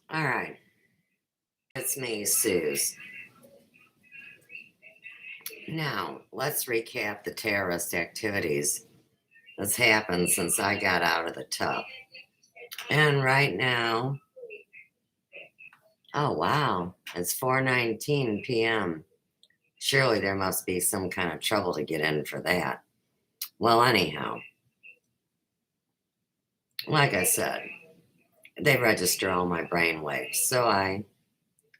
All right. It's me, Suze. Now, let's recap the terrorist activities that's happened since I got out of the tub. And right now, oh wow, it's 4:19 p.m. Surely there must be some kind of trouble to get in for that. Well, anyhow, like I said, they register all my brain waves. So I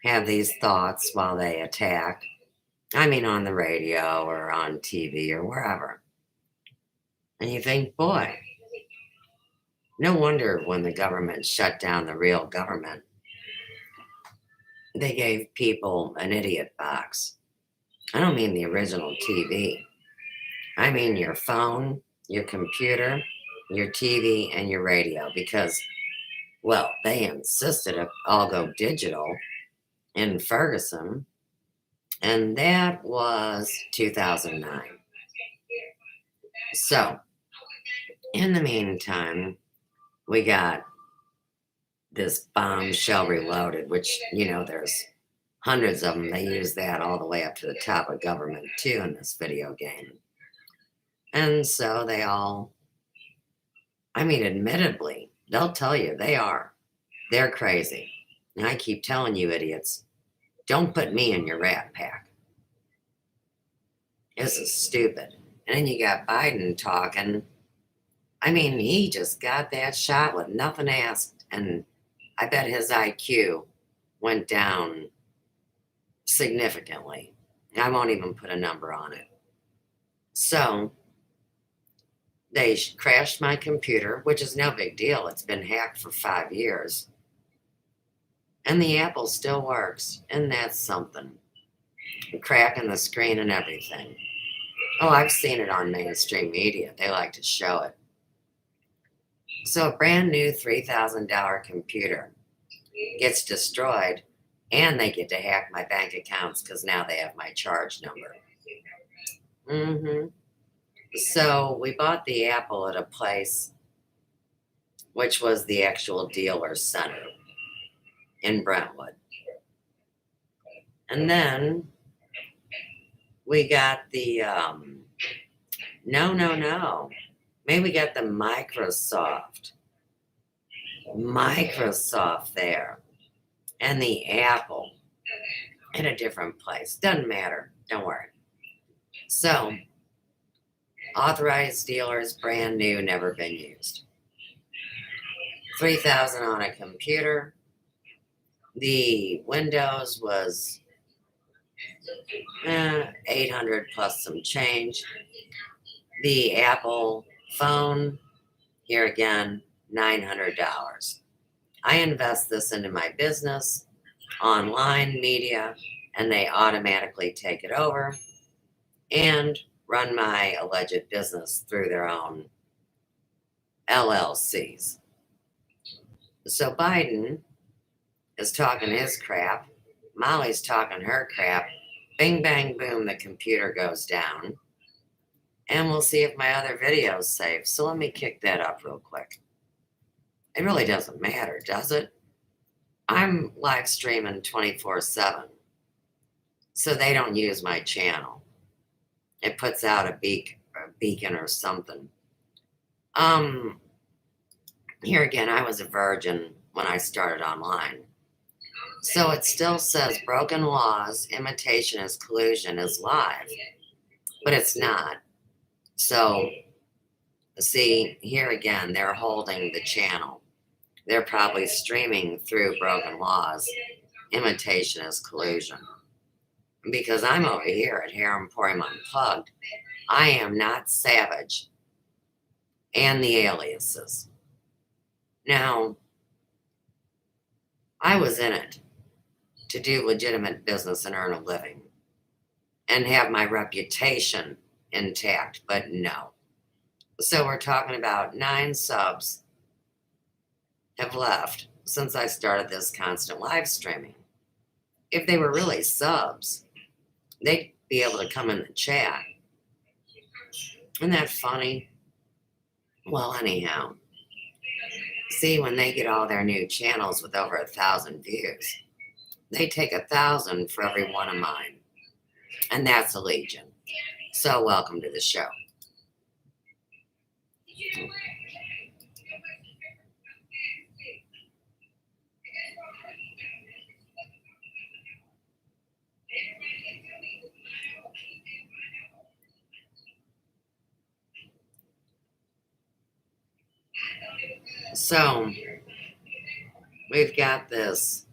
have these thoughts while they attack. I mean, on the radio or on TV or wherever. And you think, boy, no wonder when the government shut down the real government, they gave people an idiot box. I don't mean the original TV. I mean your phone, your computer, your TV, and your radio because, well, they insisted it all go digital in Ferguson, and that was 2009. So, in the meantime, we got this Bombshell Reloaded, which, there's hundreds of them. They use that all the way up to the top of government, too, in this video game. And so they all, admittedly, they'll tell you they're crazy. And I keep telling you idiots, don't put me in your rat pack. This is stupid. And then you got Biden talking. He just got that shot with nothing asked. And I bet his IQ went down significantly. I won't even put a number on it. So they crashed my computer, which is no big deal. It's been hacked for 5 years. And the Apple still works. And that's something. Cracking the screen and everything. Oh, I've seen it on mainstream media. They like to show it. So a brand new $3,000 computer gets destroyed, and they get to hack my bank accounts because now they have my charge number. So we bought the Apple at a place which was the actual dealer center in Brentwood. And then we got the, no. Maybe we got the Microsoft there. And the Apple in a different place. Doesn't matter. Don't worry. So, authorized dealers, brand new, never been used. $3,000 on a computer. The Windows was $800 plus some change. The Apple phone, here again, $900. I invest this into my business, online media, and they automatically take it over and run my alleged business through their own LLCs. So Biden is talking his crap. Molly's talking her crap. Bing, bang, boom, the computer goes down. And we'll see if my other video's safe. So let me kick that up real quick. It really doesn't matter, does it? I'm live streaming 24/7. So they don't use my channel. It puts out a beacon or something. Here again, I was a virgin when I started online. So it still says broken laws, imitation is collusion is live. But it's not. So, see, here again, they're holding the channel. They're probably streaming through broken laws. Imitation is collusion. Because I'm over here at Emporium Unplugged. I am not Savage. And the ALIASES. Now, I was in it to do legitimate business and earn a living. And have my reputation intact, but no. So we're talking about 9 subs have left since I started this constant live streaming. If they were really subs, they be able to come in the chat. Isn't that funny? Well, anyhow, see, when they get all their new channels with over 1,000 views, they take 1,000 for every one of mine. And that's a legion. So welcome to the show. So we've got this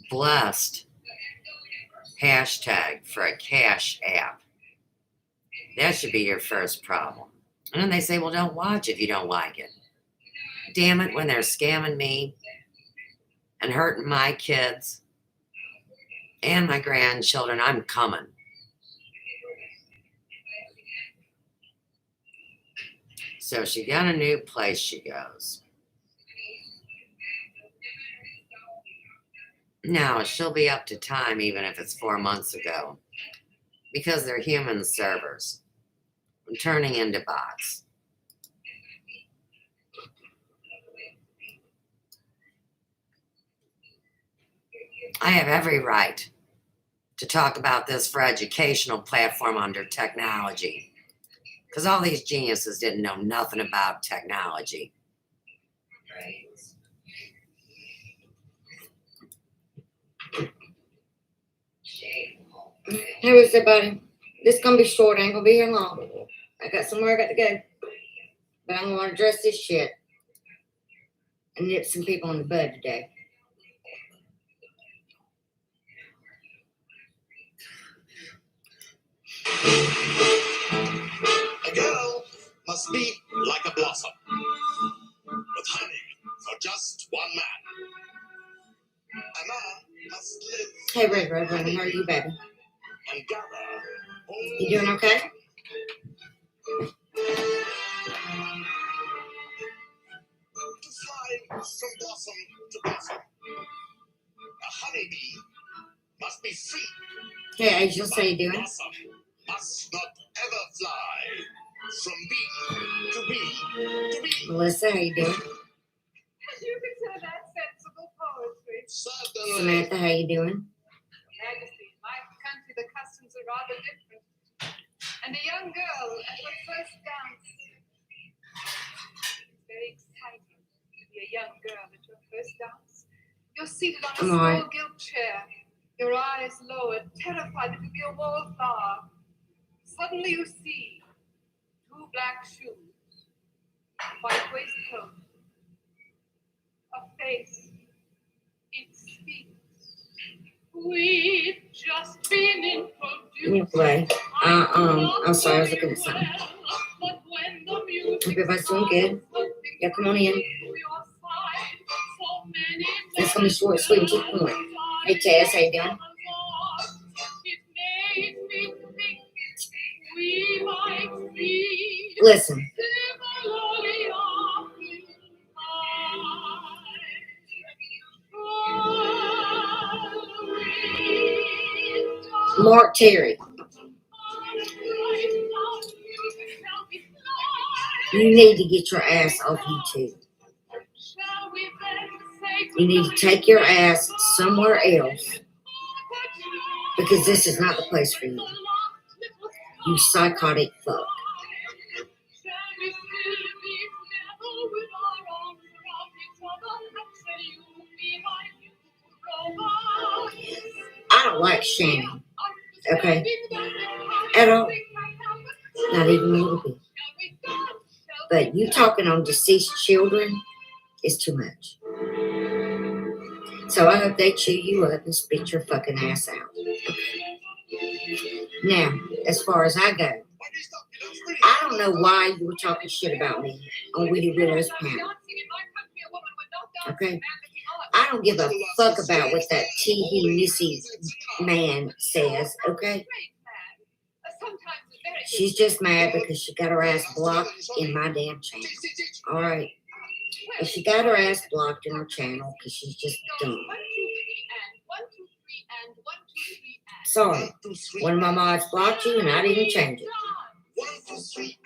blessed hashtag for a cash app. That should be your first problem. And then they say, well, don't watch if you don't like it. Damn it, when they're scamming me and hurting my kids and my grandchildren, I'm coming. So she got a new place she goes. Now, she'll be up to time even if it's 4 months ago because they're human servers turning into bots. I have every right to talk about this for educational platform under technology because all these geniuses didn't know nothing about technology. Hey, what's up, buddy? This is gonna be short. I ain't gonna be here long. I got somewhere I got to go. But I'm gonna address this shit and nip some people in the bud today. A girl must be like a blossom with honey for just one man. A man must live. Hey, Red Runner, how are you, baby? And gather. You doing okay? To fly from blossom to blossom. A honeybee must be free. Hey, Angel, how you doing? Blossom must not ever fly from bee to bee to bee. Melissa, how you doing? You consider that sensible poetry? Certainly. Samantha, how you doing? Majesty, in my country the customs are rather different. And a young girl at her first dance. It's very exciting to be a young girl at your first dance. You're seated on a I'm small alright. gilt chair, your eyes lowered, terrified that you'll be a wallflower. Suddenly you see 2 black shoes, a white waistcoat, a face. It speaks. We've just been introduced. Let me play. I'm sorry, I was looking at something. But when the music Hope everybody's doing good. Yeah, come on in. It's gonna be short, and sweet, and to the point. Hey, Tess, how you doing? Listen, Mark Terry, you need to get your ass off YouTube. You need to take your ass somewhere else because this is not the place for you. You psychotic fuck. I don't like shaming, okay? At all. Not even a little bit. But you talking on deceased children is too much. So I hope they chew you up and spit your fucking ass out. Now, as far as I go, I don't know why you were talking shit about me on Witty Widow's panel. Okay? I don't give a fuck about what that Teehee Missy man says, okay? She's just mad because she got her ass blocked in my damn channel. Alright? But she got her ass blocked in her channel because she's just dumb. Sorry. 1, 2, 3. One of my mods blocked you and I didn't change it. 1, 2, 3.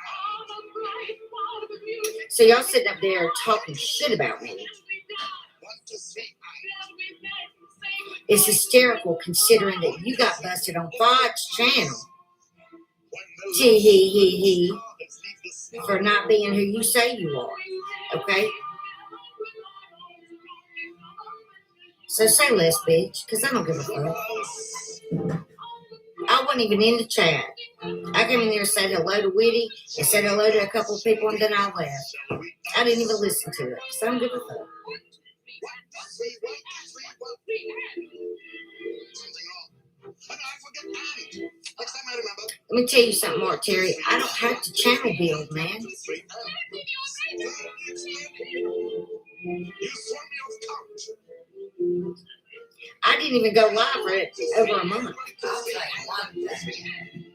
So y'all sitting up there talking shit about me. 1, 2, 3. It's hysterical considering that you got busted on Fox channel. Gee he for not being who you say you are. Okay? So say less, bitch, because I don't give a fuck. I wasn't even in the chat. I came in there and said hello to Witty and said hello to a couple of people and then I left. I didn't even listen to it because I don't give a fuck. Let me tell you something, Mark Terry. I don't have to channel build, man. I didn't even go live for over a month. I'll tell you one thing.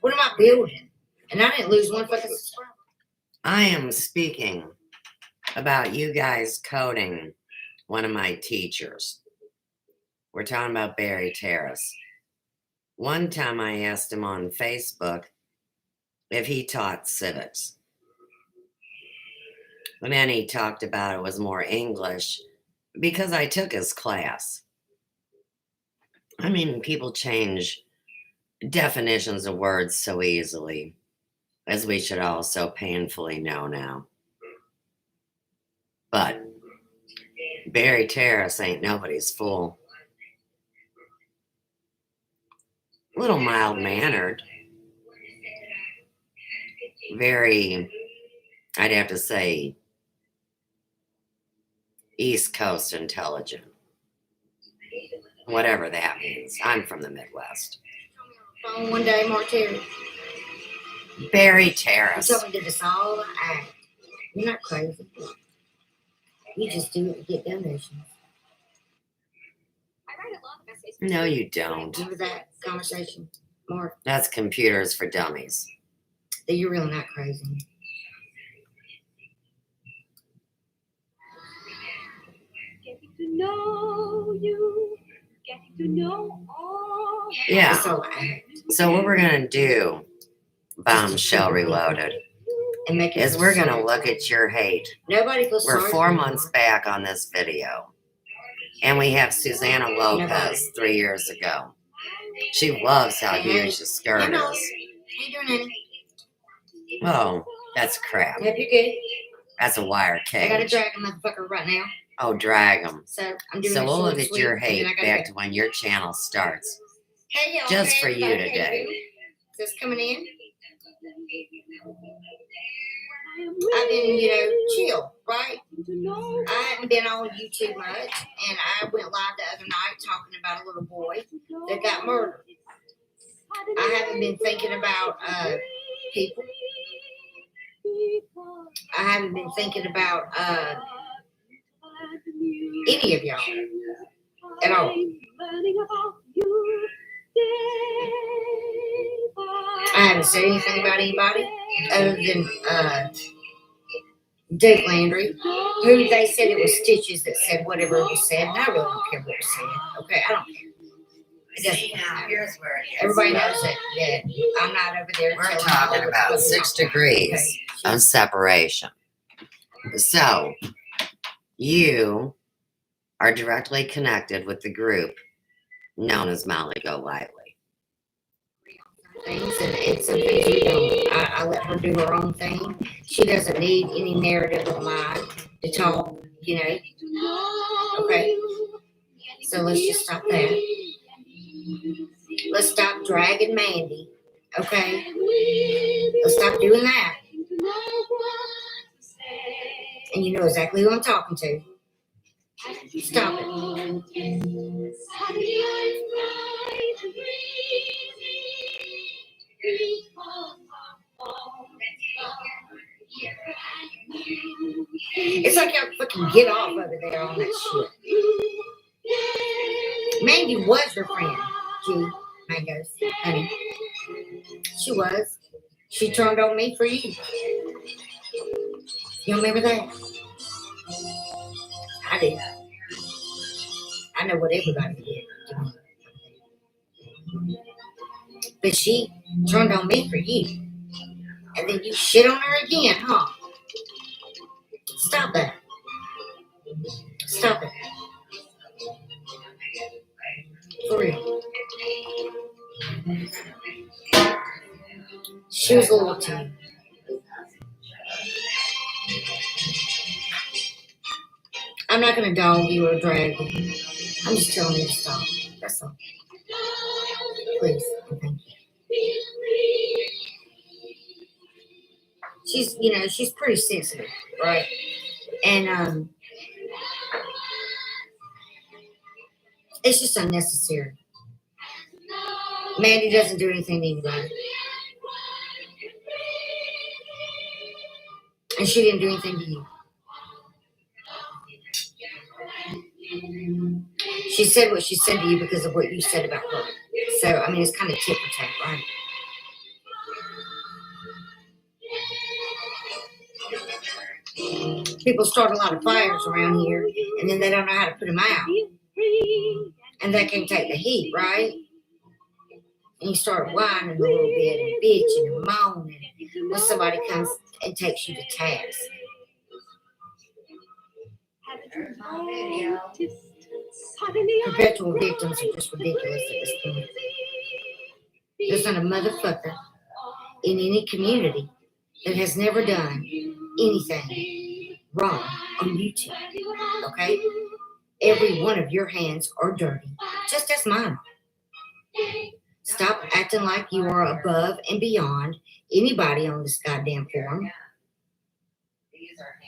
What am I building? And I didn't lose one fucking subscriber. I am speaking about you guys coding one of my teachers. We're talking about Barry Terrace. One time I asked him on Facebook if he taught civics. And then he talked about it was more English because I took his class. I mean, people change definitions of words so easily, as we should all so painfully know now. But Barry Terrace ain't nobody's fool. A little mild-mannered. Very, I'd have to say, East Coast intelligent. Whatever that means. I'm from the Midwest. Phone one day, Mark Terry. Barry You Terrace. told me to do this all act. You're not crazy. You just do it to get donations. No, you don't. Remember that conversation, Mark? That's computers for dummies. That you're really not crazy. Getting to know you, getting to know all. Yeah. It's all act. So what we're going to do, Bombshell Reloaded, And make it is feel we're going to sorry. look at your hate. Nobody feels We're sorry 4 for you, months Mark. back on this video. And we have Susanna Lopez 3 years ago. She loves how huge the skirt Hello. is. How you doing, honey? Oh, that's crap. Hope you're good. That's a wire I gotta cage. drag a motherfucker right now. Oh, drag them. So I'm doing So a we'll short look at sweep, your and then hate I gotta back go. to when your channel starts. Hey, y'all. just Hey, for you everybody. How today. doing? Just coming in. I've been, chill, right? I hadn't been on YouTube much, and I went live the other night talking about a little boy that got murdered. I haven't been thinking about people. I haven't been thinking about any of y'all at all. I haven't said anything about anybody other than Dick Landry, who they said it was Stitches that said whatever it was said, and I really don't care what was said. Okay, I don't care. It doesn't See, now, matter. here's where it gets Everybody rough. knows that I'm not over there. We're telling talking y'all about what 6 to talk about. degrees Okay. of separation. So, you are directly connected with the group known as Molly Go Lightly. Things and some things we don't. I let her do her own thing. She doesn't need any narrative of mine to talk, Okay. So let's just stop that. Let's stop dragging Mandy. Okay. Let's stop doing that. And you know exactly who I'm talking to. Stop it. It's like y'all fucking get off over there on that shit. Mandy was your friend, G. Mangoes, honey. She was. She turned on me for you. You remember that? I do. I know what everybody did to me. But she turned on me for you. And then you shit on her again, huh? Stop that. Stop it. For real. She was loyal to you. I'm not going to dog you or drag you. I'm just telling you to stop. That's all. Please. And thank you. She's pretty sensitive, right? And it's just unnecessary. Mandy doesn't do anything to anybody. And she didn't do anything to you. She said what she said to you because of what you said about her. So, I mean, it's kind of tit for tat, right? People start a lot of fires around here, and then they don't know how to put them out. And they can take the heat, right? And you start whining a little bit and bitching and moaning when somebody comes and takes you to task. Perpetual victims are just ridiculous at this point. There's not a motherfucker in any community that has never done anything wrong on YouTube, okay? Every one of your hands are dirty, just as mine are. Stop acting like you are above and beyond anybody on this goddamn forum,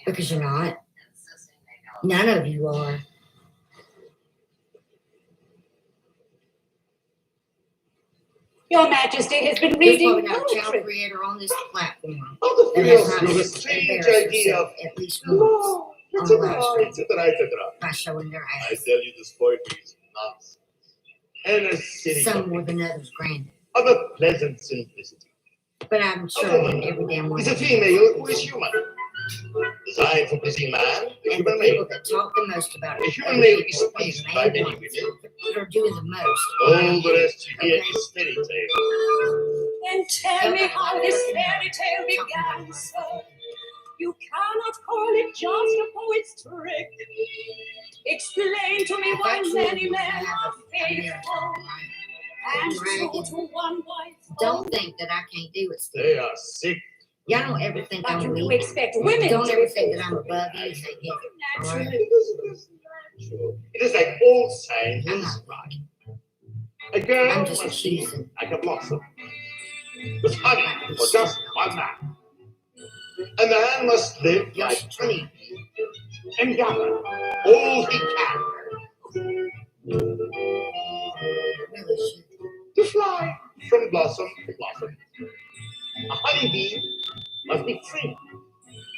because you're not. None of you are. Your Majesty has been There's reading probably not a child poetry. creator on this platform How the that has feels not of a strange embarrassed idea. herself at least once No, on etc., the live stream etc. by showing their I ass. tell you, this poetry is nonsense. And a silly Some topic more than others, granted. of a pleasant simplicity. But I'm sure that every damn one It's a of you female who is human. Designed for pleasing man, the and the human people male. that talk the most about The it human are the male people is are the pleased by main many ones women. that are doing the most. All the rest you hear Okay. is fairy tale. And tell me how this fairy tale began, sir. You cannot call it just a poet's trick. Explain to me why many men are faithful and true to one wife. Don't think that I can't do it, Steve. They are sick. Y'all don't ever think But I'm you weak. expect women Don't to ever be think that I'm faithful. above you and say, yeah, all right. Naturally. It is like old saying I'm is not. right. A girl I'm just must be choosing. like a blossom, with honey for just one man. A man must live like Just honey and gather all he can really should. to fly from blossom to blossom. A honeybee must be free,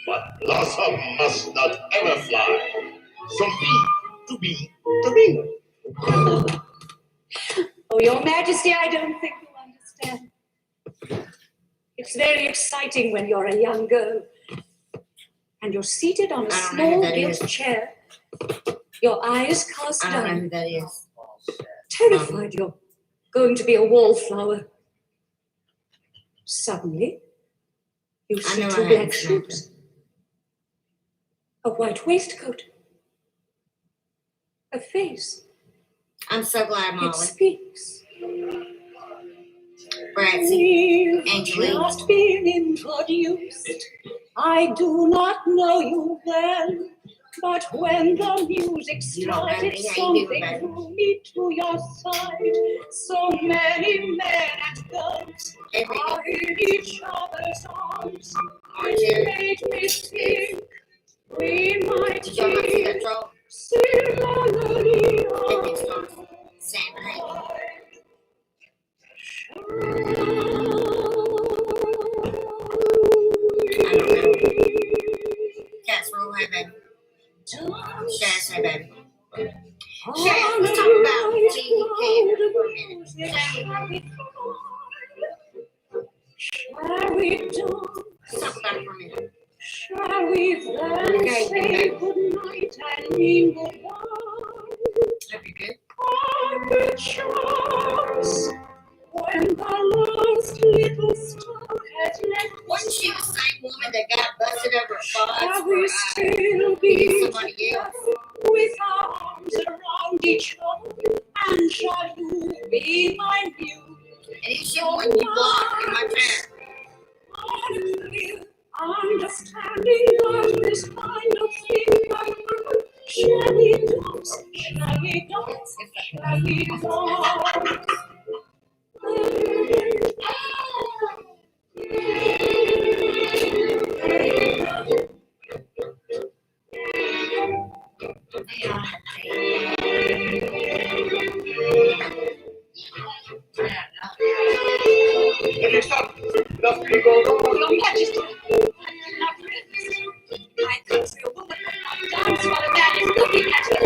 but blossom must not ever fly from bee to bee to bee. Oh, Your Majesty, I don't think you understand. It's very exciting when you're a young girl and you're seated on a I don't know who small that gilt is. chair, your eyes cast I don't know down, who that is. terrified you're going to be a wallflower. Suddenly, you I see know I two haven't black snapped shoes, a white waistcoat, a face. I'm so glad, It Molly. speaks. Bratsy. We've Angeline. just been introduced. I do not know you well, but when the music You don't know started, me. How you doing, something baby? drew me to your side. So many men and girls Hey, are baby. in each other's arms. Aren't It you? made me think we might Did y'all not see that be troll? similarly Hey, Big Star. Sandra, hey. I don't know. Casserole, hey, baby. Shaz, hey, baby. Shaz, let's talk about TV candy for a minute. Shall we do? Let's talk about it for a minute. Shall we then Okay, say goodnight and mean goodbye? Hope you're good. On the chance woman that got busted over a box Shall for we still beating be somebody else? with arms around each other? And shall you be my view? And he should when you blocked in my chat. Understanding that this kind of thing can happen. Shall we dance? Shall we dance? Shall we Let me stop. Enough people go on. Your Majesty, not really. I could see a woman will not dance while a man is looking at her.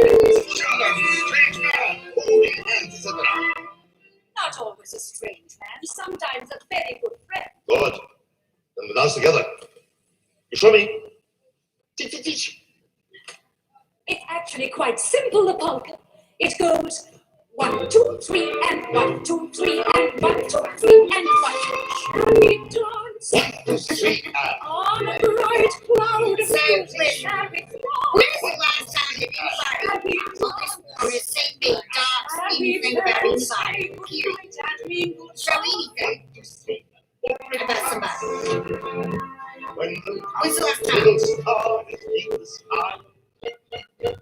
Strange man, holding hands, etc. Not always a strange man, sometimes a very good friend. Good. Then we dance together. You show me. Teach, teach. It's actually quite simple, the polka. It goes 1, 2, 3, and 1, 2, 3, and 1, 2, 3, and 1. Shall we dance? 1, 2, 3, and. On a bright cloud of Say, music, listen. shall we When is the last time that anybody on this or has seen me docs anything about anybody? Period. Show anything about somebody. When's the last time? Little star is in the sky.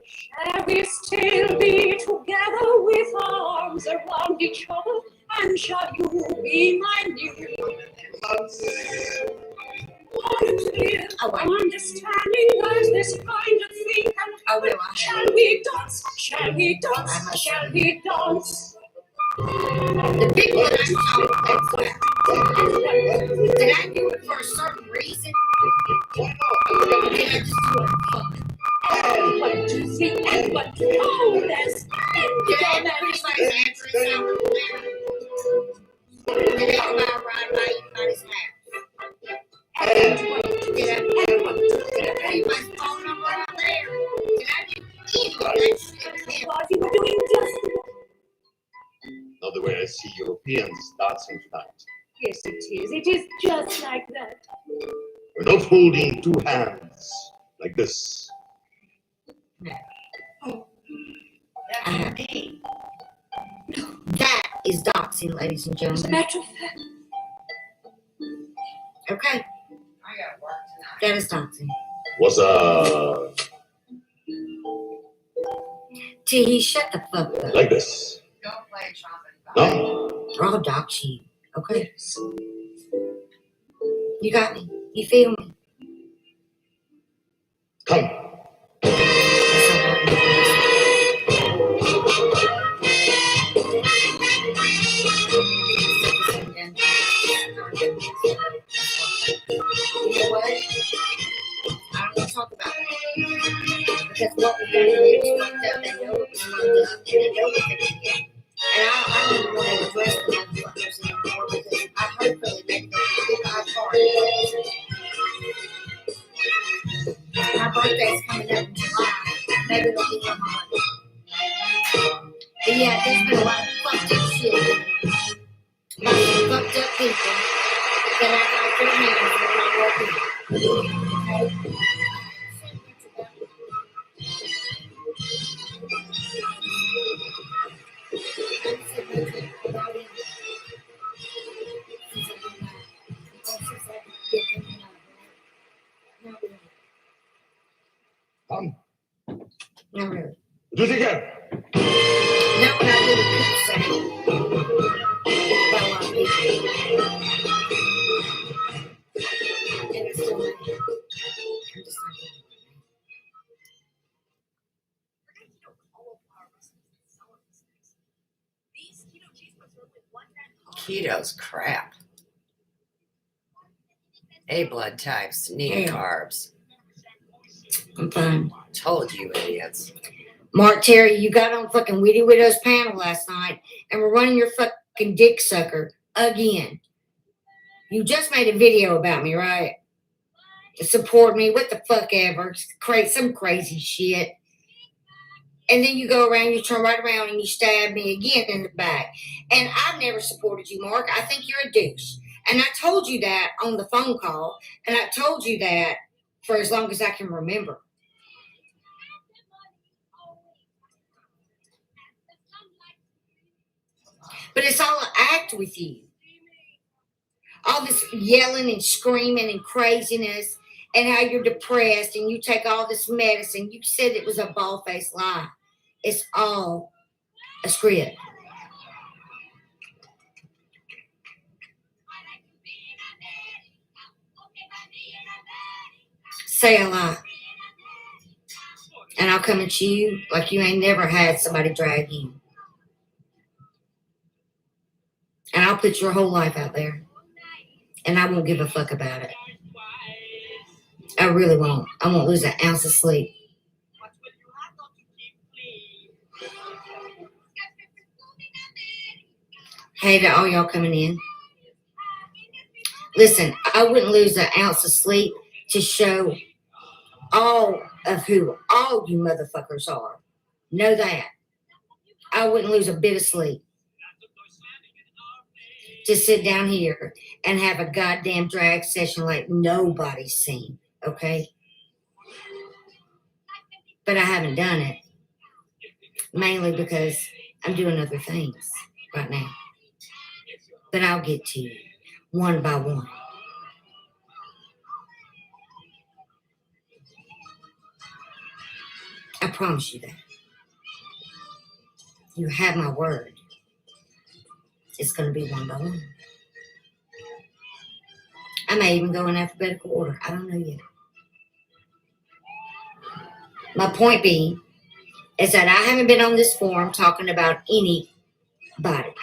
Shall we still be together with arms around each other? And shall you be my new? Understanding that this kind of thing can happen. Shall we dance? Shall we dance? Shall we dance? The people that I saw, did I do it for a certain reason? Why not? Did I just do it for fun? And 1, 2, 3, and 1, 2. Oh, there's Did I have everybody's address out there? Did everybody ride by anybody's house? and 1, 2, Did I and 1, 2, did I put anybody's phone number out there? Did I do any of that shit? What you were doing just. Not the way I see Europeans dancing tonight. Yes, it is. It is just like that. We're not holding two hands like this. That is doxing, ladies and As a gentlemen. matter of fact, Okay, I got work tonight. that is doxing. Was T, shut the fuck up. like this. Don't play trumpet. No? I'll dox you. Okay? You got me. You feel me? Come. You know what? I don't want to talk about it. Because what we're going to do is fucked up. They know it was fucked up. And they know what they're going to get. And I don't even want to address the motherfuckers anymore because I hopefully make them get my party. My birthday's coming up in July. Maybe they'll give me my money. But yeah, there's been a lot of fucked up shit. A lot of fucked up people that act like their hands when I walk in. Okay? Come. Not really. Do it again. Not what I really could say. About a lot of people. And it's still not. I'm just not doing it. Keto's crap. A blood types need Yeah. carbs. I'm fine. Told you idiots. Mark Terry, you got on fucking Witty Widow's panel last night and we're running your fucking dick sucker again. You just made a video about me, right? Support me, what the fuck ever. Some crazy shit. And then you go around, you turn right around and you stab me again in the back. And I've never supported you, Mark. I think you're a douche. And I told you that on the phone call, and I told you that for as long as I can remember. But it's all an act with you. All this yelling and screaming and craziness, and how you're depressed, and you take all this medicine. You said it was a bald-faced lie. It's all a script. Say a lie. And I'll come at you like you ain't never had somebody drag you. And I'll put your whole life out there. And I won't give a fuck about it. I really won't. I won't lose an ounce of sleep. Hey to all y'all coming in. Listen, I wouldn't lose an ounce of sleep to show all of who all you motherfuckers are. Know that. I wouldn't lose a bit of sleep to sit down here and have a goddamn drag session like nobody's seen, okay? But I haven't done it. Mainly because I'm doing other things right now. But I'll get to you one by one. I promise you that. You have my word. It's going to be one by one. I may even go in alphabetical order. I don't know yet. My point being is that I haven't been on this forum talking about anybody.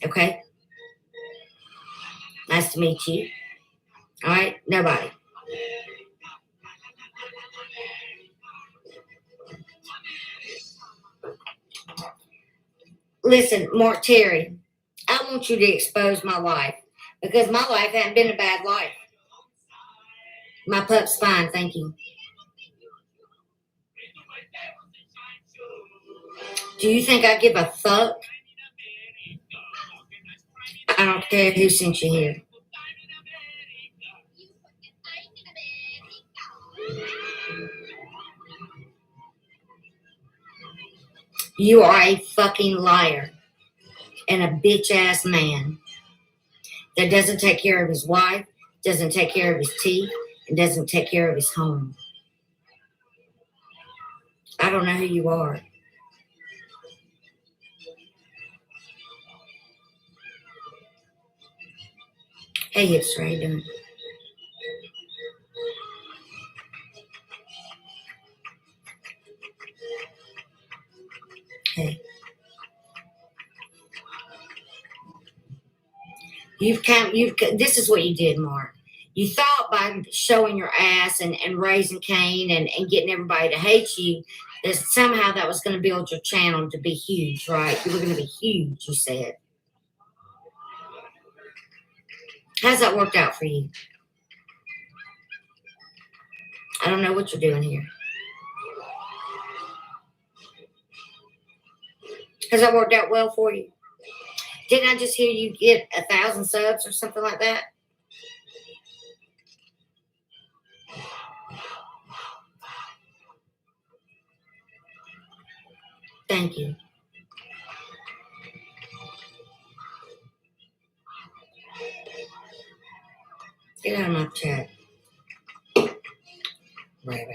Okay? Nice to meet you. All right? Nobody. Listen, Mark Terry, I want you to expose my life because my life hasn't been a bad life. My pup's fine, thank you. Do you think I give a fuck? I don't care who sent you here. You are a fucking liar and a bitch ass man that doesn't take care of his wife, doesn't take care of his teeth, and doesn't take care of his home. I don't know who you are. Hey, hipster, how you doing? Hey. This is what you did, Mark. You thought by showing your ass and raising Cain and getting everybody to hate you, that somehow that was going to build your channel to be huge, right? You were going to be huge, you said. How's that worked out for you? I don't know what you're doing here. Has that worked out well for you? Didn't I just hear you get 1,000 subs or something like that? Thank you. Get out of my chat. Right.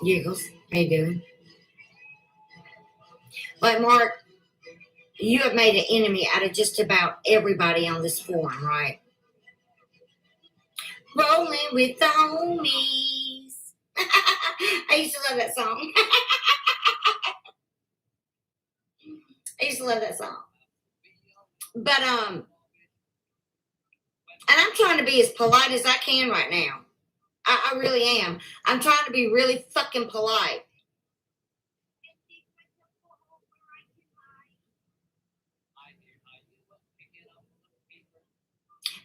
Giggles, how you doing? But Mark, you have made an enemy out of just about everybody on this forum, right? Rolling with the homies. I used to love that song. But and I'm trying to be as polite as I can right now. I really am. I'm trying to be really fucking polite.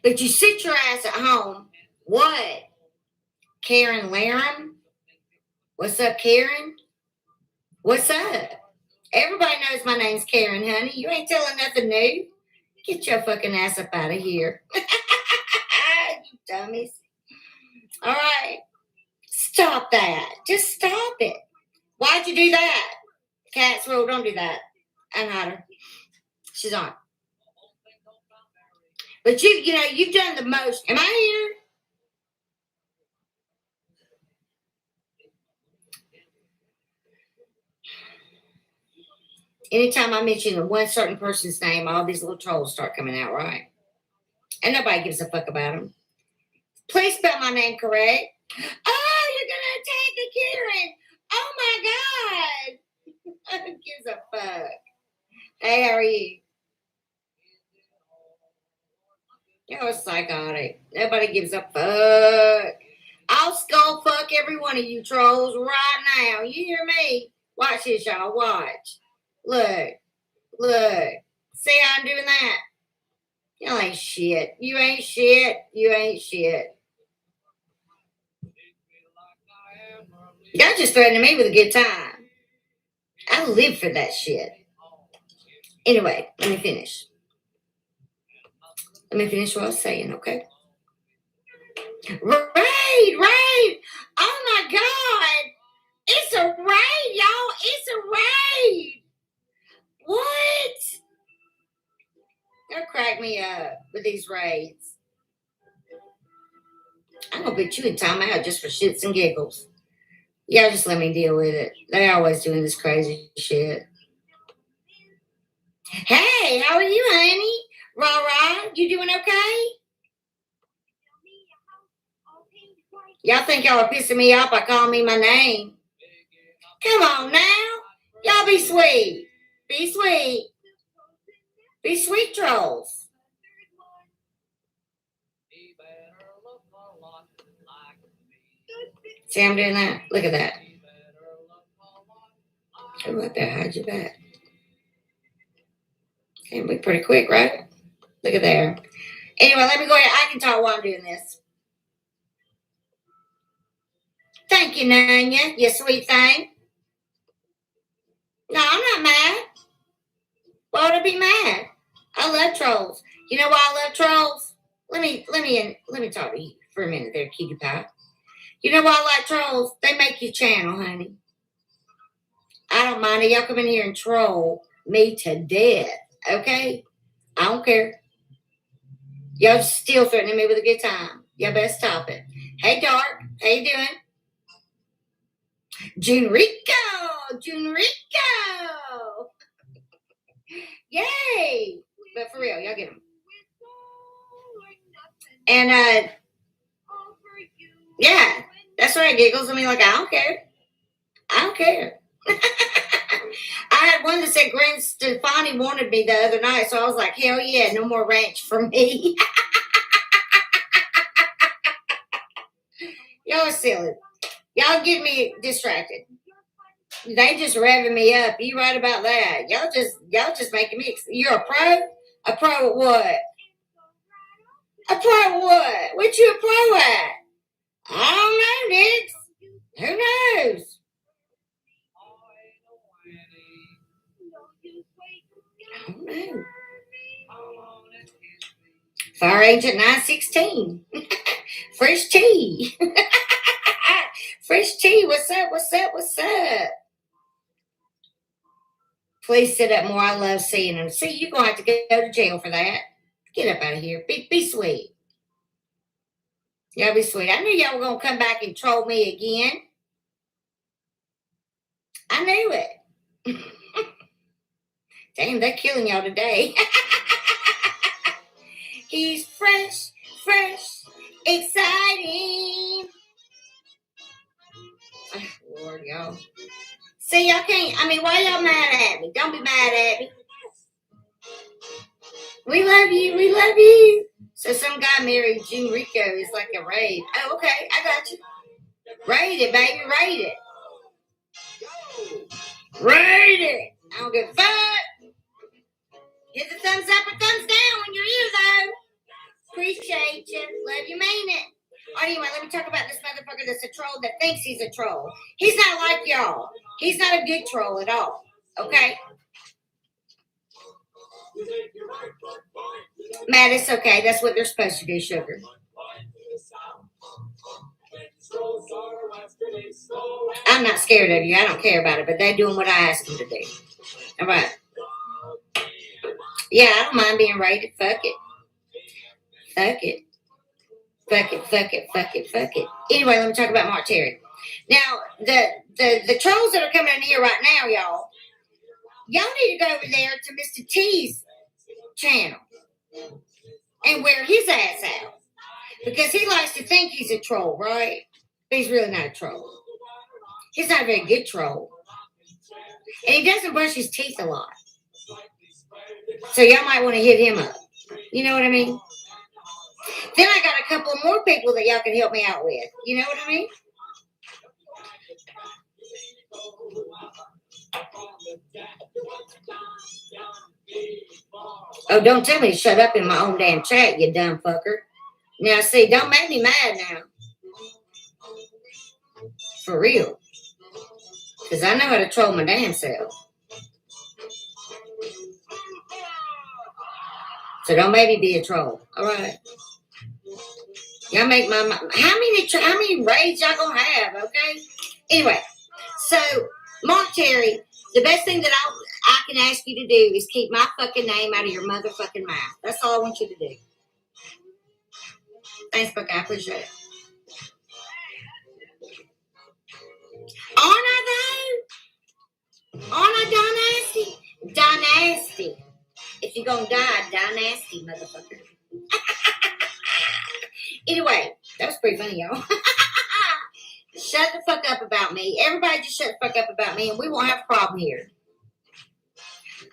But you sit your ass at home. What? Karen Laram? What's up, Karen? What's up? Everybody knows my name's Karen, honey. You ain't telling nothing new. Get your fucking ass up out of here. You dummies. All right. Stop that. Just stop it. Why'd you do that? Cat's rule, don't do that. Unhide her. She's on. But you've done the most. Am I here? Anytime I mention one certain person's name, all these little trolls start coming out, right? And nobody gives a fuck about them. Please spell my name correct. Oh, you're gonna attack the Karen. Oh my God. Who gives a fuck? Hey, how are you? You're psychotic. Nobody gives a fuck. I'll skull fuck every one of you trolls right now. You hear me? Watch this, y'all. Watch. Look. See how I'm doing that? Y'all ain't shit. You ain't shit. You ain't shit. Y'all just threatening me with a good time. I live for that shit. Anyway, let me finish. Let me finish what I was saying, okay? Raid! Oh my God! It's a raid, y'all! It's a raid! What? They'll crack me up with these raids. I'm gonna put you in timeout just for shits and giggles. Y'all just let me deal with it. They're always doing this crazy shit. Hey, how are you, honey? Rah, you doing okay? Y'all think y'all are pissing me off by calling me my name. Come on now. Y'all be sweet. Be sweet. Be sweet, trolls. See, I'm doing that. Look at that. Oh, what the how'd you that? Can be pretty quick, right? Look at there. Anyway, let me go ahead. I can talk while I'm doing this. Thank you, Nanya, you sweet thing. No, I'm not mad. Why would I be mad? I love trolls. You know why I love trolls? Let me talk to you for a minute there, cutie pie. You know why I like trolls? They make you channel, honey. I don't mind it. Y'all come in here and troll me to death, okay? I don't care. Y'all still threatening me with a good time. Y'all better stop it. Hey, Dark. How you doing? Junrico. Yay. But for real, y'all get them. And, yeah, that's right, Giggles. I mean, like, I don't care. I had one that said Gwen Stefani wanted me the other night, so I was like, hell yeah, no more ranch for me. Y'all are silly. Y'all get me distracted. They just revving me up. You right about that. Y'all just making me. You're a pro? A pro at what? A pro at what? What you a pro at? I don't know, Nix. Who knows? I don't know. Fire Agent 916. Fresh tea. Fresh tea. What's up? Please sit up more. I love seeing them. See, you're going to have to go to jail for that. Get up out of here. Be sweet. Y'all be sweet. I knew y'all were going to come back and troll me again. I knew it. Damn, they're killing y'all today. He's fresh, exciting. Oh, Lord, y'all. See, y'all can't. I mean, why y'all mad at me? Don't be mad at me. We love you. So some guy married June Rico is like a raid. Oh, okay, I got you. Raid it, baby, raid it. Raid it. I don't give a fuck. Hit the thumbs up or thumbs down when you're here, though. Appreciate you. Love you, mean it. All right, anyway, let me talk about this motherfucker that's a troll that thinks he's a troll. He's not like y'all. He's not a good troll at all. Okay? Matt, it's okay. That's what they're supposed to do, sugar. I'm not scared of you. I don't care about it, but they're doing what I asked them to do. All right. Yeah, I don't mind being rated. Fuck it. Fuck it. Fuck it. Fuck it. Fuck it. Fuck it. Anyway, let me talk about Mark Terry. Now, the trolls that are coming in here right now, y'all need to go over there to Mr. T's channel and wear his ass out. Because he likes to think he's a troll, right? But he's really not a troll. He's not a very good troll. And he doesn't brush his teeth a lot. So y'all might want to hit him up. You know what I mean? Then I got a couple more people that y'all can help me out with. You know what I mean? Oh, don't tell me to shut up in my own damn chat, you dumb fucker. Now, see, don't make me mad now. For real. Because I know how to troll my damn self. So don't make me be a troll. All right. Y'all make my how many raids y'all gonna have? Okay. Anyway, so Mark Terry, the best thing that I can ask you to do is keep my fucking name out of your motherfucking mouth. That's all I want you to do. Thanks, Buck. I appreciate it. Aren't I though? Aren't I nasty? Nasty. If you're gonna die nasty, motherfucker. Anyway, that was pretty funny, y'all. Shut the fuck up about me. Everybody just shut the fuck up about me and we won't have a problem here.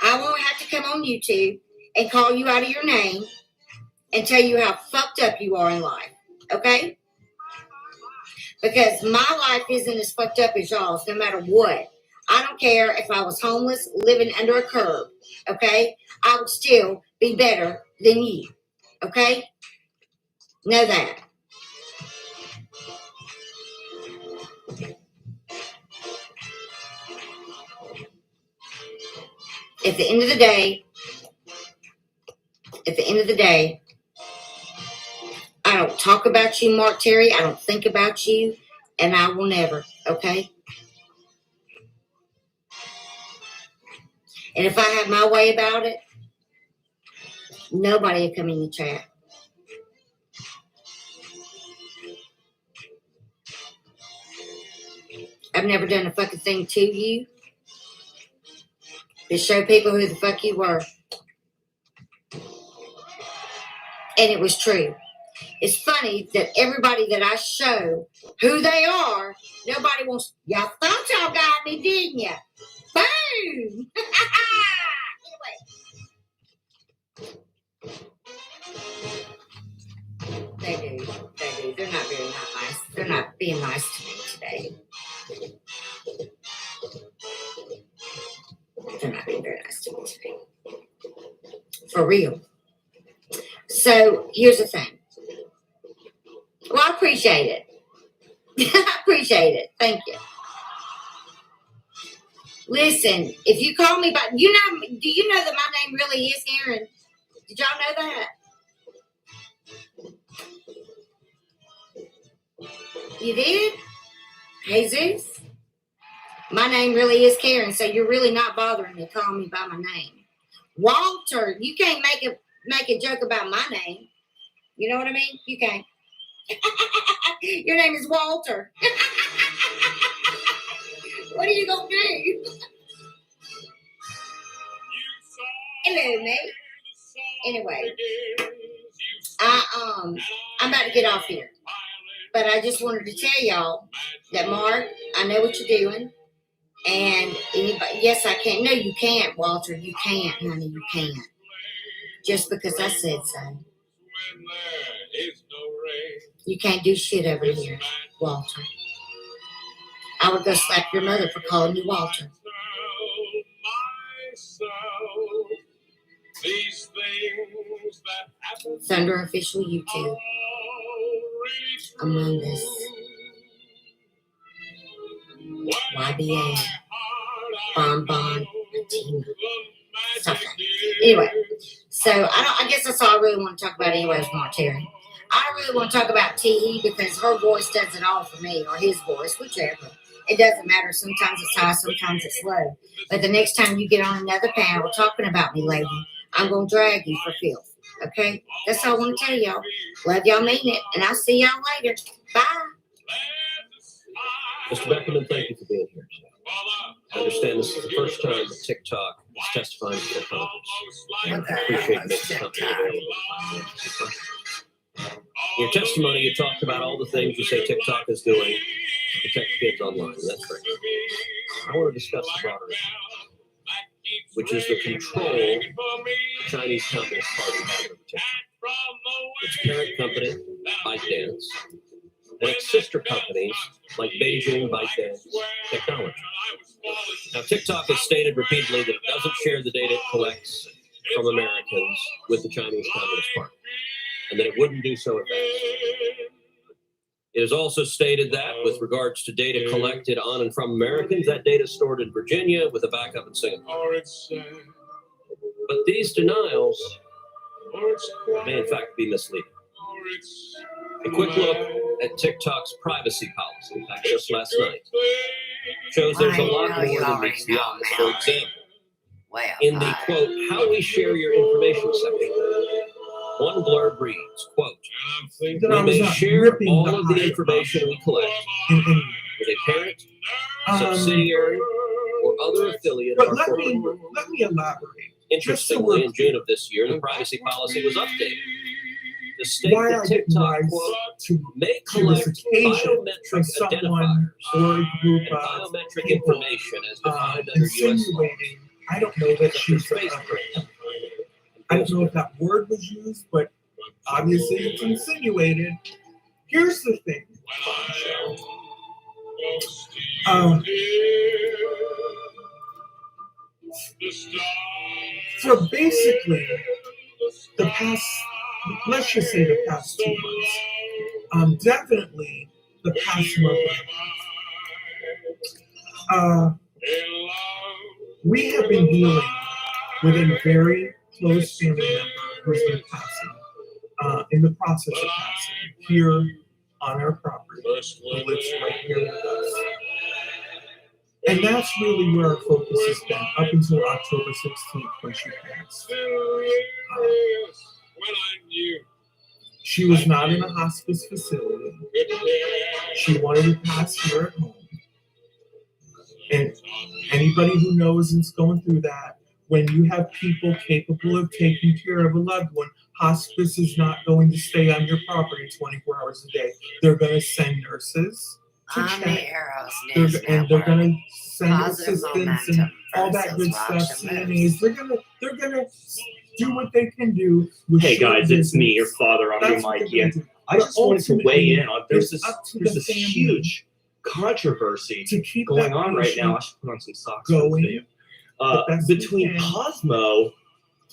I won't have to come on YouTube and call you out of your name and tell you how fucked up you are in life. Okay? Because my life isn't as fucked up as y'all's no matter what. I don't care if I was homeless, living under a curb. Okay? I would still be better than you. Okay? Know that. At the end of the day, I don't talk about you, Mark Terry. I don't think about you, and I will never, okay? And if I have my way about it, nobody will come in the chat. I've never done a fucking thing to you to show people who the fuck you were. And it was true. It's funny that everybody that I show who they are, nobody wants, y'all thought y'all got me, didn't you? Boom! Anyway. They do. They're not very nice. They're not being nice to me today. They're not being very nice to me today. For real. So, here's the thing. Well, I appreciate it. I appreciate it. Thank you. Listen, if you call me by, do you know that my name really is Aaron? Did y'all know that? You did? Jesus? My name really is Karen, so you're really not bothering me calling me by my name. Walter, you can't make a joke about my name. You know what I mean? You can't. Your name is Walter. What are you gonna do? Hello, mate. Anyway, I'm about to get off here, but I just wanted to tell y'all that Mark, I know what you're doing, and anybody. Yes, I can. No, you can't, Walter. You can't, honey. You can't. Just because I said so. You can't do shit over here, Walter. I would go slap your mother for calling you Walter. Thunder Official YouTube. Among Us. YBA. Bon. Team. Something. Anyway, so I guess that's all I really want to talk about anyway is Marteri. I don't really want to talk about Teehee because her voice does it all for me, or his voice, whichever. It doesn't matter. Sometimes it's high, sometimes it's low. But the next time you get on another panel talking about me, lady, I'm going to drag you for filth. Okay? That's all I want to tell y'all. Love y'all, mean it. And I'll see y'all later. Bye. Mr. Beckerman, thank you for being here. I understand this is the first time that TikTok is testifying before Congress. I appreciate making something available. In your testimony, you talked about all the things you say TikTok is doing to protect kids online. That's great. I want to discuss the broader issue, which is the control the Chinese Communist Party has over TikTok. Its parent company, ByteDance, and its sister companies like Beijing ByteDance Technology. Now, TikTok has stated repeatedly that it doesn't share the data it collects from Americans with the Chinese Communist Party, and that it wouldn't do so if asked. It has also stated that, with regards to data collected on and from Americans, that data is stored in Virginia with a backup in Singapore. But these denials may, in fact, be misleading. A quick look at TikTok's privacy policy, in fact, just last night, shows there's a lot more than meets the eye. For example, in the, quote, how we share your information section, one blurb reads, quote, we may share all of the information we collect with a parent, subsidiary, or other affiliate of our corporate. Let me elaborate. Interestingly, in June of this year, the privacy policy was updated to state that TikTok, quote, may collect biometric identifiers or a group and biometric information as defined under U.S. law. I don't know that she's I don't know if that word was used, but obviously it's insinuated. Here's the thing. So basically, the past, let's just say the past 2 months, definitely the past month, we have been dealing with a very close family member who's been passing, in the process of passing, here on our property, who lives right here with us. And that's really where our focus has been up until October 16th when she passed. She was not in a hospice facility. She wanted to pass here at home. And anybody who knows and's going through that, when you have people capable of taking care of a loved one, hospice is not going to stay on your property 24 hours a day. They're going to send nurses to On check. the Arrows They're News going Network. to send Positive assistants and momentum all that good versus stuff. Russian CNAs. They're gonna do what they can do. With Hey short guys, it's me, your visits. father. I'm That's your what Mike they're here. gonna do. I just wanted to weigh in on there's it's this up to there's the this family huge controversy to keep going that on right now. I patient should put on some socks for this going video. the best we Between can. Cosmo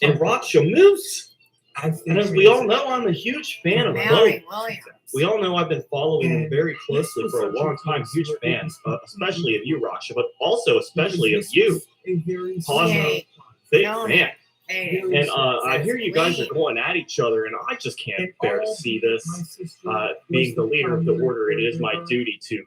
and Raksha Moose. I think And as we all know, I'm a huge fan of both. Mary Williams. We all know I've been following them And very closely this was for a such a long time. close Huge fan, relationship. especially of you, Raksha, but also especially of This you, was a very Cosmo. Yay. Big No, fan. Hey, And I Says hear you guys are Lee. going at each other, and I just can't And bear to all see my this. sister was Being the leader of the primary order, it is my caregiver. duty to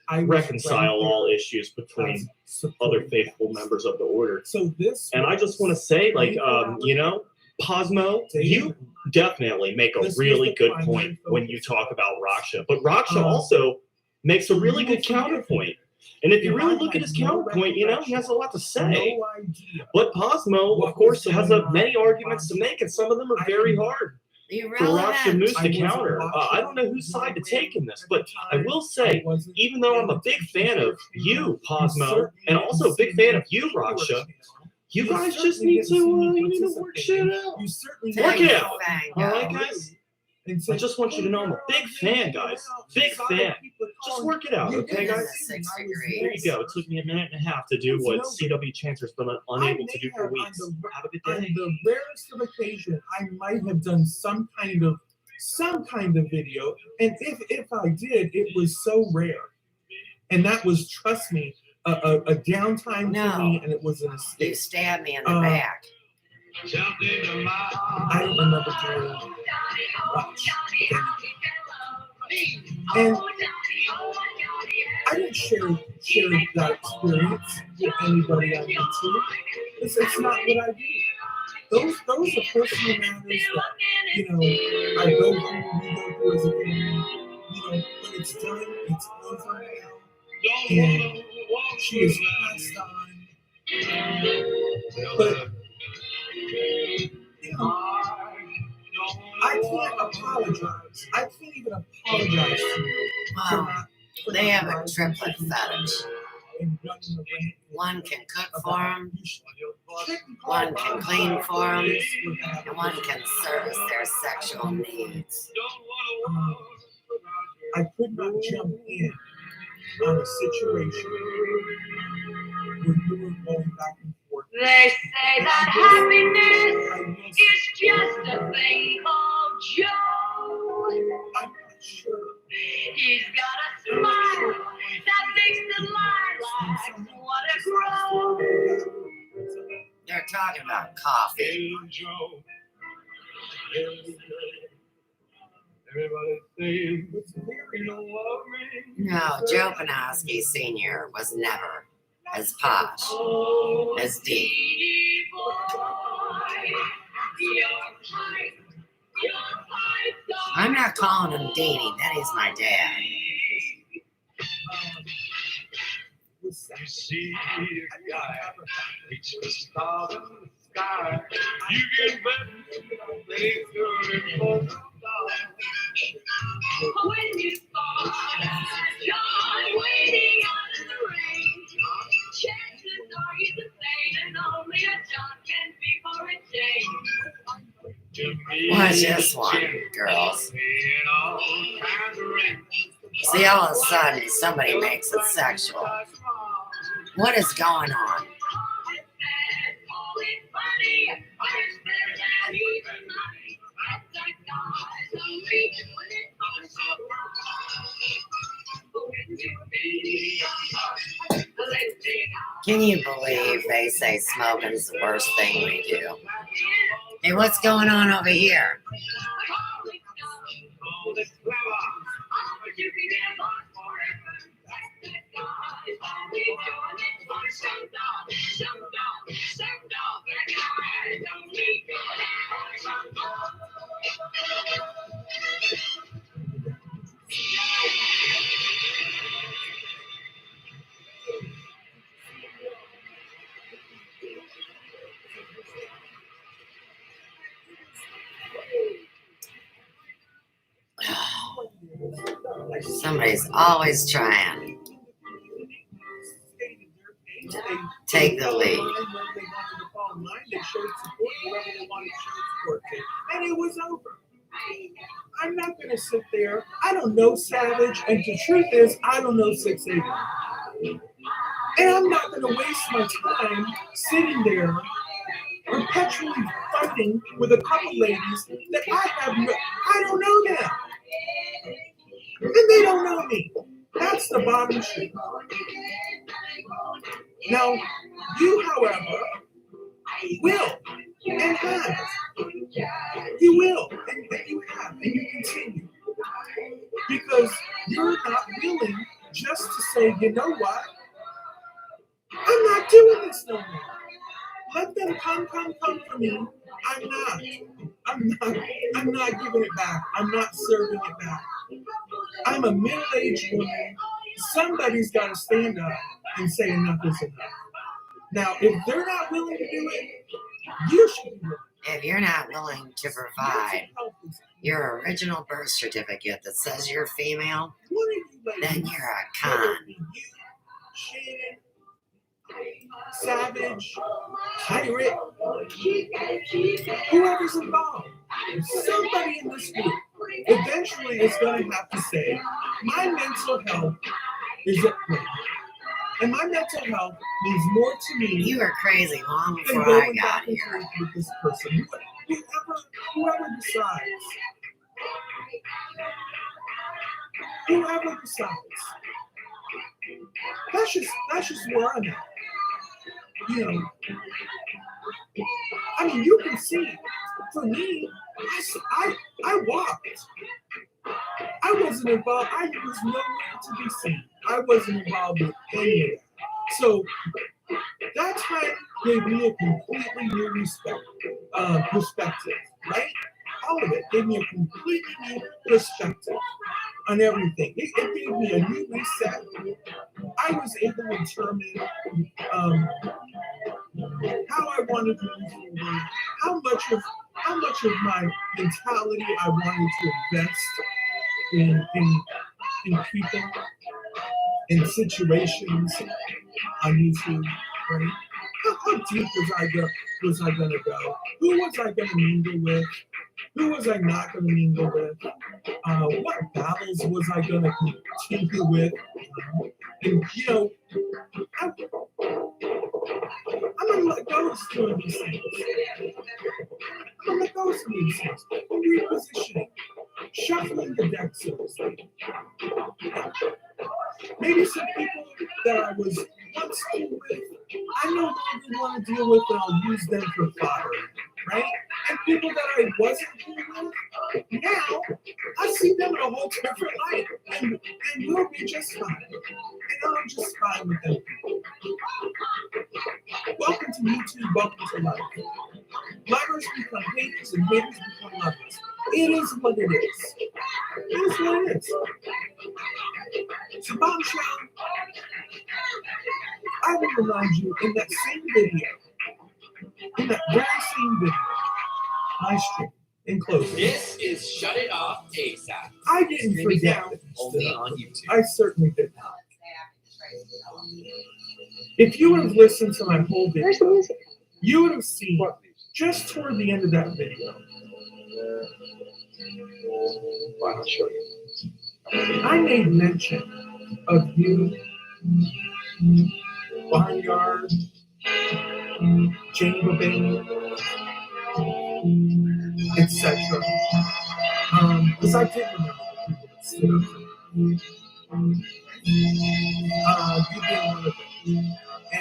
I was reconcile right all there issues between as support. other faithful members of the order. So this And I just want to say, like, you know, Cosmo, you definitely make a This was really the good primary point when you focus. talk about Raksha. But Raksha Um, also makes a so really you will good forgive me counterpoint. And if you if really I look at had his no counterpoint, you know, he has a lot to say. No idea. But Cosmo, What of course, was has going on many in arguments to Cosmo? make, and some of them are I very didn't- hard You for Raksha Moose I to wasn't counter. watching I don't know whose side to take in this, but at the I time. will say, I wasn't even though I'm a big paying fan of attention to you, it. Cosmo, certainly and didn't also a big see fan me of you, on your Raksha, channel. you You guys just certainly need didn't see me to work participating. shit out. You certainly Take Work didn't it your out. fang All right, out. guys? And I say, just want you to know I'm a big fan, guys. Big fan. Just work it out, okay, Within guys? the 6 There degrees. you go. It took me a minute and a half to do what CW Chancellor's been unable to do for weeks. Have a good On day. the rarest of occasion, I might have done some kind of video, and if I did, it was so rare. And that was, trust me, a downtime No. for me, and it was an You escape. stabbed me in the back. I don't remember doing much. And I didn't share that experience with anybody I met to. It's not what I do. Those are personal matters that, you know, I go through, we go through as a family. You know, when it's done, it's over now. And she is passed on. But, you know, I can't apologize. I can't even apologize to you. Wow. They have a triplet fetish. One can cook for them, one can clean for them, and one can service their sexual needs. I could not jump in on a situation where you were going back and forth. They say that happiness is just a thing called Joe. I'm not sure. He's got a smile that makes the lilacs want to grow. They're talking about coffee. No, Joe Panofsky Sr. was never as posh as Dean. I'm not calling him Deanie. Denny's my dad. See a guy reach the stars in the sky. You get better, they good. When you saw John waiting under the rain, chances are he's the same, and only a John can be for a change. Watch this one, girls. See, all of a sudden, somebody makes it sexual. What is going on? Can you believe they say smoking's the worst thing we do? Hey, what's going on over here? Somebody's always trying to take the lead. And it was over. I'm not going to sit there. I don't know Savage, and the truth is, I don't know 6'8". And I'm not going to waste my time sitting there perpetually fighting with a couple ladies that I don't know them. And they don't know me. That's the bottom shit. Now, you, however, will and have. You will and you have and you continue. Because you're not willing just to say, you know what? I'm not doing this no more. Let them come for me. I'm not giving it back. I'm not serving it back. I'm a middle-aged woman. Somebody's got to stand up and say enough is enough. Now, if they're not willing to do it, you should be willing. If you're not willing to provide your original birth certificate that says you're female, then you're a con. Savage, pirate, whoever's involved, somebody in this group eventually is going to have to say, my mental health is at play. And my mental health means more to me. You were crazy long than before I going got back and here. forth with this person. Whoever decides. Whoever decides. that's just where I'm at. You know, I mean, you can see, for me, I walked. I wasn't involved. I was nowhere to be seen. I wasn't involved with any of that. So that time gave me a completely new perspective, right? All of it gave me a completely new perspective on everything. It gave me a new reset. I was able to determine how I wanted to move forward, how much of my mentality I wanted to invest in people, in situations on YouTube, right? How deep was I gonna go? Who was I gonna mingle with? Who was I not gonna mingle with? What battles was I gonna continue with? And you know, I'm gonna let go of some of these things. I'm gonna let go of some of these things. I'm repositioning, shuffling the deck, so to speak. Maybe some people that I was once cool with, I no longer want to deal with, and I'll use them for fodder, right? And people that I wasn't cool with, now I see them in a whole different light, and we'll be just fine. And I'm just fine with them. Welcome to YouTube, welcome to life. Lovers become haters, and haters become lovers. It is what it is. It is what it is. So, Bombshell, I will remind you in that same video, in that very same video, my stream, in closing. This is Shut It Off ASAP. I didn't forget that Only on YouTube. I certainly did not. If you would have listened to my whole video, you would have seen just toward the end of that video. I'll show you. I made mention of you, Barnyard, Jane Babane, etc. Because I did remember the people that stood up for me. You being one of them.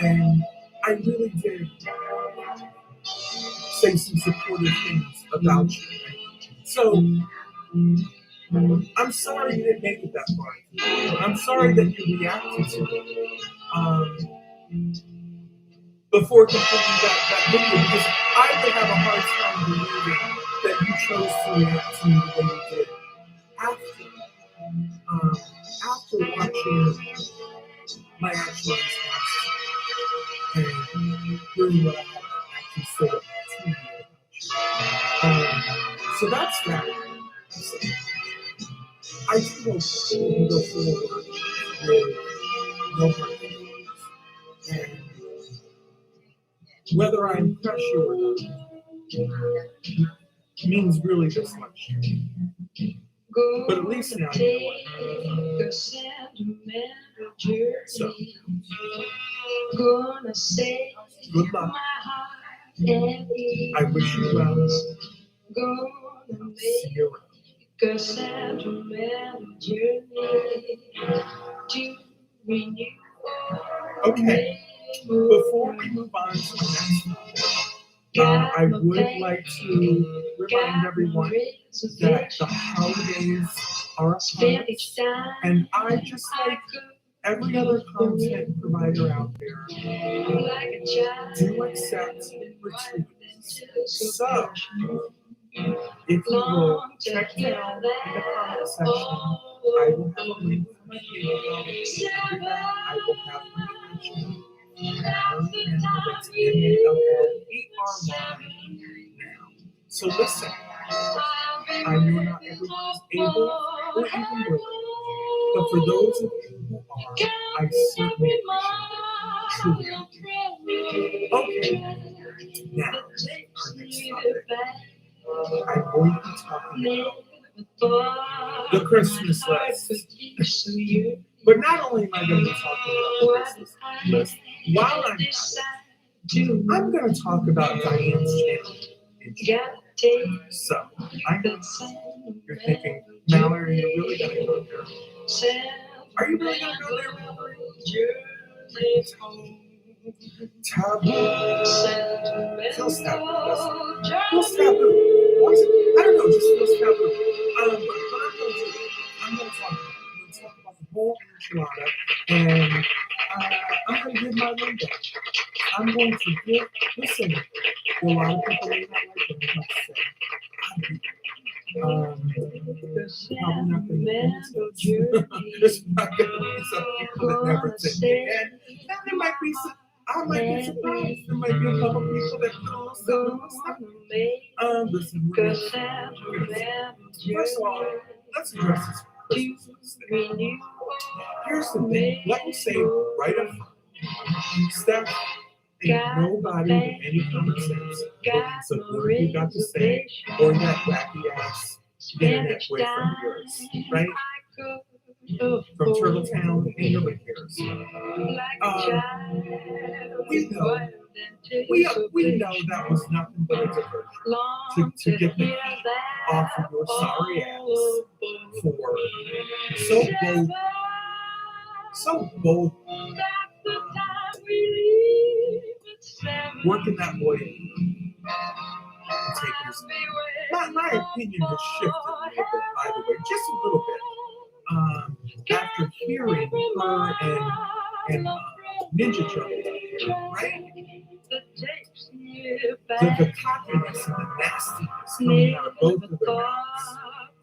And I really did say some supportive things about you. So, I'm sorry you didn't make it that far. I'm sorry that you reacted to it before completing that video, because I would have a hard time believing that you chose to react to me the way you did after watching my actual response and hearing what I had to actually say about you. So that's that. I do hope you can go forward with no hard feelings. And whether I impress you or not means really this much. But at least now you know what. So, good luck. I wish you well. See you around. Okay, before we move on to the next one, I would like to remind everyone that the holidays are upon us, and I, just like every other content provider out there, do accept gratuities. So, if you will check down in the comment section, I will have a link for my PayPal. I will have my mention. And that's MALLERY now. So listen, I know not everyone is able or even willing, but for those of you who are, I certainly appreciate it. Truly. Okay, now, our next topic. I'm going to be talking about the Christmas list. But not only am I going to be talking about the Christmas list, while I'm at it, I'm going to talk about Diane's channel. So, I know you're thinking, Mallory, you're really going to go there. Are you really gonna go there, Mallory? Taboo. Feels taboo, doesn't it? Feels taboo. Why is it? I don't know, it just feels taboo. But what I'm gonna talk about. I'm gonna talk about the whole enchilada, and I'm gonna give my rundown. I'm going to give. Listen, a lot of people may not like what I'm about to say. Probably not going to be there's not going to be some people that never say it again. Now there might be some. I might be surprised. There might be a couple people that put a little something. Listen, we're gonna first of all, let's address this first. Here's the thing. Let me say right up front. Steph ain't nobody with any common sense. So whatever you got to say, or that wacky ass internet boyfriend of yours, right? From Turtletown, ain't nobody cares. We know that was nothing but a diversion to get the heat off of your sorry ass for so bold working that boy to take his my opinion has shifted a little bit, by the way, just a little bit. After hearing her and Ninja Turtle, right? The cockiness and the nastiness coming out of both of their mouths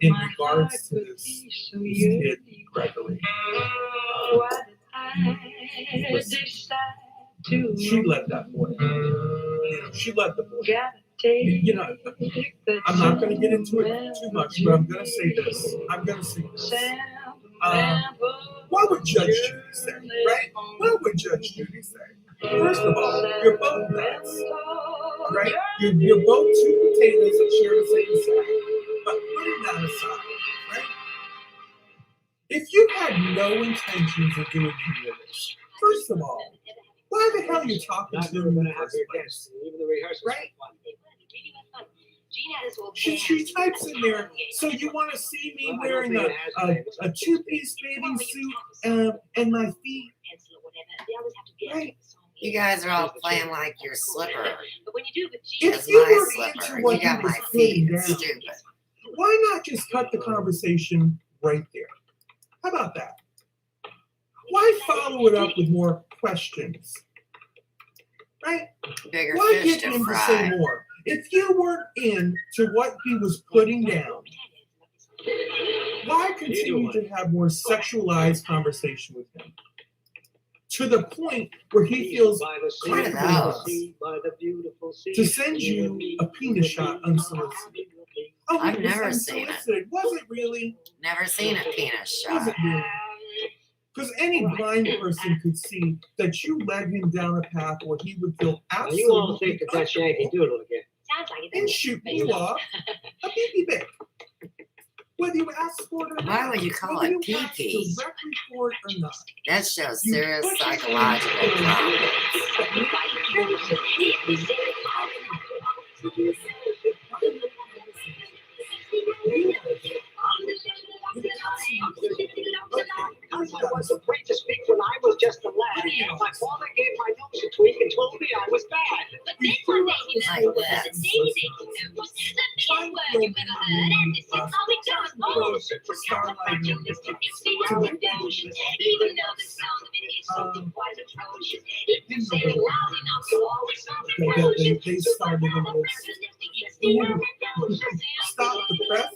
in regards to this kid, Gregory. She let that boy. She let the boy. I'm not going to get into it too much, but I'm going to say this. What would Judge Judy say, right? What would Judge Judy say? First of all, you're both nuts, right? You're both two potatoes that share the same sack. But putting that aside, right? If you had no intentions of doing any of this, first of all, why the hell are you talking to them in the first place? Right? She types in there, so you want to see me wearing a two-piece bathing suit and my feet? Right? You guys are all playing like your slipper. If It's you my were slipper. into You what got he my was feet. putting It's down, stupid. why not just cut the conversation right there? How about that? Why follow it up with more questions? Right? Bigger Why fish get to him to say fry. more? If you weren't into what he was putting down, why continue to have more sexualized conversation with him? To the point where he feels comfortable enough to send you a penis shot unsolicited. Oh, I've it was never seen it. unsolicited. Was it really? Never seen a penis Was shot. it really? Because any blind person could see that you led him down a path where he would feel absolutely You all think that that's Yankee Doodle again. Sounds like and shoot you off a pee-pee bit. Whether you ask for it or not. Why would you call whether it you ask pee-pee? directly for it or not. That shows You serious push it psychological in. problems. I was afraid to speak when I was just a lad. My father gave my nose a tweak and told me I was bad. But then one day he Like learned that. the daisy. The biggest word you ever heard, and this is how it goes. Oh, supercalifragilisticexpialidocious. Even though the sound of it is something quite atrocious. If you say it loud enough, you always sound precocious. They started in this. Stop the press.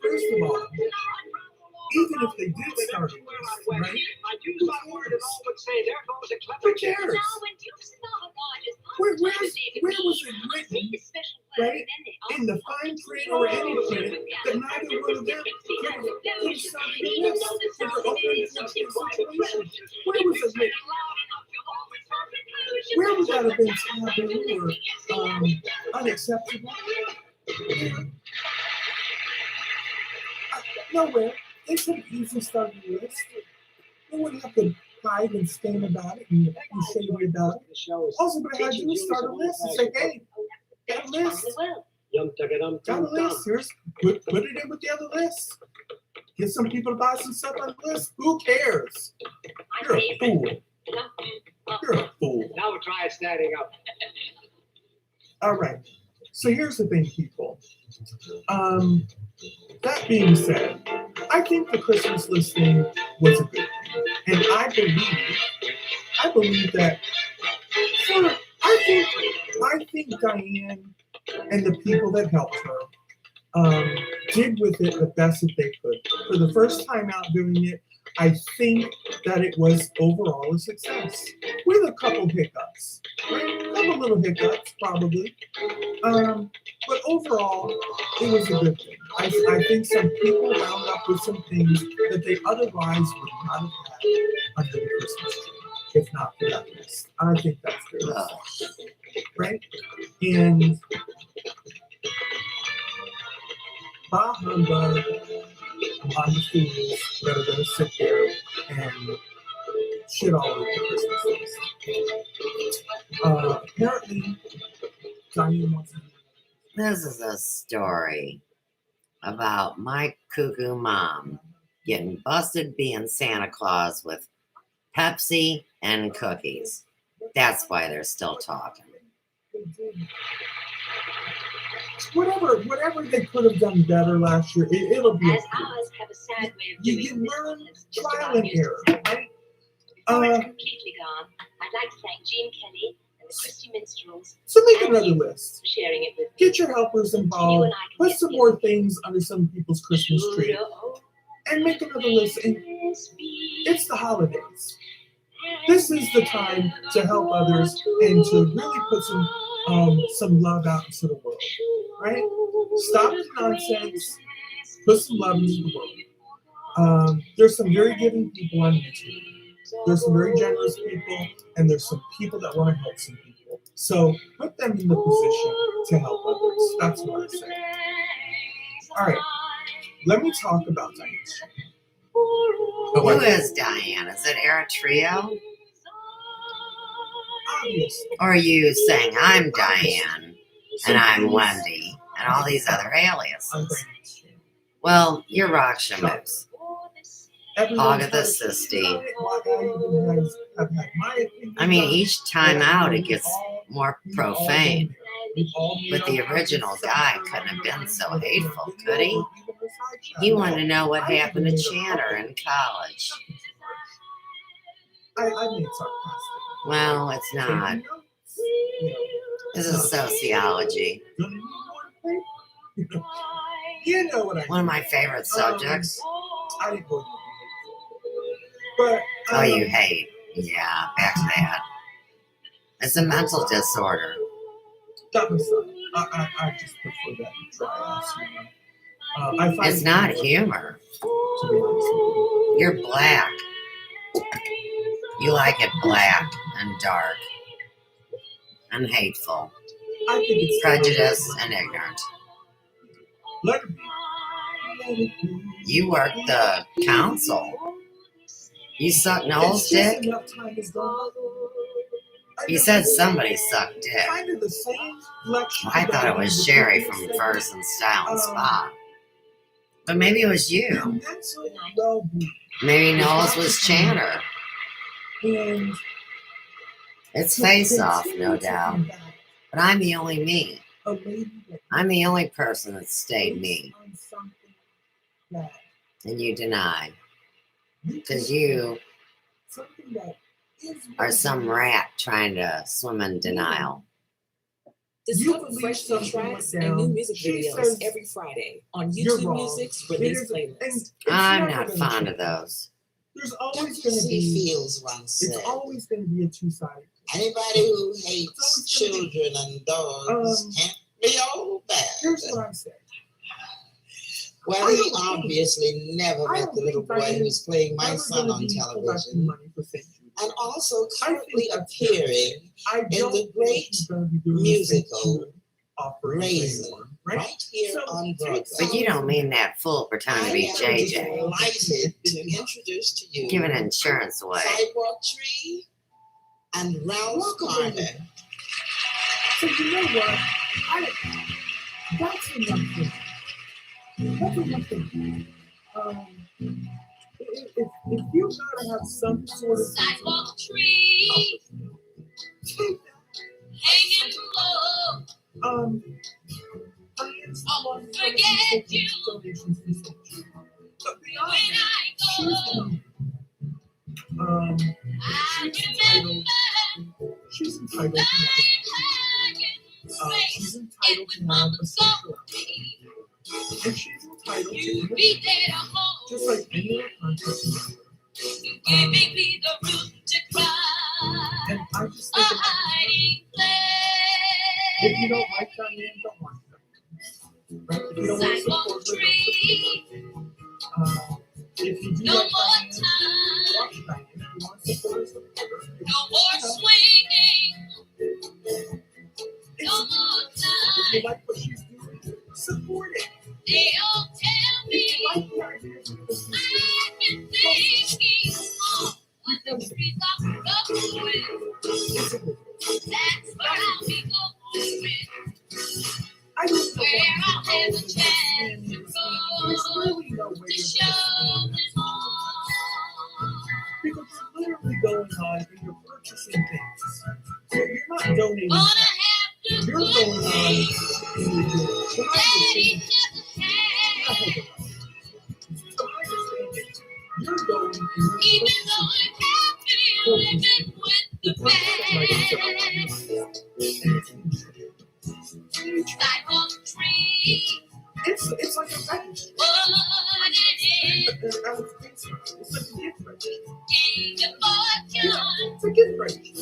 First of all, even if they did start in this, right? I use my word and all would say, there goes a clever Who kid. cares? Where was it written, right? In the fine print or any print that neither one of them could have started in this for their own situation. Where was it written? Where would that have been taboo or unacceptable? Nowhere. They could have easily started a list. They wouldn't have to hide and stand about it and say about it. Also, what I had to do is start a list and say, hey, got a list. Got a list. Here's put it in with the other list. Get some people to buy some stuff on the list. Who cares? You're a fool. You're a fool. Now try standing up. All right. So here's the thing, people. That being said, I think the Christmas list thing was a good thing. And I believe that I think Diane and the people that helped her did with it the best that they could. For the first time out doing it, I think that it was overall a success with a couple hiccups, right? A couple little hiccups, probably. But overall, it was a good thing. I think some people wound up with some things that they otherwise would not have had under the Christmas tree, if not for that list. I think that's fair, right? And bah humbug on the fools that are going to sit there and shit all over the Christmas list. Apparently, Diane wants to. This is a story about my cuckoo mom getting busted being Santa Claus with Pepsi and cookies. That's why they're still talking. Whatever they could have done better last year, it'll be. As ours have a sad way of doing You business, learn it's just trial about and music. error, right? Before it's completely gone, I'd like to thank Gene Kelly and the Christy Minstrels So make and another you list. for sharing it with me. Get your helpers You involved. and I can Put get some the more other things under some people's Christmas tree, and make another list. And it's the holidays. This is the time to help others and to really put some love out into the world, right? Stop the nonsense. Put some love into the world. There's some very giving people on YouTube. There's some very generous people, and there's some people that want to help some people. So put them in the position to help others. That's what I say. All right, let me talk about Diane. Who is Diane? Is it Eritrea? Obviously. Or are you saying I'm Diane and I'm Wendy and all these other aliases? Well, you're rock shamoose. Hog of the Sisty. I mean, each time out it gets more profane. But the original guy couldn't have been so hateful, could he? He wanted to know what happened to Channer in college. I mean, sarcastic. Well, it's not. This is sociology. You know what I mean. One of my favorite subjects. I didn't go. But Oh, you hate. Yeah, back to that. It's a mental disorder. That was I just prefer that dry ass humor. I find It's not humor. To be honest with you. You're black. You like it black and dark and hateful, I think it's prejudiced and ignorant. Let it be. You work the council. You suck Noel's It's just dick? enough time is gone. He said somebody sucked dick. Kind of the same lecture I thought it was that Sherry you from said. First and Style and Spa. But maybe it was you. Mentally well-being. Maybe Noel's was Channer. And It's to face off, continue no to doubt. combat But I'm the only me. a lady that I'm the only person that stayed me. on something that And you deny. you Because can- you something that is are some rat trying to swim in denial. Discover believe fresh new something tracks went and new down. music She videos says every Friday on you're YouTube wrong. Music's It release is- and playlist. it's I'm never not gonna fond change. of those. There's always going to be. Feels once It's said. always going to be a two-sided. Anybody who It's hates always gonna be- children and dogs can't be all bad. Here's what I say. Well, I he don't think- obviously never I met don't the little think boy Diane who's playing my Never son gonna on be collecting television, money for St. Jude. and also I currently think that's appearing I in don't the think great she's gonna be doing the St. musical Jude offerings Raisin, anymore, right? right here So, on take Broadway. But you don't mean that fool pretending to be I am JJ. delighted to introduce to you Giving insurance away. Sidewalk Tree and Ralph Walk away. Carter. So you know what? That's enough. That's enough. If you gotta have some sort of Sidewalk tree hanging low. Won't forget you when I go. I remember she's entitled lying to she's entitled to have a social life. And she's entitled you to be there to hold. just like any other person. Giving me the room to cry. And I just A think hiding if you don't place. like Diane, don't like Diane. Right? If you don't want to Sidewalk support her, tree. don't support her. If you do No like more Diane, time. watch Diane. If you want to support her, support her. No more swinging. No more If time. you like what she's doing, support it. They all tell me If you like the ideas of this I can think of what the trees are going. That's where I'll be going. I just don't Where I'll want have a to chance to there's grow. really no way To you're show going them to all. because you're literally going on and you're purchasing things. You're not donating. Gonna have to You're put going on things and you're doing that he things. never had. You're going and you're Even though I'm happy living with the sidewalk tree. It's like a registry. What it is, It's like a gift registry. gain your fortune It's a gift registry.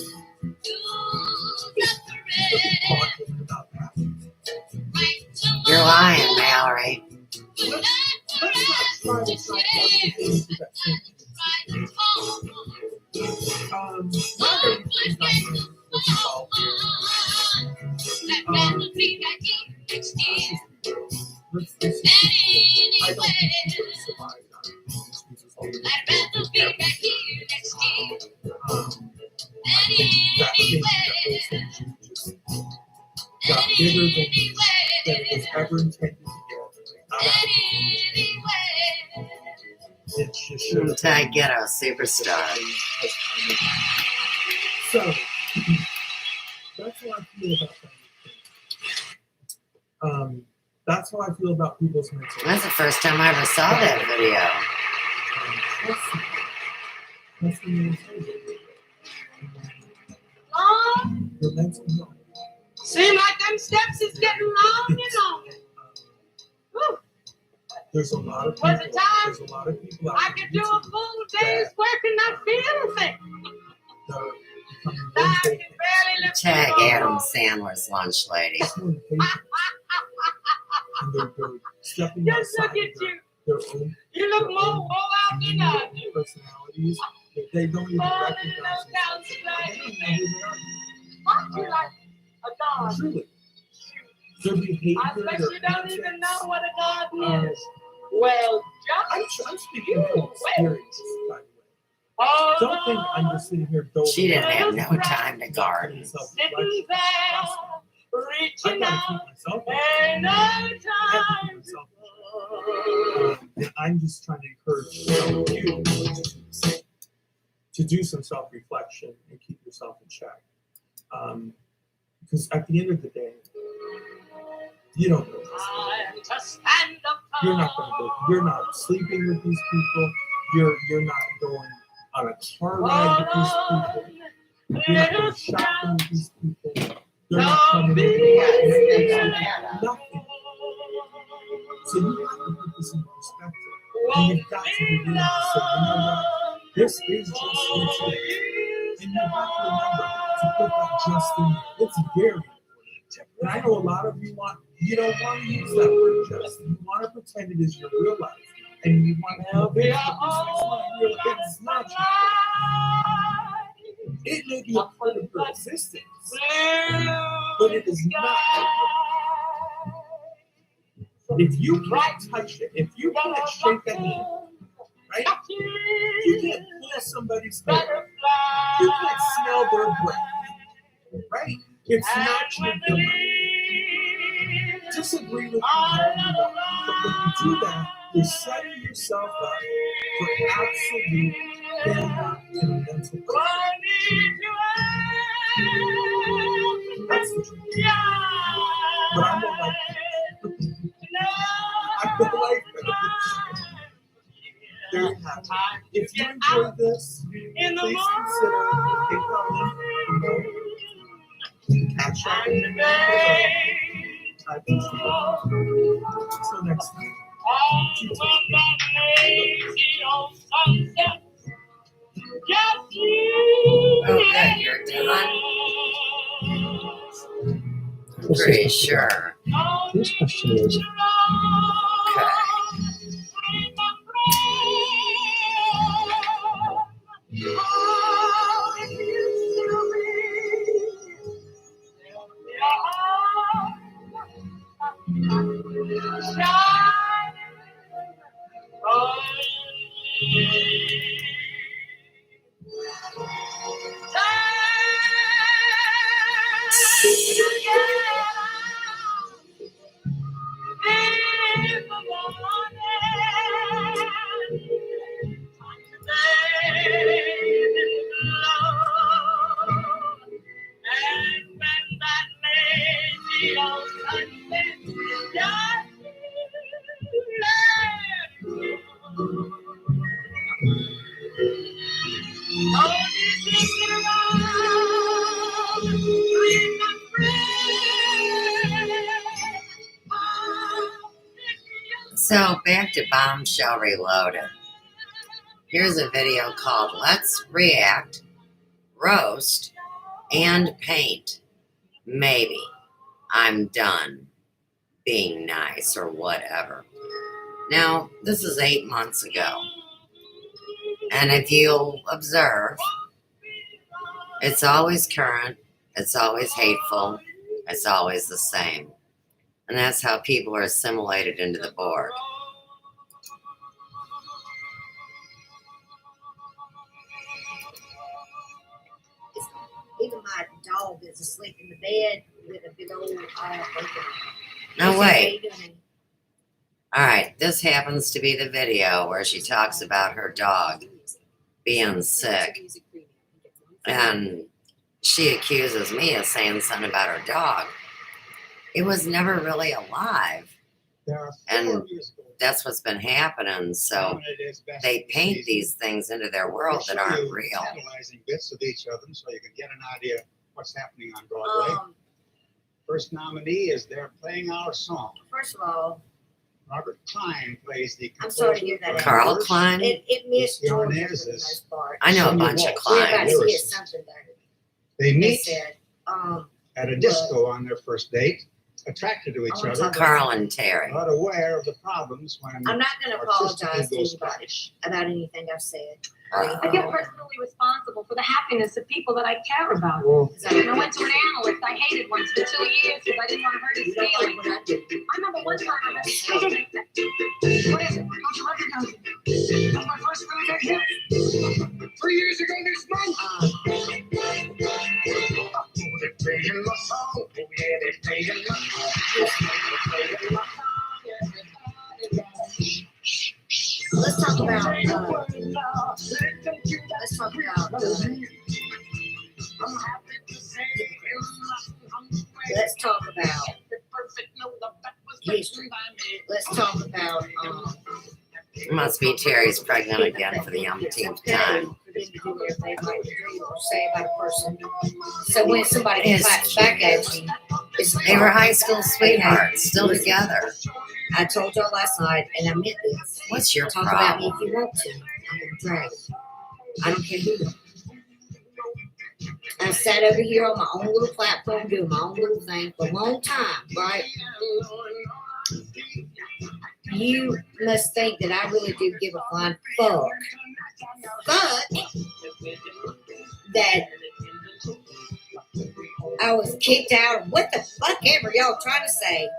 to separate. About that. Right tomorrow. You're lying, Mallory. Good night Let's for not try us to to talk share. about the things that Try to fall. not everything's not what's involved here. I'd rather be back here next year Let's than I don't think she anywhere. would survive that. I'd rather be back here next year I think that thing got bigger than it was ever intended to get. It's just should have Anti-ghetto superstar. So that's how I feel about that. That's how I feel about people's mental health. That's the first time I ever saw that video. That's the main thing. Mom, Your mental health. seem like them steps is getting long and longer. Whew. There's a lot of people. Was it time? There's a lot of people out I there could do a full day's work and not feel anything. that are becoming I very can barely lift Tag my Adam arm. Sandler's lunch lady. and they're stepping Just outside look at of you. their own You look more wore out than I do. personalities. They don't even Falling recognize in those themselves. They down don't even know who they are. Aren't you like a dog? Truly. Their behavior, I bet their you don't even antics. know what a dog is. Well, I'm just speaking you from experience, by the way. oh, Don't think I'm just sitting here doling She didn't out have no time to garden. sitting there, reaching I out, gotta keep myself and no time. and I'm just trying to encourage you to do some self-reflection and keep yourself in check. Because at the end of the day, you don't know this. I'm to stand up You're not going to go. You're not sleeping with these people. You're not going on a car ride with these people. You're not going shopping with these people. They're not coming over to nothing. So you have to put this in perspective. And you've got to be willing to say, you know what? This is just ritual. And you have to remember to put that just in there. It's very important. And I know a lot of you don't want to use that word just. You want to pretend it is your real life. And you want to help it. It's not your life. It may be a part of your existence, but it is not. If you can't touch it, if you can't shake that hand, right? You can't pull somebody's hair. You can't smell their breath, right? It's not your domain. Disagree with me all you want, but when you do that, You're setting yourself up for absolute burnout and mental That's the truth. But I'm more like I feel like there you have it. If you enjoyed this, please consider PayPal link below. Cash App type in Until next time. You take Okay, you're done. I'm pretty sure. This question is, Okay. So back to Bombshell Reloaded. Here's a video called Let's React, Roast, and Paint. Maybe I'm done being nice or whatever. Now, this is 8 months ago. And if you'll observe, it's always current, it's always hateful, it's always the same. And that's how people are assimilated into the board. Even my dog is asleep in the bed with a big old eye open. Now wait. All right, this happens to be the video where she talks about her dog being sick. And she accuses me of saying something about her dog. It was never really alive. And that's what's been happening. So they paint these things into their world that aren't real. Analyzing bits of each of them so you can get an idea of what's happening on Broadway. First nominee is They're Playing Our Song. First of all, Robert Klein plays the I'm sorry to hear that. Carl Klein? It missed Georgia for the most part. I know a bunch of We're about Kleins. to get something there. They They meet said, at a disco on their first date, attracted to each I wanna other, talk Carl and Terry. not aware of the problems when I'm not going to artistic apologize to egos anybody clash. about anything I've said. I feel personally responsible for the happiness of people that I care about. Well, I went to an analyst I hated once for 2 years because I didn't want to hurt his feelings. I remember one time I met a student. What is it? Don't you recognize it? That's my first film right here. 3 years ago this month. Let's talk about. Let's talk about. Let's talk about history. Let's talk about. It must be Terry's pregnant again for the umpteenth time. For them to do everything like to do or say about a person. So when somebody claps back at you, They were high school sweethearts, still together. I told y'all last night, and I meant this. What's your Talk about me problem? if you want to. I'm gonna drag it. I don't care who you are. I sat over here on my own little platform doing my own little thing for a long time, right? You must think that I really do give a flying fuck. But that I was kicked out. What the fuck ever y'all trying to say?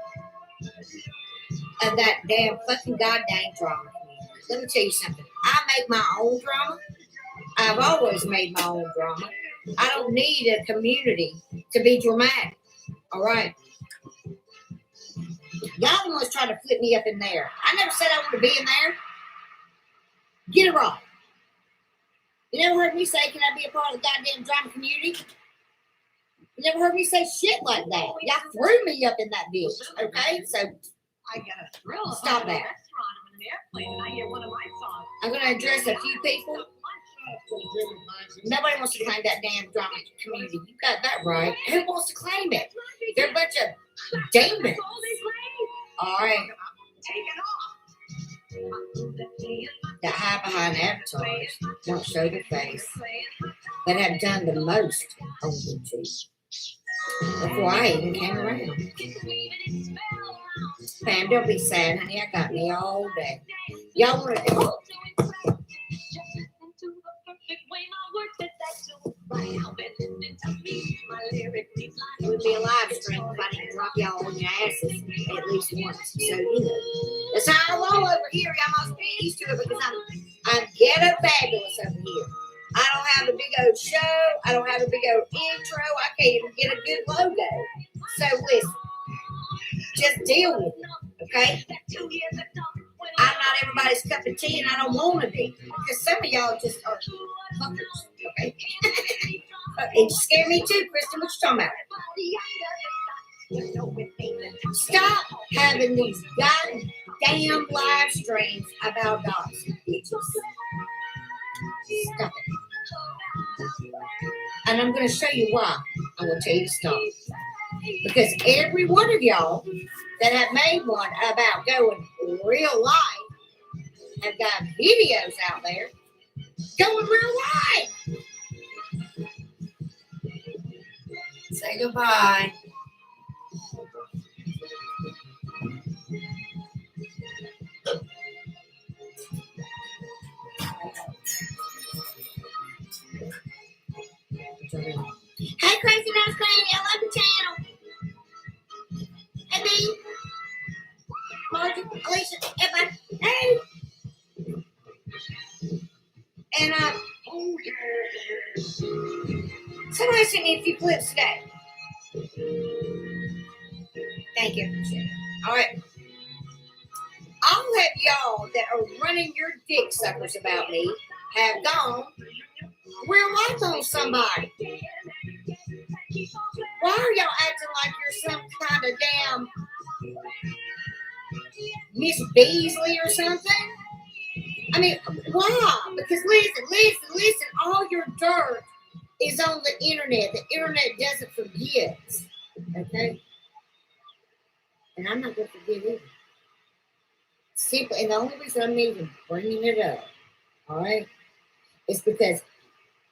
Of that damn fucking goddamn drama. Let me tell you something. I make my own drama. I've always made my own drama. I don't need a community to be dramatic. All right. Y'all the ones trying to flip me up in there. I never said I want to be in there. Get it right. You never heard me say, can I be a part of the goddamn drama community? You never heard me say shit like that. Y'all threw me up in that bitch, okay? So I got a thrill. Stop that. Restaurant. I'm in an airplane and I hear one of my songs. I'm going to address a few people. Nobody wants to claim that damn drama community. You got that right. Who wants to claim it? They're a bunch of demons. All right. That hide behind avatars don't show their face, but have done the most on YouTube before I even came around. Pam, don't be sad, honey. I got me all day. Y'all want to do it would be a live stream if I didn't drop y'all on your asses at least once. So, you know. That's how I roll over here. Y'all must be used to it because I'm ghetto fabulous over here. I don't have a big old show. I don't have a big old intro. I can't even get a good logo. So, listen. Just deal with it, okay? I'm not everybody's cup of tea, and I don't want to be. Because some of y'all just are fuckers, okay? And you scare me too, Kristen. What you talking about? Stop having these goddamn live streams about dogs and bitches. Stop it. And I'm going to show you why. I will tell you to stop. Because every one of y'all that have made one about going real life have got videos out there going real life. Say goodbye. Hey, Crazy Nose Granny, I love your channel. Hey, B. Margie, Alicia, everybody. Hey. And, somebody sent me a few clips today. Thank you. All right. All of y'all that are running your dick suckers about me have gone real life on somebody. Why are y'all acting like you're some kind of damn Miss Beasley or something? I mean, why? Because listen, all your dirt is on the internet. The internet doesn't forget. Okay? And I'm not going to forget it. Simply, and the only reason I'm even bringing it up, all right, is because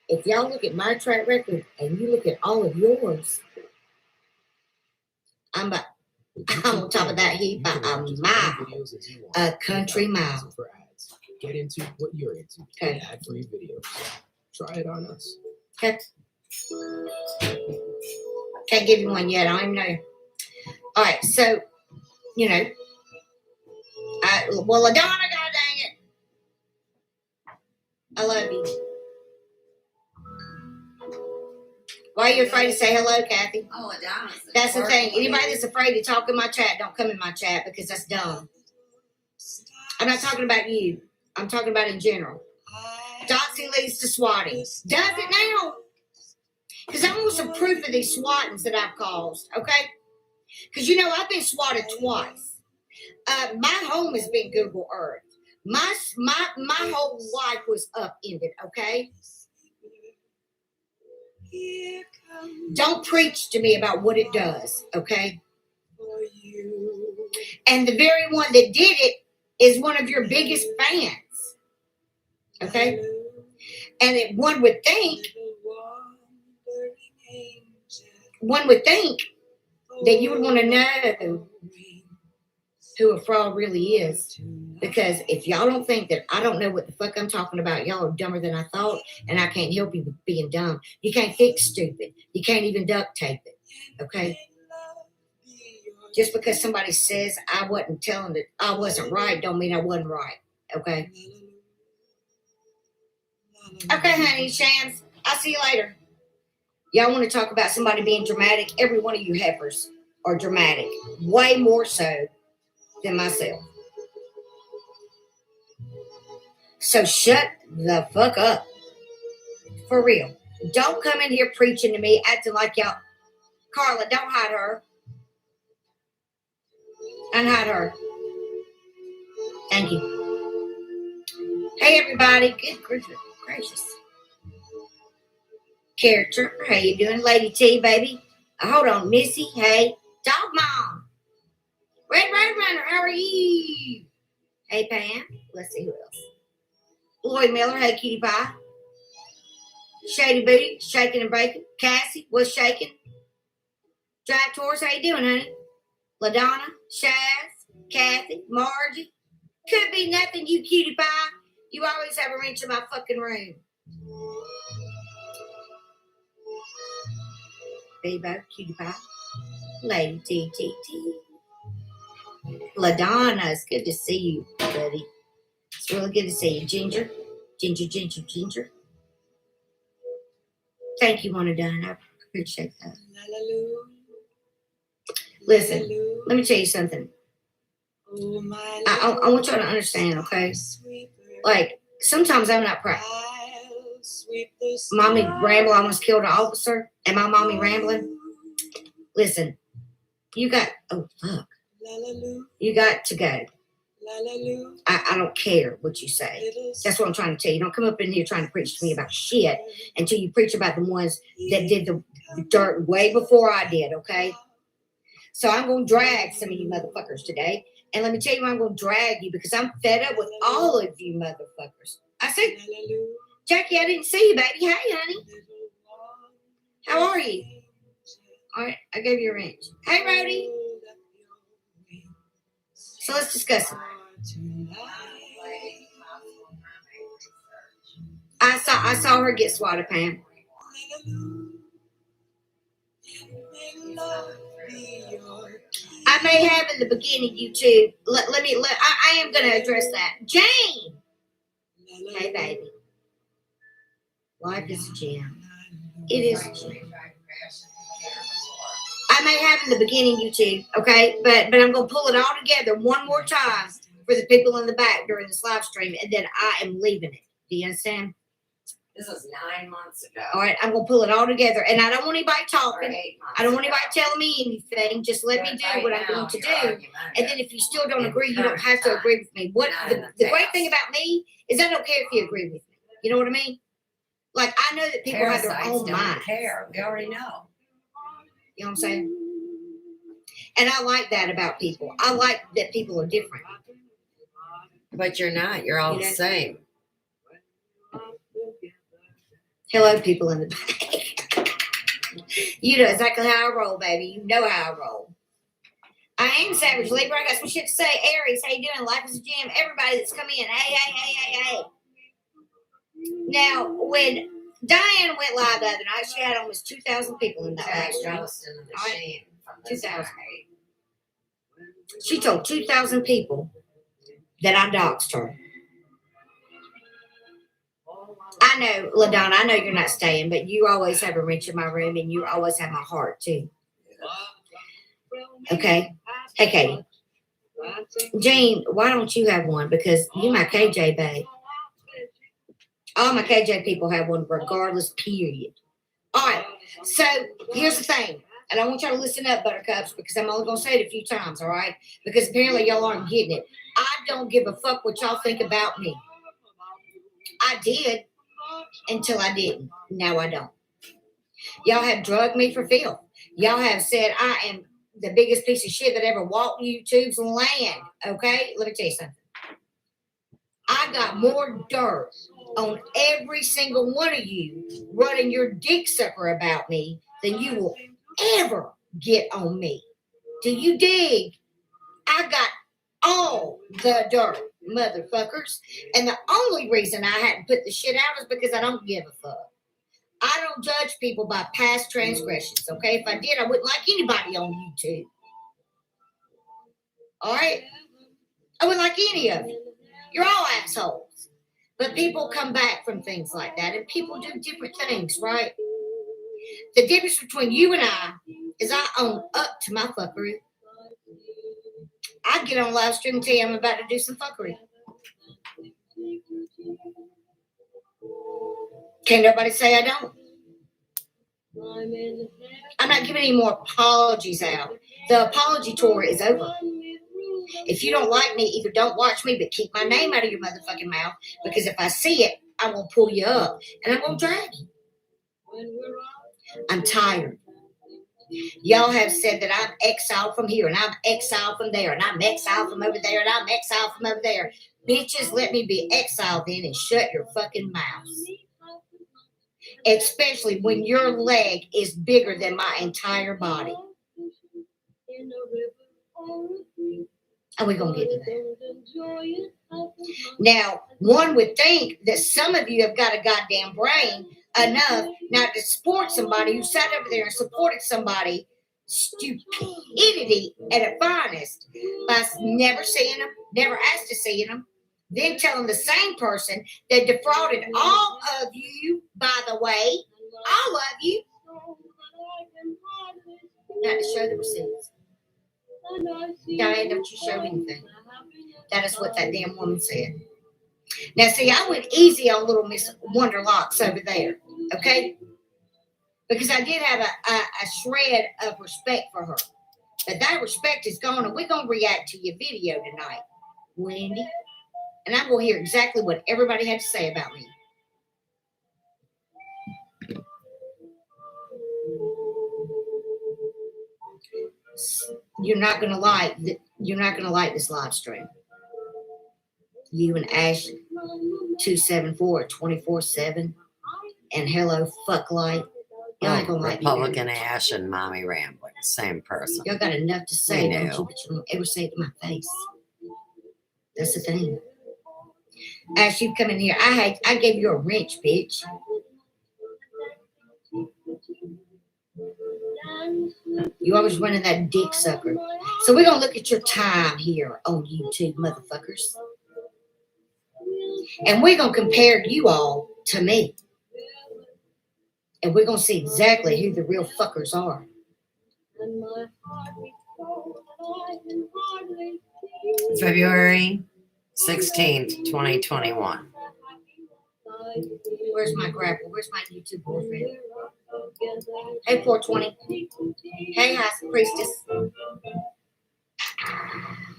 if y'all look at my track record and you look at all of yours, I'm on top of that heap by a mile, a country mile. Get into what you're into. Okay. Ad-free videos. Try it on us. Okay. Can't give you one yet. I don't even know. All right. So, you know, well, Adonna, God dang it. I love you. Why are you afraid to say hello, Kathy? Oh, Adonna. That's the thing. Anybody that's afraid to talk in my chat, don't come in my chat because that's dumb. I'm not talking about you. I'm talking about in general. Doxy leads to swatting. Does it now? Because I want some proof of these swattings that I've caused, okay? Because, you know, I've been swatted twice. My home has been Google Earth. My whole life was upended, okay? Don't preach to me about what it does, okay? And the very one that did it is one of your biggest fans, okay? And one would think that you would want to know who a fraud really is. Because if y'all don't think that I don't know what the fuck I'm talking about, y'all are dumber than I thought, and I can't help you with being dumb. You can't fix stupid. You can't even duct tape it, okay? Just because somebody says I wasn't telling that I wasn't right don't mean I wasn't right, okay? Okay, honey, Shams, I'll see you later. Y'all want to talk about somebody being dramatic? Every one of you heifers are dramatic. Way more so than myself. So shut the fuck up. For real. Don't come in here preaching to me, acting like y'all. Carla, don't hide her. Unhide her. Thank you. Hey, everybody. Good gracious. Character. How you doing? Lady T, baby. Hold on. Missy. Hey. Dog Mom. Red Runner. How are you? Hey, Pam. Let's see who else. Lloyd Miller. Hey, Cutie Pie. Shady Booty. Shaking and Bacon. Cassie. What's shaking? Drive Taurus. How you doing, honey? LaDonna. Shaz. Kathy. Margie. Could be nothing, you cutie pie. You always have a wrench in my fucking room. Bebo, cutie pie. Lady T. LaDonna, it's good to see you, buddy. It's really good to see you. Ginger. Thank you, Mona Dunn. I appreciate that. Listen, let me tell you something. I want y'all to understand, okay? Like, sometimes I'm not proud. Mommy Ramble almost killed an officer. Am I mommy rambling? Listen, you got, oh, fuck. You got to go. I don't care what you say. That's what I'm trying to tell you. Don't come up in here trying to preach to me about shit until you preach about the ones that did the dirt way before I did, okay? So I'm going to drag some of you motherfuckers today. And let me tell you why I'm going to drag you, because I'm fed up with all of you motherfuckers. I said, Jackie, I didn't see you, baby. Hey, honey. How are you? All right, I gave you a wrench. Hey, Rhodey. So let's discuss it. I saw her get swatted, Pam. I may have in the beginning YouTube. I am going to address that. Jane. Hey, baby. Life is a gem. It is a gem. I may have in the beginning YouTube, okay? But I'm going to pull it all together one more time for the people in the back during this live stream, and then I am leaving it. Do you understand? This was 9 months ago. All right, I'm going to pull it all together. And I don't want anybody talking. I don't want anybody telling me anything. Just let me do what I'm going to do. And then if you still don't agree, you don't have to agree with me. What the great thing about me is I don't care if you agree with me. You know what I mean? Like, I know that people have their own mind. Care. We already know. You know what I'm saying? And I like that about people. I like that people are different. But you're not. You're all the same. Hello, people in the back. You know exactly how I roll, baby. You know how I roll. I am Savage Libra. I got some shit to say. Aries, how you doing? Life is a gem. Everybody that's come in. Hey. Now, when Diane went live the other night, she had almost 2,000 people in that live stream. 2,000. She told 2,000 people that I doxed her. I know, LaDonna, I know you're not staying, but you always have a wrench in my room, and you always have my heart, too. Okay? Hey, Katie. Jane, why don't you have one? Because you my KJ, babe. All my KJ people have one regardless, period. All right. So, here's the thing. And I want y'all to listen up, buttercups, because I'm only going to say it a few times, all right? Because apparently y'all aren't getting it. I don't give a fuck what y'all think about me. I did until I didn't. Now I don't. Y'all have drugged me for filth. Y'all have said I am the biggest piece of shit that ever walked YouTube's land. Okay? Let me tell you something. I got more dirt on every single one of you running your dick sucker about me than you will ever get on me. Do you dig? I got all the dirt, motherfuckers. And the only reason I hadn't put the shit out is because I don't give a fuck. I don't judge people by past transgressions, okay? If I did, I wouldn't like anybody on YouTube. All right? I wouldn't like any of you. You're all assholes. But people come back from things like that, and people do different things, right? The difference between you and I is I own up to my fuckery. I get on live stream and tell you I'm about to do some fuckery. Can't nobody say I don't. I'm not giving any more apologies out. The apology tour is over. If you don't like me, either don't watch me, but keep my name out of your motherfucking mouth, because if I see it, I'm going to pull you up and I'm going to drag you. I'm tired. Y'all have said that I'm exiled from here and I'm exiled from there and I'm exiled from over there and I'm exiled from over there. Bitches, let me be exiled then and shut your fucking mouths. Especially when your leg is bigger than my entire body. And we're going to get to that. Now, one would think that some of you have got a goddamn brain enough not to support somebody who sat over there and supported somebody stupidity at its finest by never seeing them, never asked to see them, then telling the same person that defrauded all of you, by the way, all of you, not to show the receipts. Diane, don't you show anything. That is what that damn woman said. Now, see, I went easy on little Miss Wonderlocks over there, okay? Because I did have a shred of respect for her. But that respect is gone, and we're going to react to your video tonight, Wendy. And I'm going to hear exactly what everybody had to say about me. You're not going to like this live stream. You and Ash 274 24/7 and hello fucklight. Y'all ain't gonna like Republican Ash and Mommy Rambling, same person. Y'all got enough to say, don't you? But you don't ever say it to my face. That's the thing. Ash, you come in here. I gave you a wrench, bitch. You always running that dick sucker. So we're gonna look at your time here on YouTube, motherfuckers. And we're gonna compare you all to me. And we're gonna see exactly who the real fuckers are. February 16th, 2021. Where's my grapple? Where's my YouTube boyfriend? Hey, 420. Hey, High Priestess.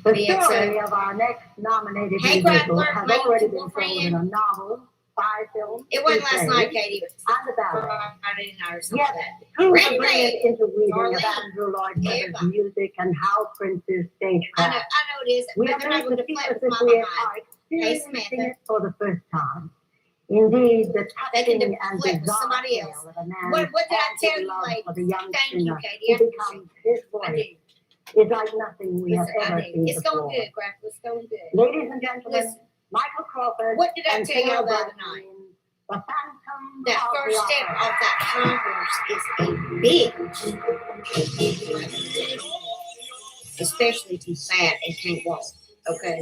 The story of our next nominated individual has already been told in a novel, 5 films. It wasn't last night, Katie. And about Friday night or something. Yes, through the brilliant interweaving of Andrew Lloyd Webber's music and Hal Prince's stagecraft. I know it is. We are able to feel as if we are experiencing it for the first time. Indeed, the touching and bizarre tale of a man what did I tell you, love lady? for the young Thank you, singer Katie. who becomes his voice is like nothing we have ever seen It's before. going good, Grapple. It's going good. Ladies and gentlemen, Michael Crawford. What did I and tell y'all the other Sarah night? The Phantom That of first the step Opera. off that converse is a bitch. Especially if he's fat and can't walk. Okay?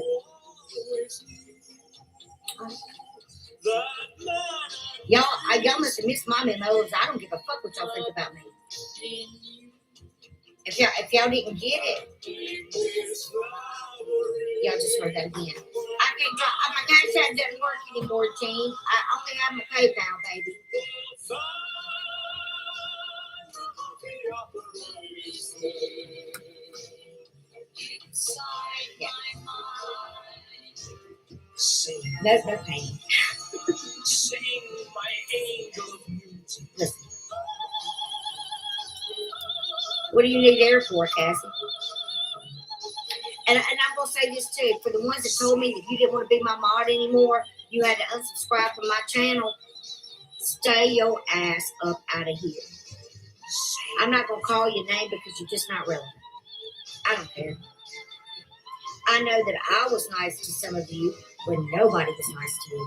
Y'all must have missed my memos. I don't give a fuck what y'all think about me. If y'all didn't get it, y'all just heard that again. My contract doesn't work anymore, team. I only have my PayPal, baby. Yeah. No pain. Listen. What do you need air for, Cassie? And I'm going to say this too. For the ones that told me that you didn't want to be my mod anymore, you had to unsubscribe from my channel, stay your ass up out of here. I'm not going to call your name because you're just not relevant. I don't care. I know that I was nice to some of you when nobody was nice to me.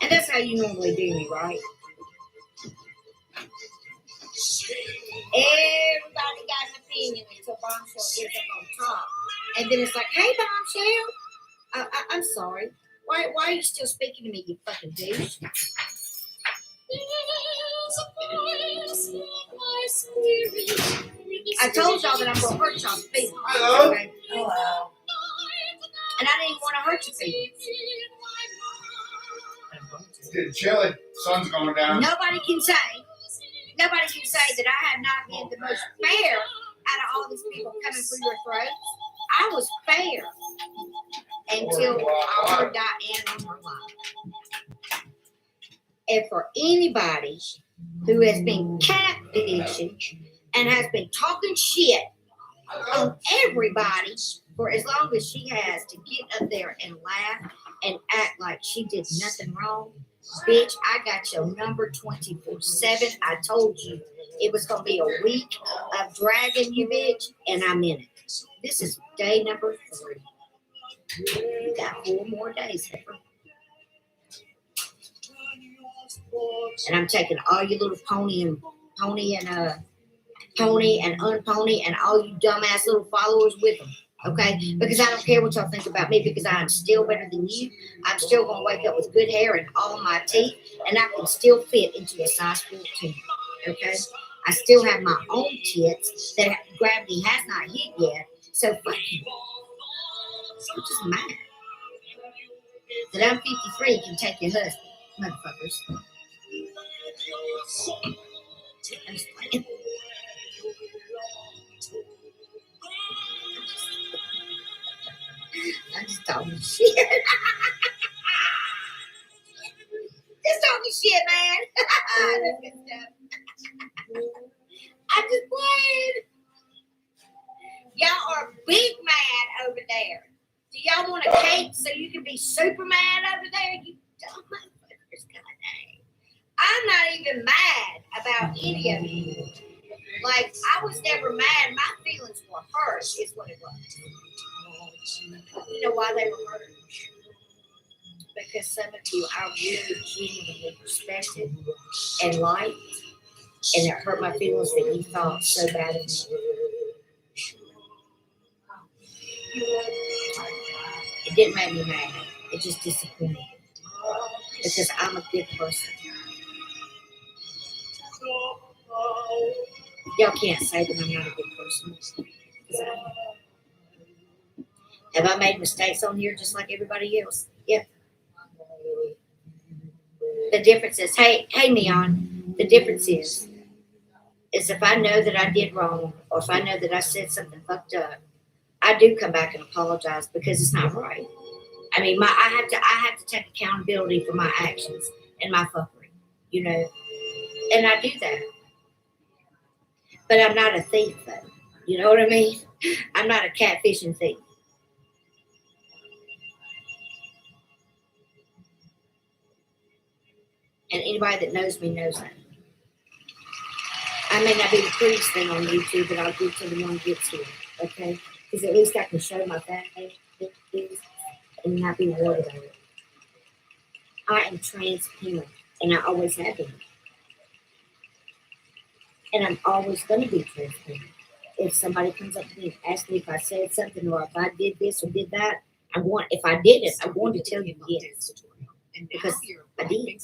And that's how you normally do me, right? Everybody got an opinion until Bombshell is up on top. And then it's like, hey, Bombshell, I'm sorry. Why are you still speaking to me, you fucking douche? I told y'all that I'm gonna hurt y'all's feelings. Hello. Okay? Hello. And I didn't even want to hurt your feelings. It's getting chilly. Sun's going down. Nobody can say that I have not been the most fair out of all these people coming through your throats. I was fair until I heard Diane on her life. And for anybody who has been catfishing and has been talking shit on everybody for as long as she has to get up there and laugh and act like she did nothing wrong, bitch, I got your number 24/7. I told you it was going to be a week of dragging you, bitch, and I'm in it. This is day number 3. You got 4 more days, Heifer. And I'm taking all you little pony and unpony and all you dumbass little followers with them. Okay? Because I don't care what y'all think about me because I'm still better than you. I'm still going to wake up with good hair and all my teeth and I can still fit into a size 14. Okay? I still have my own tits that gravity has not hit yet. So fuck you. I'm just mad that I'm 53 and can take your husband, motherfuckers. I'm just playing. I'm just talking shit. Just talking shit, man. That's good stuff. I'm just playing. Y'all are big mad over there. Do y'all want a cake so you can be super mad over there? You dumb motherfuckers, goddamn. I'm not even mad about any of you. Like, I was never mad. My feelings were hurt, is what it was. You know why they were hurt? Because some of you I really genuinely respected and liked, and it hurt my feelings that you thought so bad of me. It didn't make me mad. It just disappointed me. Because I'm a good person. Y'all can't say that I'm not a good person. Have I made mistakes on here just like everybody else? Yeah. The difference is, hey Neon, the difference is if I know that I did wrong or if I know that I said something fucked up, I do come back and apologize because it's not right. I mean, I have to take accountability for my actions and my fuckery, you know, and I do that. But I'm not a thief, though. You know what I mean? I'm not a catfishing thief. And anybody that knows me knows that. I may not be the prettiest thing on YouTube, but I'll give to the one who gets here, okay? Because at least I can show my face and not be worried about it. I am transparent, and I always have been. And I'm always going to be transparent. If somebody comes up to me and asks me if I said something or if I did this or did that, if I did it, I want to tell you yes. Because I did.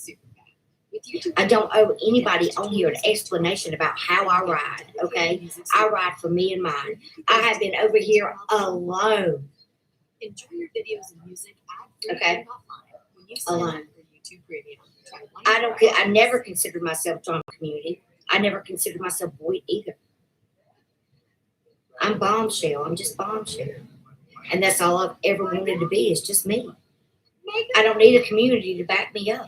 I don't owe anybody on here an explanation about how I ride, okay? I ride for me and mine. I have been over here alone. Enjoy your videos and music. Okay? Alone. I never considered myself drama community. I never considered myself void either. I'm bombshell. I'm just bombshell. And that's all I've ever wanted to be is just me. I don't need a community to back me up.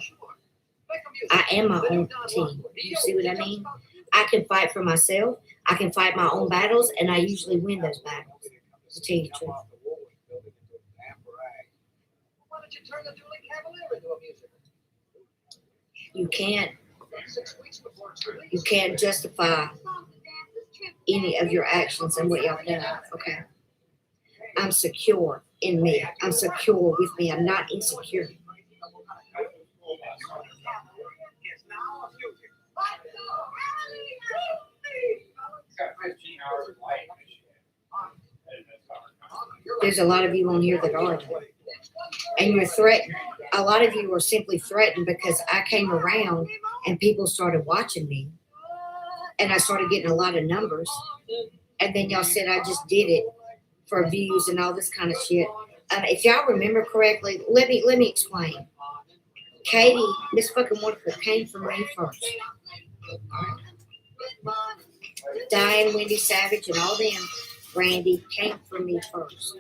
I am my own team. You see what I mean? I can fight for myself. I can fight my own battles, and I usually win those battles. To tell you the truth. You can't justify any of your actions and what y'all done. Okay. I'm secure in me. I'm secure with me. I'm not insecure. There's a lot of you on here that are. And you're threatened. A lot of you are simply threatened because I came around and people started watching me. And I started getting a lot of numbers. And then y'all said I just did it for views and all this kind of shit. If y'all remember correctly, let me explain. Katie, Miss Fucking Wonderful, came from me first. Diane, Wendy Savage, and all them, Randy, came from me first.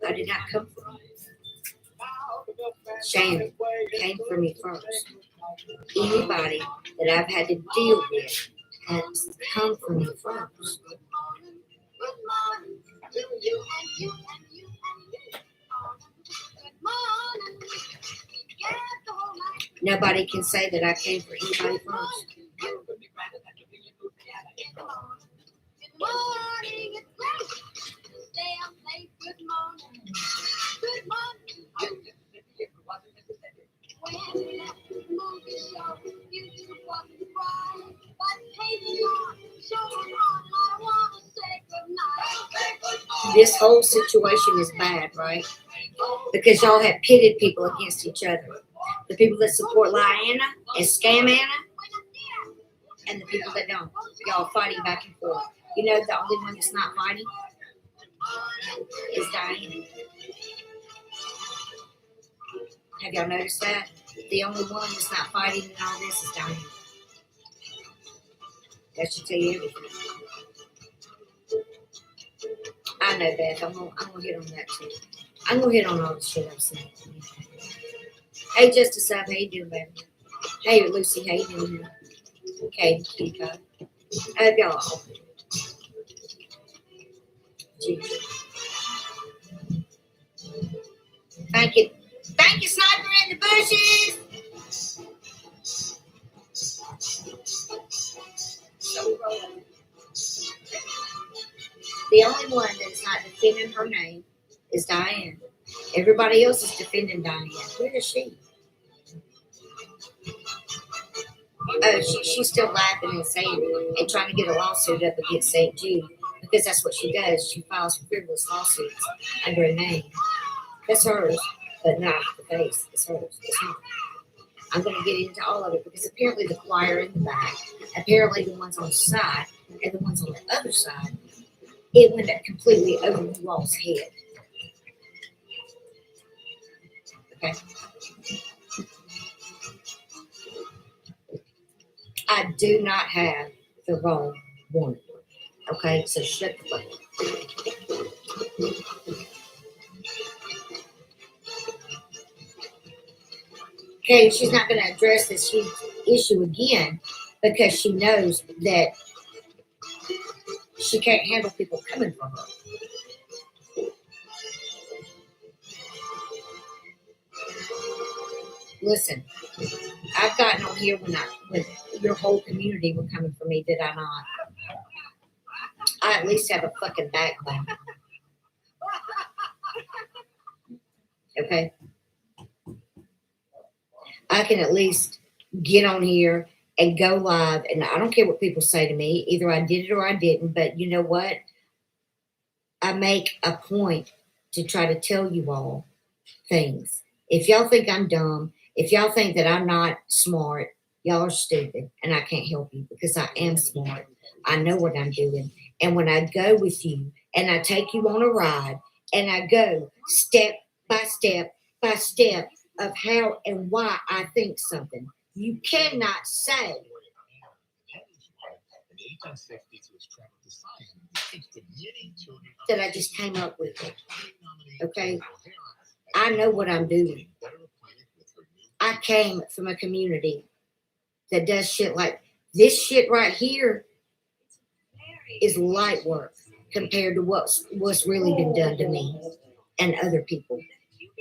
I did not come from you. Shannon came from me first. Anybody that I've had to deal with has come from me first. Nobody can say that I came for anybody first. This whole situation is bad, right? Because y'all have pitted people against each other. The people that support Liana and Scam Anna, and the people that don't. Y'all fighting back and forth. You know, the only one that's not fighting is Diane. Have y'all noticed that? The only one that's not fighting in all this is Diane. That should tell you everything. I know, Beth. I'm gonna hit on that too. I'm gonna hit on all the shit I've seen. Hey, Justice Up, how you doing, baby? Hey, Lucy, how you doing? Okay, Kika. I hope y'all all. Thank you. Thank you, Sniper in the bushes. The only one that's not defending her name is Diane. Everybody else is defending Diane. Where is she? Oh, she's still laughing and saying and trying to get a lawsuit up against St. Jude because that's what she does. She files frivolous lawsuits under a name. That's hers, but not the face. It's hers. It's not. I'm going to get into all of it because apparently the choir in the back, apparently the ones on the side, and the ones on the other side, it went up completely over you all's head. Okay. I do not have the wrong one. Okay, so shut the fuck up. Okay, she's not going to address this huge issue again because she knows that she can't handle people coming for her. Listen, I've gotten on here when your whole community were coming for me, did I not? I at least have a fucking backbone. Okay? I can at least get on here and go live, and I don't care what people say to me. Either I did it or I didn't, but you know what? I make a point to try to tell you all things. If y'all think I'm dumb, if y'all think that I'm not smart, y'all are stupid, and I can't help you because I am smart. I know what I'm doing. And when I go with you and I take you on a ride and I go step by step by step of how and why I think something, you cannot say that I just came up with it. Okay? I know what I'm doing. I came from a community that does shit like this shit right here is light work compared to what's really been done to me and other people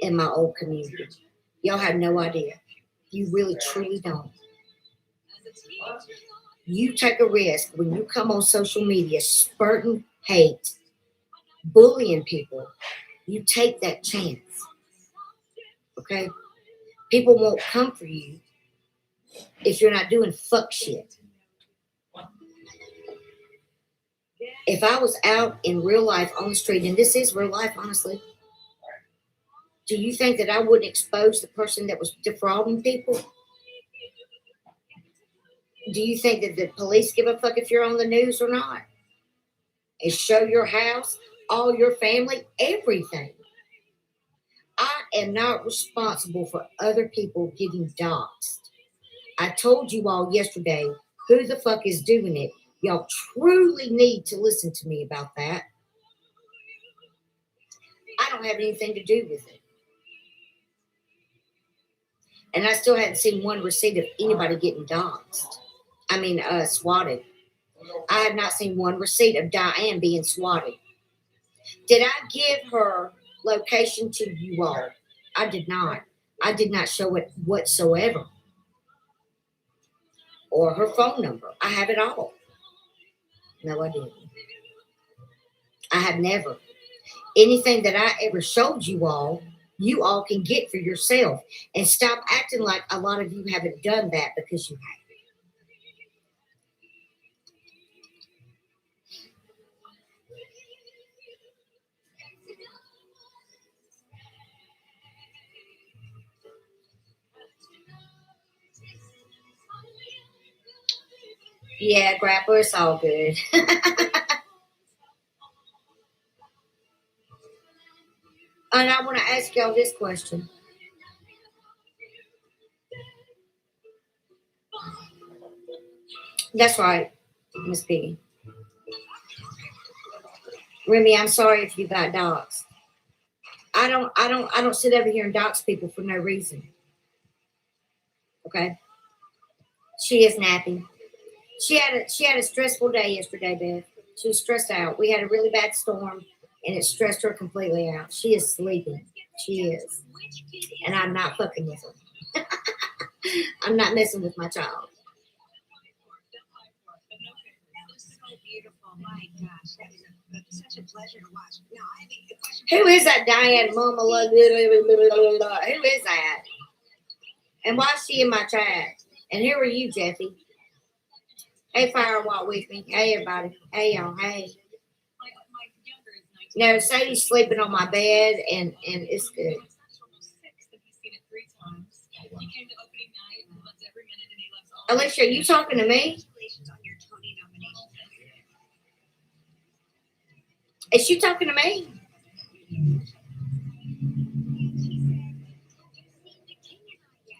in my old community. Y'all have no idea. You really truly don't. You take a risk when you come on social media spurting hate, bullying people. You take that chance. Okay? People won't come for you if you're not doing fuck shit. If I was out in real life on the street, and this is real life, honestly, do you think that I wouldn't expose the person that was defrauding people? Do you think that the police give a fuck if you're on the news or not? and show your house, all your family, everything. I am not responsible for other people getting doxxed. I told you all yesterday who the fuck is doing it. Y'all truly need to listen to me about that. I don't have anything to do with it. And I still haven't seen one receipt of anybody getting doxxed. Swatted. I have not seen one receipt of Diane being swatted. Did I give her location to you all? I did not. I did not show it whatsoever. Or her phone number. I have it all. No, I didn't. I have never. Anything that I ever showed you all can get for yourself. And stop acting like a lot of you haven't done that, because you have. Yeah, Grappler, it's all good. And I want to ask y'all this question. That's right, Miss Piggy. Remy, I'm sorry if you got doxxed. I don't sit over here and dox people for no reason. Okay? She is napping. She had a stressful day yesterday, Beth. She was stressed out. We had a really bad storm, and it stressed her completely out. She is sleeping. She is. And I'm not fucking with her. I'm not messing with my child. Such a pleasure to watch. Now, I think the question. Who is that Diane Mama? Who is that? And why is she in my chat? And who are you, Jeffy? Hey, Firewalk with me. Hey, everybody. Hey, y'all. Hey. No, Sadie's sleeping on my bed, and it's good. Alicia, are you talking to me? Is she talking to me?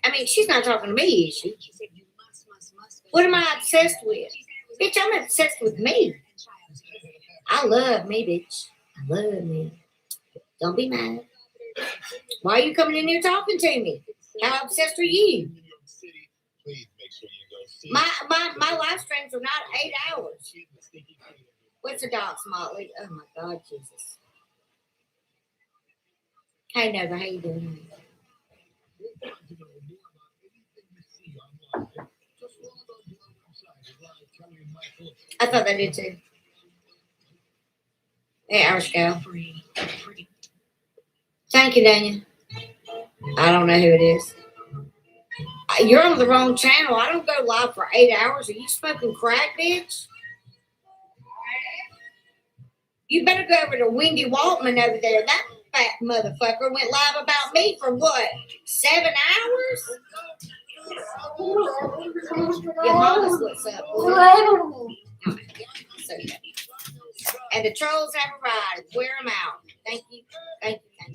I mean, she's not talking to me, is she? What am I obsessed with? Bitch, I'm obsessed with me. I love me, bitch. I love me. Don't be mad. Why are you coming in here talking to me? How obsessed are you? My live streams are not 8 hours. What's a dox, Motley? Oh my God, Jesus. Hey, Nova, how you doing? I thought they did too. 8 hours ago. Thank you, Daniel. I don't know who it is. You're on the wrong channel. I don't go live for 8 hours. Are you smoking crack, bitch? You better go over to Wendy Waltman over there. That fat motherfucker went live about me for what? 7 hours? Your mama's what's up. So, yeah. And the trolls have arrived. Wear them out. Thank you. Thank you. Thank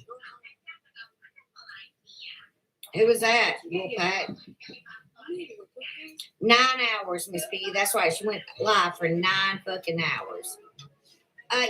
you. Who was that? Wolfpack. 9 hours, Miss Piggy. That's right. She went live for 9 fucking hours. Yeah,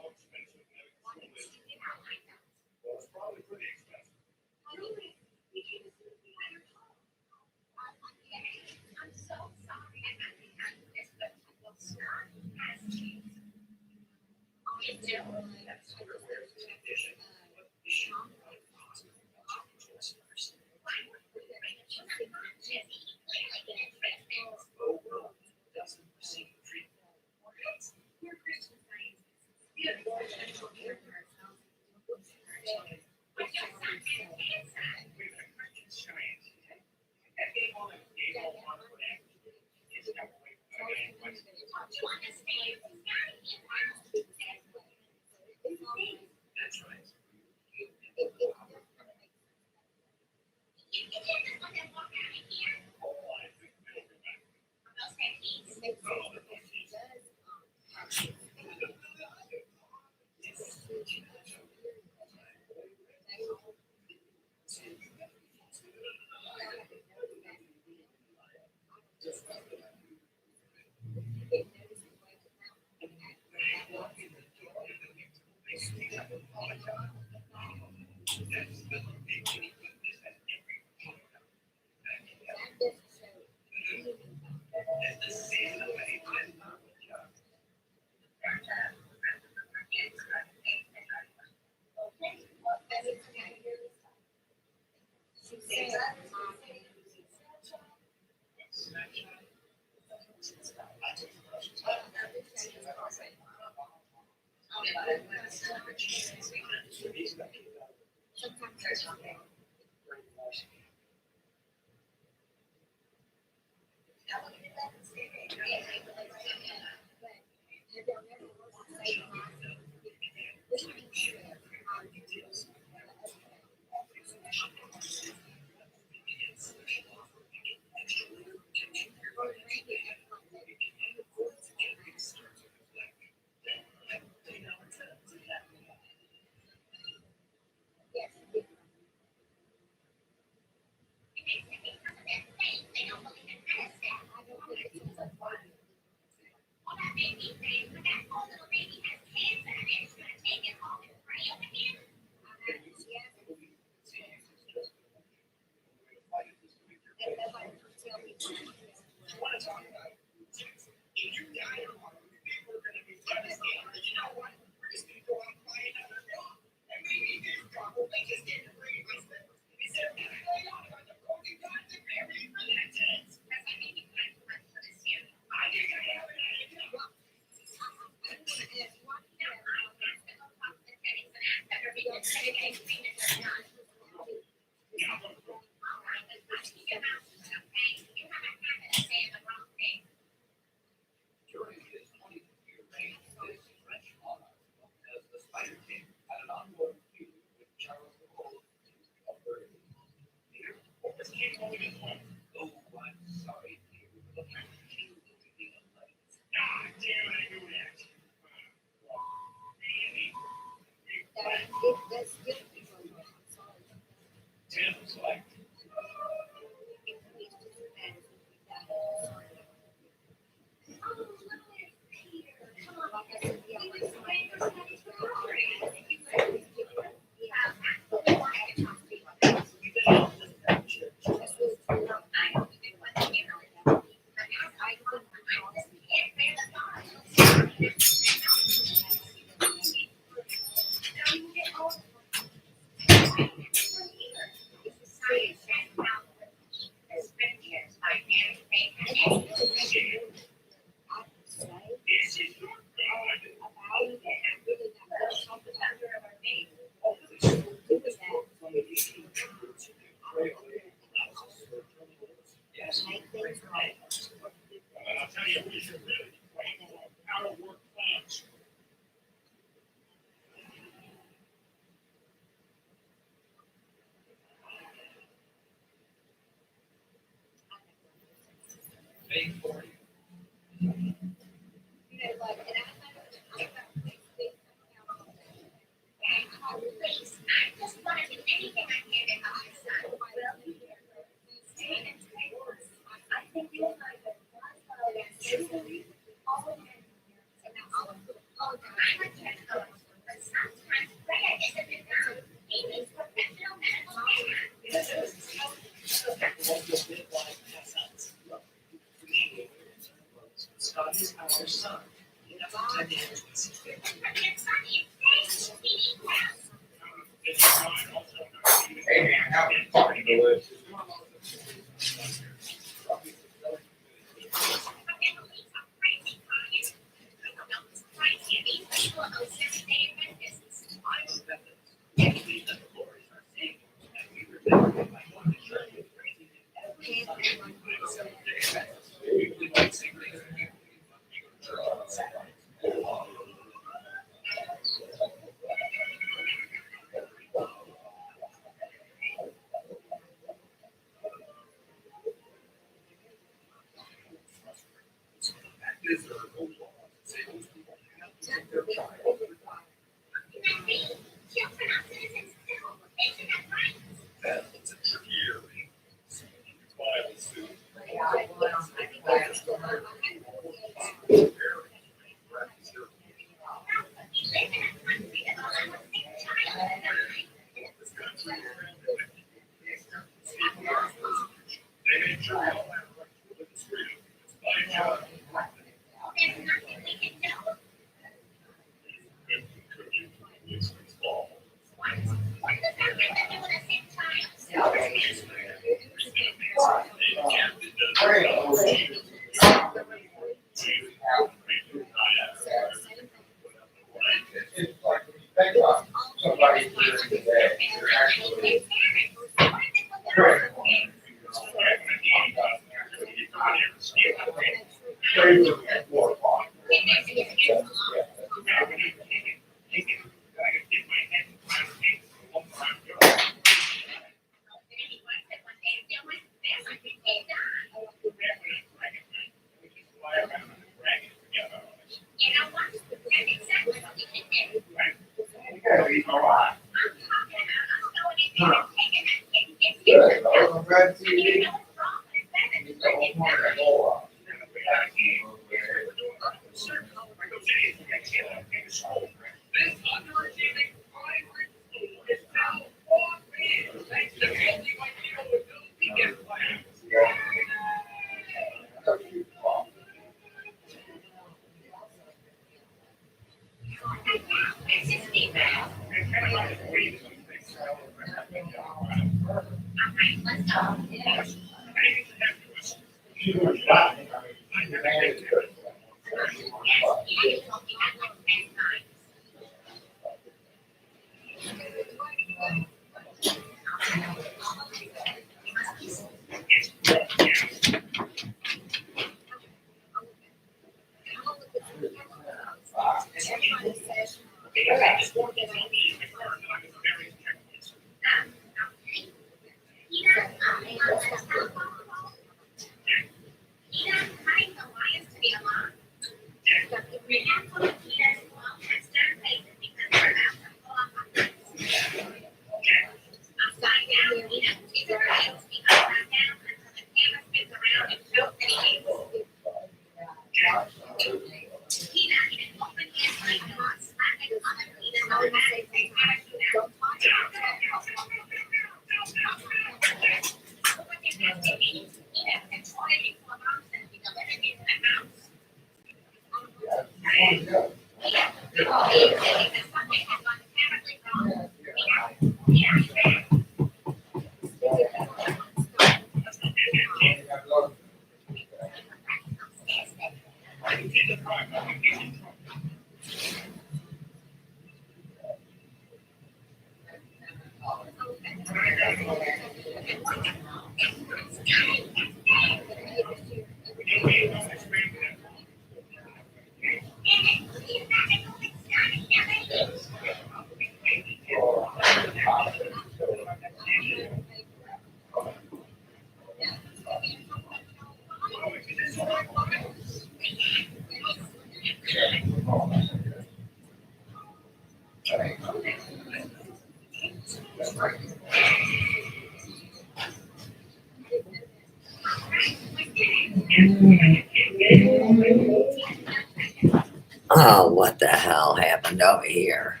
Oh, what the hell happened over here?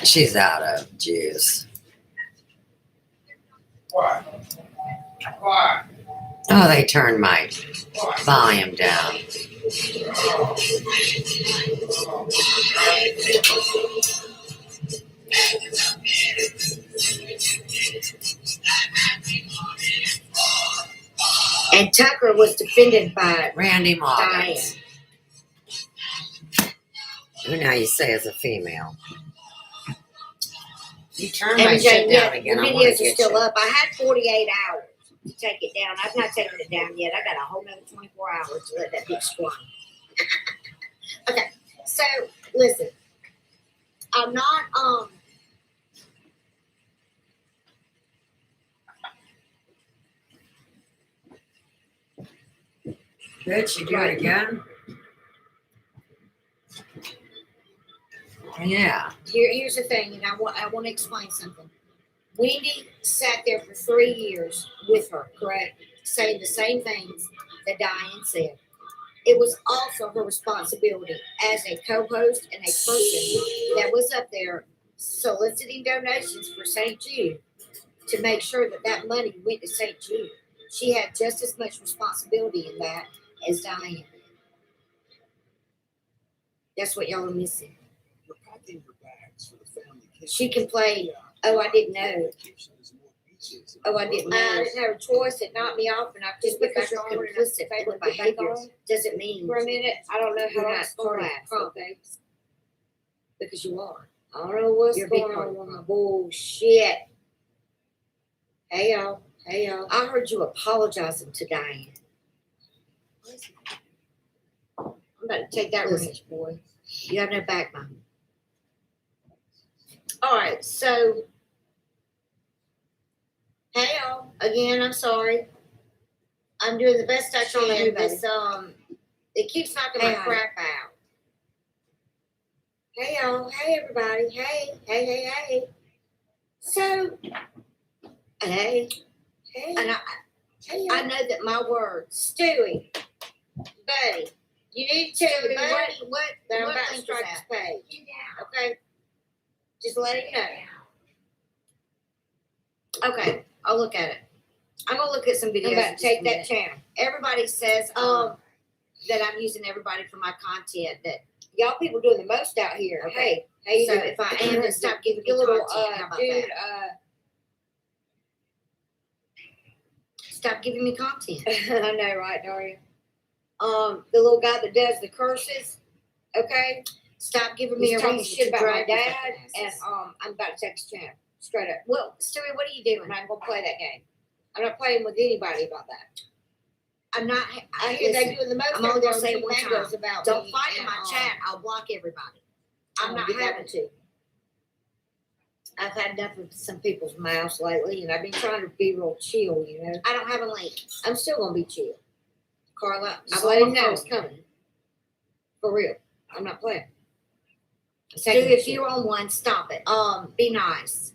She's out of juice. What? What? Oh, they turned my volume down. And Tucker was defended by Randy Diane. Morgan. Who now you say is a female. You turn my shit down again. The I want to videos are get still you. up. I had 48 hours to take it down. I've not taken it down yet. I got a whole nother 24 hours to let that bitch squat. Okay, so listen. I'm not Bitch, you do it again? Yeah. Here's the thing, and I want to explain something. Wendy sat there for 3 years with her, correct? Saying the same things that Diane said. It was also her responsibility as a co-host and a person that was up there soliciting donations for St. Jude to make sure that that money went to St. Jude. She had just as much responsibility in that as Diane. That's what y'all are missing. You're packing your bags for the family kitchen. She complained, oh, I didn't know. Oh, I didn't know. I didn't have a choice. It knocked me off, and I just because you're complicit in the behavior doesn't mean For a minute, I don't know you're how not that's going to part of last. it. Okay. Because you are. I don't know what's You're a big going part on of with it. my bullshit. Hey y'all. Hey y'all. I heard you apologizing to Diane. I'm about to take that Listen. wrench, boy. You have no backbone. All right, so hey y'all. Again, I'm sorry. I'm doing the best I can. Everybody. This it keeps knocking Hey, my honey. crap out. Hey y'all. Hey everybody. Hey. So hey. And I know that my words, Stewie, buddy, you need to tell me what I'm about to strike this page. Okay? Just letting you know. Okay, I'll look at it. I'm gonna look at some videos. I'm about to take that channel. Everybody says that I'm using everybody for my content. That Y'all people doing the most out here. Okay. Hey, So if I am, then stop giving me your little content. How about dude, that? Stop giving me content. I know, right, Daria? The little guy that does the curses, okay? Stop giving me He's a talking reason shit to about my drag your dad, fucking and asses. I'm about to take his channel. Straight up. Well, Stewie, what are you doing? I'm not gonna play that game. I'm not playing with anybody about that. I'm not. I hear listen, they doing the most. I'm only They're gonna say doing it one mangoes time. about Don't me, fight in and, my chat. I'll block everybody. I'm not get that having one. to. I've had enough of some people's mouths lately, and I've been trying to be real chill, you know. I don't have a link. I'm still gonna be chill. Carla, I'm letting you know it's coming. For real. I'm not playing. I'm taking Stewie, it if chill. you're on one, stop it. Be nice.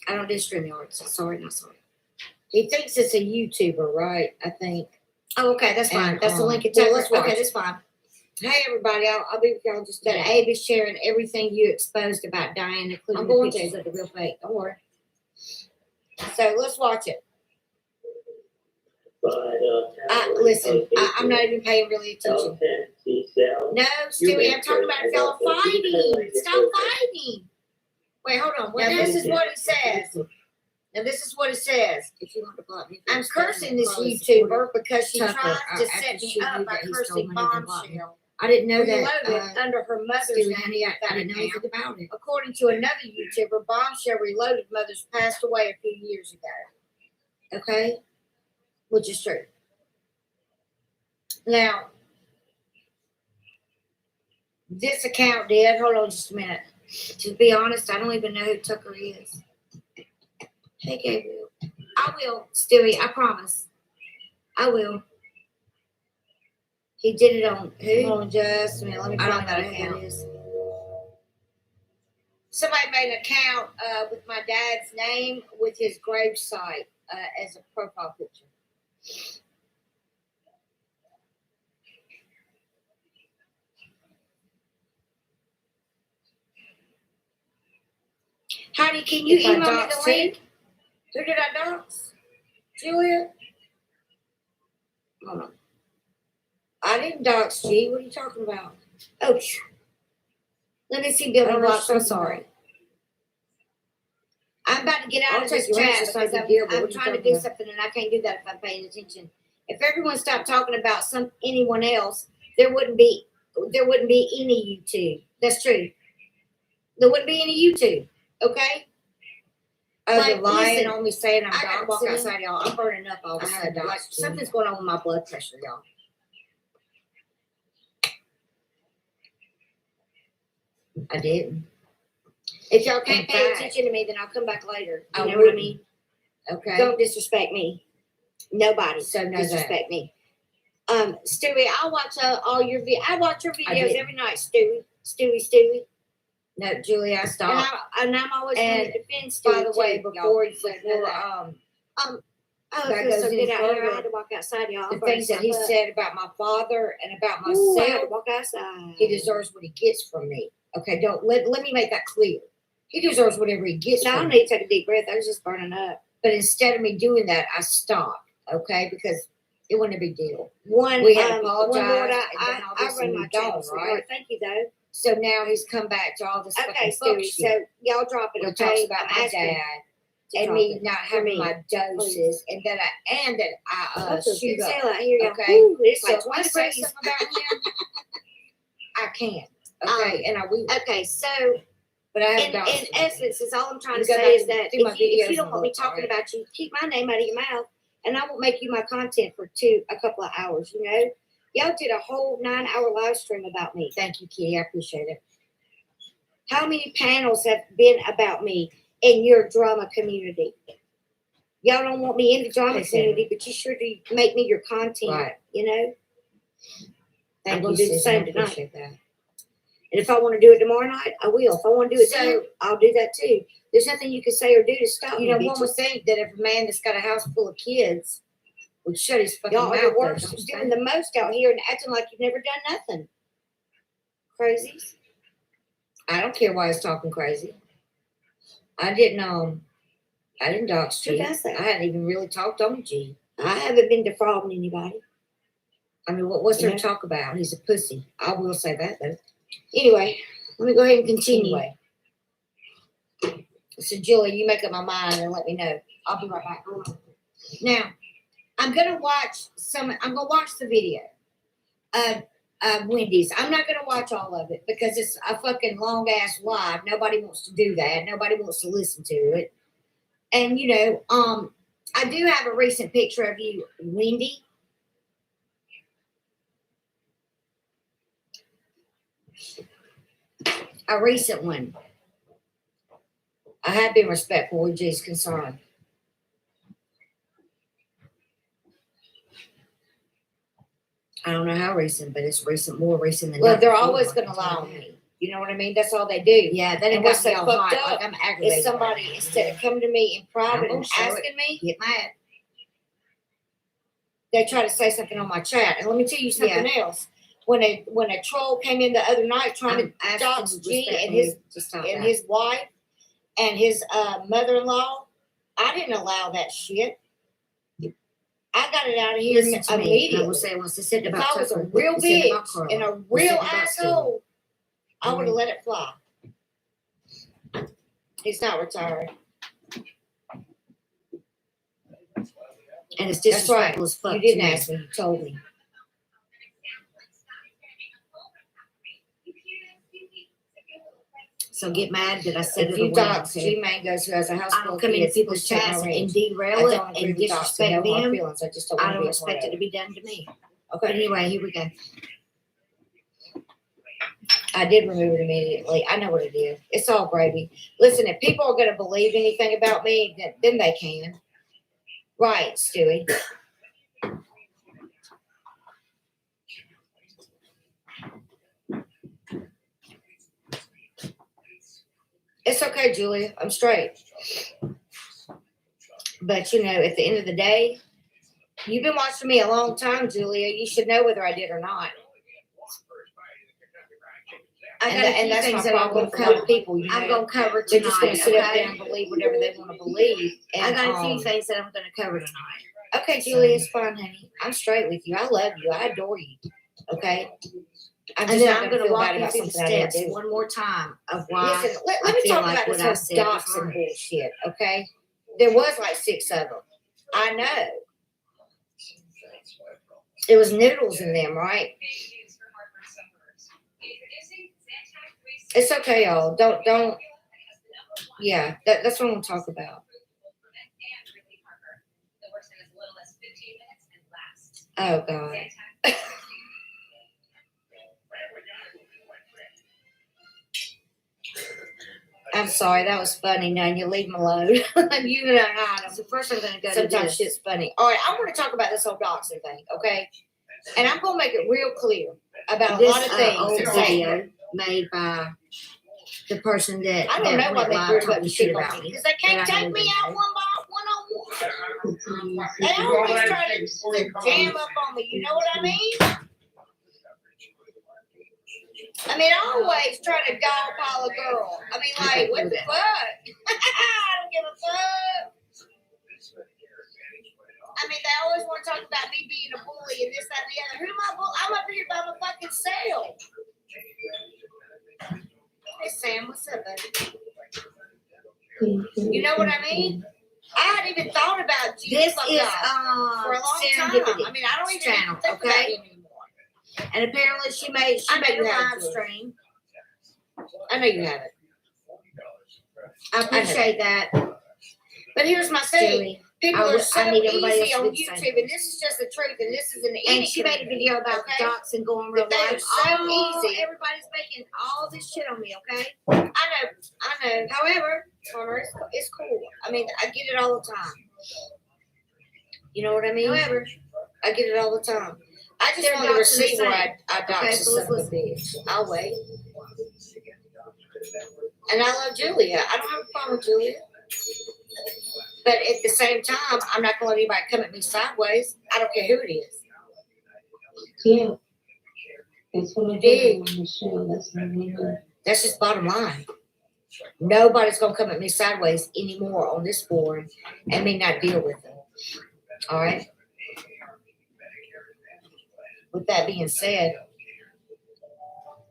I don't do StreamYard, so sorry, not sorry. He thinks it's a YouTuber, right? I think. Oh, okay, that's fine. And, That's the link. well, let's watch Okay, it. that's fine. Hey, everybody, I'll be with y'all in just a That minute. Abe is sharing everything you exposed about Diane, including I'm the going pictures to. of the real fake. Don't worry. So let's watch it. Listen, I'm not even paying really attention. No, Stewie, I'm talking about if y'all are fighting. Stop fighting. Wait, hold on. Now, this is what it says. Now, this is what it says. If you want to block me, I'm cursing this Carla's YouTuber because she Tucker, tries to after set me she up knew by that he stole cursing money, they blocked me. Bombshell. I didn't know Reloaded that. under her mother's Stewie, name. honey, I That didn't know account. anything about it. According to another YouTuber, Bombshell Reloaded mother's passed away a few years ago. Okay? Which is true. Now, this account did. Hold on just a minute. To be honest, I don't even know who Tucker is. Hey, Gabriel. I will, Stewie. I promise. I will. He did it on who? Hold on just a minute. Let me I don't find out know who who it it is. Somebody made an account with my dad's name with his gravesite as a profile picture. Honey, can you If I email me dox the who? link? Who did I dox? Julia? Hold on. I didn't dox G. What are you talking about? Oh, let me see, Billy Oh, Watts. I'm something sorry. I'm about to get out I'll of take this your chat answer, because so I'm, deal, but I'm what are you trying to talking do about? something and I can't do that if I'm paying attention. If everyone stopped talking about anyone else, there wouldn't be any YouTube. That's true. There wouldn't be any YouTube. Okay. They're lying listen, on me saying I'm I gotta walk doxing. outside, y'all. I'm burning up all of a I haven't sudden. Like doxed you. something's going on with my blood pressure, y'all. I didn't. If y'all can't In pay fact, attention to me, then I'll come back later. You I know what I wouldn't. mean? Okay. Don't disrespect me. Nobody. So know disrespect me. Stewie, I watch all your I watch your videos did. every night, Stewie. No, Julie, I And, stopped. I'm always going And to defend Stewie. by the way, too, y'all. that I feel goes so any good out here. I further, had to walk outside, y'all. the I'm burning things that he myself up. said about my father and about Ooh, I had myself, to walk outside. he deserves what he gets from me. Okay, don't let me make that clear. He deserves whatever he gets No, I from don't me. need to take a deep breath. I was just burning up. But instead of me doing that, I stopped. Okay, because it wasn't a big deal. One, We had Lord, apologized, I and then obviously run my moved on, channel, right? right? Thank you, though. So now he's come back to all this Okay, fucking fuck Stewie, shit. so y'all drop it, He okay? talks about I'm my asking dad to and drop me it. not For having me, my doses, and that I shoot it's up. hell out here, y'all. Okay, Ooh, it's so like if I 20 say degrees. something about him, I can. Okay, and I will. Okay, so But I in have doxed him. essence, is all I'm trying You to go say back is and that do my if you videos don't and want me look, talking alright? about you, keep my name out of your mouth, and I won't make you my content for a couple of hours. You know, y'all did a whole 9-hour live stream about me. Thank you, Kitty. I appreciate it. How many panels have been about me in your drama community? Y'all don't want me in the drama Hey, Sarah. community, but you sure do make me your content. Right. You know, Thank gonna you, do the sis. same I tonight. appreciate that. and if I want to do it tomorrow night, I will. If I want to do it So- then, I'll do that too. There's nothing you can say or do to stop You me. know, one bitches. would think that if a man that's got a house full of kids would shut his fucking Y'all mouth. are the though, worst, don't you doing think? the most out here and acting like you've never done nothing. Crazies. I don't care why he's talking crazy. I didn't dox Who G. does that? I hadn't even really talked on G. I haven't been defrauding anybody. I mean, what's there Yeah. to talk about? He's a pussy. I will say that though. Anyway, let me go ahead and continue. Anyway. So Julie, you make up my mind and let me know. I'll be right back. Hold on. Now, I'm gonna watch the video of Wendy's. I'm not gonna watch all of it because it's a fucking long ass live. Nobody wants to do that. Nobody wants to listen to it. And you know, I do have a recent picture of you, Wendy. A recent one. I have been respectful where G's concerned. I don't know how recent, but it's recent, more recent than Well, that they're before, always I can gonna lie tell on you. me. You know what I mean? That's all they do. Yeah, that And ain't what's got me so all fucked hot. up Like I'm aggravated. If somebody, right now. instead of coming to me in private I'm gonna and show it. asking me, Get mad. they try to say something on my chat. And let me tell you something else. When a troll came in the other night trying I'm to dox asking G and respectfully his to stop and that. his wife and his mother-in-law, I didn't allow that shit. I got it out of here Listen to me. immediately. And I will say once they said If about I was a Tucker, real they said about bitch Carl, and a they real said about asshole, I would have Mhm. let it fly. He's not retired. and it's That's right. disrespectful as fuck. You didn't to me. ask me. You told me. So get mad that I said If it you away. dox okay? G Mangoes who has a house I full don't of come in kids, people's please take chats my and range. derail I it don't agree and with doxing. disrespect No hard them. feelings. I just don't I want to don't be a expect part it of to be done to me. Okay. Anyway, here we go. I did remove it immediately. I know what it is. It's all gravy. Listen, if people are going to believe anything about me, then they can. Right, Stewie. Okay, Julia, I'm straight. But you know, at the end of the day, you've been watching me a long time, Julia. You should know whether I did or not. And that's my problem for a lot of people. You know, I'm gonna cover they're tonight. just going to sit up there Okay? and believe whatever they want to believe. And, I got a few things that I'm gonna cover tonight. Okay, Julia, it's fine, honey. I'm straight with you. I love you. I adore you. Okay. I'm And just then not I'm going to gonna feel walk bad you about through the something I didn't steps do. one more time of why. Listen, let I me feel talk like about what this I whole said was doxing right. bullshit, okay? There was like 6 of them. I know. It was noodles in them, right? It's okay, y'all. Don't. Yeah, that's what I'm going to talk about. Oh, God. I'm sorry, that was funny. Now you leave them alone. You know how So first I'm gonna go to sometimes this. shit's funny. All right, I want to talk about this whole doxing thing, okay? And I'm gonna make it real clear about a This lot of things. old that say- video made by the person that I don't know why went they live grew up talking to shit shit about on me me. because they can't That I take don't me even out know. one-on-one. They always try to jam up on me. You know what I mean? I mean, I always try to dog pile a girl. I mean, like, what the fuck? I don't give a fuck. I mean, they always want to talk about me being a bully and this, that, and the other. Who am I bully? I'm up here by my fucking self. Hey, Sam, what's up, buddy? You know what I mean? I hadn't even thought about you. This is for a long time. Serendipity I mean, I don't even channel, think okay? about you anymore. And apparently she made I know a you have live to. stream. I know you haven't. I appreciate that. But here's my thing. Julie. People I are would- so I need everybody easy else to on do the same YouTube, thing. and this is just the truth, and this is an eating And she made a video about okay? the docs and going real But they are live. so easy. Everybody's making all this shit on me, okay? I know. However, Farmer, it's cool. I mean, I get it all the time. You know what I mean? However, I get it all the time. I just They're want to doxing receive the where same. I dox Okay, a so let's son of a bitch. I'll wait. And I love Julia. I don't have a problem with Julia. But at the same time, I'm not going to let anybody come at me sideways. I don't care who it is. Yeah. That's what I Dig. did on the show. That's what I mean. That's just bottom line. Nobody's going to come at me sideways anymore on this forum and me not deal with them. All right? With that being said,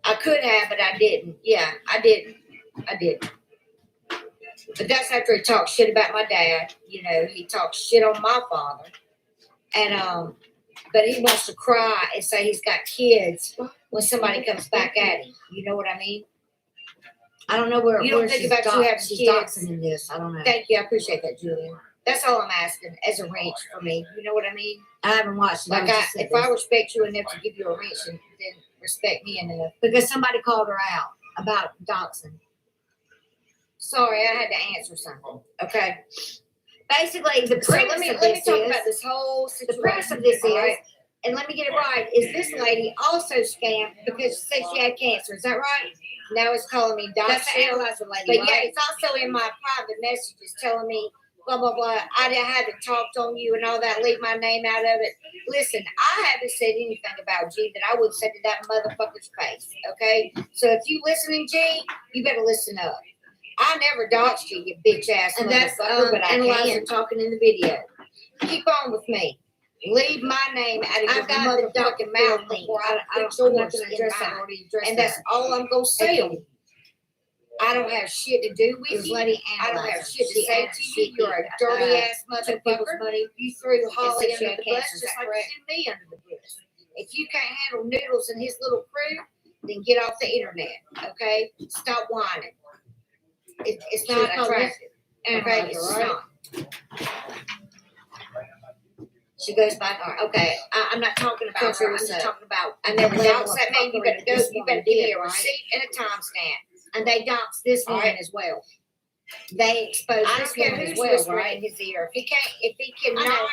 I could have, but I didn't. Yeah, I didn't. But that's after he talked shit about my dad. You know, he talked shit on my father. And, but he wants to cry and say he's got kids when somebody comes back at him. You know what I mean? I don't know where You don't where think she's about you having she's kids. doxing in this. I don't know. Thank you. I appreciate that, Julia. That's all I'm asking as a wrench for me. You know what I mean? I haven't watched it. Like, just said if I this. respect you enough to give you a wrench, then respect me enough. Because somebody called her out about doxing. Sorry, I had to answer something. Okay. Basically, the So premise let me of talk this about is this whole the situation. premise of this all is, right? and let me get it right, is this lady also scammed because she said she had cancer? Is that right? Now it's calling me Doc That's the Shell. analyzer lady, But right? yeah, it's also in my private messages telling me blah blah blah. I haven't talked on you and all that. Leave my name out of it. Listen, I haven't said anything about G that I would say to that motherfucker's face. Okay, so if you listening, G, you better listen up. I never doxed you, you bitch ass And that's, motherfucker. But analyzer can. talking in the video. Keep on with me. Leave my name out of your I've got the motherfucking mouth before I fix I'm not yours going to in address that. I mine. already addressed And that. that's all I'm gonna say on you. I don't have shit to do It with was you. Lady I don't have Analyzer. shit to She say asked- to you. You're a dirty ass took people's motherfucker. money. You threw Holly said she under had the cancer. bus Is just that like correct? you threw me under the bus. If you can't handle Noodles and his little crew, then get off the internet. Okay? Stop whining. It's not attractive. Okay? It's not. She goes back. Okay, I'm not talking about Country her. I'm was just up. talking about. I never doxed that man. You better go. You better give me a receipt and a timestamp. And they doxed this All woman right. as well. They exposed I this don't care woman who's as well, whispering right? in his ear. If he cannot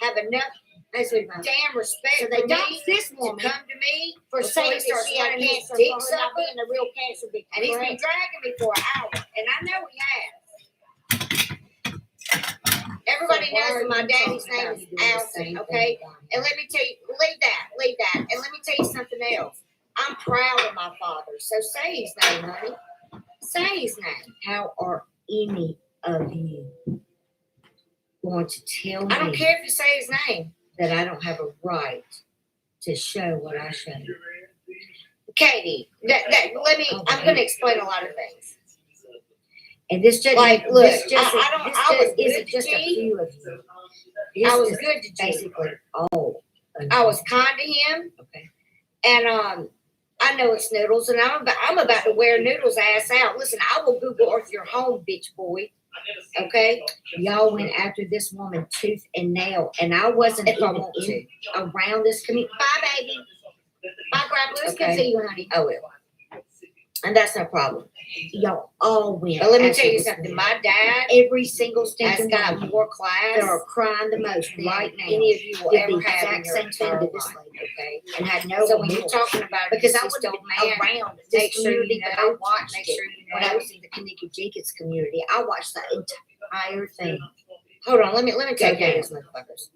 have enough That's what damn respect. So they dump this woman to come to me for saying that she had cancer, dick sucker, being a real cancer victim. And he's been dragging me for an hour, and I know he has. Everybody knows that my daddy's name is Allison, okay? And let me tell you, leave that. And let me tell you something else. I'm proud of my father. So say his name, honey. Say his name. How are any of you going to tell me? I don't care if you say his name. That I don't have a right to show what I show. Katie, I'm going to explain a lot of things. And this just like, look, isn't just a few of you. I was good to basically all. I was kind to him. Okay. And I know it's Noodles, and I'm about to wear Noodles' ass out. Listen, I will Google Earth your home, bitch boy. Okay, y'all went after this woman tooth and nail, and I wasn't even around this community. Bye, baby. Bye, Grandpa. It's good to see you, honey. I will. And that's no problem. Y'all all win. But let me tell you something. My dad, every single stinking has got more class. They are crying the most right now. Any of you will ever have in your entire life, okay? And had no. So when you're talking about because I was around this community, but I watched. Make sure you know. When I was in the Kanika Jenkins community, I watched the entire thing. Hold on, let me take care of this motherfuckers.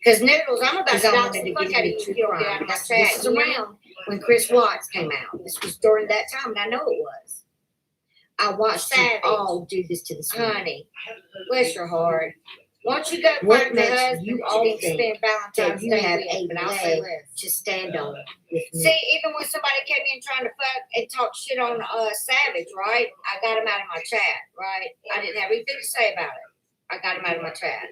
Because Noodles, I'm about to knock the fuck out of you. You don't get out of my chat. This is around when Chris Watts came out. This was during that time, and I know it was. I watched you all do this to this woman. Honey, bless your heart. Once you go find your husband, you all spend Valentine's Day have a leg to stand on with me. See, even when somebody came in trying to fuck and talk shit on Savage, right? I got him out of my chat, right? I didn't have anything to say about it. I got him out of my chat.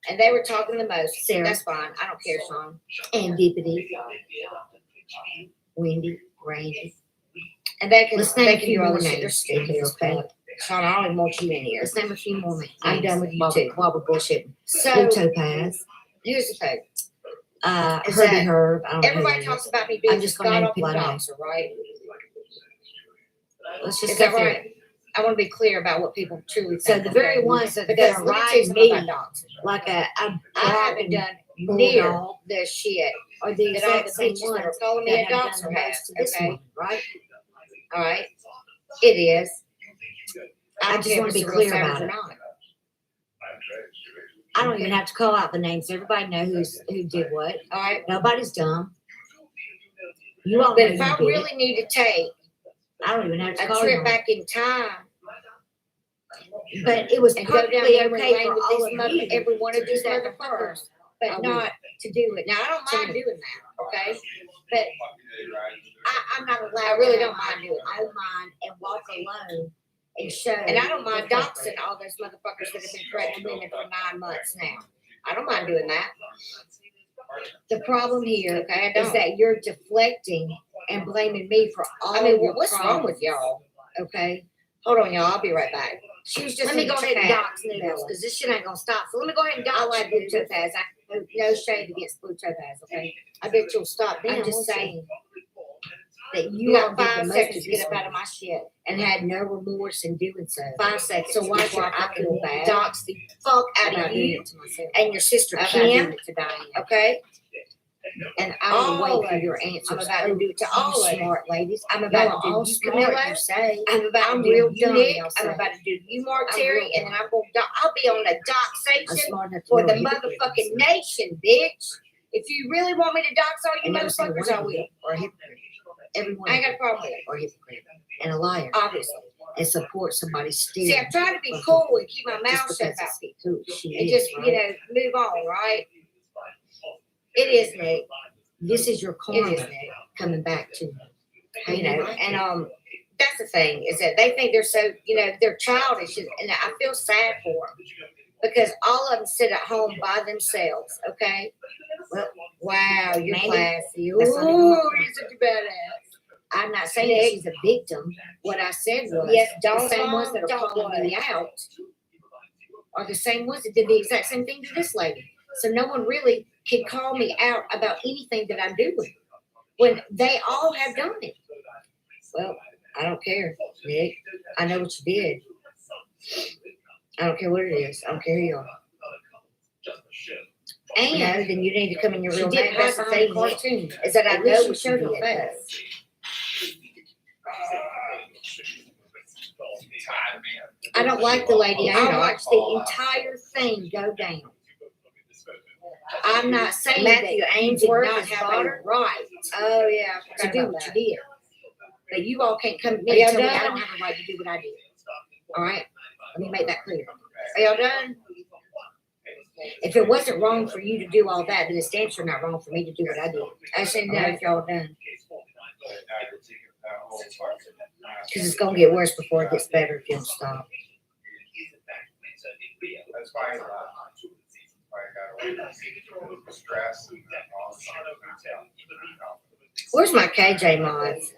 And they were talking the most. Sarah. That's fine. I don't care, Sean. And Dippity. Wendy, Randy. And they can do all the shit. They're stupid, okay? Sean, I don't even want you in here. Let's name a few more names. I'm done with you too. While we're bullshitting. So, Topaz. Here's the thing. Herbie Herb. Everybody talks about me being just god awful boxer, right? Let's just go right. I want to be clear about what people truly think. So the very ones that are riding me like I haven't done near the shit or the exact same ones that are calling me a doxer has. Okay, right? All right, it is. I just want to be clear about it. I don't even have to call out the names. Everybody knows who did what. All right, nobody's dumb. You all. But if I really need to take, I don't even have to call a trip back in time. But it was perfectly okay for all of you. Every one of these motherfuckers, but not to do it. Now I don't mind doing that, okay? But I'm not allowed. I really don't mind doing it. I don't mind and walk alone and show. And I don't mind doxing all those motherfuckers that have been threatening women for 9 months now. I don't mind doing that. The problem here, okay, is that you're deflecting and blaming me for all your what's wrong with y'all? Okay, hold on, y'all. I'll be right back. She was just let me go ahead and dox Noodles because this shit ain't gonna stop. So let me go ahead and dox. I like Blue Topaz. No shade against Blue Topaz, okay? I bet you'll stop. I'm just saying that you got 5 seconds to get up out of my shit and had no remorse in doing so. 5 seconds. So why should I feel bad? Dox the fuck out of you and your sister Kim, okay? And I will wait for your answers. I'm about to do it to all smart ladies. I'm about to do you, Camilla. I'm about to do you, Nick. I'm about to do you, Mark Terry. And then I'll be on the doxation for the motherfucking nation, bitch. If you really want me to dox all you motherfuckers, I will. Or a hypocrite. Everyone. I ain't got a problem with it. Or a hypocrite. And a liar. Obviously. And support somebody's stealing. See, I'm trying to be cool and keep my mouth shut about it. And just, move on, right? It is, Nick. This is your karma coming back to you. And that's the thing is that they think they're so, they're childish, and I feel sad for them because all of them sit at home by themselves. Okay. Well, wow, you're classy. Ooh, you're such a badass. I'm not saying that she's a victim. What I said was, the same ones that are calling me out are the same ones that did the exact same thing to this lady. So no one really can call me out about anything that I'm doing when they all have done it. Well, I don't care, Nick. I know what you did. I don't care what it is. I don't care who you are. And then you need to come in your she real didn't name. hide That's the behind thing. the cartoon. Is that I At know least what she she showed did. her face. I don't like the lady. I watched the entire thing go down. I'm not saying Matthew that Ainsworth you did not is have daughter? a right Oh yeah, I to forgot do about what that. you did. But you all can't come to Are me and y'all tell me I done? don't have a right to do what I did. All right? Let me make that clear. Are y'all done? If it wasn't wrong for you to do all that, then it's damn sure not wrong for me to do what I did. I said no. Alright. If y'all done. Because it's going to get worse before it gets better if you don't stop. Where's my KJ mods?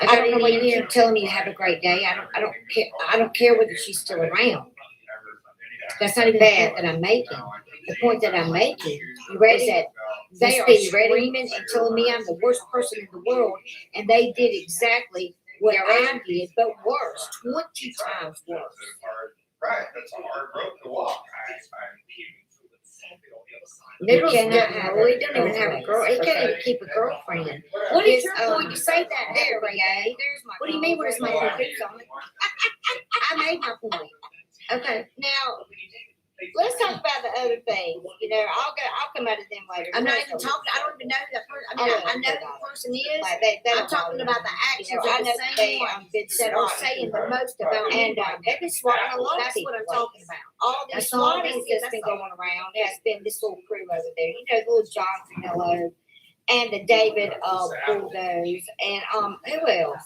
I don't know why you keep telling me to have a great day. I don't care. I don't care whether she's still around. That's not even the point that I'm making. The point that I'm making is that they are screaming and telling me I'm the worst person in the world, and they did exactly what I did, but worse, 20 times worse. Right, that's a hard road to walk. Noodles don't even have a girl. He can't even keep a girlfriend. What is your point to say that? There, Ray. There's my. What do you mean? What is my point? I made my point. Okay, now let's talk about the other things. You know, I'll come out of them later. I'm not even talking. I don't even know who that person. I mean, I know who the person is. I'm talking about the actions of the same ones that are saying the most about me. And they've been swatting a lot of people. That's what I'm talking about. All these swatting that's been going around has been this little crew over there. You know, the little John Canelo and the David Bulldoze and who else?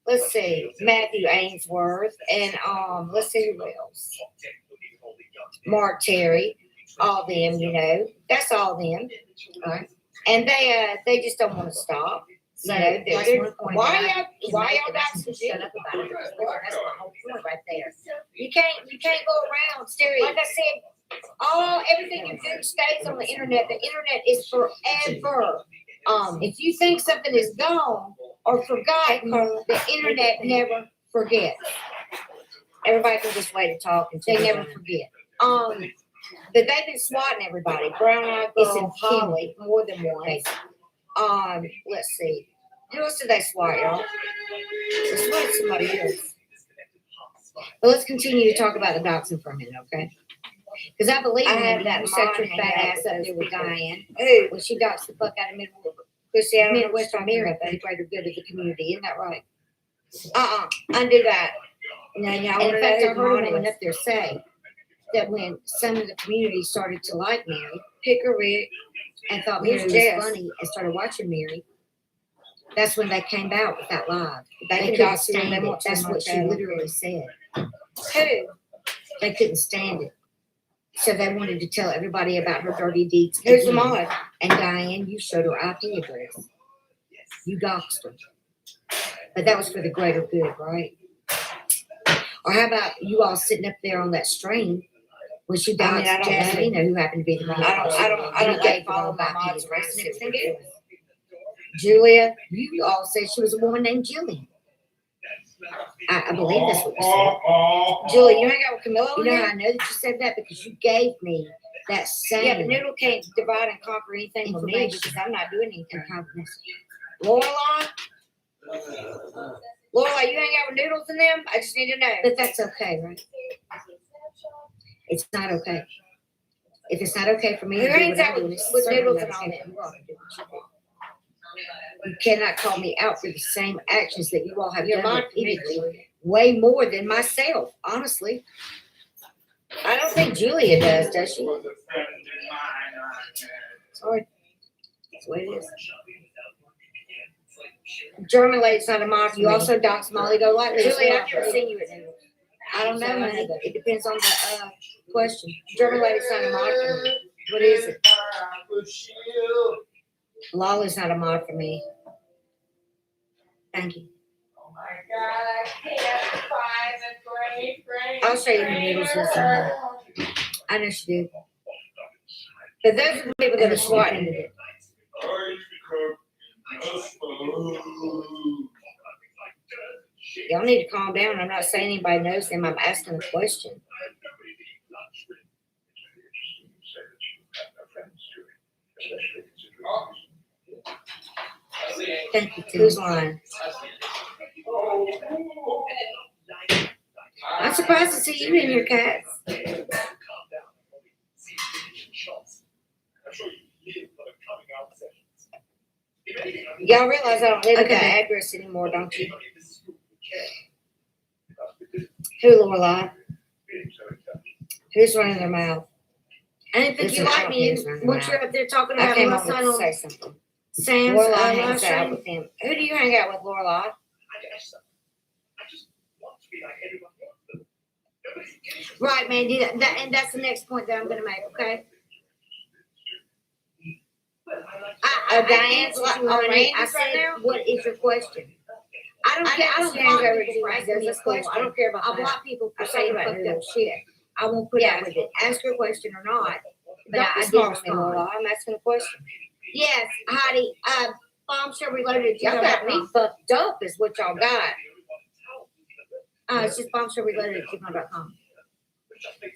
Let's see, Matthew Ainsworth and let's see who else. Mark Terry, all them, you know, that's all them, right? And they just don't want to stop. So why y'all guys shut up about it? That's the whole point right there. You can't go around staring. Like I said, everything you do stays on the internet. The internet is forever. If you think something is gone or forgotten, the internet never forgets. Everybody can just wait to talk and they never forget. But they've been swatting everybody. Brown Eyed Girl, Holly, more than once. Let's see. Who else did they swat, y'all? They swatted somebody else. But let's continue to talk about the dachshund for a minute, okay? Because I believe that set your fat ass up there with Diane. When she doxed the fuck out of Midwest America, they greater good of the community. Isn't that right? Undo that. Now, in fact, I heard a woman up there say that when some of the community started to like Mary, pick her Rick, and thought Mary was funny and started watching Mary, that's when they came out with that live. They couldn't stand it. That's what she literally said. Who? They couldn't stand it. So they wanted to tell everybody about her dirty deeds. Who's the mod? And Diane, you showed her IP address. You doxed her. But that was for the greater good, right? Or how about you all sitting up there on that stream when she doxed Jasmina, who happened to be the one. I don't like following my mods around and everything else. Julia, you all said she was a woman named Jillian. I believe that's what you said. Julie, you hang out with Camilla? You know, I know that you said that because you gave me that same. Yeah, but Noodle can't divide and conquer anything with me because I'm not doing anything comprehensive. Lorelai, you hang out with Noodles and them? I just need to know. But that's okay, right? It's not okay. If it's not okay for me to do what I'm doing, with Noodles and all them. You cannot call me out for the same actions that you all have done repeatedly, way more than myself, honestly. I don't think Julia does she? Sorry. That's the way it is. German lady's not a mod. You also dox Molly Go Lightly. Julia, I've never seen you at Noodles. I don't know, honey. It depends on the question. German lady's not a mod for me. What is it? Lolly's not a mod for me. Thank you. Oh my God, I'll show you the Noodles this time. I know she did. But those are the people that are swatting it. Y'all need to calm down. I'm not saying anybody knows them. I'm asking a question. Thank you, Tim. Who's lying? I'm surprised to see you in your cats. Y'all realize I don't live at that address anymore, don't you? Who, Lorelai? Who's running their mouth? I didn't think you liked me once you're up there talking about my son on say something. Sam's Lorelai hangs out with him. Who do you hang out with, Lorelai? Right, Mandy, and that's the next point that I'm going to make, okay? Diane's on Randy's right now. What is your question? I don't care. I don't care I don't care about that. I block people for saying fucked up shit. I won't put up with it. Ask her a question or not. But I didn't respond. I'm asking a question. Yes, Heidi. Bombshell Reloaded. Y'all got me fucked up, is what y'all got. It's just bombshellreloaded@gmail.com.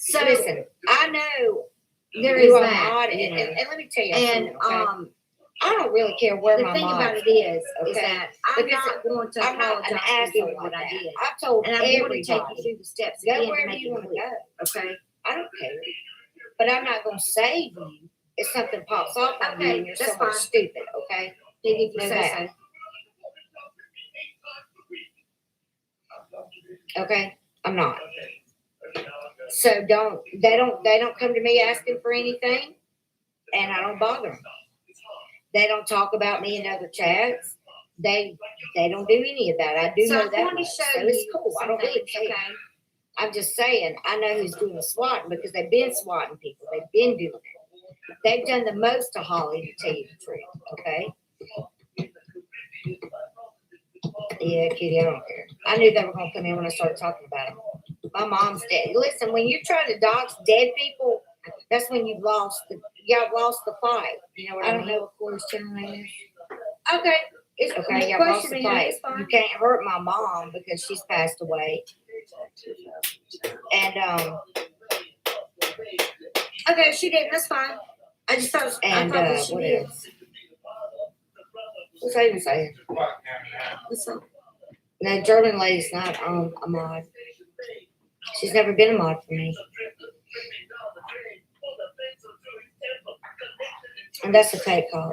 So listen, I know there is that, and let me tell you, and I don't really care where my thing about it is that I'm not going to apologize for doing what I did. I've told and I'm going to take you through the steps again to make you want to go. Okay, I don't care, but I'm not going to save you if something pops off on you and you're so much stupid. Okay, if you say so. Okay, I'm not. So they don't come to me asking for anything, and I don't bother them. They don't talk about me in other chats. They don't do any of that. I do know that. So it's cool. I don't really care. Okay. I'm just saying, I know who's doing the swatting because they've been swatting people. They've been doing it. They've done the most to Holly, to tell you the truth. Okay. Yeah, Kitty, I don't care. I knew they were going to come in when I started talking about them. My mom's dead. Listen, when you're trying to dox dead people, that's when y'all lost the fight. You know what I mean? I don't know what Corey's channel name is. Okay. It's okay. Y'all lost the fight. You can't hurt my mom because she's passed away. And okay, she didn't. That's fine. I just thought. And I thought she did. What's I even saying? No, German lady's not a mod. She's never been a mod for me. And that's a fake call.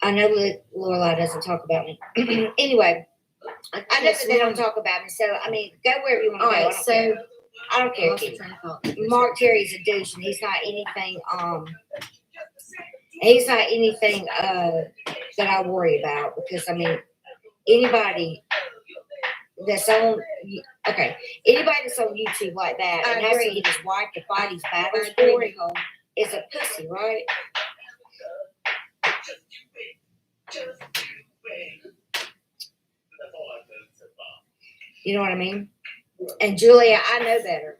I know Lorelai doesn't talk about me. Anyway, I know that they don't talk about me, so I mean, go wherever you want to go. Right, so I don't care. Mark Terry's a douche, and he's not anything. He's not anything that I worry about because I mean, anybody that's on anybody that's on YouTube like that and has to get his wife to fight his battles for him is a pussy, right? You know what I mean? And Julia, I know better.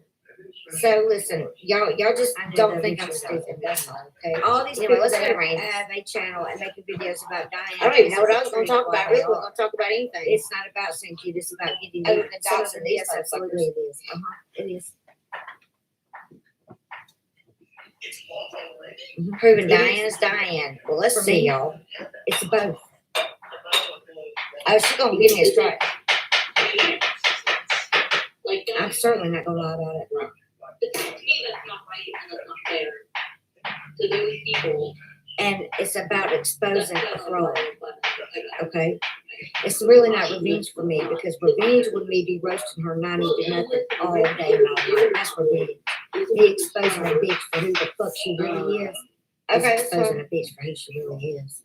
So listen, y'all just don't think I'm stupid. That's all, okay? All these people that have a channel and making videos about dying. I don't even know what I was going to talk about. We're going to talk about anything. It's not about saying kid. It's about getting you the dots and yes, absolutely it is. It is. Proving Diane's Diane. Well, let's see, y'all. It's both. Oh, she's going to give me a strike. I'm certainly not going to lie about it. To those people. And it's about exposing a fraud. Okay? It's really not revenge for me because revenge would be roasting her 90 to nothing all day and all night. That's revenge. Me exposing a bitch for who the fuck she really is. Okay, exposing a bitch for who she really is.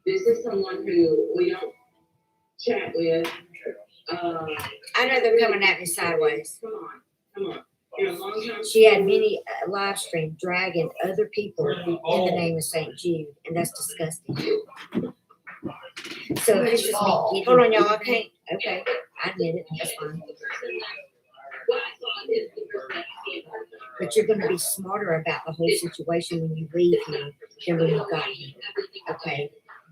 This is someone who we don't chat with. I know they're coming at me sideways. Come on. She had many live streams dragging other people in the name of St. Jude, and that's disgusting. So it's just me. Hold on, y'all. I can't. Okay, I admit it. That's fine. But you're going to be smarter about the whole situation when you leave here than when you got here. Okay,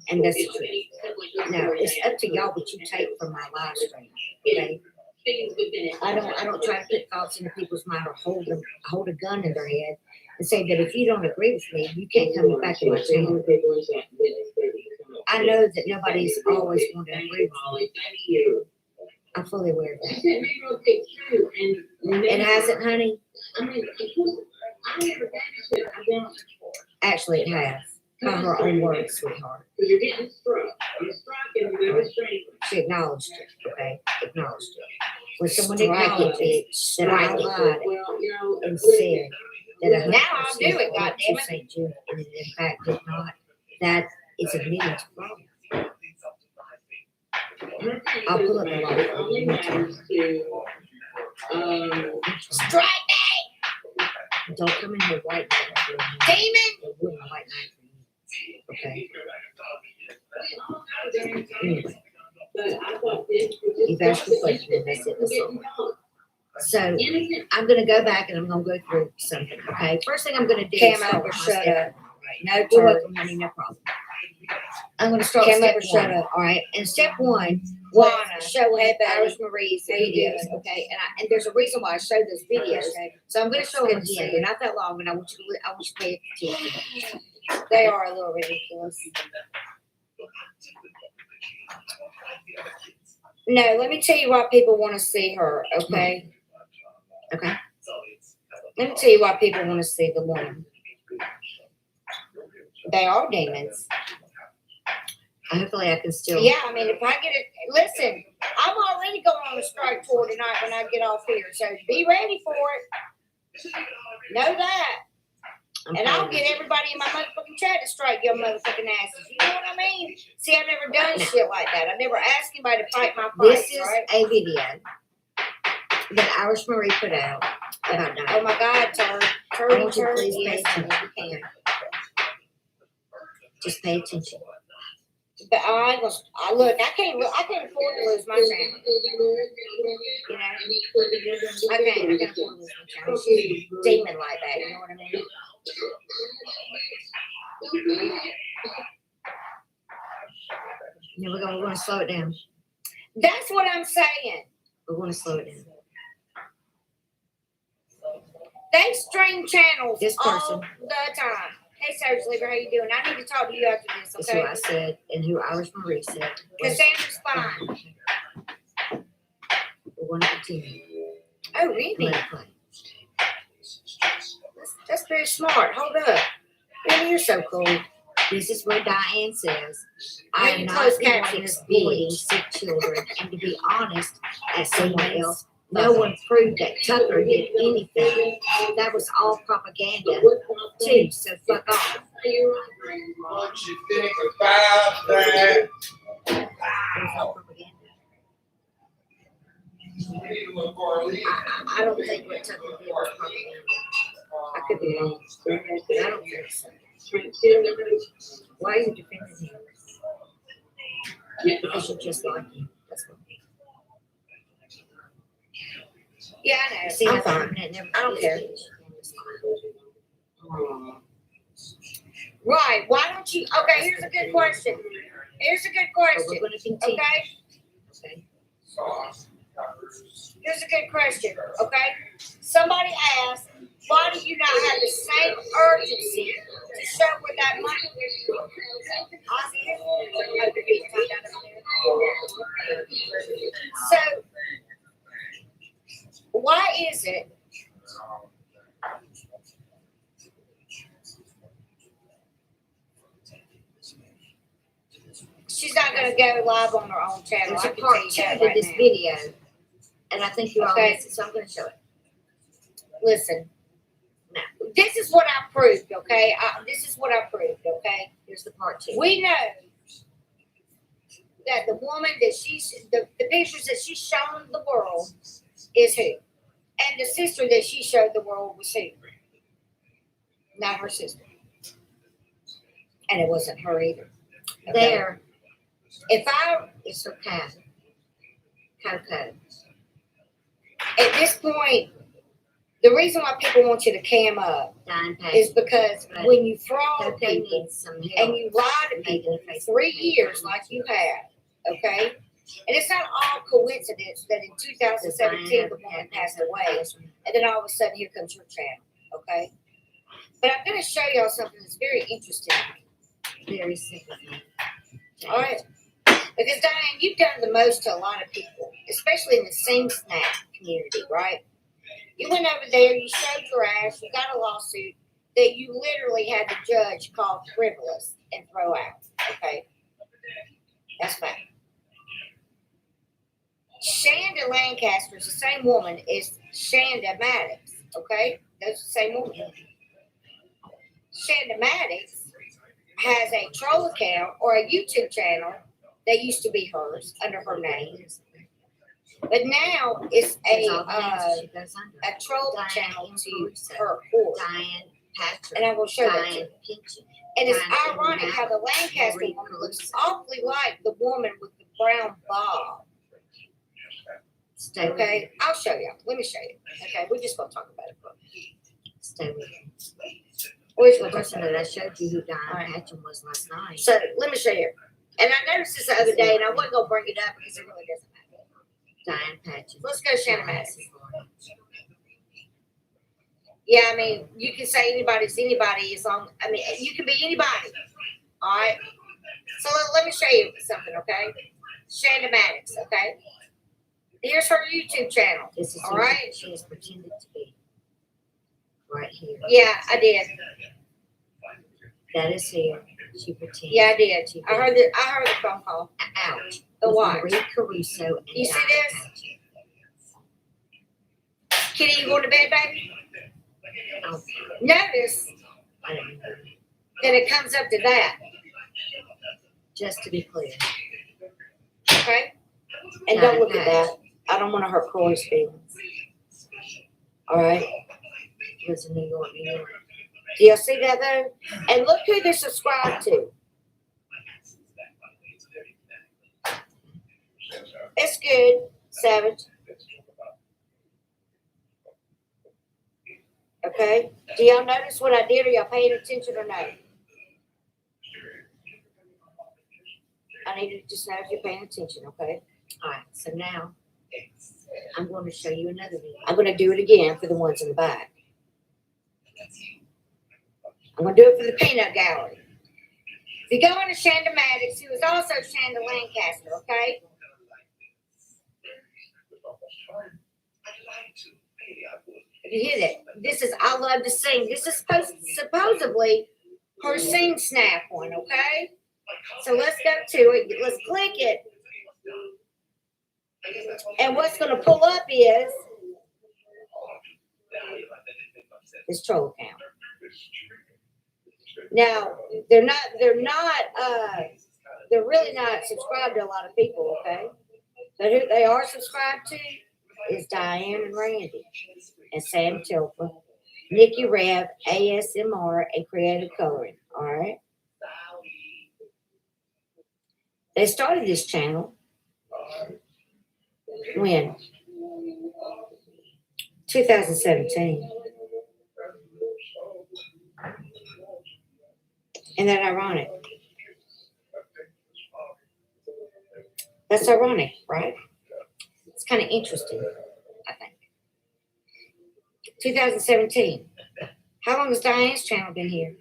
and that's the truth. Now it's up to y'all what you take from my live stream. Okay. things within it. I don't try to put thoughts into people's mind or hold a gun in their head and say that if you don't agree with me, you can't come back to my channel. I know that nobody's always going to agree with me. I'm fully aware of that. It hasn't, honey. Actually, it has. By her own words, sweetheart. You're getting struck. You're struck and you're very strange. She acknowledged it, okay? Acknowledged it. When someone acknowledged it, that I lied and said that Now I'll do it, goddammit. St. Jude, and in fact did not, that is admitting to fraud. I'll pull up a lot of Strike me! Don't come in here white night. Demon! It wouldn't white night for you. Okay. Anyway. You've asked the question and that's it. That's all. So I'm gonna go back and I'm gonna go through something. Okay. First thing I'm gonna do is start with my step. No, you're welcome, honey. No problem. I'm gonna start with step one. All right. And step one, show Iris Marie's videos. Okay. And there's a reason why I showed those videos. So I'm gonna show them again. They're not that long, and I want you to pay attention. They are a little ridiculous. No, let me tell you why people want to see her, okay? Okay. Let me tell you why people want to see the woman. They are demons. Hopefully I can still. Yeah, I mean, if I get it, listen, I'm already going on a strike tour tonight when I get off here, so be ready for it. Know that. And I'll get everybody in my motherfucking chat to strike your motherfucking asses. You know what I mean? See, I've never done shit like that. I've never asked anybody to fight my fight. This is a video that Iris Marie put out about that. Oh my God, turn, please pay attention. You can. Just pay attention. But I ain't gonna look. I can't afford to lose my channel. You know, I can't afford to lose my channel. She's a demon like that. You know what I mean? Yeah, we're gonna slow it down. That's what I'm saying. We're gonna slow it down. They stream channels all the time. Hey, Serge Lieber, how you doing? I need to talk to you after this, okay? That's what I said, and who Iris Marie said. Cassandra's fine. We're going to continue. Oh, really? That's very smart. Hold up. Man, you're so cool. This is where Diane says, I am not against bullying sick children, and to be honest, as someone else, no one proved that Tucker did anything. That was all propaganda, too, so fuck off. What you think about that? I don't think what Tucker did was propaganda. I could be wrong, but I don't think so. Why are you defending him? Because you just like him. That's what. Yeah, I know. See, I'm fine. I don't care. Right. Why don't you? Okay, here's a good question. We're going to continue. Okay. Here's a good question. Okay. Somebody asked, why do you not have the same urgency to show where that money is? So, why is it she's not going to go live on her own channel? There's a part two to this video, and I think you all missed it, so I'm going to show it. Listen, now, this is what I proved, okay? This is what I proved, okay? Here's the part two. We know that the woman that the pictures that she's shown the world is who? And the sister that she showed the world was who? Not her sister. And it wasn't her either. Okay. There. It's her cat. Coco. At this point, the reason why people want you to cam up is because when you fraud people and you lie to people for 3 years like you have, okay, And it's not all coincidence that in 2017 the woman passed away, and then all of a sudden here comes your channel, okay? But I'm going to show y'all something that's very interesting. Very simple. All right? Because Diane, you've done the most to a lot of people, especially in the Sing Snap community, right? You went over there, you showed your ass, you got a lawsuit that you literally had the judge call frivolous and throw out, okay? That's fine. Shanda Lancaster is the same woman as Shanda Maddox, okay? That's the same woman. Shanda Maddox has a troll account or a YouTube channel that used to be hers under her name. But now it's a troll channel to her horse. Diane Patrick. And I will show that to you. Pinchon. And it's ironic how the Lancaster woman looks awfully like the woman with the brown bob. Okay, I'll show you. Let me show you. Okay, we're just going to talk about it. Stay with me. Where's The the person that I showed you who Diane Patchen was last night. So let me show you. And I noticed this the other day, and I wasn't going to bring it up because it really doesn't matter. Diane Patchen. Let's go Shannon Maddox. Yeah, I mean, you can say anybody's anybody as long, I mean, you can be anybody. All right. So let me show you something, okay? Shanda Maddox, okay? Here's her YouTube channel. This is all right. She has pretended to be right here. Yeah, I did. That is here. She pretended. Yeah, I did. I heard the phone call. Ouch. The With what? Marie Caruso and You see Diane this? Patchen. Kitty, you going to bed, baby? Oh, Notice I don't know. that it comes up to that, Just to be clear. okay? And don't look at that. I don't want to hurt Corey's feelings. All right? Lives in New York, New York. Do y'all see that though? And look who they're subscribed to. It's good, Savage. Okay? Do y'all notice what I did? Are y'all paying attention or no? I need to just know if you're paying attention, okay? All right, so now I'm going to show you another video. I'm going to do it again for the ones in the back. I'm going to do it for the peanut gallery. If you go into Shanda Maddox, who is also Shanda Lancaster, okay? If you hear that, this is I Love to Sing. This is supposedly her Sing Snap one, okay? So let's go to it. Let's click it. And what's going to pull up is this troll account. Now, they're really not subscribed to a lot of people, okay? But who they are subscribed to is Diane and Randy and Sam Tilpa, Nikki Rev, ASMR, and Creative Coloring, all right? They started this channel when? 2017. Isn't that ironic? That's ironic, right? It's kind of interesting, I think. 2017. How long has Diane's channel been here?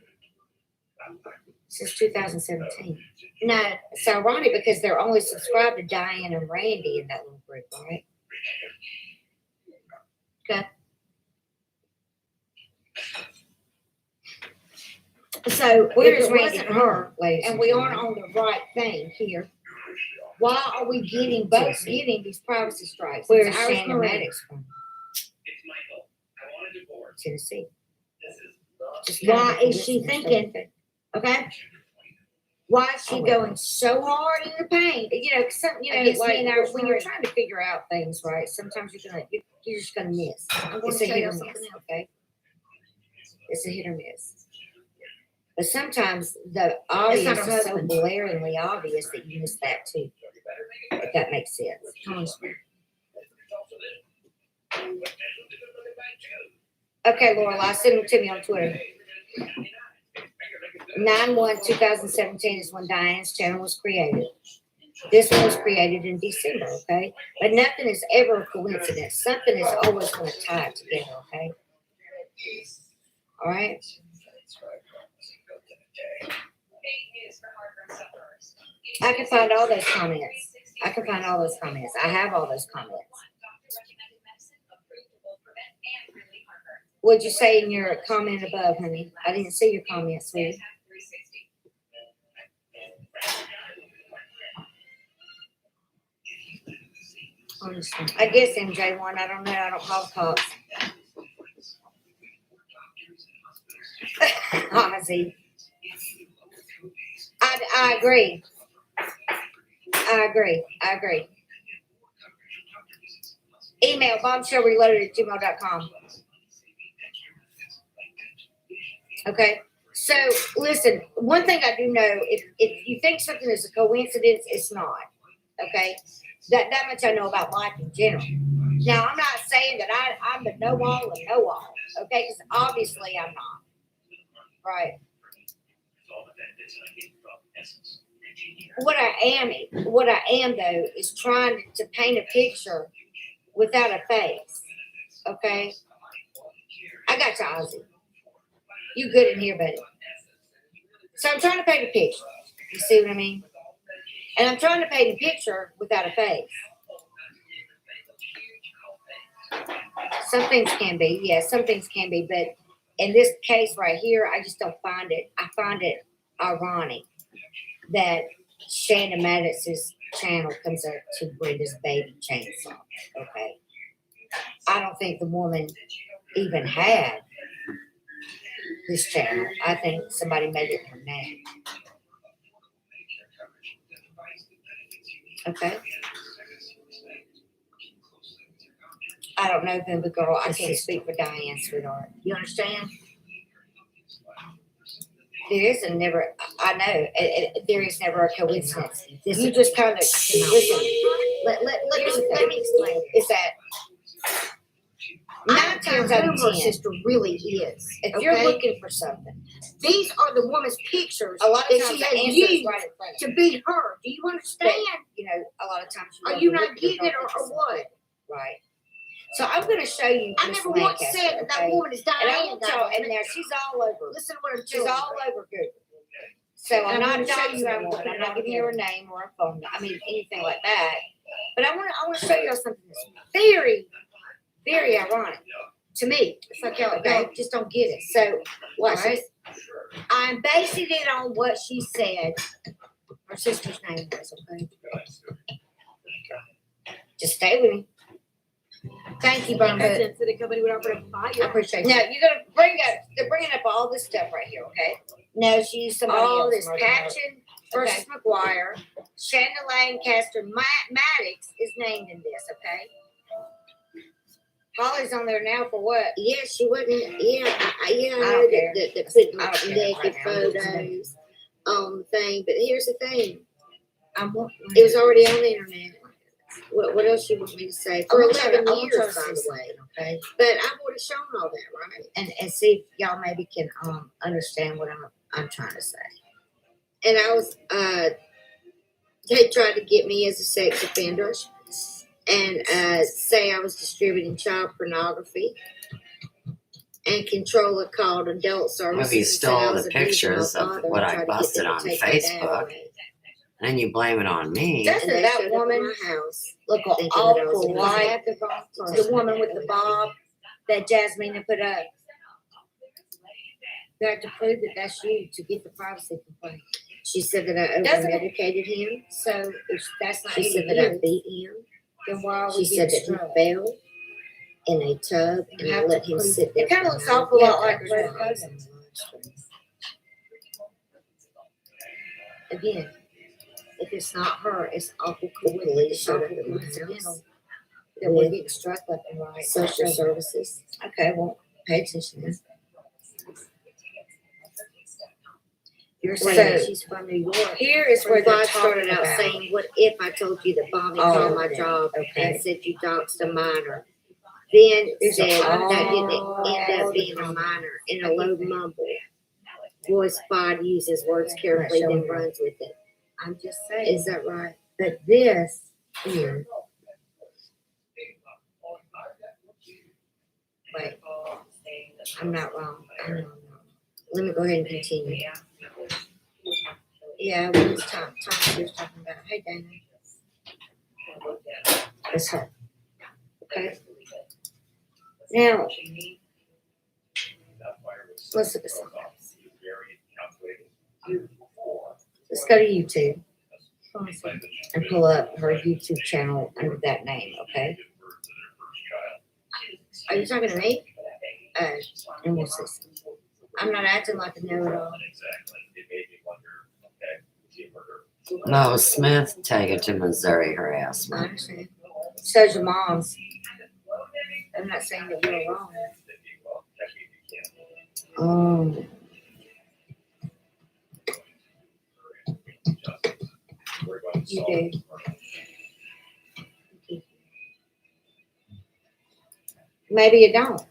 Since 2017. No, it's ironic because they're only subscribed to Diane and Randy in that little group, right? Okay. So where's Randy and her, and we aren't on the right thing here. Why are we getting both getting these privacy strikes? Where's Shanda Maddox from? Tennessee. Why is she thinking? Okay. Why is she going so hard in the paint? You know, like when you're trying to figure out things, right? Sometimes you're just gonna miss. It's a hit or miss. Okay. It's a hit or miss. But sometimes the obvious is so blaringly obvious that you miss that too. If that makes sense. Okay, Laurel, send them to me on Twitter. 9/1/2017 is when Diane's channel was created. This one was created in December, okay? But nothing is ever a coincidence. Something is always going to tie it together, okay? All right? I can find all those comments. I can find all those comments. I have all those comments. What'd you say in your comment above, honey? I didn't see your comment, sweetie. I guess MJ1, I don't know. I don't call cops. Ozzy. I agree. I agree. Email bombshellreloaded@gmail.com. Okay. So listen, one thing I do know, if you think something is a coincidence, it's not. Okay. That much I know about life in general. Now I'm not saying that I'm the know-all and know-all. Okay, because obviously I'm not. Right. What I am though is trying to paint a picture without a face. Okay. I got you, Ozzy. You good in here, buddy. So I'm trying to paint a picture. You see what I mean? And I'm trying to paint a picture without a face. Some things can be, yes, some things can be, but in this case right here, I just don't find it. I find it ironic that Shanda Maddox's channel comes up to Brenda's baby chainsaw. Okay. I don't think the woman even had this channel. I think somebody made it her name. Okay. I don't know them, but girl, I can't speak for Diane, sweetheart. You understand? There is never, I know, there is never a coincidence. You just kind of, listen, let me explain. Is that 9 times out of 10, sister really is. If you're looking for something, these are the woman's pictures a lot of that she has used right in front of to be her. Do you understand? But, a lot of times are you not getting it or what? Right. So I'm going to show you. I never once said that woman is Diane. And now she's all over. Listen to what I'm She's all over Google. So I'm not showing you. I'm not giving you her name or a phone. I mean anything like that. But I want to show you something that's very, very ironic to me. It's like y'all just don't get it. So watch this. I'm basing it on what she said. Her sister's name was, okay? Just stay with me. Thank you, Bumba. I appreciate it. Now, you're going to they're bringing up all this stuff right here, okay? No, she used somebody else. All this Patchen versus McGuire. Shanda Lancaster Maddox is named in this, okay? Holly's on there now for what? Yeah, she wasn't. Yeah, I heard that put naked photos on the thing. But here's the thing. It was already on the internet. What else you want me to say? For 11 years, by the way. Okay. But I would have shown all that, right? And see if y'all maybe can understand what I'm trying to say. And I was they tried to get me as a sex offender and say I was distributing child pornography and controller called adult services. Maybe you stole the pictures of what I busted on Facebook. And you blame it on me. Doesn't that woman look awful like the woman with the bob that Jasmine put up? You have to prove that that's you to get the privacy complaint. She said that I over-medicated him. So if that's not she said that I beat him. Then why are we She said that he fell in a tub and I let him sit there. It kind of looks awful lot like her cousin. Again. If it's not her, it's awful coincidental that we're getting struck left and right. Social services. Okay, well, pay attention then. You're saying she's from New York. Here is where they started out saying, what if I told you that Bobby called my job and said you doxed a minor? Then said that didn't end up being a minor in a low mumble. Voice Bod uses words carefully, then runs with it. I'm just saying. Is that right? But this is, wait, I'm not wrong. I know I'm not. Let me go ahead and continue. Yeah, when it's Tom she was talking about, hey Dana. That's her. Okay. Now, let's look at something else. Let's go to YouTube and pull up her YouTube channel under that name, okay? Are you talking to me? And we'll see. I'm not acting like a know-it-all. No, Smith, take it to Missouri I harassment. understand. So's your mom's. I'm not saying that you're wrong. You do. Maybe you don't.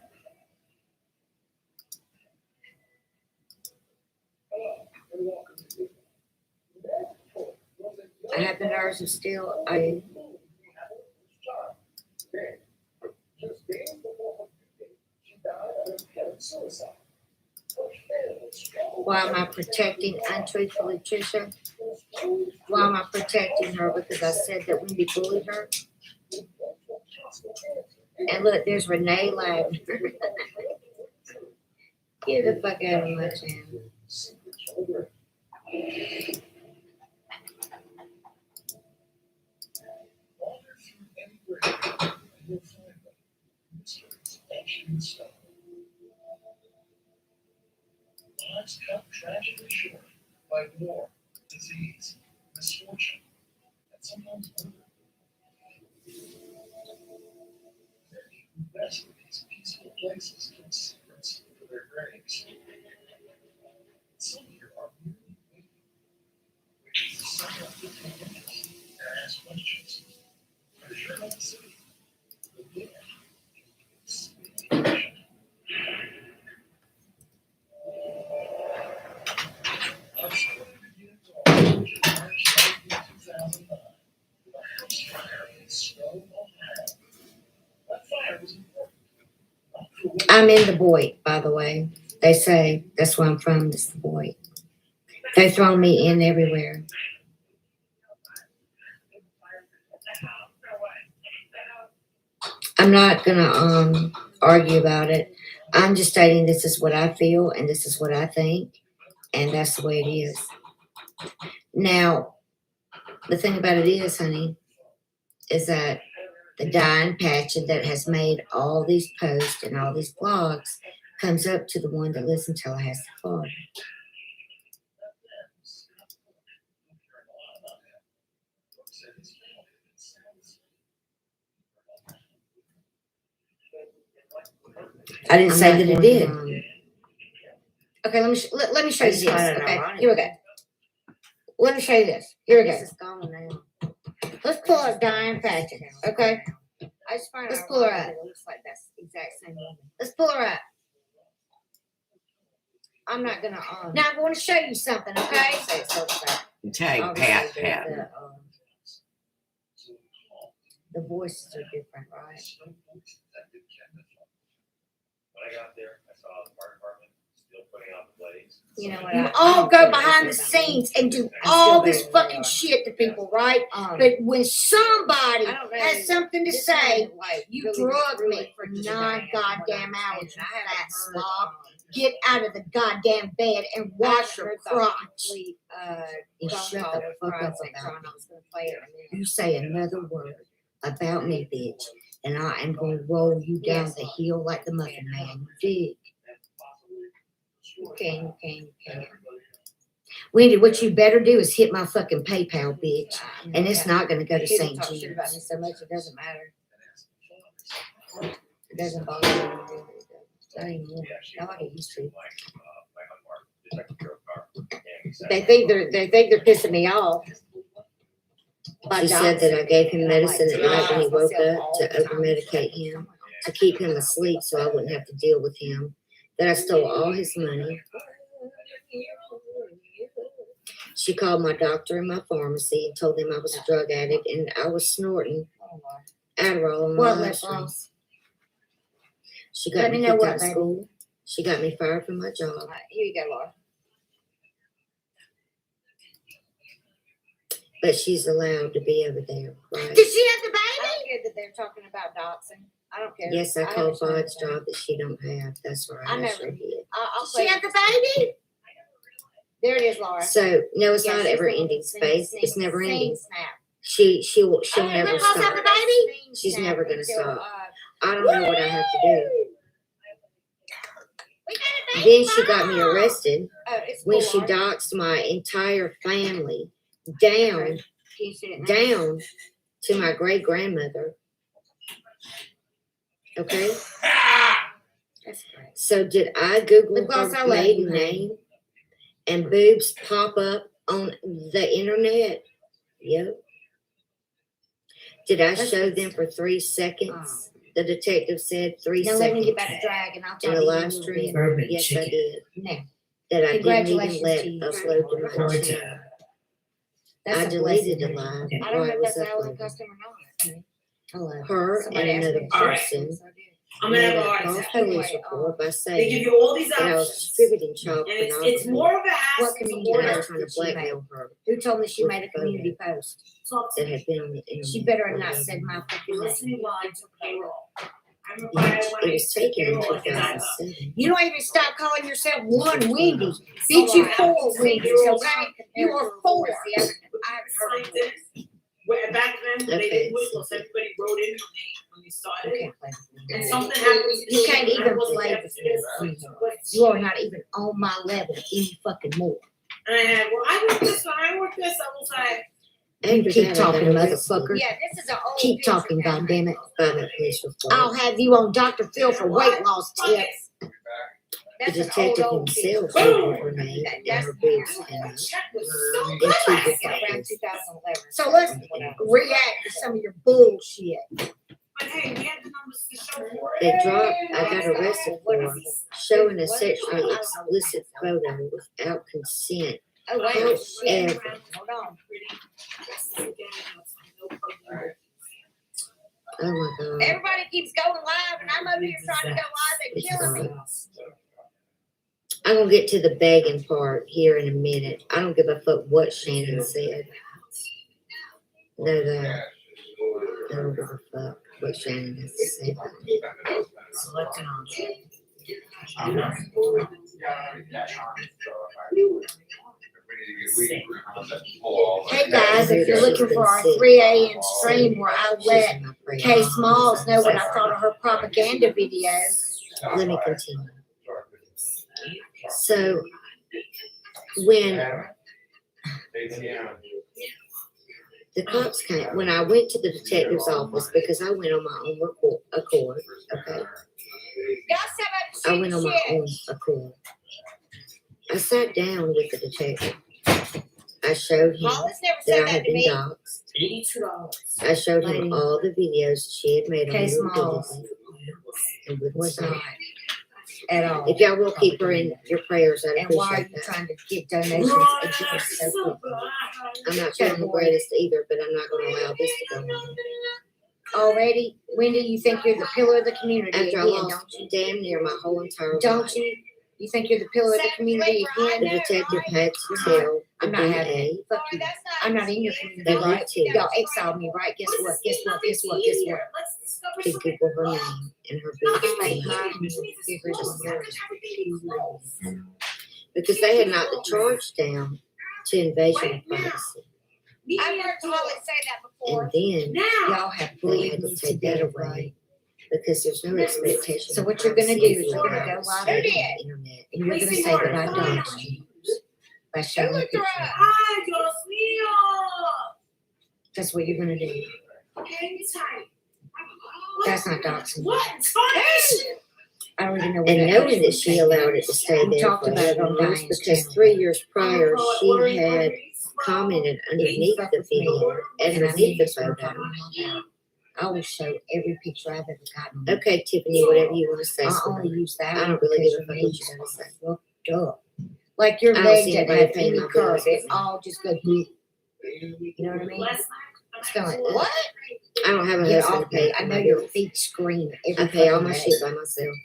I have the nerves of steel. I Why am I protecting untruthfully Trisha? Why am I protecting her? Because I said that Wendy bullied her. And look, there's Renee Lavender. Get the fuck out of my channel. Lives cut tragically short by war, disease, misfortune, and sometimes murder. Many who rest in these peaceful places keep secrets for their graves. Some here are merely waiting for someone to take interest and ask questions. For sure not the city, but there is speculation. Our story begins on March 19, 2009, with a house fire in Snow, Ohio. That fire was important. Not for women. I'm in the Boyd, by the way. They say that's where I'm from, is the Boyd. They throw me in everywhere. I'm not gonna argue about it. I'm just stating this is what I feel and this is what I think, and that's the way it is. Now, the thing about it is, honey, is that the Diane Patchen that has made all these posts and all these blogs comes up to the one that lives in Tallahassee, Florida. I didn't say that it did. Okay, let me show you this. Okay, here we go. Let me show you this. Here we go. Let's pull up Diane Patchen. Okay, let's pull her up. It looks like that's the exact same woman. Let's pull her up. I'm not gonna Now I want to show you something. Okay. Take Pat. The voices are different, right? When I got there, I saw the fire department still putting out the blaze. You know what? You all go behind the scenes and do all this fucking shit to people, right? But when somebody has something to say, you drug me for 9 goddamn hours, you fat slob. Get out of the goddamn bed and wash your crotch. And shut the fuck up about me. You say another word about me, bitch, and I am going to roll you down the hill like the Muffin Man. You dig? You can. Wendy, what you better do is hit my fucking PayPal, bitch, and it's not going to go to St. Jude's. About me so much it doesn't matter. It doesn't bother me. Not anymore. Not it used to. They think they're pissing me off. She said that I gave him medicine at night when he woke up to over-medicate him, to keep him asleep so I wouldn't have to deal with him. That I stole all his money. She called my doctor and my pharmacy and told them I was a drug addict and I was snorting Adderall on What my lip live stream. gloss? She got Let me me know kicked what, out of baby. school. She got me fired from my job. Here you go, Laura. But she's allowed to be over there, right? Did she have the baby? I don't care that they're talking about doxing. I don't care. Yes, I called understand Bod's that. job that she don't have. That's right. I I never sure did. I'll she have the baby? There it is, Laura. So no, it's Yeah, not she's ever the one ending that sings, space. sings, It's never sings, ending. Snap. She'll Oh, never Grandpa's have stop. the baby? She's Snap never gonna until, stop. I don't know what I have to do. We got a baby. Then she got me arrested It's when cool, she Laura. doxed my entire family down Can you see it now? down to my great grandmother. Okay. That's great. So did I Google Because I her love maiden you, name and boobs pop up on the internet? Yep. Did I show them for 3 seconds? The detective said 3 Now seconds. let me get back to drag and I'll In tell the you live a little stream? bit. Yes, I did. Now, That I didn't even congratulations let to you. upload to my channel. That's I a deleted the blessing. live I don't while know it if was that's our uploaded. custom or not. I love it. Her Somebody and asked another me. person I'm gonna have made a a heart false attack. police Anyway, report by They give saying you all these that I was options. distributing child And it's pornography. more of a What hassle to community And I order. was trying to blackmail her Who told me she with made a the community post? Talk to that me. had been on the internet. She better for have not 11 said my years. fucking You're name. listening live to payroll. I remember when It I was used to taken in payroll, I could dive up. 2007. You don't even stop calling yourself one Wendy. Bitch, you four Wendy's, okay? You are four. See, I haven't heard of it. Where back then, they Okay, didn't wait so- till everybody wrote in their name when they started. You can't play with me. And something happened. You can't even I wasn't play there with for me. this. You are not even on my level any fucking more. And I had, well, I worked this one, I worked this, I was like, After Keep that, I got talking, arrested motherfucker. Yeah, this is an old Keep picture talking, now. goddammit, by the police report. I'll have you on Dr. Phil for weight loss tips. The That's an detective old himself picture. Googled her name and her boobs came up. check was so And good. two Around different 2011. So let's react to some of your bullshit. But hey, we had the numbers to show for it. They dropped, I got arrested for showing a sexually explicit photo without consent. Oh, wait. Shit. Ever. Hold on. Oh my God. Everybody keeps going live, and I'm over here trying to go live and It's killing me. hard. I'm gonna get to the begging part here in a minute. I don't give a fuck what Shannon said. No, that. I don't give a fuck what Shannon has to say about it. Selecting on. Hey guys, if you're looking for our 3 a.m. stream where I let Kay Smalls know what I thought of her propaganda video. Let me continue. So, when the cops came, when I went to the detective's office, because I went on my own accord, okay? I went on my own accord. I sat down with the detective. I showed him that I had been doxxed. $82. I showed him all the videos she had made on Kay her Smalls video and wouldn't was stop. not at all. If y'all will keep her in your prayers, I'd And why are appreciate you that. trying to get donations again so quickly? I'm not feeling the greatest either, but I'm not going to allow this to go on. Already, Wendy, you think you're the pillar of the community After I again, lost don't you? damn near my whole entire life, Don't you? You think you're the pillar of the community the again? detective had to tell the I'm not having DA it. Fuck you. I'm not in your community, that right? you too Y'all exiled me, right? Guess what? Guess what? Guess what? Guess what? could Google her name and her boobs came up. Because they had knocked the charge down to invasion of privacy. I've heard Holly say that before. And then Y'all have they bullied had to me to take that death, away right? because there's no expectation. So of what you're gonna privacy do is if you're gonna allowed go to live stay on on the internet. and you're gonna say that I doxed you by showing a picture. Ay, Dios mío. That's what you're gonna do. Hang tight. That's not doxing. What? Spanish? I don't even know what And that knowing that is. she allowed it to stay We there talked for about it 11 on years Diane's because channel. 3 years prior she had commented underneath Fuck the with me. video, And I underneath mean the this what I'm photo. talking about. I will show every picture I've ever gotten. Okay, Tiffany, whatever you want to say. I sweetheart. only use that I one don't really because give a fuck you what made you gotta say. fucked up. Like your I don't leg see doesn't anybody have paying any my curve. bills. It all just goes. You know what I mean? It's going like what? I don't have a Get husband off to pay me. for I my know your bills. feet scream I every pay all fucking my day. shit by myself.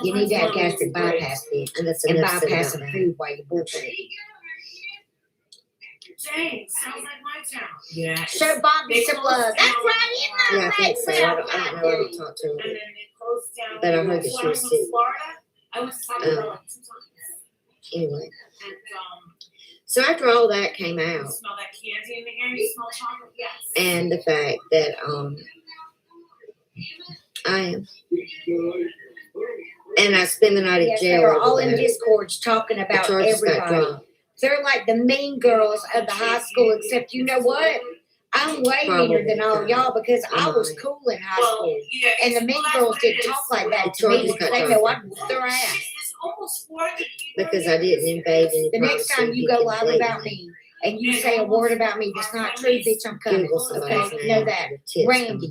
You need to have gastric bypass, bitch, And that's and enough said bypass about some that. food while you bullshit. Dang, sounds like my town. Yeah. Show Bobby some love. That's right. Yeah, I think so. I don't know. I haven't talked to her. And then it closed down. But I heard that she was sick. Florida. I went to Taco Bell like 2 times. Anyway. And So after all that came you out, smell that candy in the air. You smell chocolate. Yes. and the fact that I am, and I spend the night in Yes, jail. they're over all in that. Discords talking The about charges got everybody. dropped. They're like the mean girls of the high school, except you know what? I'm way meaner than all y'all because I was cool in high school. Yeah, And the mean girls didn't talk like that to me because they know I'd whoop their ass. It's almost 400 Because I didn't invade any The next time you go live about me and you say a word about me that's not true, bitch, I'm coming. Google somebody's Okay, name. know that. the tits Randy,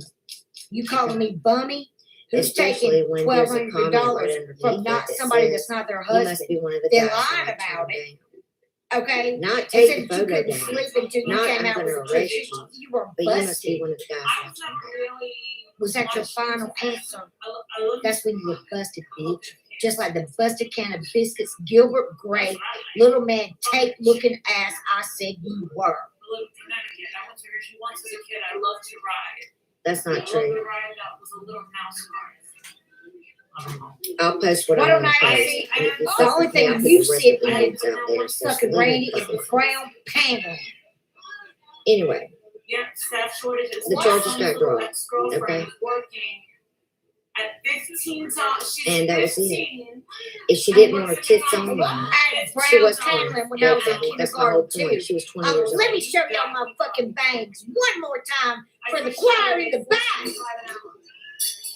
you calling me bummy? Who's Especially taking when there's a comment $1,200 right underneath from it not that somebody says, that's not their You must husband? be one of the Then guys. lied that about turned it. down. Okay? Not And take said the you photo couldn't down. sleep until you Not came I'm out gonna with arrest pictures. you. You were But you must be busted. one of the guys. I that was turned never down. really. Was that your final answer? That's when you were busted, bitch. Just like the busted can of biscuits, Gilbert Gray, little man, take looking ass, I said you were. I went to her. She once as a kid. I loved to ride. That's I not loved true. to ride. That was a little mouse cart. I'll post what What I am want to I post. see? If The that's only okay, I'll thing put you the rest sit of the in, names out there. So fucking let me Randy, post is it. brown pandering. Anyway, Yeah, staff shortages. The charges got dropped, Ex-girlfriend okay? was working at 15 times. She's And that was it. 15. if she didn't want her tits on, I had she brown was fine. pandering when I was in That's my whole kindergarten point. too. She was 20 years Let old. me show y'all my fucking bangs one more time for the choir in the back.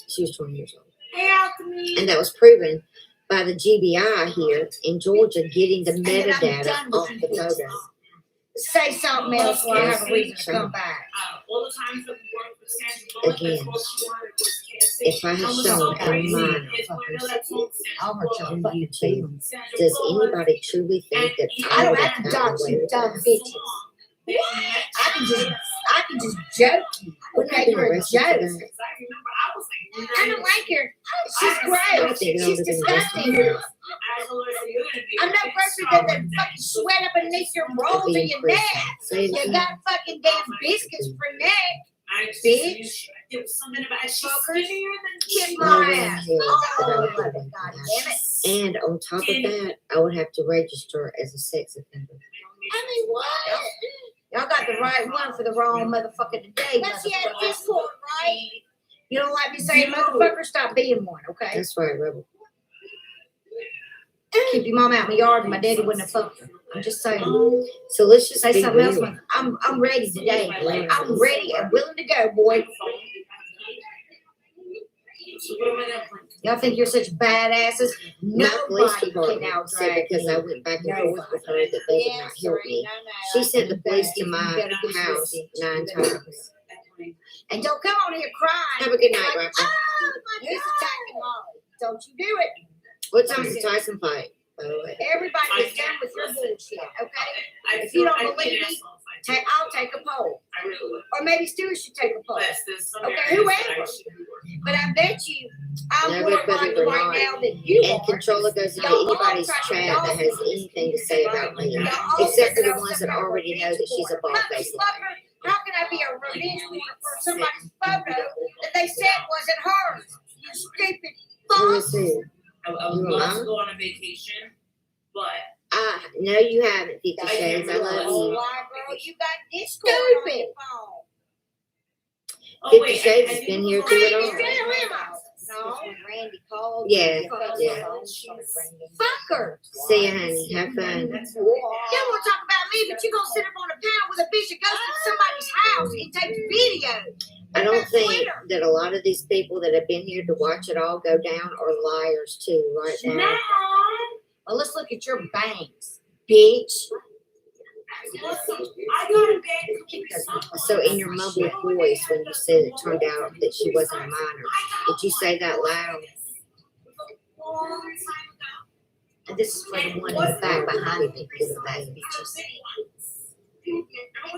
She was 20 years old. Hey, Alchemy. And that was proven by the GBI here in Georgia getting the And then I'm metadata done off with the you. photo. Say something else or I have a reason to come back. All the times that we worked with Sandra Bullock, Again, that's all she wanted was KFC. If I had shown a minor I'll hurt your on fucking YouTube, feelings. does anybody truly think that I I don't would have have to gotten dodge away you with dumb that? bitches. I can just joke you. Wouldn't I Okay, been you're a arrested joke. for that? I remember I was like, I don't like her. She's I great. think I She's would've been arrested disgusting. for that. I'm no person than the fucking sweat up beneath your rolls Be in in your prison. neck. Say it You again. got fucking damn biscuits for neck. Bitch. There was something about she's Fuckers. skinnier than Kick No my way in ass. hell Oh, would I God get away from damn that. it. And on top of that, I would have to register as a sex offender. I mean, what? Y'all got the right one for the wrong motherfucker today, But she had motherfucker. Discord, right? You don't like me saying motherfucker? Stop being one, okay? That's right, Rebel. Keep your mom out my yard and my daddy wouldn't have fucked her. I'm just saying. So let's just Say be something else. real. Man. I'm ready today. I'm ready and willing to go, boy. Y'all think you're such badasses? My police Nobody can department out said drag because me. I went back and forth with her that they would not help me. She sent the police to my house 9 times. And don't come on here crying. Have a good night, Like, Roger. oh, my God. Attacking Molly. Don't you do it. What time's the Tyson fight, by the way? Everybody is done with your bullshit, okay? If you don't believe me, I'll take a poll. Or maybe Stuart should take a poll. Okay, whoever. But I bet you I'm No, more but likely we're right not. now than you And are. Controller goes into Y'all all anybody's try to chat y'all that has anything to say about me, Y'all all except for think the ones that I'm already know that she's a bald face. Motherfucker, how can I be a revenge porn for somebody's photo that they said wasn't hers? You stupid Who fuck. is who? I would love to go on a vacation, but No, you haven't, 50 Shades. I love Oh, you. why, girl? You got Discord on your phone. 50 Shades has been here through it all. No, Randy called. Yeah, yeah. Fuck her. See you, honey. Have fun. You don't want to talk about me, but you're going to sit up on a panel with a bitch that goes to somebody's house and takes video. I don't think that a lot of these people that have been here to watch it all go down are liars too, right now. Well, let's look at your bangs, bitch. So in your mumbling voice, when you said it turned out that she wasn't a minor, did you say that loud? And this is for the one in the back behind me because of that bitches.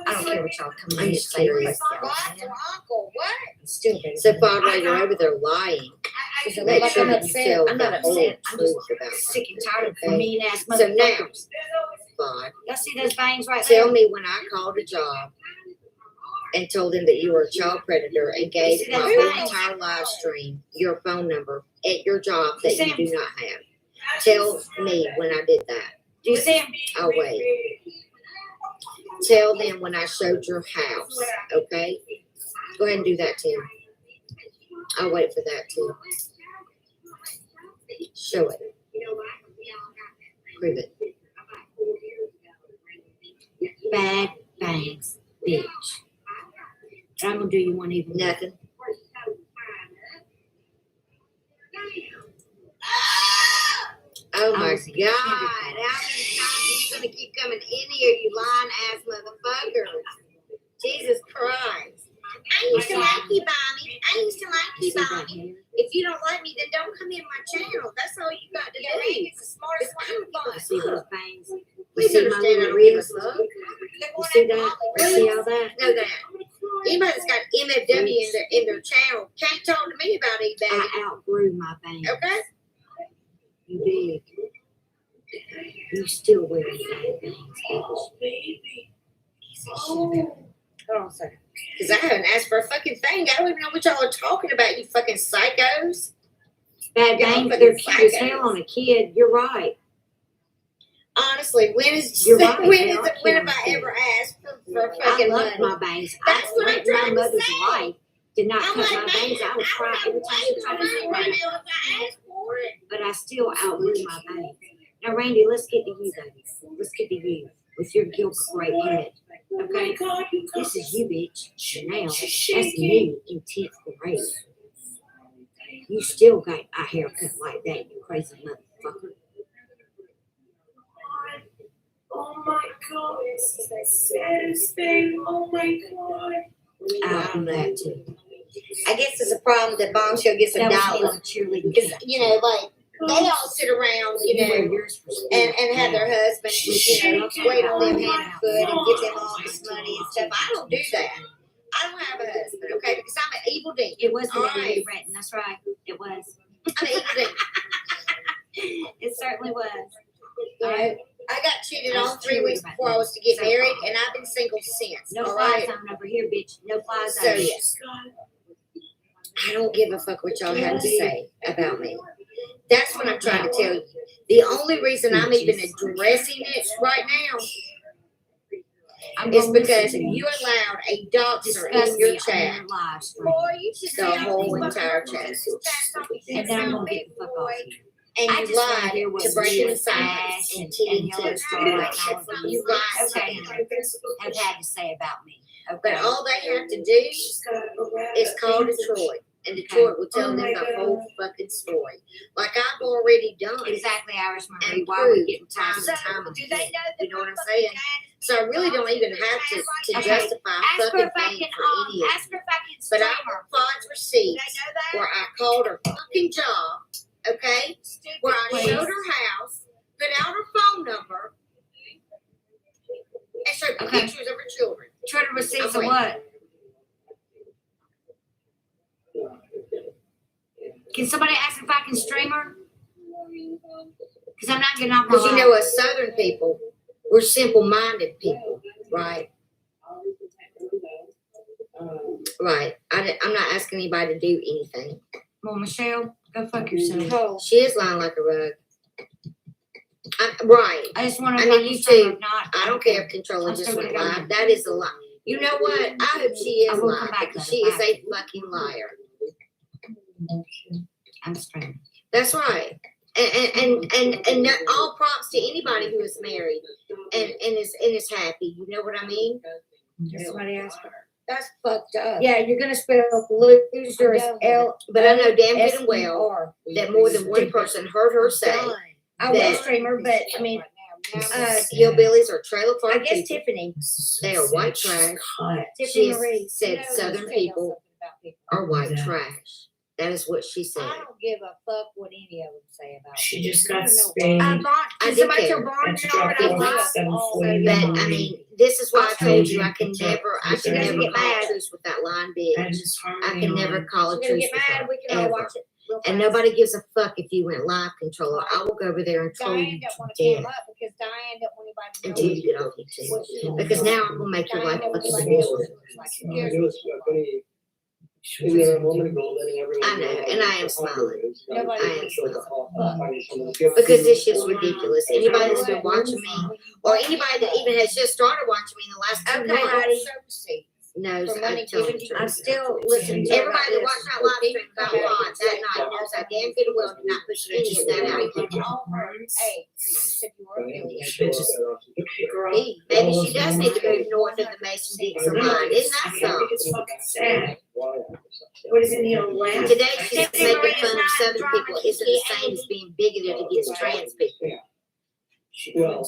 I don't care what y'all come in and say. Uncle, what? Stupid. So Father, you're over there lying. Make sure that you tell the whole truth about it. Sick and tired of mean ass motherfuckers. So now, Bob, y'all see those bangs right there? Tell me when I called a job and told them that you were a child predator and gave my whole entire live stream your phone number at your job that you do not have. Tell me when I did that. Do you see him? I'll wait. Tell them when I showed your house, okay? Go ahead and do that too. I'll wait for that too. Show it. Prove it. Bad bangs, bitch. I'm gonna do you one even. Nothing. Oh my God. How many times are you gonna keep coming in here, you lying ass motherfuckers? Jesus Christ. I used to like you, Bonnie. I used to like you, Bonnie. If you don't like me, then don't come in my channel. That's all you got to do. It's the smartest one. See those bangs? Please understand I don't give a fuck. You see that? You see all that? Know that. Anybody that's got MFW in their channel can't talk to me about eBay. I outgrew my bangs. Okay? You did. You still wear the bangs, bitch. Hold on a second. Because I haven't asked for a fucking thing. I don't even know what y'all are talking about, you fucking psychos. Bad bangs, they're cute as hell on a kid. You're right. Honestly, when have I ever asked for fucking money? I love my bangs. That's what I'm trying to say. Life did not cut my bangs. I was crying every time she tried to say that. But I still outgrew my bangs. Now, Randy, let's get to you, baby. Let's get to you with your guilt great head. Okay? This is you, bitch. Now, that's me in 10th grade. You still got a haircut like that, you crazy motherfucker. Oh my God, this is the saddest thing. Oh my God. I'm that too. I guess it's a problem that Bombshell gets $1 because like they all sit around, and have their husbands, wait on them hand and foot and give them all this money and stuff. I don't do that. I don't have a husband, okay? Because I'm an evil demon. It was the way written. That's right. It was. I'm an evil demon. It certainly was. All right. I got cheated on 3 weeks before I was to get married, and I've been single since. No fly zone over here, bitch. No fly zone. So, yes. I don't give a fuck what y'all have to say about me. That's what I'm trying to tell you. The only reason I'm even addressing it right now is because you allowed a doctor in your chat the whole entire chat. And then I'm going to get the fuck off you. And you lied to break in silence and TNT. You lied have had to say about me. But all they have to do is call Detroit. And Detroit will tell them the whole fucking story. Like I've already done. Exactly, Irish Marie. Why we're getting time and time again. You know what I'm saying? So I really don't even have to justify fucking thing for any of it. But I will find receipts where I called her fucking job, okay? Where I showed her house, put out her phone number, and showed pictures of her children. Twitter receipts of what? Can somebody ask if I can stream her? Because I'm not getting off my line. Because us Southern people, we're simple-minded people, right? Right. I'm not asking anybody to do anything. Well, Michelle, go fuck yourself. She is lying like a rug. Right. I just want to know you too. I don't care if Controller just went live. That is a lie. You know what? I hope she is lying because she is a fucking liar. I'm streaming. That's right. And all props to anybody who is married and is happy. You know what I mean? Somebody asked for her. That's fucked up. Yeah, you're gonna spell loser as L. But I know damn good and well that more than one person heard her say. I will stream her, but I mean, hillbillies are trailer park. I guess people. Tiffany. They are white trash. She said Southern people are white trash. That is what she said. I don't give a fuck what any of them say about She me. just got I spayed. I Did do somebody care. tell Barn That's you dropped know off what I at 7:40 in the But I morning. mean, this is why I told you I can She never, I doesn't can never get call mad. a truce without lying, I bitch. just I can never call a We're gonna truce get mad. without We can all ever. watch it. real And fast. nobody gives a fuck if you went live controller. I will go over there and troll Diane you don't to want to come death up because Diane don't want anybody to know until you get off what she YouTube. looks Because like. now I'm gonna make your life Diane don't fucking want anybody to know miserable. what she looks like. She cares It what was she looks like. funny. In there a moment ago, letting everyone I know, and I am smiling. Nobody I am gives a smiling. fuck. Because it's just ridiculous. Anybody that's been watching me, or anybody that even has just started watching me in the last 2 Okay, months, Heidi. knows For money I'm telling given the to truth. I'm still listening to Everybody that watched that live stream about Ron that night knows I damn good and well did not push any of that out. Hey, you said you were affiliated. Maybe she does need to move north of the Mason-Dixon line. Isn't that something? It's fucking sad. What is it, Neil? Last? Today she's making fun of Southern people isn't the same as being bigoted against trans people. Well,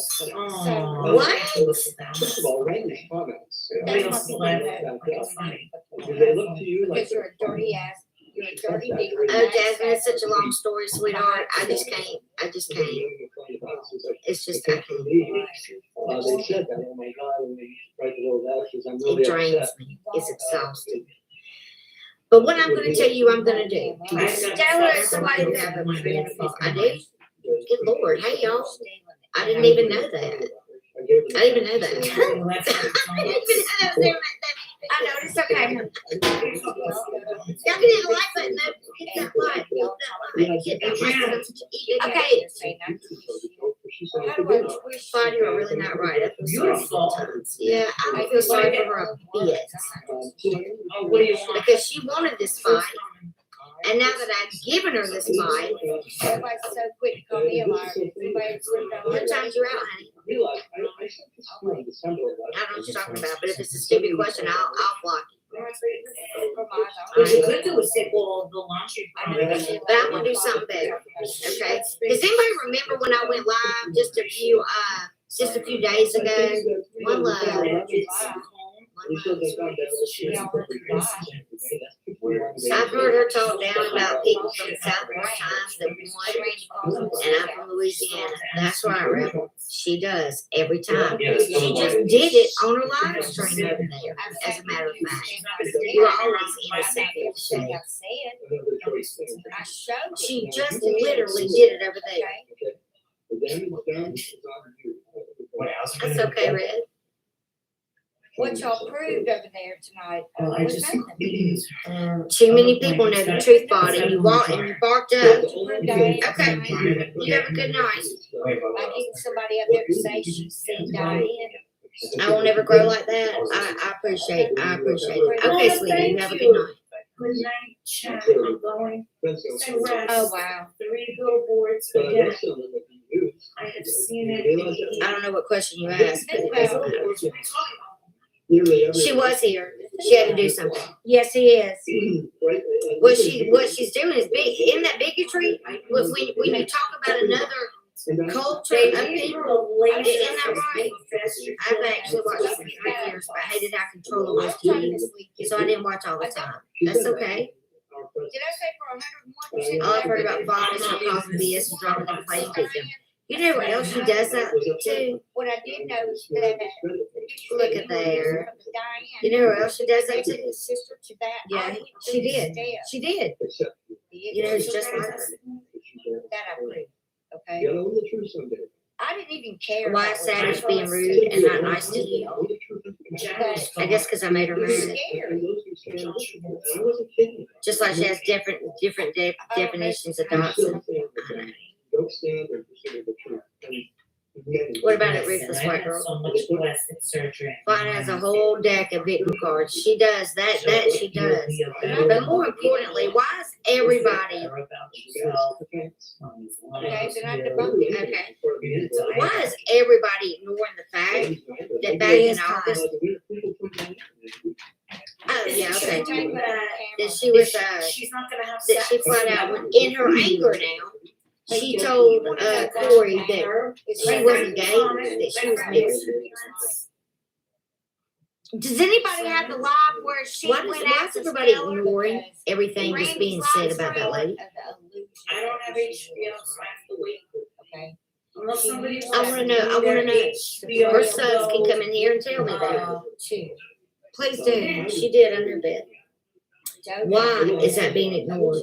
What? first of all, Randy's comments. That's Real my slap. feeling. Funny. Do they look to you like? Because you're a dirty ass. You're a dirty dick. Oh, Jasmine, it's such a long story, sweetheart. I just can't. It's just, I can't. They said that, oh my God, and they tried to roll that, because I'm really It drains upset. me. It's exhausting. But what I'm gonna tell you I'm gonna do. Tell her somebody who have a friend. I do. Good Lord, hey y'all. I didn't even know that. I didn't even know that. I didn't even know that was there. I know, it's okay. Y'all can hit the like button though. Hit that like. Hit that like. Okay. How do I twist Body are really not right. I feel sorry sometimes. Yeah, I don't feel sorry for her a bit. Oh, what do you want? Because she wanted this fight. And now that I've given her this fight, Everybody's so quick to call me a liar. what time's you out, honey? I don't know what you're talking about, but if it's a stupid question, I'll block you. What you could do is say, well, the laundry. But I'm gonna do something better, okay? Does anybody remember when I went live just a few days ago? One love. I've heard her talk down about people from the Southwest Times that won, and I'm from Louisiana. That's right, Rebel. She does every time. She just did it on her live stream over there, as a matter of fact. You're always innocent, bitch. She just literally did it over there. That's okay, Red. What y'all proved over there tonight? Well, I was just. nothing. Too many people know the truth, body, and you barked up. Okay, you have a good night. By getting somebody up there to say she's seen Diane. I won't ever grow like that. I appreciate it. Okay, sweetie, you have a good night. Good night, chat. I'm going. Oh, wow. 3 billboards again. I have seen it. I don't know what question you asked, but it doesn't matter. She She was here. She had to do something. Yes, he is. What she's doing is big. Isn't that bigotry? When you talk about another culture of people, isn't that right? I've actually watched it for 3 years, but I hated how control was TV, so I didn't watch all the time. That's okay. Did I say for 101%? All I've heard about Fox is causing BS and dropping the plane victim. You know what else she does that too? What I did know is that. Look at there. You know who else she does that too? Sister to that. Yeah, she did. She did. You know, it's just like her. That I believe. Okay. I didn't even care. Why is Savage being rude and not nice to you? I guess because I made her mad. Just like she has different definitions of Dotson. What about it, Ruthless White Girl? So much plastic surgery. Vaughn has a whole deck of victim cards. She does that she does. But more importantly, why is everybody Okay, then I debunked it. okay? Why is everybody ignoring the fact that back in August? Oh yeah, okay. That she was She's not gonna have that she flat out in her anger now. She told Corey that she wasn't gay, that she was married. Does anybody have the live where she Why went is out to everybody spell it? ignoring everything that's Randy's being live said about that stream lady? I don't have HBO, so I have to wait. Okay. Unless somebody I want to know. I want to know. Her sons can come in here and tell me that. Please do. She did under bed. Why is that being ignored?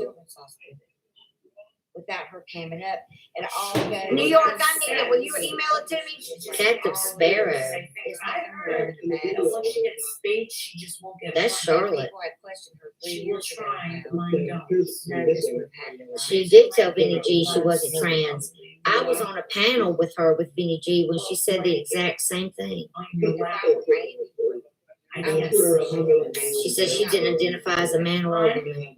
Without her coming up, it all goes. New York, I need it. Will you email it to me? Captain Sparrow. It's not her. Once she gets speech, she just won't get That's Charlotte. People had questioned her 3 She years was ago. trying, but mine don't. No, this would have happened. She did tell Vinny G she wasn't trans. I was on a panel with her with Vinny G when she said the exact same thing. Yes. She said she didn't identify as a man or a woman.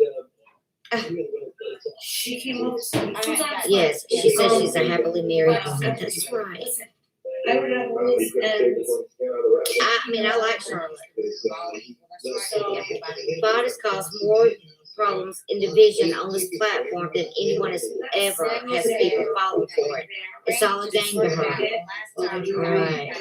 She came up. Yes, she says she's a happily married woman. That's right. I would have always I mean, I like Charlotte. Bot has caused more problems and division on this platform than anyone has ever has people following for it. It's all a game to her. Right.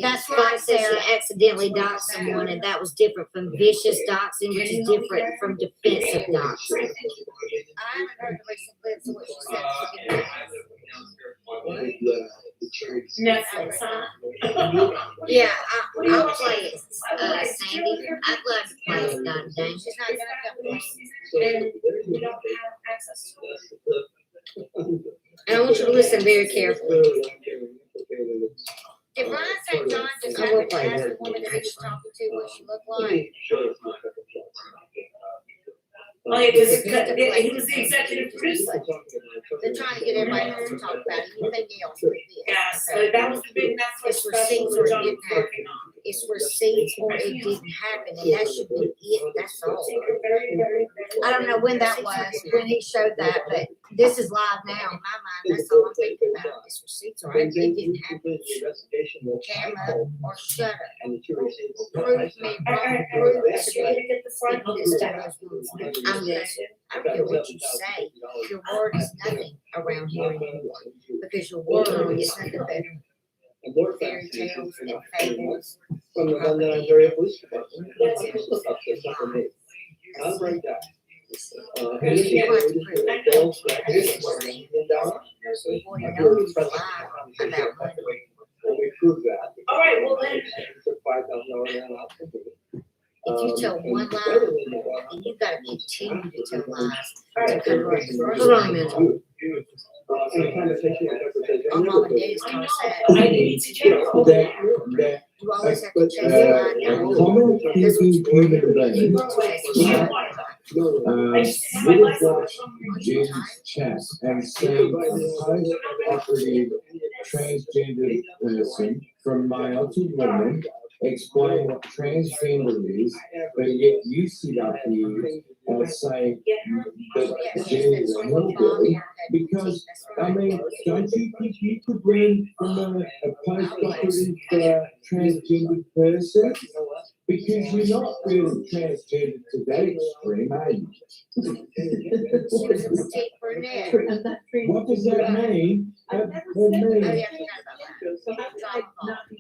That's Bot right, says Sarah. she accidentally doxed someone, and that was different from vicious doxing, which is different from defensive doxing. I haven't heard the recent clips of what she said. Netflix, huh? Yeah, I'll play it, Sandy. I'd love to play it, God dang. She's not gonna come. And we don't have access to it. And I want you to listen very carefully. Did Brian St. John just I will happen to play ask her. the woman that he was talking to what she looked like? Oh, yeah, because he was the executive producer. They're trying to get everybody else to talk about anything else with this. Yeah, so that was the big Netflix It's special receipts or that it John didn't was happen. working on. It's receipts or it didn't happen, and that should be it. That's all. I don't know when that was, when he showed that, but this is live now in my mind. That's all I'm thinking about. It's receipts or it didn't happen. Camera or shut up. Prove me wrong. Prove to me Get the front of this the to those women. I'm just, I don't care what you say. Your word is nothing around here anymore, because your word is nothing better. Fairy tales and fables. From the one that I'm very pleased about. I'll break that. And if you want to prove it, don't scratch it. Well, you know he's lying about money. We prove that. All right, well then. It's a $5,000 man option. If you tell one lie, then you gotta continue to tell lies to cover up the first Hold on a lie. minute. On mom and dad's car set. I need to check. You always have to chase the lie down. Common That's what you do. thinking brain would have watched James' chat and say operative transgender person from male to woman, explain what transgender is, but yet you sit up here and say that gender is a hillbilly, because, I mean, don't you think you could run from a post-operative transgender person? Because you're not really transgender to that extreme, are you? She was a petite brunette. What does that mean? Oh, yeah, I forgot about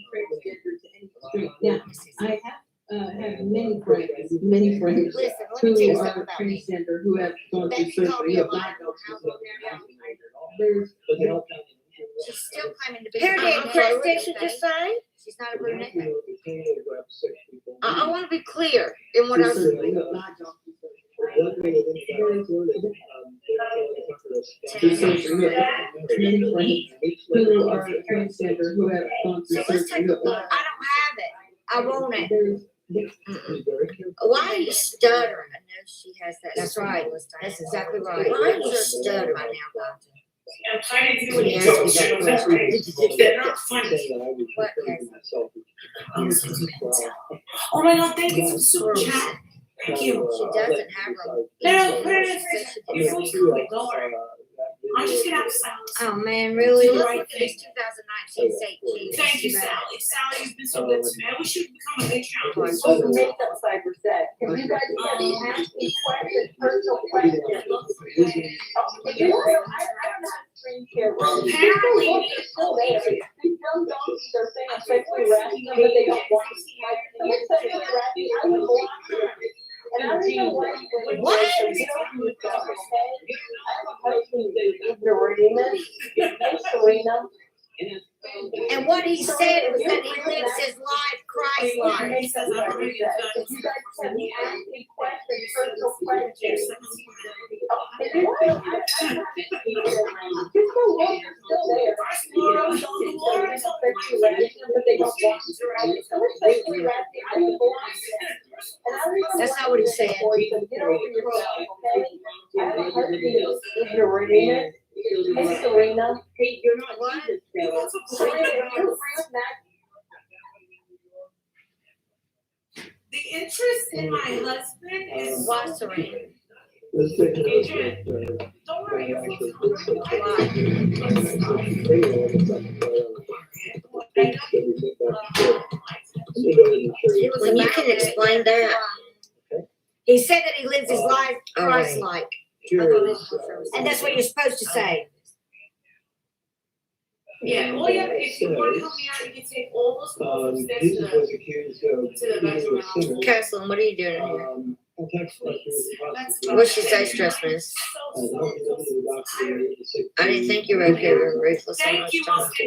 that. Yeah, I have many friends Listen, let me tell who you are something about me. transgender, who have gone They through can call surgery, me a have liar. diagnosed. There's, She's still claiming to be. Here a did brunette, Chris okay? Dixon just say? She's not a brunette. I want to be clear in what I'm saying. many friends who are transgender, who have gone So through let's take a surgery. look. I don't have it. I want it. There's, Why are you stuttering? I know she has that. That's right. That's exactly right. Why are you stuttering? Right now, doctor. I'm trying to do what Yes, you told we got me. That's right. They're not funny. What is Oh my God, thank you for the super chat. Thank you. She doesn't have her. No, put it in She the said fridge. she Your phone's cool, don't worry. I'm just gonna have to silence. Oh man, really? Let's look at this 2019 St. James. Thank you, Sally. Sally's been so good to me. I wish you'd become a patron. oh, the makeup cyber set. Can you guys have me ask me questions, personal questions? You know, I don't know how to screen share. Well, apparently. These young donkeys are saying sexually harassing them, but they don't want to. Someone said you're harassing, I would block them. And I don't know why you would. What? You don't do that, okay? I have a husband who's ignoramus. Hey, Serena. And what he said was that he lives his life Christ-like. If you guys have me asking questions, personal questions. Just go look, you're still there. But they don't want to. Someone said you're harassing, I would block them. That's not what he said. Get over yourself, okay? I have a husband who's ignoramus. Hey, Serena. Hey, you're not what? Serena, if you're friends, The interest in my husband is Why, Serena? Adrian, don't worry, you're When you can explain that. He said that he lives his life Christ-like. And that's what you're supposed to say. Yeah, well, yeah, if you want to help me out, you can take all those photos upstairs to the bedroom. Caslin, what are you doing here? That's What'd she say, stressness? I didn't think you were okay with ruthless so much time. He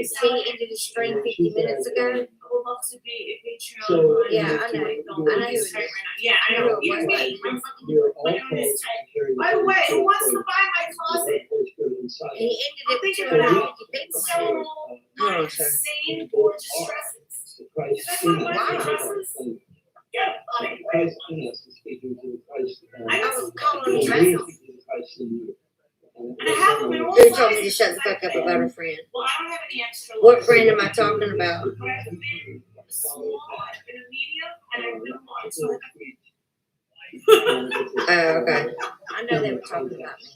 ended his stream 50 minutes ago. I would love to be a Patreon. Yeah, I know. I know who it is. Yeah, I know. Even me. I'm fucking on this type. By the way, who wants to buy my closet? He ended it with 250 people. My insane gorgeous dresses. That's not my dresses. Yeah, funny. I got some color dresses. And I have them in all Who told me to sizes. shut the fuck up about her friend? Well, I don't have any extra. What friend am I talking about? But I have a big, a small, and a medium, and a good one. So I have Oh, okay. I know they were talking about me.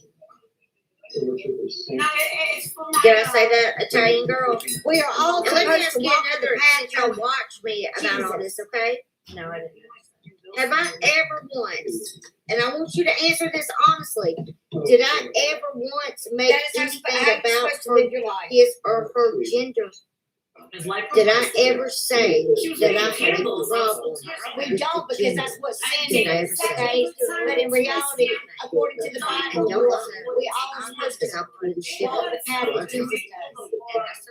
no, it's for my. Did I say that, Italian girl? We are all And let me supposed ask to you walk another, the path since y'all of watch me about all this, okay? No, I didn't. Have I ever once, and I want you to answer this honestly, did I ever once make anything about his or her gender? Did I ever say that I had a problem? We don't, because that's what sin is, okay? But in reality, according to the Bible, we all are supposed to walk the path of Jesus does.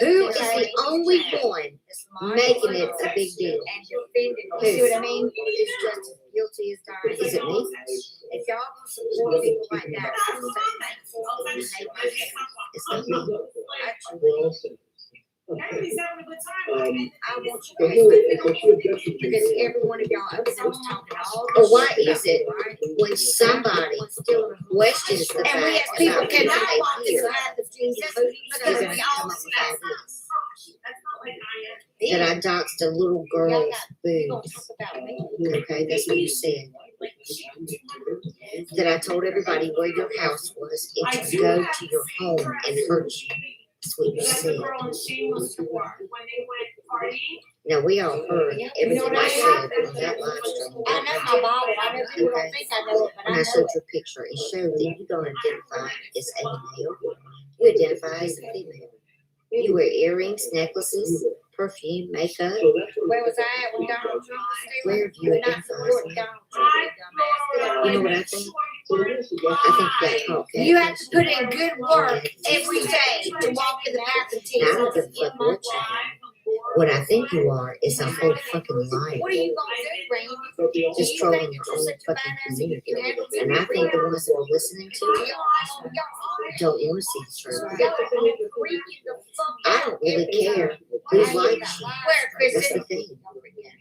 Who is the only one making it a big deal? You see what I mean? Who's just as guilty as dying? Is it me? If y'all don't support people like that, It's not me. Everybody's having a good time. I want you to because every one of y'all over there was talking all But this why shit is it when somebody questions the and we as fact people about cannot who walk they the hear, path of Jesus they're because gonna we come all up with ideas That's not like I am. that I doxed a little girl's boobs. talk about me. Okay, that's what you said. That I told everybody where your house was and to go to your home and hurt you. That's what you That's said. the girl in Shameless when they went partying. Now, we all heard everything I said on that live stream. I know my Bible. I know people don't think I know it, but And I I know showed it. your picture and showed that you don't identify as a male. You identify as a female. You wear earrings, necklaces, perfume, makeup. Where was I at when Donald Trump was there? Where do you Not identify? supporting Donald Trump, dumbass. You know what I think? I think that Caucasian. You have to put in good work every day to walk in the path of Now, I don't give a Jesus. fuck what you are. What I think you are is a whole fucking liar. What are you gonna do, Randy? Just trolling your own fucking community. And I think the ones that are listening to it don't want to see the truth. I don't really care who likes you. That's the thing.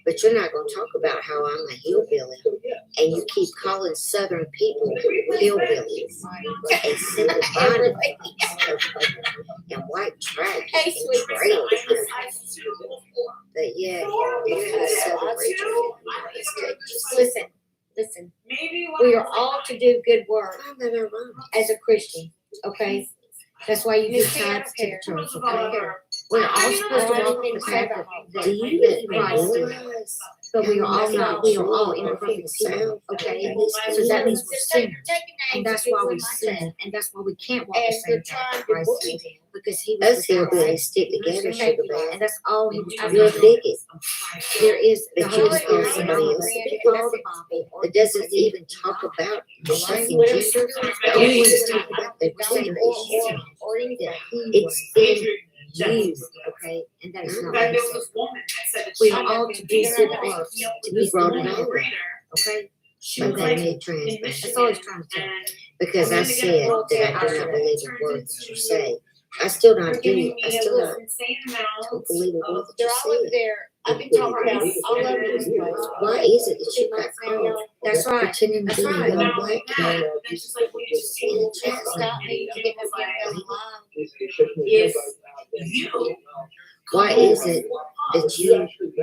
But you're not going to talk about how I'm a hillbilly. And you keep calling Southern people hillbillies. And simple body and white trash and trail. But yeah, you're the Southern Rachel. Listen. We are all to do good work as a Christian, okay? That's why you give tithes to the church, okay? We're all supposed to walk in the path of Do you even realize But we are all not, we are all imperfect people, okay? So that means we're sinners. And that's why we sin. And that's why we can't walk the same path Christ did. Because he was hillbillies stick together, sugar bear. and that's all he was trying You're a to do. bigot. There is the But Holy you just call Spirit somebody else a bigot. It doesn't even talk about the same gender. The only one that's talking about the gender is it's in you, okay? And that is In not fact, what there he was said. this woman that said that We she are all had to been do given good a book, works, to be be brought brought it over, over. okay? She But was they like made in translation. That's all he's trying to tell. and Because I and then they said get a book that I do that not believe turns a word that you into say. I still don't They're giving do. I me a still little don't insane amount believe a word that They're you all over said. there. I've been talking about all over this place. Why is it that you got called? That's right. Pretending to That's be a right. young Not black only kid that, then she's like, we just see in it. the chat Stop room. me from getting us young alive. If you Why is it that you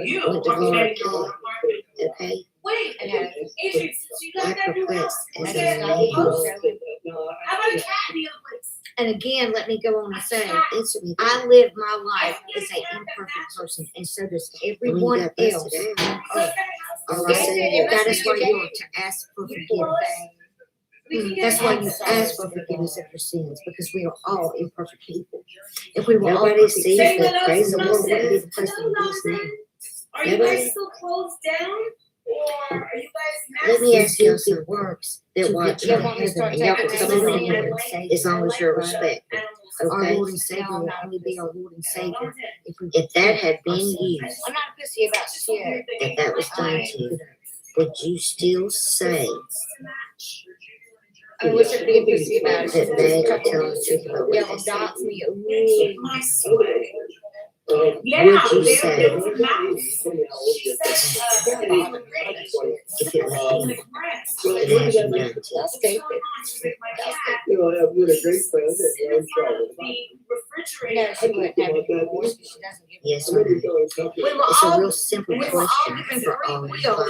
you went to are paying hard your kid? apartment. Okay? Wait, Okay. Adrian, since you got I'm that new perplexed house, as let's a get lady. how about a cat in the other place? And again, let me go on and say, Answer me I that. live my life as an imperfect person, and so does When you everyone got else busted on out, earth. all I said was, That is why you are to ask for forgiveness. That's why you ask for forgiveness of your sins, because we are all imperfect people. If we were all nobody perfect sees people, that crazy the world wouldn't be woman. the place that it is now. Are you guys still closed down? Or are you guys Let me ask you It something. works. That watch Yeah, her, when we start and y'all taking can things come on in in here and say, as long as you're respectful. our Okay? Lord and Savior will only be our Lord and Savior if we If that had been repent. you, I'm not pissy about shit. if that was done to you, would you still say I wish I'd be pissy about it. that they are telling the truth about Yeah, what well, they say? dots me. Would you say if it was you, it has been done to you? That's stupid. You know, I've been a great friend and No, she wouldn't have any remorse because she doesn't give a Yes, fuck. ma'am. We were It's a all real simple we were all question given for free all will you Bible.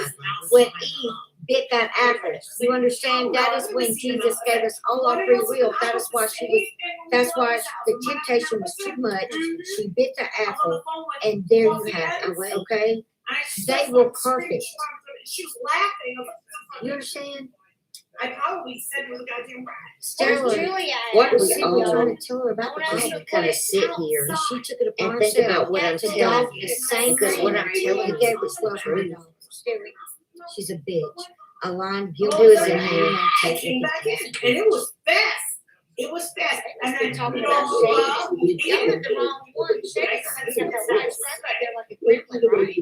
when Eve bit that apple. You understand? That is when Jesus gave us all our free will. That is why she was. That's why the temptation was too much. She bit the apple, and there you have it. Okay, they were perfect. She was laughing. You understand? I probably said it was a goddamn rat. Stella, What we see, we're all trying to tell her about the just Bible. kind of sit here And she took it upon and think herself about what I'm to telling God you. the same Because what I'm telling He gave you her is the truth. $1,200. She's a bitch. A lying, guilty Who is woman. in here? I came back in, and it was fast. It was fast. And then Talking you about know, shade. You were the wrong one. Shade got that white stuff right there like a gremlin, right?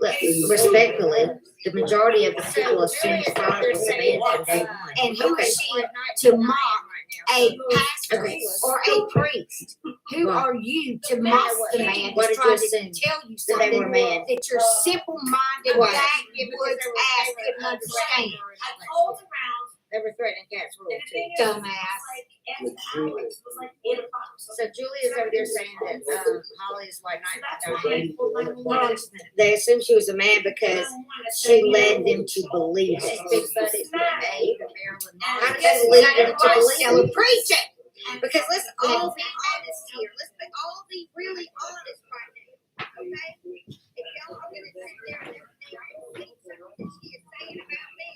Look, respectfully, the majority of the people assume God was a man from day one. And who is she to mock a pastor or a priest? Who are you to mock the man What that's did you trying to assume? tell you That they something were mad? that your simple-minded, Why? backwoods ass couldn't understand? I called around. They were threatening cats rule And the too. thing is, Dumbass. it was like, it was like 8 o'clock. So Julia's over there saying that Holly is white knight. They assumed she was a man because she led them to believe She's it. big buddies with Abe and Marilyn. How did they lead them to believe it? Preach it. Because let's all be honest here. Let's all be really honest right now. Okay? If y'all are gonna sit there and everything that she is saying about me,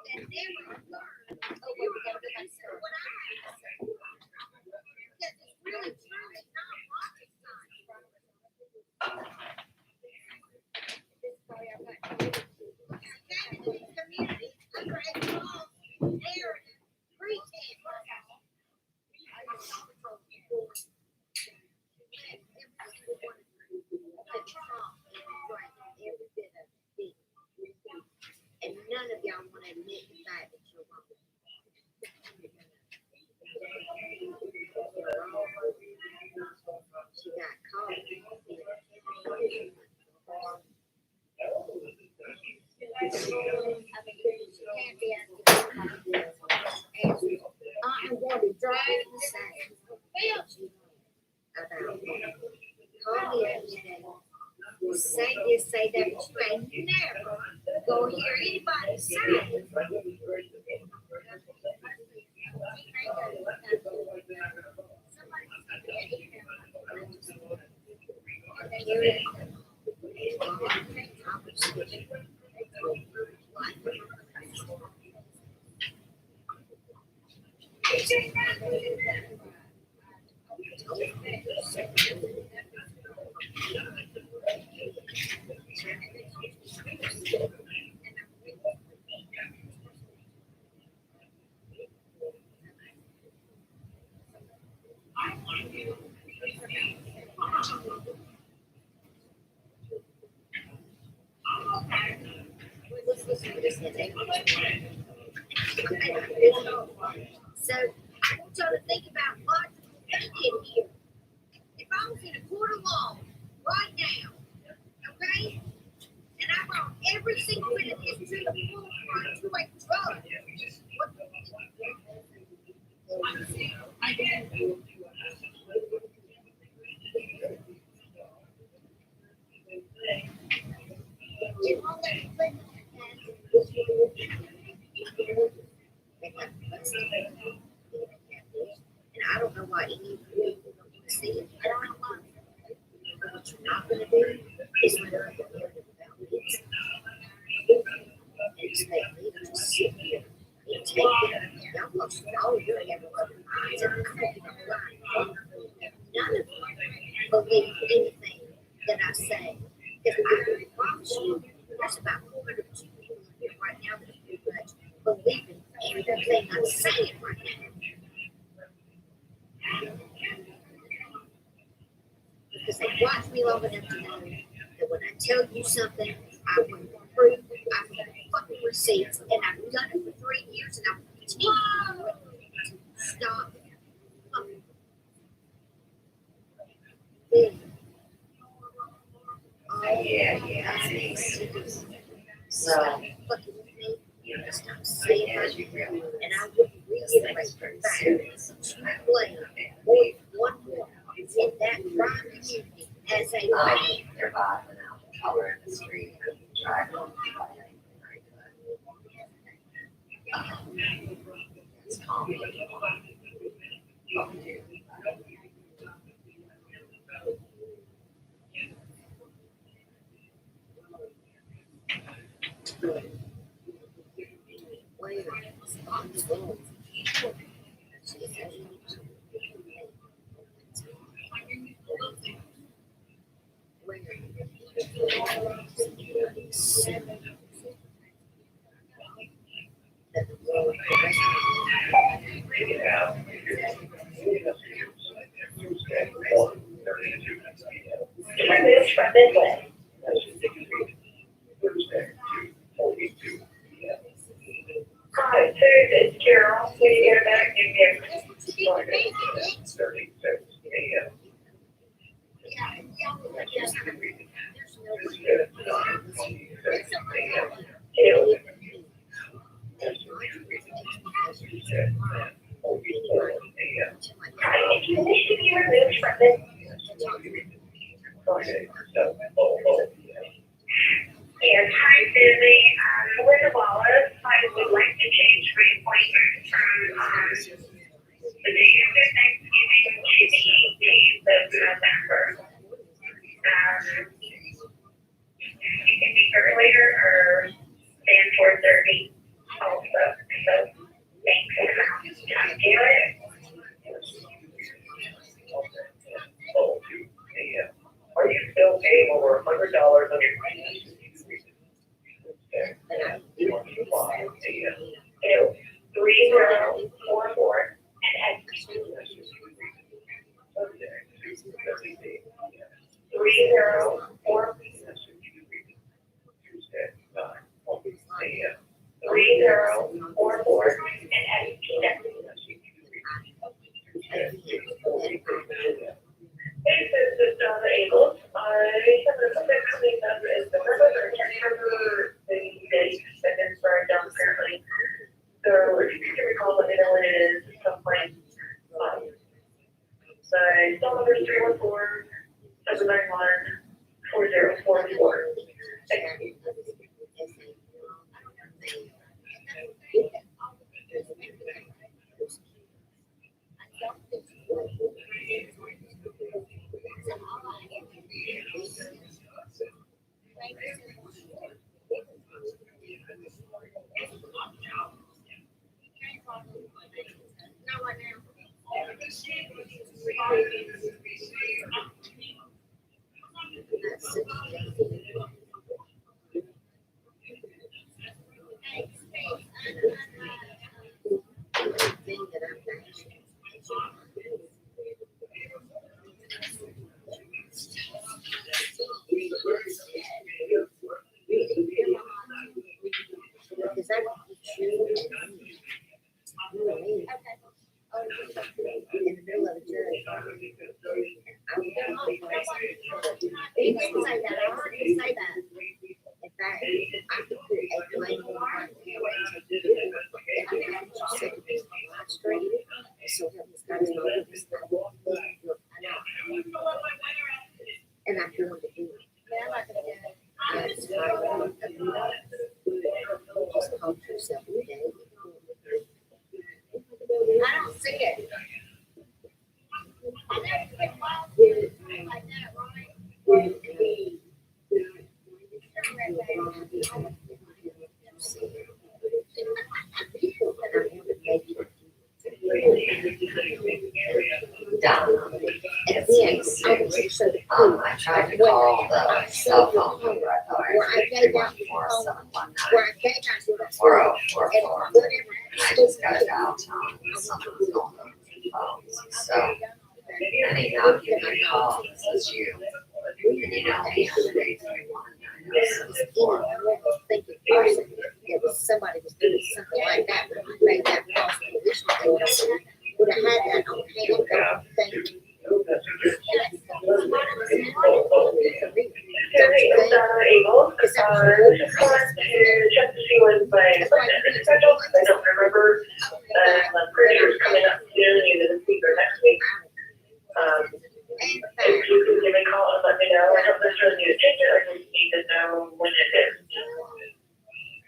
then never learn what I have to say. Because it's really truly not rocket science. This is why I've got community under a false narrative pretense. And none of y'all want to admit the fact that you're wrong. She got caught. I am going to drive the same about call me every day. Say this, say that, but you ain't never gonna hear anybody say it. So I want y'all to think about logical thinking here. If I was in a court of law right now, okay, and I brought every single bit of this to the forefront to a drug, and I don't know why any of you don't want to see it. I don't know why. But what you're not going to do is let her get narrative about this. And expect me to just sit here and take it. Y'all must know you're having other minds. And I'm not lying. None of you believe anything that I say. Because I promise you, there's about 402 people in here right now that pretty much believe in everything I'm saying right now. Because they watch me long enough to know that when I tell you something, I will prove, I will fucking receipts, and I've done it for 3 years, and I will continue to do it to stop. Yeah. So, You know, stop saying as you will, and I would reiterate the fact that you play one more in that crime community as a man. they're bad now. Color in the street, drive on. It's complicated. Removed from this list. Hi, it's Carol. Can you get it back? Give me a 36 a.m. This should be removed from this. And hi, Susie. Linda Wallace. I would like to change my appointment from the day after Thanksgiving to the 18th of November. You can be earlier or stand 4:30 also. So thanks. Do it. Are you still paying over $100 on your finance? 3044 and 304 3044 and Hey, this is Donna Abel. I have a subject coming up is the number, I can't remember the date that is burned down currently. So if you can recall what it is at some point. So cell number is 314-791-4044. Thank you. Because I don't you and me. In the middle of a jury. He didn't say that. I heard him say that. In fact, I could put a blame on right now and take you to court. I had you said to me on live stream. So help me God, his mother was and I'm doing the do it. Yeah, I'm not gonna do it. That's right. Just call yourself today. I don't see it. I never get wild like that, right? I tried to call the cell phone number. I thought I had 314-719. 4044. And I just got a dial tone and someone was going over the phones. So, anyhow, give me a call. This is you. And you know me, I'm 831-906-4. It was somebody was doing something like that when I made that false position. Would have had that on hand, don't think. Don't you think? Because that was check to see when my appointment scheduled. I don't remember. I'm pretty sure it's coming up soon, either this week or next week. If you could give me a call and let me know. I don't necessarily need to change it. I just need to know when it is.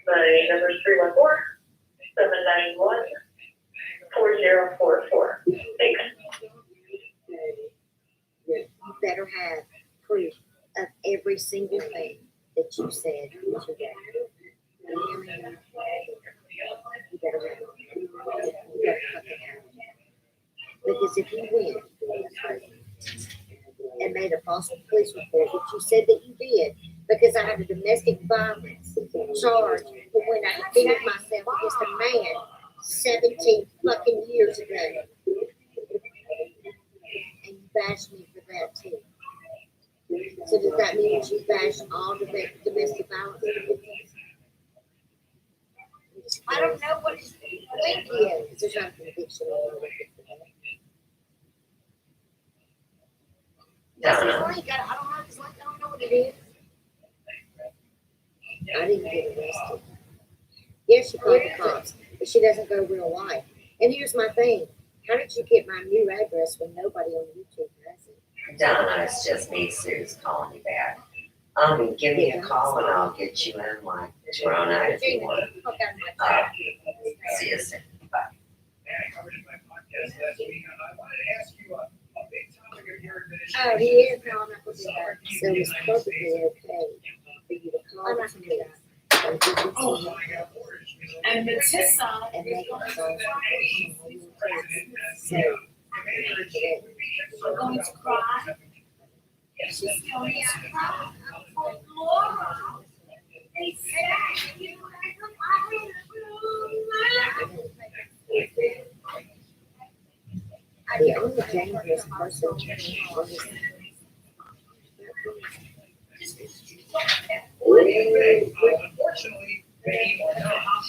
My number is 314-791-4044. Thanks. You better have proof of every single thing that you said today. You better have it. You better fucking have it. Because if you win and made a false police report, which you said that you did, because I had a domestic violence charge for when I defended myself against a man 17 fucking years ago. And you bashed me for that too. So does that mean that you bash all domestic violence victims? I don't know what his link is, because there's not a conviction on the record for that. That's his link. I don't know his link. I don't know what it is. I didn't get arrested. Yes, she called the cops, but she doesn't go real life. And here's my thing. How did you get my new address when nobody on YouTube has it? Donna, it's just me, Sue's calling you back. Give me a call and I'll get you in like tomorrow night if you want. See you soon. Bye. Oh, he is. No, I'm not going to do that. So it's perfectly okay for you to call. I'm not going to do that. And Matissa. And make it so. So, I'm going to cry. She's going to cry for Laura. They said you the only dangerous person was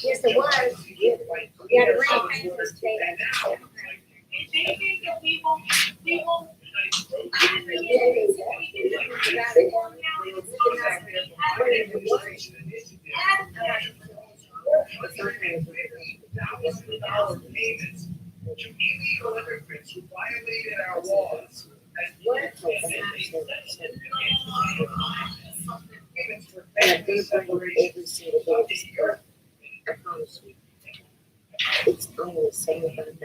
yes, it was. You had a ring. Immigrants who violated our laws. And they bring every single day. I promise you. It's only $75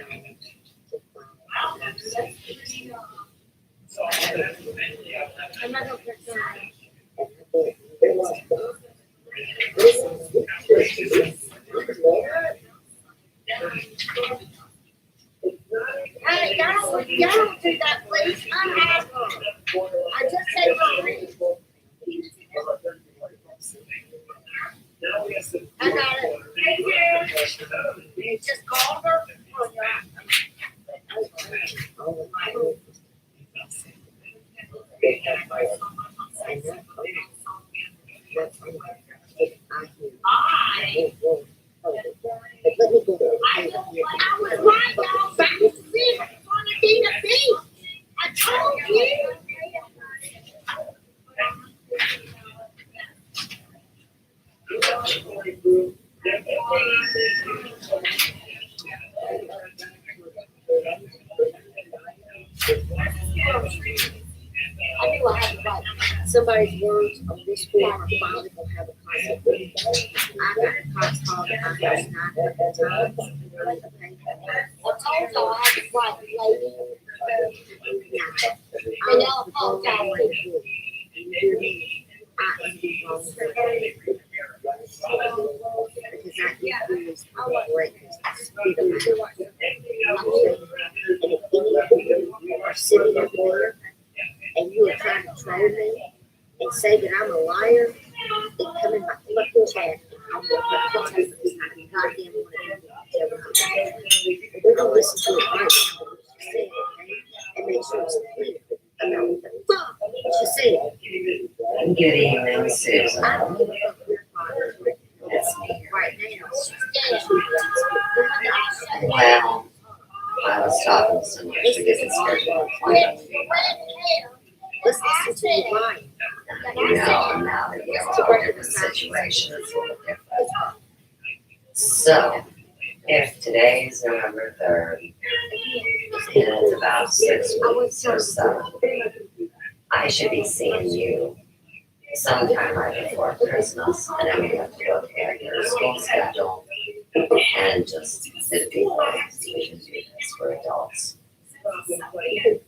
to file. I'm not going to put that. Hey, y'all don't do that, please. I have her. I just said her ring. I got it. You just called her? I was right, y'all. Back to the beach. On the beach. I told you. I knew I had to write somebody's words on this form. I'm finally gonna have a concept. I got a cops call that I was not at the time. I told y'all I had to write lady. And y'all apologize. Because that is great. You are sitting up there and you are trying to troll me and say that I'm a liar, then come in my fucking chat. I'm going to tell you it's not a goddamn one. We're going to listen to it right now. She said, okay? And make sure it's clear about what the fuck she said. Good evening, Susan. I don't give a fuck your father. It's me. Right now. Well, I was talking so much to get the schedule planned. Let's listen to you lying. Now that you have a whole different situation, it's a little different. So, if today's November 3rd, and it's about 6 weeks or so, I should be seeing you sometime right before Christmas, and then we have to look at your school schedule and just the people decisions for adults. Yes.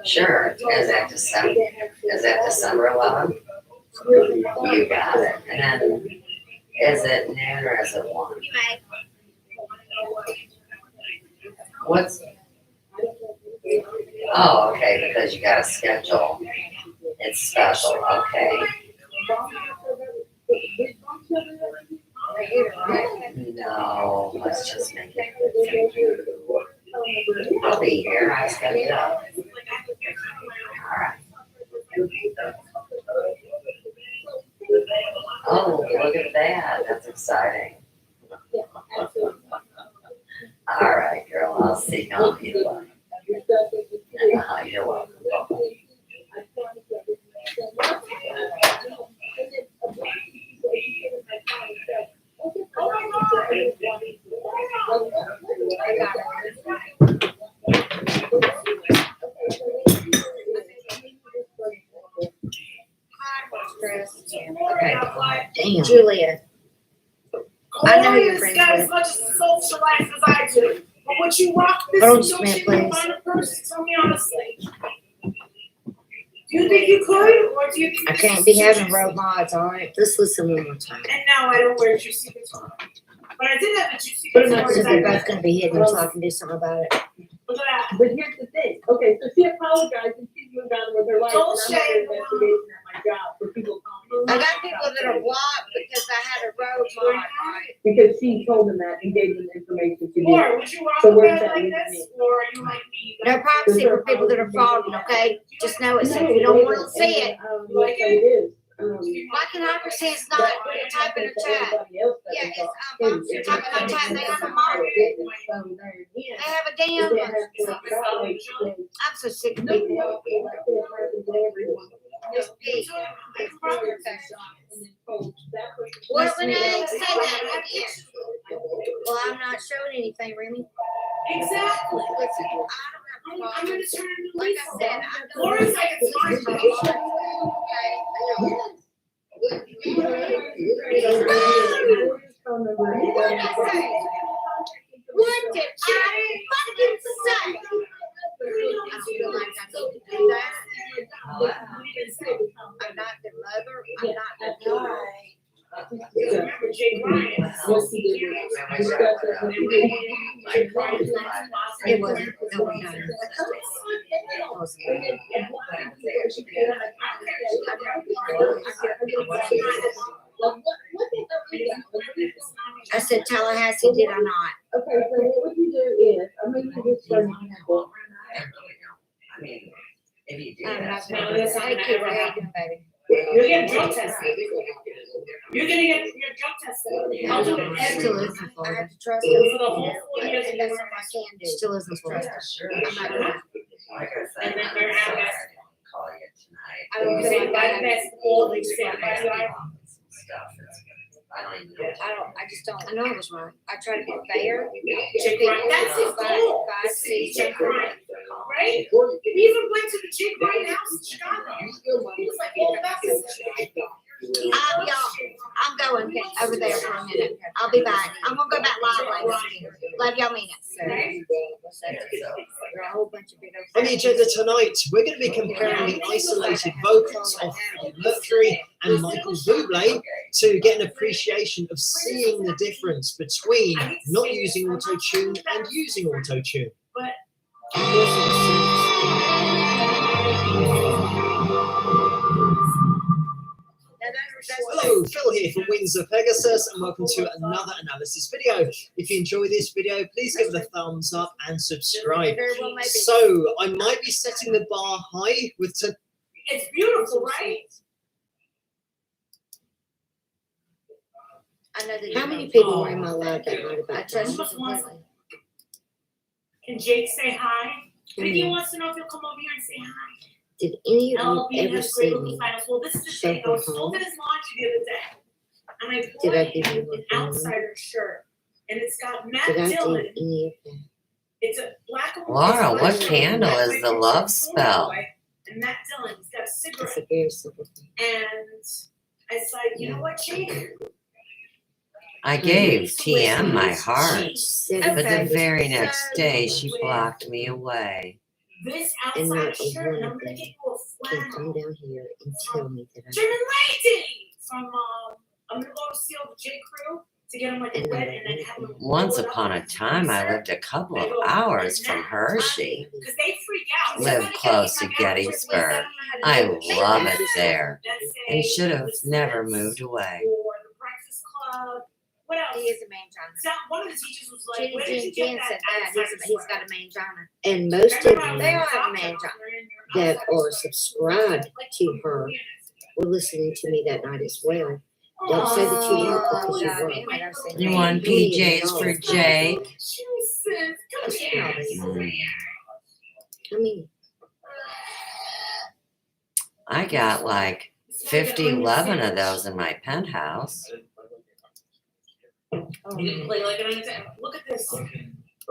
Sure. Is that December 11th? You got it. And then, is it noon or is it 1? What's? Oh, okay, because you got a schedule. It's special, okay. No, let's just make it good for you. I'll be here, I set it up. Alright. Oh, look at that, that's exciting. Alright, girl, I'll see you on you. You're welcome. Okay. Damn. Julia. I know you're friends got with. as much social life as I do. But would you rock this Hold on, notion Smith, please. on a person? Tell me honestly. Do you think you could, or do you think I can't be having road mods, all right? Let's listen one more time. And now I don't wear juicy guitar. But I did have a juicy guitar. So they're both going to be hidden so I can do something about it. Look at that. But here's the thing. Okay, so she apologized and she's moved on with her life. Don't and I'm shame under investigation at my job for people calling me. I got people that are blocked because I had a road mod, right? Because she told them that and gave them information to do. Or would you rock So a where's band that like leave this, me? or are you like me? No privacy for people that are frauding, okay? Just know it. So if you don't want to see it, Like it is. why can I say it's not type in the chat? Yeah, it's type in the chat. They have a monitor. They have a damn. I'm so sick of people. Just be. What Renee say that again? Well, I'm not showing anything, Remy. Exactly. Listen, I don't have I'm gonna turn the Like leaf I on. said, Laura's like a smart bitch. What did I fucking say? I don't feel like I need to do that. I'm not the mother. I'm not the daughter. Remember Jay Ryan? It wasn't. No, no. I said Tallahassee, did I not? Okay, so what would you do is, I'm gonna do this for example. I'm not gonna do that. Hey, Kira, how you doing, baby? You're getting drug tested. You're gonna get your drug tested. I'll do it every Still time. isn't for I have to trust For him. the whole 4 years And that that's you're what I can do. Still isn't for him. I'm not gonna. and then they're having us. I don't You say feel like buy I the have. best all you say buy the iPhone. I just don't. I know it was wrong. I try to be fair. Chick Ryan, that's his goal. Five, six, Chick Ryan, right? He even went to the Chick Ryan house in Chicago. He was like, oh, that's Y'all, I'm going over there for a minute. I'll be back. I'm gonna go back live later. Love y'all, mean it. You're a whole bunch of big old. On the agenda tonight, we're going to be comparing the isolated vocals of Freddie Mercury and Michael Bublé to get an appreciation of seeing the difference between not using auto-tune and using auto-tune. Hello, Phil here from Windsor Pegasus, and welcome to another analysis video. If you enjoy this video, please give it a thumbs up and subscribe. So, I might be setting the bar high with It's beautiful, right? I know that. How many people were in my life that night about that? Can Jake say hi? Vicky wants to know if you'll come over here and say hi. Did any of LLB you ever has see great me? little finals. Well, this is the show thing. I her was told home? at his launch the other day, and I Did I bought give him you an my phone? outsider shirt, and it's got Matt Did I do Dillon. any of that? It's a black and Laura, white what shirt, candle black, is white, the white, love white, spell? white, and Matt Dillon, he's got a It's cigarette. a very simple thing. And I said, you know what, Jake? I gave TM my heart, but the Okay. very next day she blocked me away. This And outsider not a shirt, and one I'm of gonna them get you a can come flannel. down here and tell me that German lady from I'm gonna go to see all the J Crew to get him like a And wet and then have him. Once upon a time, I lived a couple of hours from Hershey. Because they freak out. Lived close to Gettysburg. I love it there, and should have never moved away. Or the Breakfast Club. What else? He is a mangina. So one of the teachers was like, Jenny where did Jean you get Jen that said that. outsider He's sweater? got a mangina. And most of They them all have a mangina. that are subscribed to her were listening to me that night as well. Don't say that you weren't because you were. You want PJs for Jake? I mean, I got like 11 of those in my penthouse. He didn't play like an example. Look at this. Look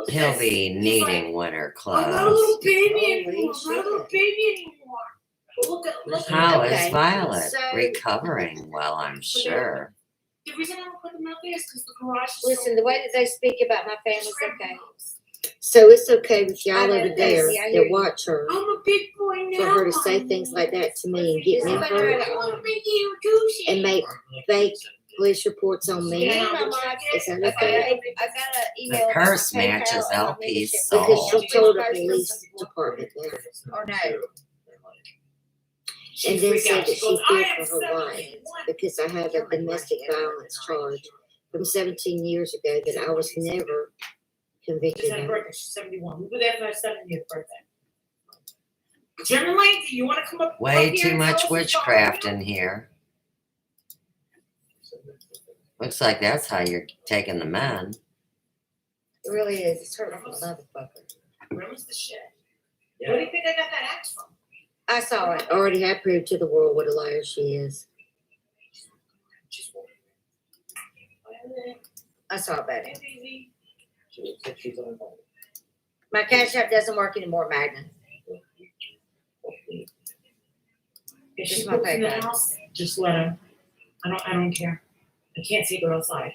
at He'll this. be He's needing like, winter I'm not a clothes. little baby anymore. I'm not a little baby anymore. But look How at is Violet? So- Recovering well, I'm sure. The reason I don't put them out there is because the garage is listen, the way that they speak about my family's okay. So it's okay with y'all over there that watch her I'm a big boy now. for her to say things like that to me and get me hurt and make fake police reports on me. Is that okay? The purse matches LP's Because soul. she told the police department that. Or no. And then said that she feared for her life because I have a domestic violence charge from 17 years ago that I was never convicted She's had a of. birthday. She's 71. We were there for her 70th birthday. General Lane, do you want to come up? Way up here too and much tell us witchcraft in here. Looks like that's how you're taking the men. It really is. It's hurting for a motherfucker. Where's the shit? Where do you think I got that axe from? I saw it. Already have proved to the world what a liar she is. I saw it, baby. My Cash App doesn't work anymore, Magna. If Just she my cooks in the PayPal. house, just let her. I don't care. I can't take her outside.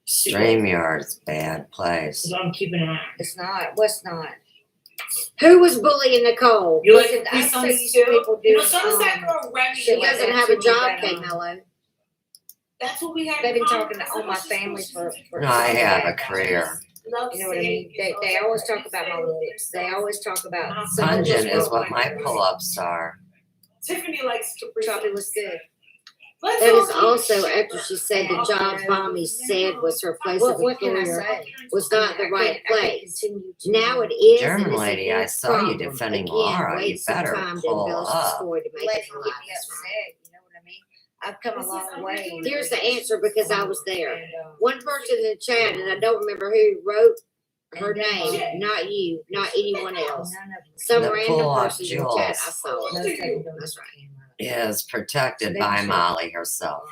StreamYard's bad place. So I'm keeping an eye. It's not. What's not? Who was bullying Nicole? You like Listen, Capri I Suns see these too? people You know, doing, so does that girl Remy. she doesn't have a job, Kate Mello. Mello. That's what we had. They've been talking to all my family for No, I have a career. You know what I mean? They always talk about my looks. They always talk about Pungent is what my pull-ups are. Tiffany likes Capri Suns. Chocolate was good. Let's That all is keep also shit. after she said the job Mommy said was her place of What can I employer say? was not the right I could place. continue to- Now it is. and German it's a lady, I huge saw you problem. defending Again, Laura. You wait some better time to pull embellish the up. story to make Let it him alive. get me upset, you know what I mean? I've come a long way. Here's the answer because I was there. And, One person in the chat, and I don't remember who wrote her And then name, not you, not anyone else. none of them. Some The random pull-up person in the chat. I Jules saw Most it. of them don't That's right. Is protected They by should. Molly herself.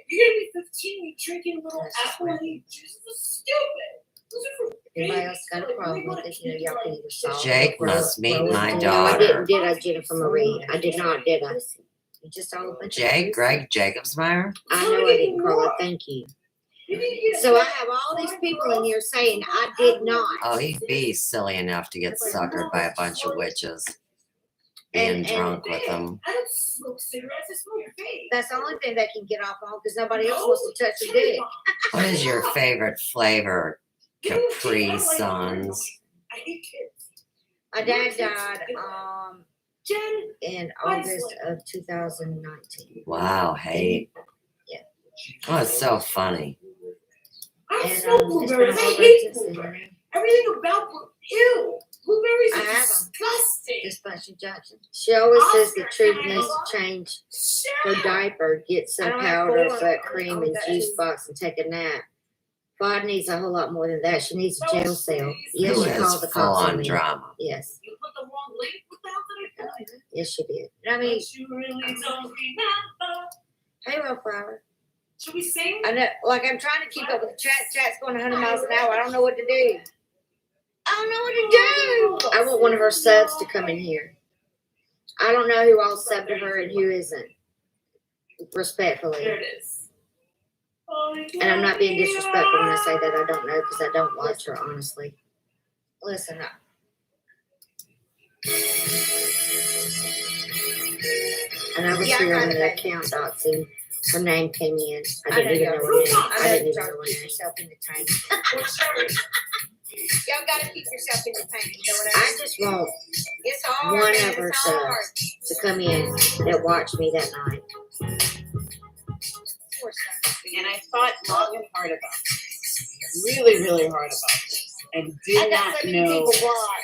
You're gonna be 15, you drinking little That's apple right. honey juice. This is stupid. Those are for Anybody babies. else got a problem with it? You know, y'all can either solve Jake it or must meet grow it. my No, I daughter. didn't, did I, Jennifer Marie? I did not, did I? You just all a bunch of Jake, fools. Greg Jacobsmeyer? I know I didn't, Carla. Thank you. So I have all these people in here saying I did not. Oh, he'd be silly enough to get suckered by a bunch of witches. Being And- drunk with them. I don't smoke cigarettes, I smoke vape. That's the only thing they can get off on because nobody else wants to touch their dick. What is your favorite flavor? Capri Suns. I hate kids. My dad died in August of 2019. Wow, hate. Yeah. Oh, it's so funny. I And smoke it's been blueberries. a I whole hate bunch of blueberries. Everything about ew. Blueberries I are have 'em. disgusting. Just bunch of Johnson. She always says the truth needs to change. Her diaper, get I some don't have powder, four. butt cream, and I've got juice two. box and take a nap. Vod needs a whole lot more than that. She needs a jail cell. Yes, Who she is called the full cops on on me. drama? Yes. You put the wrong link with that. Yes, she did. I mean, But you really don't remember. hey, Wildflower. Should we sing? I know, like I'm trying to keep up with the chat. Chat's going 100 miles an hour. I don't know what to do. I don't know what to do. I want one of her subs to come in here. I don't know who all subbed to her and who isn't. Respectfully. There it is. And I'm not being disrespectful when I say that I don't know because I don't watch her, honestly. Listen up. And I was here on the account doxing. Her name came in. I didn't even know her name. I didn't even know her name. yourself in the tank. Y'all gotta keep yourself in the tank. You know what I I mean? just want It's hard. one man, of her it's hard. subs to come in that watched me that night. Poor son. And I thought long and hard about this. Really, really hard about this. And I did got not so many know people watch.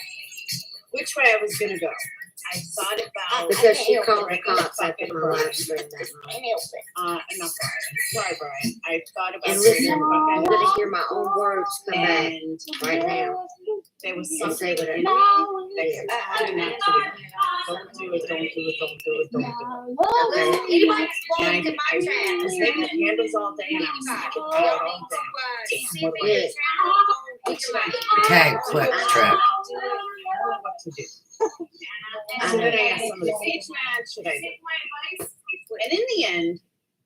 which way I was going to go. I thought about Because she the called the regular cops after bucket my Brian. live stream that night. Not Brian. Sorry, Brian. I thought about And the listen, regular I'm bucket. going to hear my own words come back And right now. there was And say something in whatever. me that kept telling me not to do it. Don't do it, don't do it, don't do it, don't do it. Okay. Anybody And respond to my chat? I was making candles all day and I was thinking about it all day. Damn, what do I do? What should I do? Okay, quick trip. I don't know what to do. So then I asked somebody, which man should I do? And in the end,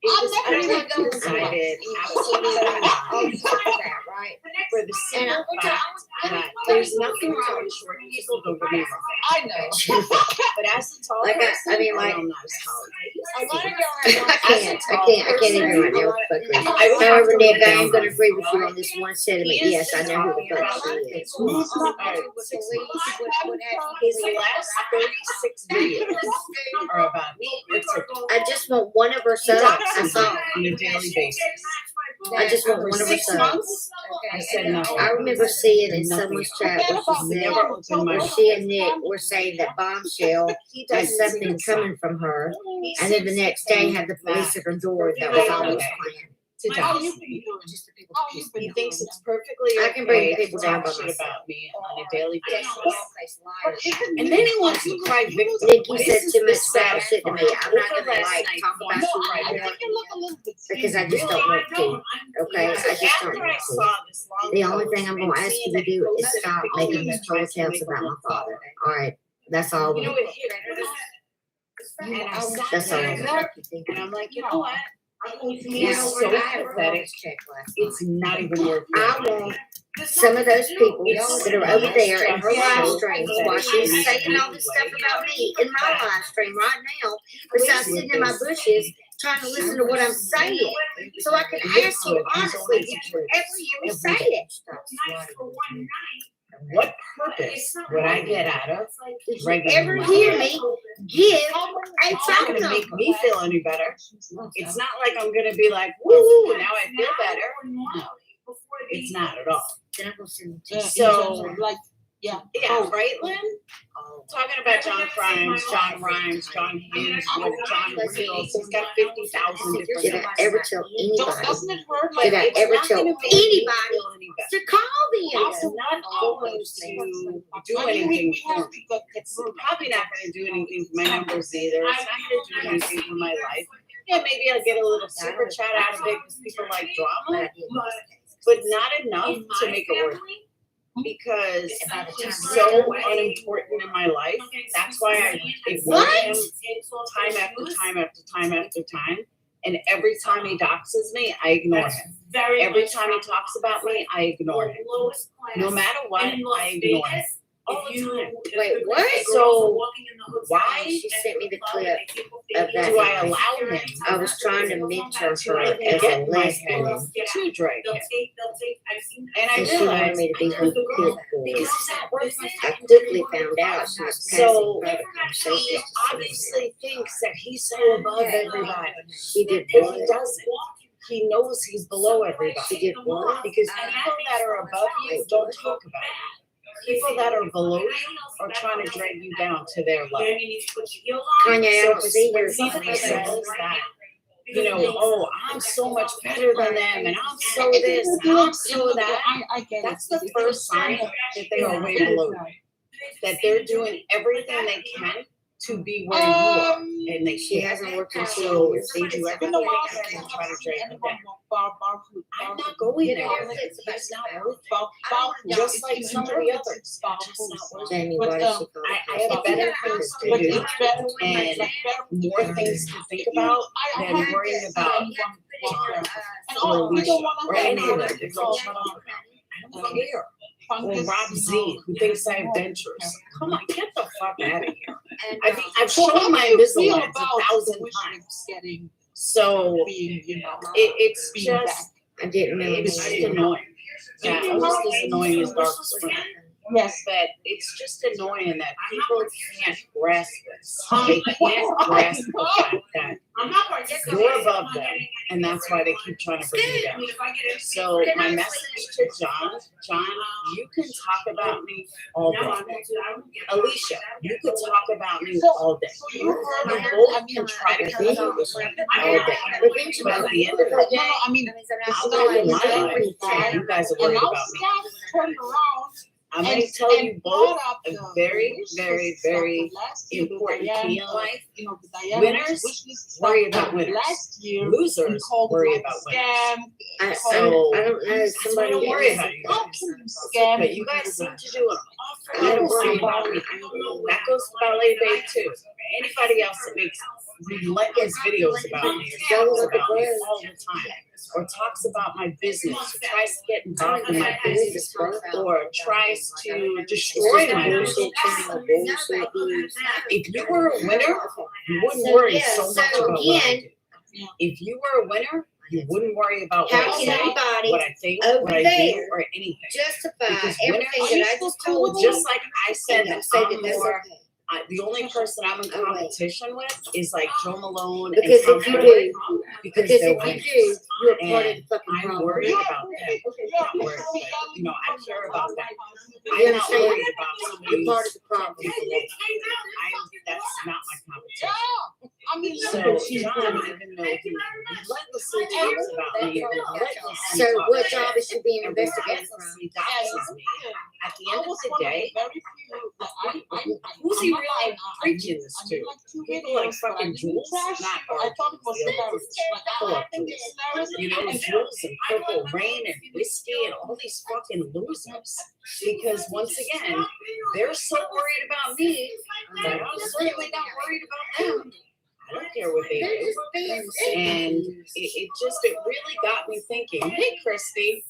it was I decided absolutely not. Oh, you said that, right? For the simple fact that there's nothing wrong with short people, don't get me wrong. I know. But as a tall Like person, I mean, like, I'm not as tall. A lot of y'all have I can't even right now. Fuck me. However, Nick, I am going to agree with you on this one sentiment. Yes, I know who the fuck she is. His last 36 videos are about me. I just want one of her subs. That's all. On a daily basis. I just want For one of her 6 subs. months, I said nothing. I remember seeing in someone's chat where she said, Never opened my where she and Nick were saying that Bombshell had something coming from her, and then the next day had the police at her door. That was all it was planned. to die. He thinks it's perfectly I can bring okay people to down talk by shit myself. about me on a daily basis. And then he wants to cry victim. Nikki This said is too the much sad bad shit to me. part. I'm not Over gonna last like night, talk about no, you I anymore. think you look a little bit because I just don't want to. Okay, I just don't After I want saw to. this long The only post thing I'm and gonna ask seeing you to that he do is posted a stop picture making that these tries whole to tales make about him my look father. taller. All right, that's all. You know, it hit me. And I sat That's all. there and I'm like, you know what? He's Now, so I had a pathetic. wellness check last It's night. not even worth I it. want some of those people that are over there in her live streams while she's saying all this stuff about me in my live stream right now, besides sitting in my bushes trying to listen to what I'm saying, so I can ask you honestly, did you ever hear me say it? What purpose would I get out of Did you regular ever money? hear me give a It's not phone gonna make number? me feel any better. It's not like I'm gonna be like, woo, now I feel better. No, it's not at all. Then I'm gonna send it to you. So, yeah, right, Lynn? Talking about John Rhymes, John Hughes, what John Reels, he's got 50,000 different Did I names. ever tell anybody? Doesn't it hurt? Did I It's ever not tell gonna make me anybody feel any better. to call them? It's not going to do anything for me. It's probably not going to do anything for my numbers either. It's not going to do anything for my life. Yeah, maybe I'll get a little super chat out of it because people like drama, but not enough to make it worth it. Because he's so unimportant in my life. That's why I ignore him time after time after time after time. And every time he doxes me, I ignore him. Every time he talks about me, I ignore him. No matter what, I ignore him. All the time. Wait, what? So why She sent me the clip of that. do I allow him? I was trying to mentor to her as a get my lesbian, head to drag him? And I and she wanted realized me to be her pit bull. it's not worth my I quickly found out she was So passing private he conversations. obviously thinks that he's so above everybody. She did But what? he doesn't. He knows he's below everybody. She did what? Because people that are above you don't talk about it. People that are below you are trying to drag you down to their level. Kanye, I So don't see when your somebody says that, you know, oh, I'm so much better than them, and I'm so this, and I'm so that, that's the first sign that they are way below you. That they're doing everything they can to be where you are, and they She can't. hasn't worked in 2 So years. they do everything they can to try to drag you down. I'm not going there. It's not worth it. Just like some of the others. It's just not worth it. Jamie, why does she call I have better things to do and more things to think about than worrying about or Alicia or any of them. I don't care. Or Rob Z, who thinks I have dentures. Come on, get the fuck out of here. I've shown my Invisalign 1,000 times. So it's just, I didn't know. it's just annoying. Yeah, it's just as annoying as dark spring. Yes, but it's just annoying that people can't grasp this. They can't grasp the fact that you're above them, and that's why they keep trying to bring you down. So my message to John, you can talk about me all day. Alicia, you could talk about me all day. You both can try to come up with me all day. But at the end of the day, I'll tell you my life, you guys are worried about me. I'm going to tell you both a very, very, very important key in life. Winners worry about winners. Losers worry about winners. I So don't know. I Somebody don't worry else. about you guys. But you guys seem to do an awful lot of worrying about me. That goes to Ballet Babe too. Anybody else that makes relentless videos about me or shows about me all the time, or talks about my business, or tries to get involved in my business, or tries to destroy my business. If you were a winner, you wouldn't worry so much about what I do. If you were a winner, you wouldn't worry about what I say, what I think, what I do, or anything. Justify Because everything winners, that I just told you. just like I said, that Say that I'm that's more. okay. The only person I'm in competition with is like Joe Malone Because and if you Tom do, Brady, because they're if winners. you do, you're a part of the And fucking I'm problem. worried about them. Not worried, but, you know, I care about that. You I'm not understand? worried about somebody You're part of the problem. that's not my competition. I mean, So John, even though he relentlessly talks about me, relentlessly So what talks job is she being and investigated from? relentlessly doxes me. At the end of the day, who's I'm he not really like, preaching this to? People like fucking Jules, not I thought it was hilarious. full of Jules. You know, Jules and Purple Rain and Whiskey and all these fucking losers. Because once again, they're so worried about me that I'm certainly not worried about them. I don't care what they do. And it really got me thinking. Hey, Christy.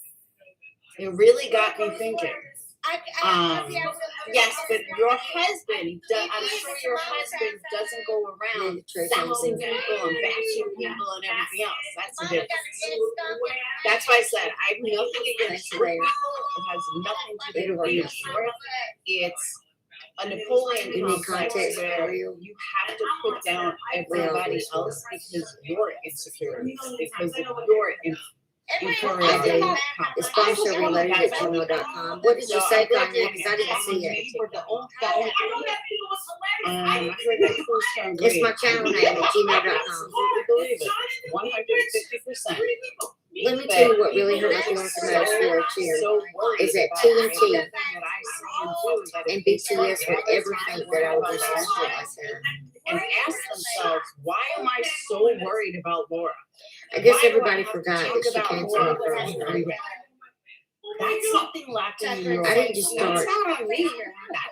It really got me thinking. Yes, but your husband, I'm sure your husband doesn't go around doxing people and bashing people and everything else. That's the difference. That's why I said I have nothing against short people. It has nothing to do with being short. It's a Napoleon complex where you have to put down everybody else because you're insecure, because of your inferiority. It's sponsorrelated@gmail.com. What did you say, Kanye? Because I didn't see it. It's my channel name at gmail.com. Believe it, 150%. Let me tell you what really hurt my feelings the most for too is that TNT and BTS would ever think that I would listen to it like that. And ask themselves, why am I so worried about Laura? I guess everybody forgot that she came to me first, right? That's something lacking in your I didn't just start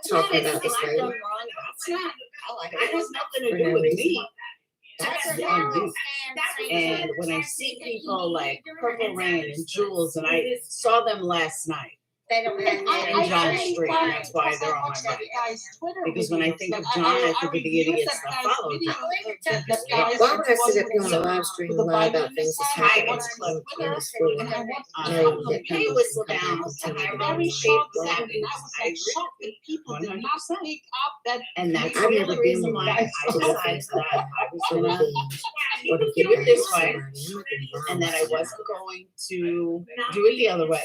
talking about this lady. That's not. It has nothing to do with me. That's on you. And when I see people like Purple Rain and Jules, and I saw them last night. They don't have in John Street, and that's why they're on my mind. Because when I think of John, I think of the idiots that follow John. Why would I sit up here on a live stream and lie about things that's happening in the school? Hey, whistle down to Hiram Shape Savage. I agree. 100%. And that's the other reason why I decided that I was gonna do it this way, and that I wasn't going to do it the other way.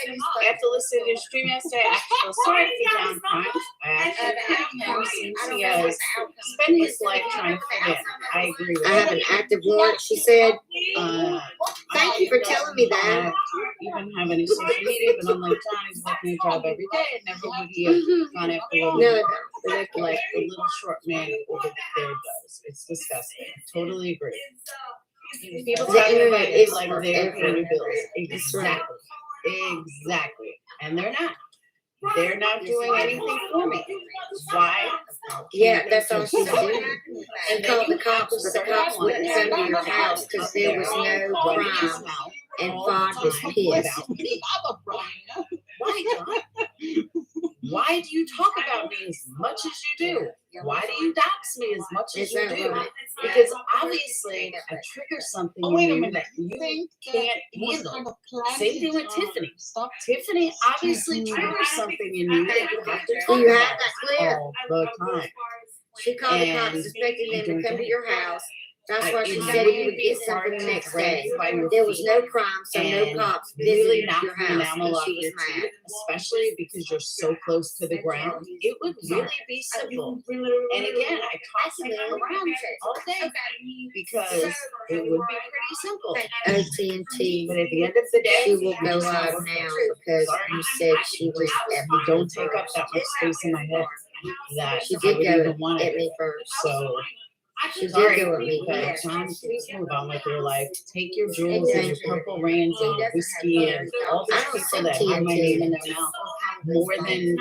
After listening to the stream yesterday, I feel sorry for John Primes. I actually him since he has spent his life trying to fit in. I agree with I have an active warrant, she said. Thank you for telling me that. Even have any social media, but unlike John, he's working a job every day, and never would he have gone after like the little short man over there does. It's disgusting. Totally agree. People talking about it like they're paying bills. Exactly. Exactly. And they're not. They're not doing anything for me. Why? Yeah, that's all she's doing. And called the cops, but the cops wouldn't come to your house because there was no crime. And Fod was pissed. Why not? Why do you talk about me as much as you do? Why do you dox me as much as you do? Because obviously I trigger something in you that you can't handle. Same thing with Tiffany. Tiffany obviously triggers something in you that you have to talk about all the time. She called the cops suspecting them to come to your house. That's why she said you would get something the next day. There was no crime, so no cops visited your house. And she was mad. Especially because you're so close to the ground. It would really be simple. And again, I toss them around all day because it would be pretty simple. AT&T. But at the end of the day, she will go live now because you said she was at me. Don't take up that much space in my head. That she did go at me first. So. She did go at me first. John, please move on with your life. Take your Jules and your Purple Rains and your whiskey and all these people that have my name in their mouth more than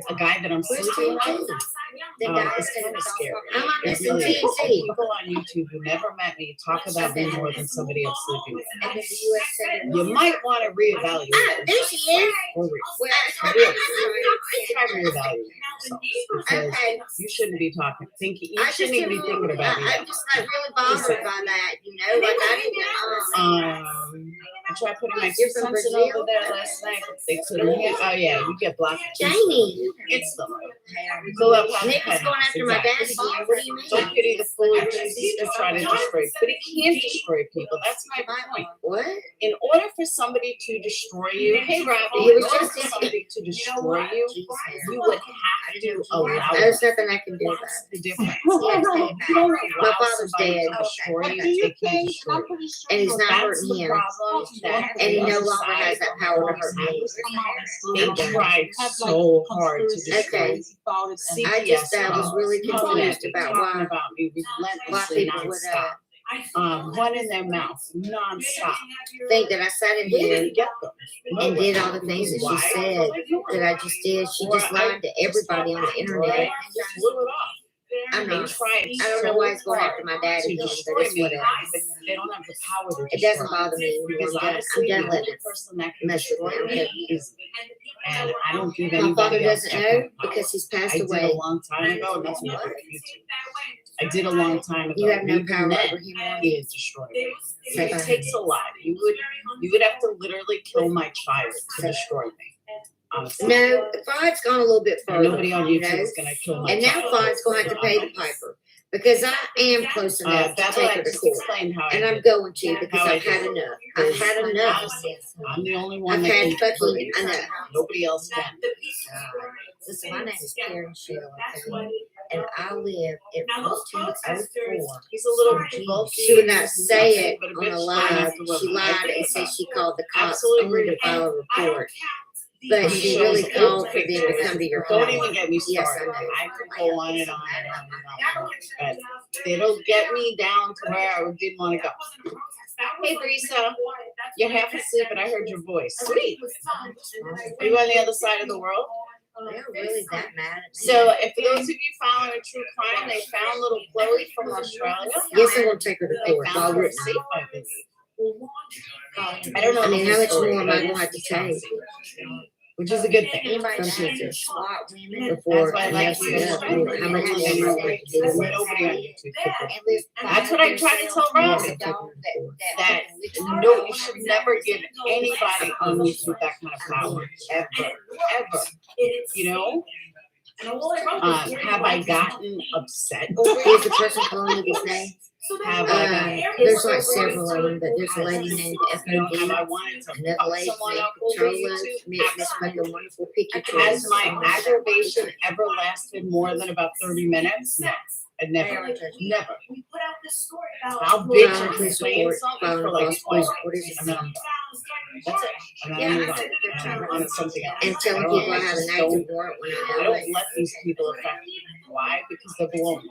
a guy that I'm sleeping with. It's kind of scary. It really is. People on YouTube who never met me talk about me more than somebody else sleeping with. You might want to reevaluate. There she is. Try to reevaluate yourself because you shouldn't be talking. You shouldn't even be thinking about me. I'm just like really bothered by that, you know. Like I didn't. I tried putting my You're 2 from cents in Brazil? over there last night. They couldn't hear. Oh yeah, you get blocked. Jamie. Instantly. Fill up on Nick was going after my dad again. What do you mean? Don't pity the foolish to try to destroy, but it can't destroy people. That's my point. What? In order for somebody to destroy you, hey Robbie, He was in order just for somebody to destroy you, you would have to allow There's nothing I can do about That's it. the difference. You don't My allow father's somebody dead. to destroy you, Okay. they can destroy you. And he's not That's hurting the him. problem. That And he no the longer has that power to hurt me. They tried so hard to destroy Okay. you. I just was really confused about why me relentlessly people would nonstop. One in their mouth, nonstop. think that I sat in Where did here he get them? and did all the things that she said that I just did. She just lied to everybody on the internet. Just blew it off. I'm They not. tried I don't know so why he's going hard after my dad to again, but destroy it's me, whatever. but they don't have the power to It destroy doesn't bother me anymore. Because I'm done. honestly, I'm the done only letting person that can mess with destroy me. me is me. And I don't give My anybody father else doesn't that know kind of power. because he's passed I did away. a long time ago, and that's what YouTube. I did a long time ago. You have no Even power then, over him. he is destroyed me. Say It bye. takes a lot. You would have to literally kill my child to destroy me. Honestly. No, Clyde's gone a little bit And further. nobody on you YouTube know? is gonna kill my And now child. Clyde's going to have to pay the piper because I am close enough to That's take what I her to just court. explained how And I I'm did. going to because How I I've had did. enough. I've had enough. Honestly, I'm the only one I've that had can hurt fucking you. enough. Nobody else can. Listen, my name is Karen Shell, okay? And I live at 1404. He's a little bulky. She would not say it but a on a bitch live. trying to She look. lied and said she called the cops Absolutely only to agree. file a report. But she really called for them to come to your Don't home. even get me Yes, started. I know. I could go on and on and on and on. But it'll get me down to where I didn't want to go. Hey, Brisa, you're half asleep, but I heard your voice. Sweet. Are you on the other side of the world? They're really that mad at me. So, if for those of you following a true crime, they found little Chloe from Australia. Yes, I'm going to take her to They court. found Why her wouldn't safe, I? I believe. I don't know. I mean, the how much story, more am but I going to have to take? Which is a good thing. From people before That's why I I like mess you. it up. I mean, how much more am I going to have to do? Nobody on YouTube could do. That's what I try to tell Robbie. That no, you should never give anybody on YouTube that kind of power. Ever. Ever. You know? Have I gotten upset? Is the person calling you these names? Have I There's like several of them, but there's a lady named Have I FOD, wanted to another fuck lady someone named up over Patrola, YouTube? Miss fucking wonderful picture Has my aggravation ever lasted more than about 30 minutes? No. Never. Never. I'll bitch and complain something for like 12 hours. And then I'm done. That's it. And then I move on. And I'm on to something else. and telling people I have an active warrant when I I don't don't. let these people affect me. Why? Because they're below me.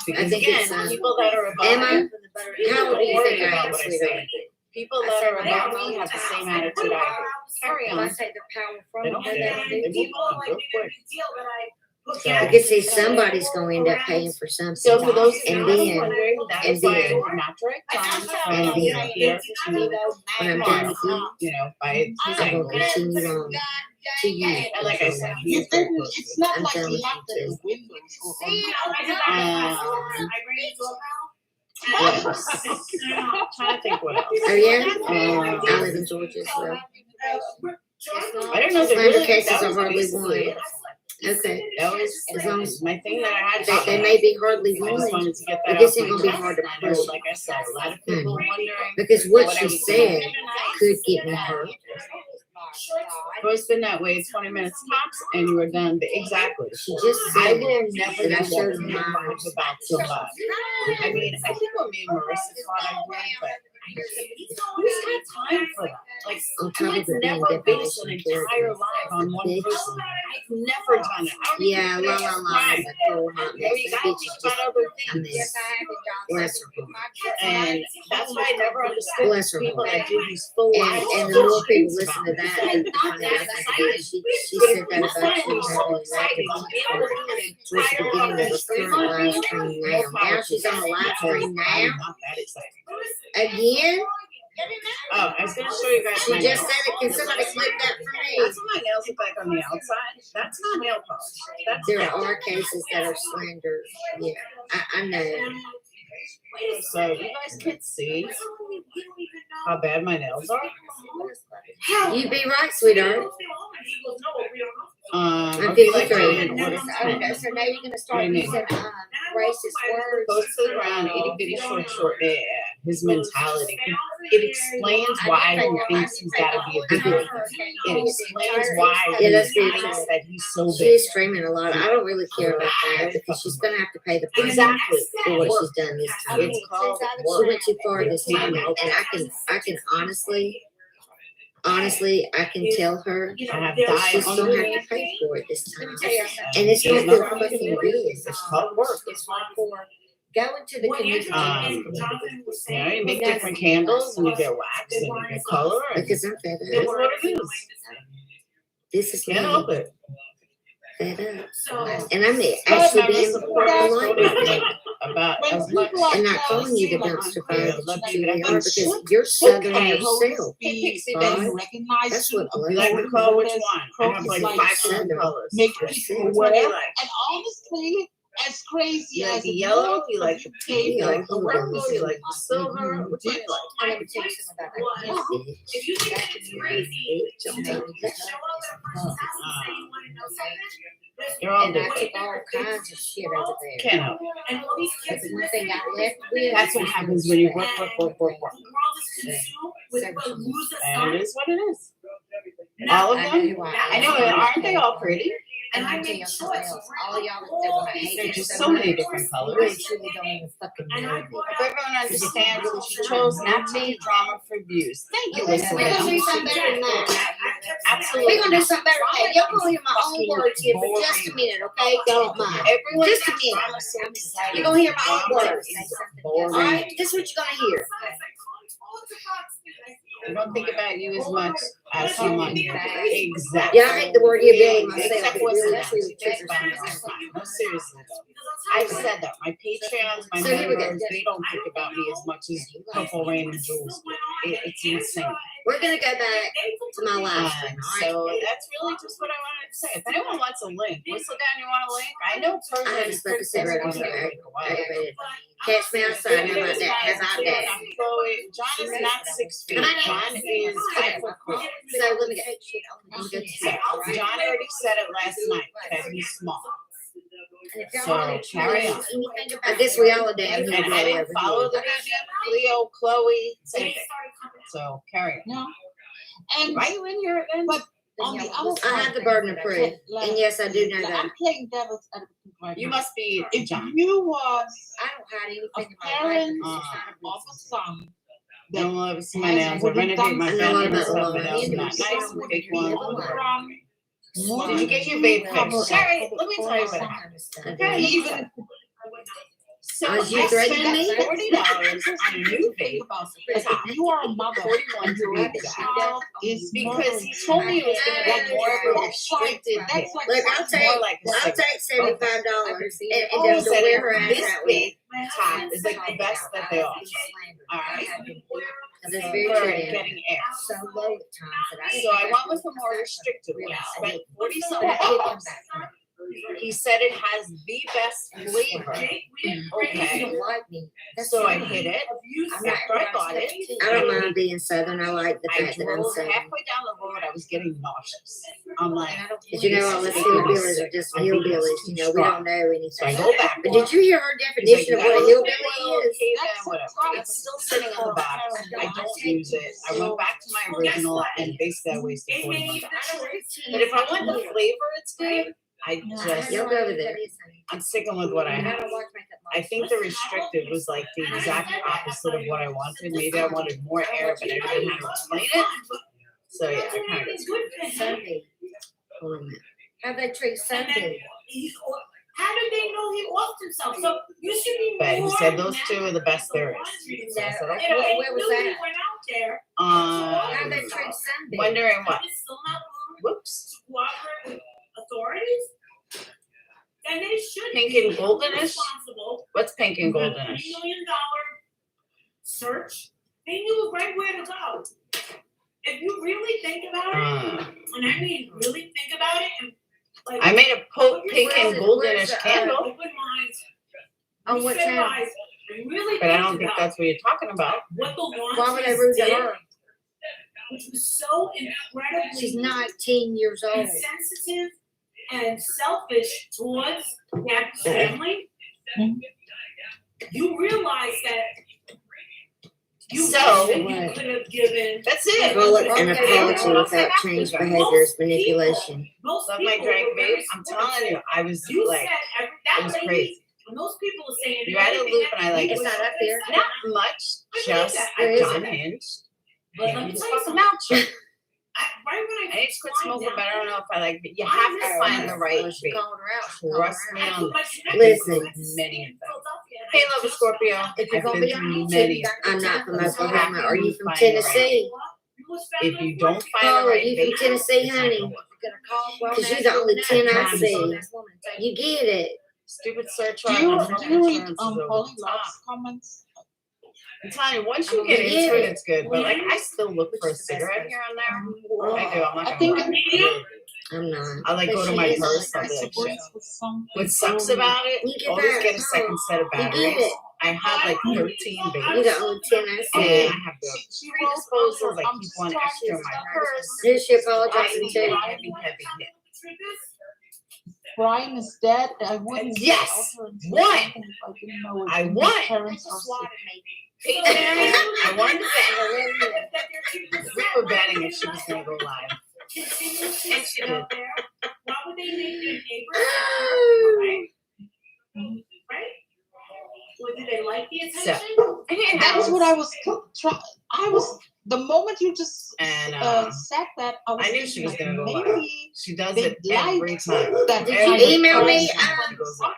Because think again, it's, people that are above am I? me, How old do you think I about am, what I sweetheart? say. People that are above me have the same attitude I do. Carry If I on. take the power from They them, don't what care. they They do? move on real quick. I can see somebody's going to end up paying for something. So for those and who are then, wondering, that and is why I then, did not direct time and from then, here to when I'm done with tomorrow. you, You know, by his I'm angle. going to continue on to you. And like I said, he's It's not I'm like done you with locked you the too. windows or what else? I'm trying to think what else. Oh yeah? I live in Georgia as well. I don't know. That Slander really, cases that are was hardly basically won. it. Okay. That was As long as my thing that I had. they may be hardly I just won, wanted to get that but out this my ain't gonna be chest. hard to I know, prove. like I said, a lot of people are wondering Because what I she was said doing. could get me hurt. So it's been that way 20 minutes tops, and you were done. But exactly. She just I said will never that I do showed that her my about somebody. I mean, I think when me and Marissa thought I would, but who's got time for that? Like, on I top would of it being never base defamation an of entire character. life on one Bitch. person. I've never done it. I don't Yeah, even la think la it's la, crime. the cool hot You know, mess. you That gotta bitch is think just about other a things. mess. Bless her heart. And that's why I never understood Bless her people heart. that do these full lives. And the more people listen to that, the funnier I think it is. She said that about you having an active warrant towards the beginning of her current live stream now. Now she's on a live stream now. Not that exciting. Again? Oh, I was gonna show you guys. She my just nails. said it. Can somebody clip that for me? That's what my nails look like on the outside. That's not nail polish. That's There nail. are cases that are slander. Yeah, I know. So you guys can see. how bad my nails are? You be right, sweetheart. I'm I'm 53. what is that? So now you're gonna start What do you mean? using racist words. Goes to the ground, itty bitty short. Yeah, his mentality. It explains why he thinks he's got to be a big boy. It explains why he that's thinks beautiful. that he's so big. She's streaming a lot. I don't really care about that because she's gonna have to pay the price Exactly. for what she's done this time. It's called She work. went too far this time, and I can honestly, I can tell her I have that died she's on gonna the have to pay for it this time, And and it's gonna feel fucking good. It's called work. It's like for going to the community. Yeah, you make different candles and you get wax and you get color. Because I'm fed It's up. what it is. This is Can't help it. fed up. And I'm actually being polite with them About as much. and not calling you the dumpster fire that you truly are because you're southern yourself. That's what You like the color? Which one? I have like 5 different colors. Make Which people one do wear. you like? And honestly, as crazy You like as the it yellow? looks, You like the pink? You like the purple? You like the silver? Which one do you like? I never tell you something about that. If you think it's crazy, Bitch, I'm telling you that. You're all And I different. took all kinds of shit over there. Can't help it. and all these But kids the one thing I left with. That's what happens when you work. the world is consumed with what lose the And sun. it is what it is. Now, All of I them? know who I know, aren't they all pretty? And and I I tell make you something choices. else. All y'all that say when I hate There's you just so so many much, different you colors. really truly don't even fucking And know I me. brought If everyone understands that she chose not to do drama for views. Thank you, We're gonna do Elizabeth. something better than that. Absolutely. We're gonna do something better than that. Y'all gonna hear my own words here for just a minute, okay? Don't mind. Everyone Just a thinks minute. drama's so exciting. You're gonna hear my own Drama words. is All boring. right, this is what you're gonna hear. I don't think about you as much as someone. Exactly. Yeah, I hate the word hillbilly myself. Except It what's really that? truly triggers me. No, seriously though. I've said that. My Patreons, my So here we go. members, they don't think about me as much as Purple Rain and Jules do. It's insane. We're gonna go back to my live stream, all right? So that's really just what I wanted to say. If anyone wants a link, whistle down, you want a link? I know I had Persian to smoke a cigarette on Princess there. a while. Aggravated. Catch me outside. How about that? How about that? Chloe, John is not 6 feet. John is 5 foot. So let me go. Let me go to So, John already said it last night that he's small. So carry on. I guess we all are damn And I hillbilly didn't over follow here. the vision. Leo, Chloe, same thing. So carry on. No. And Why are you in here again? but on the other side, I have the burden of proof, and yes, I do know like, that. I'm playing devil's advocate right You now. must be If John. you was I don't hide a anything in my parent life. of a son I don't love my has nails. I put it renovate down my I know a lot bedroom and about stuff, law. but nails are not nice. Take one. would Did you get your vape fixed? Sherry, let me tell you what happened. Okay. even So Are you I threatening spent me? $40 on a new vape. if you are a mother 41 and to your be exact. child is Because he told me it was going to be more of a restricted vape. that's like Look, I'll take More like a $75 cigarette. and He just to said wear her ass this out with. vape top is like the best that they offer. Alright? That's For very true. getting air. So low at times that I So I went with a more restricted one. I spent $40-something. He said it has the best flavor. Okay. like me. So I hit it. After I got it, I don't mind being southern. I like the I fact that I'm drove southern. halfway down the road. I was getting nauseous. I'm like, Did you know all us hillbillies are just hillbillies? You know, we don't know so I anything. go back. But did you hear her definition of what a hillbilly is? Okay, then whatever. It's still sitting on the box. I don't use it. I went back to my original and basically I wasted $41. But if I want the flavor, it's good. I just, You'll go over there. I'm sticking with what I have. I think the restricted was like the exact opposite of what I wanted. Maybe I wanted more air, but I didn't know how to explain it. So yeah, I kind of got Sunday. Hold on a minute. How'd they treat Sunday? How did they know he lost himself? So you should be But he more said those two are the best there is. So I said, okay. Where was that? How'd they treat Sunday? Wondering what? Whoops. Cooperate with authorities? Then they should Pink be and goldenish? responsible. What's pink and for the goldenish? $3 million search. They knew right where to go. If you really think about it, and I mean really think about it, and like I made a put pink and your goldenish candle. open minds. On what channel? Realize and really But I think don't think about that's what you're talking about. what the Why would I launches root at did, her? which was so incredibly She's 19 years old. insensitive and selfish towards Gabby's family. You realize that you could have given. That's it. Call it an apology without change behavior is manipulation. Love my drag babe. I'm telling you, I was like, it was crazy. When those people are saying You're at a loop, and I like It's not up there. not much, just Where is John it? Hinge. But Yeah, let me just tell you fucking something. out. Right when I need to quit smoking, but I don't know if I like it. You I have to miss find her. the right She babe. called her out. She called Trust her me out. on this. Listen. Many of them. Hey, love Scorpio. If you're I've gonna been be on through YouTube, many of I'm them. not from You have Oklahoma. to Are you from find the right Tennessee? If you don't find Oh, the right you babe, from Tennessee, it's not honey? gonna work. Because you're the only 10 I see. You get it. Stupid search Do you read Polly Love's comments? I'm telling you, once you get Yeah. into it, it's good. But like, I still look for a cigarette here and there. I do. I'm not I gonna think lie. I'm not. I like go to my purse. I'll be like, shit. What sucks about it? You get Always that. get a second set of You get batteries. it. I have like 13 You're babies. the only 10 I And see. I have the predisposals. I keep one extra in my purse. This she I apologizing need too. a heavy hit. Brian is dead. I wouldn't. Yes. One. One. If I didn't know it. I My won. parents are sick. Hey, Mary, I wanted to bet. We were betting if she was going to go live. And she did. Why would they make their neighbors right? Or do they like the attention? That's what I was trying. The moment you just And said that, I knew she was going to go live. maybe She does they it every time. that Did Every you email time me? she goes live.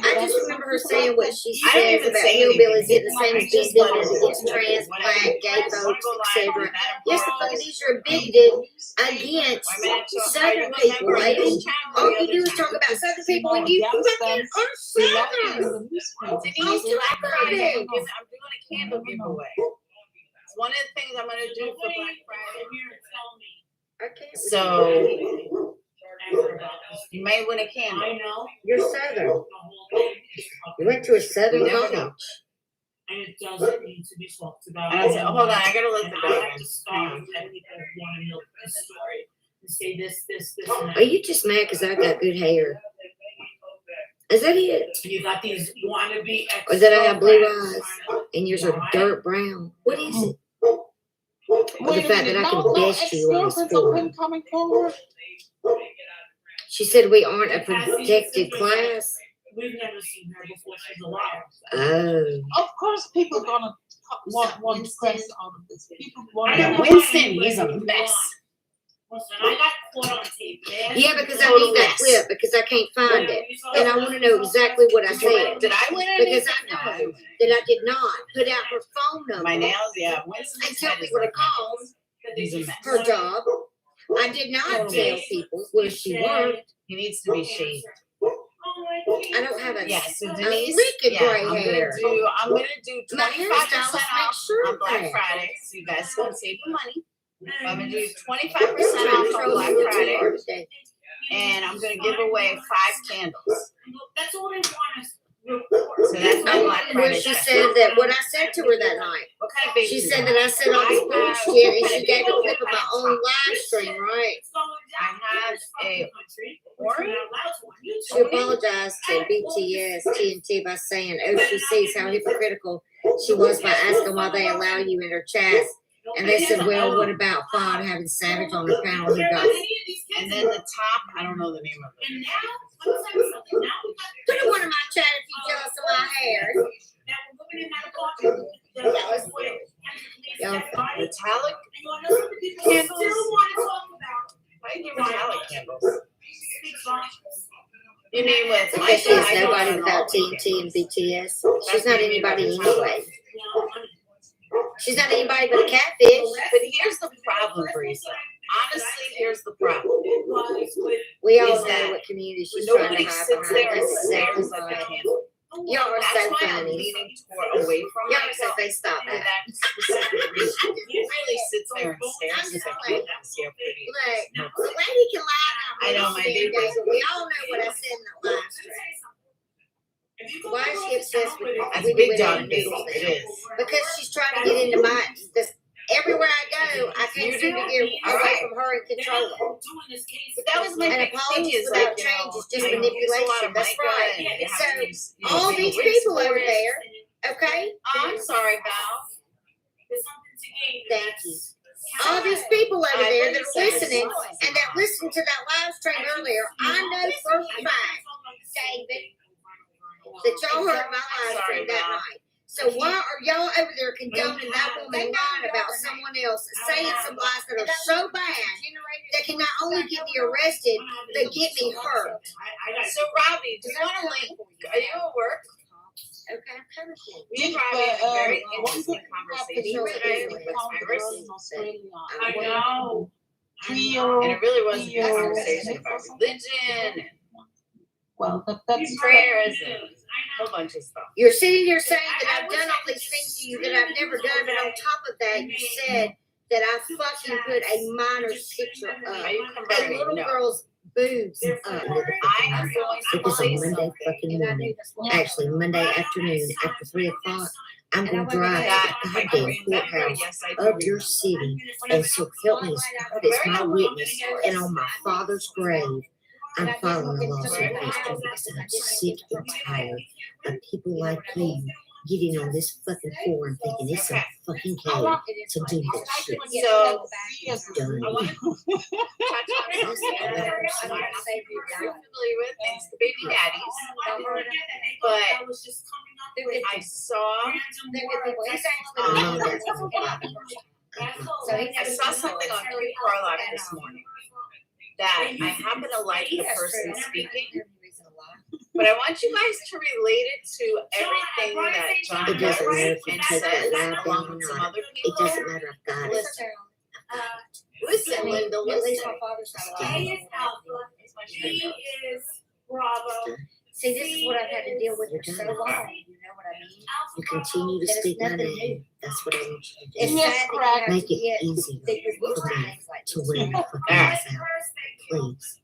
I just remember her saying what she I didn't says even about say hillbillies anything. getting the same I as being just let her bigoted do against it. trans, Whatever. black, gay Wanna folks, go live, etc. do that. Yes, the fuck it is. You're bigoted against Southern people, lady. All you do is talk about Southern people and you fucking are Southern. Denise, Black Friday. I'm doing a candle giveaway. It's one of the things I'm going to do for Black Friday. I can't. So you may win a candle. I know. You're Southern. You went to a Southern You never college. know. And it doesn't need to be talked about. And I said, hold on, I gotta let the And dog I have in. to stop and people want to know the story and say this, and that. Are you just mad because I got good hair? Is that it? You got these wannabe Or that I have blue eyes and yours are dirt brown? What is it? Or the fact that I can best you on this forum? Coming forward. She said we aren't a protected class. We've never seen her before she's alive. Oh. Of course, people gonna want to press out of this. People want I know Winston, he's a mess. Listen, I got caught on tape. Yeah, because I need that clip because I can't find it. And I want to know exactly what I said. Did I win it? Because I know that I did not put out her phone number. My nails, yeah. Winston And tell people to call He's a mess. her job. I did not tell people where she worked. He needs to be shaved. I don't have a, Yeah, so a Denise, lick of yeah, gray I'm hair. gonna do My 25% hairstylist makes off sure on of Black that. Friday, so you guys can save your money. I'm gonna do 25% off on Black Friday, and I'm gonna give away 5 candles. That's all they want us. So that's my Black Where Friday. she said that what I said to her that night. What kind of baby? She said that I said on this bullshit and she gave a clip of my own live stream, right? I have a orange. She apologized to BTS TNT by saying, oh, she sees how hypocritical she was by asking why they allow you in her chats. And they said, well, what about Fawn having Savage on her panel who got it? And then the top, I don't know the name of it. Put it one in my chat if you're jealous of my hair. Metallic candles. Why do you give metallic candles? You mean with Because she is nobody without TNT and BTS. She's not anybody anyway. She's not anybody but a catfish. But here's the problem, Brisa. Honestly, here's the problem. We all Is know that what community she's trying to Nobody hide sits behind. there and That's exactly stares at the right. candle. Y'all are That's so why I'm funny. leaning away from Y'all are myself so they stop for that. that specific reason. He really sits there and stares at the candle and see how pretty it is. Look, the lady can lie. I know my baby. We all know what I said in the live stream. Why is she obsessed with That's Winnie big Winnie dog and days. Noodles It now? is. Because she's trying to get into my this. Everywhere I go, I can't seem to get away from her and control her. But that was my And big thing apologies is without like, change is just I use a lot manipulation. of That's mica right. and you have So to use, you know, all single these rinse people for over it. there, okay? I'm sorry, Val. Thank you. All these people over I there that think are so. listening and that listened to that live stream earlier, I know for a fact, David, that y'all heard my live stream that night. So why are y'all over there condoning that woman lying about someone else, saying some lies that are so bad that can not only get me arrested, but get me hurt? So, Robbie, do you want to link? Are you at work? Okay, I'm coming to you. Me and Robbie had a very interesting conversation today with Iris. I know. And it really was a good conversation about religion and prayers and a whole bunch of stuff. You're sitting here saying that I've done all these things to you that I've never done, but on top of that, you said that I fucking put a minor's picture up, Are you a converting? little No. girl's boobs up. I am going to Because say on Monday something. fucking morning, actually Monday afternoon after 3 o'clock, I'm going to drive to the goddamn courthouse Yes, I of your city, and so help me as God is my witness, and on my father's grave, I'm filing a lawsuit against you because I'm sick and tired of people like you getting on this fucking forum thinking it's a fucking case to do this shit. So, Done. I want to touch on something that I'm not familiar with, thanks to baby daddies. But I saw I saw something on Quick Carlock this morning that I happen to like the person speaking, but I want you guys to relate it to everything that John It doesn't matter does if you and take that says loud along down or with some not. other It people. doesn't matter. I've got it. Listen, Linda, listen. A is Alpha. B is Bravo. See, this is what I've had to deal with for so long. You know what I mean? You continue to speak my name. That's what I want you to do. Yes, correct. Make it easy for me to wear my fucking ass out. Please.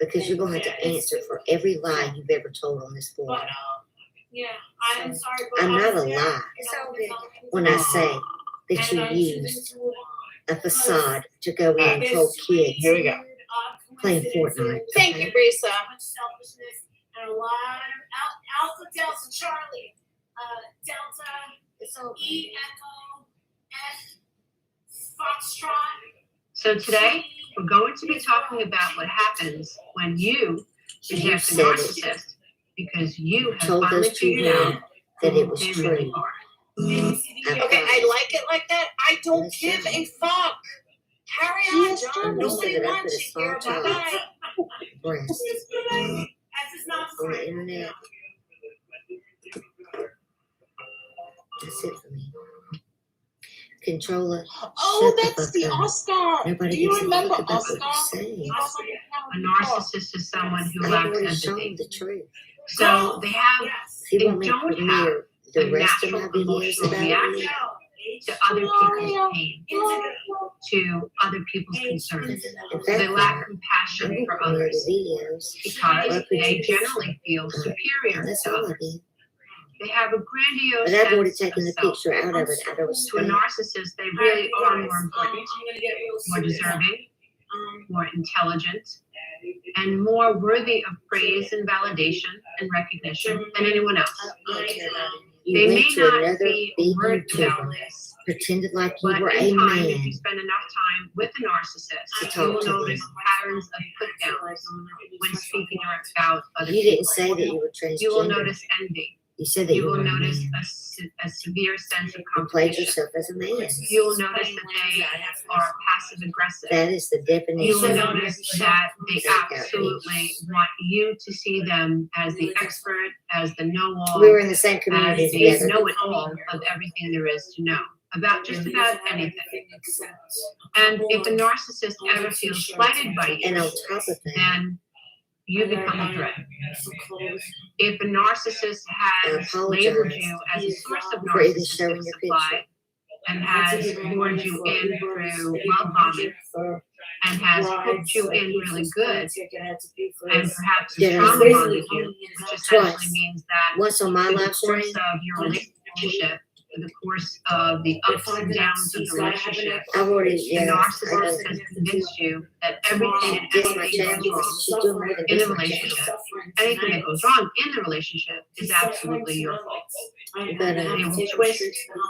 Because you're going to have to answer for every lie you've ever told on this forum. Yeah, I'm sorry. I'm not a lie when I say that you used a facade to go in and told kids Here we go. playing Fortnite. Thank you, Brisa. And a lot of Alpha, Delta, Charlie, Delta, E, Echo, F, Foxtrot. So today, we're going to be talking about what happens when you reject a narcissist because you have Told finally those two figured out women that it was who they really true. are. Okay, I like it like that. I don't give a fuck. Carry on, John. Nobody wants you here. Bye-bye. Breast on the internet. That's it for me. Controller. Oh, shut that's the the fuck up. Oscar. Nobody Do you gives a remember fuck about what Oscar? you say. A narcissist is someone who I've lacks already shown empathy. the truth. So they have, If they you want me to don't have premiere a the rest of my natural videos emotional about reaction me, to other people's pain, to other people's concerns. in They fact, lack compassion I'm for gonna premiere others the videos. because they generally feel superior And that's to all I others. did. They have a grandiose But I've already sense taken the of self. picture out of it, out of To a respect. narcissist, they really are more important, more deserving, more intelligent, and more worthy of praise and validation and recognition than anyone else. You They went may to not another be big overt about YouTuber, this, pretended like you but were a in time, if man you spend enough time with a to narcissist, you talk will to notice them. patterns of put-downs when speaking about other You people. didn't say that you were You will transgender. notice envy. You said that You you will were a notice man. a severe sense of You played competition. yourself as a man. You will notice that they are passive aggressive. That is the You will definition. notice that they absolutely want you to see them as the expert, as the know-all, We were in the same as community the together. know-it-all of everything there is to know about just about anything. And if a narcissist ever feels slighted by And you, on top of that, then you become a threat. If a narcissist has labeled you as a source of for even showing narcissistic your supply picture. and has lured you in through love bombing, and has hooked you in really good, and perhaps Yeah. trauma bonded you, which essentially means that Once on my in the live stream, course of your relationship, in the course of the ups and downs of the relationship, I've already, the yeah. narcissist has convinced you that everything and This my anything channel. goes She's wrong doing more than in the this my channel. relationship, anything that goes wrong in the relationship is absolutely your fault. But They will twist,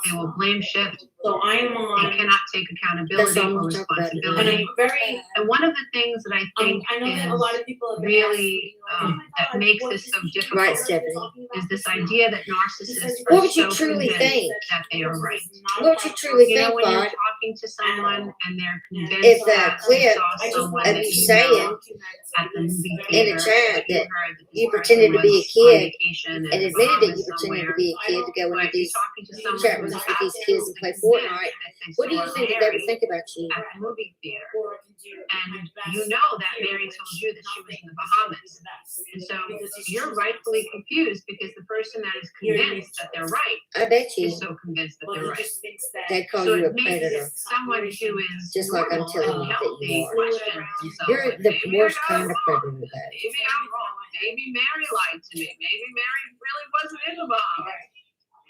they will blame shift. So I am on. They cannot take accountability That's all or I'm talking about. responsibility. Very. And one of the things that I think I know that a lot of people have been really asking, that makes this so difficult Right, Stephanie. is this idea that narcissists What are would you so truly convinced think? that they are right. What would you truly You know, think, when you're Bud? talking to someone and they're convinced If the that clip you saw someone of that you you saying know at the movie in the theater, chat you that heard that this you person pretended to be a was on kid vacation and in the admitted that you Bahamas pretended to somewhere, be a kid to go into but you're these talking to someone chat who's rooms with these kids and play absolutely Fortnite, convinced what do you that think they that they saw would think about you? at the movie theater? And you know that Mary told you that she was in the Bahamas. And so you're rightfully confused because the person that is convinced that they're right I bet you is so convinced that they're right. they call So you a it makes predator. someone who is Just like I'm normal telling and you that healthy you are. question themselves, You're like, the maybe worst I kind was of wrong. predator with that. Maybe I'm wrong. Maybe Mary lied to me. Maybe Mary really wasn't in the Bahamas.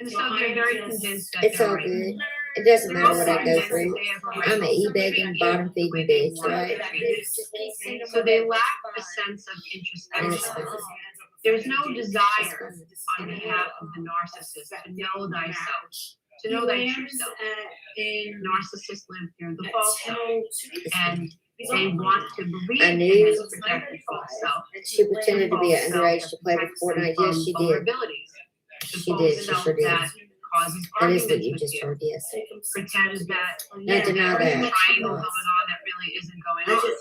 And so they're very convinced that It's they're all right. good. It doesn't They're matter also what I go convinced through. that they have a right I'm an to e-begging, treat bottom you the way feeding they bitch, want to right? treat you. So they lack a sense of introspection. There's no desire on behalf of the narcissist to know thyself, to know thy true self. Narcissists live through the false self, and they want to believe I in knew this protected false self. she pretended to be an underage to play with Fortnite. Yes, she did. Vulnerabilities. The She false did. She self sure did. that causes That is what arguments you with just you. heard, yes. Pretends that Not deny there's that. a triangle going on that really isn't going on.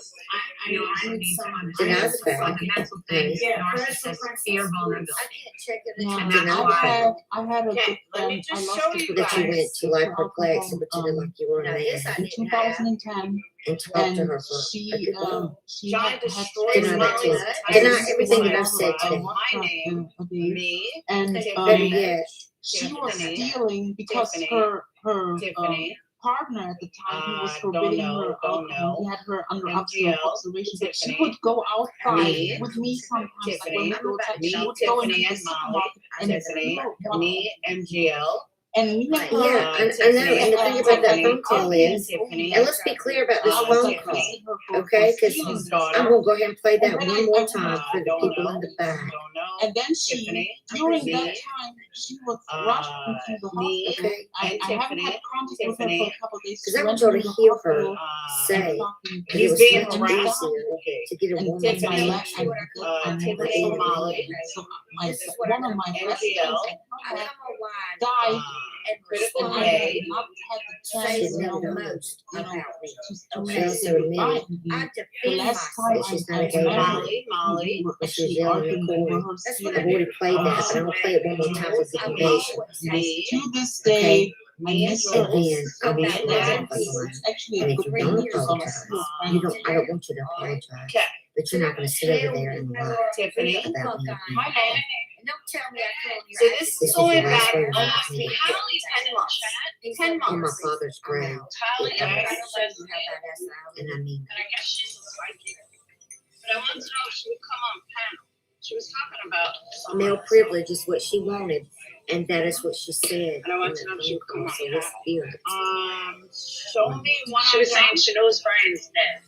You also need to Deny understand the some fact. fundamental things. Narcissists fear vulnerability. Yeah, And that's Deny the why fact I had a Okay, good let me friend. I just lost show a you good That you friend went to like her place and to pretended like you were a man in 2010, and talked to her for a she good while. she John had destroys Deny that too. Deny everything that I've said today. my name, me, and Better yet, she was Tiffany. stealing because Tiffany. her Tiffany. partner at the time who was Don't forbidding know, her don't out. know. He had her under MGL, observation, but she Tiffany. would go outside Me. with me sometimes. Like Tiffany. when we go outside, Me, she would go into Tiffany, the and Molly. supermarket and Tiffany, explore. me, MGL. And me and her. yeah, I know. And the thing about that phone call is, and let's be clear about this phone call, okay? Because I'm gonna go ahead and play that one more time for the people in the back. And then she, during that time, she was rushed into the me, hospital. Okay. I haven't had contact with her for a couple of days. Because I She want went y'all to to the hear her hospital say and that it He's was being much harassed. easier to get a and woman take to my leave life and Tiffany, Molly, so one of my best MGL, friends died. Critical And I K, had not had the chance She to know know the most about me. to She say also goodbye. admitted The last time that she's not a I gay met her, Molly, Molly. we were but she was actually yelling arguing in the over corner. her I've stealing. already played that, but I'm gonna play it one more time for validation. Me, To this day, I miss her. And then I want you to It's apologize. actually And a if good you thing don't because I'm apologize, still I friends. don't want you to apologize. Okay. But you're not gonna sit over there and lie Tiffany. about me. My name. Don't tell me I told you. So this This is is going your last back word about almost me. 10 months. 10 On my months. father's grave. Okay. And I mean, And I guess she's a psychic. But I wanted to know if she would come on panel. She was talking about male privilege is what she wanted, and that is what she said. And I want to know if she would come on So let's hear it. Show me one. She was saying she knows Brian's dead.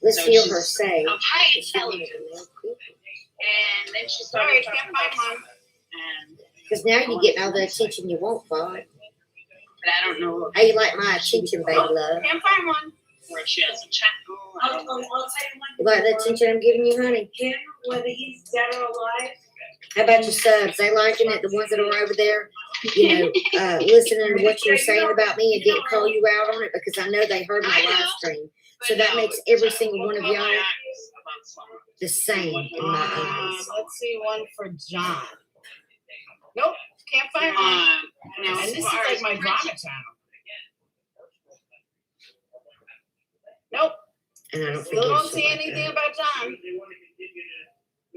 Let's So hear she's her say. of high that she wanted intelligence. a male privilege. And then she started talking about one. And Because now you're getting all the attention you want, Bob. but I don't know. How you like my attention, baby love? Can't find one where she has a chat. I'll tell you You like the attention I'm giving you, honey? him, whether he's dead or alive. How about your subs? They liking it? The ones that are over there, you know, listening to what you were saying about me and didn't call you out on it because I know they heard my live stream. So that makes every single one of y'all the same in my eyes. Let's see one for John. Nope, can't find one. And this is like my drama channel. Nope. And I don't Still forget don't shit see like anything that. about John.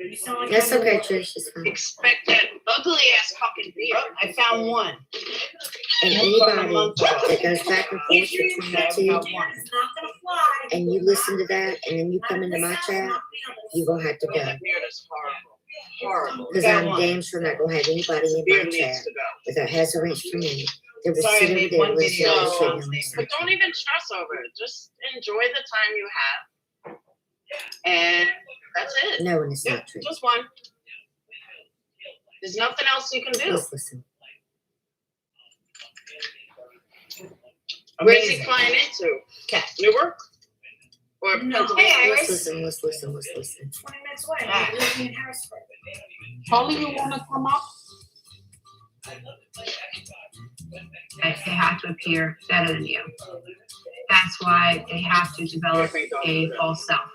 You sound like That's okay, Trish. It's fine. Expect that ugly ass fucking beer. Oh, I found one. And anybody that goes back and forth between the two, it's not gonna fly. and you listen to that, and then you come into my chat, you're gonna have to go. That beer is horrible. Horrible. Because I'm damn sure not gonna have anybody in Beer my needs chat to go. that has a wrench for me. That was Sorry, I sitting made there one listening video. to shit on this. But don't even stress over it. Just enjoy the time you have. And that's it. No, and it's Yeah, not true. just one. There's nothing else you can do. Just listen. Where's he flying into? Newark? Or No. Pennsylvania? Let's listen. 20 minutes away. I'm living in Harrisburg. Holly, you wanna come up? They have to appear better than you. That's why they have to develop a false self.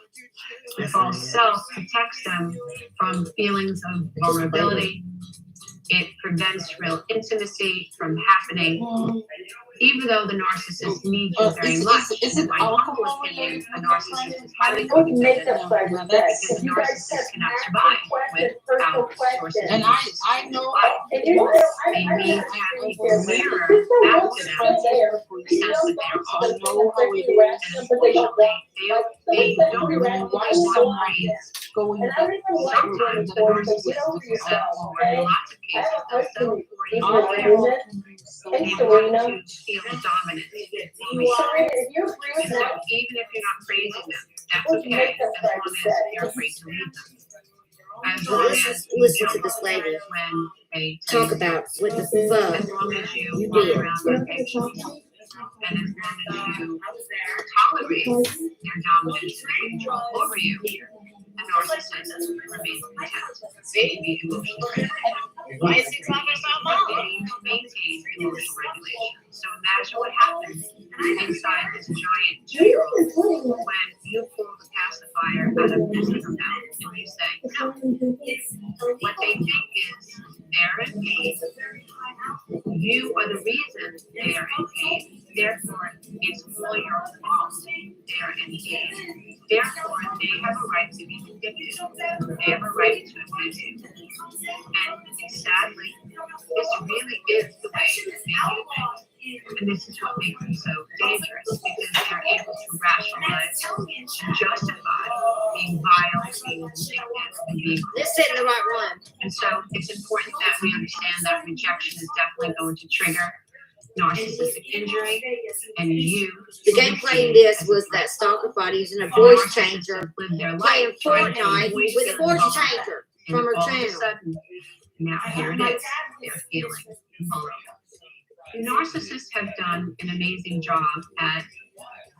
The false self protects them from feelings of vulnerability. It prevents real intimacy from happening, even though the narcissist needs you very much. Is it In my humble alcohol opinion, a narcissist is highly What codependent makeup are because best? the narcissist cannot survive without sources And of I know they need to mirror back to them the sense that they are all know how it is. and unfortunately, they don't Why want someone praise. going Sometimes the narcissist will sell, or in lots of cases, they'll sell for you. They want to feel dominant over you. So even if you're not praising them, that's okay, as long as you're free to leave them. As long as you Listen to don't this lady when they talk about what the fuck as long as you you walk did. around their patients, and as long as you tolerate their dominance and control over you, the narcissist remains content. They be emotionally Why is he talking about mom? They need to maintain emotional regulation. So imagine what happens inside this giant 2-year-old when you pull the pacifier out of their mouth and you say, no. What they think is they're in pain. You are the reason they are in pain. Therefore, it's all your fault they are in pain. Therefore, they have a right to be convicted. They have a right to abuse you. And sadly, this really is the way they do things. And this is what makes them so dangerous, because they're able to rationalize and justify being vile, being vindictive, and being cruel. This isn't the right one. And so it's important that we understand that rejection is definitely going to trigger narcissistic injury, and you. The gameplay in this was that stalker body using a voice changer, playing Fortnite with a voice changer from her channel. Now here it is. They're feeling vulnerable. Narcissists have done an amazing job at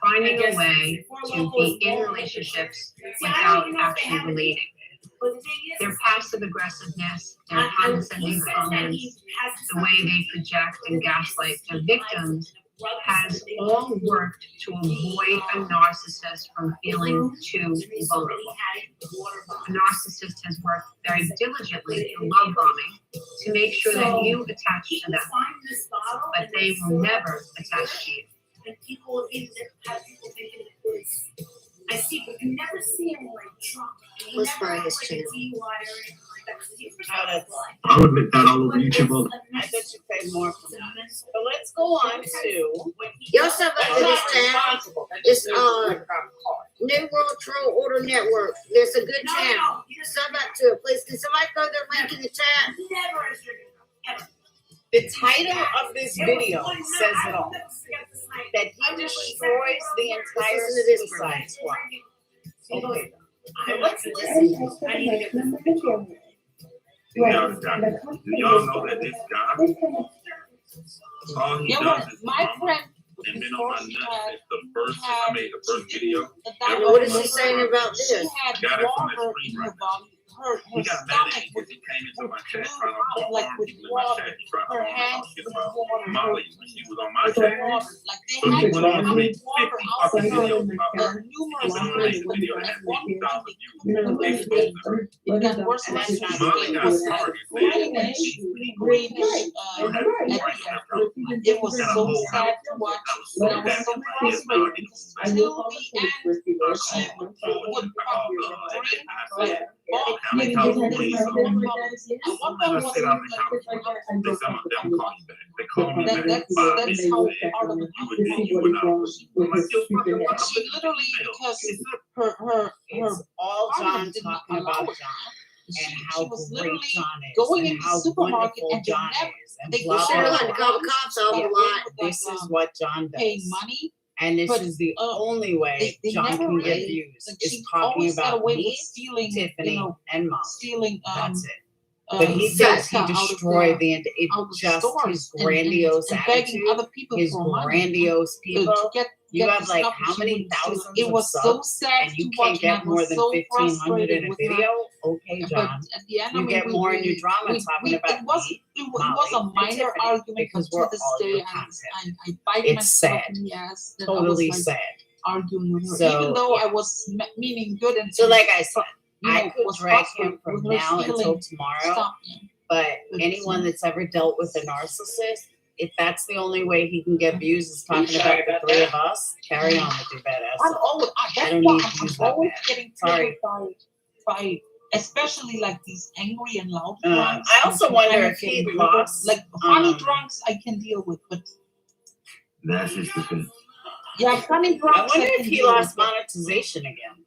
finding a way to be in relationships without actually relating. Their passive aggressiveness, their condescending comments, the way they project and gaslight their victims has all worked to avoid a narcissist from feeling too vulnerable. A narcissist has worked very diligently through love bombing to make sure that you attach to them, but they will never attach to you. I see, but you never see him like drunk. Let's find his channel. I would make that all over YouTube. I bet you pay more for that. So let's go on to. Y'all sub up to this channel. It's New World Troll Order Network. There's a good channel. Sub up to it, please. Can somebody throw their link in the chat? The title of this video says it all. That he destroys the entire Suicide Squad. Okay. Now let's listen. I need to get this. Y'all know that this guy, all he does is my friend and been on my nuts since the first, I made the first video. What is he saying about this? Got it from that screenwriter. He got mad at me because he came into my chat trying to harm people in my chat. He tried to get about Molly when she was on my chat. So he went on to make 50 fucking videos about her. He went on to make a video that had 50,000 views. Exposed her. Molly got targeted. It was so sad to watch, but I was so proud of it. Till the end, she would probably drink all down in California. So when I sit out in California, they some of them call me back. They call me back 5 minutes that's how later. part of the You were not. I'm like, yo, fuck it, what she literally, because her It's all partner John didn't talking allow about it. John and She how was great literally John is going and in the how supermarket wonderful and they John never- is and they blah should blah have blah. had to call the cops on Yeah, the lot. this is what John does. Paying money, And this but, is the only way they John never can get really- views like, is she talking always got about away with me, stealing, Tiffany, you know, and Molly. stealing. That's it. But he vodka thinks he out of destroyed the- it out of the just stores his and grandiose begging attitude, other people his for money grandiose people. to get You have the like stuff how she many wouldn't steal. thousands It of was so subs sad and you to can't watch, get and I more was than so 1,500 in a frustrated with her. video? Okay, But John. at the end, I You mean, get more in your drama talking about it was me, it was a Molly, and minor Tiffany, argument, because but we're to this all your day, content. I bite It's myself sad. in the ass that Totally I was like sad. arguing with her, So, even though yeah. I was meaning good and So like I said, you I know, could was drag frustrated him from with her now until stealing tomorrow, stuff. but anyone that's ever dealt with a narcissist, if that's the only way he can get views is talking about the three of us, carry on with your badass. I'm always I that's don't why need I'm views that always bad. getting Sorry. triggered by especially like these angry and loud I drunks. also and wonder kind of if he getting lost, like funny drunks I can deal with, but That's just the thing. yeah, funny I drunks wonder can if he deal with, lost but monetization again.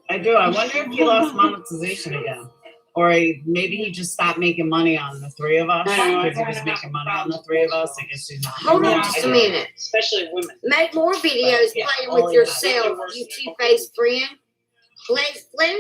I do. I wonder if he lost monetization again. Or maybe he just stopped making money on the three of us because he was making money on the three of us. I guess he's not. Hold on just a minute. especially women. Make more videos Yeah, playing all with you yourself, you two-faced friend.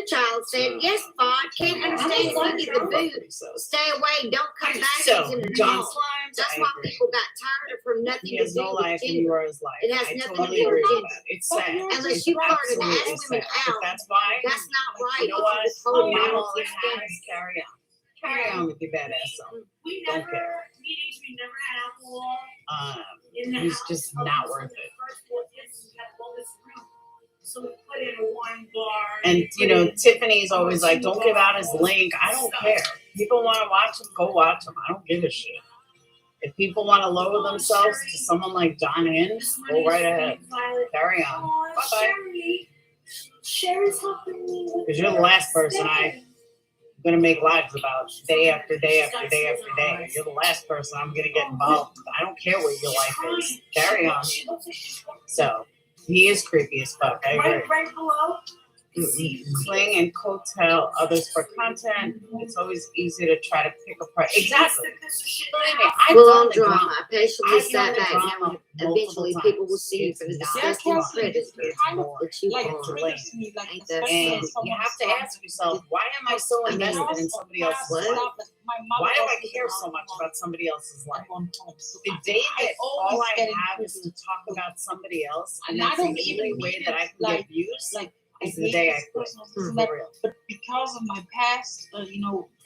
Child said, yes, Bod, can't understand why you the boot. Stay away, don't come back. So, He's an John adult. Slimes, That's I why agree. people got tired of from nothing He to has do no with life and gender. you are his life. It has I nothing totally to do agree with with gender. that. It's sad. Unless It's you learn to absolutely ask women sad. But out. that's why. That's not right. You know It's what? just whole Now moral all he system. has, carry on. Carry on with your badass self. We Don't never, care. meetings, we never had alcohol. In the He's house, just but not for worth the it. first 4 kids, we had all this room. So we put in a wine bar. And you know, Tiffany's always like, "Don't give out his link." I don't care. People want to watch him, go watch him. I don't give a shit. If people want to lower themselves to someone like John Hinge, go right ahead. Carry on. Bye bye. Sherry's helping me with Because you're the last person I'm gonna make lives about day after day after day after day. You're the last person I'm gonna get involved with. I don't care what your life is. Carry on. So he is creepy as fuck. I agree. Right below. Cling and coattail others for content. It's always easy to try to pick apart. Exactly. Believe me, I've Well, done on the drama, drama. I patiently I've done sat the back drama and eventually multiple people will see you times. for the It's disgusting not predator kind of that you like are. triggers me, like Ain't that especially And when you someone have to starts ask yourself, why am I so I mean, invested in somebody else's what? life? My mother Why do I was care an so much alcoholic about somebody else's life? at one point, so The day I that all always I get have is to into talk about somebody else, and And I that's the don't even only way mean that I it can like- get views, like I is the hate day I this quit. person, this For and that, real. but because of my past,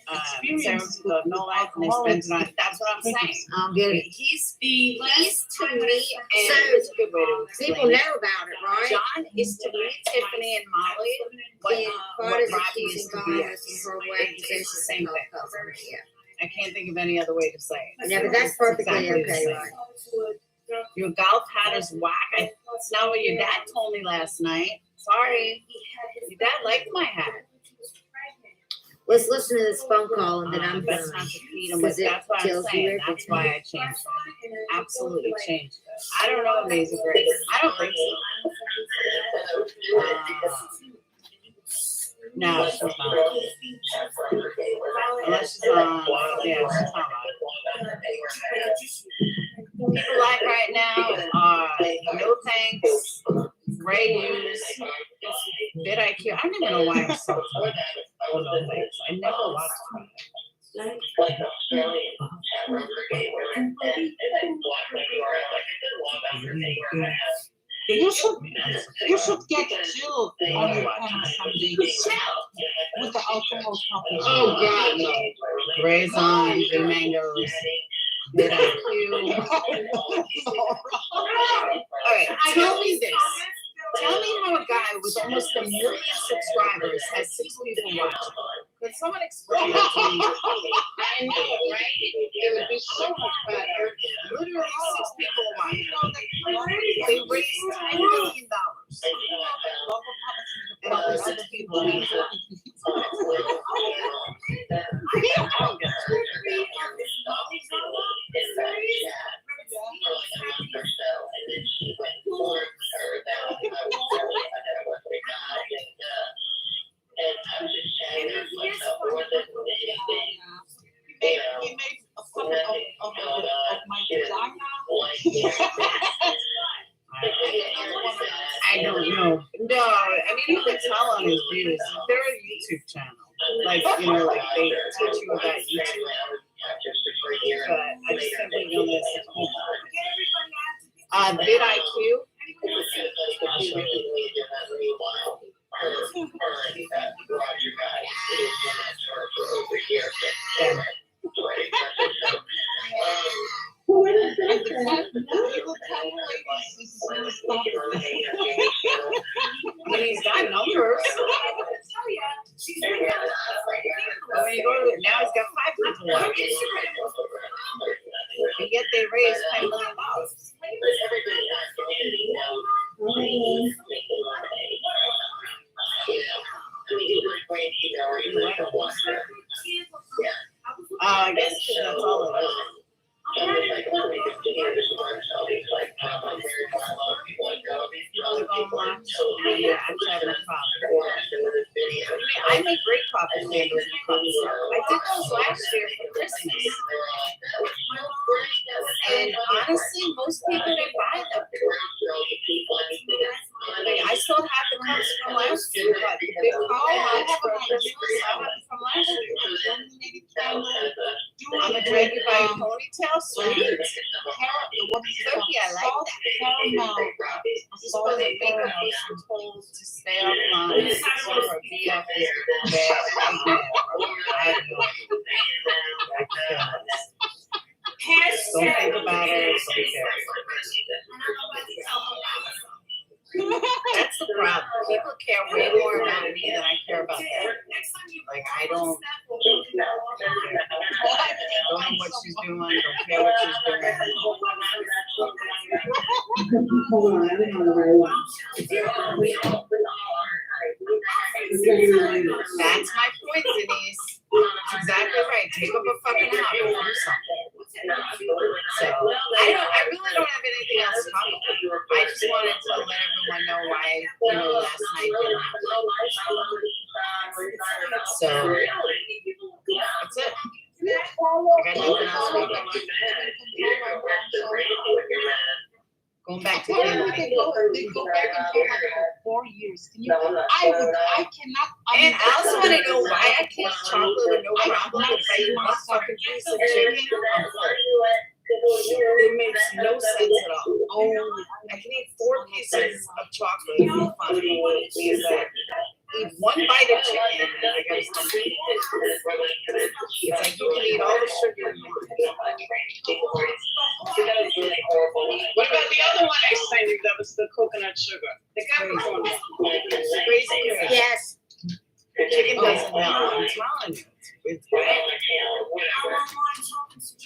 experience Sarah, no life, and they spend it on. That's what I'm saying. I'll get it. He's to me, and So, it's a good way to explain people it. know about it, right? John is to me, Tiffany and Molly, what And what part is Robbie accusing is to God be. of some her way It's the same thing. Yeah. I can't think of any other way to say it. Yeah, but that's It's perfectly exactly the okay, same. right? Your golf hat is whack. That's not what your dad told me last night. Sorry. Your dad liked my hat. Let's listen to this phone call and then I'm That's done. not to feed him with. Because it That's what I'm tells you saying. That's everything. why I changed it. Absolutely changed it. I don't know Amazing Grace. I don't think so. No, she's not. Unless she's on. Yeah, she's not on. People like right now are no thanks, Ray Hughes, Bid IQ. I don't even know why I'm so oh, no thanks. I never watched You should get Jill on your panel someday with the alcohol topic. Oh God, no. Gray's on, J Mangoes, Bid IQ. Alright, tell me this. Tell me how a guy with almost 1 million subscribers has 6 people watching. Could someone explain that to me? I know, right? It would be so much better. Literally 6 people watching. They raised $10 million. And all these other people. I don't know. No, I mean you can tell on his videos. They're a YouTube channel. Like like they teach you about YouTube. But I just simply don't listen. VidIQ. He's got numbers. When you go to it, now he's got 5 people watching. And yet they raised $10 million. I guess that's all it is. I make great coffee flavors and coffee syrup. I did those last year for Christmas. And honestly, most people didn't buy them. I still have the cups from last year, but the big coffee from last year. I'm gonna drag you by a ponytail, sweet. Cookie, I like that. So they make us told to stay offline or be off this bad. Don't think about it. That's the problem. People care way more about me than I care about them. Like I don't know what she's doing, don't care what she's doing. That's my point, Denise. That's exactly right. Take up a fucking hobby or do something. So I really don't have anything else to talk about. I just wanted to let everyone know why last night didn't happen. So that's it. I got nothing else to talk about. Going back to they go back and forth for 4 years. Can you? I cannot. And I also want to know why I can't chocolate with no problem. If I eat one fucking piece of chicken, it makes no sense at all. Oh, I can eat 4 pieces of chocolate and be fine. Eat one bite of chicken and I gotta stop eating. It's like you can eat all the sugar you want. What about the other one I sent you that was the coconut sugar? The Capricorn. Crazy. Yes. Chicken doesn't melt. I'm telling you. It's bad.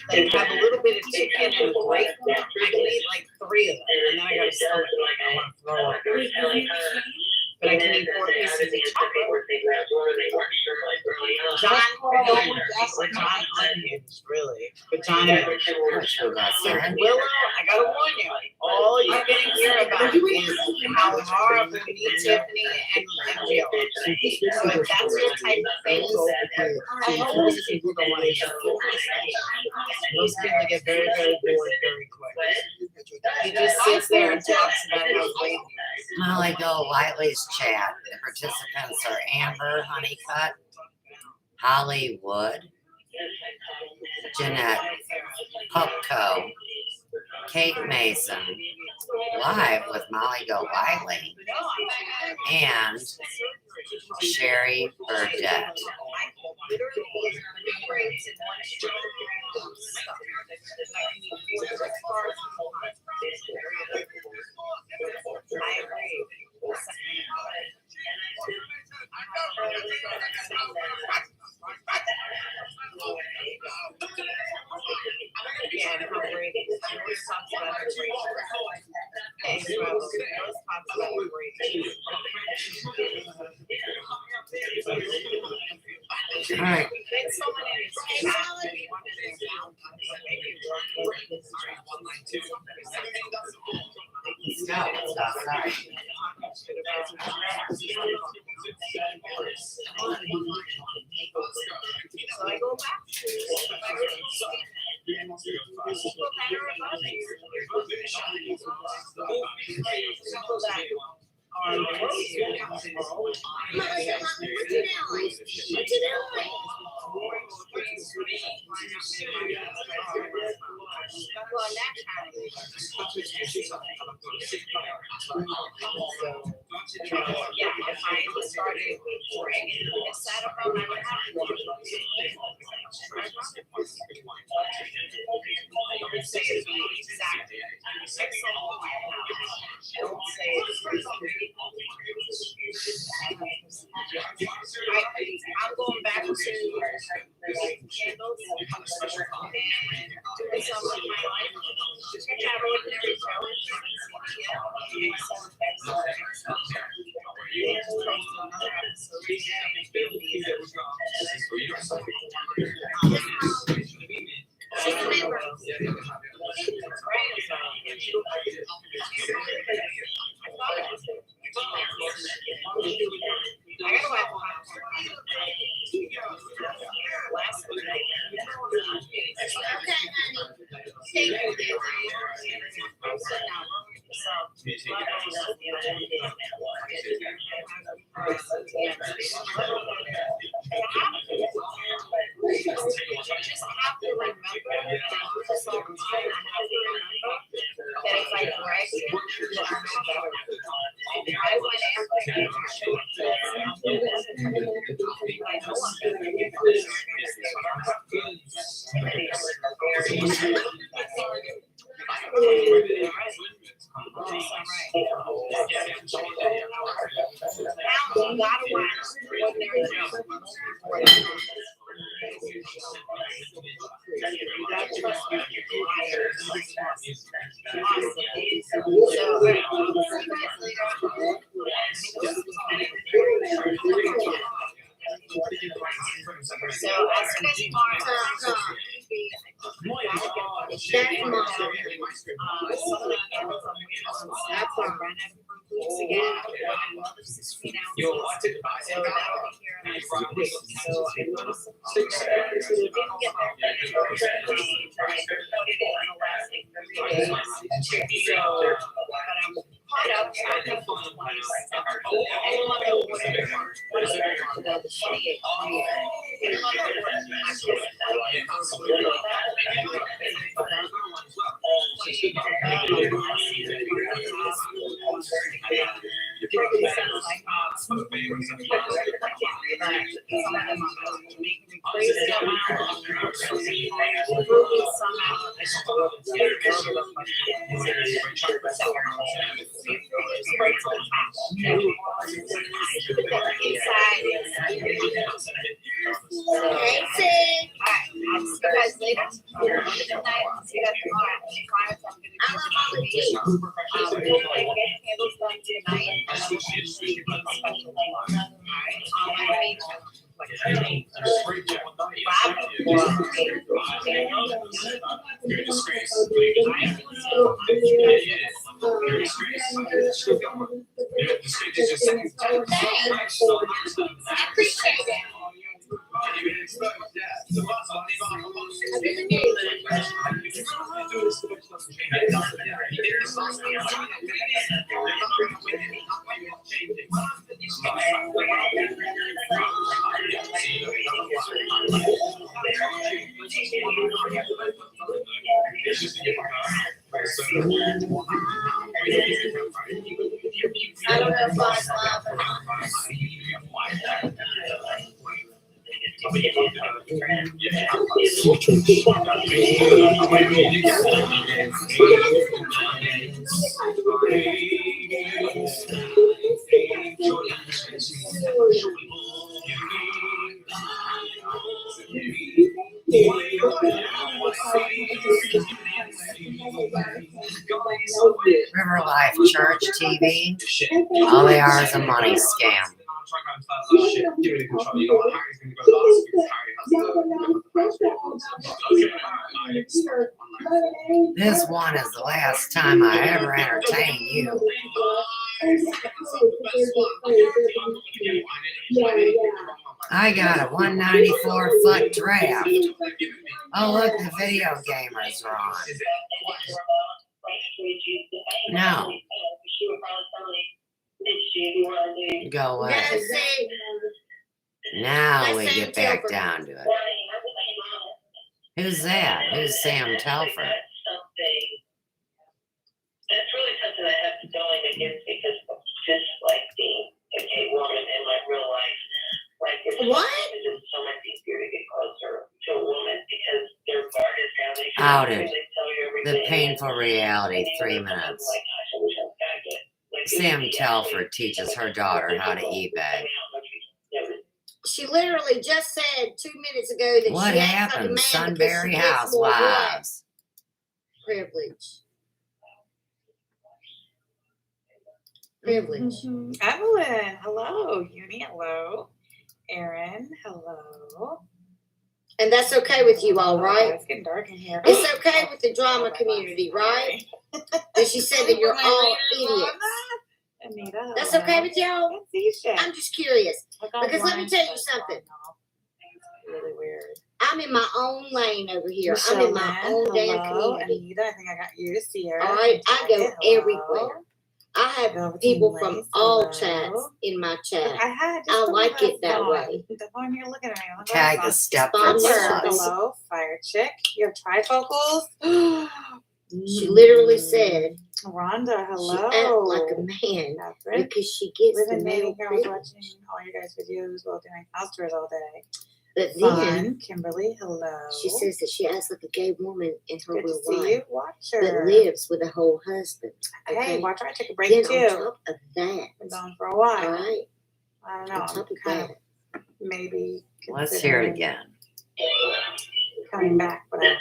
Like have a little bit of chicken and a grape. I can eat like 3 of them and then I gotta stomach it. I want to throw up. But I can eat 4 pieces of chocolate. John onions, really. But John onions. Willow, I gotta warn you, all you're gonna hear about is how horrible me, Tiffany, and Jill. So if that's your type of thing, go there. Most people don't want to hear it. Most people get very, very bored very quick. He just sits there and talks about how great he is. Molly Go Lightly's chat. The participants are Amber Honeycutt, Hollywood, Jeanette Popco, Kate Mason, live with Molly Go Lightly, and Sherry Burdette. All right. Sorry. So I go back to I'm going back to candles and doing some of my life. Have ordinary River Life Church TV, all they are is a money scam. This one is the last time I ever entertain you. I got a 194-foot draft. Oh, look, the video gamers are on. No. Go away. Yeah, see, Now we That's get Sam back Telford. down to it. Who's that? Who's Sam Telford? That's really something I have to going against because just like being a gay woman in my real life, like it's so much easier to get closer to a woman because their guard is down. They Outed. they tell you The everything. painful reality, 3 minutes. Like, gosh, I wish I was back then. Like, Sam Telford teaches her daughter how to eBay. she literally just said 2 minutes ago that What she acts like a happened? man because Sunbury she gets more what? Housewives. Privilege. Privilege. Evelyn, hello. Uni, hello. Erin, hello. And that's okay with you all, right? It's getting dark in here. It's okay with the drama community, right? And she said that you're all idiots. Anita, That's okay with y'all? I'm just curious. Because let me tell you something. Really weird. I'm in my own lane over here. Michelle I'm in my Lynn, own damn hello. community. Anita, I think I got you to see her. All right, I go Hello. everywhere. I have people from all chats in my chat. I like it that way. The one you're looking at me. Tag the Stepford Sponsor. Sons. Hello, Fire Chick. You have trifocals? She literally said, Rhonda, hello. she act like a man Catherine. because she gets We've the been male meeting here. I was privilege. watching all your guys' videos while doing house tours all day. But Fun. then Kimberly, hello. she says that she acts like a gay woman in her Good to real see life, you. Watch her. but lives with a whole husband. Hey, Okay? watch her. I take a break Then too. on top of that, Been gone for a while. all right, I don't know. on I'm top of kind that, of maybe Let's hear it considering again. coming back, but I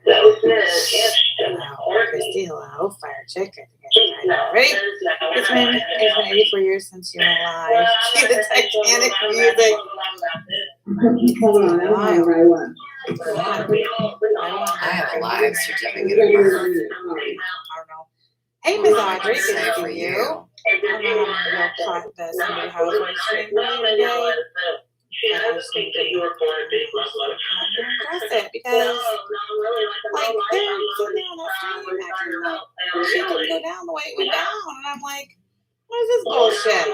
That was it. hello, Christy, hello, Fire Chick. I think I should write ready. It's been 84 years since you were alive. Cue the Titanic music. I have a live certificate of birth. I don't know. Hey, Miss Audrey, good Say to for see you. you. I don't know how many y'all caught the Sunday Housewives stream earlier today. I just think that you were born a big love Address it because, like, they're sitting there on that stream acting like she didn't go down the way it went down, and I'm like, what is this bullshit? So,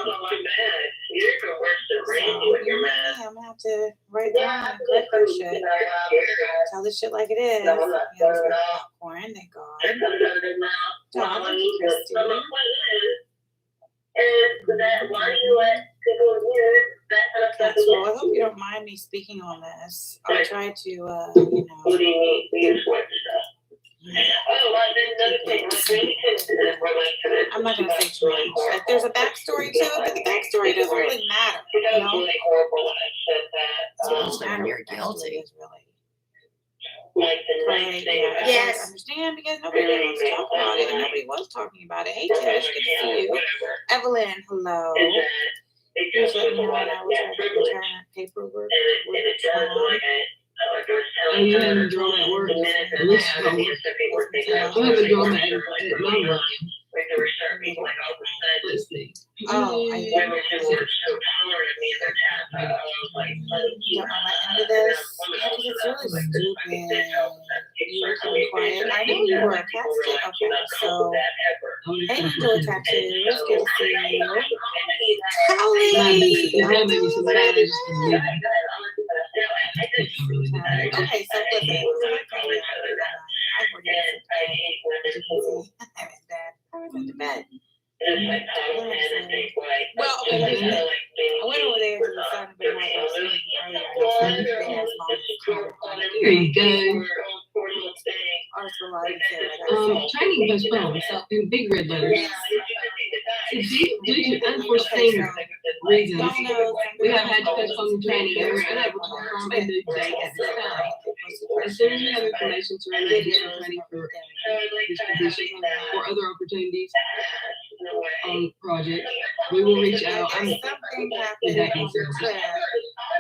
I'm gonna have to write down and correct this shit. Tell this shit like it is. You know, popcorn, thank God. John, thank you, Christy. Yes, well, I hope you don't mind me speaking on this. I'll try to, you know. I'm not gonna say too much. Like, there's a backstory to it, but the backstory doesn't really matter. You know? Especially when you're guilty. Right, yeah, yes. I understand because nobody really wants to talk about it, and nobody was talking about it. Hey, Tish, good to see you. Evelyn, hello. Please let me know when I will try to return paperwork with Tom. And you haven't drawn at work. At least I haven't drawn that at my work. Let's see. Oh, I don't know my end of this. Yeah, because it's really stupid. You were keeping quiet. I know you were a cat sit. Okay, so hey, Angela Tattoos, good to see you. Callie! Okay, so listen. I went to bed. Well, okay, I went over there to the side of the earlier. Here you go. Training postponed, so in big red letters. Due to unforeseen reasons, we have had to postpone the training and we're unable to confirm a new date at this time. As soon as we have information surrounding additional training for this position or other opportunities on project, we will reach out. We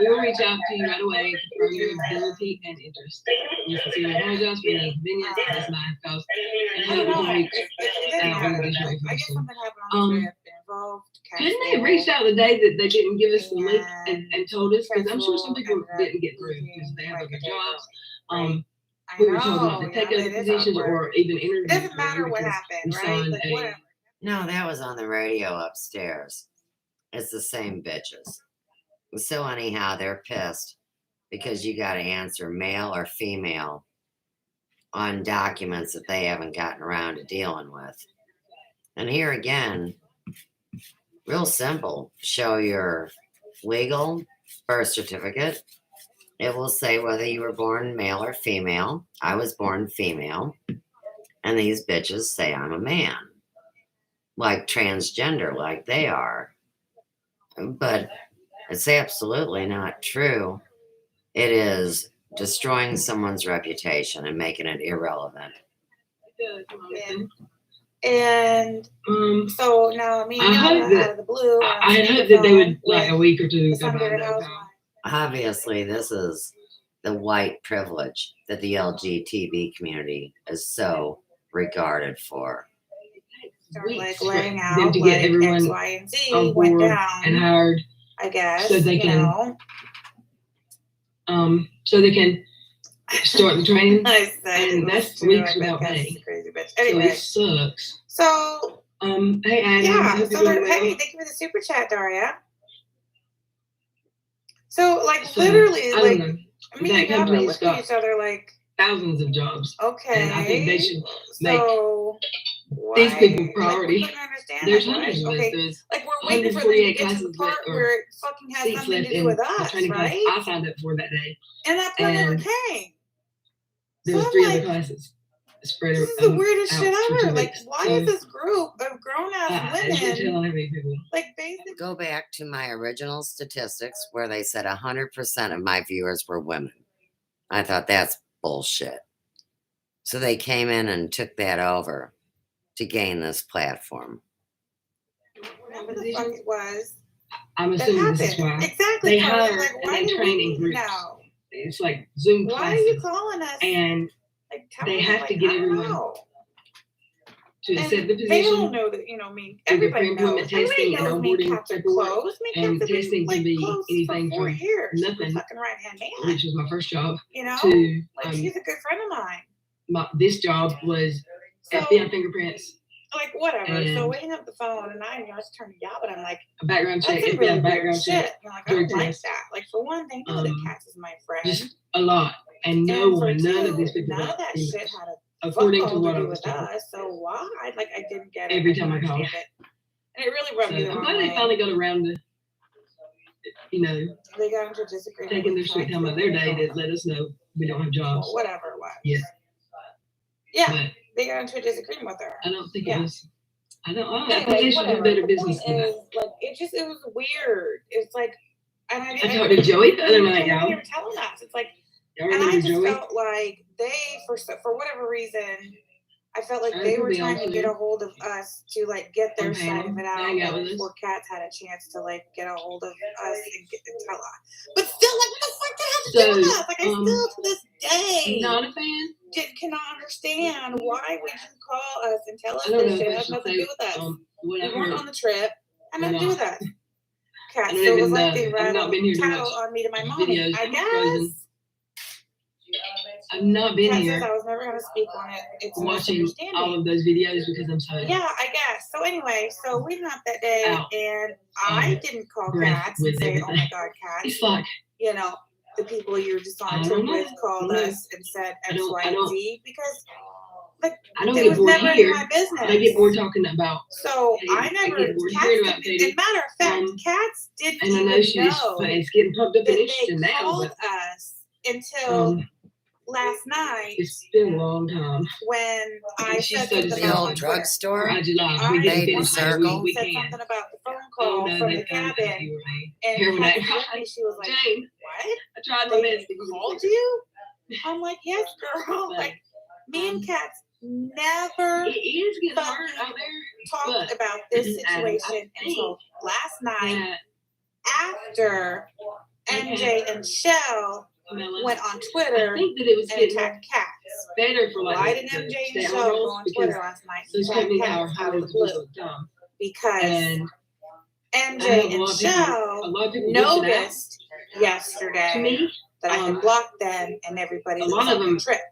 will reach out to you right away and confirm your ability and interest. We sincerely apologize for any inconvenience this might have caused and hope we can reach out with additional information. Couldn't they have reached out the day that they didn't give us the link and told us? Because I'm sure some people didn't get through because they have other jobs. we were told not to take other positions or even interview. It doesn't matter what happened, right? Like, whatever. No, that was on the radio upstairs. It's the same bitches. So anyhow, they're pissed because you got to answer male or female on documents that they haven't gotten around to dealing with. And here again, real simple. Show your legal birth certificate. It will say whether you were born male or female. I was born female. And these bitches say I'm a man. Like transgender, like they are. But it's absolutely not true. It is destroying someone's reputation and making it irrelevant. And so now me and out of the blue. I hope that they would like a week or two go by. Obviously, this is the white privilege that the LGBT community is so regarded for. Like laying out them to get everyone X, Y, and Z on went board down, and hired, I guess, so they can, so they can start the training. And that's weeks without pay. Crazy bitch. Anyway, so it sucks. So, hey, Adam, yeah. So hey, thank you for the super chat, Daria. So, like, literally, like, me and y'all are looking at each other like thousands of jobs. Okay. And I think they should so these people priority. Like, there's hundreds of us. There's like we're waiting for them to get to the part where it fucking has nothing to do with us, right? I signed up for that day. And that part never came. There was 3 other classes. Spread this is the weirdest shit ever. Like, why is this group of grown-ass women, like, basically... Go back to my original statistics where they said 100% of my viewers were women. I thought that's bullshit. So they came in and took that over to gain this platform. Whatever the fuck it was. I'm assuming this is why. Exactly. They hire like, and they train in groups. Now? It's like Zoom classes. Why are you calling us? And like, they have to get everyone to accept the position. They don't know that, everybody knows. Testing and onboarding paperwork. And testing can be anything from nothing, which was my first job, to like she's a good friend of mine. This job was FBI fingerprints. Like, whatever. So we hang up the phone, and I just turn to y'all, but I'm like, a background check, that's FBI really background check. I'm like, I don't like that. Like, for one, they know that Katz is my friend. Just a lot. And none of these people. None of that shit had a according to what I do was with told. us. So why? Like, I didn't get it. Every time I called. And it really rubbed me the I'm wrong glad way. they finally got around to, they got into disagreement. taking their sweet time of their day to let us know we don't have jobs. Well, whatever it was. Yeah. Yeah. But they got into a disagreement with her. I don't think it was. I don't. Anyway, I think they should do better business than that. Like, it was weird. It's like, and I talked to Joey the other night, y'all. They were telling us. It's like, Y'all and I remember just Joey? felt like they, for whatever reason, I felt like I they could were be trying to honest get with a hold of us to like get their Okay, side of it out, hang out with us. before Katz had a chance to like get a hold of us and tell us. But still, like, what the fuck did I have to do with us? Like, I still to this day Not a fan. cannot understand why would you call us and tell us I don't this know shit if I has should nothing say, to do with us. what I We weren't heard. on the trip. Had Or nothing to do with not. us. Katz, I don't so it was even like know. they I've ran not been here to cattle watch on me to my mommy. videos I guess. frozen. I've not been Katz here says I was never gonna speak on it. It's a watching misunderstanding. all of those videos because I'm so Yeah, I guess. So anyway, so we went out that day, Out. and I didn't call breath Katz and with say, "Oh my everything. God, Katz!" It's like The people you were just on I a don't trip know. with called I don't know. us and said I X, don't- Y, I and don't- Z because, like, I don't it get was bored never here. my business. I get bored talking about. So I never. get bored Katz hearing about didn't- Katie. as a matter of fact, Katz didn't And I know even she's know it's getting pumped up that and they interesting now, called but us until last night it's been a long time. when I She's said so something disgusting. The about old on Twitter. drugstore. I July. I We didn't Maiden finish that. Circle. We said can. something about the phone Oh call no, from they the found out cabin, you were me. and Here when Katz I looked at me, she was like, Jane, "What? I tried my best. They called you?" I'm like, "Yes, girl." Like, me and Katz never It is getting hard out there. talked but about this I situation think until last night that after MJ and Shell Camilla, went on Twitter I think that it was and getting attacked Katz. better for like Why the did MJ and stay-at-home Shell go girls on because Twitter last night and those attack companies are Katz out of the supposed blue? to dumb. Because And I MJ know a and lot of people- Shell a lot of people reaching out noticed yesterday to me. that I had blocked them and everybody a was lot on of the them trip.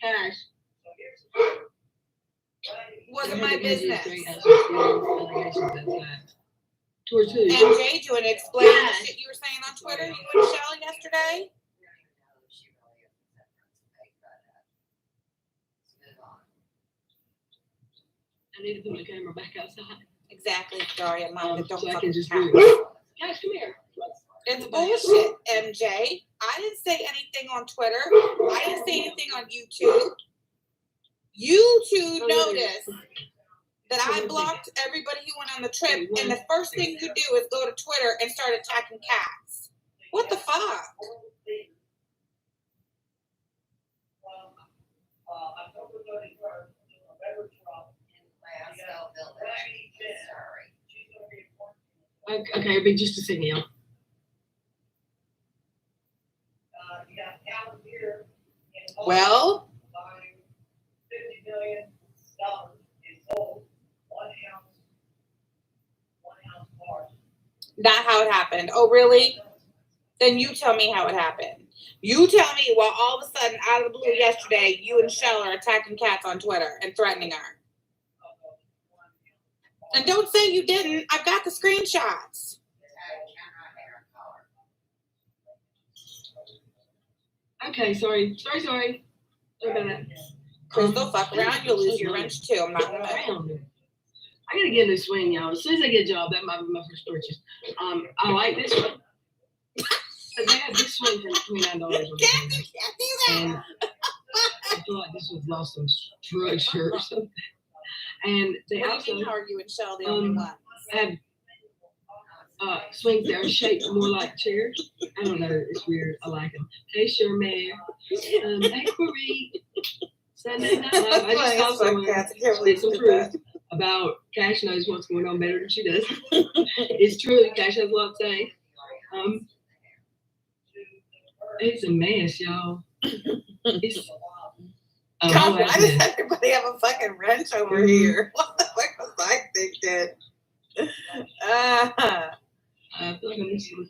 Cash. Wasn't my business. Towards who? MJ, do you want to explain the shit you were saying on Twitter, you and Michelle yesterday? I need to put my camera back outside. Exactly, Daria. Mom, don't so I fucking can just count. do it. Guys, come here. It's bullshit, MJ. I didn't say anything on Twitter. I didn't say anything on YouTube. YouTube noticed that I blocked everybody who went on the trip, and the first thing you do is go to Twitter and start attacking cats. What the fuck? Okay, but just a second, y'all. Well, $50 million in gold, 1 ounce bars. not how it happened. Oh, really? Then you tell me how it happened. You tell me why all of a sudden, out of the blue yesterday, you and Shell are attacking cats on Twitter and threatening her. And don't say you didn't. I've got the screenshots. Okay, sorry. Sorry about that. Crystal, fuck around, you'll lose your wrench too. I'm not gonna move. I gotta get in the swing, y'all. As soon as I get a job, that might be my first purchase. I like this one. But they have this swing for $29. And I feel like this was lost some structure or something. And they What also do you mean, how are you and Shell the only ones? have swings that are shaped more like chairs. I don't know, it's weird. I like them. Hey, Sherman. Hey, Corey. Sunday Night Live. I just saw someone spit some truth about Cash knows what's going on better than she does. It's true. Cash has a lot to say. It's a mess, y'all. It's God, why does everybody have a fucking wrench over here? What the fuck was I thinking? I feel like I'm missing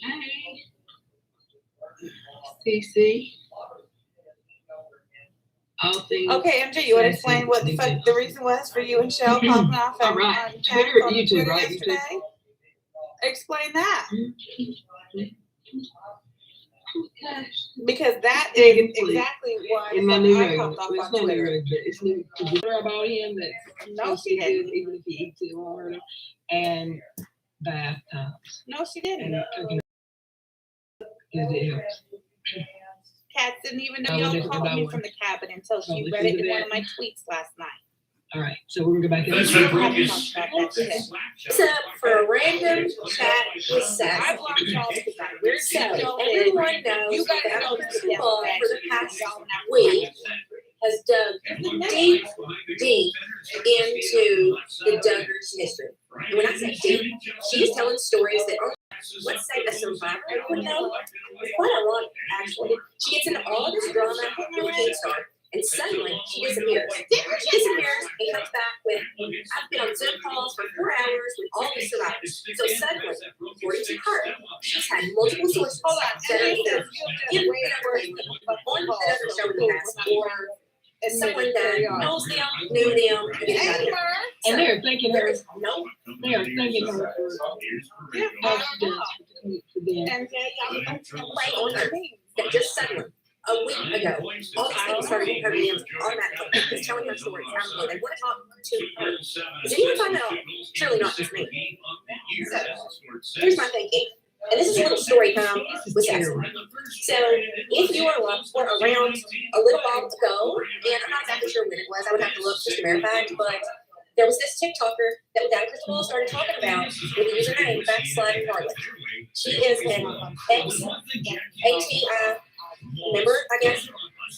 CC. All things. Okay, MJ, you want to explain what the fuck the reason was for you and Shell popping off All right. on Twitter, YouTube, right? yesterday? YouTube. Explain that. Because that Dig is and sleep. exactly why In my new I road. popped off It's on not new Twitter. road, but it's new. About him that No, she didn't. even if he eats it or and bath times. No, she didn't. And cooking. Because it helps. Cats didn't even know I y'all wonder called if me I from the cabin until she Probably read it in figured one that. of my tweets last night. All right, so we're gonna go back in. Let's there. break this. What's up for a random chat with Seth? I blocked y'all because I weird So shit y'all did. everyone knows You guys that know Crystal this Ball for the yesterday. past week has dug deep into the Duggars' history. And when I say deep, she's telling stories that only, let's say, a survivor would know. It's quite ironic, actually. She gets into all this drama with Kingstar, and suddenly she disappears. She disappears and comes back with, I've been on Zoom calls for 4 hours with all the survivors. So suddenly, according to her, she's had multiple sources that are either in on the other show in the past, or someone that knows them, knew them, And they're thanking her. there's no They are thanking her for all she does for them. play on her that just suddenly, a week ago, all these people started her DMs automatically, just telling her stories. How they want to talk to her. Does anyone find that odd? Surely not just me. So, here's my thinking. And this is a little story time with Sassy. So, if you were around a little while ago, and I'm not exactly sure when it was, I would have to look just to verify, but there was this TikToker that Without Crystal Ball started talking about with the username Backsliding Harlot. She is an ex-ATI member, I guess.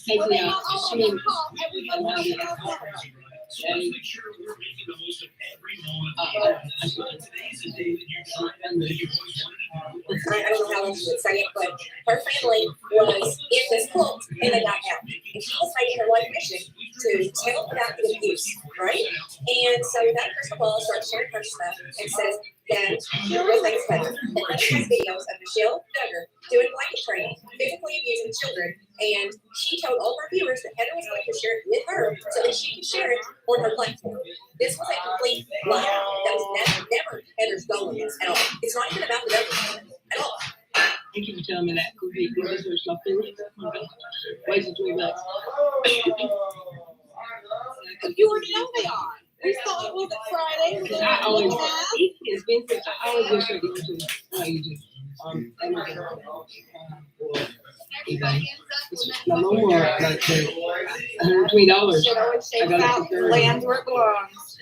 I don't know how else to say it, but her family was in this cult and they got out. And she was making her life mission to tell about the abuse, right? And so Without Crystal Ball starts sharing her stuff and says that real things better. That has videos of Michelle Duggar doing blanket training, physically abusing children, and she told all her viewers that Heather was going to share it with her so that she could share it on her platform. This was a complete lie. That was never Heather's goal in this at all. It's not even about the Duggars at all. Thank you for telling me that. Could be good or something. Wasted $3. You already know they are. We saw it was Friday. I always, it's been such, I always wish I could do how you do. No more, like $120. Should always say I got it South for lands where it belongs.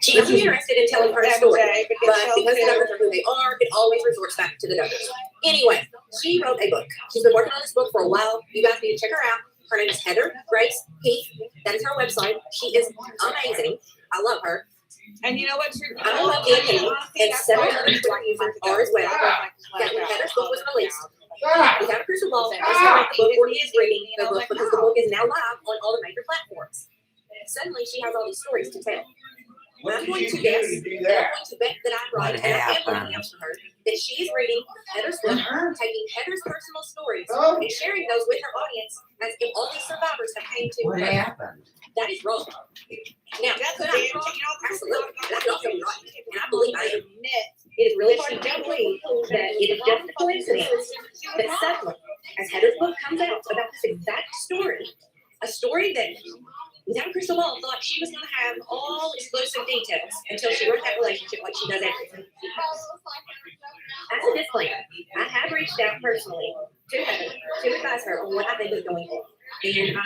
She's interested in telling her story, but because the Duggars are who they are, it always resorts back to the Duggars. Anyway, she wrote a book. She's been working on this book for a while. You guys need to check her out. Her name is Heather Grace Heath. That is her website. She is amazing. I love her. And you know what? I love Anthony and several other Twitter users are as well. That when Heather's book was released, without a crystal ball, I started the book, or he is reading the book because the book is now live on all the major platforms. Suddenly, she has all these stories to tell. I'm going to guess, I'm going to bet that I'm right, and I am looking out for her, that she is reading Heather's book, taking Heather's personal stories, and sharing those with her audience as if all these survivors have came to What her. happened? That is wrong. Now, could I be wrong? Absolutely. But I could also be right. And I believe I am. It is really hard to believe that it is just a coincidence that suddenly, as Heather's book comes out about this exact story, a story that without a crystal ball thought she was going to have all exclusive details until she wrote that relationship like she does everything. As a disclaimer, I have reached out personally to Heather to advise her on what I think is going on. And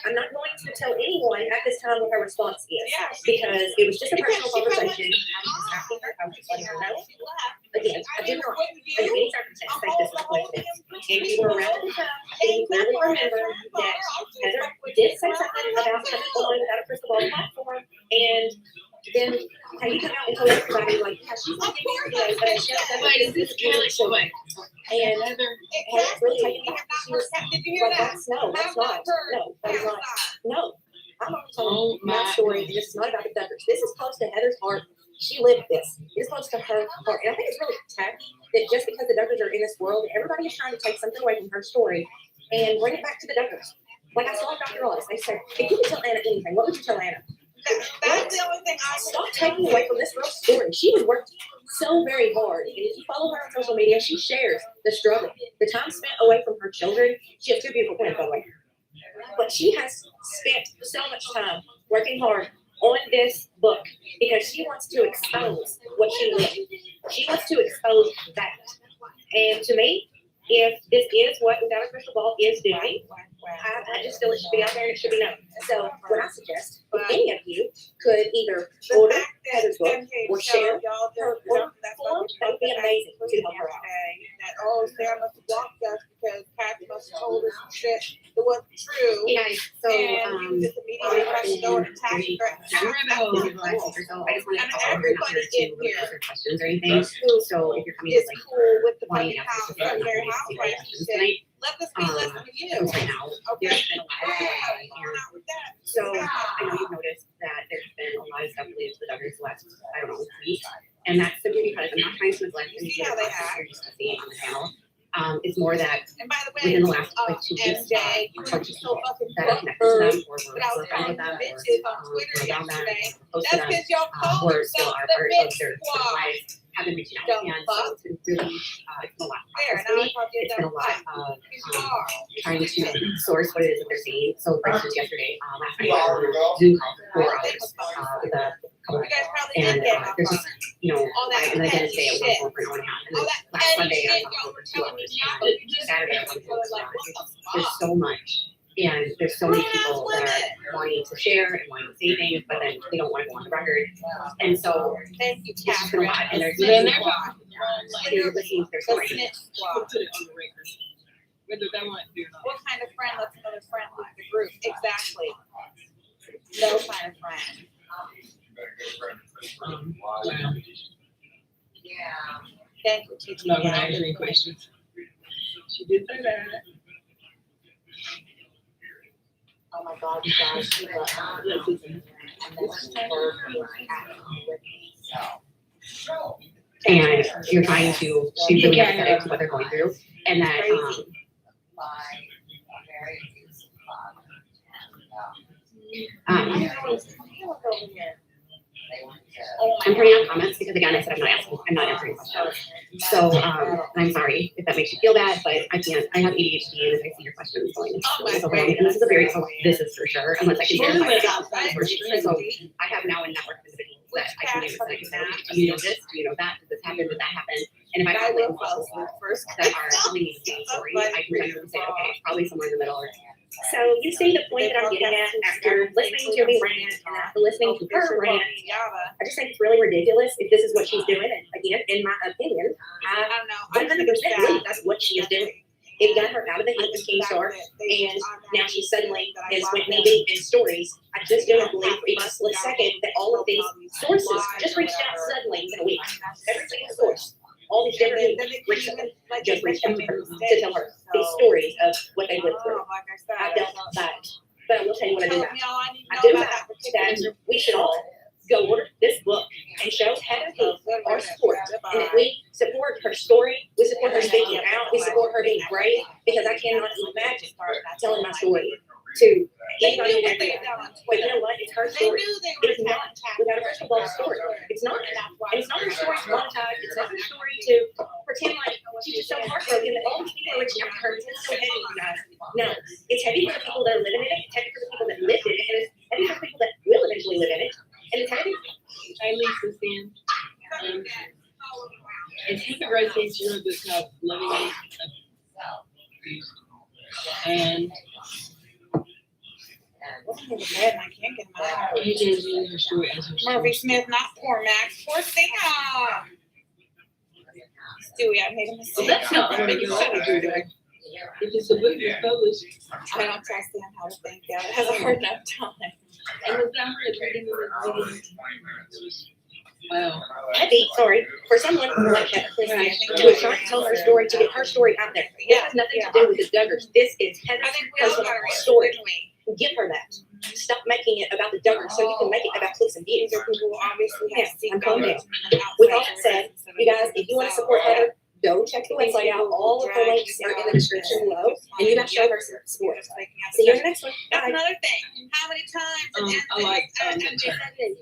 I'm not going to tell anyone at this time what her response is, because it was just a personal conversation. I was just asking her, I was just letting her know. Again, I did not, under any circumstance, think this was a coincidence. And you were around at the time, and you clearly remember that Heather did say something about coming on without a crystal ball platform, and then Peggy came out and told everybody, like, yeah, she's not getting married today, but she doesn't this show. And Heather's really taking back. She was like, that's not. No, that is not. No. I'm only telling my story, and this is not about the Duggars. This is close to Heather's heart. She lived this. It's close to her heart. And I think it's really tacky that just because the Duggars are in this world, everybody is trying to take something away from her story and bring it back to the Duggars. Like I saw Dr. Oz, they said, if you could tell Anna anything, what would you tell Anna? That's the only thing I stop taking away from this girl's story. She was working so very hard. And if you follow her on social media, she shares the struggle, the time spent away from her children. She has two beautiful twins, by the way. But she has spent so much time working hard on this book because she wants to expose what she lived. She wants to expose that. And to me, if this is what Without a Crystal Ball is doing, I just feel it should be out there and it should be known. So what I suggest, if any of you could either order Heather's book or share her book form, that would be amazing to help her out. That, oh, Sarah must have blocked us because Pat must have told us some shit that wasn't true. Yeah, so and just immediately rushed over to attack her. So I just want to everybody in here questions or anything. So if you're coming in like cool with the wanting fucking to house, ask very housewife, tonight, let this be less than you. right now, there's been a lot of so I know you've noticed that there's been a lot of stuff related to the Duggars the last, I don't know, week. And that's simply because I'm not trying to neglect anything that you're used to seeing on the channel. It's more that within the last like 2 weeks, coaches that are connected to them or we're friends with them or around them, posted them, or still are part of their lives, have been reaching out. And so it's been really, it's been a lot for me. It's been a lot of trying to source what it is that they're seeing. So for instance, yesterday, last night, I was on a Zoom call for with a couple and there's just, you know, and then again today I was on for an hour and a half. And then last Sunday I was on for 2 hours. And Saturday I was on for 2 hours. There's so much. And there's so many people that are wanting to share and wanting to say things, but then they don't want to go on the record. And so it's just been a lot. And there's listening to their story. Put it on the record. Whether they want to do or not. What kind of friend lets another friend like the group? Exactly. No kind of friend. Yeah. Thank you, teacher. Not gonna answer any questions. She did say that. Oh my God, you guys. And you're trying to be really empathetic to what they're going through. And that I'm printing out comments because again, I said I'm not answering questions. So, and I'm sorry if that makes you feel bad, but I can't. I have ADHD, and if I see your questions going, it's overwhelming. And this is a very, this is for sure. Unless I can stand myself. So I have now a network of individuals that I can use. Like, do you know this? Do you know that? Did this happen? Did that happen? And if I have like multiple first that are telling me the same story, I can generally say, okay, it's probably somewhere in the middle. So you see the point that I'm getting at after listening to me rant and after listening to her rant. I just think it's really ridiculous if this is what she's doing. And again, in my opinion, I don't know. 100% believe that's what she is doing. It got her out of the hate with King Star, and now she suddenly is with me in stories. I just don't believe for even a split second that all of these sources just reached out suddenly in a week. Every single source. All these different reached out, just reached out to her to tell her these stories of what they went through. I don't buy it. But I will tell you what I do buy. I do buy that we should all go order this book and show Heather Heath our support. And if we support her story, we support her speaking out, we support her being brave, because I cannot imagine telling my story to anybody and everyone. But you know what? It's her story. It's not without a crystal ball story. It's not. And it's not her story to monetize. It's not her story to pretend like she's just so heartbroken that all these people are reaching out to her. It's so heavy, you guys. No. It's heavy for the people that are living in it. It's heavy for the people that lived in it. And it's heavy for the people that will eventually live in it. And it's heavy. Hey, Lisa, Sam. And take a right thing to your book called Loving Abuse. And I can't get mine. you just use her story as her story. Murphy Smith, not poor Max. Poor Sam. Stewie, I made a mistake. Well, that's not what you said to do. If it's a book that's published. I don't trust Sam how to think that. It has a hard enough time. And was that her reading the wow. Heavy, sorry, for someone like that, to try to tell her story, to get her story out there. It has nothing to do with the Duggars. This is Heather's personal story. Give her that. Stop making it about the Duggars so you can make it about clicks and views. I'm calm down. With all that said, you guys, if you want to support Heather, go check the website out. All of her links are in the description below. And you guys show her some support. See you in the next one. That's Bye. another thing. How many times? I like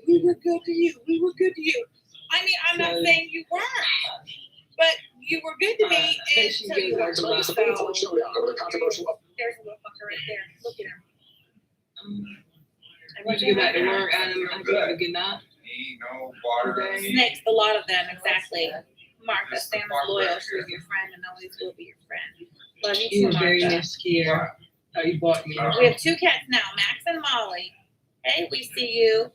we were good to you. We were good to you. I mean, I'm not saying you weren't, but you were good to me until you were close. There's a little fucker right there. Look at her. I want you to go back to work, Adam. I hope you have a good night. Snakes, a lot of them, exactly. Martha, Sam is loyal. She was your friend and always will be your friend. Love you You too, were very Martha. nice care. How you bought me. We have 2 cats now, Max and Molly. Hey, we see you.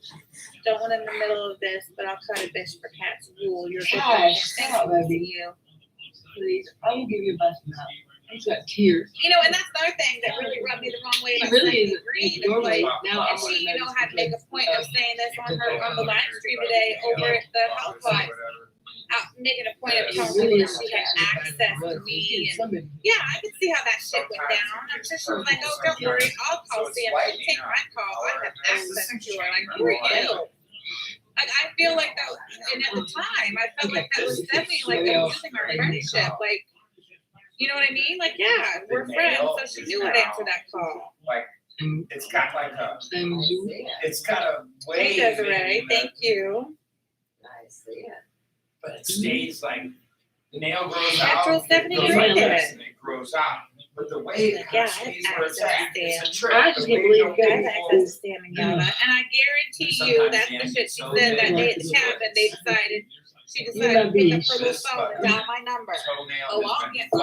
Don't want in the middle of this, but I'll cut a bitch for cats rule. You're a good person. Gosh, Thank stop, you. baby. See you. Please, I will give you a bus now. He's got tears. You know, and that's the other thing that really rubbed me the wrong way. He about really is. Stephanie Green. He's normally now And she, you know, had to make a point of saying this on the live stream today over at the housewives. Making a point of telling people that she had access to me. And yeah, I could see how that shit went down. I'm sure she was like, oh, don't worry, I'll call Sam. You take my call. I have access to her. Like, who are you? Like, I feel like that was, and at the time, I felt like that was definitely like abusing our friendship. Like, you know what I mean? Like, yeah, we're friends, so she knew I'd answer that call. Like, it's got like a, it's got a way. Hey, Desiree, thank you. Nice, yeah. But it stays like, the nail grows That's out, what Stephanie it goes Green like did. this, and it grows out. But the way it kind Yeah, of I stays have where it's access at, to it's a Sam. trick. I The just way can't believe you you I have don't access to Sam and Yada. And I guarantee you that's the shit she said that day at the cabin. They decided, she decided to pick up her little phone and dial my number. Oh, I'll get I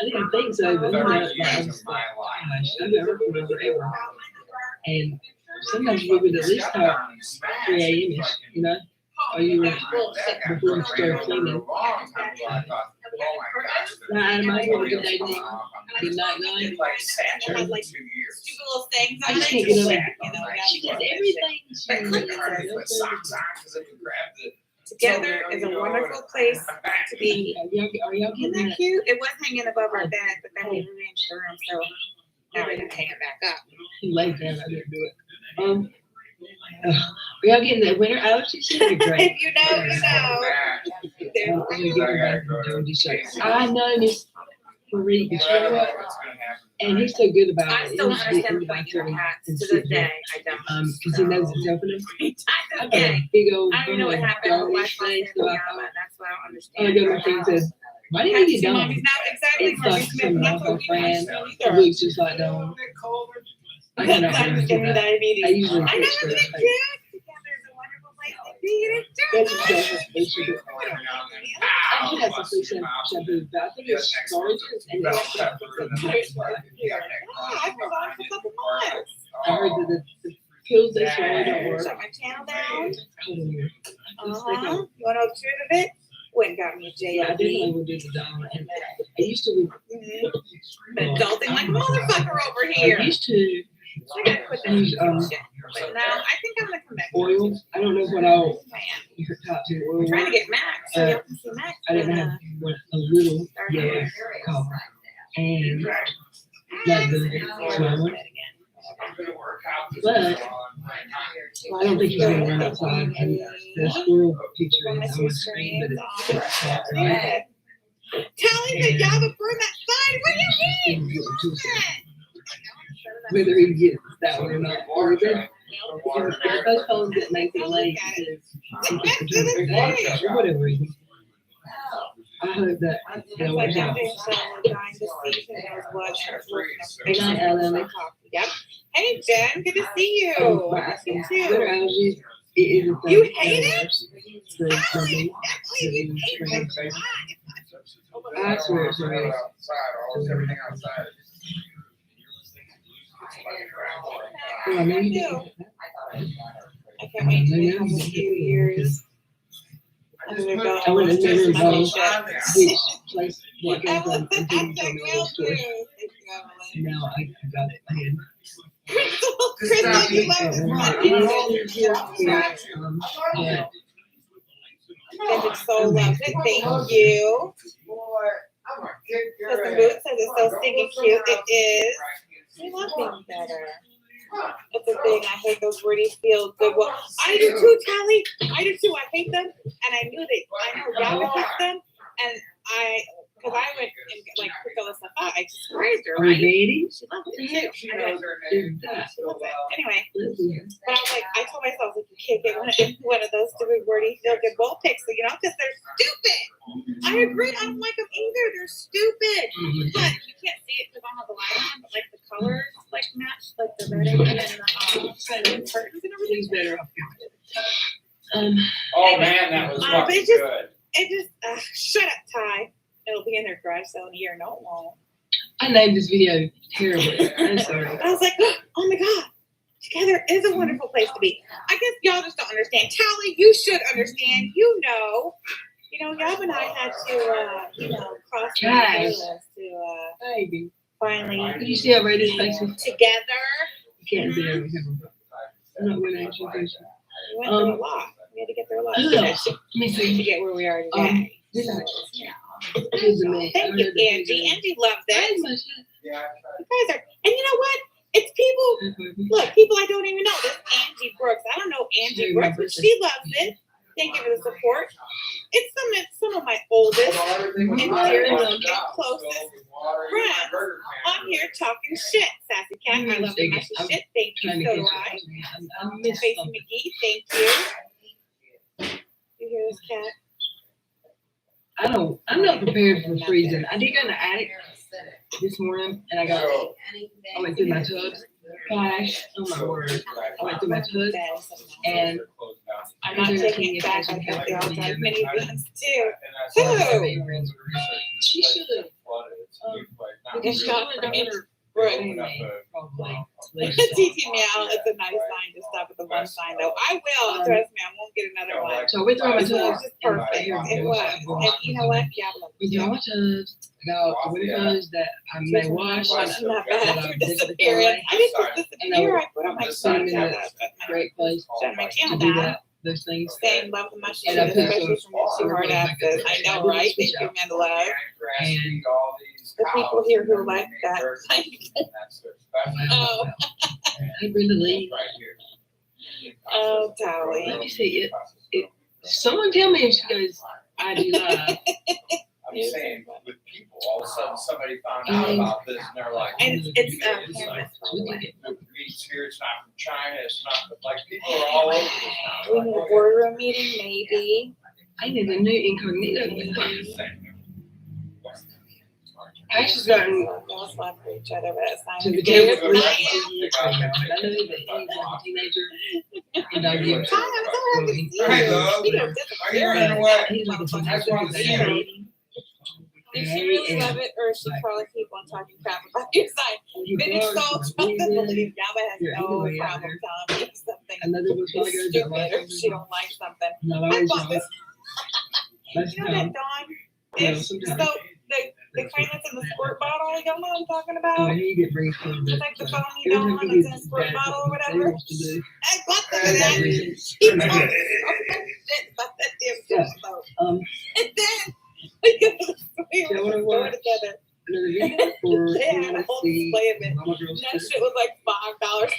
didn't think so, but Thirty I years was of my life. gosh, I've never remember ever. And sometimes we would at least talk 3 a.m. You know? Or you were before you started cleaning. Nah, Adam, I have a good day today. Good night, night. Had like stupid little things I on just it. can't get over You it. know, She does everything together is a wonderful place to be. Are y'all Isn't getting that that? cute? It was hanging above our bed, but then we rearranged the room, so now we can hang it back up. He laid down, I didn't do it. Are y'all getting that winter allergy? She's gonna be great. If you know, you know. I'm gonna get her back from doing these shows. I know, Miss. for Reed, but you know what? And he's so good about I it. still don't It was the understand end pointing of your my hats and to sit this there. day. I don't. Because he knows it's opening. I got Okay. a big old I don't even know what happened. My wife thing, said, so I yeah, thought, but that's what I don't I understand. go back and said, why didn't you get Mommy's done? not exactly It's where like we some knockoff brand. It looks just like Dawn. I cannot remember that. diabetes. I usually I put know straight it's up. a Together is a wonderful place to be. That's exactly what they should do. I do have some free shampoo, but I think it's Sargent's and it's I forgot for a couple months. I heard that the pills they swallow don't work. Shut my channel down. You You want to know the truth of it? Went and got me a Yeah, I JLB. definitely would do the dollar. And I used to. Been adulting like a motherfucker over here. I used to I gotta quit that use shit. But now I think I'm gonna come back. oil. I don't know what I'll Man, top to oil. I'm trying to get Max. So y'all can see Max. I didn't have a little yellow color. And like the smaller. But I don't think he's gonna run outside. And the squirrel picture is on the screen, but it's not right. Tally said y'all would burn that sign. What do you mean? Whether he gets that one or not, or those phones that make it late for whatever reason. I hope that they'll work out. Good night, Ellen. Yep. Hey, Jen, good to see you. You too. Winter allergies, it is a thing. You hate it? I swear it's right. Well, I know you do. I can't wait to have a few years. I went and never know which place what came from until you told me the story. Now I got it ahead. Crystal, you love Yeah. Kendrick Soul loves it. Thank you. Custom Boot says it's so stinking cute. It is. We love being better. It's a thing. I hate those wordy feel good. Well, I do too, Tally. I do too. I hate them, and I knew I know Gabby hates them, and because I went and like picked all this stuff out. I just praised her, right? Lady? She loved it too. I know. She loves it. Anyway, but I was like, I told myself, like, you can't get one of those stupid wordy feel good bowl picks, you know, because they're stupid. I agree. I don't like them either. They're stupid. But you can't see it because I don't have the light on, but like the colors like match, like the red and the curtains and everything's better. Oh man, that was fucking good. It just shut up, Ty. It'll be in their garage sale in a year. No, it won't. I named this video terribly. I'm sorry. I was like, oh my god, together is a wonderful place to be. I guess y'all just don't understand. Tally, you should understand. You know, Yab and I had to, cross the playlist to baby. Finally. Did you see how red his face is? Together. You can't see everything. I'm not going to answer this. We went through a lot. We had to get through a lot Let me see. to get where we are today. This is Thank you, Angie. Angie loves it. You guys are, and you know what? It's people. Look, people I don't even know. This Angie Brooks. I don't know Angie Brooks, but she loves it. Thank you for the support. It's some of my oldest and dearest and closest friends on here talking shit. Sassy Cat, I love the messy shit. Thank you. So do I. Facey McGee, thank you. You hear this, Cat? I'm not prepared for freezing. I did go in the attic this morning and I went through my tubs. Gosh, oh my word. I went through my tubs and I'm not taking it back. I think they all drive minivans too. She should. It's not for me. Teaching me out. It's a nice sign to stop at the one sign though. I will. Trust me, I won't get another one. So we throw my It was tubs. just perfect. It was. And you know what? Yeah, We throw my tubs. I got the windows that I may wash. Not bad. You're disappearing. I didn't just disappear. I put on my phone. Great place. Shut my channel to do down. that. Those things. Saying love the mushroom, especially from your two hard asses. I know, right? Thank you, Amanda Love. And the people here who like that. Oh. Hey, Brenda Lee. Oh, Tally. Let me see it. Someone tell me if she goes IG live. I'm saying with people, all of a sudden somebody found out about this and they're like. And it's like, canvas, by the way. It's here, it's not from China, it's not, like, people are all over this now. We need a boardroom meeting, maybe. I need a new incognito. Ashley's gotten They'll slap for each other, but it's not. to the It's table. not I know that he's a teenager. And I give Hi, I'm so happy to see you. Hey, love. Speaking of Are you running away? He's like a That's what I'm saying. Did she really love it, or she probably keep on talking crap about your side? Finish so trust and believe Yaba has no problem telling me something is stupid or if she don't like something. I bought this. You know that Dawn? It's so the kind that's in the squirt bottle, y'all know what I'm talking about? It's like the foamy Dawn that's in a squirt bottle or whatever. I bought some of that. She told me so much shit about that damn soap. And then we go to the store together. They had a whole display of it. And that shit was like $5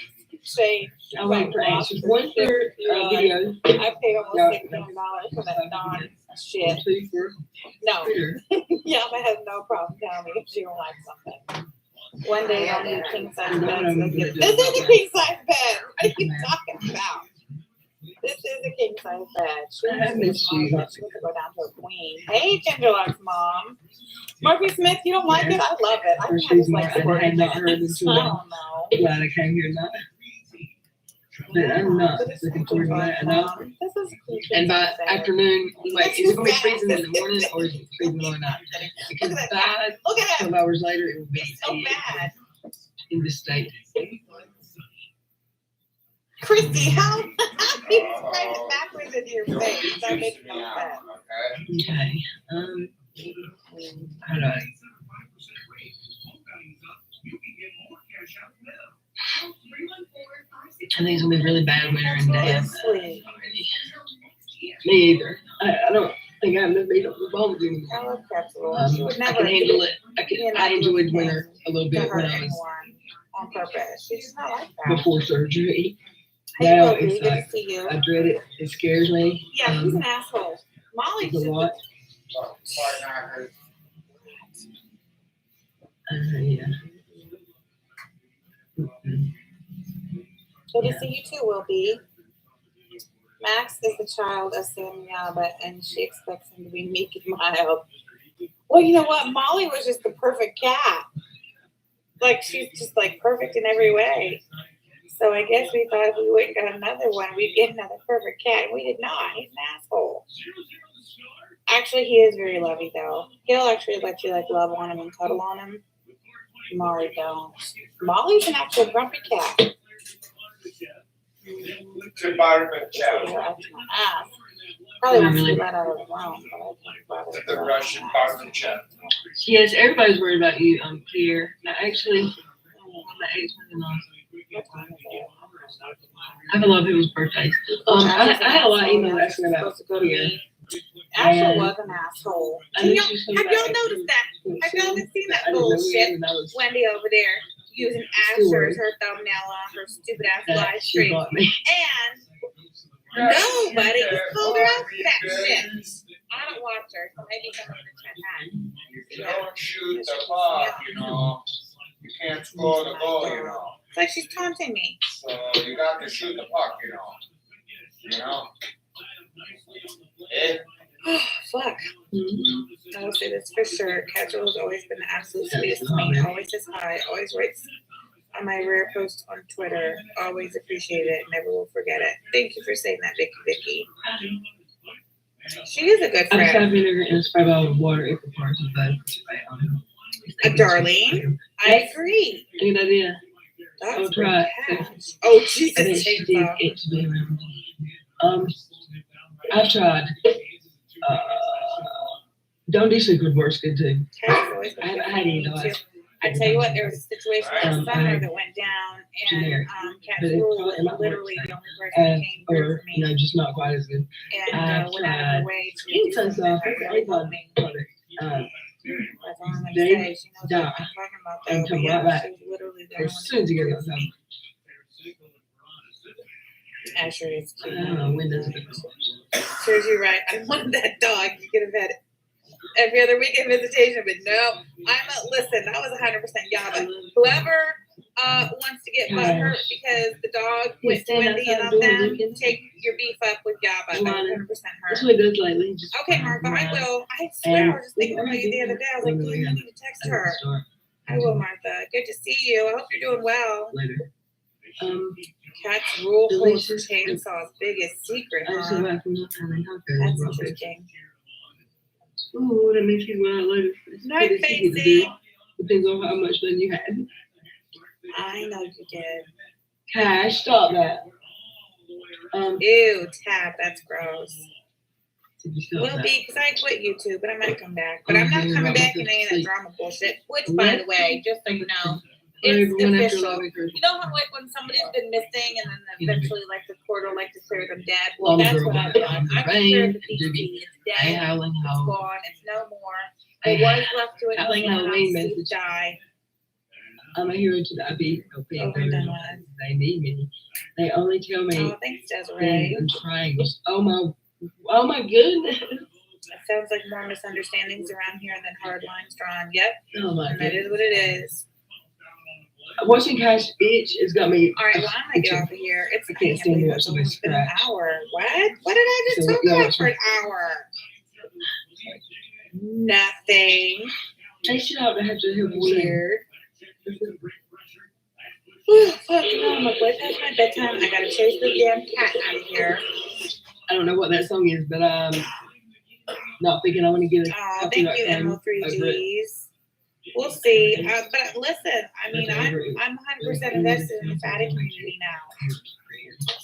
change. I went for answers. One for video. I paid almost $600 for that Dawn shit. No. Yama has no problem telling me if she don't like something. One day I'll need king size beds. This is a king size bed. What are you talking about? This is a king size bed. She wants to go down to a queen. Hey, Gingerlock's mom. Murphy Smith, you don't like it? I love it. I just like squirting. I don't know. Glad I came here now. But I'm not looking forward to that enough. And by afternoon, like, is it going to be freezing in the morning or is it freezing all night? Because by 12 hours later, it will be in the state. Christy, how you write it backwards into your face? That makes no sense. Okay. How do I? I think it's gonna be really bad winter and damp already. Me either. I don't think I'm gonna beat up the bones anymore. I love Capsule. I can handle it. I enjoyed winter a little bit when I was on purpose. She's not like that. before surgery. Hey, Now Roby, it's good to like see you. I dread it. It scares me. Yeah, he's an asshole. Molly's It's a lot. Yeah. Good to see you too, Will B. Max is the child of Sam Yaba, and she expects him to be meek and mild. Well, you know what? Molly was just the perfect cat. Like, she's just like perfect in every way. So I guess we thought if we wouldn't get another one, we'd get another perfect cat, and we did not. He's an asshole. Actually, he is very lovey though. He'll actually let you like love on him and cuddle on him. Molly don't. Molly's an actual grumpy cat. Probably wants to be let out of the room, but I think The Russian barber chat. Yes, everybody's worried about you, Pierre. Now, actually, I have a lot of people's birthdays. I had a lot of emails asking about Pierre. Asher was an asshole. Have y'all noticed that? Have y'all seen that bullshit? Wendy over there using Asher as her thumbnail on her stupid ass live stream. And nobody called her out for that shit. I don't watch her, so maybe someone in the chat. You don't shoot the puck, you know. You can't score the goal, you know. It's like she's taunting me. So you got to shoot the puck, you know. You know? Oh, fuck. I will say this for sure. Casual has always been the absolute sweetest to me. Always says hi. Always writes on my rare post on Twitter. Always appreciate it. Never will forget it. Thank you for saying that, Vicky. She is a good I was friend. having vinegar and spray bottle of water April parts of that. Darling, I agree. Good idea. That's try. Oh, Jesus. I think she did get to be around. I've tried. Don't do super works good too. I haven't had any advice. I tell you what, there was a situation last summer that went down, and Cat School was literally the only person that came through for me. You know, just not quite as good. And went out of her way to do something that really helped me. That's all I'm going to say. She knows what I'm talking about, though. But yeah, she was literally the only one. As soon as you get that Asher is cute. windows are good. Serves you right. I wanted that dog. You could have had every other weekend visitation, but no, listen, that was 100% Yaba. Whoever wants to get butthurt because the dog went to Wendy and on them, take your beef up with Yaba. 100% her. That's what it does lately. Just Okay, Martha, I will. I swear, I was just thinking about you the other day. I was like, damn, I need to text her. I will, Martha. Good to see you. I hope you're doing well. Later. Cat's rule holds chainsaw's biggest secret, huh? That's interesting. Ooh, that makes me well later. Night, Facey. Depends on how much fun you had. I know you did. Cash, stop that. Ew, Tab, that's gross. Will be, because I quit YouTube, but I might come back. But I'm not coming back in any of that drama bullshit. Which, by the way, just so you know, it's official. You know how, like, when somebody's been missing and then eventually, like, the court will, like, declare them dead? Well, that's what I've done. I've declared the PC. It's dead. It's gone. It's no more. I was left to it. Halloween die. I'm a hero to the IB. They need me. They only tell me. Oh, thanks, Desiree. I'm trying. Oh my goodness. That sounds like more misunderstandings around here and then hard lines drawn. Yep. Oh my goodness. That is what it is. Watching Cash itch has got me. All right, well, I'm gonna get off of here. I can't believe it's almost been an hour. What? What did I just talk about for an hour? Nothing. They should have to weird. Fuck, I'm like, way past my bedtime. I gotta chase the damn cat out of here. I don't know what that song is, but not thinking I want to get it. Oh, thank you, MO3Gs. We'll see. But listen, I mean, I'm 100% invested in the fatty community now.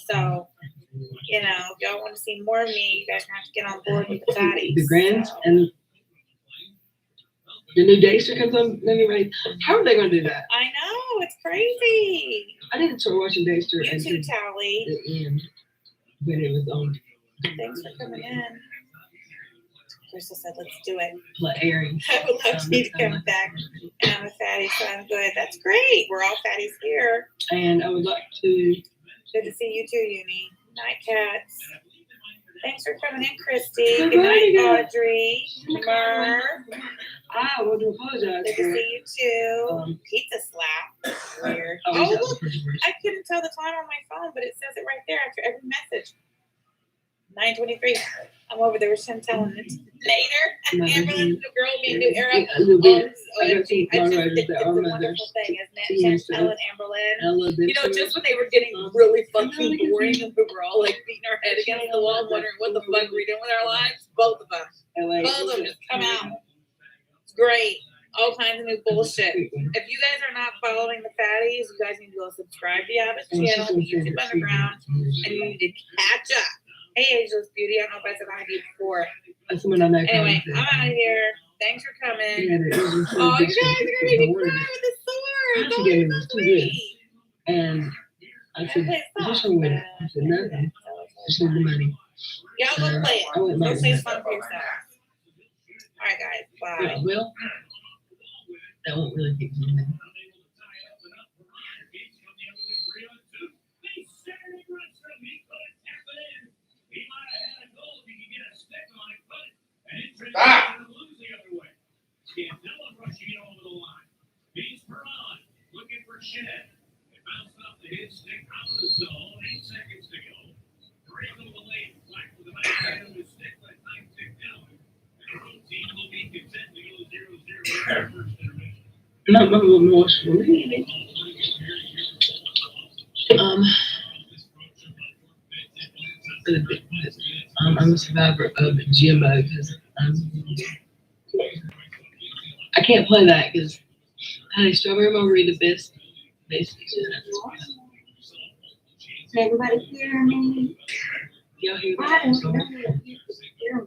So, you know, if y'all want to see more of me, you guys have to get on board with the fatties. The Grands and the new Dexter comes on. How are they going to do that? I know, it's crazy. I need to start watching Dexter. You too, Tally. The end when it was on. Thanks for coming in. Crystal said, let's do it. Airing. I would love you to come back. And I'm a fatty, so I'm good. That's great. We're all fatties here. And I would like to. Good to see you too, Uni. Night, cats. Thanks for coming in, Christy. Good night, Audrey. Murr. I want to apologize. Good to see you too. Pizza slap. Weird. Oh, look. I couldn't tell the time on my phone, but it says it right there after every message. 9:23. I'm over there with Chantel and later. Amberlynn, the girl being New Era. OMG. It's a wonderful thing, isn't it? Chantel and Amberlynn. You know, just when they were getting really fucking boring and we were all like beating our head against the wall, wondering what the fuck we're doing with our lives, both of them. Both of them just come out. It's great. All kinds of new bullshit. If you guys are not following the fatties, you guys need to go subscribe to Yabba's channel, YouTube Underground, and you need to catch up. Hey, Ageless Beauty. I don't know if I said hi to you before. Anyway, I'm out of here. Thanks for coming. You guys are going to make me cry with the sword. Oh, you're so sweet. And I said, just show me. I said, nothing. Just need the money. Yeah, go play it. Go say something for yourself. All right, guys. Bye. Well, that won't really get me in. Stop! Looking for Shed. It bounced off the hit stick out of the zone. 8 seconds to go. Grayson will lay flat with the back of his stick. Let time tick down. And the road team will be content to go 0-0 first intermission. Not my little emotional. I'm a survivor of GMO because I can't play that because honey, strawberry margarita best. Basically, Can everybody hear me? Y'all hear I that? don't know if you can hear me.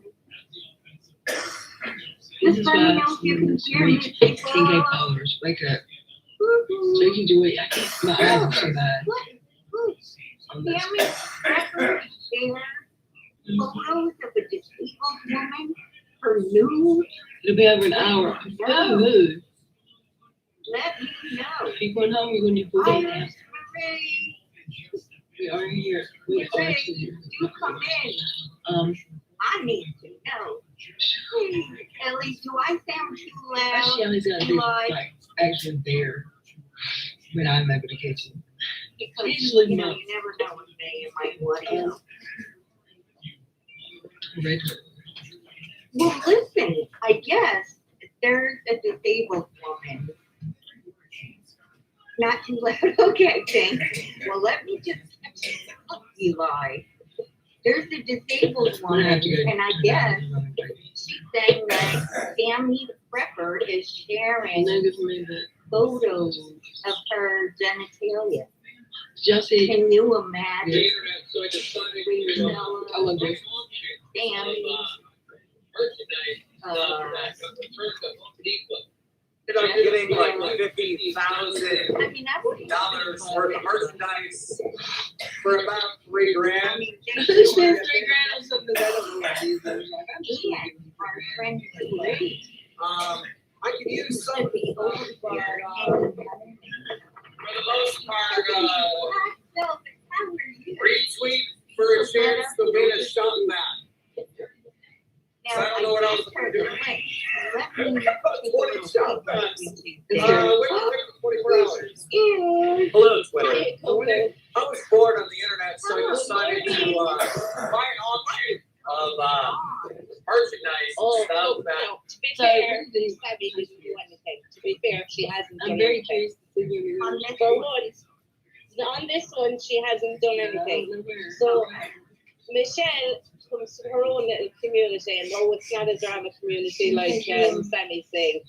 This is why you need to reach 10K followers. Wake up. Drinking joy. I can't. My eyes are so bad. Hear me? Record share. Photos of a disabled woman. Her nude. It'll be over an hour. No mood. Let me know. If you're going home, you're going to need food. Iris Marie. We are here. We are here. You come in. I need to know. Ellie, do I sound too loud? Shelly's gonna be Eli? like actually there when I'm over the kitchen. Because, Usually you know, not. you never know with me and my what else. Well, listen, I guess there's a disabled woman. Not too loud. Okay, thanks. Well, let me just Eli. There's a disabled woman, and I guess she's saying that Sammy the Prepper is sharing photos of her genitalia. Jussie. Can you imagine? I love this. Sammy. Ended up getting like $50,000 worth of merchandise for about $3,000. I could have spent $3,000 on something that I don't know what it is. Our friend Lady. I could use some for the most part, retweet for a chance to win a shop back. So I don't know what else I'm doing. 20 shop backs. Wait for 24 hours. Hello, Twitter. I was bored on the internet, so I decided to buy an auction of merchandise and stuff that. To be fair, Sabby didn't do anything. To be fair, she hasn't done anything. On this one, she hasn't done anything. So Michelle comes from her own little community, and no, it's not a drama community like Sammy's saying.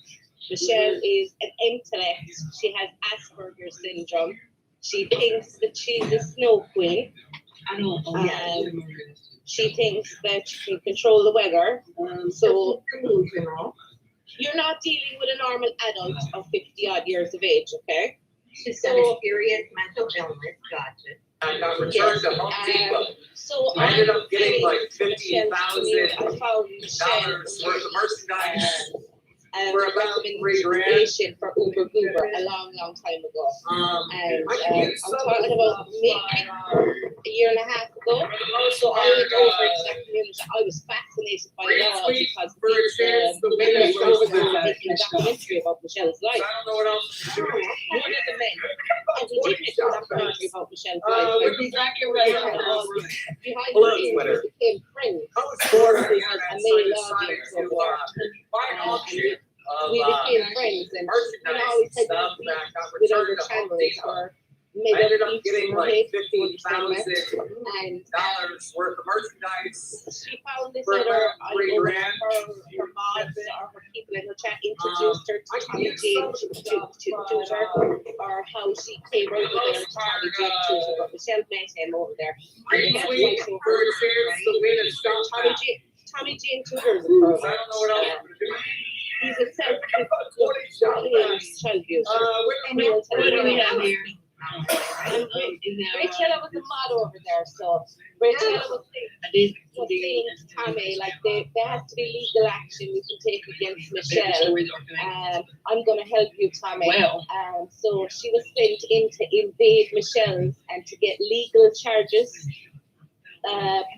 Michelle is an intellect. She has Asperger's syndrome. She thinks that she's a snow queen. She thinks that she can control the weather. So you're not dealing with a normal adult of 50-odd years of age, okay? She's got a serious mental illness. Gotcha. I got returned to Home Depot. So I ended up getting like $50,000 worth of merchandise for about $3,000 for Uber a long time ago. And I'm talking about maybe a year and a half ago. So I went over to that community. I was fascinated by it all because the women were over there making a documentary about Michelle's life. I don't know what else to do. One of the men. And we did make a documentary about Michelle's life. Exactly right. Behind the scenes, we became friends. I was bored on the A internet, so I male decided audience to over buy an auction of we became friends and always had stuff that got with other returned to Home channels Depot. or I made ended up up beats getting in her like head $50,000 and worth of merchandise she found this for other about $3,000. her mods or her people in her chat introduced her to Tommy Jane Tutor or how she came over there to Tommy Jane Tutor, but Michelle met him over there. And he had Retweet voiceover. for a chance to win a shop back. Tommy Jane Tutor is a pro. I don't know what else to do. He's a child abuser. And he'll tell you what we have here. Rachel was a mod over there, so Rachel was saying to Tommy, like there has to be legal action you can take against Michelle. I'm going to help you, Tommy. So she was sent in to invade Michelle's and to get legal charges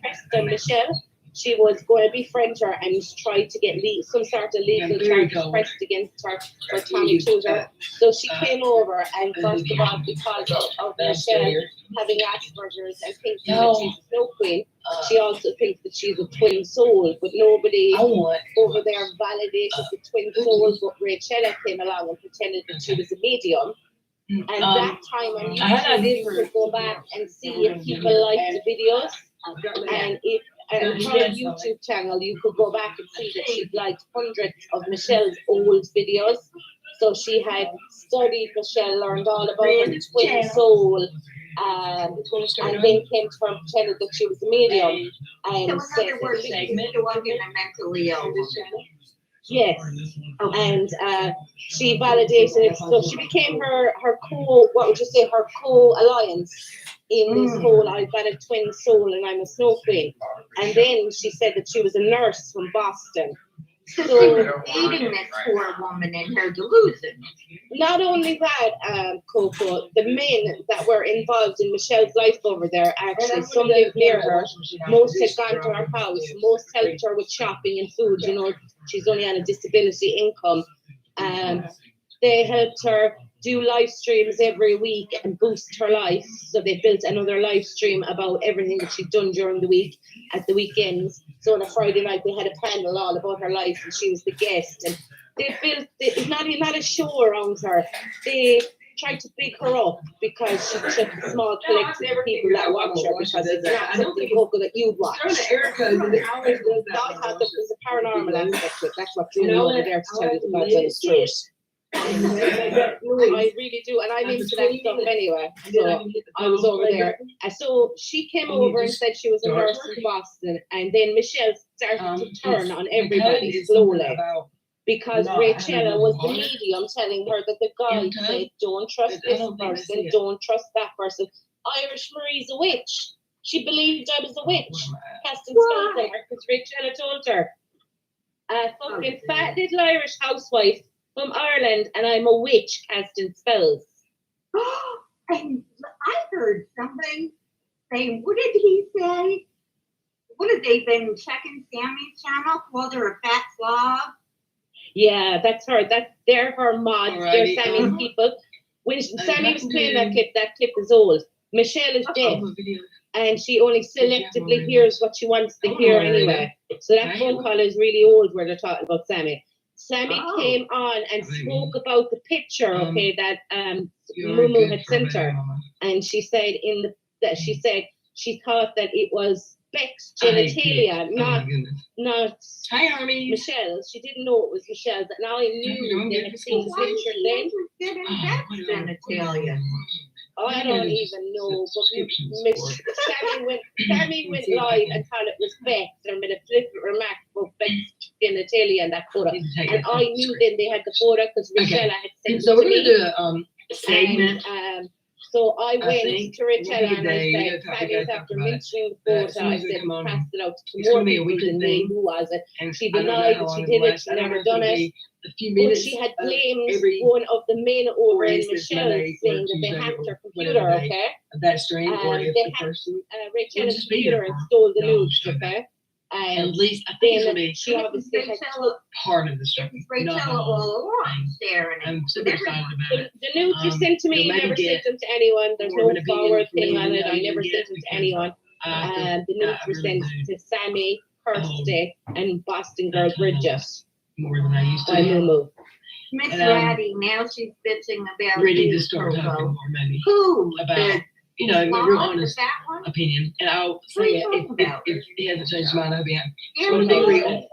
pressed on Michelle. She was going to befriend her and try to get some sort of legal charges pressed against her for Tommy Tudor. So she came over, and first of all, because of Michelle having Asperger's and thinking that she's a snow queen, she also thinks that she's a twin soul, but nobody over there validated the twin soul, but Rachella came along and pretended that she was a medium. And that time on YouTube, you could go back and see if people liked the videos, and if on her YouTube channel, you could go back and see that she'd liked hundreds of Michelle's old videos. So she had studied Michelle, learned all about her twin soul, and then came to her and pretended that she was a medium. And So in other words, she's still working mentally ill. yes, and she validated it. So she became her co-alliance in this whole, I've got a twin soul and I'm a snow queen. And then she said that she was a nurse from Boston. So she's feeding this poor woman in her delusion. Not only that, Coco, the men that were involved in Michelle's life over there, actually, some lived near her. Most had gone to her house. Most helped her with shopping and food. You know, she's only on a disability income. They helped her do live streams every week and boost her life. So they built another live stream about everything that she'd done during the week at the weekends. So on a Friday night, they had a panel all about her life, and she was the guest. And they built, it's not a show around her. They tried to big her up because she's just a small collective of people that watch her, because it's not something vocal that you'd watch. I thought there was a paranormal aspect to it. That's what drew me over there, to tell you the God's honest truth. I really do, and I'm into that stuff anyway. So I was over there, and so she came over and said she was a nurse in Boston, and then Michelle started to turn on everybody slowly, because Rachella was the medium telling her that the guy said, "Don't trust this person, don't trust that person." Irish Marie's a witch. She believed I was a witch, casting spells on her because Rachella told her. A fucking fat little Irish housewife from Ireland, and I'm a witch casting spells. And I heard somebody say, what did he say? What have they been checking Sammy's channel? Called her a fat slob? Yeah, that's her. They're her mods. They're Sammy's people. When Sammy was playing that clip is old. Michelle is deaf, and she only selectively hears what she wants to hear anyway. So that phone call is really old where they're talking about Sammy. Sammy came on and spoke about the picture, that Mumu had sent her, and she said she thought that it was Beck's genitalia, not Michelle's. She didn't know it was Michelle's. And now I knew they had seen the picture then. Genitalia. I don't even know, but Sammy went live and thought it was Beck, and made a flippant remark about Beck's genitalia and that photo. And I knew then they had the photo because Rachella had sent it to me. So we're going to do a segment. So I went to Rachella and I said, Sammy's after mentioning the photo, I said, passed it out to more people than me. Who was it? She denied that she did it, she never done it. But she had blamed one of the men over in Michelle, saying that they hacked her computer, okay? That strain, or if they the hacked person Rachel's computer and stole the news, okay? And at least I think it'll be she obviously had part of the story. Rachel all along staring at I'm super excited about it. The news you sent to me, never sent them to anyone. There's no forward thing on it. I never sent them to anyone. The news were sent to Sammy, Kirsty, and Boston Girl Bridget. More than I used to. By Mumu. Miss Ratty, now she's bitching about ready to start talking more, maybe. Who? About, my real honest opinion. And I'll say it if he hasn't changed his mind, I'll be happy. It's going to be real.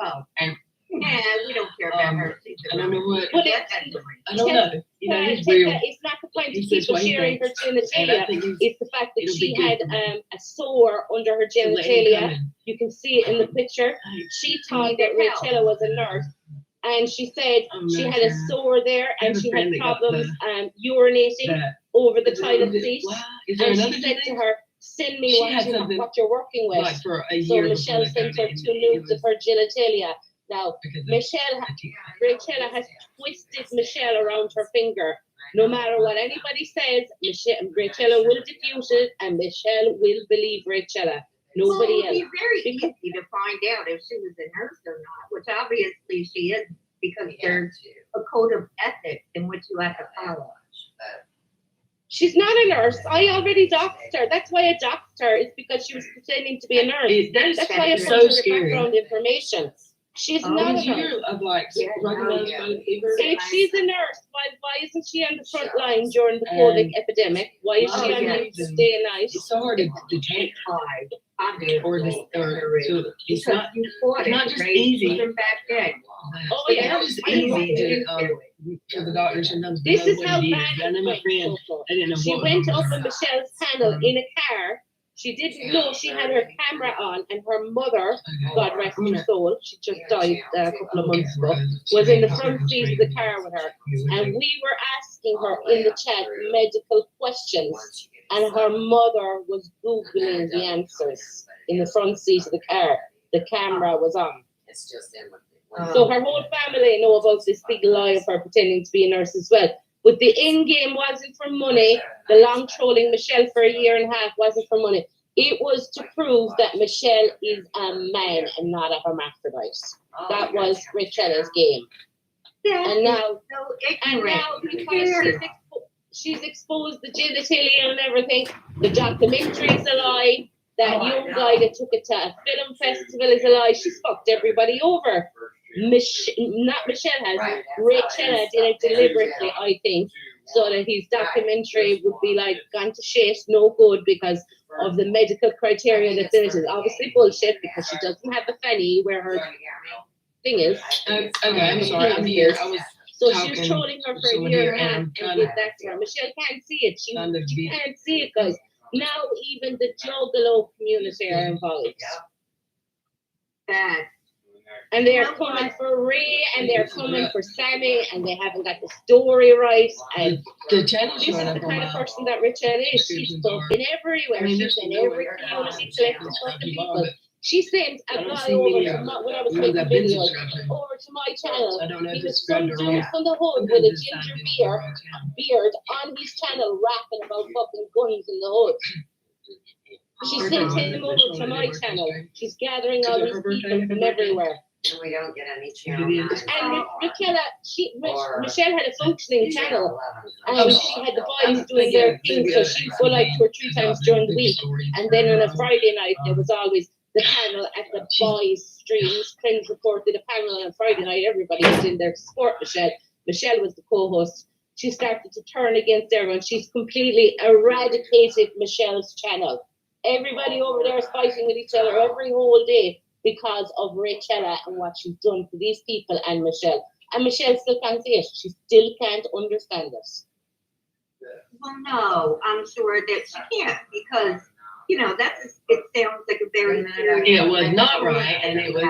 Oh. And yeah, we don't care about her. I don't know what. Well, I don't know. He's real. It's not the point of people sharing her genitalia. It's the fact that she had a sore under her genitalia. You can see it in the picture. She thought that Rachella was a nurse. And she said she had a sore there and she had problems urinating over the toilet seat. And she said to her, send me what you're working with. So Michelle sent her 2 nudes of her genitalia. Now, Rachella has twisted Michelle around her finger. No matter what anybody says, Rachella will diffuse it and Michelle will believe Rachella. Nobody else. It's very easy to find out if she was a nurse or not, which obviously she is, because there's a code of ethics in which you have to follow. She's not a nurse. I already doxed her. That's why I doxed her. It's because she was pretending to be a nurse. That's why I put her background information. She's not a nurse. If she's a nurse, why isn't she on the front line during the COVID epidemic? Why is she on the day and night? It's so hard to detect. It's not just easy. Oh yeah, it's not just easy for the doctors and numbers. This is how bad I know my friend. I didn't know she what went up on Michelle's panel in a car. She didn't know she had her camera on, and her mother, God rest her soul, she just died a couple of months ago, was in the front seat of the car with her. And we were asking her in the chat medical questions, and her mother was Googling the answers in the front seat of the car. The camera was on. It's just in with me. So her whole family know about this big lie of her pretending to be a nurse as well. But the end game wasn't for money. The long trolling Michelle for a year and a half wasn't for money. It was to prove that Michelle is a man and not a hermaphrodite. That was Richella's game. And now, because she's exposed the genitalia and everything, the documentary is a lie. That young guy that took it to a film festival is a lie. She's fucked everybody over. Not Michelle has. Rachella did it deliberately, I think, so that his documentary would be like gone to shit, no good, because of the medical criteria that's in it. It's obviously bullshit because she doesn't have a fanny where her thing is. Okay, I'm sorry. I'm here. I was so she was trolling her for a year and a half and did that to her. Michelle can't see it. She can't see it, guys. Now even the Juggalo community are involved. And they are coming for Ray and they're coming for Sammy and they haven't got the story right. And the channel this is the kind of person that Richelle is. She's fucking everywhere. She's in every community collecting fucking people. She sent a guy over to my, when I was making videos, over to my channel. He was some dude from the hood with a ginger beard on his channel rapping about fucking guns in the hood. She sent him over to my channel. She's gathering all these people from everywhere. And we don't get any channel. And Michelle had a functioning channel, and she had the boys doing their thing, so she'd go like 2 or 3 times during the week. And then on a Friday night, there was always the panel at the boys' streams. Friends reported a panel on a Friday night. Everybody was in there to support Michelle. Michelle was the co-host. She started to turn against everyone. She's completely eradicated Michelle's channel. Everybody over there is fighting with each other every whole day because of Rachella and what she's done to these people and Michelle. And Michelle still can't see it. She still can't understand this. Well, no, I'm sure that she can't because, you know, it sounds like a very serious. It was not right, and it was,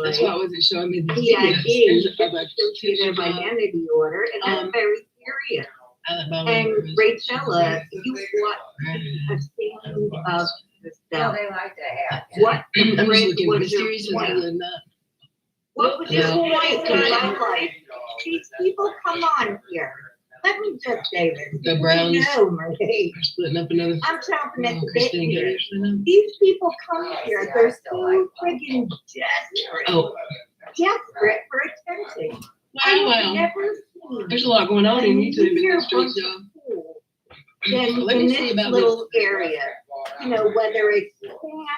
that's why I wasn't showing me the idea of identity order, and that's very serious. And Rachella, you watch a scene of the stuff. They like to have. What I'm just looking for the was your series point? other than that. What was your point in my life? These people come on here. Let me just say this. The Browns Marie. splitting up another. I'm chomping at the bit here. These people come here. They're so friggin' desperate for attention. Wow. There's a lot going on in YouTube in this street, job. Then in this little area, you know, whether it's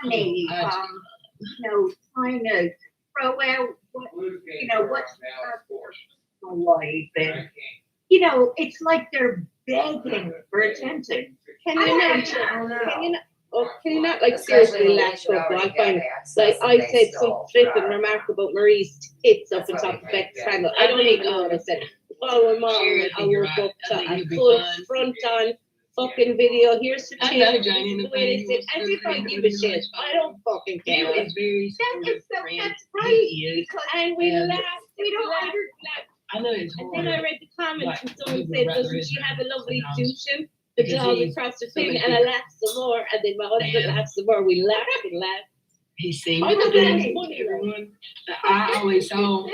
Sammy, you know, trying to throw out what, you know, what's her life, and you know, it's like they're begging for attention. Can you not like seriously lash up? I find like I said some flipping remark about Marie's tits up on top of Beck's handle. I don't even know what I said. Follow mom, I woke up to a full front on fucking video. Here's the tip. This is the way they said, as if I give a shit. I don't fucking care. That's right. And we laughed. We don't laugh. I know it's and then I read the comments and someone said, doesn't she have a lovely douchen? The dog across the thing, and I laughed some more, and then my husband laughed some more. We laughed and laughed. He seemed I thought that was funny. Everyone. I always saw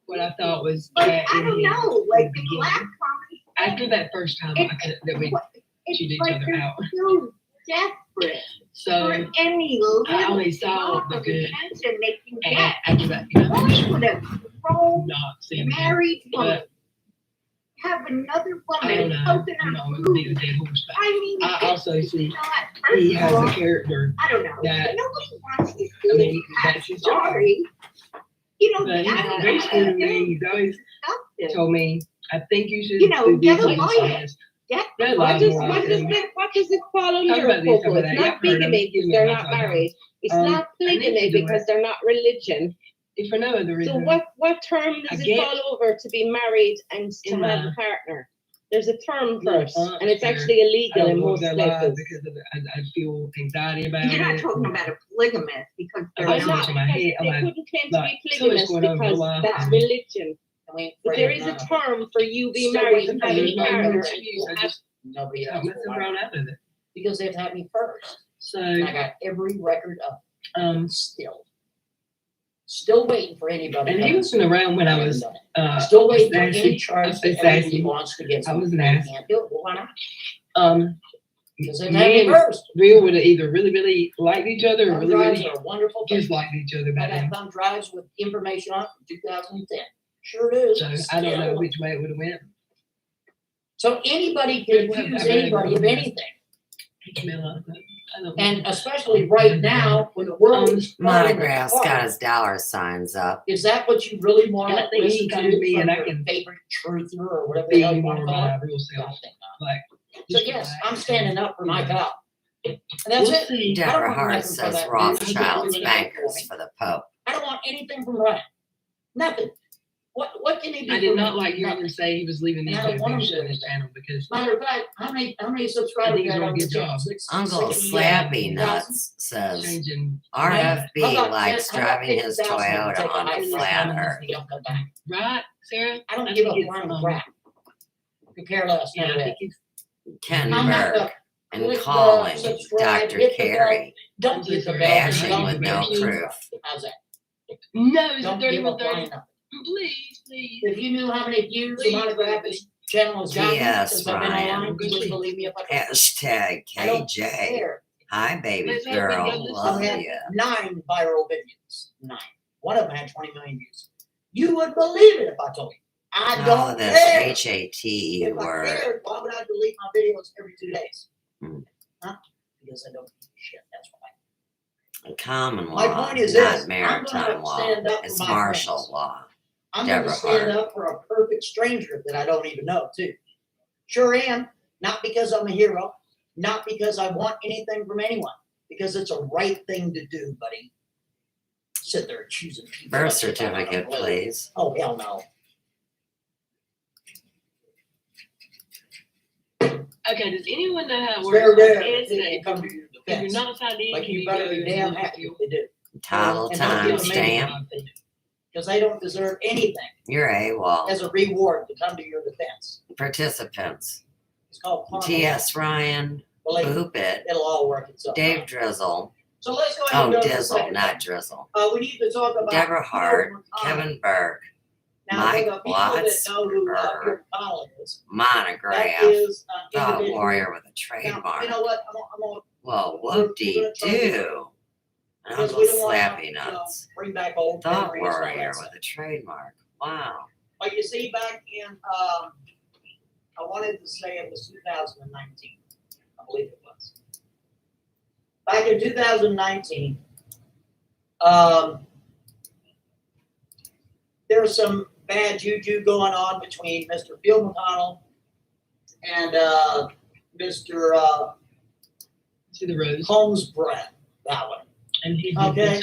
what I thought was I don't know, like the black comedy. After that first time that we chewed each other out. So desperate. So for any I only saw the good. Attention they can And get. after that, you know, Why would a grown, not seeing married woman but have another I don't woman know. poking You her know, it food? would be a dead horse. But I mean, I also see first he of has all, a character I don't know. that Nobody wants to see I mean that's his job. sorry. You know, But I he's very sweet to me. He's always told me, I think you should You know, do get this a and lawyer. this. Get That What lies does more what often. does it fall Talk under, about this, Coco? talk about It's that. not Yeah, I've heard bigamy him. because Give me they're my not time. married. It's Um, not I need to polygamy do because it. they're not religion. If for no other So reason. what term does I it get fall over to be married and to in have my a partner? There's a term little first, fonts and it's where actually I illegal don't in go most that live places. because of I feel anxiety about You're not it. talking about a polygamist because they're I'm I'm not not in my because head. I'm they like, couldn't claim to like, be so much polygamous going on in my because life. that's and religion. But there is a term for you being Still married and waiting having for a you. partner. There's no And excuse. you I have just Nobody got else. myself thrown out of it. Because they've had me first. So And I got every record up um still. Still waiting for anybody. And he wasn't around when I was, Still waiting for any sassy. charge I that say everybody sassy. wants to get. I was something. an They ass. can't do it. Well, why not? Me they have and first. Bill would have either really liked each other or Thumb really, drives really are a wonderful thing. disliked each other I back got then. thumb drives with information on it from 2010. Sure do. So I don't know which way it would have went. So anybody can Well, accuse I mean, anybody of anything. I don't And especially right now, when the world is falling Monograph's apart, got his dollar signs up. is that what you really want And to I think listen he to told me, from and I your can favorite truther or whatever the be hell you want more to of call my it? real self. Like, So yes, I'm standing up for my pal. And that's We'll it. see. I don't Deborah want Hart nothing from says that man. Rothschild's He can't do anything bankers for me. for the Pope. I don't want anything from Ryan. Nothing. What can he do? I did for not me? like hearing him say he was leaving the And I don't want him to do his channel because Matter of fact, how many I subscribers think you he's got doing a on the good channel? job. Uncle 60, Slappy 1,000? Nuts says changing. RFB How about likes 10 how about driving his 50,000 Toyota take on a the hike flat around earth. and don't come back? Right, Sarah? I don't I give think a it's, flying crap. Could care less. Yeah, none I of think that. it's Ken I'm not Burke and click the calling subscribe, Dr. hit the bell. Carey, Don't hit the bell. bashing Don't with no hit the bell. proof. How's that? No, is it Don't give a 31:30? flying nothing. Please, please. If you knew how many views the Monograph's channel has gotten P.S. since I've been Ryan. online, you wouldn't believe me if I told you. Hashtag I don't KJ. care. Hi, baby Let's hope we girl. go this Love I had you. 9 viral videos. 9. One of them had 20 million views. You wouldn't believe it if I told you. I Oh, don't this care. HATE If I word. cared, why would I delete my videos every 2 days? Hmm. Huh? Because I don't give a shit. That's why. Common My law, point is not this, I'm maritime gonna law. stand up It's for my martial friends. law. I'm going to Deborah stand Hart. up for a perfect stranger that I don't even know, too. Sure am. Not because I'm a hero. Not because I want anything from anyone. Because it's a right thing to do, buddy. Sit there accusing people. Birth of shit I don't certificate, know. please. Oh, hell no. Okay, does anyone know how it It's works? very rare Is that that they come to your if you're defense. not signed in, But can you you better go be and damn look happy at if they do. Title, And don't time, give them stamp. anything. Because they don't deserve anything You're AWOL. as a reward to come to your defense. Participants. It's called karma. T.S. Ryan. Believe me, Boop it. it'll all work itself Dave out. Drizzle. So let's go ahead Oh, and go to the Dizzle, second not thing. Drizzle. We need to talk about Deborah Hart, Peter McConnell. Kevin Burke, Now, Mike for the people Watts, that know who or Peter McConnell is, that Monograph, is an Thought individual. Warrior with a Now, trademark. you know what? I'm gonna Well, we're gonna try to whoop-de-doo. because Uncle we don't want Slappy to Nuts. bring back old Thought memories and all Warrior that with stuff. a trademark. Wow. But you see, back in I wanted to say it was 2019. I believe it was. Back in 2019, there was some bad juju going on between Mr. Phil McConnell and Mr. to the rose. Holmes Brett. That one. And he's Okay.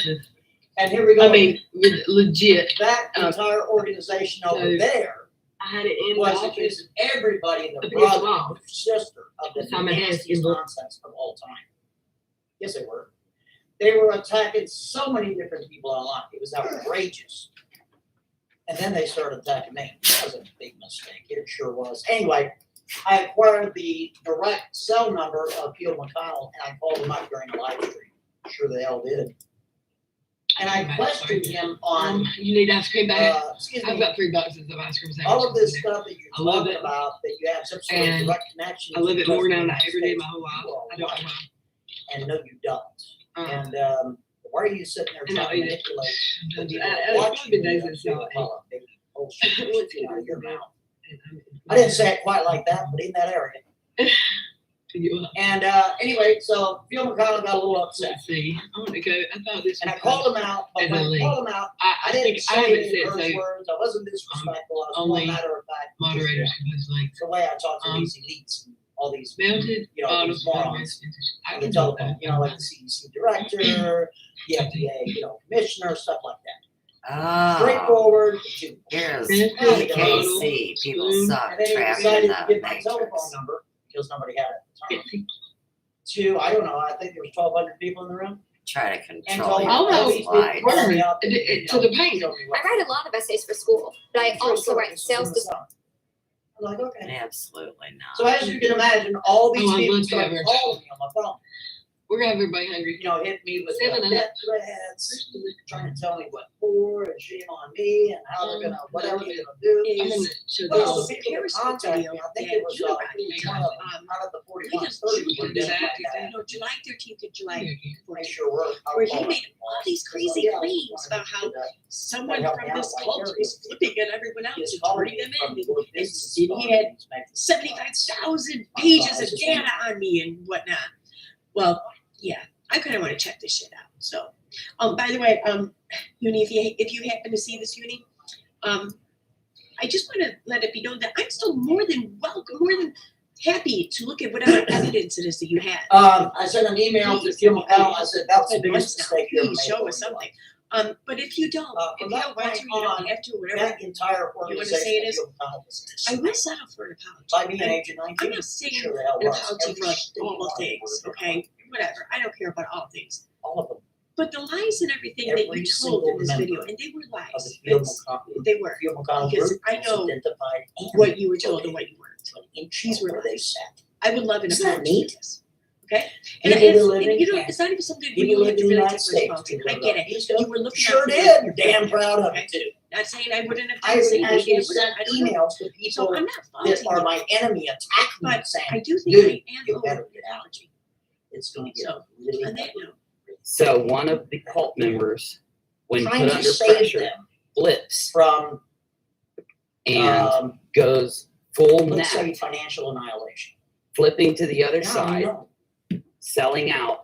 And here we go. I mean, legit. That entire organization over so there I had it in the was office. accusing everybody and Up the against the brother wall. and sister of the That's how my head nastiest is. nonsense of all time. Yes, they were. They were attacking so many different people online. It was outrageous. And then they started attacking me. That was a big mistake. It sure was. Anyway, I acquired the direct cell number of Phil McConnell and I called him up during the live stream. Sure the hell did. And I questioned him on you need ice cream back? excuse I've me, got 3 boxes of ice cream sandwiches. all of this in there. stuff that you're I love talking it. about, that you have some sort of And direct connection. I love it more now than I to ever did the my whole life. States, I don't know why. and no, you don't. And why are you sitting there And I'll trying to eat it. manipulate? It's probably been days since y'all ate. Bullshit out of your mouth. I didn't say it quite like that, but in that area. And anyway, so Phil McConnell got a little upset. Let's see. I want to go. I thought this And I was called him out, but when I called him out, I didn't think I say haven't any said curse so. words. I wasn't disrespectful. I was more Only matter of fact. moderators can post links. It's the way I talk to these elites and all these, Mounted you know, bottles these of morons. I On can the do telephone, that. you know, like the CDC director, the FDA, you know, commissioner, stuff like that. Oh. Straightforward. Here's And PKC. People suck. then he Trapped in decided to the give my telephone matrix. number because nobody had it at the time. To, I don't know, I think there was 1,200 people in the room. Try to And control told me your all Oh, these people life. called me up. To the paint. I I write a lot of essays for school, but I also write sales design. I'm like, okay. Absolutely not. So as you can imagine, all these Oh, I people love started Pepper. calling me on my phone. We're gonna have everybody hungry. You know, hit me with 7 death threats, trying to tell me what for and shame on me and how they're gonna, whatever they're gonna do. I'm gonna show Well, this. the people that contacted me, I think it was, one of them, out of the 41, 30 were do that. July 13th and July I sure were. where he made all these crazy claims about how someone from this cult is flipping at everyone else and turning them in. And he had 75,000 pages of data on me and whatnot. Well, yeah, I kind of want to check this shit out. So, by the way, Uni, if you happen to see this, Uni, I just want to let it be known that I'm still more than welcome, more than happy to look at whatever evidence it is that you have. I sent an email to Jim McCall. I said, that's the biggest mistake you ever made. Show us something. But if you don't, if you don't want to, you don't have to, whatever. That entire you want to say it is. I will settle for an apology. By me, age of 19, I'm not saying sure an apology for all things, okay? Whatever. I don't care about all things. All of them. But the lies and everything that you told in this video, and they were lies. They were. Because I know what you were told and what you weren't. These were lies. I would love an apology for this. Okay? And you know, it's not even something where you have to really take responsibility. I get it. You were looking Sure did. You're damn proud of it, too. Not saying I wouldn't have I done the actually same. sent emails to people So I'm not that are my enemy attacking me saying, I do think dude, I am you better get out. It's going to get really on that note. So one of the cult members, when trying put to under save pressure, them flips from and goes full let's say nap, financial annihilation. flipping to the other Yeah, I side, know. selling out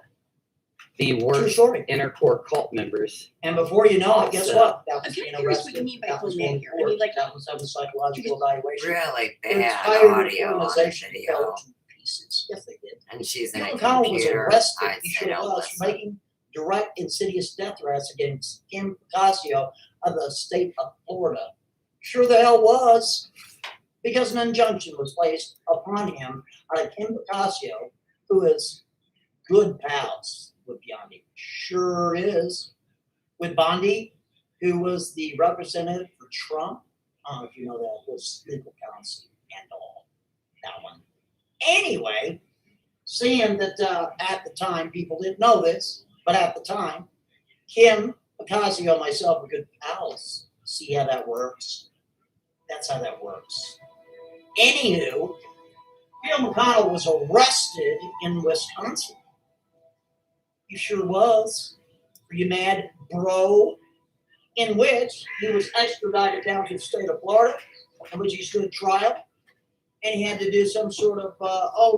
the True worst story. inner core cult members. And before you know it, guess So- what? That was I'm being kind of curious what arrested. you mean by That was full nap going here. to I mean, court. like, that was psychological evaluation. Really The bad entire audio on the organization video. fell to pieces. Yes, they did. And she's in a Bill McConnell was computer. arrested. I'd He say sure don't was for listen. making direct insidious death threats against Kim Ocasio of the state of Florida. Sure the hell was, because an injunction was placed upon him out of Kim Ocasio, who is good pals with Bondi. Sure is. With Bondi, who was the representative for Trump. I don't know if you know that, was legal counsel and all. That one. Anyway, seeing that at the time, people didn't know this, but at the time, Kim Ocasio and myself were good pals. See how that works? That's how that works. Anywho, Bill McConnell was arrested in Wisconsin. He sure was. Are you mad, bro? In which he was extradited down to the state of Florida, in which he stood trial, and he had to do some sort of,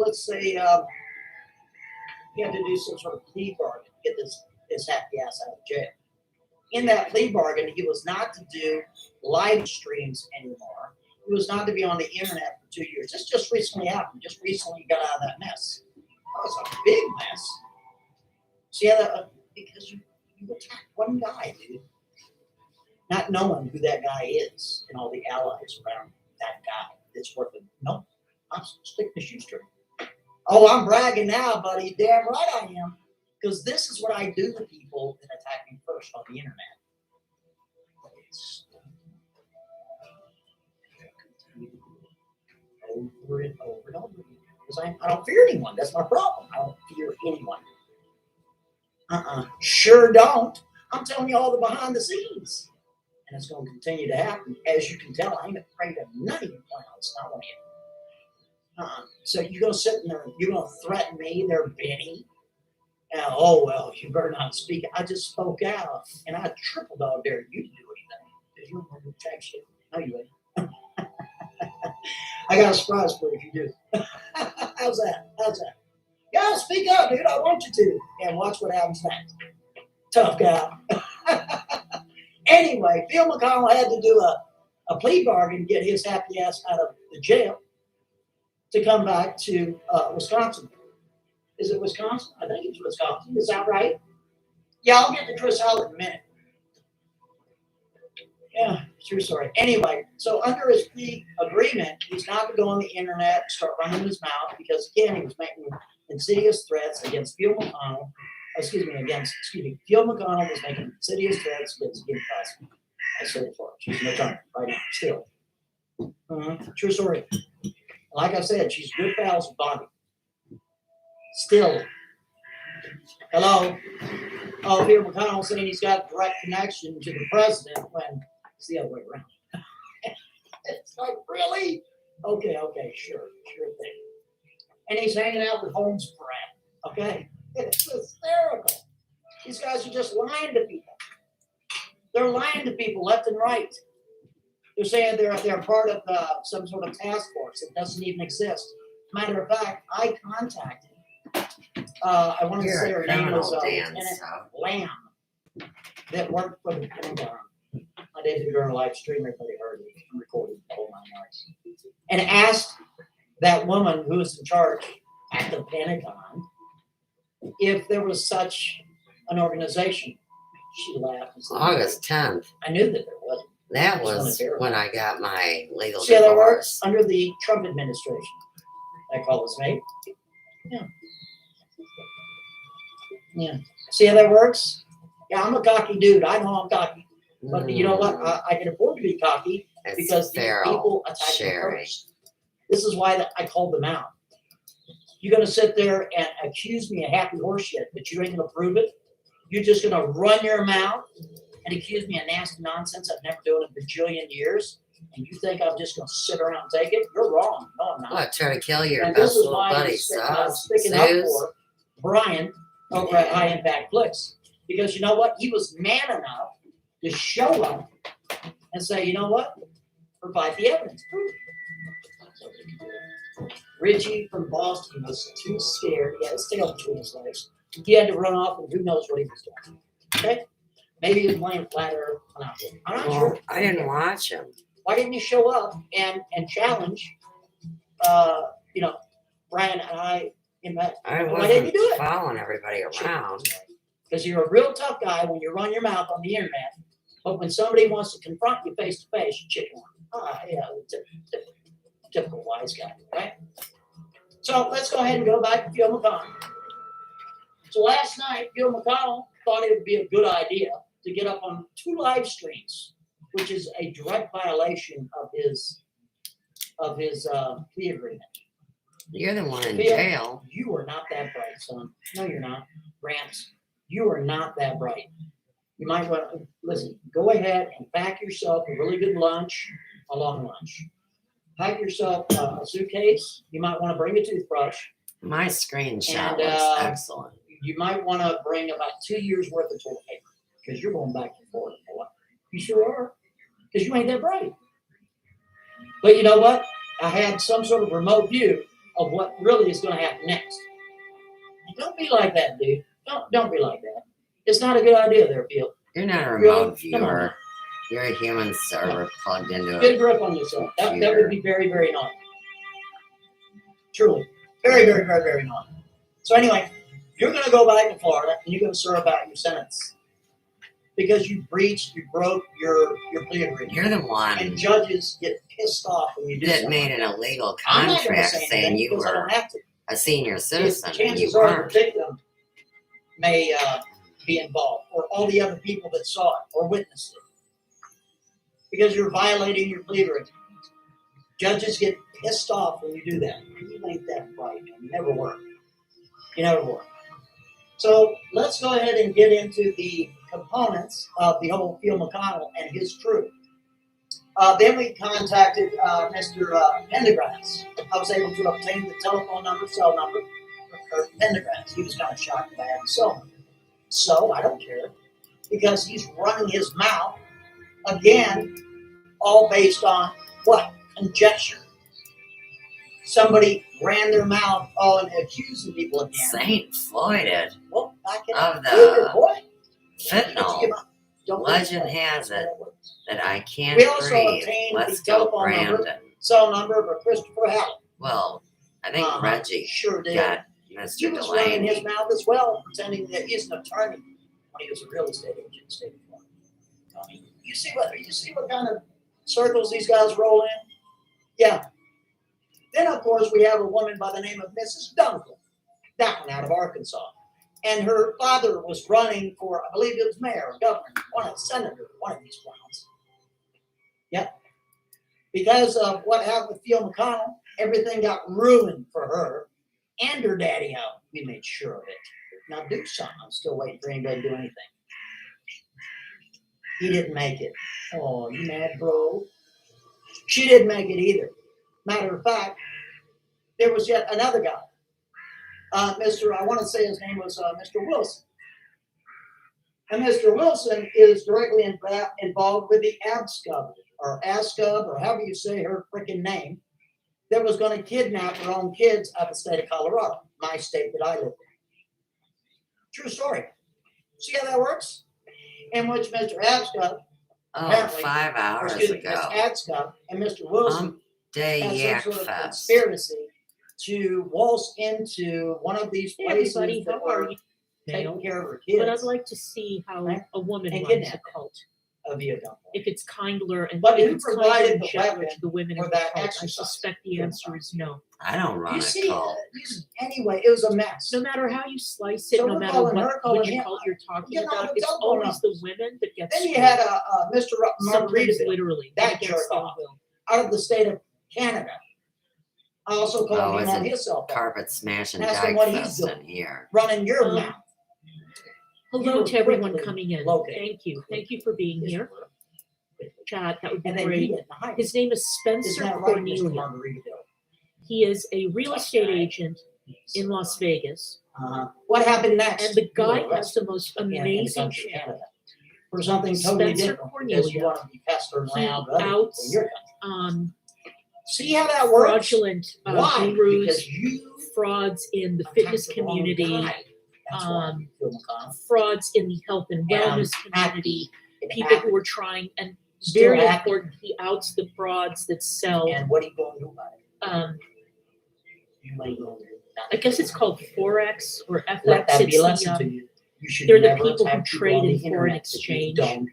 let's say, he had to do some sort of plea bargain to get his happy ass out of jail. In that plea bargain, he was not to do live streams anymore. He was not to be on the internet for 2 years. This just recently happened. Just recently he got out of that mess. That was a big mess. See how that, because you attacked one guy, dude. Not knowing who that guy is and all the allies around that guy that's worth it. No, I'm sticking the shoestring. Oh, I'm bragging now, buddy. Damn right I am. Because this is what I do to people that attack me first on the internet. Over and over and over again. Because I don't fear anyone. That's my problem. I don't fear anyone. Sure don't. I'm telling you all the behind the scenes. And it's going to continue to happen. As you can tell, I ain't afraid of none of your clowns. Not one of you. So you're going to sit in there, you're going to threaten me there, Benny. Oh, well, you better not speak. I just spoke out, and I triple dog dare you to do anything. Because you don't want to check shit. No, you ain't. I got a surprise for you if you do. How's that? Yeah, speak up, dude. I want you to. And watch what happens next. Tough guy. Anyway, Bill McConnell had to do a plea bargain to get his happy ass out of the jail to come back to Wisconsin. Is it Wisconsin? I think it's Wisconsin. Is that right? Yeah, I'll get to Chris Howard in a minute. Yeah, true story. Anyway, so under his plea agreement, he's not to go on the internet and start running his mouth because, again, he was making insidious threats against Bill McConnell. Bill McConnell was making insidious threats against Kim Cosby. I said it before. She's an attorney right now, still. True story. Like I said, she's good pals with Bondi. Still. Hello? Oh, here McConnell saying he's got direct connection to the president when it's the other way around. It's like, really? Okay, sure thing. And he's hanging out with Holmes Pratt, okay? It's hysterical. These guys are just lying to people. They're lying to people left and right. They're saying they're part of some sort of task force that doesn't even exist. Matter of fact, I contacted, I want to say her name was Lieutenant Lamb, that worked for the Pentagon. I did it during a live stream, everybody heard it, recorded the whole 9 yards. And asked that woman who was in charge at the Pentagon if there was such an organization. She laughed and said, August 10th. I knew that there wasn't. That was when I got my legal See how that divorce. works? Under the Trump administration. I call this mate. Yeah. See how that works? Yeah, I'm a cocky dude. I know I'm cocky. But you know what? I can afford to be cocky because these people attack me first. This is why I called them out. You're going to sit there and accuse me of happy horse shit, but you ain't going to prove it. You're just going to run your mouth and accuse me of nasty nonsense I've never done in a bajillion years. And you think I'm just going to sit around and take it? You're wrong. No, I'm not. What, try to kill your And best this is little why buddy, I'm sticking up for Brian over at High Impact Clicks. Because you know what? He was man enough to show up and say, you know what? Provide the evidence. Richie from Boston was too scared. He had his tail between his legs. He had to run off, and who knows what he was doing. Okay? Maybe he was playing flat earth. I'm not sure. I didn't watch him. Why didn't you show up and challenge, Brian and I in that? I Why didn't you do wasn't it? following everybody around. Because you're a real tough guy when you run your mouth on the internet, but when somebody wants to confront you face to face, you chicken one. Typical wise guy, right? So let's go ahead and go back to Phil McConnell. So last night, Phil McConnell thought it would be a good idea to get up on 2 live streams, which is a direct violation of his plea agreement. You're the one in Phil, jail. You are not that bright, son. No, you're not. Rance, you are not that bright. You might want to listen. Go ahead and pack yourself a really good lunch, a long lunch. Pack yourself a suitcase. You might want to bring a toothbrush. My screenshot And, was excellent. You might want to bring about 2 years worth of toilet paper because you're going back and forth. You sure are, because you ain't that bright. But you know what? I had some sort of remote view of what really is going to happen next. And don't be like that, dude. Don't be like that. It's not a good idea there, Phil. You're not a Really? remote Come on. viewer. You're a human server plugged into Get a it. grip on yourself. That would be very, very naughty. Truly. Very, very, very, very naughty. So anyway, you're going to go back to Florida and you're going to serve out your sentence. Because you broke your plea agreement. You're the one And judges get pissed off when you do that something. made an illegal I'm not gonna contract say saying anything you because I were don't have to. a senior citizen and you Chances are the weren't. victim may be involved, or all the other people that saw it or witnessed it. Because you're violating your plea agreement. Judges get pissed off when you do that. You ain't that bright, man. You never were. You never were. So let's go ahead and get into the components of the whole Phil McConnell and his crew. Then we contacted Mr. Pendergrass. I was able to obtain the telephone number, cell number for Kurt Pendergrass. He was kind of shocked that I had the cell number. So I don't care because he's running his mouth again, all based on what? Conjecture. Somebody ran their mouth and accusing people again. Saint Floyded Well, back it of up. Good boy. fentanyl. Don't Legend has it that I can't We also breathe. obtained Let's the go, telephone number, Brandon. cell number of a Christopher Hallett. Well, I think Reggie sure did. got He Mr. was running his Delaney. mouth as well, pretending that he's an attorney when he was a real estate agent in the state of Florida. I mean, you see what kind of circles these guys roll in? Yeah. Then of course we have a woman by the name of Mrs. Dunkel, that one out of Arkansas. And her father was running for, I believe it was mayor or governor, senator, one of these clowns. Yep. Because of what happened with Phil McConnell, everything got ruined for her and her daddy-o. We made sure of it. Now do something. I'm still waiting for anybody to do anything. He didn't make it. Oh, you mad, bro? She didn't make it either. Matter of fact, there was yet another guy. I want to say his name was Mr. Wilson. And Mr. Wilson is directly involved with the ABSCUB, or ASCUB, or however you say her freaking name, that was going to kidnap her own kids out of the state of Colorado, my state that I live in. True story. See how that works? In which Mr. ABSCUB, apparently, 5 hours Mr. ago. ABSCUB and Mr. Wilson Day had Yak some sort of Fest. conspiracy to waltz into one of these Hey, places everybody, that how are were you? taking Male. care of her kids. But I'd like to see how a woman And runs a kidnap them. cult. Via dump. If it's kindler and But if who it's kinder provided and the gentler weapon to the women in for the that cult, I exercise? suspect the answer is no. I don't run You a see, cult. anyway, it was a mess. No matter how you slice it, So no we're matter calling what her, calling which him. cult you're talking You know, about, the it's telephone always the women that get Then you screwed. had Mr. Sometimes Margaritaville, literally, that against jerk their off, will. out of the state of Canada. I also called Oh, him on isn't his cell phone, carpet smashing Ask him dyke what he's fest doing. in here? running your Um, mouth. Hello were to everyone quickly coming in. located. Thank you. Thank you for being here. Chad, that would be And then great. he went behind. His name is Isn't Spencer that right, Mr. Cornelia. Margaritaville? He is a real estate agent in Las Vegas. What happened next? And the You were guy has arrested the most in the amazing country of channel. Canada for something totally Spencer different because you Cornelia, want to be pestering he around other people outs in your country. See See how that works? fraudulent Why? gurus, Because you frauds in the fitness attacked the wrong community, guy. That's why you feel McConnell. frauds in the health and And I'm wellness community, It people happened. who are trying, and Still very happening. important, he outs the frauds that sell. And what are you going to do about it? What are you going to do? I guess it's called Forex or FX. Let that be a It's the, lesson to you. You should they're the never people who attack people trade on the in foreign internet that you exchange. don't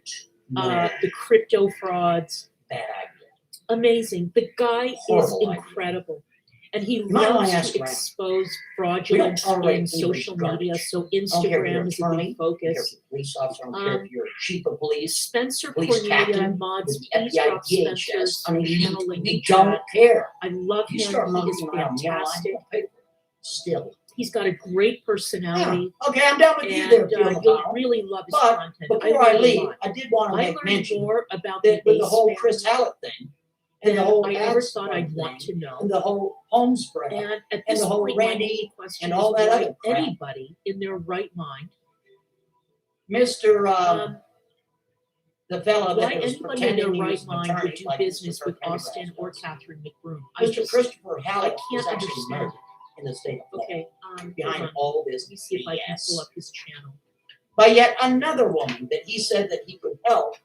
know. The crypto frauds. Bad idea. Amazing. The guy Horrible is idea. incredible. And he might wanna loves ask to around. expose We don't fraudulence tolerate in anybody social garbage. media. So I don't care if you're Instagram an is a attorney, big I don't care if focus. you're a police officer, I don't care if you're a chief of police, Spencer police Cornelia captain mods, with the please FBI, drop Spencer's DHS. I mean, channel link we in don't chat. care. I love You him. start He monkeying is around me online, fantastic. still. He's got a great personality. Okay, I'm done with you And there, Phil you'll McConnell. really love his But content. before I learned a leave, lot. I did want to I make learned mention more about that the with the Ace whole family Chris Hallett thing, and the than whole I ever ads thought I'd thing, want to know. and the whole home spread, And at and this the whole point, my Randy only question and all is that why other crap. anybody in their right mind, Mr. The fellow why that was anybody in pretending their he right was an mind would attorney, do like business Mr. with Pendergrass Austin or was. Catherine McBroom. Mr. Christopher Hallett I was can't actually understand murdered in the state of Florida. Okay, hold behind on. all this Let me see if I can BS. pull up his channel. By yet another woman that he said that he could help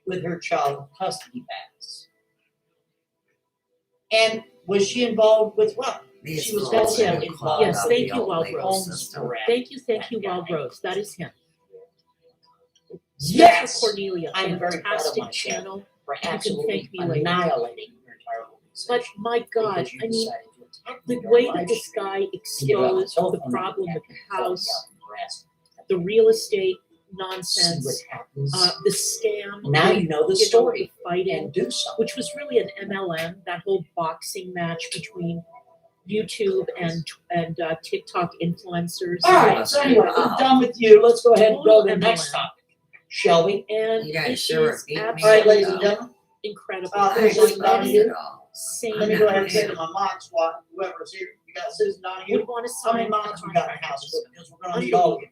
with her child custody battles. And was she involved with what? These She was fools also have involved clogged Yes, up thank the you, old Wild legal Rose. system. Thank you, Wild Rose. That is him. Yes! Spencer Cornelia, I'm very proud of fantastic myself channel. for You can absolutely thank me later. annihilating your entire organization. But my God, because you I mean, decided to attack the your way life that this guy and give out exposed the telephone problem number with the and house, phone out and harass the real estate See nonsense, what happens. the scam. Now you know the the story fighting, and do something. which was really an MLM, that whole boxing match between YouTube and TikTok influencers. All right, so anyway, we're done with you. Let's go ahead and go to the next topic, shall we? And You guys it sure is beat me All right, ladies and absolutely gentlemen. incredible. There's Susan Donahue. Same Let me go ahead and say to my mod squad, whoever's here, you got Susan Donahue. would want to How many sign mods we got in the house? Because we're gonna need all of you.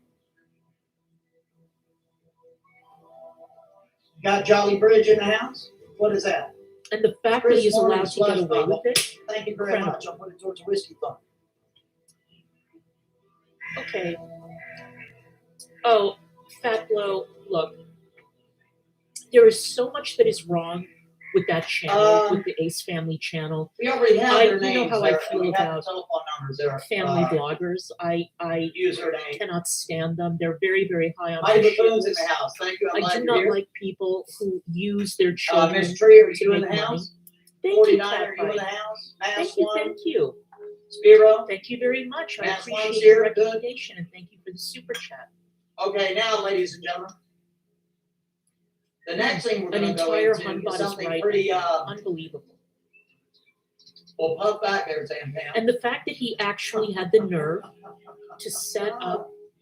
Got Jolly Bridge in the house? What is that? And the fact that he is allowed to get away with it. Thank you very much. I'll put it towards a whiskey fund. Okay. Oh, Fat Blow, look. There is so much that is wrong with that channel, with the Ace Family channel. We already have their names. You know how there, I feel and we have about the telephone numbers there. family bloggers. I Username. cannot stand them. They're very, very high on my Mighty Buffoon's in shoulders. the house. Thank you. I'm I glad do you're not here. like people who use their children Miss Tree, are to you in make the money. house? Thank 49, you, are you in the Catfight. house? Mass Thank you, one. thank you. Spiro. Thank you very much. I Mass one's appreciate here, your good. recommendation and thank you for the super chat. Okay, now, ladies and gentlemen, the next thing we're An going to go entire into Hunbot is is something right. pretty. Unbelievable. Well, puff back there, Sam Pam. And the fact that he actually had the nerve to set up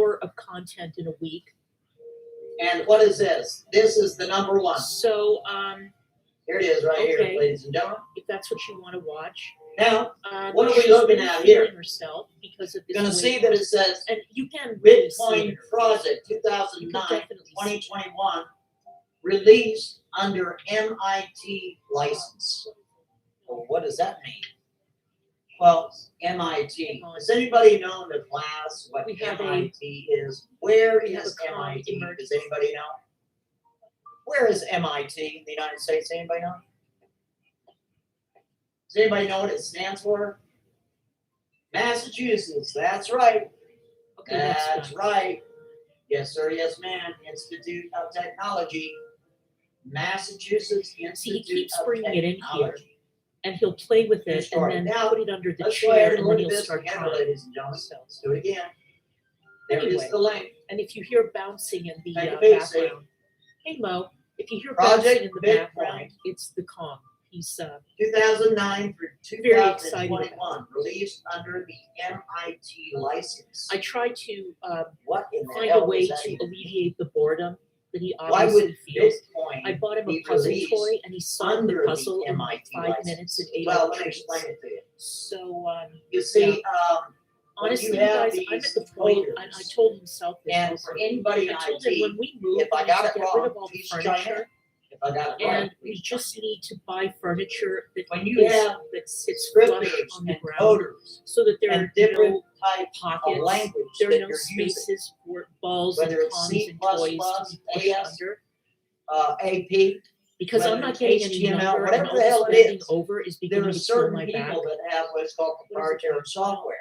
hour of content in a week. And what is this? This is the number one. So, Here it is right here, okay. ladies and gentlemen. If that's what you want to watch. Now, what are we looking at here? Herself because of this You're gonna way- see that it says and you can really see Bitcoin it. Project 2009-2021 released under MIT license. Well, what does that mean? Well, MIT. Does anybody know in the class what We have MIT is? Where we have is a common MIT? emergency. Does anybody know? Where is MIT in the United States? Anybody know? Does anybody know what it stands for? Massachusetts. That's right. Okay, That's right. Yes, sir. Yes, ma'am. Institute of Technology. Massachusetts See, he Institute keeps of bringing it in here, Technology. and he'll play with it and Story. then Now, put it under the let's go ahead chair, and and look then at he'll this start together, trying. ladies and gentlemen. Let's do it again. There is Anyway, the link. and if you hear bouncing in the Take a peek, see? background, hey Mo, if you hear Project bouncing in the Bitcoin. background, it's the calm. He's 2009 through very excited 2021, released under the MIT license. I try to What in the find a hell way is that to even? alleviate the boredom that he Why obviously would feels. Bitcoin I bought him a be puzzle released toy, and he solved under the puzzle in MIT 5 license? minutes and 8 Well, other let me tricks. explain it to you. So You see, yeah. when Honestly, you you have guys, I'm at these the point. I folders, told himself this. and also. for anybody in I told him IT, when we move, if I we got need it to get wrong, rid of all the please chime in. furniture, If I got it right, and we just need to buy furniture that when you have that sits flush scripters on the and ground, coders so that there and are different no type of pockets, language there that are no you're using, spaces for balls and whether it's comms C++, and toys to be pushed AS, under. AP, Because I'm whether not it's getting any HTML, younger, whatever and all the hell this it bending is, over is there beginning are to kill certain my back. people that have what's called proprietary software.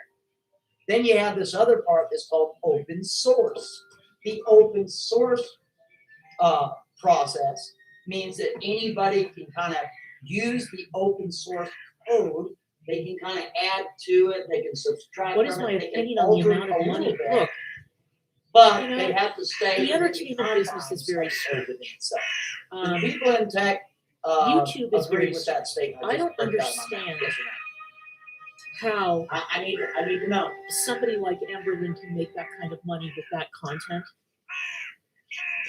Then you have this other part that's called open source. The open source process means that anybody can kind of use the open source code. They can kind of add to it. They can subtract What is from my it. They can opinion on the alter amount it of a money? little bit. Look, But you know, they have to stay the within entertainment business is very confines of strange. itself. The people in tech YouTube is agree very with that statement. I don't just put that on my mouth. understand Yes or no? how I need to know. somebody like Amberlin can make that kind of money with that content.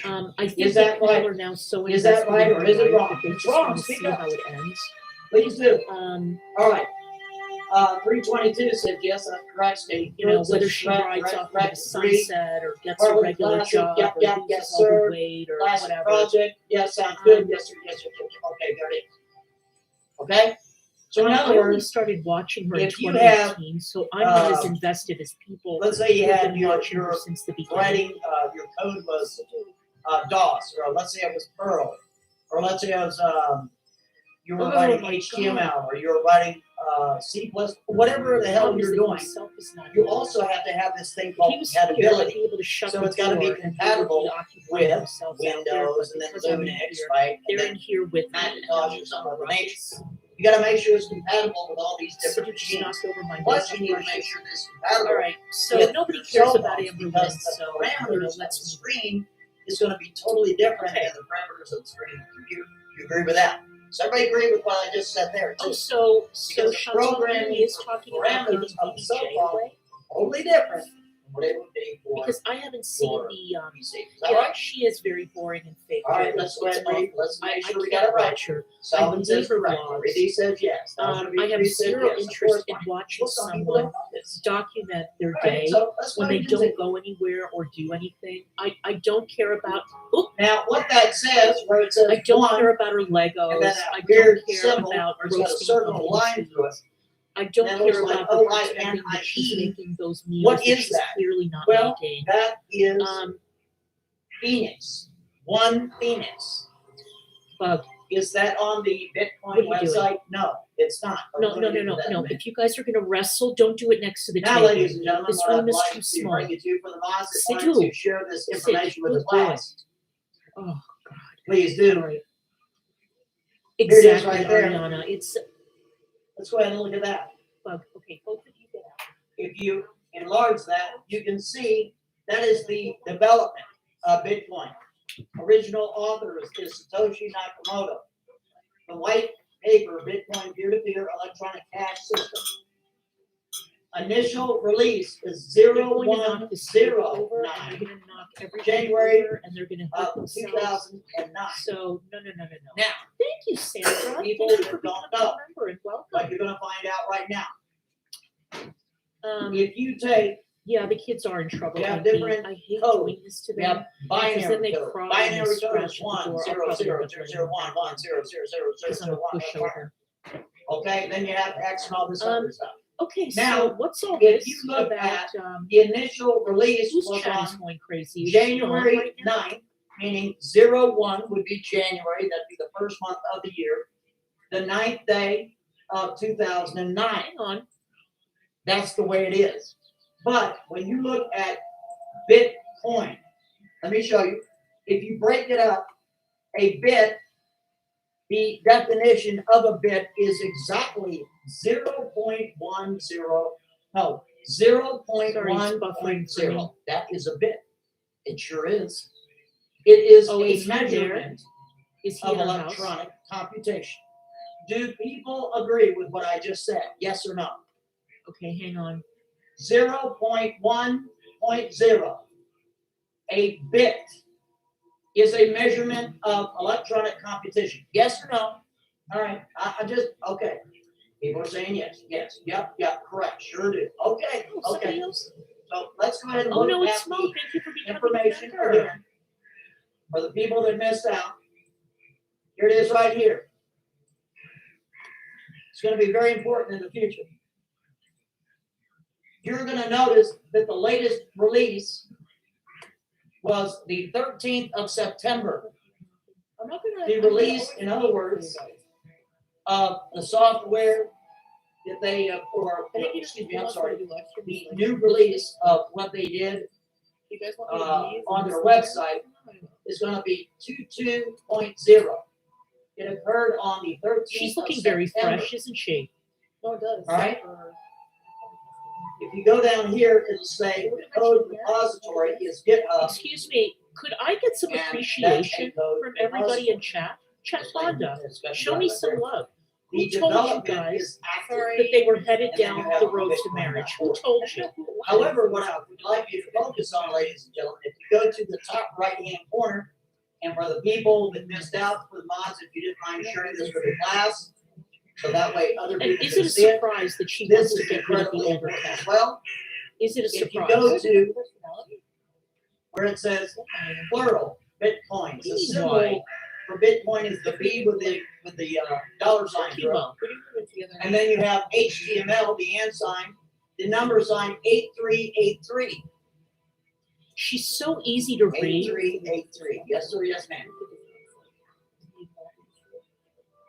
I think Is that people right? are now so Is that invested right in or their is it life wrong? that they It's just wrong. want to Speak see up. how it ends. Please do. All right. 322 said yes, that's correct. State You know, good, whether says she correct, rides correct, off into correct, the agree. sunset or gets a Harlan regular Classic, job yep, or yep, loses yes, all the sir. weight or Classic whatever. project, yes, sounds good. Yes, sir, yes, sir, yes, sir. Okay, there it is. Okay? So in I other only words, started watching her in if you have, 2018, so I'm not as invested as people let's say you who have had been your watching her since the beginning. writing, your code was DOS, or let's say it was Perl, or let's say it was you were Oh writing my HTML, God. or you were writing C++, whatever the hell you're doing. You also have to have this thing called compatibility. So it's got to be compatible with Windows and then Linux, right? They're in And here with me. Macintosh or some other nature. You got to make sure it's compatible with all these different machines. Plus, you need to make sure it's compatible. All right, so with nobody your cares cell about phones, Amberlin, because the so parameters of let's the screen is going to be totally different than the parameters of the screen of the computer. You agree with that? Does everybody agree with what I just said there? Oh, so Because the Chantal programming is talking about giving parameters of the cell BBJ phone away? totally different than what it would be for Because I haven't seen your the PC. Is that yeah, right? she is very boring and fake. All right, let's go ahead and read. Let's make sure we got it right. Salvin says correct. Reddy says yes. I have zero interest in watching someone document their day when they don't go anywhere or do anything. I don't care about. Now, what that says, where it says I don't one, care about her Legos. and then I that weird don't care symbol about where it's got a roasting circle pumpkin line seeds. through it. I don't And it looks care like about her OINIE. pretending that she's making those meals What that is she's that? clearly not Well, making. that is Phoenix. One Phoenix. Bug. Is that on the Bitcoin What are you website? doing? No, it's not. No. If you guys are going to wrestle, don't do it next to the Now, table. ladies and gentlemen, This what I'd room is like too to small. bring you to for the mods that Sit wanted too. to share this Sit. information with the Good boy. class. Oh God. Please do. Right. Here it is Exactly, right there. Ariana. It's Let's go ahead and look at that. Bug. Okay, both of you get out. If you enlarge that, you can see that is the development of Bitcoin. Original author is Satoshi Nakamoto. The white paper, Bitcoin peer-to-peer electronic cash system. Initial release is 0109 January January and they're going to of hurt themselves. 2009. So no. Now, Thank you, Sandra. People Thank you that for don't becoming know. a member and welcome. Like you're gonna find out right now. Um, If you take, yeah, the kids are in trouble. we have I hate- different I hate codes. doing this to We them. have Because then they binary code. cry and Binary they code scratch is the 1 door. I'll 0 probably 0 never 0 do 0 1 1 0 0 0 Because I'm a 0 1 pushover. Okay, then you have X and all this other stuff. Okay, Now, so what's all if this you look about? at the initial release Whose was chat is on going crazy? Is she on January right now? 9th, meaning 01 would be January, that'd be the first month of the year. The 9th day of 2009. Hang on. That's the way it is. But when you look at Bitcoin, let me show you. If you break it up, a bit, the definition of a bit is exactly 0.10, no, 0.1.0. That is a bit. It sure is. It is Oh, a is he there? measurement Is he of in our house? electronic computation. Do people agree with what I just said? Yes or no? Okay, hang on. 0.1.0. A bit is a measurement of electronic computation. Yes or no? All right. I just, okay. People are saying yes, yes, yep, correct, sure do. Okay, okay. So let's go ahead and Oh look no, at it's small. the Thank you for being information a member. again. For the people that missed out, here it is right here. It's going to be very important in the future. You're going to notice that the latest release was the 13th of September. I'm not gonna. The release, in other words, of the software that they, excuse me, I'm sorry, the new release of what they did on their website is going to be 22.0. It occurred on the 13th She's of looking very September. fresh, isn't she? No, it does. All right. If you go down here, it'll say the code repository is GitHub. Excuse me, could I get some And appreciation that's a code from everybody in chat? Chat Fonda, show me some love. Who The told you development guys is active. that they were headed And then down you have the road to Bitcoin marriage? on Who told you? However, what I would like you to focus on, ladies and gentlemen, if you go to the top right-hand corner, and for the people that missed out, for the mods, if you didn't mind sharing this with the class, so that way other And people is can it a see it. surprise that she This wants to is get rid of the incredibly older important cat? as well. Is it a If you surprise? go to where it says plural Bitcoin, the symbol Why? for Bitcoin is the B with the dollar sign through it. And then you have HTML, the and sign, the number sign 8383. She's so easy to read. 8383. Yes, sir, yes, ma'am.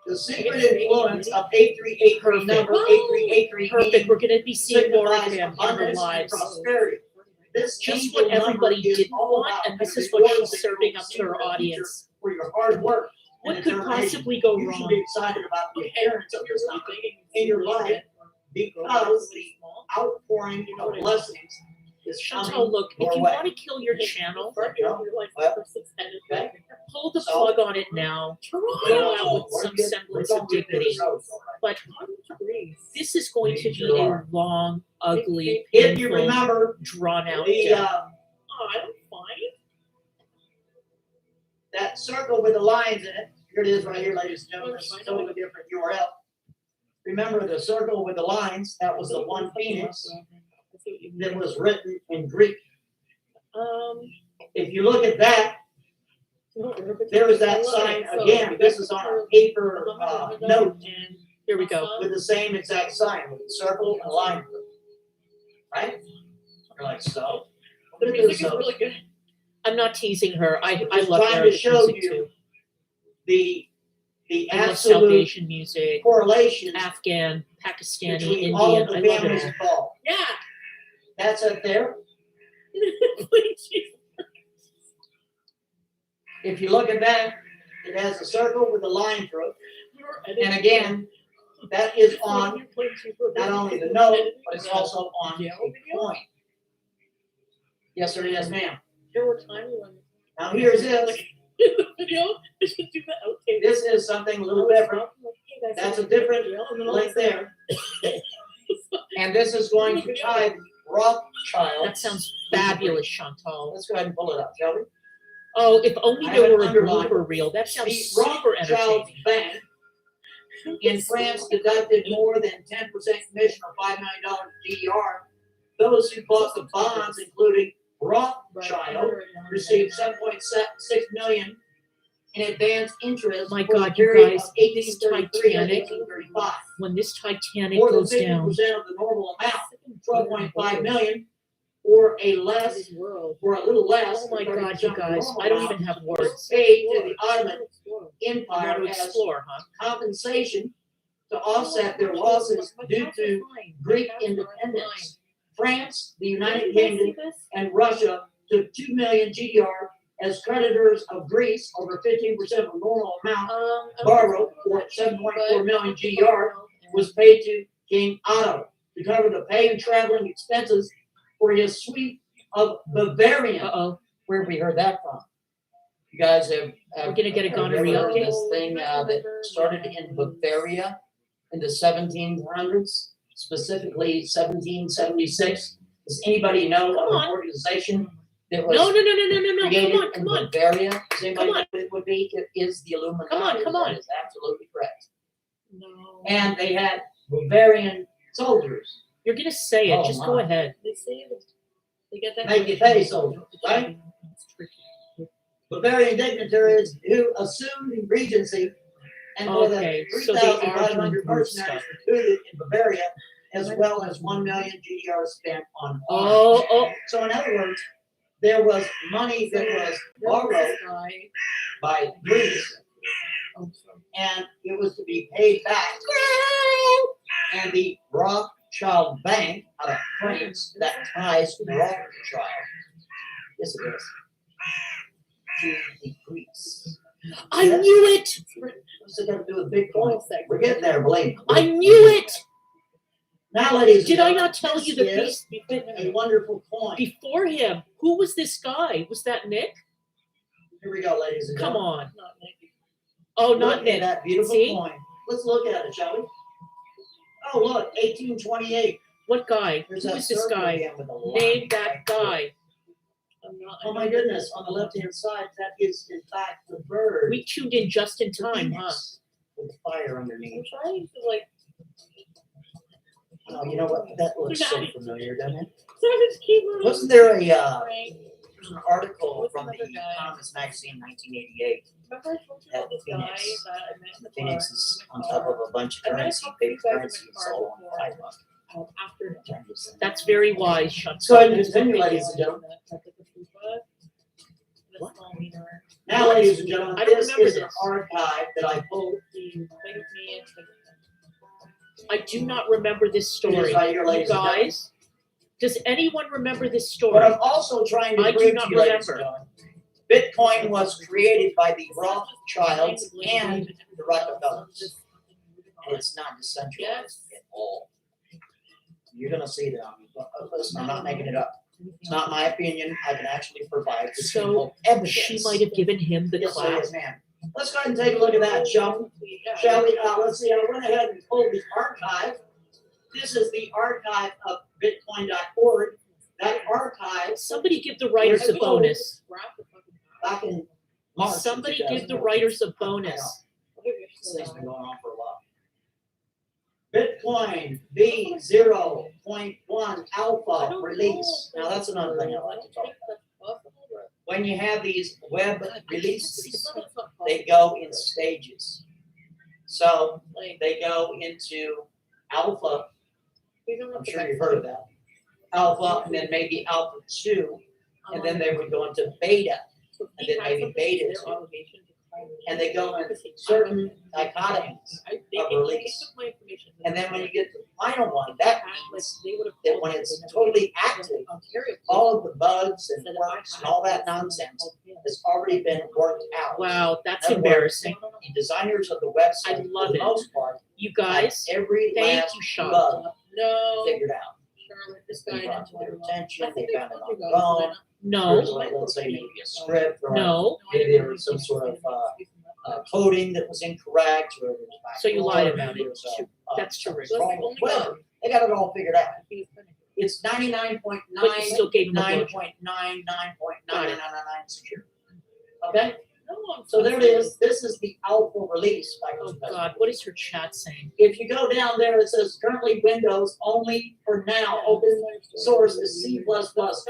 The secret influence of 8383 number 8383 Perfect. We're going to be seeing more of signifies him in our abundance and lives. prosperity. This Just angel what everybody number is didn't all want, about and this is the what rewards she's that you serving will up see to her in the future audience. for your hard work. What and could determination. possibly go You should wrong? be excited about the appearance of this number in your life because the outpouring of blessings is Chantal, coming look, if your you way. want to kill your channel, Well, okay. pull the So- plug on it now. Go out with some semblance of dignity. But this is going to be a long, ugly, If you painful, remember drawn-out the death. Oh, I don't find. that circle with the lines in it, here it is right here, ladies and gentlemen, it's a totally different URL. Remember the circle with the lines, that was the one phoenix that was written in Greek. If you look at that, there is that sign again. This is on a paper note. And here we go. With the same exact sign, with the circle and line. Right? You're like, so? The music is really good. I'm not teasing her. I Just love trying to Arabic show music you too. the I love South absolute Asian music, correlation Afghan, Pakistani, between all Indian. of I the love families it involved. Yeah. That's it there. If you look at that, it has a circle with a line through it. And again, that is on not only the note, but it's also on a coin. Yes, sir, yes, ma'am. There were times when Now here's this. video, I should do that. Okay. This is something a little different. That's a different link there. And this is going to tie Rothschild. That sounds fabulous, Chantal. Let's go ahead and pull it up, shall we? Oh, if only I there have were a underlined blooper reel. That sounds The super Rothschild's entertaining. bank in France deducted more than 10% commission or $5 million GDR. Those who bought the bonds, including Rothschild, received 7.6 million in advance interest My for the God, you period guys, of this 1833 to Titanic, 1835. when this Titanic More than goes down, 50% of the normal amount, 12.5 million, or a little less. oh my than God, 30% you of the guys, normal I don't amount, even have was words. paid to the Ottoman You Empire want to as explore, huh? compensation to offset their losses due to Greek independence. France, the United Kingdom, and Russia took 2 million GDR as creditors of Greece over 15% of the normal amount borrowed, or 7.4 million GDR, was paid to King Otto to cover the pay and traveling expenses for his suite of Bavarian. Where have we heard that from? You guys have We're gonna get a gonorrhea heard case? this thing that started in Bavaria in the 1700s, specifically 1776. Does anybody know of an organization that was No. created Come in on. Bavaria? Does anybody Come on. know what it would be? It is the Illuminati. Come on. That is absolutely correct. No. And they had Bavarian soldiers. You're gonna say it. Oh, Just go my. ahead. They get that. Make you pay soldiers, right? Bavarian dignitaries who assumed regency, and more than Okay, so they are 3,500 doing group mercenaries recruited in Bavaria, as well as 1 million GDR spent on arms. Oh. So in other words, there was money that was borrowed by Greece, and it was to be paid back. And the Rothschild Bank out of France that ties Rothschild, yes it is, to the Greeks. I knew it! What's it got to do with Bitcoin? We're getting there, believe me. I knew it! Now, ladies and Did I gentlemen, not tell you that this is a wonderful coin. before him? Who was this guy? Was that Nick? Here we go, ladies and Come gentlemen. on. Oh, Look not at Nick. that beautiful See? coin. Let's look at it, shall we? Oh, look, 1828. What guy? There's Who that is this circle guy? again with a line Name that right through guy. it. Oh my goodness, on the left-hand side, that is in fact the bird. We tuned in just in time, huh? With fire underneath. I'm trying to like. Oh, you know what? That looks so familiar, doesn't it? Just keep moving. Wasn't there a Right. there's an article What's from the another guy? Economist magazine in 1988 Remember I told you that about this guy Phoenix, that I met in the Phoenix car? is on top of a bunch of I met a currency, couple big of guys in currency, the it's car all on before. $5. After That's very wise, Sean. So ahead and continue, ladies and gentlemen. What? Now, ladies and gentlemen, I don't this remember is an this. archive that I pulled. I do not remember this It story. is right here, You ladies and gentlemen. guys, does anyone remember this story? What I'm also trying to I do prove not to you, ladies and remember. gentlemen, Bitcoin was created by the Rothschilds and the Rockefellers. And it's not decentralized at all. You're gonna see that. Listen, I'm not making it up. It's not my opinion. I can actually provide this So evidence. she might have given him the Yes, sir, clap. yes, ma'am. Let's go ahead and take a look at that, shall we? Shall we? Let's see. I went ahead and pulled the archive. This is the archive of Bitcoin.org. That archive. Somebody give the writers a bonus. Back in March. Somebody give the writers a bonus. This thing's been going on for a while. Bitcoin V0.1 alpha release. Now that's another thing I like to talk about. When you have these web releases, they go in stages. So they go into alpha. I'm sure you've heard of that. Alpha, and then maybe alpha 2, and then they would go into beta, and then maybe beta 2. And they go in certain dichotomies of release. And then when you get to the final one, that means that when it's totally active, all of the bugs and quirks and all that nonsense has already been worked out. Wow, that's In other embarrassing. words, the designers of the website, I love for the it. most part, You guys, have every thank last you, Sean. bug No. figured out. Charlotte, this They guy brought to didn't their do attention, they found it on their well. own. No. There's like, let's say maybe a script, or No. maybe there was some sort of coding that was incorrect, or there was So you lied about it. there was a- That's something terrific. wrong. Whatever, they got it all figured out. It's 99.9, But you still gave him the blowjob. 9.99.999 secure. Okay? No, I'm So there it is. This is the alpha release. Oh God, what is her chat saying? If you go down there, it says currently Windows only for now. Open source is C++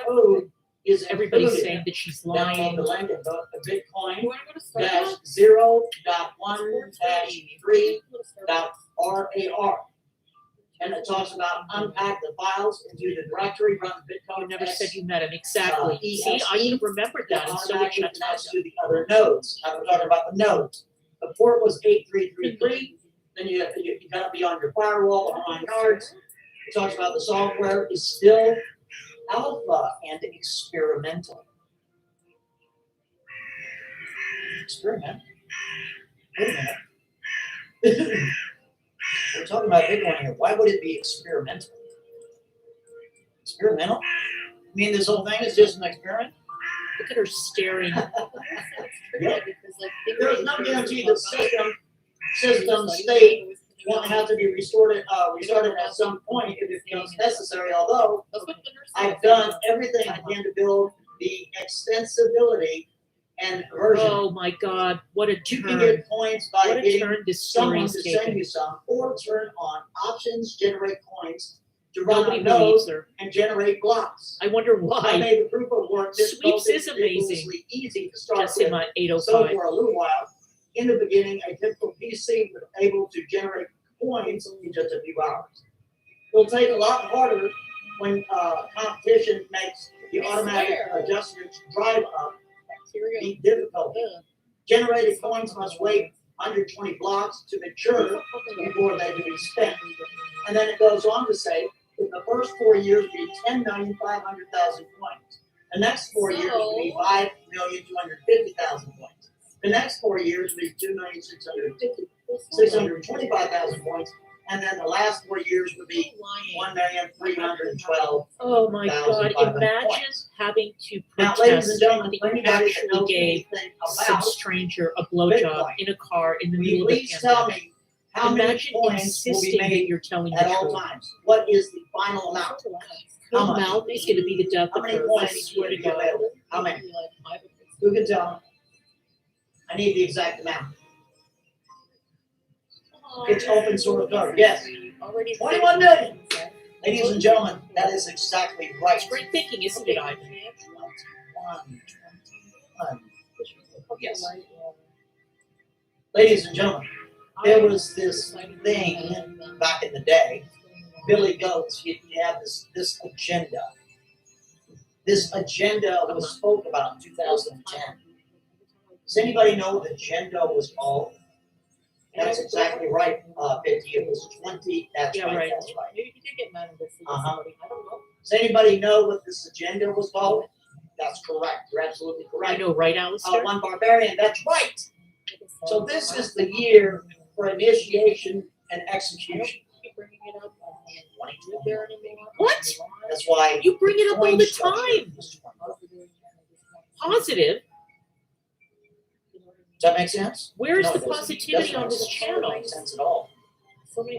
code is Everybody's included. saying that she's Download lying. the link and go to Bitcoin -0.1-3.RAR. And it talks about unpack the files into the directory, run Bitcoin. You never said you met him. Exactly. See, I would have remembered that, and so would automatically Chat. connects to the other nodes. I'm talking about the nodes. The port was 8333. Then you got to be on your firewall on cards. It talks about the software is still alpha and experimental. Experiment? Wait a minute. We're talking about Bitcoin here. Why would it be experimental? Experimental? You mean this whole thing is just an experiment? Look at her staring. Yeah. There's no guarantee the system state won't have to be restarted at some point if it becomes necessary, although I've done everything I can to build the extensibility and version. Oh my God, what a You turn. can get points by What a getting turn this story someone is to taking. send you some, or turn on options, generate coins, to run Nobody on believes nodes her. and generate blocks. I wonder I why. made a proof of work this Sweeps is ridiculously amazing. easy to start Just in with. my So 805. for a little while, in the beginning, a typical PC was able to generate coins in just a few hours. It'll take a lot harder when competition makes the automatic adjustments drive up the difficulty. Generated coins must wait 120 blocks to mature before they can be spent. And then it goes on to say, in the first 4 years be 10,500,000 coins. The next 4 years will be 5,250,000 coins. The next 4 years will be 2,625,000 coins. And then the last 4 years would be 1,312,000. Oh my God, imagine coins. having to Now, ladies and protest gentlemen, that for you anybody that actually knows gave anything some about stranger a blowjob Bitcoin, in a car in the will you middle of the please tell pandemic. me how many Imagine coins will be insisting that made you're telling at the all truth. times? What is the final amount? Her How much? mouth is going to be the death How of many her. I coins swear will to be God. available? How many? Who can tell me? I need the exact amount. It's open source code. Yes. 21 million. Ladies and gentlemen, that is exactly right. It's great thinking, isn't it, Ivan? 121. Yes. Ladies and gentlemen, there was this thing back in the day. Billy Goats, you have this agenda. This agenda was spoke about in 2010. Does anybody know what agenda was called? That's exactly right, 50. It was 20. That's Yeah, right. right. That's right. Maybe you did get mad at this. Uh-huh. I don't know. Does anybody know what this agenda was called? That's correct. You're absolutely correct. I know, right, Alistair? One barbarian. That's right. So this is the year for initiation and execution. What? That's why You bring it up all the structure. time. Positive. Does that make sense? Where is No, the it doesn't. positivity on Doesn't this make sense. channel? Doesn't make sense at all.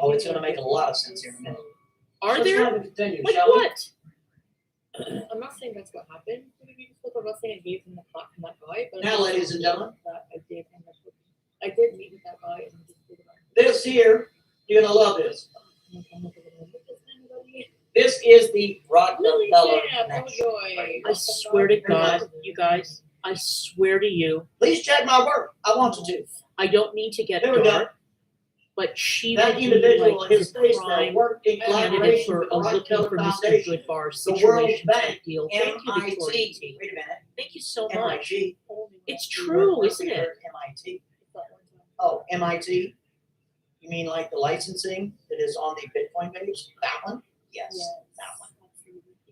Oh, it's going to make a lot of sense here in a minute. Are Let's there? try to continue, Like shall we? what? I'm not saying that's what happened. I'm not saying I gave him the clock from that guy, but Now, ladies and gentlemen, I gave him I did meet with that guy and just did it. this here, you're going to love this. This is the Rockefeller connection. I swear to God, you guys, I swear to you. Please check my work. I want you to. I don't mean to get There we go. dark, but she That would be individual, like his the face there, prime worked in candidate collaboration for with a the looking Rockefeller for Mr. Foundation, Goodbar the World situation Bank, type deal. Thank you, Victoria MIT. T. Wait a minute. Thank you so much. MIT. It's true, isn't it? MIT. Oh, MIT. You mean like the licensing that is on the Bitcoin page? That one? Yes, that one.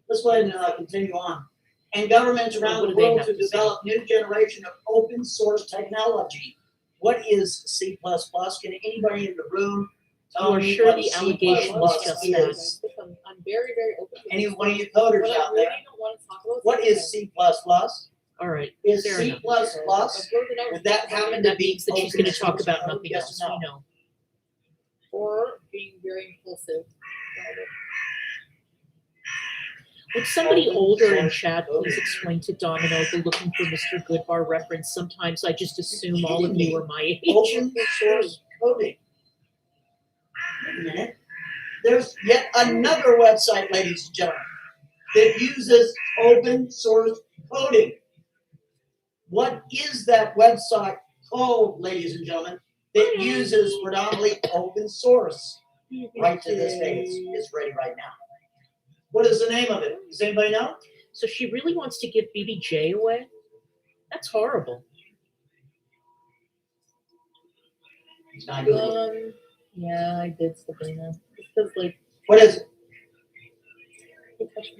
Let's go ahead and continue on. And governments around What the do they world have to to say? develop new generation of open source technology. What is C++? Can anybody in the room tell You are me sure what the C++ allegation was just that? is? I'm very, very open. Any one of you coders What I out really there? don't want to talk about What is C++? All right. Is fair C++, enough. would that happen And to that be means that she's open going to talk source about code? nothing Yes else. or no? We know. or being very impulsive. Would somebody older in chat please explain to Domino the looking for Mr. Goodbar reference? Sometimes I just assume all of you are my age. Open source coding. Wait a minute. There's yet another website, ladies and gentlemen, that uses open source coding. What is that website called, ladies and gentlemen, that uses predominantly open source? Right to this day, it's ready right now. What is the name of it? Does anybody know? So she really wants to give BBJ away? That's horrible. Yeah, I did, Sabrina. Because, like, what is it?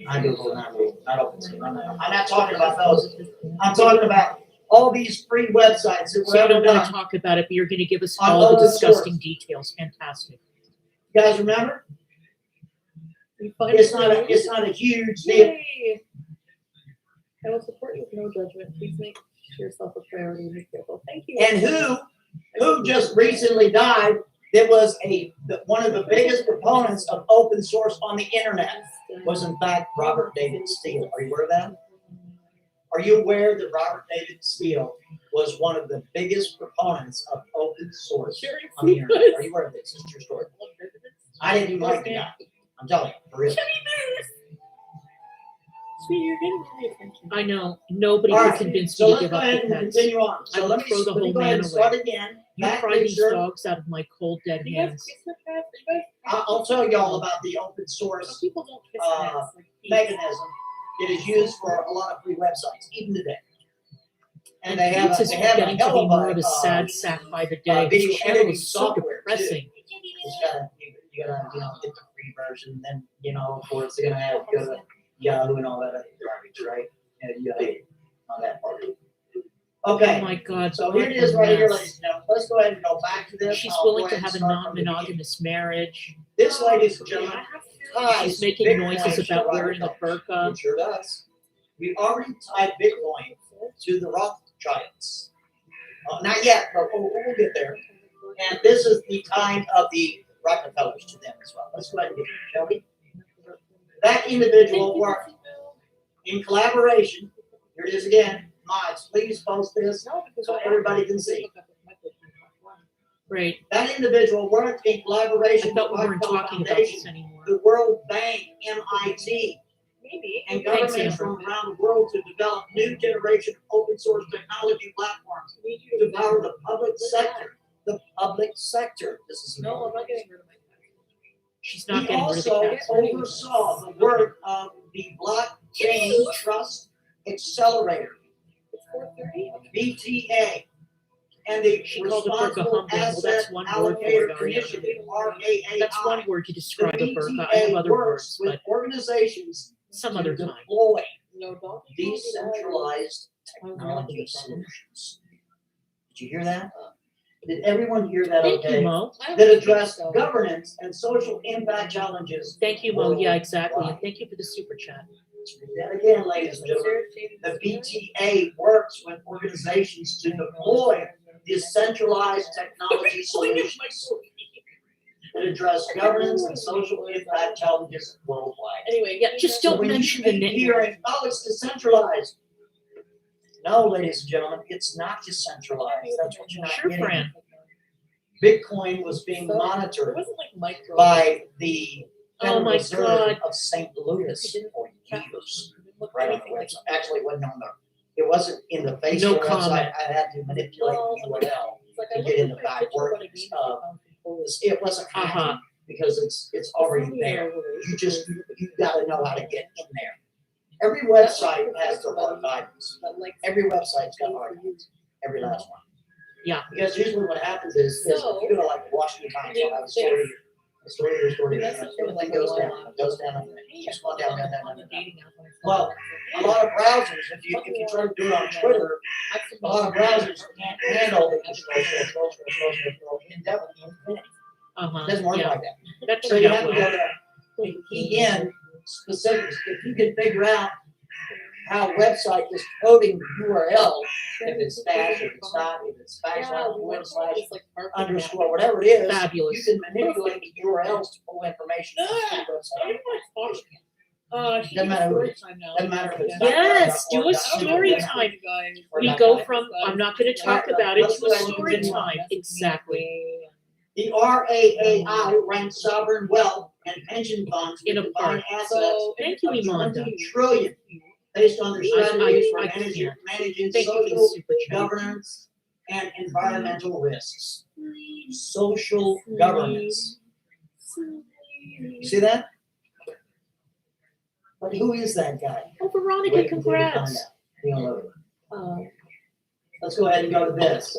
I Google, not open source. I'm not talking about those. I'm talking about all these free websites that So were you ever don't want done. to talk about it, but you're going to give us On all the open disgusting source. details. Fantastic. You guys remember? It's not a huge deal. Yay. I will support you with no judgment. Please make yourself a priority and be careful. Thank you. And who just recently died that was one of the biggest proponents of open source on the internet was in fact Robert David Steele. Are you aware of that? Are you aware that Robert David Steele was one of the biggest proponents of open source on the internet? Are you aware of this? It's a true story. I didn't even like the guy. I'm telling you, for real. Sweetie, you're getting my attention. I know. Nobody All can right, convince so me to let's give go up ahead the and pets. continue on. So I will let me throw the whole go ahead man and start away. again. You Back pry these picture. dogs out of my cold, dead hands. I'll tell y'all about the open source mechanism that is used for a lot of free websites, even today. And they have It's a getting to hell be of more of a sad sack by the day. video This channel editing is so software depressing. You gotta get the free version, then of course they're gonna have to go to Yahoo and all that other garbage, right? And you hate on that part. Okay. Oh my God. So what here it is a right here, mess. ladies and gentlemen. Let's go ahead and go back to this. She's I'll willing go to ahead have a and start from the beginning. non-monogamous marriage. This, ladies and gentlemen, ties She's making Bitcoin noises to about the wearing a Rockefellers. burqa. It sure does. We already tied Bitcoin to the Rothschilds. Not yet, but we'll get there. And this is the time of the Rockefellers to them as well. Let's go ahead and get there, shall we? That individual worked in collaboration. Here it is again. Mods, please post this so everybody can see. Great. That individual worked in collaboration I thought with we the weren't Rockefeller talking about Foundation, this anymore. the World Bank, MIT, Maybe. and Thanks, governments Amber. from around the world to develop new generation open source technology platforms to power the public sector. The public sector. This is No, I'm not getting rid of my cat. She's not He getting rid of the also cat. oversaw the work of the Blockchain Trust Accelerator, BTA, and the She called a burqa Responsible humbling. Well, Asset that's one word for it, Allocator Ariana. Initiative, RAAI. That's one word to The describe a burqa. I have BTA other works words, with but organizations some to other time. deploy decentralized technology solutions. Did you hear that? Did everyone hear that? Thank Okay. you, Mo. That address governance and social impact challenges. Thank you, Mo. Yeah, exactly. And thank you for the super chat. And again, ladies and gentlemen, the BTA works with organizations to deploy decentralized technology solutions that address governance and social impact challenges worldwide. Anyway, yeah, just don't when mention you the keep name. hearing, oh, it's decentralized. No, ladies and gentlemen, it's not decentralized. That's what you're not Sure, getting. Fran. Bitcoin was being monitored It wasn't like micro. by the Oh Federal my Reserve God. of St. Louis for years. Right on the website. Actually, it wasn't on the. It wasn't in the face No of the comment. website. I had to manipulate the URL to get into the back workings of. It wasn't hacking because it's already there. You got to know how to get in there. Every website has their archives. Every website's got archives. Every last one. Yeah. Because usually what happens is if you go to like Washington Times, they'll have a story, everything goes down, and it keeps going down. Well, a lot of browsers, if you try to do it on Twitter, a lot of browsers can't handle the scroll indefinitely. It doesn't work like that. That So you turned have out to well. go to key in specifics. If you can figure out how a website is coding the URL, if it's dash, if it's not, if it's / underscore, whatever it is, Fabulous. you can manipulate the URLs to pull information from the website. Doesn't matter who it is. Doesn't matter if it's. Yes, do a or story not. time. Or We not. go from, I'm not gonna talk about it, Let's to go a ahead and story continue on. time. Exactly. The RAAI ranks sovereign wealth and pension funds In a with combined part. assets Thank you, of Iman. 20 trillion based on their strategies for managing Thank you for the social, super chat. governance, and environmental risks. Social governance. You see that? But who is that guy? Oh, Veronica, Wait until you find congrats. out. You don't know it. Let's go ahead and go to this.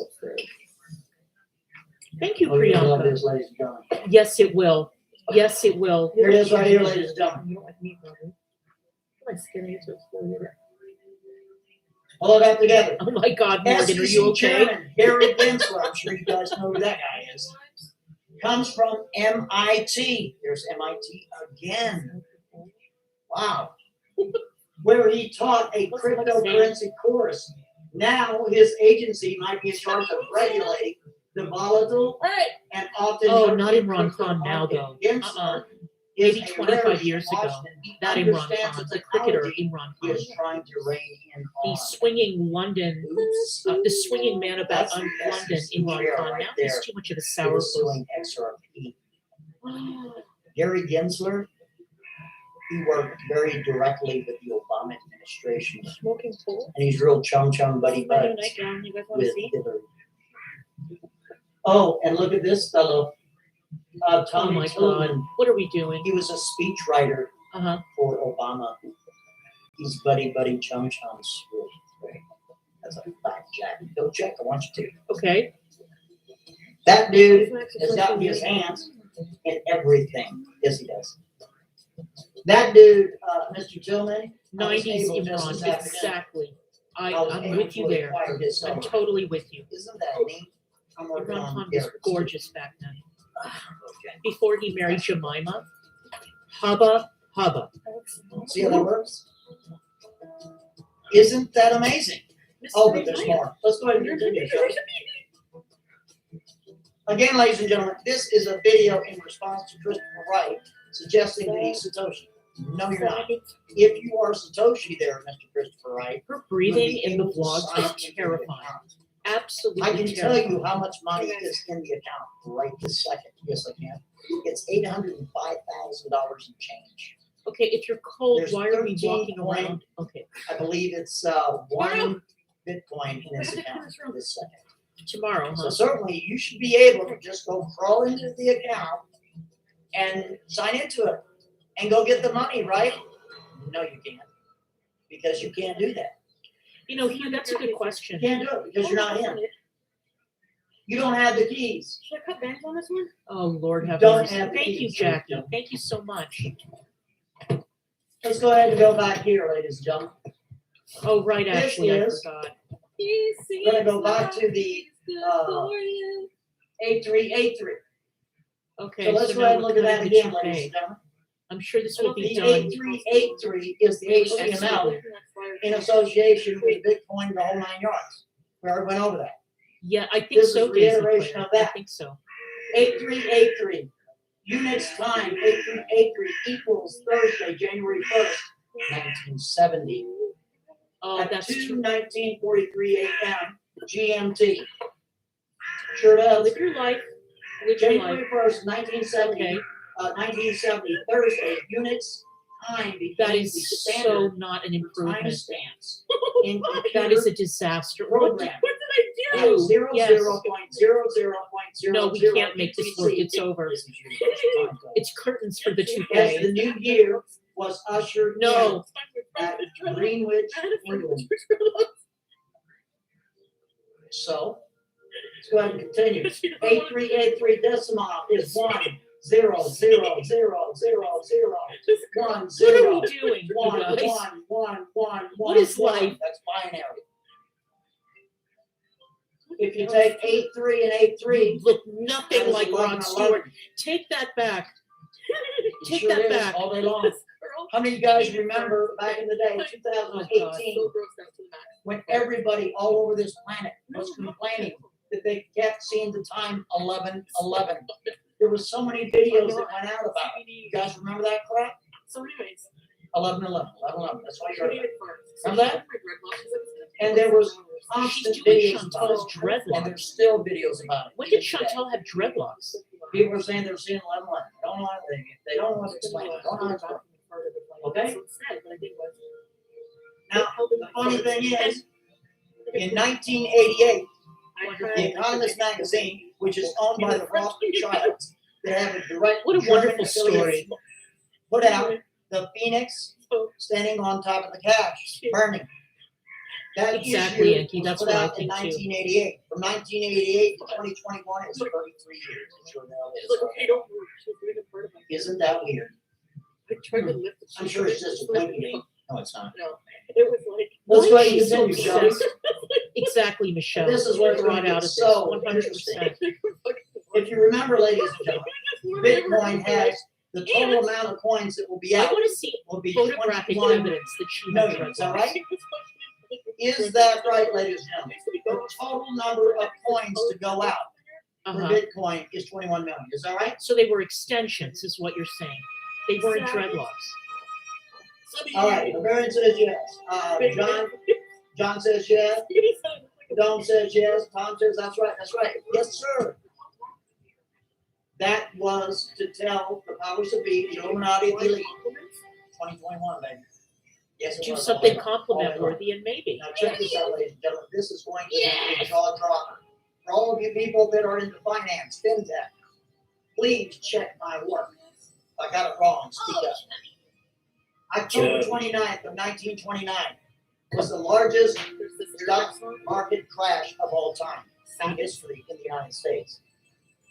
Thank you, Oh, you're gonna love Priyanka. this, ladies and gentlemen. Yes, it will. Yes, it will. Here it is right here, ladies and gentlemen. You don't like me, Robin. My skin is so exfoliated. Hold it up together. Oh my God, Morgan, are you SEC okay? Chairman Gary Gensler, I'm sure you guys know who that guy is, comes from MIT. There's MIT again. Wow. Where he taught a cryptocurrency course. Now his agency might be in charge of regulating the volatile and often. Oh, not Imran Khan now, though. Maybe 25 years ago. That Imran Khan, the cricketer Imran Khan. Is trying to rein in The swinging London, the swinging man about London, Imran Khan. Now he's too much of a sourpuss. XRP. Gary Gensler, he worked very directly with the Obama administration. Smoking pool. And he's real chum buddy buddies Nightgown, you guys want to with see? Hillary. Oh, and look at this fellow, Oh Tommy my Tillman. God, what are we doing? He was a speechwriter Uh-huh. for Obama. He's buddy chum. That's a fact, Jack. Go check. I want you to. Okay. That dude has got his hands in everything. Yes, he does. That dude, Mr. Tillman. I was 90s able just this Imran, afternoon- exactly. I was I'm able with to you there. acquire his I'm solo. totally with you. Isn't that neat? I'm working Imran on Khan was Garrett's, too. gorgeous back then. Before he married Jemima. Hubba. See how that works? Isn't that amazing? Oh, but there's more. Let's go ahead and continue, shall we? Again, ladies and gentlemen, this is a video in response to Christopher Wright suggesting that he's Satoshi. No, you're not. If you are Satoshi there, Mr. Christopher Wright, Her breathing in the you'll be able to vlogs sign is into terrifying. the account. Absolutely I can tell terrifying. you how much money is in the account right this second. Yes, I can. It's $805,000 and change. Okay, if you're cold, There's why are we 13 walking around? Okay. I believe it's one Bitcoin in this account this second. Tomorrow, So huh? certainly you should be able to just go crawl into the account and sign into it and go get the money, right? No, you can't. Because you can't do that. You know, Hugh, that's a good question. You can't do it because you're not in. You don't have the keys. Should I cut bangs on this one? Oh, Lord have Don't mercy. have the Thank you, keys. Jackie. Thank you so much. Let's go ahead and go back here, ladies and gentlemen. Oh, right, This Ashley, I is- forgot. We're gonna go back to the A383. Okay, So let's go now ahead and we're look at that cutting again, the ladies toupee. and gentlemen. I'm sure this will be The done. A383 is the HTML in association with Bitcoin, the whole 9 yards. We already went over that. Yeah, I think This so, is Daisy reiteration Claire. of that. I think so. 8383. Units time 8383 equals Thursday, January 1st, 1970. Oh, at that's true. 2:19:43 a.m. GMT. Sure does. Live your life. Live your January life. 1st, 1970. Okay. 1970 Thursday. Units time became That the is so standard not an for improvement. timestamps in That is a disaster. What did program. I do? Zero Yes. 0.00.00. No, we can't make this work. It's over. It's curtains for the As toupee. the new year was ushered No. in at Greenwich, England. So, let's go ahead and continue. 8383 decimal is 1000000 1 0. What are we doing, you 1 guys? 1 1 1 What is 1. life? That's binary. If you take 83 and 83, Look nothing that is like 11, Rod Stewart. 11. Take that back. It Take sure that is, back. all day long. How many of you guys remember back in the day, Oh, 2018, when everybody all over this planet was complaining that they kept seeing the time 11:11? There was so many videos that went out about it. You guys remember that crap? So anyways, 11/11, that's what I heard about. Remember that? And there was constant She's doing videos Chantal's about it, dreadlocks. and there's still videos about it. When did Chantal have dreadlocks? People are saying they're seeing 11/11. Don't know anything. If they don't want to explain it, don't know how to explain it. Okay? Now, the funny thing is, in 1988, The Economist magazine, which is owned by the Rothschilds, that have a direct What a German wonderful story. affiliation, put out the phoenix standing on top of the cash, burning. That Exactly, issue Yankee, was that's put what I out in think too. 1988. From 1988 to 2021 is 33 years. It's your available. Isn't that weird? I'm sure it's just a blinking. No, it's not. No, it was like. Let's go ahead and She's so continue, shall we? obsessed. Exactly, Michelle. This is what's brought going to out get of so 100%. If you remember, ladies and gentlemen, Bitcoin has the total amount of coins that will be I out want to see will be photographic 21 evidence that she had million. Is that right? Is that right, ladies and gentlemen? The total number of coins to go out for Bitcoin is 21 million. Is that right? So they were extensions, is what you're saying. They weren't dreadlocks. All right, Bavarian says yes. John says yes. Dome says yes. Tom says that's right. That's right. Yes, sir. That was to tell the powers that be, the Illuminati of the elite. 2021, baby. Yes, it Do was. something compliment worthy and maybe. Now check this out, ladies and gentlemen. This is going to be a jaw dropper. For all of you people that are into finance, fintech, please check my work. If I got it wrong, speak up. October 29th of 1929 was the largest stock market crash of all time in history in the United States.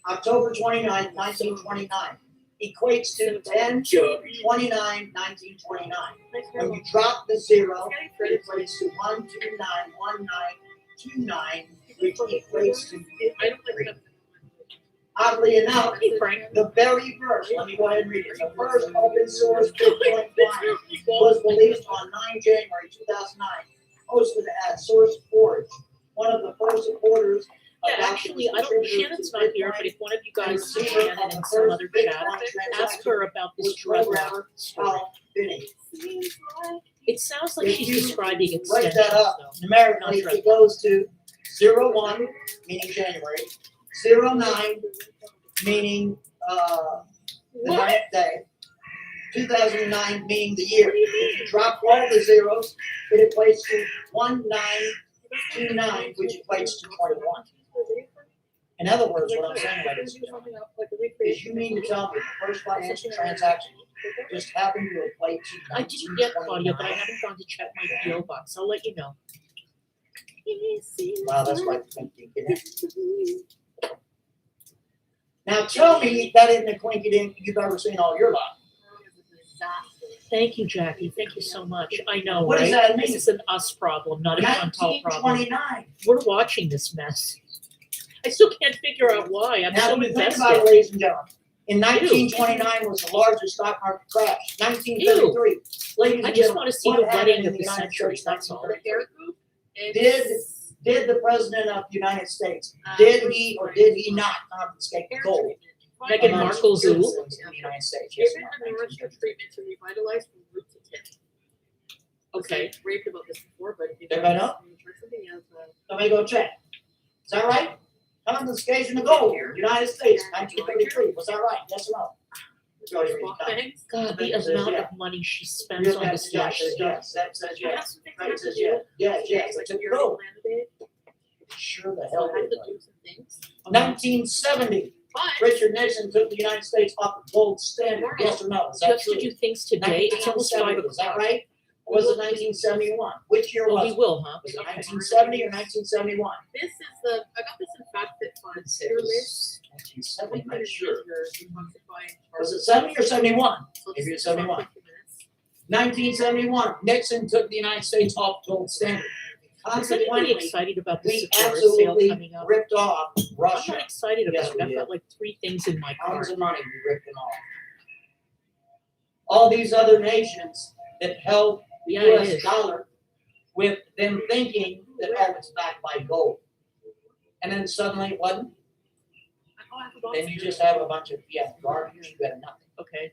October 29th, 1929 equates to 10/29/1929. When you drop the zero, it equates to 1291929, which equates to 53. Oddly enough, the very first, let me go ahead and read it. The first open source Bitcoin client was released on 9 January 2009, hosted at SourceForge, one of the first supporters. Yeah, actually, I don't. Shannon's not here, but if one of you guys see Shannon in some other chat, ask her about this dreadlock story. It sounds like she's describing Write extensions, that up. though. Numerically, it goes to 01, meaning January, 09, meaning the ninth day, 2009, meaning the year. If you drop all the zeros, it equates to 1929, which equates to 21. In other words, what I'm saying, ladies and gentlemen, is you mean to tell me the first financial transaction just happened to equate to I didn't get Claudia, but I haven't gone to check my PO box. I'll let you know. Wow, that's like thinking. Now tell me that isn't the quinky dink you've ever seen all your life. Thank you, Jackie. Thank you so much. I know, What right? does that mean? This is an us problem, not a Chantal problem. 1929. We're watching this mess. I still can't figure out why. I'm Now, so when you think invested. about it, ladies and gentlemen, in 1929 was the largest stock market crash. 1933, ladies I and just gentlemen, want to see what the happened wedding in of the the United century. States That's all. 1933? Did the president of the United States, did he or did he not confiscate gold? Meghan amongst Markle's who? citizens in the United States? Yes, Given or a no? nourishment treatment to revitalize from root to tip. Okay. I raved about this before, but if you Everybody know? try something else, Somebody go check. Is that right? Confiscation of gold, United States, 1933. Was that right? Yes or no? Majority reads no. God, the Says amount yes. of money she spends Real on fast, this yes, yacht says stuff. yes. That says yes. Right have says to do yes. Yes, I took your gold. Sure the hell did. 1970, Richard Nixon took the United States off the gold standard. Yes or no? Is You that have to true? do things today. It's almost 5 1970, is that o'clock. right? Or was it 1971? Which year Oh, was we it? will, huh? Was it 1970 or 1971? This is the, I got this in FactFit Fund, Fearless. 1970, I'm sure. Detoxifying. Was it 70 or 71? Maybe it's 71. 1971, Nixon took the United States off gold standard. Is anybody Consequently, excited about this we Sephora sale absolutely coming up? ripped off I'm Russia. not excited Yes, about it. we I've did. got like 3 things in my Pounds cart. of money we ripped them off. All these other nations that held the Yeah, it US is. dollar with them thinking that, oh, it's backed by gold. And then suddenly it wasn't. Then you just have a bunch of, garbage. You got nothing. Okay.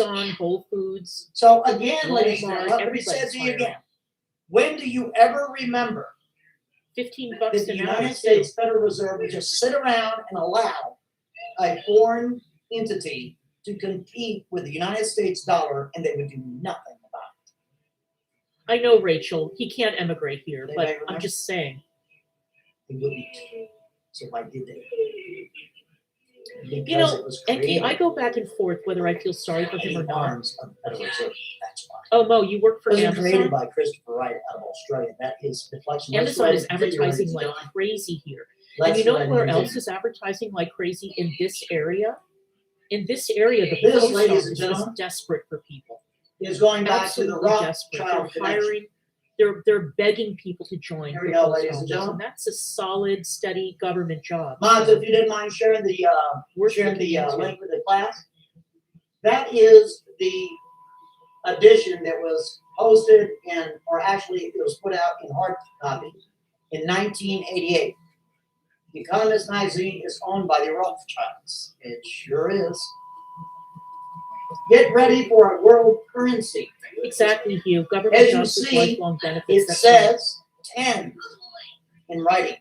Amazon, Whole Foods. So again, ladies, Walmart, let me say it everybody's to you firing. again. When do you ever remember $15 that the an hour. United States Federal Reserve would just sit around and allow a foreign entity to compete with the United States dollar, and they would do nothing about it. I know, Rachel, he can't emigrate here, They but may I'm remember. just saying. They wouldn't. So why did they? Because You know, it was Enki, created I go back and forth whether I feel sorry for him or in not. arms of the Federal Reserve. That's why. Oh, Mo, you work for It was created Amazon? by Christopher Wright out of Australia. That is deflection. Amazon is advertising like crazy here. And you know where else is advertising like crazy? In this area? In this area, the This, post ladies and office is gentlemen, desperate for people. is going back Absolutely to the rock desperate. child They're hiring, they're begging people to join Here the we go, post ladies and office, gentlemen. and that's a solid, steady government job. Mods, So if you didn't mind sharing the worth looking into. link with the class. That is the edition that was posted in, or actually it was put out in hard copy in 1988. The Economist magazine is owned by the Rothschilds. It sure is. Get ready for a world currency. Exactly, Hugh. Government As you jobs with see, lifelong benefits. it That's right. says 10 in writing.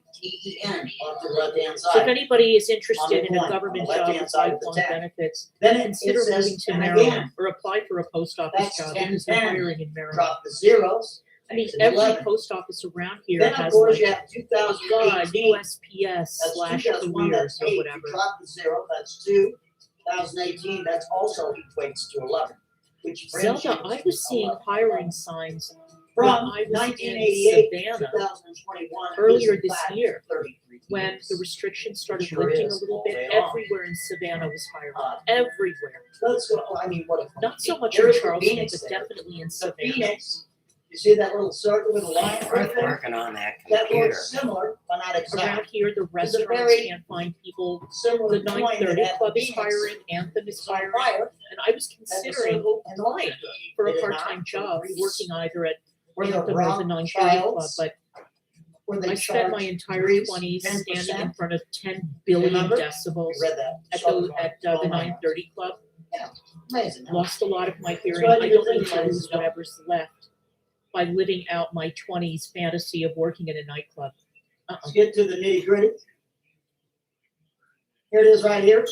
TEN off the left-hand So if side. anybody is On interested the in a coin, government on the job left-hand with side of the lifelong tab. benefits, Then it consider says, moving to and Maryland again, or apply for a post office that's job 10, because they're 10. hiring in Maryland. Drop the zeros. I mean, makes it every 11. post office around here Then, of has course, like, you have oh God, 2018. USPS That's slash 2001, careers that's or 8. whatever. You drop the 0, that's 2. 2018, that's also equates to 11. Which brings Zelda, you I to was seeing 11. hiring signs when From I was in 1988 to Savannah 2021, earlier is this back year, 33 when years. the restrictions started Sure lifting a is, little all bit. day long. Everywhere in Savannah was hiring. Everywhere. Let's go. I mean, what if Not so much in there's the Charleston, Phoenix but there. definitely in The Savannah. Phoenix, you see that little circle with a line right there? Working on that That computer. looks similar, but not Around exact. here, the It's a restaurants very can't find people. similar The coin 930 that had Club the is Phoenix. hiring, Anthem is It's on hiring, fire. and I was At the considering circle and the line. for Did a it part-time not? job Greece, working either at where the Anthem or the Rock 930 Club, Childs, but where they I spent my charge entire Greece 20s standing 10%. in front of 10 billion Remember? decibels You read that. at Short the, one. at Oh the my 930 Club. Yeah, amazing. huh? Lost a lot of my hearing. So how do I you don't do need this, to ladies lose and gentlemen? whatever's left by living out my 20s fantasy of working in a nightclub. Let's get to the nitty gritty. Here it is right here.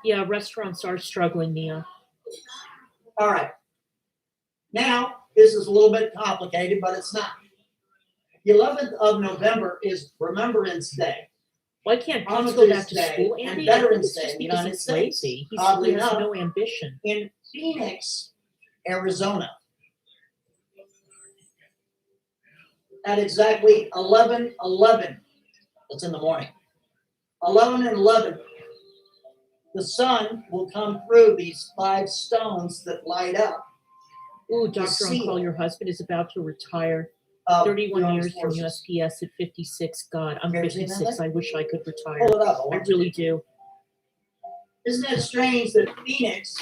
Yeah, restaurants are struggling, Nia. All right. Now, this is a little bit complicated, but it's not. The 11th of November is Remembrance Day. Why can't Pete go back to Day school, and Andy? I think Veterans it's Day just in the because United he's States. lazy. Oddly He has enough, no ambition. in Phoenix, Arizona, at exactly 11:11, it's in the morning, 11 and 11, the sun will come through these 5 stones that light up. Ooh, the Dr. On seal Call, your husband is about to retire. of 31 the armed years from forces. USPS at 56. God, I'm Have you ever seen that 56. thing? I wish I could retire. Pull it up. I want you really to. do. Isn't it strange that Phoenix?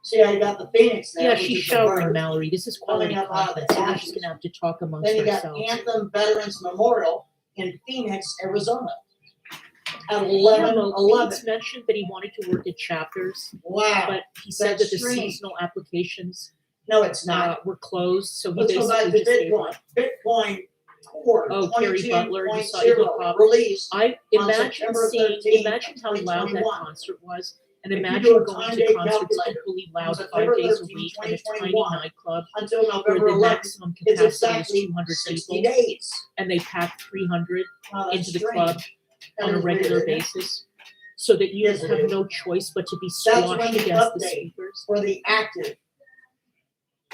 See how you got the Phoenix there? Yeah, which she's is the showering, bird, Mallory. This is quality coming up out of the content, so we're just ashes. going to have to talk amongst Then you got ourselves. Anthem Veterans Memorial in Phoenix, Arizona, at Yeah, 11:11. Pete's mentioned that he wanted to work at chapters, Wow. but he said That's that the strange. seasonal applications No, it's not. were closed, so he Let's go back basically to just gave Bitcoin. up. Bitcoin Core Oh, Carrie Butler, you saw Iggy 22.0 Pop. released I on imagine September seeing, 13th, imagine how loud that 2021. concert was, and If you imagine do a going time-date to concerts calculator equally from loud September 5 days a 13, week in a tiny 2021 nightclub until where November the 11th, maximum it's capacity is exactly 200 60 people, days. and they pack 300 Oh, that's into the strange. club That on a is weird, regular isn't it? basis, so that you Yes, it have is. no choice but to be That's squashed when the against the update speakers. for the active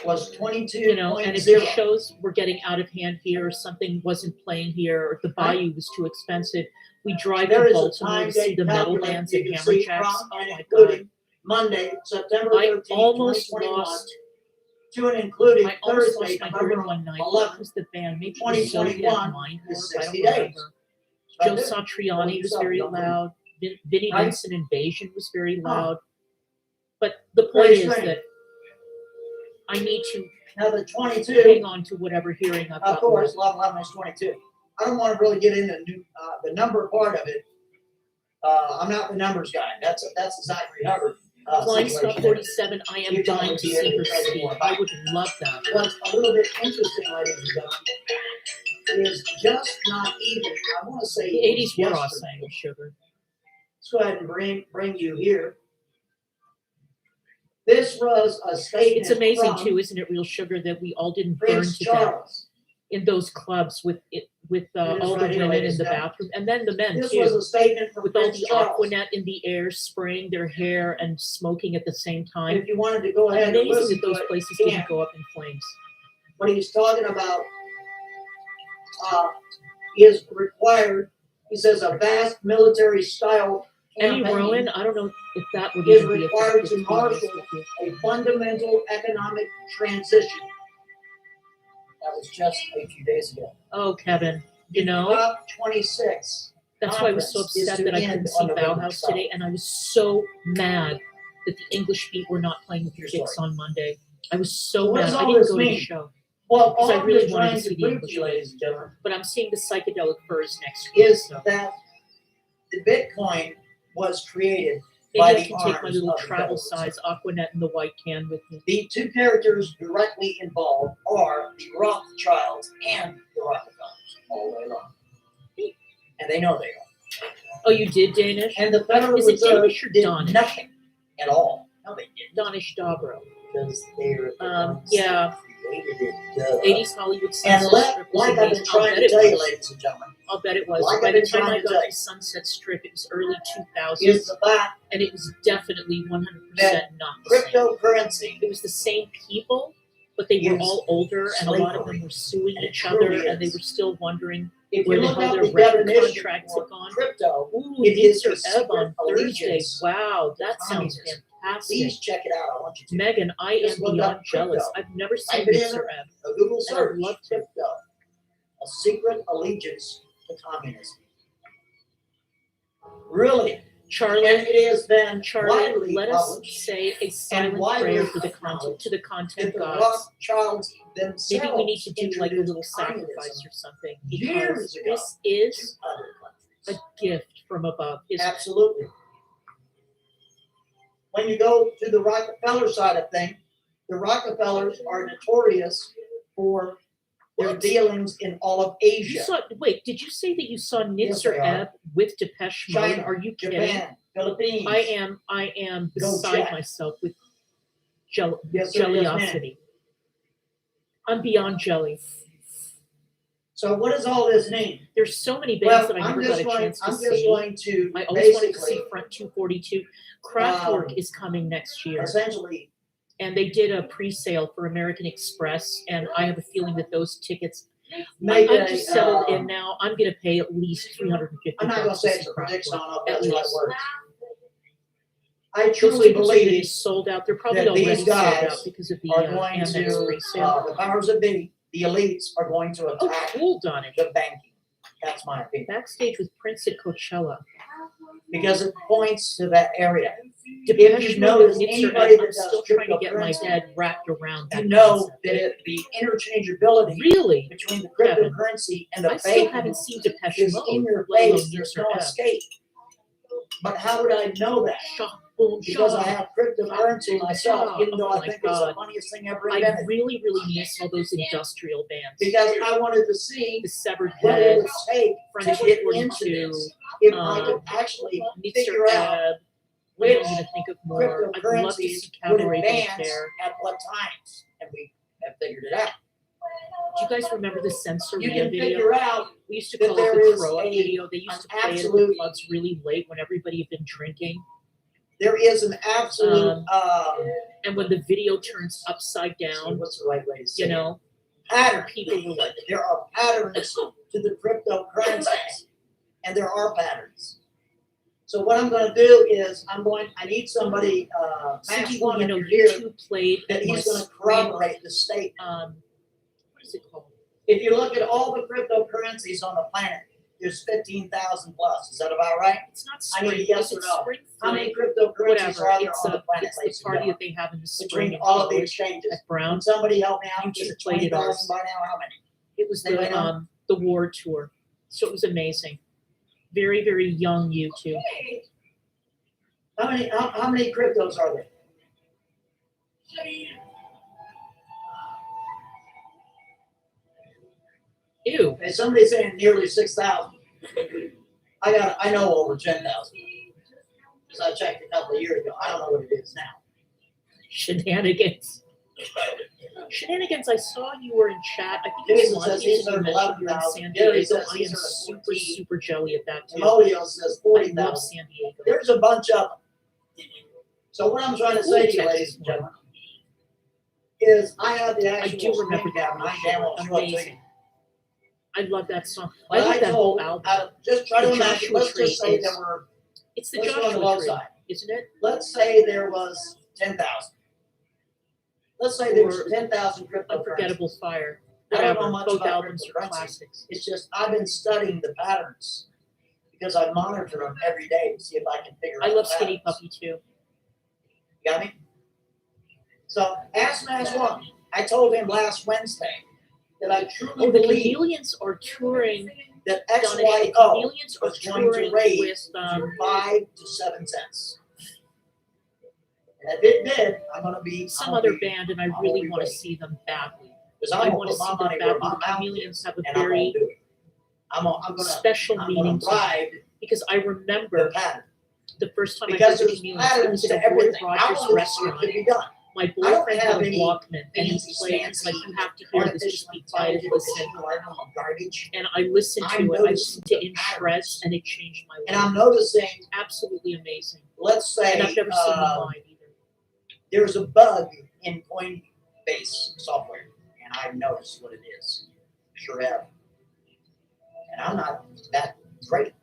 was 22.0. You know, and if the shows were getting out of hand here, or something wasn't playing here, or the Bayou was too expensive, we drive There to is a Baltimore to see time-date the metal calculator bands you and can see Hammerjacks. from Oh and my God. including Monday, September I 13th, almost 2021, lost. to and including I almost Thursday, lost my November hearing one night. 11th, What was the band? Maybe it was Zodiac 2021 Mind is Warp. I 60 don't days. remember. Right Joe there. Satriani was very Don't read. loud. Vinnie Right? Vincent Invasion was very Huh. loud. But the point Very is strange. that I need to Now the 22, hang on to whatever hearing I've of got course, left. 11 is 22. I don't want to really get into the number part of it. I'm not the numbers guy. That's a Zachary Hubbard Flying Scott situation. 47, I am You don't dying to see see it her speak. anymore. I would love that. What's a little bit interesting, ladies and gentlemen, is just not even, I want to say The 80s were yesterday. awesome with Sugar. Let's go ahead and bring you here. This was a statement. It's amazing from too, isn't it, Real Sugar, that we all didn't burn Prince to death Charles. in those clubs with all right the here, women ladies in the and gentlemen. bathroom, and then the men This too, was a statement from with all Prince the Charles. Aquanet in the air, spraying their hair and smoking at the same time. If you wanted to go ahead and Amazing listen that those to it, places you didn't can. go up in flames. What he's talking about is required. He says a vast military style Emmy campaign Rowan, I don't know if that would is even be required effective. to marshal a fundamental economic transition. That was just a few days ago. Oh, Kevin, you know, Prop 26. that's why I was so conference is upset to that I end couldn't see on November Bauhaus 12th. today, and I was so mad that the English Beat were not playing with the Kicks on Monday. I was so What mad. does I all didn't this go to the mean? show. Well, because all I I'm really just wanted trying to see to the prove English to you, Beat. ladies and gentlemen, But I'm seeing the psychedelic furs next week. is So. that the Bitcoin was created Maybe by I the can take my arms little of the travel Federal size Aquanet in the white can with me. The two characters directly involved are the Rothschilds and the Rockefellers all the way along. And they know they are. Oh, you did Danish? And the Federal Is it Reserve Danish or did Danish? nothing at all. No, they didn't. Danish Dobro. Because they're the ones Yeah. that created it. 80s Hollywood And Sunset Strip was like I've been amazing. trying to tell you, ladies and gentlemen, I'll bet it was. like By I've the been time trying I to got tell to you, Sunset Strip, it was early 2000s. is the fact and it was definitely 100% that not the same. cryptocurrency, It was the same people, but they were is all older, and a lot of them were suing each other, and they were still wondering where the hell their record contracts had gone. Crypto, Ooh, it is Mr. the Ebb on secret Thursday. allegiance Wow, that to sounds communism. fantastic. Please check it out. I want you to. Megan, I Just am look beyond up jealous. crypto. I've never seen Type it in Mr. Ebb. a Google And I'd search. love to. Crypto, a secret allegiance to communism. Really, Charlie, and it is then Charlie, widely let us published say a and silent widely prayer for the acknowledged to the content that the gods. Rothschilds themselves Maybe we need to do like a little introduced sacrifice communism or something, years because ago this is to other countries. a gift from above, isn't it? Absolutely. When you go to the Rockefeller side of things, the Rockefellers are notorious for their dealings in all of You Asia. saw, wait, did you say that you saw Yes, Nitzer they are. Ebb with Depeche Mode? China, Are you kidding? Japan, Philippines. I am Go beside check. myself with Yes, sir, yes, ma'am. jelliosity. I'm beyond jelly. So what does all this mean? There's so many Well, bands that I I'm never got just a going, chance to I'm see. just going to I always wanted to basically, see Front 242. Kraftwerk is coming next year. essentially, And they did a pre-sale for American Express, and I have a feeling that those tickets. make I'm a, just settled in now. I'm going to pay at least $350. I'm not going to say it's see a prediction, I don't know if Kraftwerk, that's at the right least. word. I Those truly tickets are going to be believe sold out. They're probably that already these sold out guys because of the are going Amex to, pre-sale. the powers that be, the elites are going to Oh, attack cool, Donish. the banking. That's my opinion. Backstage with Prince at Coachella. Because it points to that area. If Depeche you Mode notice and Nitzer anybody Ebb, that I'm does still trying to get my cryptocurrency, head wrapped around that you know concept. that the interchangeability Really? between the Kevin, cryptocurrency and the I still banking haven't seen Depeche is Mode, in your let alone face. There's Nitzer no Ebb. escape. But how would I know that? Shock, boom, Because I shock. have cryptocurrency myself, even though Oh I my think it's the God. funniest thing ever I invented. really, really miss all those industrial bands. Because I wanted to see The Severed what it would Heads, take Front to get into 242, this. If I could actually Nitzer figure out Ebb. I'm which going to think of more. I'd love to cryptocurrencies see would Cabaret advance Voltaire. at what times, and we have figured it out. Do you guys remember the You Sensoria can video? figure out We used to that call it there the is throw-up a- video. They used to an play it at the absolute- clubs really late when everybody had been drinking. there is an absolute And when the video turns upside down, what's the right way to say you know, pattern. people were like, There are patterns to the cryptocurrencies, and there are patterns. So what I'm going to do is I need somebody, Max Cindy, one you know, here, you two played that at my he's going to screen. corroborate the statement. What is it called? If you look at all the cryptocurrencies on the planet, there's 15,000 plus. Is that about right? It's not I need spring. a yes Is or it no. spring How many fling? cryptocurrencies Whatever. are there It's on the planet? it's ladies the and party that gentlemen? they have in the spring Between in all of the college exchanges. at Brown. Can somebody help me out? You Is two it played at 20,000 ours. by now? How many? It was Anybody know? the War Tour. So it was amazing. Very, very young you two. How many cryptos are there? Ew. Okay, somebody's saying nearly 6,000. I know over 10,000. Because I checked a couple of years ago. I don't know what it is now. Shenanigans. Shenanigans, I saw you were in chat. I think it Jason was says Monty these and you are mentioned you're in 11,000. San Gary Diego. says I these am are super, 14. super jelly at that too. Emolio says I 40,000. love San Diego. There's a bunch of them. So what I'm trying to say to you, Texas ladies and gentlemen, is I have the I actual do remember that. I damn well show it to you. Amazing. I love that song. But I love that whole told, album. just try to The imagine, Joshua let's Tree just say is- there were, It's the let's go on the Joshua low Tree, side. isn't it? Let's say there was 10,000. Let's say there was Or 10,000 cryptocurrencies. Unforgettable Fire. I don't know Whatever. much Both about albums are cryptocurrency. classics. It's just I've been studying the patterns because I monitor them every day to see if I can figure out I love the Skinny patterns. Puppy too. You got me? So ask Mass One. I told him last Wednesday that I truly Oh, the believe Chameleons are touring. that Donish, the XYO Chameleons are was going to touring raise with from 5 to 7 cents. And if it did, I'm gonna be some other band, and I really want to see them badly. Because I I'm want gonna to see put my them money where badly. my The mouth Chameleons is, have a and I'm gonna very do it. I'm gonna special I'm meaning gonna to me ride because I remember the pattern. the first time I Because heard the there's Chameleons. It patterns was to at a Roy everything. Rogers How else restaurant. could it be done? My I don't boyfriend had have a any Walkman, and he fancy played. He's like, schmancy, "You have to hear this. Just be quiet and listen." Garbage. And I listened to I'm it. I noticing listened to the In Shreds, and it changed my life. And I'm noticing, Absolutely amazing. let's say, And I've never seen them live either. there's a bug in Coinbase software, and I've noticed what it is. Sure have. And I'm not that great.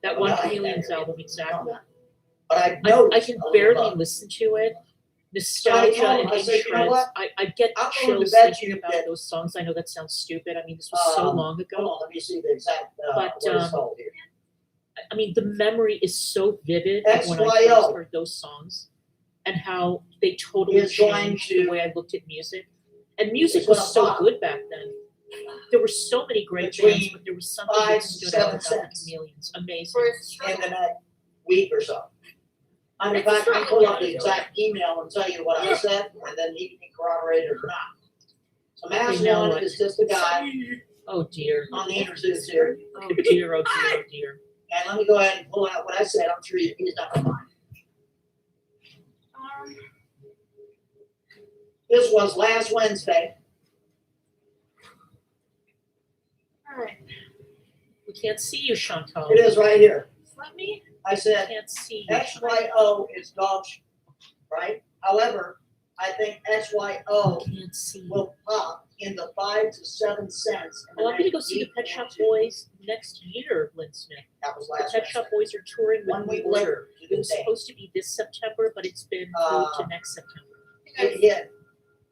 That I'm one not that Chameleons great. album, exactly. But I've I noticed can a little barely bug. listen to it. So I Nostalgia told him, and I In said, you know Shreds. what? I get I'm going to chills bet thinking you about that- those songs. I know that sounds stupid. I mean, this was so long ago. Hold on, let me see the exact But, what it's called here. I mean, the memory is so vivid of when I XYO. first heard those songs and how they totally Is going changed to- the way I looked at music. And music It's was gonna so pop. good back then. There were so many great Between bands, but there was something 5 that to stood 7 out about the cents. Chameleons. Amazing. In the next week or so. In fact, I can pull up the exact email and tell you what I said, and then you can corroborate it or not. So Mass Okay, now One what? is just a guy Oh dear. on the introduce here. Oh dear, oh dear, oh dear. And let me go ahead and pull out what I said. I'm sure he's not gonna mind. This was last Wednesday. Alright. We can't see you, Chantal. It is right here. Let me. I said Can't see you. XYO is dog shit, right? However, I think XYO Can't see. will pop in the 5 to 7 cents. in the Well, I'm gonna go next see the week Pet or Shop two. Boys next year, Lynn Smith. That was The last Pet Shop Wednesday. Boys are touring with 1 New week Order. later, to It this was day, supposed to be this September, but it's been moved to next September. it hit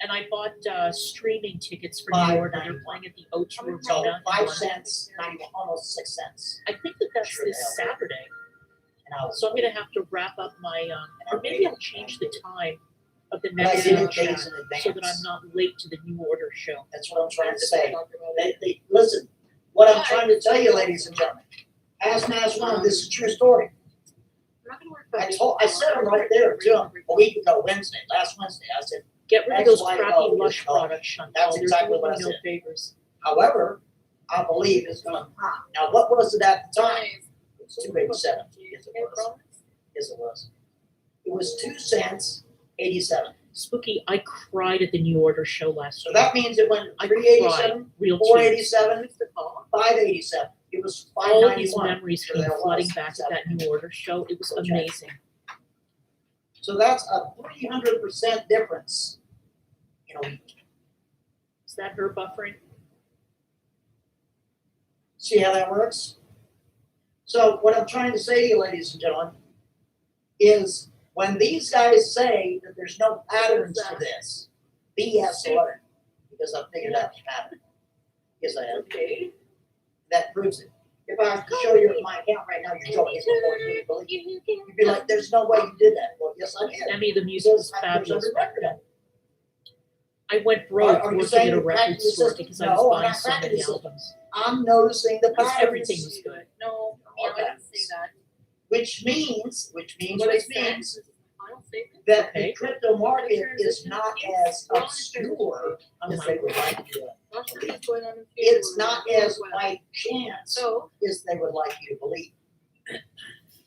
And I bought streaming tickets for $5.99. New Order. They're playing at the O2 Arena. so in 5 London. cents, not even almost 6 cents. I think that that's Sure this they are. Saturday. And I was, So I'm gonna have to wrap up my, or maybe I'll change the time of the but I next did Zoom it chat days in advance. so that I'm not late to the New Order show. That's what I'm trying to say. Listen, what I'm trying to tell you, ladies and gentlemen, ask Mass One, this is a true story. I said them right there to him a week ago, last Wednesday. I said, Get rid of those XYO crappy is Lush gone. products, Chantal. That's They're exactly doing what I me no said. favors. however, I believe it's gonna pop. Now, what was it at the time? It was 2.87. Yes, it was. Yes, it was. It was 2 cents 87. Spooky, I cried at the New Order show last So year. that means it went I 387, cried, real 487, 587. It was All of these 591. memories So came there was flooding back to that 7. New Order show. It was Project. amazing. So that's a 300% difference in a week. Is that her buffering? See how that works? So what I'm trying to say to you, ladies and gentlemen, is when these guys say that there's no patterns to this, BS alert, because I've figured out the pattern. Yes, I have. Okay. That proves it. If I have to show you my account right now, you're joking. You'd be like, there's no way you did that. Well, yes, I did. I mean, the music was There's fabulous every back record then. of it. I went broke Are you working saying at a you're record cracking the store system? because I No, was I'm buying not so cracking many the system. albums. I'm noticing the Because patterns. everything was good. No, I didn't say that. Which means Statement. that Okay. the crypto market is not as obscure as they would like you to believe. It's not as by chance So as they would like you to believe.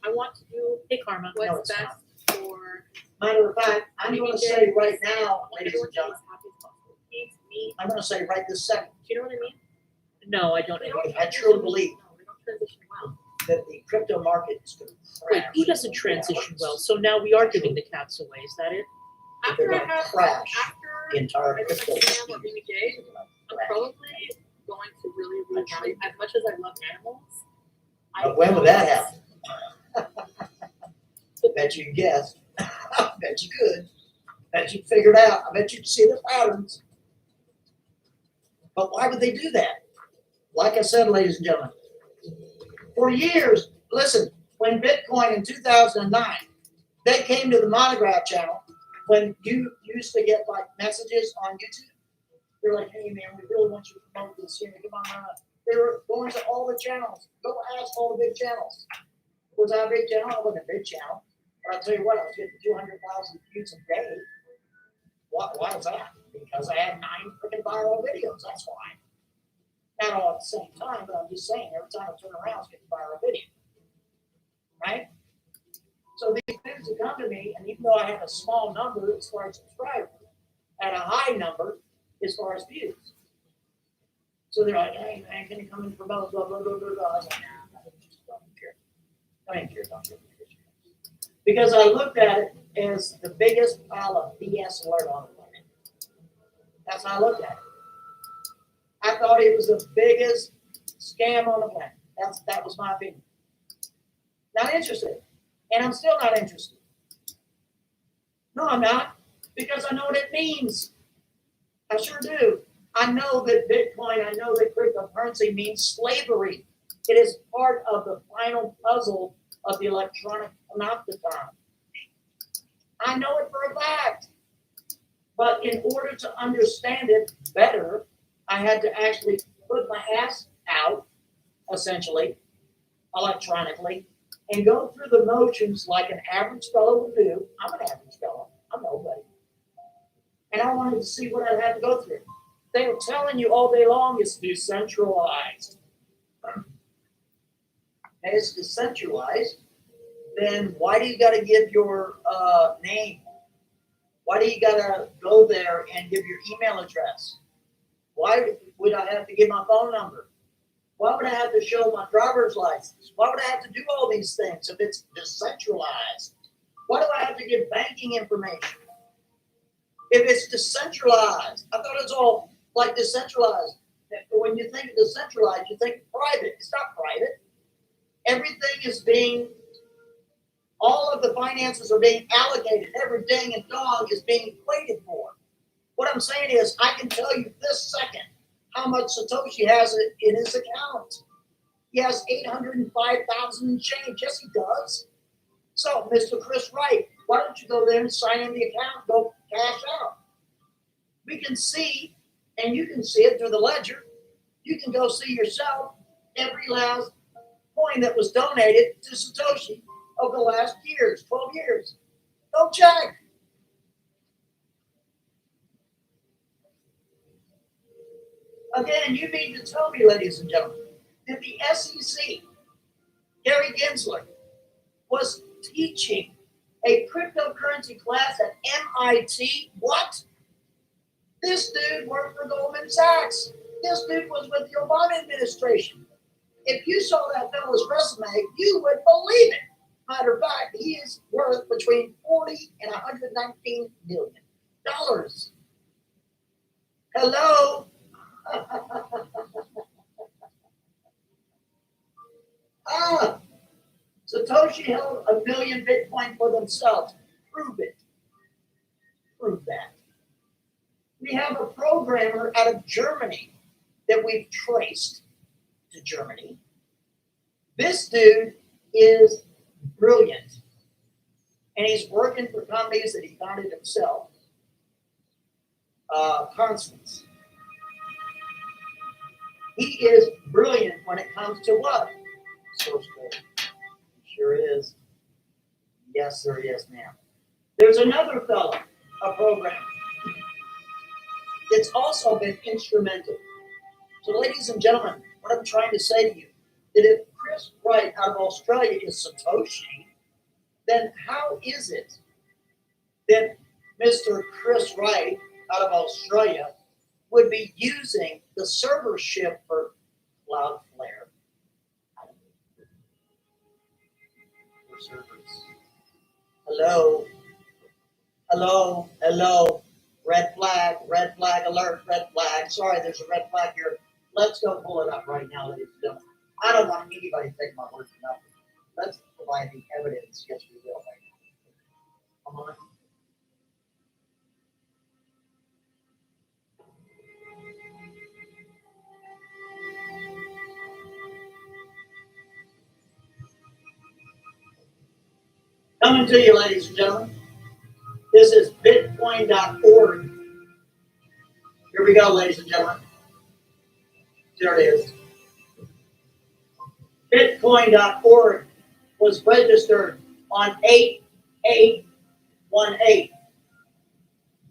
I want to do, hey Karma, No, what's it's best for Matter of fact, I'm gonna say right now, ladies everyone and to be gentlemen, as happy as possible. Keeps me, I'm gonna say right this second, do you know what I mean? No, I don't. I truly believe No, they don't transition well. that the crypto market is gonna Wait, crash. who doesn't transition well? So now we are giving the cats away, is that it? That they're gonna crash the entire I crypto. am or BBJ, I'm probably going to really value, as much as I love animals. But when would that happen? Bet you guessed. I bet you could. Bet you figured out. I bet you'd see the patterns. But why would they do that? Like I said, ladies and gentlemen, for years, listen, when Bitcoin in 2009, they came to the Monograph channel, when you used to get like messages on YouTube, they're like, hey man, we really want you to promote this here. Come on. They were going to all the channels. Go ask all the big channels. Was I a big channel? I wasn't a big channel. But I'll tell you what, I was getting 200,000 views a day. Why was that? Because I had 9 freaking viral videos. That's why. Not all at the same time, but I'm just saying, every time I turn around, I was getting a viral video. Right? So these dudes would come to me, and even though I had a small number as far as subscribers, I had a high number as far as views. So they're like, hey man, can you come and promote, blah, blah, blah, blah, blah. I was like, nah, I don't care. I don't care, don't care. Because I looked at it as the biggest pile of BS alert on the planet. That's how I looked at it. I thought it was the biggest scam on the planet. That was my opinion. Not interested. And I'm still not interested. No, I'm not. Because I know what it means. I sure do. I know that Bitcoin, I know that cryptocurrency means slavery. It is part of the final puzzle of the electronic panopticon. I know it for a fact. But in order to understand it better, I had to actually put my ass out, essentially, electronically, and go through the motions like an average fellow would do. I'm an average fellow. I'm nobody. And I wanted to see what I had to go through. They were telling you all day long it's decentralized. And it's decentralized, then why do you got to give your name? Why do you got to go there and give your email address? Why would I have to give my phone number? Why would I have to show my driver's license? Why would I have to do all these things if it's decentralized? Why do I have to give banking information? If it's decentralized, I thought it was all like decentralized. When you think decentralized, you think private. It's not private. Everything is being, all of the finances are being allocated. Every dang and dog is being equated for. What I'm saying is, I can tell you this second how much Satoshi has in his account. He has 805,000 and change. Yes, he does. So, Mr. Chris Wright, why don't you go there and sign in the account, go cash out? We can see, and you can see it through the ledger. You can go see yourself every last coin that was donated to Satoshi over the last years, 12 years. Go check. Again, you mean to tell me, ladies and gentlemen, that the SEC, Gary Gensler, was teaching a cryptocurrency class at MIT? What? This dude worked for Goldman Sachs. This dude was with the Obama administration. If you saw that fellow's resume, you would believe it. Matter of fact, he is worth between $40 and $119 million. Hello? Satoshi held 1 million Bitcoin for themselves. Prove it. Prove that. We have a programmer out of Germany that we've traced to Germany. This dude is brilliant. And he's working for companies that he founded himself. Constance. He is brilliant when it comes to what? Source code. Sure is. Yes, sir. Yes, ma'am. There's another fellow, a programmer, that's also been instrumental. So, ladies and gentlemen, what I'm trying to say to you, that if Chris Wright out of Australia is Satoshi, then how is it that Mr. Chris Wright out of Australia would be using the server ship for Cloudflare? For servers. Hello? Hello? Hello? Red flag alert, red flag. Sorry, there's a red flag here. Let's go pull it up right now, ladies and gentlemen. I don't want anybody to take my word for nothing. Let's provide the evidence. Yes, we will right now. Come on. Coming to you, ladies and gentlemen. This is bitcoin.org. Here we go, ladies and gentlemen. There it is. Bitcoin.org was registered on 8/8/18,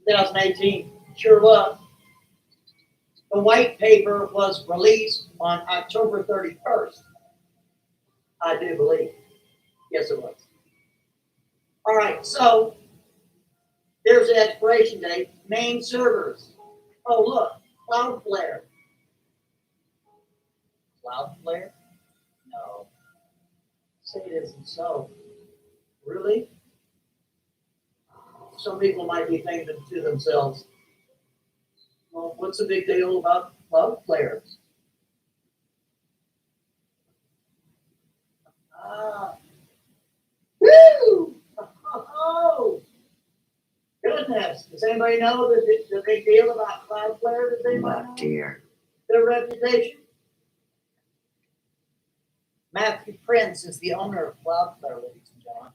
2018. Sure was. The white paper was released on October 31st. I do believe. Yes, it was. All right, so there's the expiration date. Main servers. Oh, look, Cloudflare. Cloudflare? No. Say it isn't so. Really? Some people might be thinking to themselves, well, what's the big deal about Cloudflare? Woo! Oh, goodness. Does anybody know the big deal about Cloudflare? Does anybody know? Dear. Their reputation? Matthew Prince is the owner of Cloudflare, ladies and gentlemen.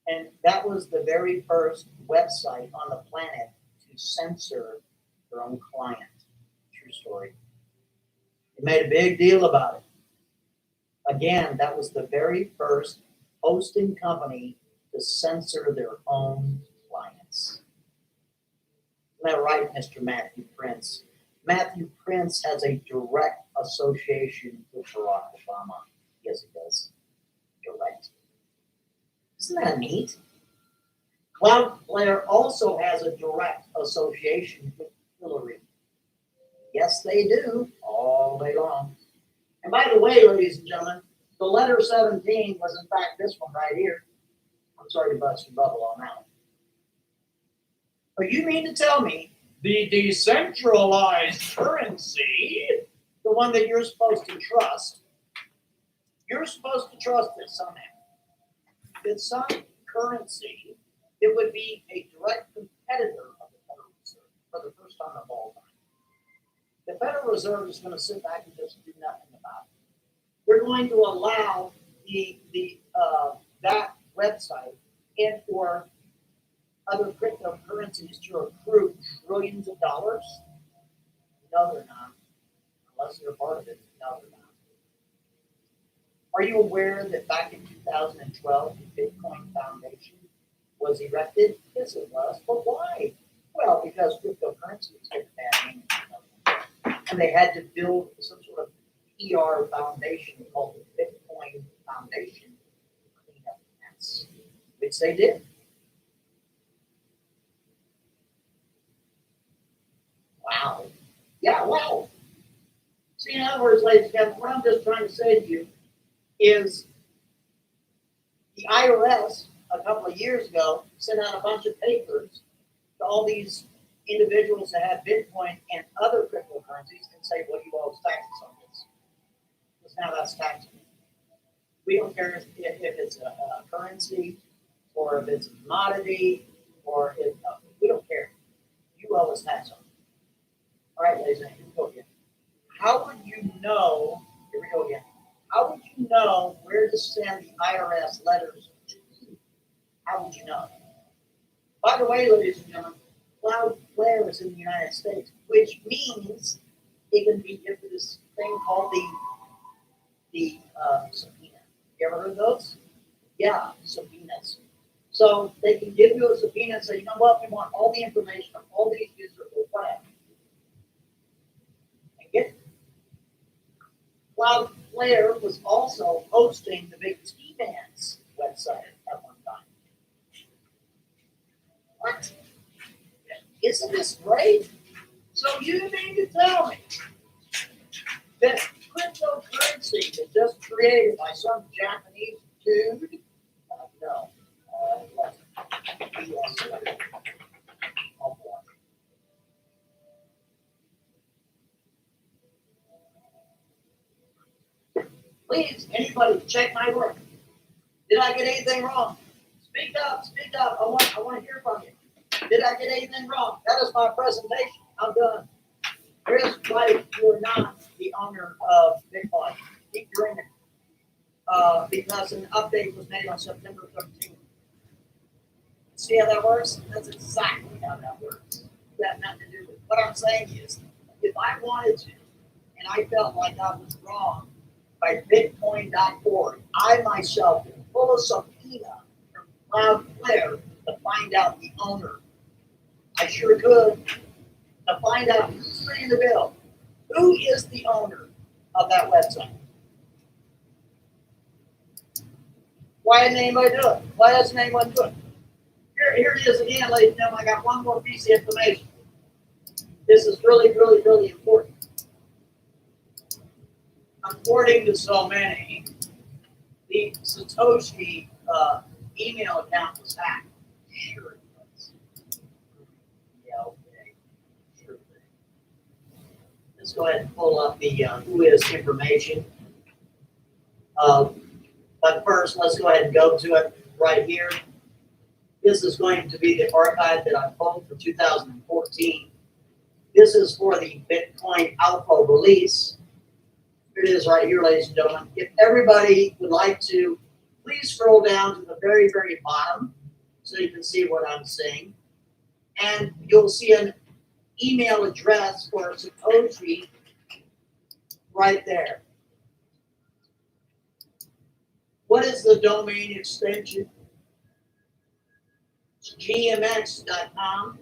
And that was the very first website on the planet to censor their own client. True story. They made a big deal about it. Again, that was the very first hosting company to censor their own clients. Isn't that right, Mr. Matthew Prince? Matthew Prince has a direct association with Barack Obama. Yes, he does. Direct. Isn't that neat? Cloudflare also has a direct association with Hillary. Yes, they do, all day long. And by the way, ladies and gentlemen, the letter 17 was in fact this one right here. I'm sorry to bust your bubble on that one. But you mean to tell me the decentralized currency, the one that you're supposed to trust, you're supposed to trust it somehow. That some currency that would be a direct competitor of the Federal Reserve for the first time of all time. The Federal Reserve is going to sit back and just do nothing about it. They're going to allow that website and for other cryptocurrencies to accrue trillions of dollars? No, they're not. Unless you're part of it, no, they're not. Are you aware that back in 2012, the Bitcoin Foundation was erected? Yes, it was. But why? Well, because cryptocurrency was getting bad name. And they had to build some sort of PR foundation called the Bitcoin Foundation to clean up the mess, which they did. Wow. Yeah, wow. See, in other words, ladies and gentlemen, what I'm just trying to say to you is the IRS a couple of years ago sent out a bunch of papers to all these individuals that have Bitcoin and other cryptocurrencies and say, well, you owe us taxes on this. Because now that's taxable. We don't care if it's a currency or if it's a commodity or if, we don't care. You owe us tax on it. All right, ladies and gentlemen, here we go again. How would you know, here we go again. How would you know where to send the IRS letters to? How would you know? By the way, ladies and gentlemen, Cloudflare is in the United States, which means it can be given this thing called the subpoena. You ever heard of those? Yeah, subpoenas. So they can give you a subpoena and say, you know what, we want all the information of all these users or whatever. And get it. Cloudflare was also hosting the big T-Bands website at one time. What? Isn't this great? So you mean to tell me that cryptocurrency was just created by some Japanese dude? No. It wasn't. Yes. Oh, boy. Please, anybody, check my work. Did I get anything wrong? Speak up, speak up. I want to hear from you. Did I get anything wrong? That is my presentation. I'm done. Here's why you're not the owner of Bitcoin. Keep doing it. Because an update was made on September 13th. See how that works? That's exactly how that works. That has nothing to do with it. What I'm saying is, if I wanted to, and I felt like I was wrong by Bitcoin.org, I myself can pull a subpoena from Cloudflare to find out the owner. I sure could. To find out who's paying the bill. Who is the owner of that website? Why didn't anybody do it? Why doesn't anyone do it? Here it is again, ladies and gentlemen. I got one more piece of information. This is really, really, really important. According to so many, the Satoshi email account was hacked. Sure it was. Yeah, okay. Sure thing. Let's go ahead and pull up the who is information. But first, let's go ahead and go to it right here. This is going to be the archive that I pulled for 2014. This is for the Bitcoin Alpha release. Here it is right here, ladies and gentlemen. If everybody would like to, please scroll down to the very, very bottom so you can see what I'm saying. And you'll see an email address for Satoshi right there. What is the domain extension? It's gmx.com.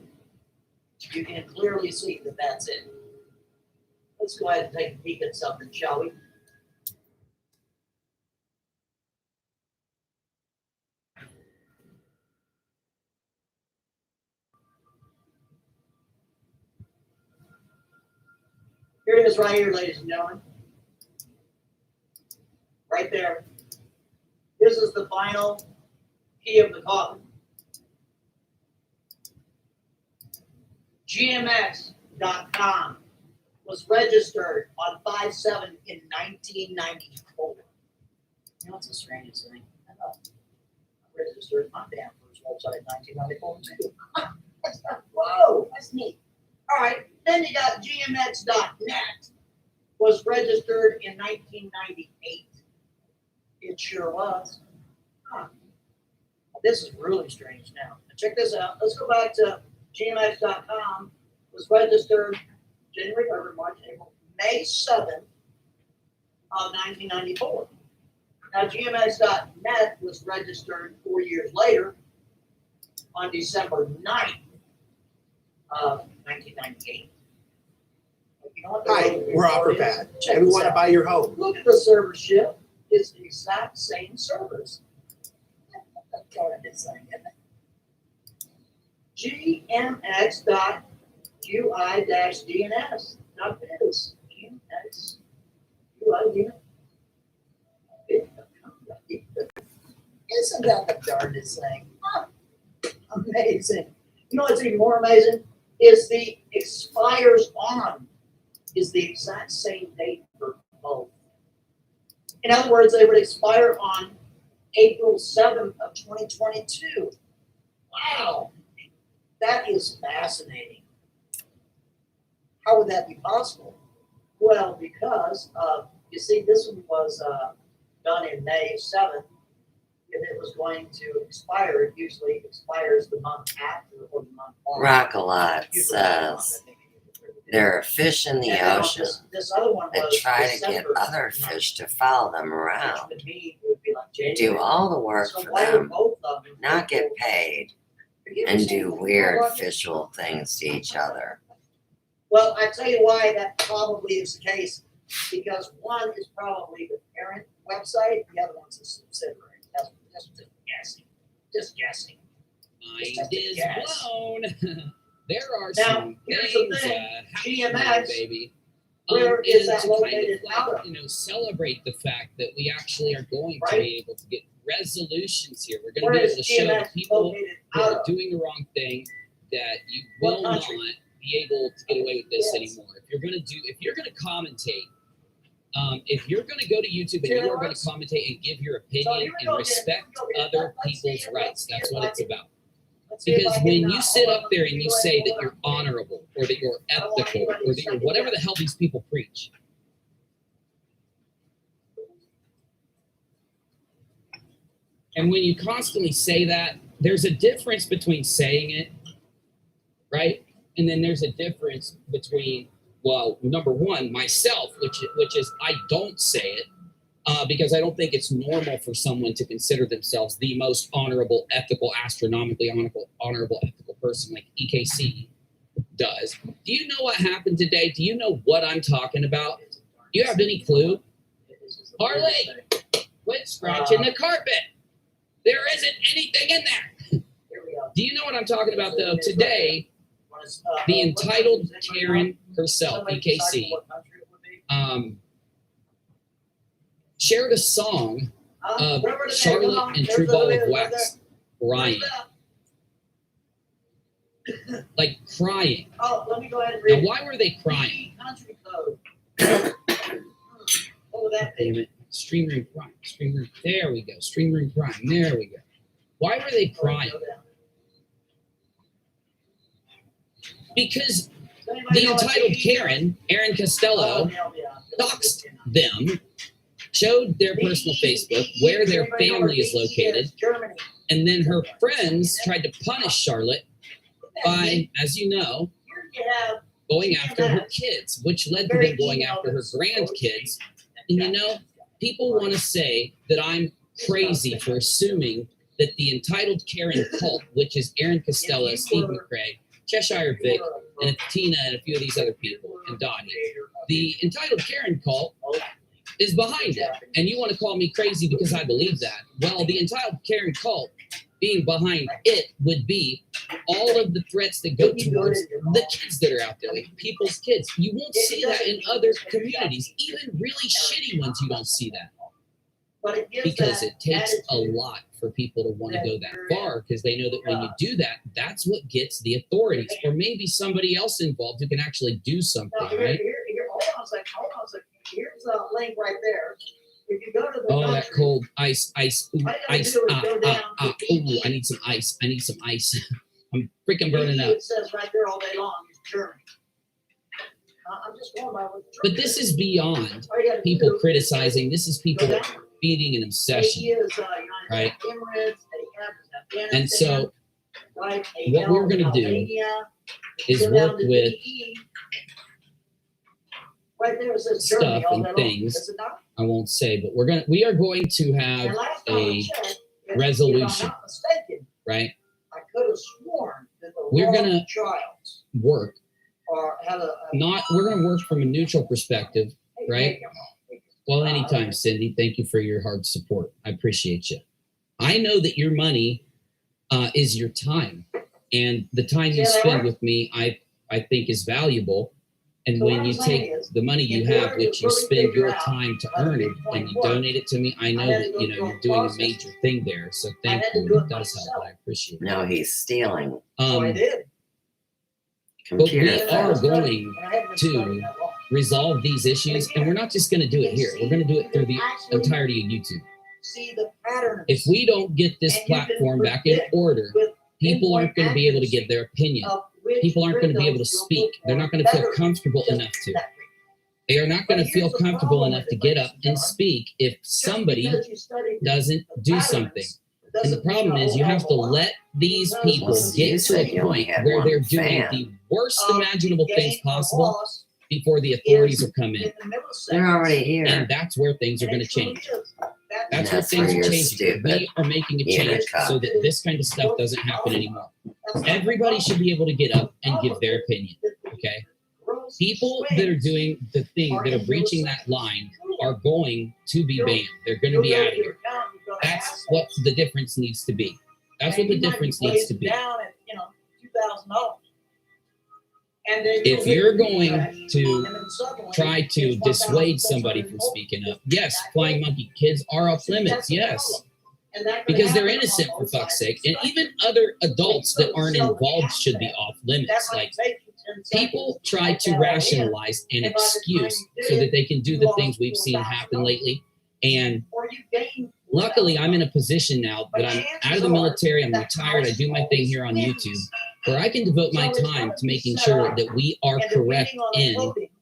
You can clearly see that that's it. Let's go ahead and take a peek at something, shall we? Here it is right here, ladies and gentlemen. Right there. This is the final key of the coffin. GMX.com was registered on 5/7 in 1994. You know what's the strangest thing? I know. I registered my damn first website in 1994 too. Whoa, that's neat. All right, then you got GMX.net was registered in 1998. It sure was. Huh. This is really strange now. Check this out. Let's go back to GMX.com. Was registered January, February, March, April, May 7th of 1994. Now, GMX.net was registered 4 years later on December 9th of 1998. You know what? Hi, we're OfferPad, and we want to buy your home. Look at the servership. It's the exact same servers. GMX.UI-DNS.biz. GMX.UI-DNS. Isn't that the darndest thing? Huh. Amazing. You know what's even more amazing? Is the expires on is the exact same date for both. In other words, they would expire on April 7th of 2022. Wow, that is fascinating. How would that be possible? Well, because you see, this one was done in May 7th. If it was going to expire, it usually expires the month after or the month on. Rockalot says there are fish in the ocean this other one that was try to get December other fish to follow them around, which would mean it would be like January. do all the work So for why would them, both of them not get go- paid, Forgive me, and Sam, do you know weird what? visual things to each other. Well, I tell you why that probably is the case. Because one is probably the parent website, the other one's a subsidiary. That's just guessing. Just guessing. Mind is blown. There are Now, some here's the things thing, happening, GMX, baby. where is And that to kind located of out like, of? you know, celebrate the fact that we actually are going to Right. be able to get resolutions here. We're going Where to be is able to show the GMX people located who out are of? doing the wrong thing that you What will not country? be able to get away with this Yes. anymore. If you're going to commentate, if you're going to go to YouTube and you are going to commentate and give your opinion and respect other people's rights, that's what it's about. Because when you sit up there and you say that you're honorable or that you're ethical or that you're whatever the hell these people preach, and when you constantly say that, there's a difference between saying it, right? And then there's a difference between, well, number one, myself, which is I don't say it because I don't think it's normal for someone to consider themselves the most honorable, ethical, astronomically honorable, ethical person like EKC does. Do you know what happened today? Do you know what I'm talking about? Do you have any clue? Harley, quit scratching the carpet. There isn't anything in there. Do you know what I'm talking about, though? Today, the entitled Karen herself, EKC, shared a song of Charlotte and True Ball of Wax crying. Like crying. Oh, let me go ahead and Now, read. why were they crying? Country code. What would that be? Damn it. Stream room crime. Stream room. There we go. Stream room crime. There we go. Why were they crying? Because the entitled Karen, Erin Costello, doxed them, showed their personal Facebook where their family is located, and then her friends tried to punish Charlotte by, as you know, going after her kids, which led to them going after her grandkids. And you know, people want to say that I'm crazy for assuming that the entitled Karen cult, which is Erin Costello, Steve McCrae, Cheshire Vic, and Tina, and a few of these other people, and Dottie, the entitled Karen cult is behind it. And you want to call me crazy because I believe that. Well, the entitled Karen cult being behind it would be all of the threats that go towards the kids that are out there, like people's kids. You won't see that in other communities, even really shitty ones. You don't see that because it takes a lot for people to want to go that far, because they know that when you do that, that's what gets the authorities or maybe somebody else involved who can actually do something, right? Hold on a second. Here's a link right there. If you go to the Oh, country, that cold ice, ooh, all you gotta ice, do is go down to ooh, I need some ice. I'm freaking burning up. It says right there all day long is Germany. I'm just going by what the But this is beyond people criticizing. This is people feeding an obsession, right? And so what we're going to do is work with stuff and things I won't say, but we are going to have a resolution, right? I could have sworn that the We're going to trials work, we're going to work from a neutral perspective, right? Well, anytime, Cindy. Thank you for your hard support. I appreciate you. I know that your money is your time, and the time you spend with me, I think is valuable. And when you take the money you have, which you spend your time to earn it, and you donate it to me, I know that you're doing a major thing there. So thank you. It does help. I appreciate it. No, he's stealing. But we are going to resolve these issues, and we're not just going to do it here. We're going to do it through the entirety of YouTube. see the pattern. If we don't get this platform back in order, people aren't going to be able to give their opinion. People aren't going to be able to speak. They're not going to feel comfortable enough to. They are not going to feel comfortable enough to get up and speak if somebody doesn't do something. And the problem is you have to let these people get to a point where they're doing the worst imaginable things possible before the authorities will come in. They're already here. And that's where things are going to change. That's where things are changing. We are making a change so that this kind of stuff doesn't happen anymore. Everybody should be able to get up and give their opinion, okay? People that are doing the thing, that are breaching that line, are going to be banned. They're going to be out of here. That's what the difference needs to be. That's what the difference needs to be. Down at, $2,000. And then If you're going to try to dissuade somebody from speaking up, yes, flying monkey kids are off limits, yes. Because they're innocent, for fuck's sake. And even other adults that aren't involved should be off limits. Like, people try to rationalize an excuse so that they can do the things we've seen happen lately. And luckily, I'm in a position now that I'm out of the military, I'm retired, I do my thing here on YouTube, where I can devote my time to making sure that we are correct in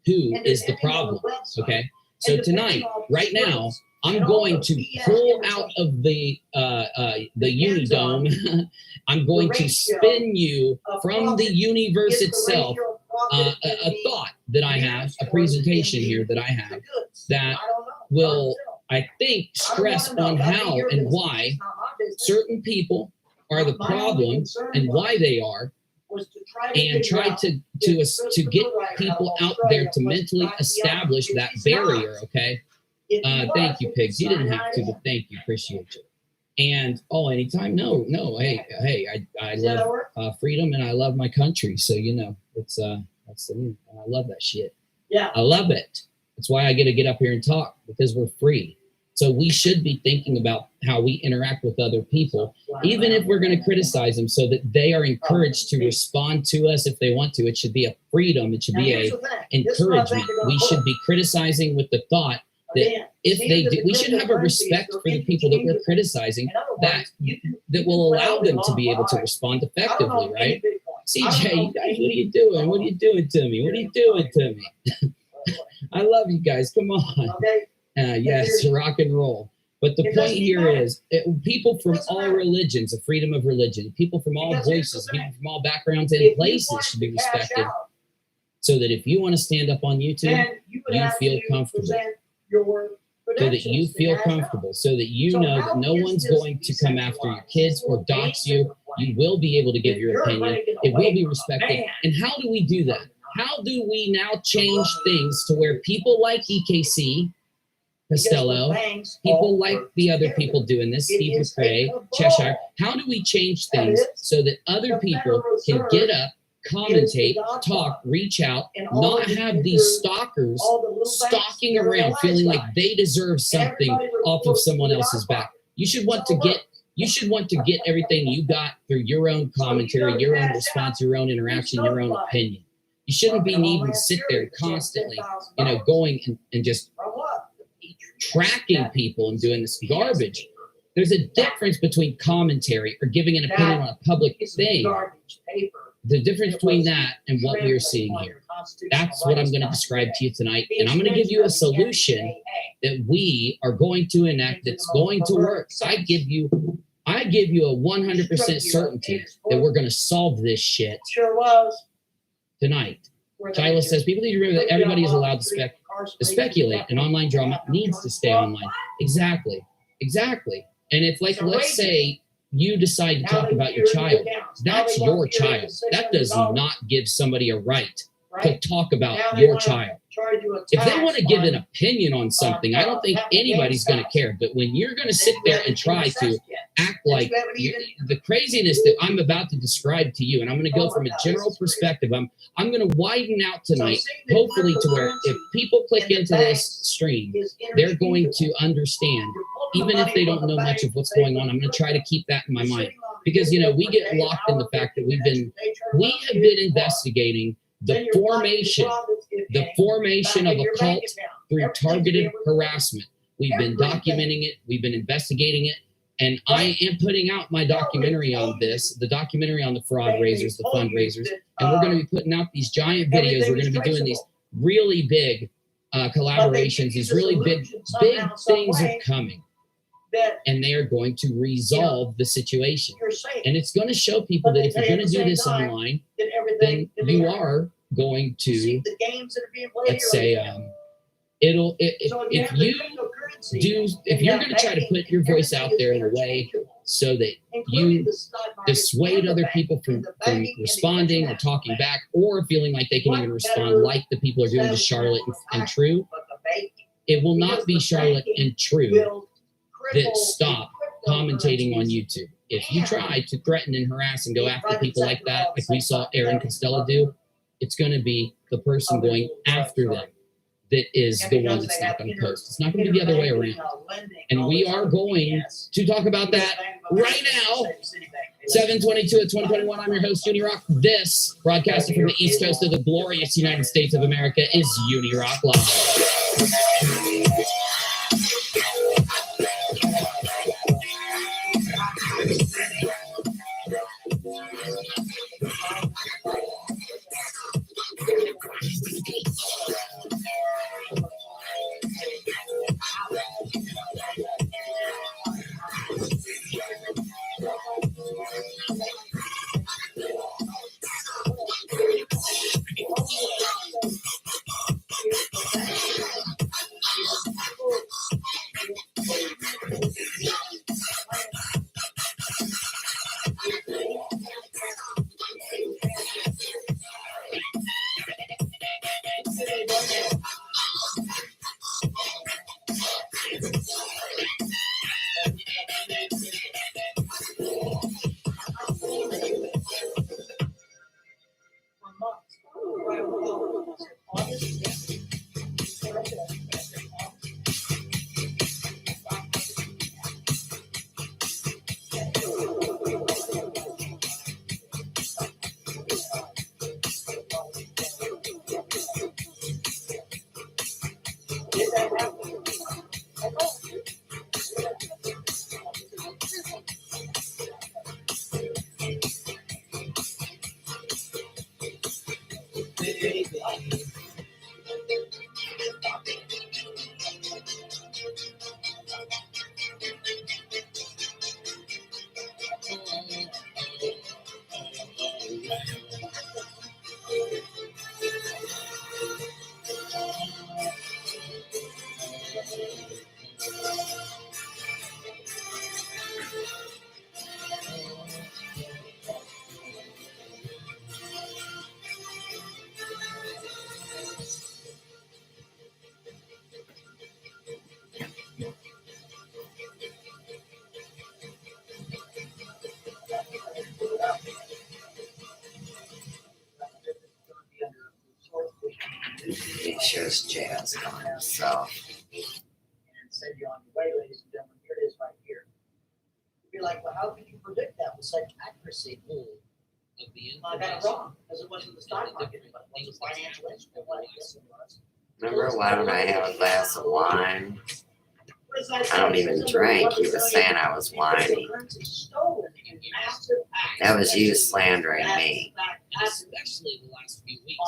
who is the problem, okay? So tonight, right now, I'm going to pull out of the Unidome. I'm going to spin you from the universe itself a thought that I have, a presentation here that I have that will, I think, stress on how and why certain people are the problem and why they are, and try to get people out there to mentally establish that barrier, okay? Thank you, Pigs. You didn't have to, but thank you. Appreciate you. And, anytime? No. Hey, I love freedom and I love my country. So, it's, that's the thing. I love that shit. Yeah. I love it. That's why I get to get up here and talk, because we're free. So we should be thinking about how we interact with other people, even if we're going to criticize them, so that they are encouraged to respond to us if they want to. It should be a freedom. It should be a encouragement. We should be criticizing with the thought that if they do, we should have a respect for the people that we're criticizing, that will allow them to be able to respond effectively, right? CJ, you guys, what are you doing? What are you doing to me? What are you doing to me? I love you guys. Come on. Yes, rock and roll. But the point here is, people from all religions, the freedom of religion, people from all voices, people from all backgrounds and places should be respected. So that if you want to stand up on YouTube, you feel comfortable. So that you feel comfortable, so that you know that no one's going to come after your kids or dox you. You will be able to give your opinion. It will be respected. And how do we do that? How do we now change things to where people like EKC, Costello, people like the other people doing this, Steve McRae, Cheshire, how do we change things so that other people can get up, commentate, talk, reach out, not have these stalkers stalking around feeling like they deserve something off of someone else's back? You should want to get everything you got through your own commentary, your own response, your own interaction, your own opinion. You shouldn't be needing to sit there constantly, going and just tracking people and doing this garbage. There's a difference between commentary or giving an opinion on a public thing. The difference between that and what we're seeing here. That's what I'm going to describe to you tonight. And I'm going to give you a solution that we are going to enact that's going to work. I give you a 100% certainty that we're going to solve this shit tonight. Stylist says, people need to remember that everybody is allowed to speculate, and online drama needs to stay online. Exactly. And it's like, let's say you decide to talk about your child. That's your child. That does not give somebody a right to talk about your child. If they want to give an opinion on something, I don't think anybody's going to care. But when you're going to sit there and try to act like the craziness that I'm about to describe to you, and I'm going to go from a general perspective, I'm going to widen out tonight, hopefully to where if people click into this stream, they're going to understand, even if they don't know much of what's going on. I'm going to try to keep that in my mind, because we get locked in the fact that we have been investigating the formation of a cult through targeted harassment. We've been documenting it. We've been investigating it. And I am putting out my documentary on this, the documentary on the fraud raisers, the fundraisers. And we're going to be putting out these giant videos. We're going to be doing these really big collaborations. These really big things are coming. And they are going to resolve the situation. And it's going to show people that if you're going to do this online, then you are going to, let's say, if you're going to try to put your voice out there in a way so that you dissuade other people from responding or talking back or feeling like they can even respond like the people are doing to Charlotte and True. It will not be Charlotte and True that stop commentating on YouTube. If you try to threaten and harass and go after people like that, like we saw Aaron Costello do, it's going to be the person going after them that is the one that's not going to post. It's not going to be the other way around. And we are going to talk about that right now. 7/22 of 2021. I'm your host, Unirock. This, broadcasting from the East Coast of the glorious United States of America, is Unirock Live. He shows jazz on himself. And send you on your way, ladies and gentlemen. Here it is right here. You'd be like, well, how could you predict that with such accuracy? I got it wrong, because it wasn't the stock market, but it was financial instrument. What I guess it was. Remember why don't I have a glass of wine? I don't even drink. He was saying I was whiny. That was you slandering me. Especially the last few weeks,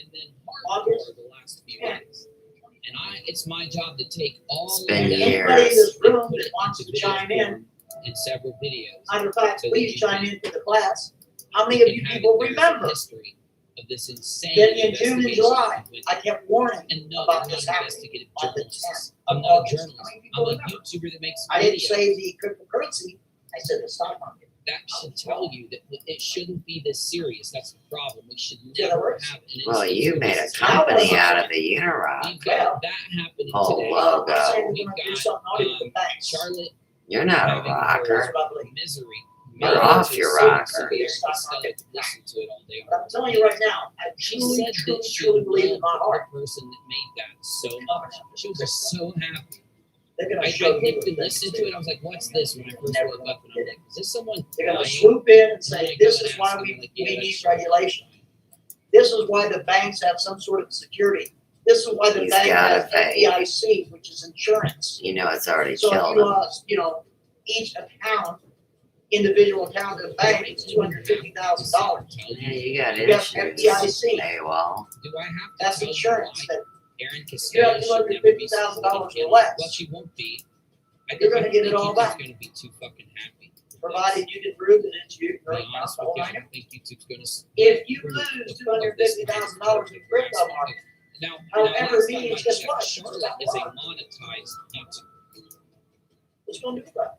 and then hardcore the last few weeks. And it's my job to take all It's been of that years. Anybody in this room put that it wants into to chime video in, in several videos. matter of fact, so that please you chime can- in for the class. How many of you people remember history of this insane that in June and investigation July, that went I kept warning and no, about I'm this not an happening investigative on the journalist. 10th I'm of not a August? journalist. How many I'm people a remember? YouTuber that makes I didn't videos. say the cryptocurrency, I said the stock market. That should tell you that it shouldn't be this serious. That's the problem. We should Yeah, never works. have an Well, instance you where made a this is company happening. out of the Unirock. We've got that happening Oh, today. logo. I'm saying we're We've gonna do got something naughty with the banks. Charlotte You're not a having her rocker. misery. You're off your rocker. Listen to it all day. But I'm telling you right now, I She truly, said truly, that she truly believe in my loved heart. the person that made that so much. She was just so happy. They're gonna I show you clicked what and they listened can to it. I was like, "What's this?" When I first woke up, and I'm like, "Is this someone?" They're gonna crying?" swoop in and And say, I this go is and why ask them, we like, "Yeah, need that's regulation. This is why the banks have some sort of security. This is why the He's bank got has a vape. FDIC, which is insurance. You know it's already So if killed you him. lost, each account, individual account in the bank is $250,000. Yeah, you got You got insurance. FDIC. AWOL. Do I have to That's tell you insurance. why That Aaron you Costello have should never be $250,000 supported? or less. Well, she won't be. I You're think gonna get it all YouTube's back. going to be too fucking happy. provided you can prove that it's you. To be honest with you, I don't think YouTube's going to. If you lose $250,000 in crypto market, Now, however last it time I means, guess checked, what? Charlotte is a monetized YouTuber. What's going to do that?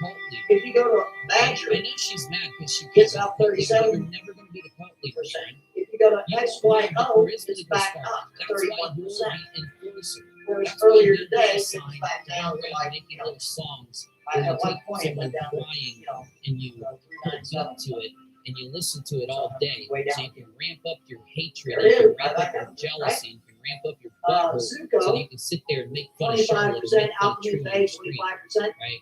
cult leader. If you go to Badger, I know she's mad because she it's can't up be cult leader, but 37%. you're never going to be the cult leader. If you go to You XYO, there is it's legal back spark. up That's why you're 31%. the enforcer. Whereas That's why earlier you today, don't it's sign back down to like, making little songs at where you one take point it someone went down to, crying and you put a beat to it and you listen to it all day, so you can ramp up your hatred, There you can it is, ramp right up back your up, jealousy, you can ramp up your butthole, so that Zuko, you can sit there and make fun of Charlotte and 25% make fun of alchemy Trudy on the base, street, 25%. right?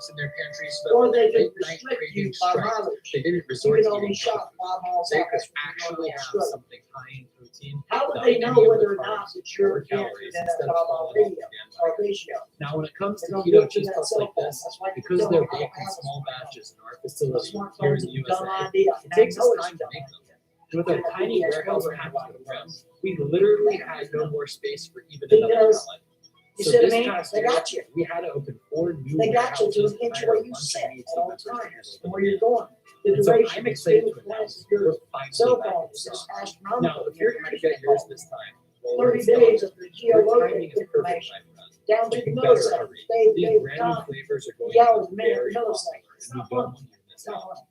stuffs in their pantry so that Or they when could late night restrict cravings you by strike, mileage. they didn't You resort can to only eating shop healthy. 5 miles They out. could That's actually have straight. something high in protein. How would without they know any of whether the or not carbs that you're or against calories that instead of falling off video the bandwagon. or ratio? Now, when it comes to They're gonna keto go to cheese that puffs cell like phone. this, That's why you because don't they're have baked in apples. small batches in our The facility here smartphone's in a the dumb USA, idea. it takes us time to make them. And with our tiny warehouse packed to the brim, we literally had no more space for even another Because pallet. you So see what I this mean? past They year, got you. we had to open 4 new They got you to warehouses an to inch hire where a you bunch of sit meat at all members to times, handle and where you're going. The And so duration I'm between excited the to class announce of your we're finally cell back phone in is stock. astronomical. Now, if you're going to get yours this time, well, 30 it's not. days of the Your geolocated timing is perfect, information, my friend. down to But the you better millisecond, hurry. day, These day, brand new time, flavors are going the to hours, be minute, very millisecond. popular, It's and you not don't fun. want to miss It's not out. fun.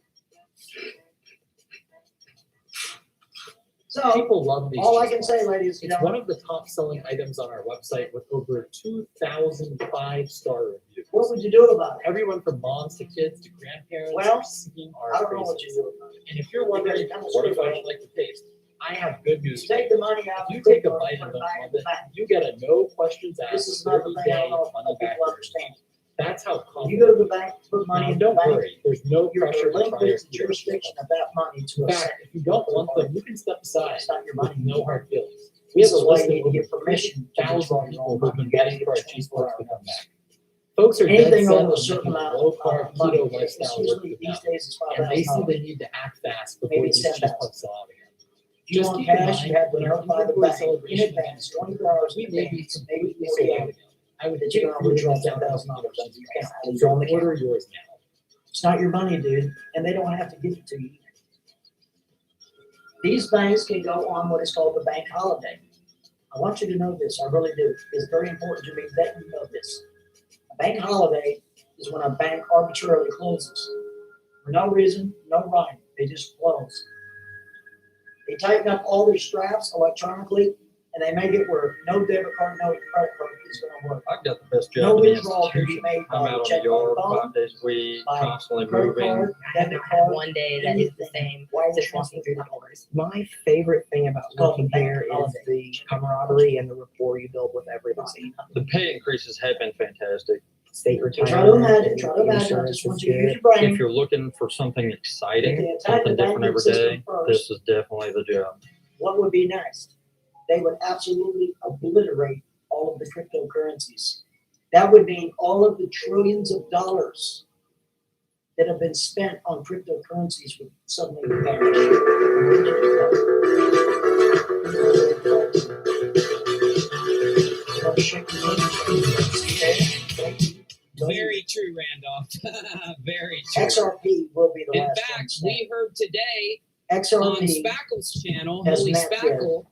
So, People love these. all I cheese can say, balls. ladies and It's one gentlemen, of the top selling items on our website with over 2,000 5-star reviews. what would you do about it? Everyone from moms to kids to grandparents Well, are seeing our I don't know what phrases. you do about it. And if you're wondering, what if I don't like the taste? I have good news for Take you. the money out. If you put take a it bite in and the don't back love of the it, bank. you get a no questions This asked is not the 30 thing I day don't know if money back. people understand. That's how You confident. go to the bank, put money Now, in the don't bank, worry, there's no you're pressure to try relinquish it. the jurisdiction of that money to In a fact, second. if you don't want them, you can step aside It's not your with money. no hard feelings. We have This a is why list you of need to over get permission to 3,000 withdraw your people own who've been money. begging for our cheese 24 balls to come hours. back. Folks are dead Anything set over on a certain making a amount low of carb money, keto it's lifestyle work usually for these them. days it's And they see $5,000. they need to act fast before Maybe these it's cheese 10,000. puffs sell out again. If you Just want keep in cash, mind you have to that notify the inventory bank in celebration advance, 24 hours we in may be advance, maybe completely sold 48 out again. I would that take you're gonna withdraw $10,000 $10,000. You can't. and It's on the order counter. yours now. It's not your money, dude, and they don't have to give it to you. These banks can go on what is called the bank holiday. I want you to know this, I really do. It's very important to me that you know this. A bank holiday is when a bank arbitrarily closes. For no reason, no rhyme, they just close. They tighten up all their straps electronically, and they make it where no debit card, no credit card is gonna work. I've got the best No job in the withdrawal can be institution. made I'm by out on the check yard on phone, 5 days a week, by constantly credit moving. card, I have debit not had card, one day that is the same wire since transfer. walking through the doors. My favorite thing about working here is the camaraderie and the rapport you build with everybody. The pay increases have been fantastic. State Try to retirement imagine, and try to imagine, I insurance just is want you to use good. your brain. If you're looking for something exciting, They attack something the different banking every system day, first. this is definitely the job. What would be next? They would absolutely obliterate all of the cryptocurrencies. That would mean all of the trillions of dollars that have been spent on cryptocurrencies would suddenly vanish. Very true, Randolph. Very true. XRP will be the In last fact, one standing. we heard today XRP on Spackle's channel, has Holy met with Spackle,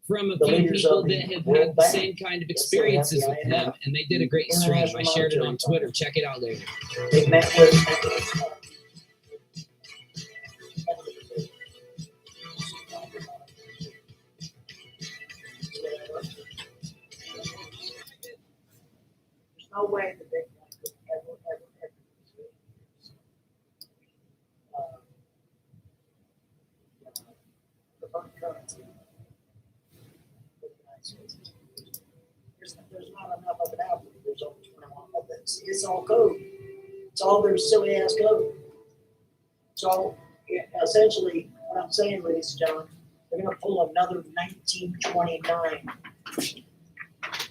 from a the few leaders people of the that have World had the Bank. same kind of Yes, they have, experiences the with him, IMF, and they did a great stream. I shared it on Twitter. Check it out later. They met with there's no way that they could ever the fund currency. There's not enough of it out there. There's only 21 of it. It's all code. It's all their silly ass code. So essentially, what I'm saying, ladies and gentlemen, they're going to pull another 1929. They're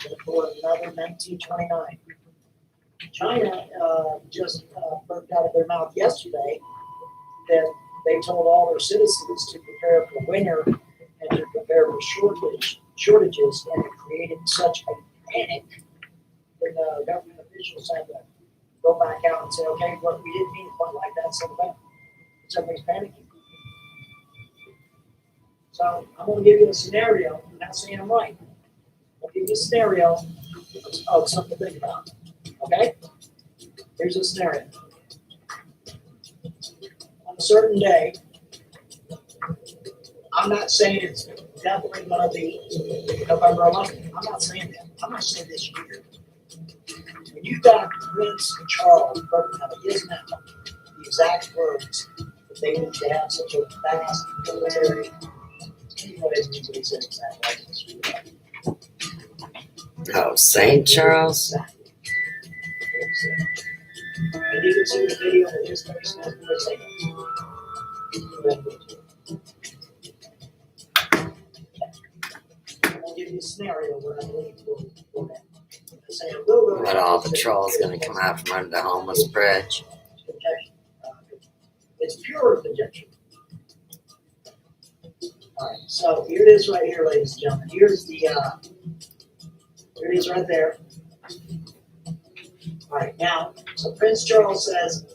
going to pull another 1929. China just burped out of their mouth yesterday that they told all their citizens to prepare for winter and to prepare for shortages, and it created such a panic that the government officials had to go back out and say, okay, well, we didn't mean it quite like that, so everybody's panicking. So I'm going to give you a scenario. I'm not saying I'm right. I'll give you a scenario of something to think about. Okay? Here's a scenario. On a certain day, I'm not saying it's definitely going to be November 11th. I'm not saying that. I'm not saying this year. When you got Prince Charles burning out of his mouth the exact words that they need to have such a vast military. What he said exactly. Oh, St. Charles? And you can see the video of his person as they say I'll give you a scenario where I believe will happen. Say a little bit. What, all the trolls gonna come out from under the homeless bridge? It's pure conjecture. All right, so here it is right here, ladies and gentlemen. Here's the, here it is right there. All right, now, so Prince Charles says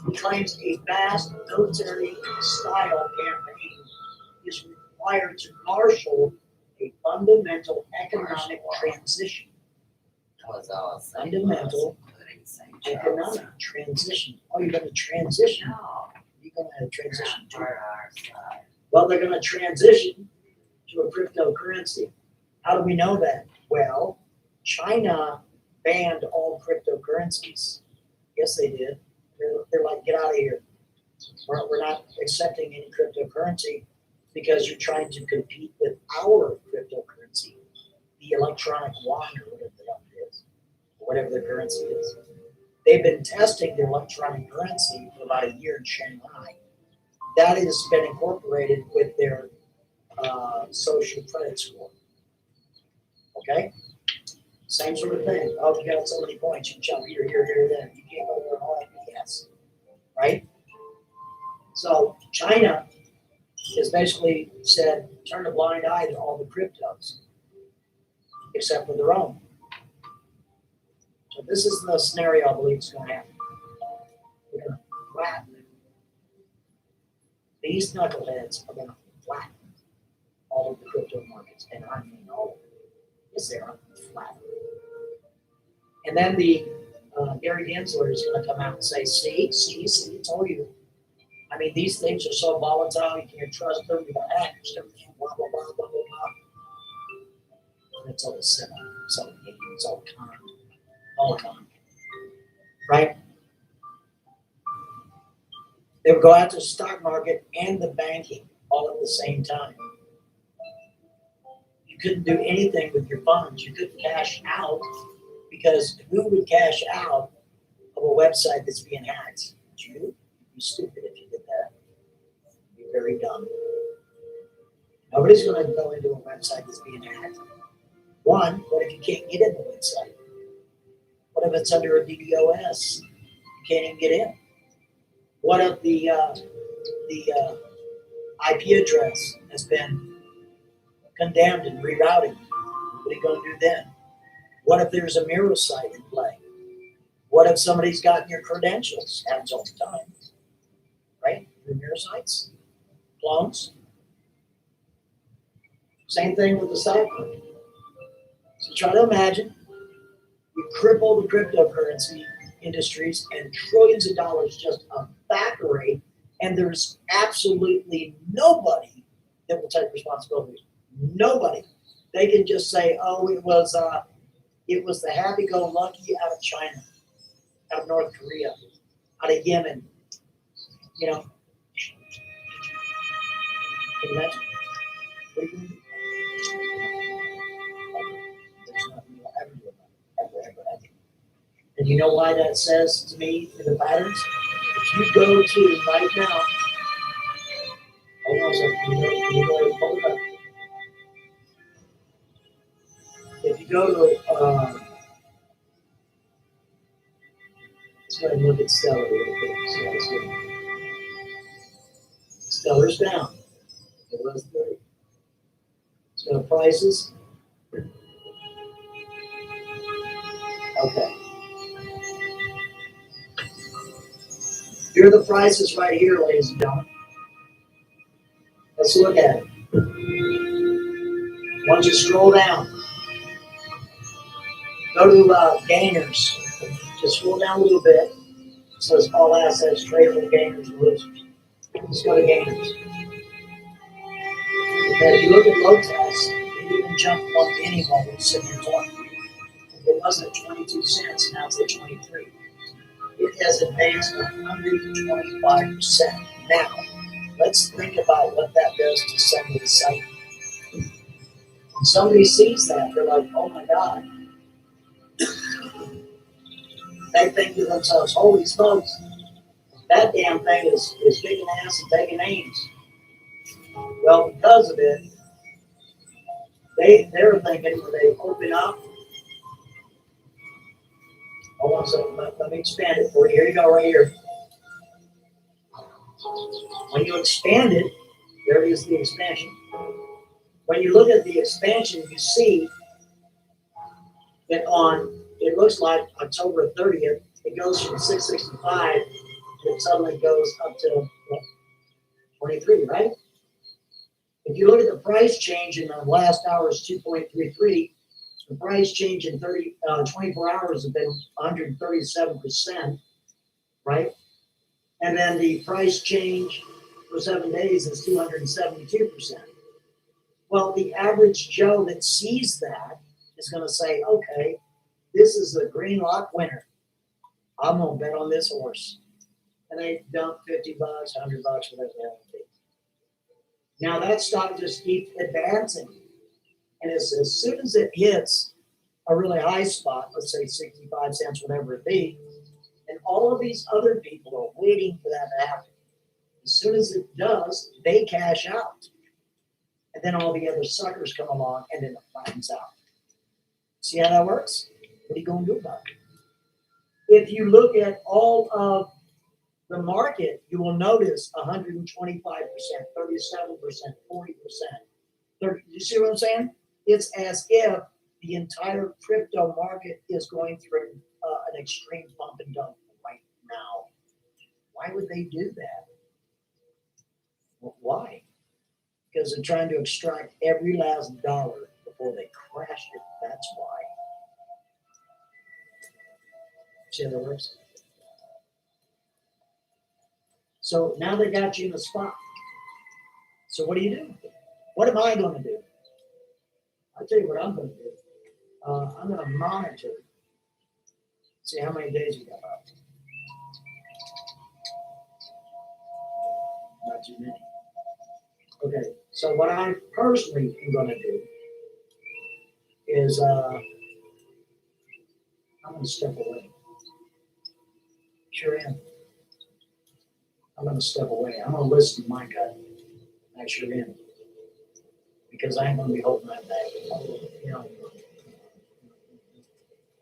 he claims a vast military style campaign is required to marshal a fundamental economic transition. Fundamental economic transition. Oh, you're going to transition? gonna transition to? Well, they're gonna transition to a cryptocurrency. How do we know that? Well, China banned all cryptocurrencies. Yes, they did. They're like, get out of here. We're not accepting any cryptocurrency because you're trying to compete with our cryptocurrency, the electronic yuan or whatever the hell it is, or whatever the currency is. They've been testing their electronic currency for about a year in Shanghai. That has been incorporated with their social credit score. Okay? Same sort of thing. Oh, you got so many points, you can jump here, there. You can't go there and all that BS. Right? So China has basically said, turn a blind eye to all the cryptos, except for their own. So this is the scenario I believe is going to happen. We're going to flatten. These knuckleheads are going to flatten all of the crypto markets, and I mean all of them. Yes, they are flat. And then the Gary Gensler is going to come out and say, see, I told you. I mean, these things are so volatile, you can't trust them, you got hackers, everything, blah, blah, blah, blah, blah, blah. It's all a setup, it's all a game, it's all a con. Right? They would go after the stock market and the banking all at the same time. You couldn't do anything with your funds. You couldn't cash out because who would cash out of a website that's being hacked? You? You'd be stupid if you did that. You'd be very dumb. Nobody's going to go into a website that's being hacked. One, what if you can't get in the website? What if it's under a DDoS? You can't even get in. What if the IP address has been condemned and rerouted? What are you going to do then? What if there's a mirror site in play? What if somebody's gotten your credentials? Happens all the time, right? The mirror sites, clones. Same thing with the stock market. So try to imagine you cripple the cryptocurrency industries and trillions of dollars just evaporate, and there's absolutely nobody that will take responsibility. Nobody. They can just say, "Oh, it was the happy-go-lucky out of China, out of North Korea, out of Yemen." You know. Can you imagine? What do you mean? There's nothing you'll ever do about it. Ever. And you know why that says to me in the patterns? If you go to right now, hold on a second, can you go hold it up? If you go to, let's go ahead and look at Stellar real quick. So let's go. Stellar's down. It was 30. Let's go to prices. Okay. Here are the prices right here, ladies and gentlemen. Let's look at it. Once you scroll down, go to gainers. Just scroll down a little bit. It says all assets, tradable gainers, and losers. Let's go to gainers. Okay, if you look at low test, it didn't jump one penny while we're sitting here talking. It was at 22 cents, now it's at 23. It has advanced 125%. Now, let's think about what that does to somebody's psyche. When somebody sees that, they're like, oh my God. They think to themselves, holy smokes, that damn thing is kicking ass and taking names. Well, because of it, they're thinking when they open up, hold on a second, let me expand it for you. Here you go, right here. When you expand it, there is the expansion. When you look at the expansion, you see that it looks like October 30th, it goes from 665 and it suddenly goes up to 23, right? If you look at the price change in the last hour is 2.33, the price change in 24 hours has been 137%, right? And then the price change for 7 days is 272%. Well, the average Joe that sees that is going to say, okay, this is a green lock winner. I'm going to bet on this horse. And they dump $50, $100, whatever the hell it is. Now that stock just keeps advancing. And as soon as it hits a really high spot, let's say 65 cents, whatever it be, and all of these other people are waiting for that to happen. As soon as it does, they cash out. And then all the other suckers come along and then it flattens out. See how that works? What are you going to do about it? If you look at all of the market, you will notice 125%, 37%, 40%. You see what I'm saying? It's as if the entire crypto market is going through an extreme pump and dump right now. Why would they do that? Well, why? Because they're trying to extract every last dollar before they crash it. That's why. See how that works? So now they got you in a spot. So what do you do? What am I going to do? I'll tell you what I'm going to do. I'm going to monitor. See how many days we got left. Not too many. Okay, so what I personally am going to do is I'm going to step away. Sure am. I'm going to step away. I'm going to listen to my gut. I sure am. Because I ain't going to be holding that back. You know.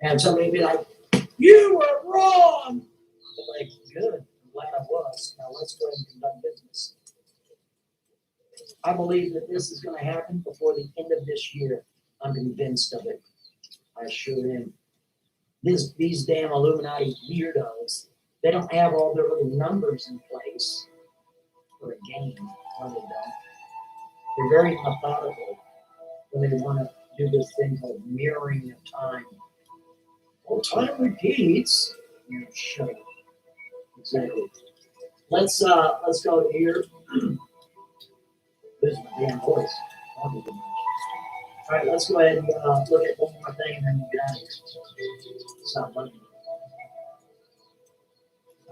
And somebody be like, you were wrong. I'm like, good. I'm glad I was. Now let's go ahead and conduct business. I believe that this is going to happen before the end of this year. I'm convinced of it. I sure am. These damn Illuminati weirdos, they don't have all their little numbers in place for a game. No, they don't. They're very methodical when they want to do this thing called mirroring of time. Well, time repeats. You know, shut up. Exactly. Let's go here. This is my damn voice. All right, let's go ahead and look at one more thing and then we'll get out of here. Stop looking.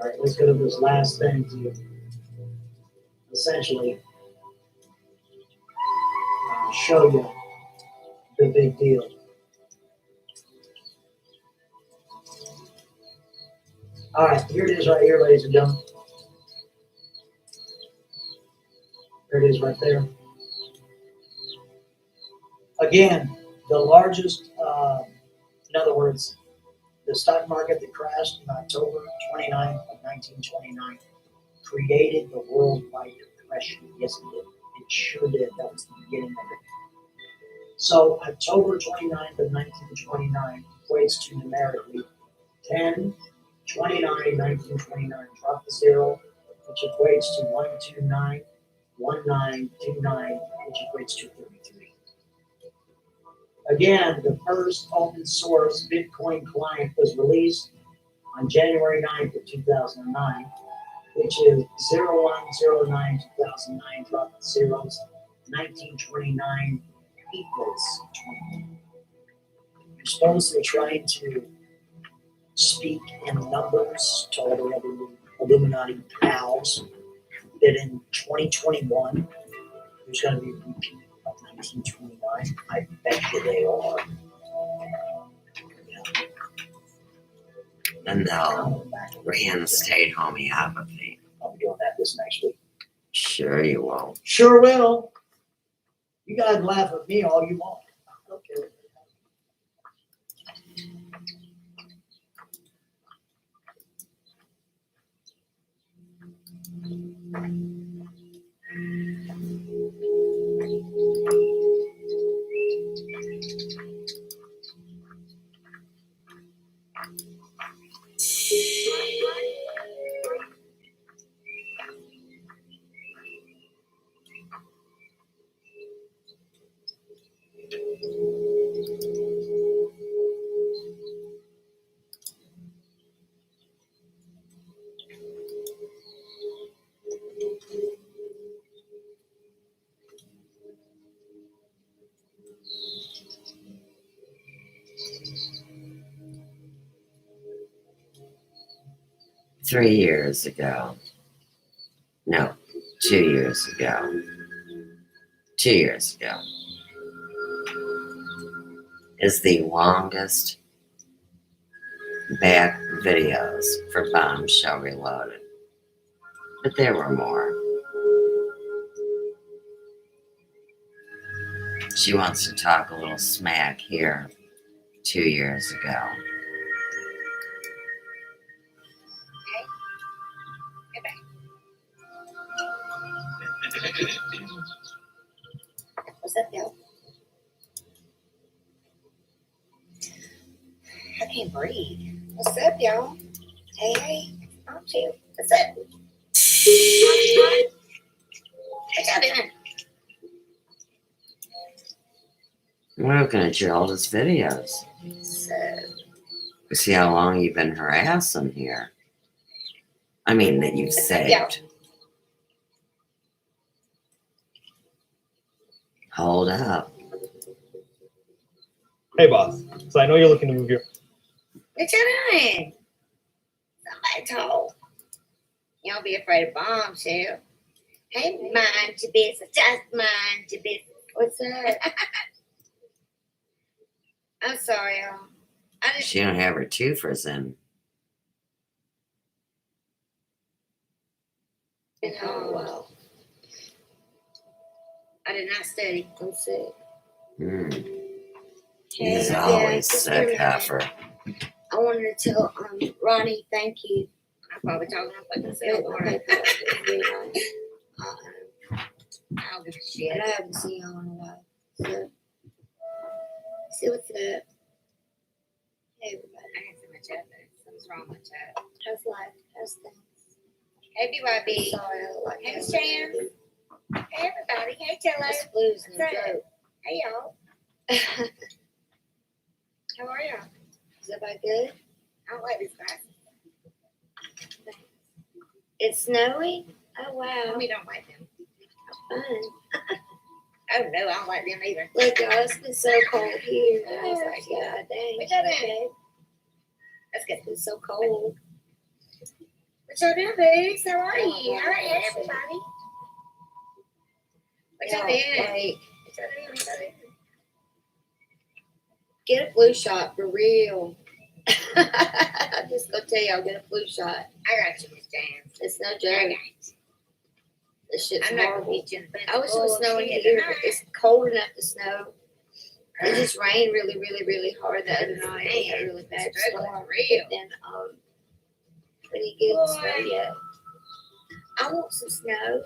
All right, let's go to this last thing to essentially show you the big deal. All right, here it is right here, ladies and gentlemen. There it is right there. Again, the largest, in other words, the stock market that crashed in October 29th of 1929 created the worldwide depression. Yes, it did. It sure did. That was the beginning of it. So October 29th of 1929 equates to numerically 10, 29, 1929. Drop the zero, which equates to 129, 1929, which equates to 33. Again, the first open source Bitcoin client was released on January 9th of 2009, which is 0109-2009, drop the zeros, 1929 equals 20. You're supposed to try to speak in numbers to all the other Illuminati pals that in 2021 there's going to be a repeat of 1929. I bet you they are. Then they'll reinstate homeopathy. I'll be doing that this next week. Sure you will. Sure will. You guys laugh at me all you want. Okay. 3 years ago. No, 2 years ago. 2 years ago is the longest back videos for Bombshell Reloaded. But there were more. She wants to talk a little smack here 2 years ago. What's up, y'all? I can't breathe. What's up, y'all? Hey, I'm chill. What's up? What y'all doing? We're looking at your oldest videos. So, See how long you've been harassing here. I mean, that you've saved. Yeah. Hold up. Hey, boss. So I know you're looking to move your. what y'all doing? Somebody told. You don't be afraid of Bombshell. Hey, mind your business. Just mind your business. What's up? I'm sorry, y'all. I just She don't have her twofers in. been home a while. I did not study. I'm sick. He's Yeah, always just sick, give me a heifer. I wanted to tell Ronnie thank you. I'm probably talking about fucking self. Okay, it's really nice. I don't give a shit. I haven't seen y'all in a while. So, see what's up. Hey, everybody. I ain't seen my chat though. Something's wrong with my chat. How's life? How's things? Hey, BYB. Sorry, I don't like hey, Shan. Hey, everybody. Hey, Jello. This blues and joke. Hey, y'all. How are y'all? Is everybody good? I don't like these glasses. It's snowy? Oh, wow. We don't like them. Fun. Oh, no, I don't like them either. Look, y'all, it's been so cold here. I was like, God dang. What y'all doing? That's because it's so cold. What y'all doing, babes? How are you? All right, everybody. What y'all doing? What y'all doing? Get a flu shot for real. I'm just gonna tell y'all, get a flu shot. I got you, Miss James. It's no joke. This shit's horrible. I wish it was snowing here, but it's cold enough to snow. It just rained really, really, really hard the other night. We had a really bad storm. But then, we didn't get the snow yet. I want some snow.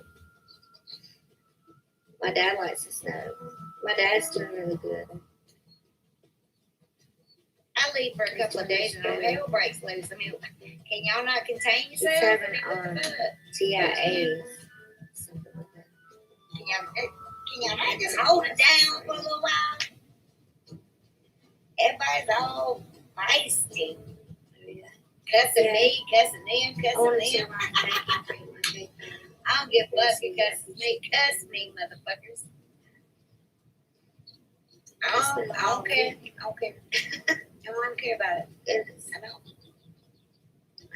My dad likes the snow. My dad's doing really good. I leave for a couple of days and the hail breaks loose. I mean, can y'all not contain yourself? It's having TIAs. Can y'all not just hold it down for a little while? Everybody's all feisty. Cussing me, cussing them, cussing them. I don't give a fuck who cusses me. Cuss me, motherfuckers. I don't care. I don't care. I don't care about it. I don't.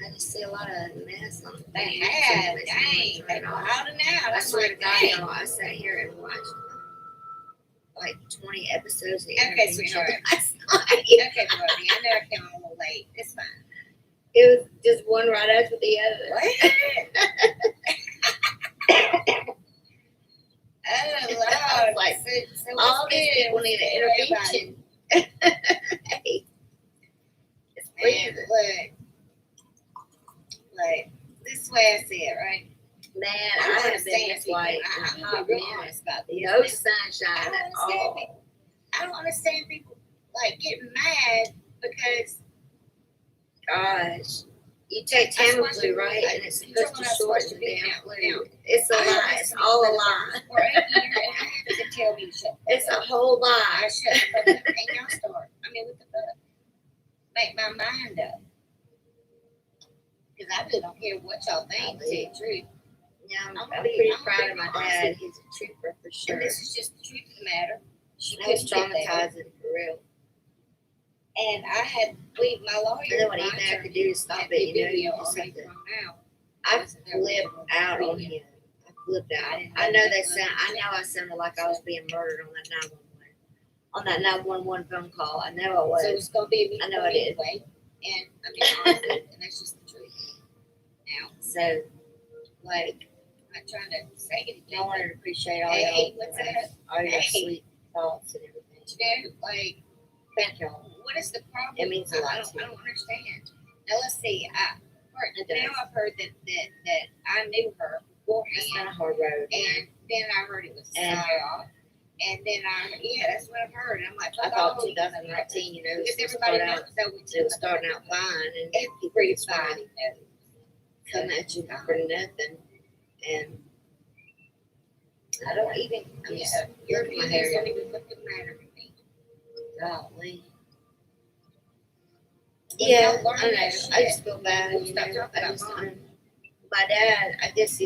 I just see a lot of mess on the They have. Dang. They know how to now. I swear to God, y'all, I sat here and watched like 20 episodes of Okay, sweetheart. last night. Okay, Brody. I know I came on a little late. It's fine. It was just one right after the other. What? Oh, Lord. Like, so all these people need an intervention. Hey. It's freezing. Look, this is the way I see it, right? Man, I have been this white and hot minutes about this. No sunshine at all. I don't understand people like getting mad because gosh, you take Tamiflu, right? And it's supposed to shorten the damn flu. It's a lie. It's all a lie. For a year and a half to tell me shut. It's a whole lie. I shut the fuck up and y'all start. I mean, what the fuck? Make my mind up. Because I really don't care what y'all think. To tell you the truth. Yeah, I'm pretty proud of my dad. He's a trooper for sure. And this is just the truth of the matter. She was traumatizing for real. And I had, my lawyer. And then what I could do is stop it, you know, you just have to. I flipped out on him. I flipped out. I know I sounded like I was being murdered on that 911. On that 911 phone call. I know I was. So it's gonna be I know I did. Anyway. And I mean, honestly, and that's just the truth. Now, so, like, I'm not trying to say anything. I wanted to appreciate all your sweet thoughts and everything. You know, like, thank y'all. What is the problem? It means a lot. I don't understand. Now let's see. Now I've heard that I knew her beforehand. It's not a hard road. And then I heard it was psyop. And then that's what I've heard. And I'm like, I thought 2019, you know, because everybody knows that it was starting out fine, and everybody's fine. Come at you for nothing, and I don't even. Your opinions don't even fucking matter to me. Golly. Yeah, I know. I just feel bad. You know, my dad, I guess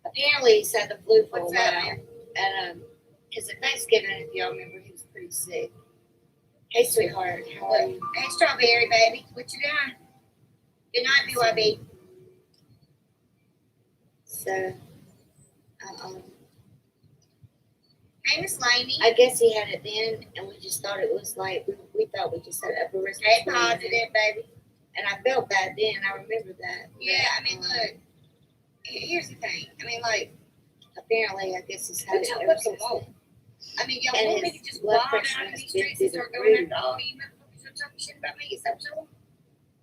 apparently he's had the flu for a while, and because at Thanksgiving, if y'all remember, he was pretty sick. Hey, sweetheart, how are you? Hey, Strawberry, baby, what you doing? Good night, BYB. So, hey, Miss Laney. I guess he had it then, and we just thought it was like, we thought we just had upper respiratory. Hey, positive, baby. And I felt bad then, I remember that. Yeah, I mean, look, here's the thing. I mean, like, apparently, I guess he's had it ever since then. I mean, y'all want me to just walk out of these streets and start going after all you motherfuckers who talking shit about me? Is that so?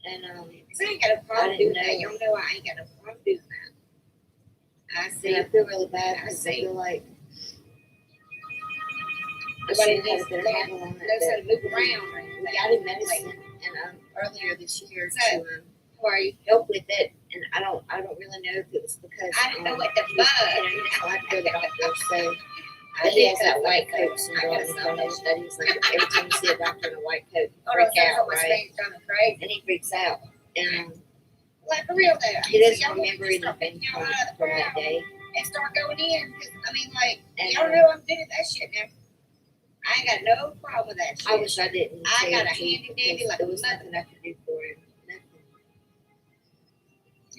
And, because I ain't got a problem doing that. Y'all know I ain't got a problem doing that. I see. I feel really bad because I feel like nobody knows how to move around. We got him medicine and earlier this year to help with it, and I don't really know if it was because I didn't know what the fuck. I had to go to the doctor, so he has that white coat syndrome. That he's like every time you see a doctor in a white coat, you freak out, right? And he freaks out, and like for real though, he doesn't remember anything from that day. And start going in, because I mean, like, y'all know I'm good at that shit now. I ain't got no problem with that shit. I wish I didn't. I got a handy dandy like there was nothing I could do for him. Nothing.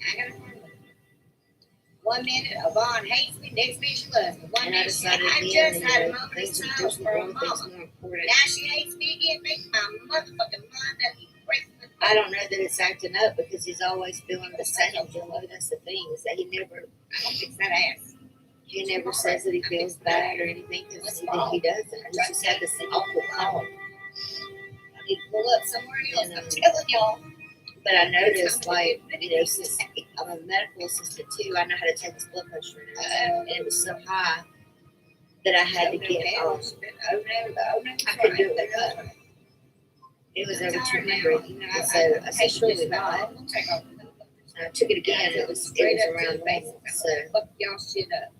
I got a problem with it. 1 minute, Yvonne hates me, next minute she loves me. 1 minute, I just had a moment of silence for her mama. Now she hates me again, makes my motherfucking mind up. I don't know that it's acting up because he's always feeling the same. You know, that's the thing, is that he never, I don't fix that ass. He never says that he feels bad or anything because he doesn't. He just had this awful calm. I need to pull up somewhere else, I'm telling y'all. But I noticed, like, you know, since I'm a medical assistant too, I know how to take his blood pressure. And it was so high that I had to get I couldn't do it with that. It was over 200. And so I said, surely not. And I took it again. It was around normal. So, y'all shit up.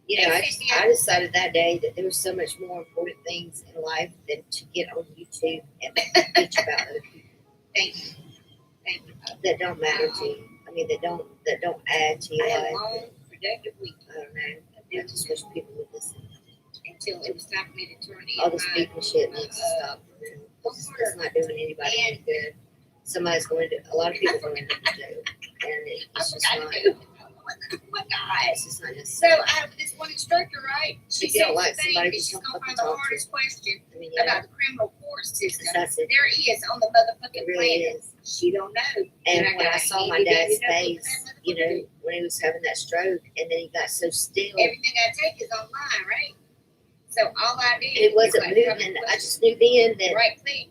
You know, I decided that day that there was so much more important things in life than to get on YouTube and bitch about other people. Thank you. That don't matter to you. I mean, that don't add to your life. I don't know. I just wish people would listen. Until it was time for me to turn in. All this speaking shit needs to stop. It's not doing anybody any good. Somebody's going to. A lot of people are going to jail, and it's just not. What guys? It's just not necessary. So I have this one instructor, right? She said like somebody just she's gonna find the hardest question about the criminal court system. There is on the motherfucking planet. She don't know. And when I saw my dad's face, you know, when he was having that stroke, and then he got so still. Everything I take is online, right? So all I did. It wasn't moving. I just knew then that. Right click.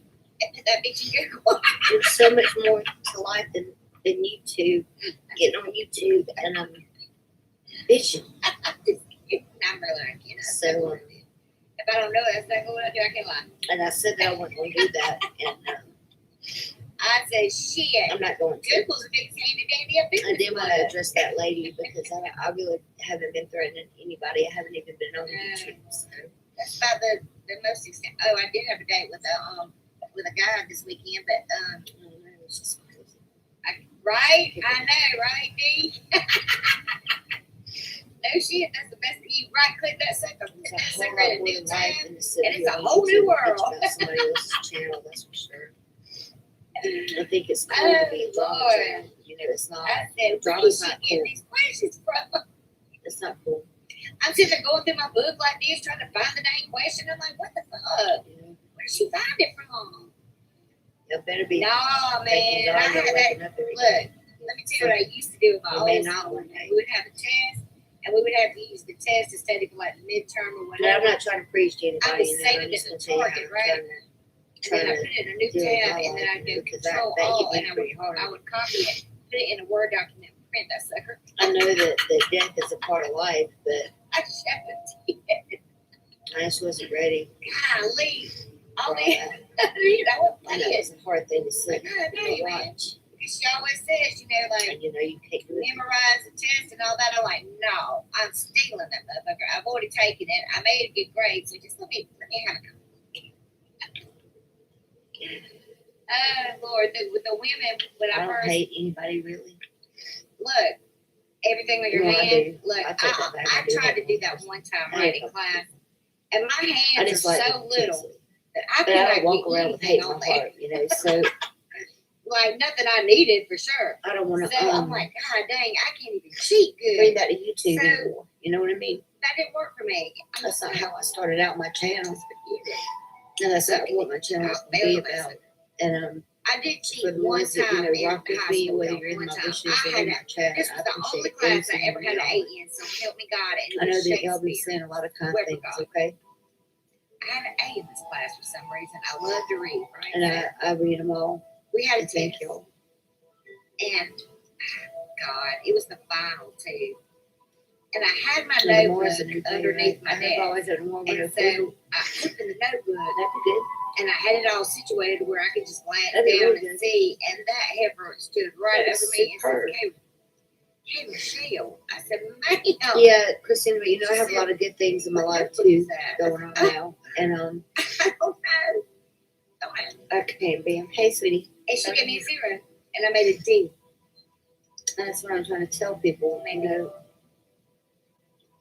That bitch in Google. There's so much more to life than YouTube. Getting on YouTube and bitching. I'm really like, you know. So if I don't know, that's not what I do. I can't lie. And I said that I wasn't going to do that, and I said, shit. I'm not going to. Google's the biggest handy dandy up in. I did want to address that lady because I really haven't been threatening anybody. I haven't even been on YouTube. So. That's about the most extent. Oh, I did have a date with a guy this weekend, but it was just crazy. Right? I know, right, D? No shit, that's the best. You right click that sucker, at a new time, and it's a whole new world. Somebody else's channel, that's for sure. I think it's cool to be Lord. You know, it's not. I said, where Drama's is she not getting cool. these questions from? It's not cool. I'm sitting there going through my book like this, trying to find the dang question. I'm like, what the fuck? Where did she find it from? It better be. No, Thank man. God I you're had waking that. up every Look, day. let me tell you what I used to do with my You may old not school. one day. We would have a test, and we would have to use the test to study for like the midterm or But whatever. I'm not trying to preach to anybody. I was you know, saving I'm it just to gonna tell you how target, I'm right? And then I trying put it in a new do it in tab, my and then life, I'd do because control that hit alt, me and pretty hard. I would copy it, put it in a Word document, print that sucker. I know that death is a part of life, but I just have to it. I just wasn't ready. Golly. All for all that. that. I wouldn't play And that it. was a hard thing to sit God and dang, man. watch. Because she always says, you know, like, And you know, you can't do it. memorize the test and all that. I'm like, no, I'm stealing that motherfucker. I've already taken it. I made a good grade, so just let me have a Lord, with the women, when I I don't first hate anybody really. look, everything with your No, I hand. do. Look, I take that back. I I do tried to hate do one that person. one time I right hate in one class, and my I hands just are like so little that I But could I not don't walk get around with anything hate in my on there. heart, you know. So Like nothing I needed for sure. I don't want So to. I'm like, God dang, I can't even cheat good. bring that to YouTube So- anymore. You know what I mean? That didn't work for me. That's not how I started out my channel, and that's not what my channel is going to be about. And I did cheat for the one ones that time you know in rock with high me, school. whether you're in One my time. wishes I or had in my chat, this I was the only appreciate class I everything ever had an y'all. 8 in, so help me God. And I it know was that y'all be Shakespeare. saying a lot of kind Swear to things, God. okay? I had an A in this class for some reason. I love to read, right? And I read them all. We had a And thank test. y'all. And God, it was the final two. And I had my And the more is a notebook good thing, underneath right? my I have desk. always had more when And it's good. so I opened the notebook That'd be good. and I had it all situated where I could just glance That'd be down really and good. see. And that heifer stood right That over is me and superb. said, hey, Michelle. I said, ma'am. Yeah, Christina, but you know I have a lot of good things in my life too going on now, and I don't know. Don't know. I can't be. Hey, sweetie, And she gave me a 0. And I made a D. and that's what I'm trying to tell people. You know,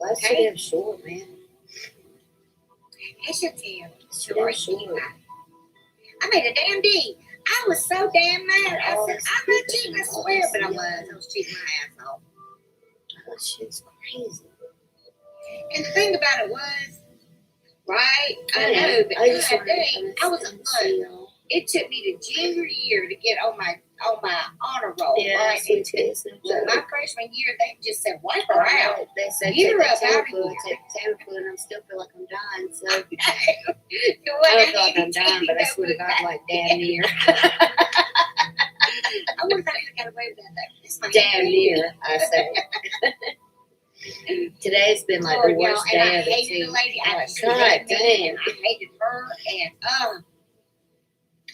life's so Hey. damn short, man. Hey, Chantel. So damn short. I made a damn D. I was so damn mad. I All said, this I'm not cheating, cheating, I all swear, this but I was. yelling. I was cheating my ass off. That shit's crazy. And the thing about it was, right? I Yeah, know, but I just God wanted to dang, I was understand, see look. y'all. It took me the junior year to get on my honor roll, Yeah, right? sweet It took, taste. look, my freshman year, they just said wipe her out. They said You're take up that out of Tamiflu, here. take Tamiflu, and I still feel like I'm dying. So What I don't feel like I'm dying, but I swear to God, like damn near. I would have thought you got away with that. That's my Damn hand. near, I say. Today's been like the Lord, y'all, worst and day I of it hated the too. lady. I Like, just God hated me, damn. and I hated her, and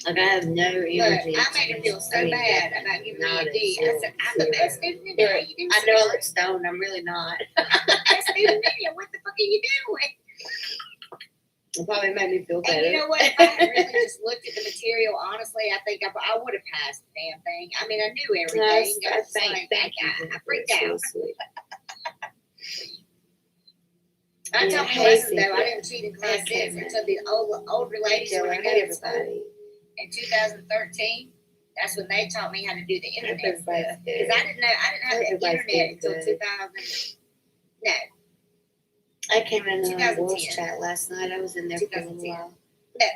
Like I have no look, energy. I made her feel so bad about giving me a D. I said, I'm the best student in Yeah, there. You do I know I look stoned. I'm really not. best student in there. What the fuck are you doing? It probably made me feel And better. you know what? If I had really just looked at the material, honestly, I think I would have passed the damn thing. I mean, I knew everything. No, I was thank like, you. I freaked That's out. so sweet. I Yeah, told my hey, lesson though, Cynthia. I didn't cheat in class Okay, six man. until the older ladies Joe, were hey, together in school. everybody. In 2013, that's when they taught me how to do the internet Everybody's stuff. good. Because I didn't have the Everybody's internet until good. 2000. No, I came in the 2010. voice chat last night. I was in there for a little 2010. while. No.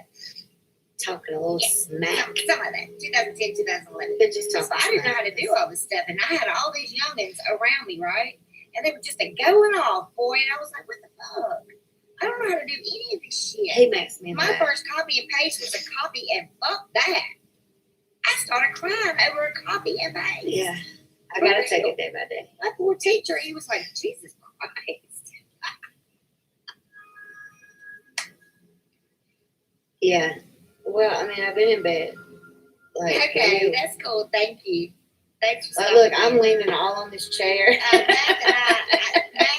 Talking a little smack. Something like that. 2010, 2011. But just So talking I didn't know how to do all this stuff, and I had all these youngins around me, right? And they were just going off, boy. And I was like, what the fuck? I don't know how to do any of this shit. He makes me My mad. first copy and paste was a copy and fuck that. I started crying over a copy and paste. Yeah. I gotta take it day by day. My poor teacher, he was like, Jesus Christ. Yeah. Well, I mean, I've been in bed. Like, Okay, that's cool. Thank you. Thanks for like, stopping. look, I'm leaning all on this chair. Mac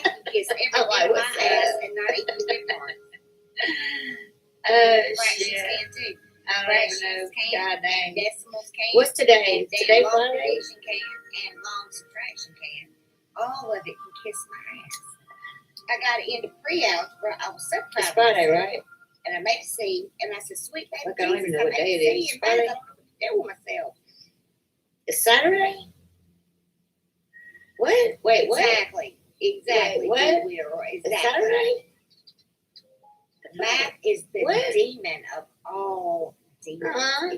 can kiss every I'm like, bit of my what's ass up? and not even get one. Oh, Fractions shit. can too. I don't Fractions even know. can. God dang. Decimals can. What's today? And Today long Friday? division can and long subtraction can. All of it can kiss my ass. I got it into pre-algebra. I was so proud. It's of Friday, myself. right? And I made a C, and I said, "Sweet baby Look, I don't even Jesus, know what I made day a it C, is. and baby, I Friday? don't know what to do with myself." It's Saturday? What? Wait, what? Exactly. What? Exactly. It's Saturday? Math is the What? demon of all demons. Uh-huh.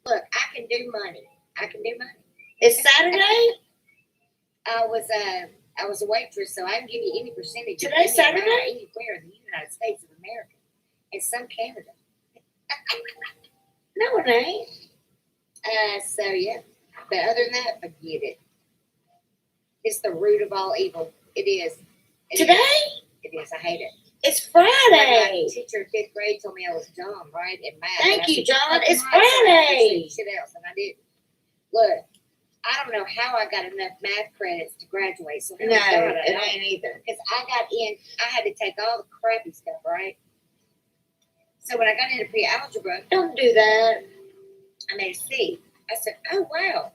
Look, I can do money. It's Saturday? I was a waitress, so I can give you any percentage. of Today's any amount Saturday? Anywhere in the United States of America, and some Canada. No, it ain't. So yeah. But other than that, forget it. It's the root of all evil. It is. Today? It is. I hate it. It's My Friday. teacher in 5th grade told me I was dumb, right? In math. Thank And I you, said, John. "Fucking It's right, so I didn't Friday." say shit else, and I did. Look, I don't know how I got enough math credits to graduate. So No, it ain't either. Because I got in, I had to take all the crappy stuff, right? So when I got into pre-algebra, Don't do that. I made a C. I said, oh, wow.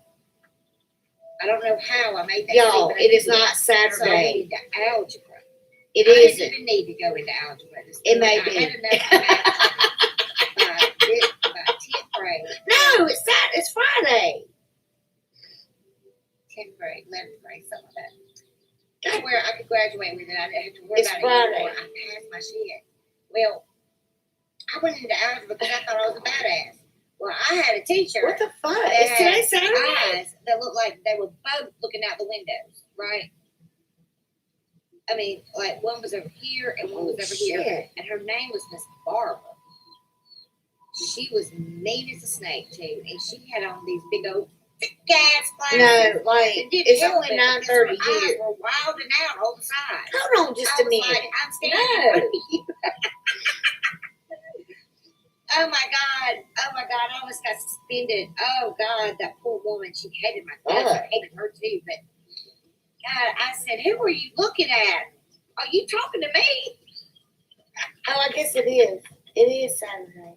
I don't know how I made that Y'all, C, but I it is did. not So I went Saturday. into algebra. It I isn't. didn't even need to go into algebra. It may I be. had enough math by 10th grade. No, it's Saturday. It's Friday. 10th grade, 11th grade, something like that. That's where I could graduate with it. I didn't have to worry It's about Friday. it anymore. I passed my shit. Well, I went into algebra because I thought I was a badass. Well, I had a teacher. What the fuck? that Is today had Saturday? eyes that looked like they were both looking out the windows, right? I mean, like one was over here and one was over here. shit. And her name was Miss Barbara. She was mean as a snake, too. And she had on these big old thick ass glasses. No, like, It didn't it's help only it because 9:30 her eyes here. were wilding out on the side. Hold on just I a was minute. like, I'm standing in front of you. Oh my God. I almost got suspended. Oh God, that poor woman. She hated my class. I hated her too. But God, I said, who are you looking at? Are you talking to me? Oh, I guess it is. It is Saturday.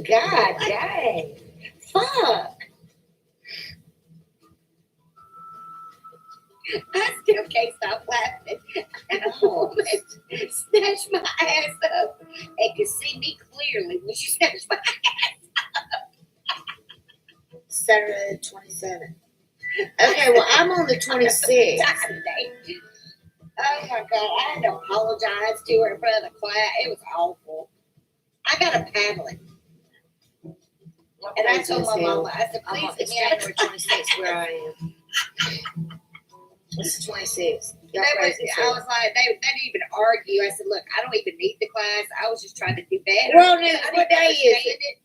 God dang. Fuck. I still can't stop laughing. And a woman snatched my ass up and could see me clearly when she snatched my Saturday the 27th. Okay, well, I'm on the 26th. Oh my God, I had to apologize to her in front of the class. It was awful. I got a paddling. And I told my mama, I said, please It's get me out of January 26th where I am. It's the 26th. Y'all I crazy. was like, they didn't even argue. I said, look, I don't even need the class. I was just trying to do better. Well, News, I what didn't day is understand it.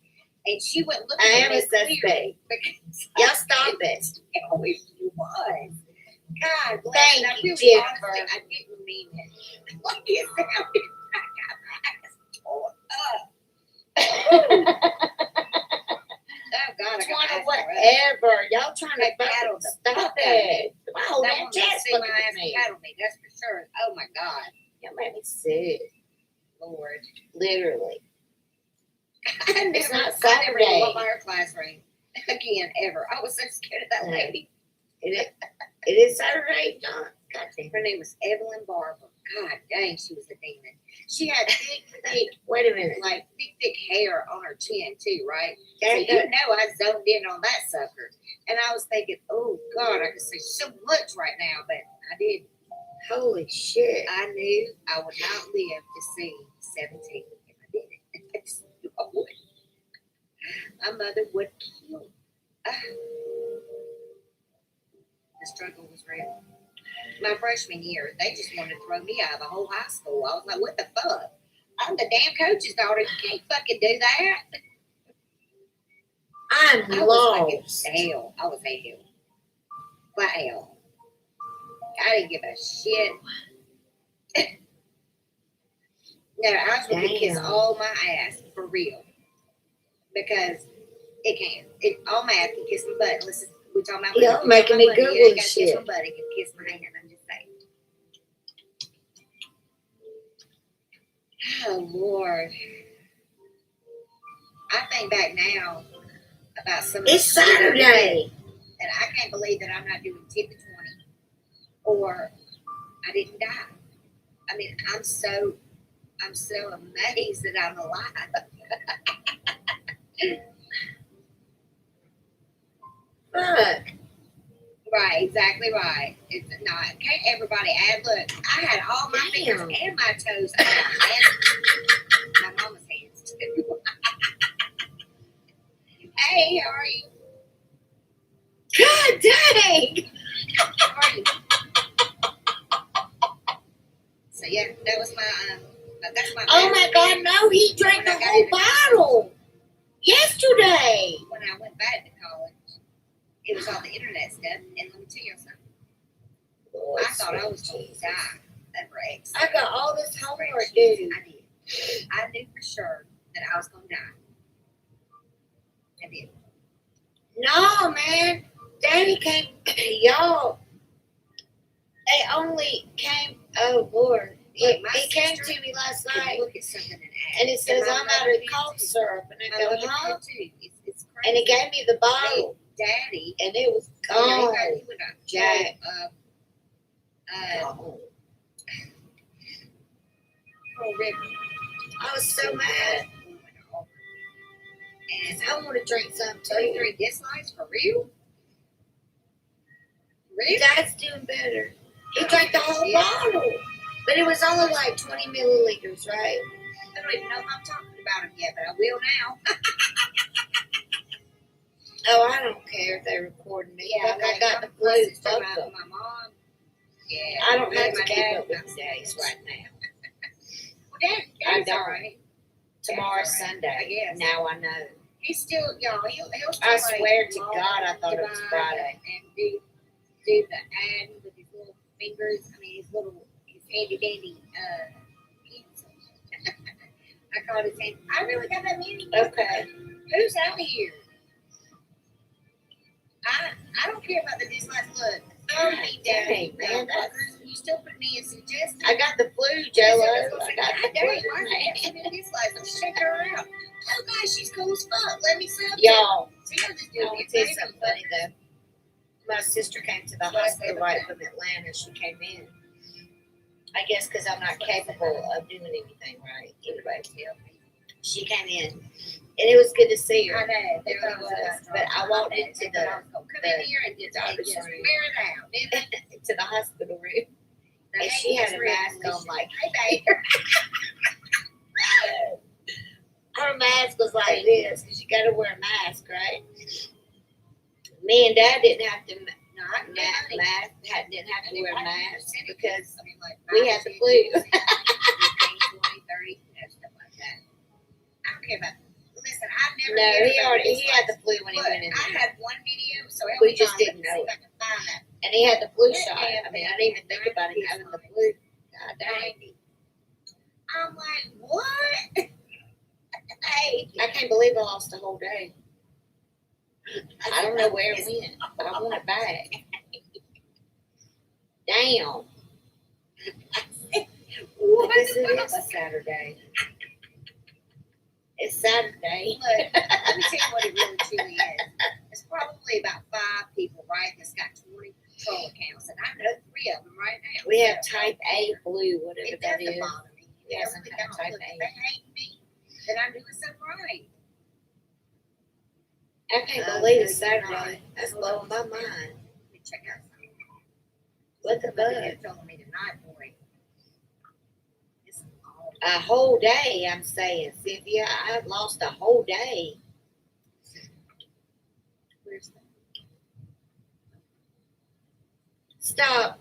And she wouldn't look I at am me a suspect. because Y'all stop it. I always was. God bless. Thank And I you, really, Jennifer. honestly, I didn't mean it. Like it sounded, I got my ass torn up. Oh God, I got my ass torn up. Whatever. Y'all trying to Paddle the stop fuck out of it. me. Wow, That that woman chat's see my looking ass at me. paddle me, that's for sure. Oh my God, Y'all made me sick. Lord. Literally. I It's never not even Saturday. want my class ring again, ever. I was so scared of that lady. It is Saturday, John. God damn. Her name was Evelyn Barber. God dang, she was a demon. She had thick, Wait a minute. like thick hair on her chin too, right? So Okay, you know I zoned in on that sucker. And I was thinking, oh God, I could say so much right now, but I didn't. Holy shit. I knew I would not live to see 17 if I did it. I just knew I would. My mother would kill me. The struggle was real. My freshman year, they just wanted to throw me out of the whole high school. I was like, what the fuck? I'm the damn coach's daughter. You can't fucking do that. I'm I was lost. like hell. I was hell. By hell. I didn't give a shit. No, I was going to kiss Damn. all my ass for real. Because it can. All math can kiss my butt. Listen, we talking about Y'all making me Google You ain't this gotta kiss shit. my butt. It can kiss my hand. I'm just saying. Oh Lord. I think back now about some of the It's shit I did, Saturday. and I can't believe that I'm not doing 10 to 20 or I didn't die. I mean, I'm so amazed that I'm alive. exactly right. It's not. Can't everybody add? Look, I had all my fingers and my toes on my mama's hands too. Hey, how are you? God dang! How are you? So yeah, that was my that's my. Oh my God! No, he drank the whole bottle yesterday. When I went back to college, it was all the internet stuff, and let me tell you something. I thought I was going to die of Rex. I got all this homework due. I did. I knew for sure that I was going to die. I did. No, man. Daddy came. Y'all. They only came. Oh Lord. He came to me last night. Look at something And it says I'm out of cough syrup, and I go, huh? It's crazy. And he gave me the bottle, Daddy. and it was Oh, yeah, gone. he went out. Jack. River. I was so mad. And I want to drink some too. 33 dislikes for real? Really? Dad's doing better. He drank the whole bottle, but it was only like 20 milliliters, right? I don't even know if I'm talking about him yet, but I will now. Oh, I don't care if they're recording me. Yeah, Look, I like, got the my flu. sister, Fuck my them. mom. Yeah. I don't have to my keep dad, up with the days right now. Well, Dad's don't. all right. Tomorrow's That's all right. Sunday. I guess. Now I know. He's still, y'all, he'll still I like, swear to log God, I on, thought it was divide, Friday. And do the ad with his little fingers. I mean, his handy dandy pencil. I called his hand. I really got that meeting. Okay. Who's out here? I don't care about the dislikes. Look, throw me down, Dang, man, motherfuckers. You still put me in suggestions. I got the flu, Jello. I got the Dang, flu. why are you sending dislikes? I'm checking her out. Oh gosh, she's cool as fuck. Let me see. Y'all, See, I'm just I doing want it. to tell you something funny though. My sister came to the hospital right from Atlanta. She came in. I guess because I'm not capable of doing anything right. Anyway, she came in, and it was good to see her. I know. It really was. But I walked into the come in here and just doctor's wear room. it out. To the hospital room, and she had a mask on like. Hey, babe. Her mask was like this because you got to wear a mask, right? Me and Dad didn't have to didn't have to wear a mask because we had the flu. I don't care about. Listen, I never. No, he had the flu when he went in I there. had one video, so We just didn't know if I it. can find that. And he had the flu shot. I mean, I didn't even think about him having the flu. God dang. I'm like, what? Hey, I can't believe I lost a whole day. I don't know where it went, but I want it back. Damn. what? I guess it is a Saturday. It's Saturday. Look, let me tell you what it really truly is. It's probably about 5 people, right, that's got 20 control accounts, and I know 3 of them right now. We have type A flu, whatever It that doesn't is. bother me. We have some It kind of don't. type Look, if A. they hate me, then I'm doing something right. I can't believe it's Saturday. That's blowing my mind. Let me check out something. What the Somebody fuck? had told me tonight, boy. It's all A whole day, I'm saying, Cynthia. I've lost a whole day. where's that? Stop.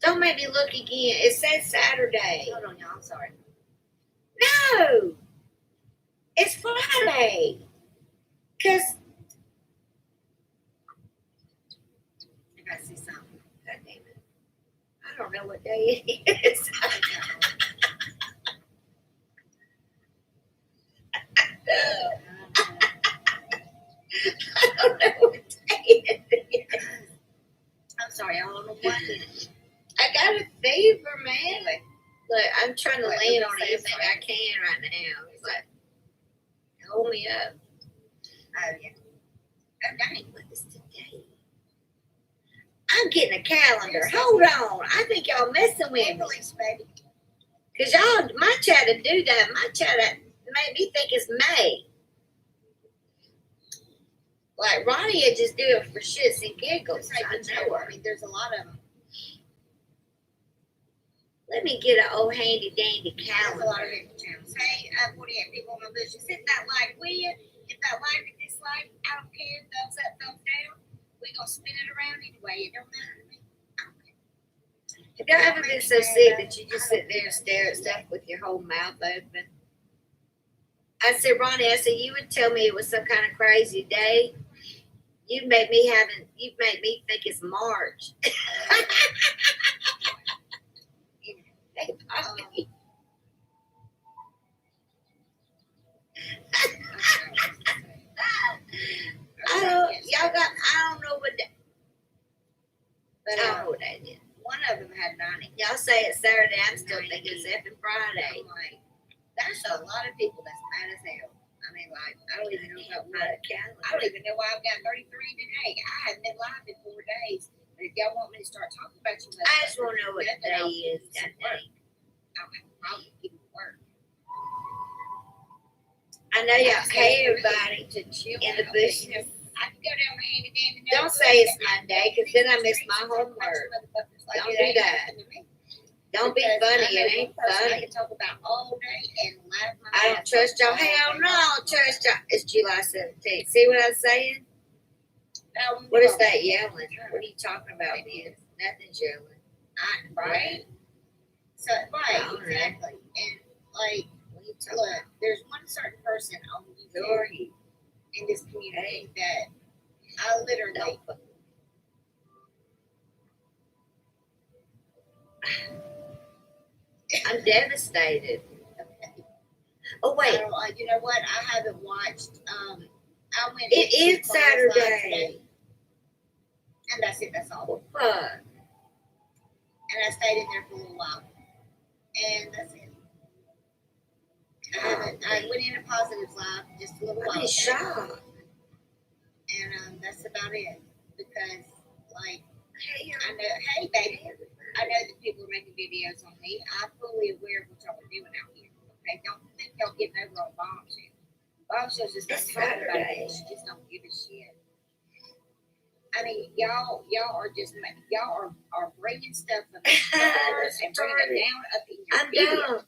Don't make me look again. It says Saturday. Hold on, y'all. I'm sorry. No. It's Friday. Because. I gotta see something. God damn it. I don't know what day it is. I don't know what day it is. I'm sorry, I don't know what it is. I got a fever, man. Look, I'm trying to Wait, land on let me say anything I can right now. It's like, hold me up. Oh, yeah. Oh, dang. What is today? I'm getting a calendar. Hold on. I think y'all messing with me. Release, baby. Because y'all, my chat to do that. My chat made me think it's May. Like Ronnie would just do it for shits and giggles. I know her. I mean, there's a lot of them. Let me get an old handy dandy There's a lot calendar. of different channels. Hey, 48 people on my list. Just hit that like, will you? If that like or dislike, I don't care. Thumbs up, thumbs down. We gonna spin it around anyway. It don't matter to me. Have y'all ever been so sick that you just sit there and stare at stuff with your whole mouth open? I said, Ronnie, you would tell me it was some kind of crazy day. You made me think it's March. Hey, Bobby. I don't know what that. But I don't know what that is. one of them had 90. Y'all say it's Saturday. I'm still thinking it's effing Friday. I'm like, there's a lot of people that's mad as hell. I mean, like, I don't even know about what. I don't even know why I've got 33 today. I haven't been live in 4 days. But if y'all want me to start talking about you, I just want to know what day is that day. I'll keep it work. I know y'all pay everybody to chill in the out. bush. I can go down my handy dandy. Don't say it's Monday, because then I miss my homework. Don't do that. Don't be funny. It ain't I funny. can talk about all day and laugh my I don't ass trust y'all. off. Hell no, I don't trust y'all. It's July 17th. See what I'm saying? Now, What is that yelling? What are you talking about, man? Nothing's yelling. Right? So, right, All right. exactly. And, like, What are you talking look, there's one certain person on YouTube in this community that I literally. I'm devastated. Oh, I wait. don't, you know what? I haven't watched. I went. It to is Chick-fil-A's live Saturday. today, and that's it. That's all. Fuck. And I stayed in there for a little while, and that's it. I went in a positives live just a little while. I'm in shock. And that's about it. Because, like, I know, hey, baby, I know that people are making videos on me. I'm fully aware of what y'all are doing out here. Okay, don't think y'all getting over on Bombshell. Bombshell's just not It's talking about Saturday. it. She just don't give a shit. I mean, y'all are just y'all are bringing stuff up in cars and bringing it down up in your I'm videos. done.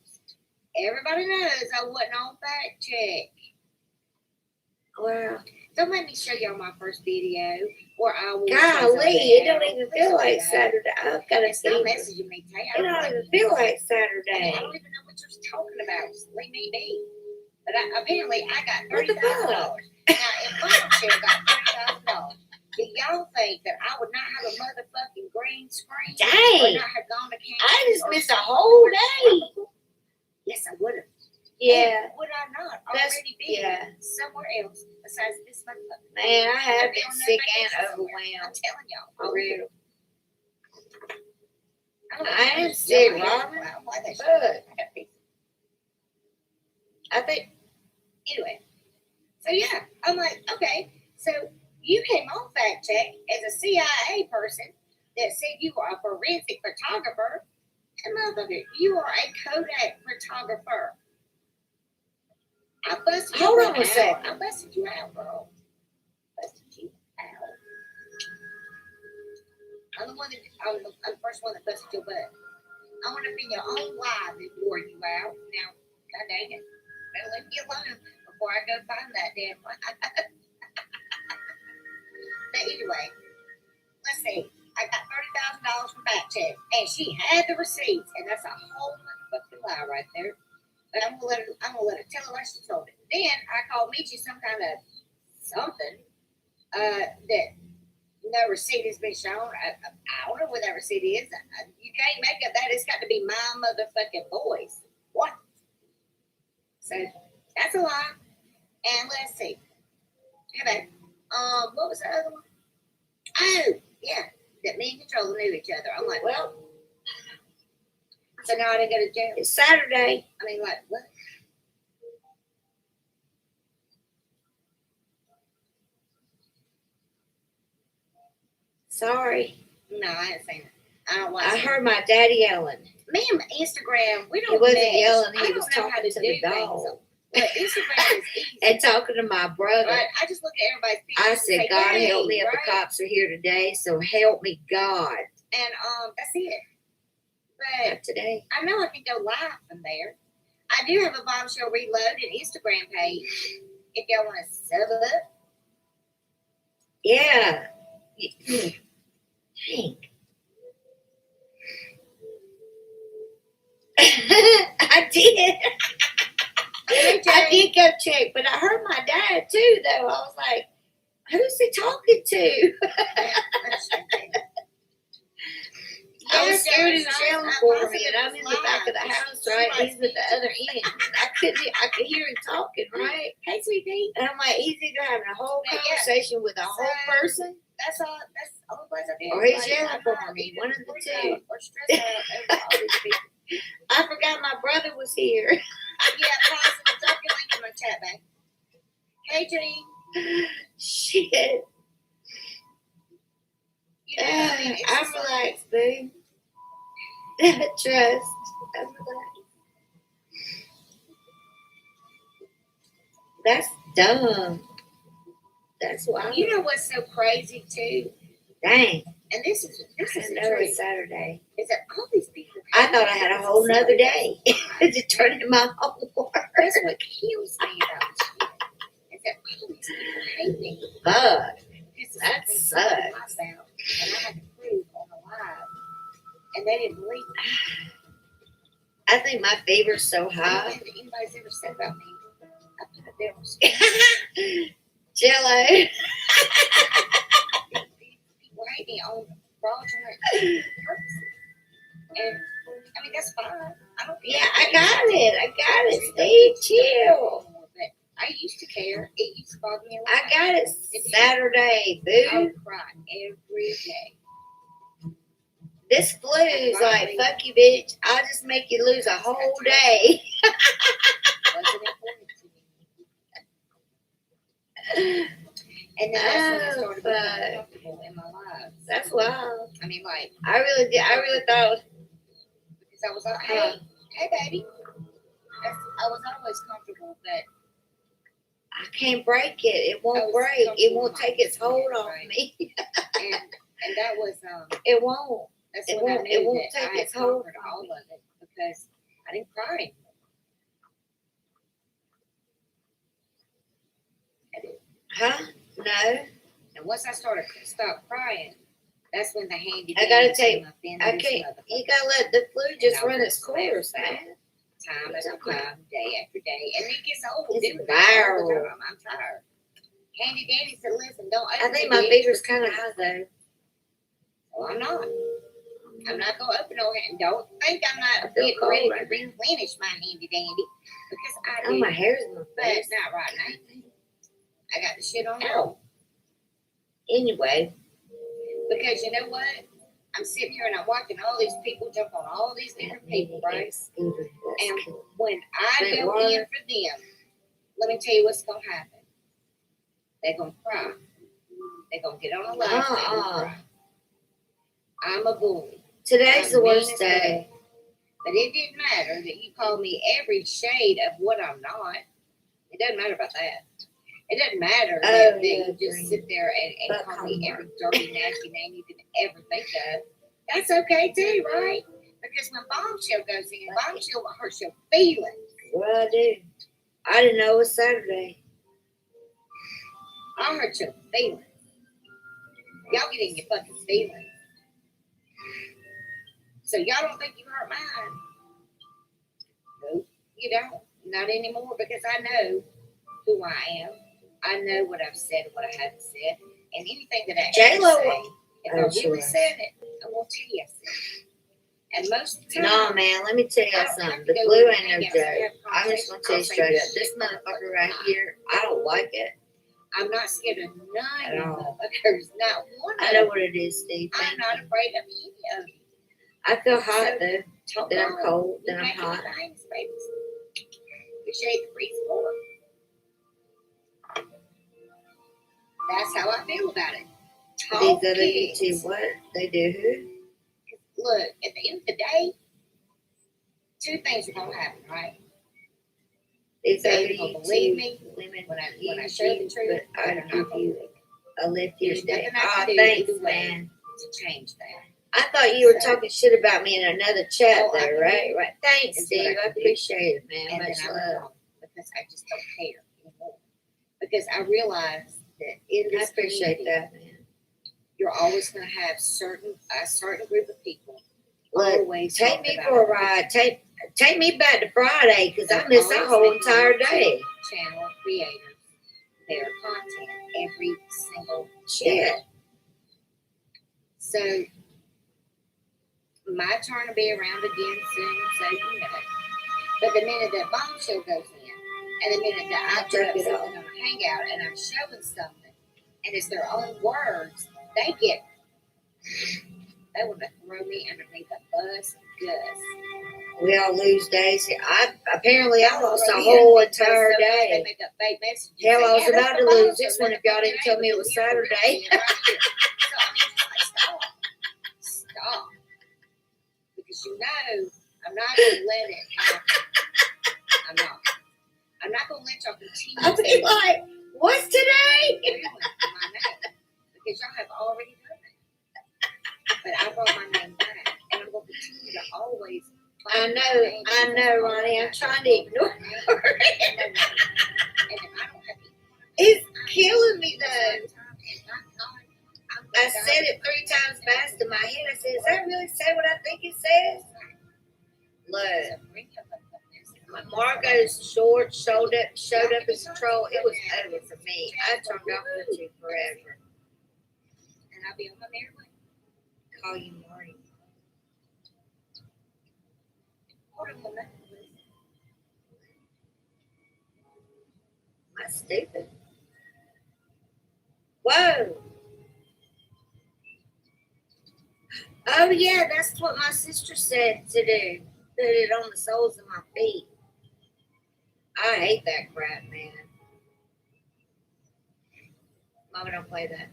Everybody knows I wasn't on fact check. Well, Don't let me show y'all my first video where I will. golly, it don't even feel like Saturday. I've got to It's not fever. messaging me, Tay. It don't even feel like Saturday. I don't even know what you're talking about. Just leave me be. But apparently, I got What the $30,000. fuck? Now, if Bombshell got $30,000, do y'all think that I would not have a motherfucking green screen? Or Dang. not have gone to campus? I just or missed a something whole more day. tropical? Yes, I would have. Yeah. Would I not That's- already be yeah. somewhere else besides this motherfucker? Man, I have I'd be been on sick vacation and somewhere. overwhelmed. I'm telling y'all. For real. I am sick, Robin. Robin. Well, why they But should. I think Anyway, so yeah, I'm like, okay, so you came on fact check as a CIA person that said you are a forensic photographer, and motherfucker, you are a Kodak photographer. I busted you Hold out. on a second. I busted you out, bro. Busted you out. I'm the first one that busted your butt. I want to be your own live that wore you out. Now, god dang it. Better leave me alone before I go find that damn one. But anyway, let's see. I got $30,000 from back check, and she had the receipts, and that's a whole motherfucking lie right there. But I'm gonna let her tell her like she told it. Then I called Michi some kind of something that no receipt has been shown. I don't know what that receipt is. You can't make up that. It's got to be my motherfucking voice. What? So that's a lie. And let's see. Okay. What was the other one? Oh, yeah. That me and Controller knew each other. I'm like, well. So now I didn't go to jail. it's Saturday. I mean, like, what? Sorry. No, I ain't saying it. I don't want I heard my daddy yelling. me and Instagram, we He don't wasn't mesh. yelling, I he don't was know how talking to do the things. dog. But Instagram is easy. And talking to my brother, Right? I just look at everybody's pictures. I and said, say, God "Yay," help me if right? the cops are here today, so help me, God. And that's it. But Not today. I know I can go live from there. I do have a Bombshell Reloaded Instagram page if y'all want to sub up. Yeah. Hank. I did. I did go check, but I heard my dad too, though. I was like, who's he talking to? I was scared he was yelling for me, and I'm in the back of the house, right? He's at the other end. I could hear him talking, right? Hey, sweetie. And I'm like, he's either having a whole conversation with a whole person, That's all. That's the only place I did. or he's Like, yelling I'm for not me. getting One of the freaked two. out or stressed out over all these people. I forgot my brother was here. Yeah, possible. Drop your link in my chat, babe. Hey, Dream. Shit. You know, I mean, it's I'm just like- relaxed, boo. Trust. I'm relaxed. That's dumb. That's wild. You know what's so crazy too? Dang. And this is I the know truth. it's Saturday. Is that all these people? I thought I had a whole nother day to turn in my homework. That's what kills me about this shit. Is that all these people hate me. Fuck. This is That something sucks. myself, and I had to prove on the live, and they didn't believe me. I think my fever's so high. Anything that anybody's ever said about me, I put a devil's Jello. people hate me on fraudulent purposes. And I mean that's fine. I don't Yeah, I got it. Steve, chill. But I used to care. It used to bother me a lot. I got it Saturday, I boo. would cry every day. This flu is like, fuck you, bitch. I'll just make you lose a whole day. Wasn't important to me. And then that's when I started becoming comfortable in my life. That's wild. I mean, like, I really did. I really thought. because I was like, hey, baby. I was always comfortable, but I can't break it. It won't break. It won't take its hold on me. and that was It won't. that's It when I won't. knew It won't that take I had its hold conquered on all me. of it because I didn't cry anymore. Huh? No. And once I stopped crying, that's when the handy. I gotta take. came up in I this can't. motherfucker. You gotta let the flu just And I run will its snap course, back man. Time after time, day after day, and it gets old. It's doing that all the viral. time. I'm tired. Handy Dandy said, "Listen, don't." I think my fever's kind of high though. Well, I'm not. I'm not gonna open no hand. Don't think I'm I not feel getting cold ready right to replenish my Handy Dandy because I Oh, do. my hair's in my But face. not right now. I got the shit on Ow. roll. Anyway, Because you know what? I'm sitting here and I'm watching all these people jump on all these different people, right? And when I Drink go water. in for them, let me tell you what's gonna happen. They're gonna cry. They're gonna get on a live and cry. I'm a bully. today's I'm the worst mean as day. hell. But it didn't matter that you called me every shade of what I'm not. It doesn't matter about that. It doesn't matter that you just sit there and call me every dirty, nasty name you can ever think of. That's okay too, right? Because when Bombshell goes in, Bombshell hurts your feelings. What I do? I didn't know it was Saturday. I hurt your feelings. Y'all get in your fucking feelings. So y'all don't think you hurt mine? Nope, you don't. Not anymore because I know who I am. I know what I've said and what I haven't said. And anything that I ever J-Lo. say, if I Oh, really sure. said it, I will tell you I said it. And most of the time, Nah, man, let me tell you I don't have something. to The go blue in ain't no and hang out and joke. have I'm just gonna tell you straight up. This motherfucker right here, I don't like it. I'm not scared of none At of all. motherfuckers. Not one of I know them. what it is, Steve. I'm not afraid of any of you. I feel hot though. Talk Then I'm on. cold. You Then I'm make hot. any things, babies. Appreciate the breeze for it. That's how I feel about it. These Talk other kids. YouTube, what? They do who? Look, at the end of the day, two things are gonna happen, right? These They other either gonna believe me women when I use show the you, truth, but I don't give you a lift There's here today. nothing I Oh, can do thanks, either way man. to change that. I thought you were talking shit about me in another chat Oh, I there, can right? do it. Right. Thanks, It's what I Steve. I can do. appreciate it, man. And then Much I move love. on because I just don't care anymore. Because I realize that in I this appreciate community, that, man. you're always going to have a certain group of people. Look, Always take talking me about for a it. ride. Take me back to Friday because I There's missed that always whole been entire YouTube day. Channel creators, their content every single Shit. day. So my turn will be around again soon, so you know. But the minute that bombshell goes in, and the minute that I put up something on a hangout and I'm showing something, and it's their own words, they want to throw me underneath a bus, Gus. We all lose days. Apparently I lost a Yeah, whole because entire sometimes day. They make up fake messages. Hell, Say, I was "Yeah, that's about the to lose bombshell, this one that's if y'all the didn't tell me it was bombshell, Saturday. right here." So I mean, just like stop, because you know I'm not gonna let it happen. I'm not gonna let y'all continue. I'll be like, what's today? Because y'all have already done that. But I brought my name back, and I'm gonna continue to always. I know, Ronnie. I'm trying to ignore it. It's killing me though. I said it 3 times fast in my head. I said, "Does that really say what I think it says?" Look, Margot's short showed up as troll. It was over for me. I turned off YouTube forever. And I'll be on my merry way. Call you Marty. My stupid. Whoa. Oh yeah, that's what my sister said to do. Put it on the soles of my feet. I hate that crap, man. Mama, don't play that.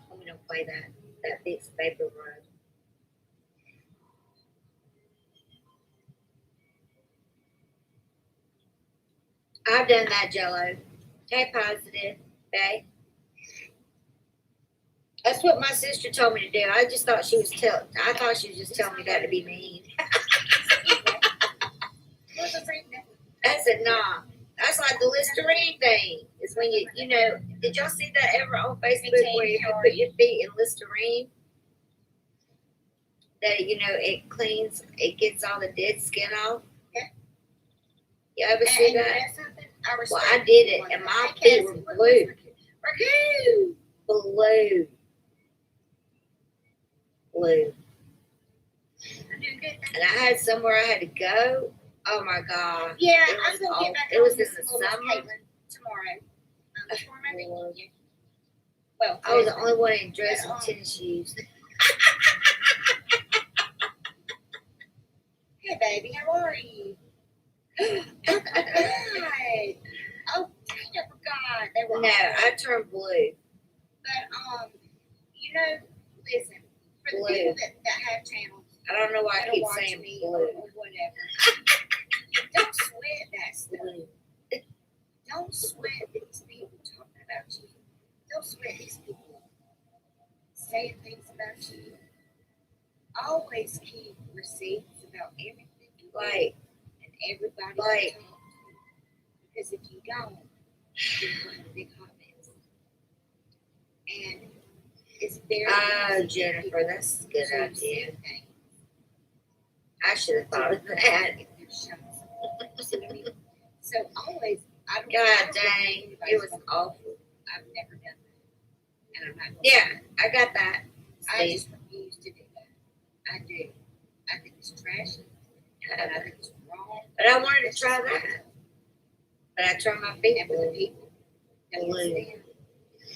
Mama, don't play that. That fixed paper run. I've done that, Jello. Stay positive, okay? That's what my sister told me to do. I just thought she was just telling me that to be mean. I said, nah. That's like the Listerine thing. It's when you know, did y'all see that ever on Facebook where you put your feet in Listerine? That, it cleans, it gets all the dead skin off. You ever see that? Well, I did it, and my feet were blue. Blue. And I had somewhere I had to go. Oh my God. Yeah, It I'm was gonna awful. get back It was on in this the little summer. Caitlin tomorrow. Before my vacation. Well, I was the only one in dress with tennis shoes. Hey baby, how are you? Oh my God. Oh dang, I forgot. They were No, awesome. I turned blue. But listen, for the Blue. people that have channels, I don't know why I that'll keep watch saying me blue. or whatever. Don't sweat that stuff. Don't sweat these people talking about you. Don't sweat these people saying things about you. Always keep receipts about everything you do and everybody you talk to. Because if you don't, you're going to have a big hot mess. And it's very Oh, Jennifer, that's a good idea. I should have thought of that. So always, God dang, it was awful. I've never done that. And I'm not going Yeah, I got that. I just refuse to do that. I do. I think it's trashy. And I think it's wrong. But I wanted to try that. But I turned my feet And for the blue. people that Blue. understand,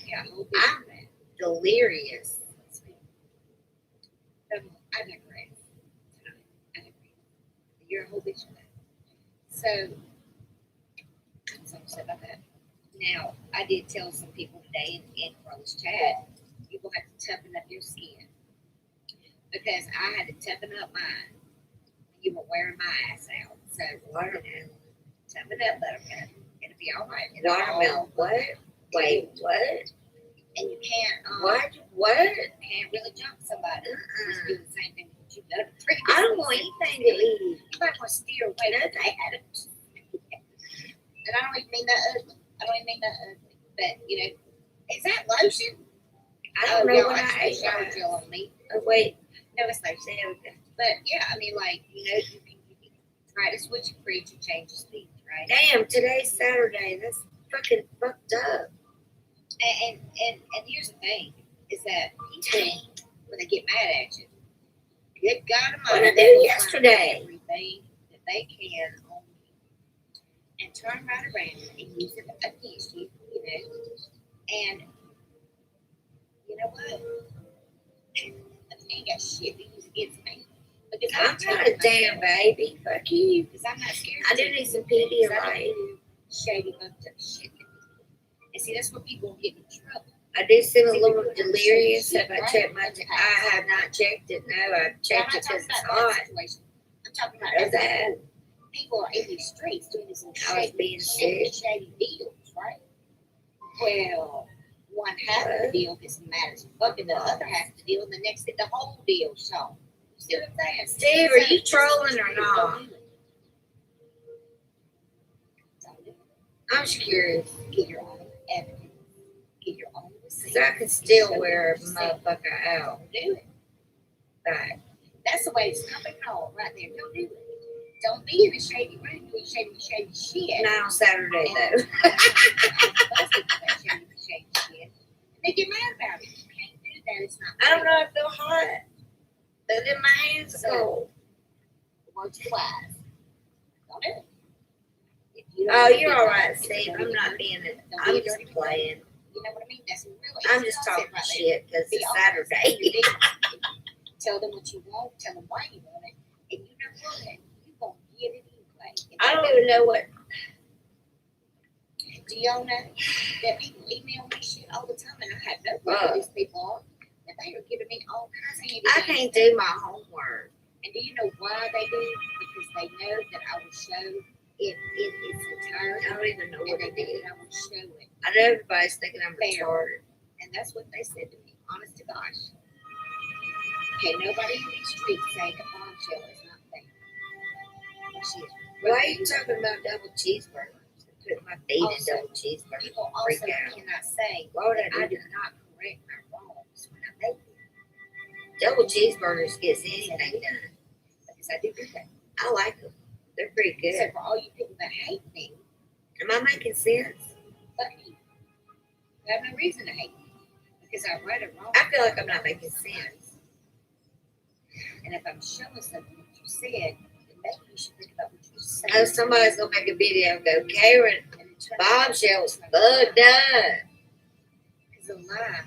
yeah, I hope I'm delirious. I digress. I digress. You're a whole bitch of that. So, that's all I'm saying about that. Now, I did tell some people today in Carla's chat, you will have to toughen up your skin. Because I had to toughen up mine. You were wearing my ass out. So, Some of that buttermilk. It'll be all right. It'll Watermelon, what? Wait, what? And you can't, What? can't really jump somebody. Just do the same thing that you've done previously. I don't want anything to eat. You might want to steer away from that. And I don't even mean that ugly. But, you know, is that lotion? I don't know y'all what I actually ate. showered gel on me. Oh, wait. No, it's lotion. But, yeah, I mean, like, you know, you can try to switch your fridge and change your speed, right? Damn, today's Saturday. That's fucking fucked up. And here's the thing, is that people, when they get mad at you, good God Almighty, What did I they do will yesterday? find everything that they can on you and turn right around and use it against you, you know. And you know what? They ain't got shit to use against me. Because I'm not a damn baby. Fuck you. Because I'm not scared. I do need some Pedialyte. Shady fucked up shit. And see, that's where people get in trouble. I do seem a little delirious. Have I checked my? I have not checked it. No, I've checked it because it's hot. I'm talking about Know that. people are in these streets doing these I was being sick. shady deals, right? Well, one half of the deal gets mad as fuck, and the other half of the deal, and the next thing, the whole deal shown. You see what I'm saying? Steve, are you trolling or not? I'm just curious. Get your own evidence. Get your own receipt. So I can still wear a motherfucker out. Do it. Right. That's the way it's coming on right there. Don't do it. Don't be in a shady room doing shady shit. Not on Saturday though. They get mad about it. You can't do that. It's not. I don't know. I feel hot. But then my hands are cold. Words wise. Don't do it. Oh, you're all right, Steve. I'm not being it. I'm just playing. You know what I mean? That's really. I'm just talking shit because it's Saturday. Tell them what you want. Tell them why you want it, and you know what? You gonna get it anyway. I don't even know what. Do y'all know that people email me shit all the time, and I have no clue who these people are, but they are giving me all kinds of handy. I can't do my homework. And do you know why they do? Because they know that I will show it in its entirety. I don't even know what they they do. did. I will show it. I know everybody's thinking I'm retarded. And that's what they said to me. Honest to gosh. Okay, nobody in these streets say the bombshell is not there. Why are you talking about double cheeseburgers? Put my feet in double cheeseburgers. People also cannot say, why would I do did not correct my wrongs when I made them. Double cheeseburgers gets anything done. Because I do that. I like them. They're pretty good. So for all you people that hate me, am I making sense? Fuck you. I have no reason to hate me. Because I right or wrong. I feel like I'm not making sense. And if I'm showing something that you said, then maybe you should think about what you're saying. Oh, somebody's gonna make a video and go, Karen, bombshell was fucked up. Because a lie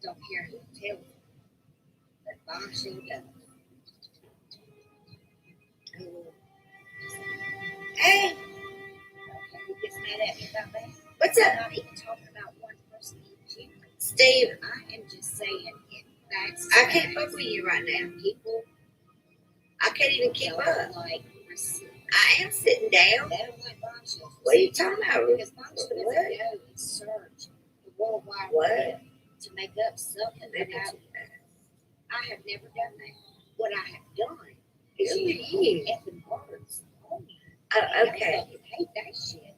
don't care who tells it. But bombshell does. Hey, who gets mad at me about that? What's up? I'm not even talking about one person in general. Steve, I am just saying it. That's I can't fuck with you right now. People, I can't even keep up. like, I am sitting down. they don't like bombshells. What are you talking about? Because bombshells go and search the World Wide Web to make up something about it. I have never done that. What I have done is use effing words. Okay. You hate that shit.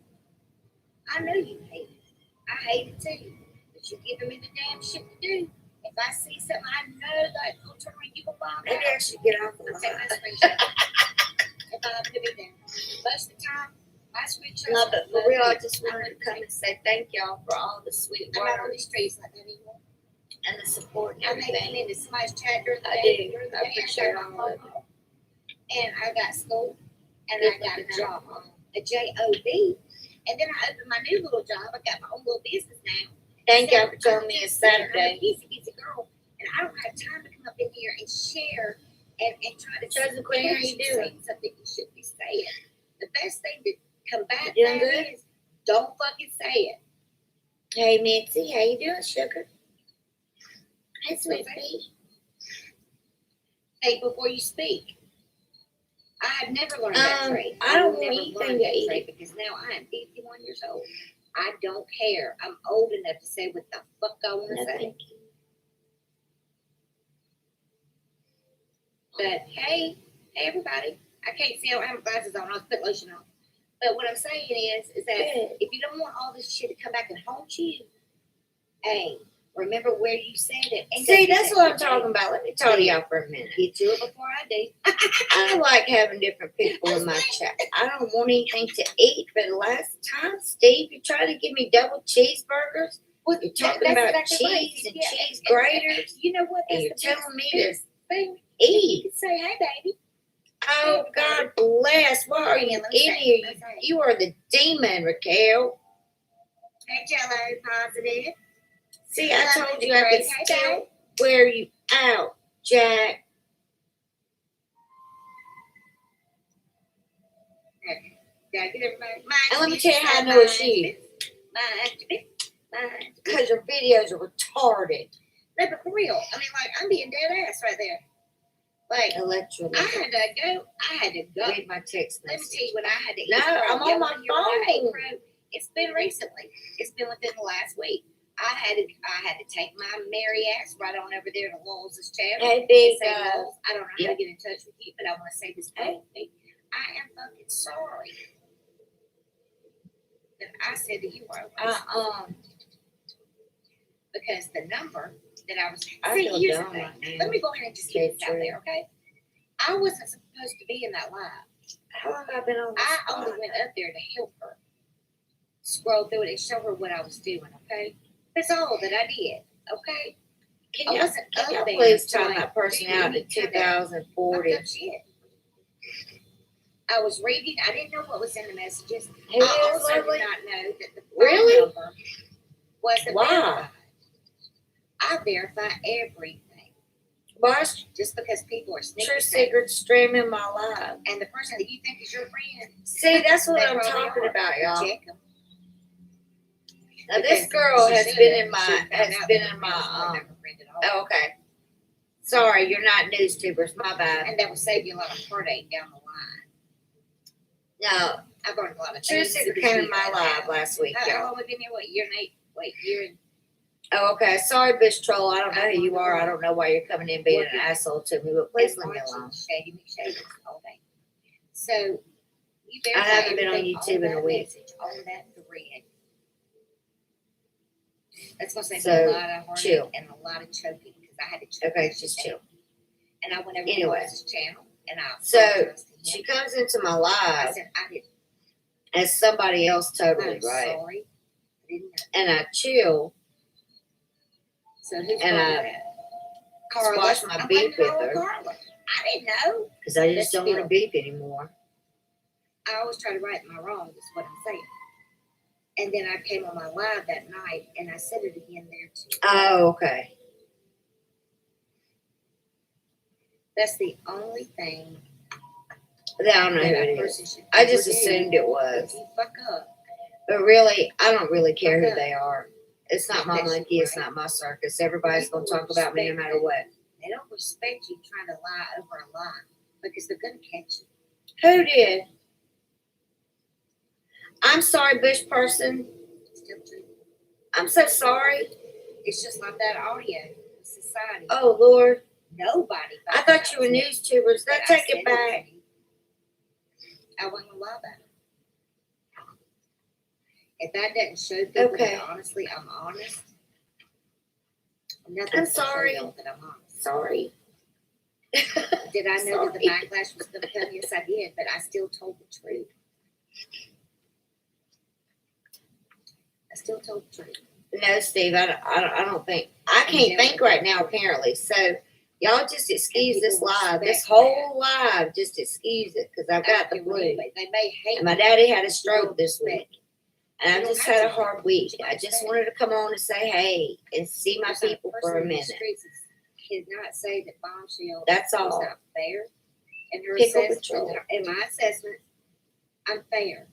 I know you hate it. I hate it too. But you're giving me the damn shit to do. If I see something, I know that will turn you a bomb. Maybe I should get off the line. If I happen to be there. Most of the time, my screenshots. No, but for real, I just wanted to come and say thank y'all for all the sweet I'm not on words these streets like that anymore. and the support and I may come everything. into somebody's chat during the I day. do. during the I day, appreciate got all my of it. phone. And I got school. And I got a job, a JOB. And then I opened my new little job. I got my own little business now. Thank So y'all for telling me it's Saturday. I'm a easy girl. And I don't have time to come up in here and share and try to Cousin Queen, how you doing? say something you shouldn't be saying. The best thing to combat You doing that good? is don't fucking say it. Hey, Mitzi, how you doing, sugar? Hey, sweet pea. Think before you speak. I had never learned that trade. I don't never want anything learned to that eat. trade because now I am 51 years old. I don't care. I'm old enough to say what the fuck I want to No, say. thank you. But hey, everybody, I can't see. I don't have my glasses on. I'll put lotion on. But what I'm saying is that if you don't want all this shit to come back and haunt you, hey, remember where you said it. And See, go get that's that what I'm shit talking about. Let me talk to y'all for a minute. Get to it before I do. I like having different people in my chat. I don't want anything to eat, but last time, Steve, you tried to give me double cheeseburgers. You're talking about cheese and cheese graters. You know what? And you're That's the telling me to best thing. You eat. can say, hey, baby. Oh, God bless. What are you eating? You are the demon, Raquel. Hey, Jello, positive. See, I Love told the you I could great. Hey, still babe. wear you out, Jack. Gotta get everybody. And let me tell you how I know it's you. Because your videos are retarded. No, but for real. I mean, like, I'm being dead ass right there. Like, Electrolyte. I had to go. Read my text Let me message. tell you what I had to eat. No, Pro. I'm on my You wanna hear what I ate, phone. Pro? It's been recently. It's been within the last week. I had to take my merry ass right on over there to Lowell's channel. Hey, big and say, guy. Lowell's, I don't know how to get in touch with you, but I want to say this publicly. I am fucking sorry that I said that you were because the number that I was I see, feel here's the dumb thing. right now. Let me go ahead and just get this out there, okay? I wasn't supposed to be in that live. How long have I been on this I only went up there to help her scroll through it and show her what I was doing, okay? That's all that I did, okay? Can I wasn't y'all up there please to, time like, that person do out any to kind of 2040? fucked up shit. I was reading. I didn't know what was in the messages. Who I is also Lovely? did not know that the phone Really? number wasn't Why? verified. I verify everything. Why? Just because people are sneaking. True Secret streaming my live. And the person that you think is your friend. See, that's what they I'm probably talking are. about, y'all. Check 'em. Now this Because girl she has should been have. in my She found has out been that in her friend was my never friend at all. Oh, okay. Sorry, you're not news tubers. My bad. And that will save you a lot of heartache down the line. No, I've learned a lot of True things. Secret came in my live last week, How y'all. long have you been here? What, year and eight? Wait, year and Oh, okay. Sorry, Bush Troll. I don't know who you are. I don't know why you're coming in being an asshole to me, but please leave me alone. Shady McShady all day. So you I haven't been on everything YouTube in a that week. message, on that thread. That's gonna save So, me a lot of heartache chill. and a lot of choking because I had to choke. Okay, this just shit chill. out. And I went over Anyway. to his channel and I So apologized to him. she comes into my I live said I did. as somebody else totally, I'm right? sorry. I didn't know. And I chill So who's and part of I that? squash my I'm beef blaming with it on her Carla. I didn't know. because I just But don't want to still. beef anymore. I always try to right my wrongs, is what I'm saying. And then I came on my live that night and I said it again there too. Oh, okay. That's the only thing I don't know who that a it person is. should I just ever do. assumed it was. If you fuck up, But really, I don't really care who Okay. they are. It's not my That's monkey. It's right. not my circus. Everybody's going to talk about me no matter what. they don't respect you trying to lie over a lie because they're gonna catch you. Who did? I'm sorry, Bush person. Still true. I'm so sorry. It's just like that audio in society. Oh, Lord. Nobody. I thought you were news tubers. But Let's I take said it back. to you. I wasn't gonna lie about it. If that doesn't show people Okay. that honestly I'm honest, nothing's I'm gonna show sorry. y'all that I'm honest. Sorry. Did I know that the Sorry. backlash was gonna come? Yes, I did, but I still told the truth. I still told the truth. No, Steve, I don't think. I can't think right now, apparently. So, y'all just excuse this live. This whole live, just excuse it because I've got the flu. They may hate And my daddy had a stroke this week. And I just had a hard week. I just wanted to come on and say hey and see my people for a minute. Cannot say that Bombshell That's was all. not fair. And her Pickle assessment, Patrol. in my assessment, I'm fair.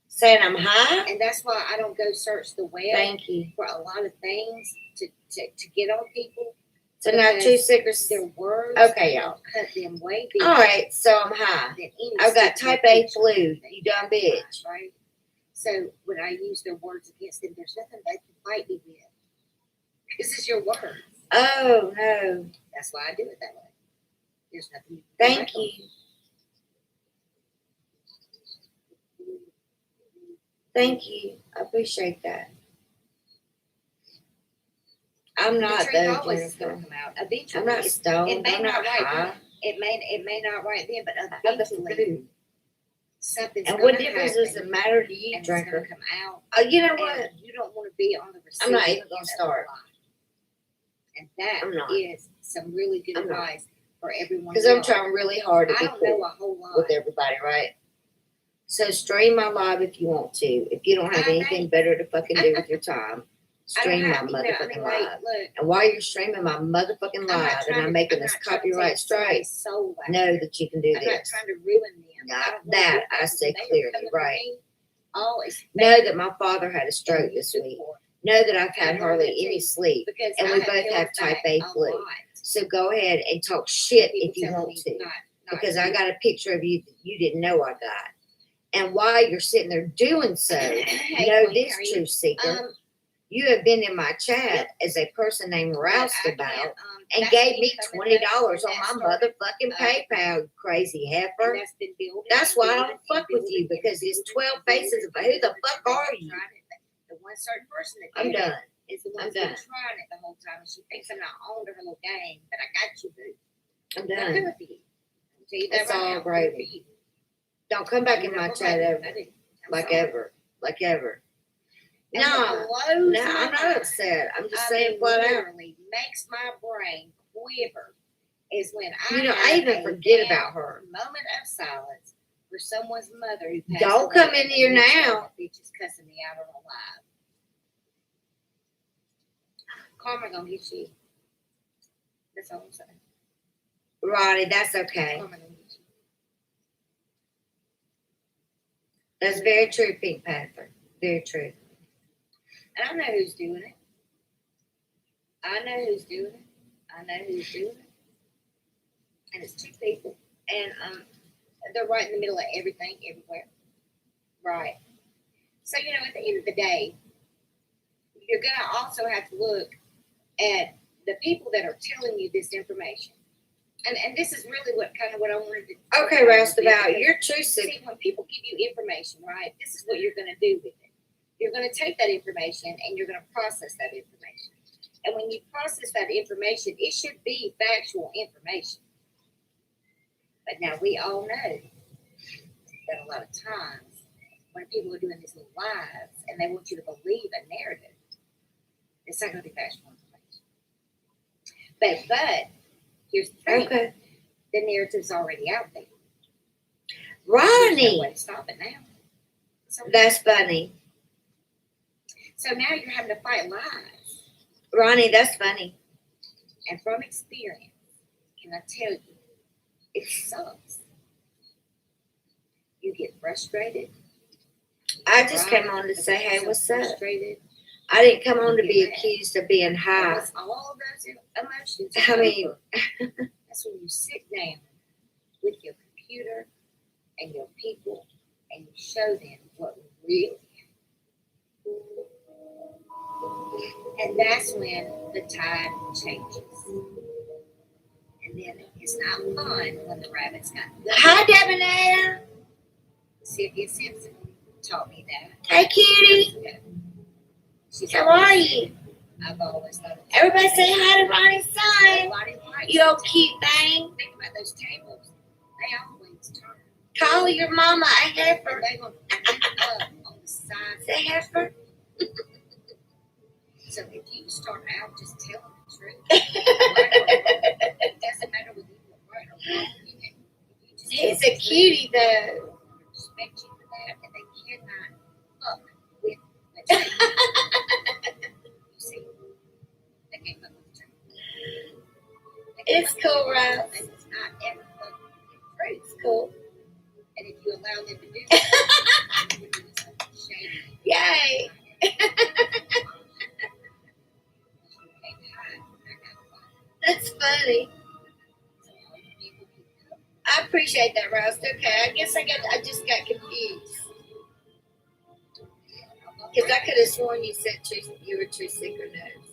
Saying I'm high? And that's why I don't go search the web Thank you. for a lot of things to get on people. So now two secrets. Their words. Okay, y'all. Cut them way big. All right, so I'm high. than any I've got stick type A picture flu. they You dumb have, bitch. Right? So when I use their words against them, there's nothing they can fight me with. This is your words. Oh no. That's why I do it that way. There's nothing you can Thank fight on. you. Thank you. I appreciate that. I'm not The truth though, always is Jennifer. gonna come out. Eventually, I'm not it stoned. may I'm not not right high. then. It may not right then, but I have the eventually flu. something's And gonna what difference happen, does it matter to you, and it's gonna drinker? come out. You know and what? You don't want to be on the I'm receiving not even gonna end of start. a lie. And that I'm not. is some really good I'm not. advice for everyone. Because I'm else. trying really hard to I be don't know cool a whole lot. with everybody, right? So stream my live if you want to. If you don't have I anything know. better to fucking do with your time, I don't stream my have, motherfucking like, live. look, And while you're streaming my motherfucking I'm not live and trying I'm to- making I'm this not trying to copyright take strike, somebody's soul out know of it. that you can do I'm not this. trying to ruin them. I Not don't wanna that do I that. say They are clearly, coming for right? me. Always Know that my father had a stroke and you this week. support. Know that I've had I know hardly that any too, sleep. because And I we have both held have type back A a flu. lot. So go ahead and talk shit if People you telling want me to. not Because to. I got a picture of you that you didn't know I got. And while you're sitting there doing so, Hey, know Queen, this, how are you? truth seeker. Um, You have been in my chat as a person named but I Roustabout can't, and that's gave been me coming up, $20 and on that my started, motherfucking PayPal, you crazy heifer. and that's been building. That's and why I building don't and fuck with you, building and because it's building 12 and building faces of and who the building fuck and are building, you? trying it. The one certain person that I'm did it done. is the one I'm that's been done. trying it the whole time, and she thinks I'm not on to her little game, but I got you, boo. I'm I'm done. coming for you. I'll tell you that It's right all now. I'm coming for gravy. you. Don't come back You in my never chat like ever. it. I do. I'm Like sorry. ever. Like ever. And No, what blows no, my I'm not mind, upset. I'm just I saying mean, flat out. literally makes my brain quiver is when You know, I have even a forget damn about her. moment of silence for someone's mother who passed Don't away come and in the here next day now. that bitch is cussing me out on a live. Karma gonna get you. That's all I'm saying. Roddy, that's okay. Karma gonna get you. That's very true, Pink Panther. Very true. And I know who's doing it. I know who's doing it. I know who's doing it. And it's two people. And they're right in the middle of everything, everywhere. Right. So, you know, at the end of the day, you're going to also have to look at the people that are telling you this information. And this is really what I wanted to talk Okay, about Roustabout, because, you're true sick. see, when people give you information, right, this is what you're going to do with it. You're going to take that information and you're going to process that information. And when you process that information, it should be factual information. But now we all know that a lot of times when people are doing these little lives and they want you to believe a narrative, it's not going to be factual information. But here's the thing. Okay. The narrative's already out there. Ronnie. There's no way to stop it now. So, That's funny. so now you're having to fight lies. Ronnie, that's funny. And from experience, can I tell you, it sucks. You get frustrated. I just came on to say, hey, what's up? Frustrated. I didn't come on to You be get mad. accused of being And high. once all those emotions I are mean- over, that's when you sit down with your computer and your people and you show them what really happened. And that's when the tide changes. And then it's not fun when the rabbits got Hi, Debonair. Cynthia Simpson taught me that. Hey, cutie. How are you? I've always thought it was Everybody say hi to Ronnie's son. Nobody likes You old it. cute thing. Think about those tables. They always turn. Call your mama a heifer. And they're going to lift up on the sides. Say heifer. So if you start out just telling the truth, right or wrong, it doesn't matter whether you were right or wrong. You can, if you just He's tell a the cutie, truth, though. people respect you for that, and they cannot fuck with the truth. You see, they can't fuck with the truth. They can't It's fuck cool, with right? it. They will not ever fuck with the truth. It's cool. And if you allow them to do that, you're doing something shady. Yay. That's funny. I appreciate that, Ross. Okay, I guess I just got confused. Because I could have sworn you said you were True Secret Knows.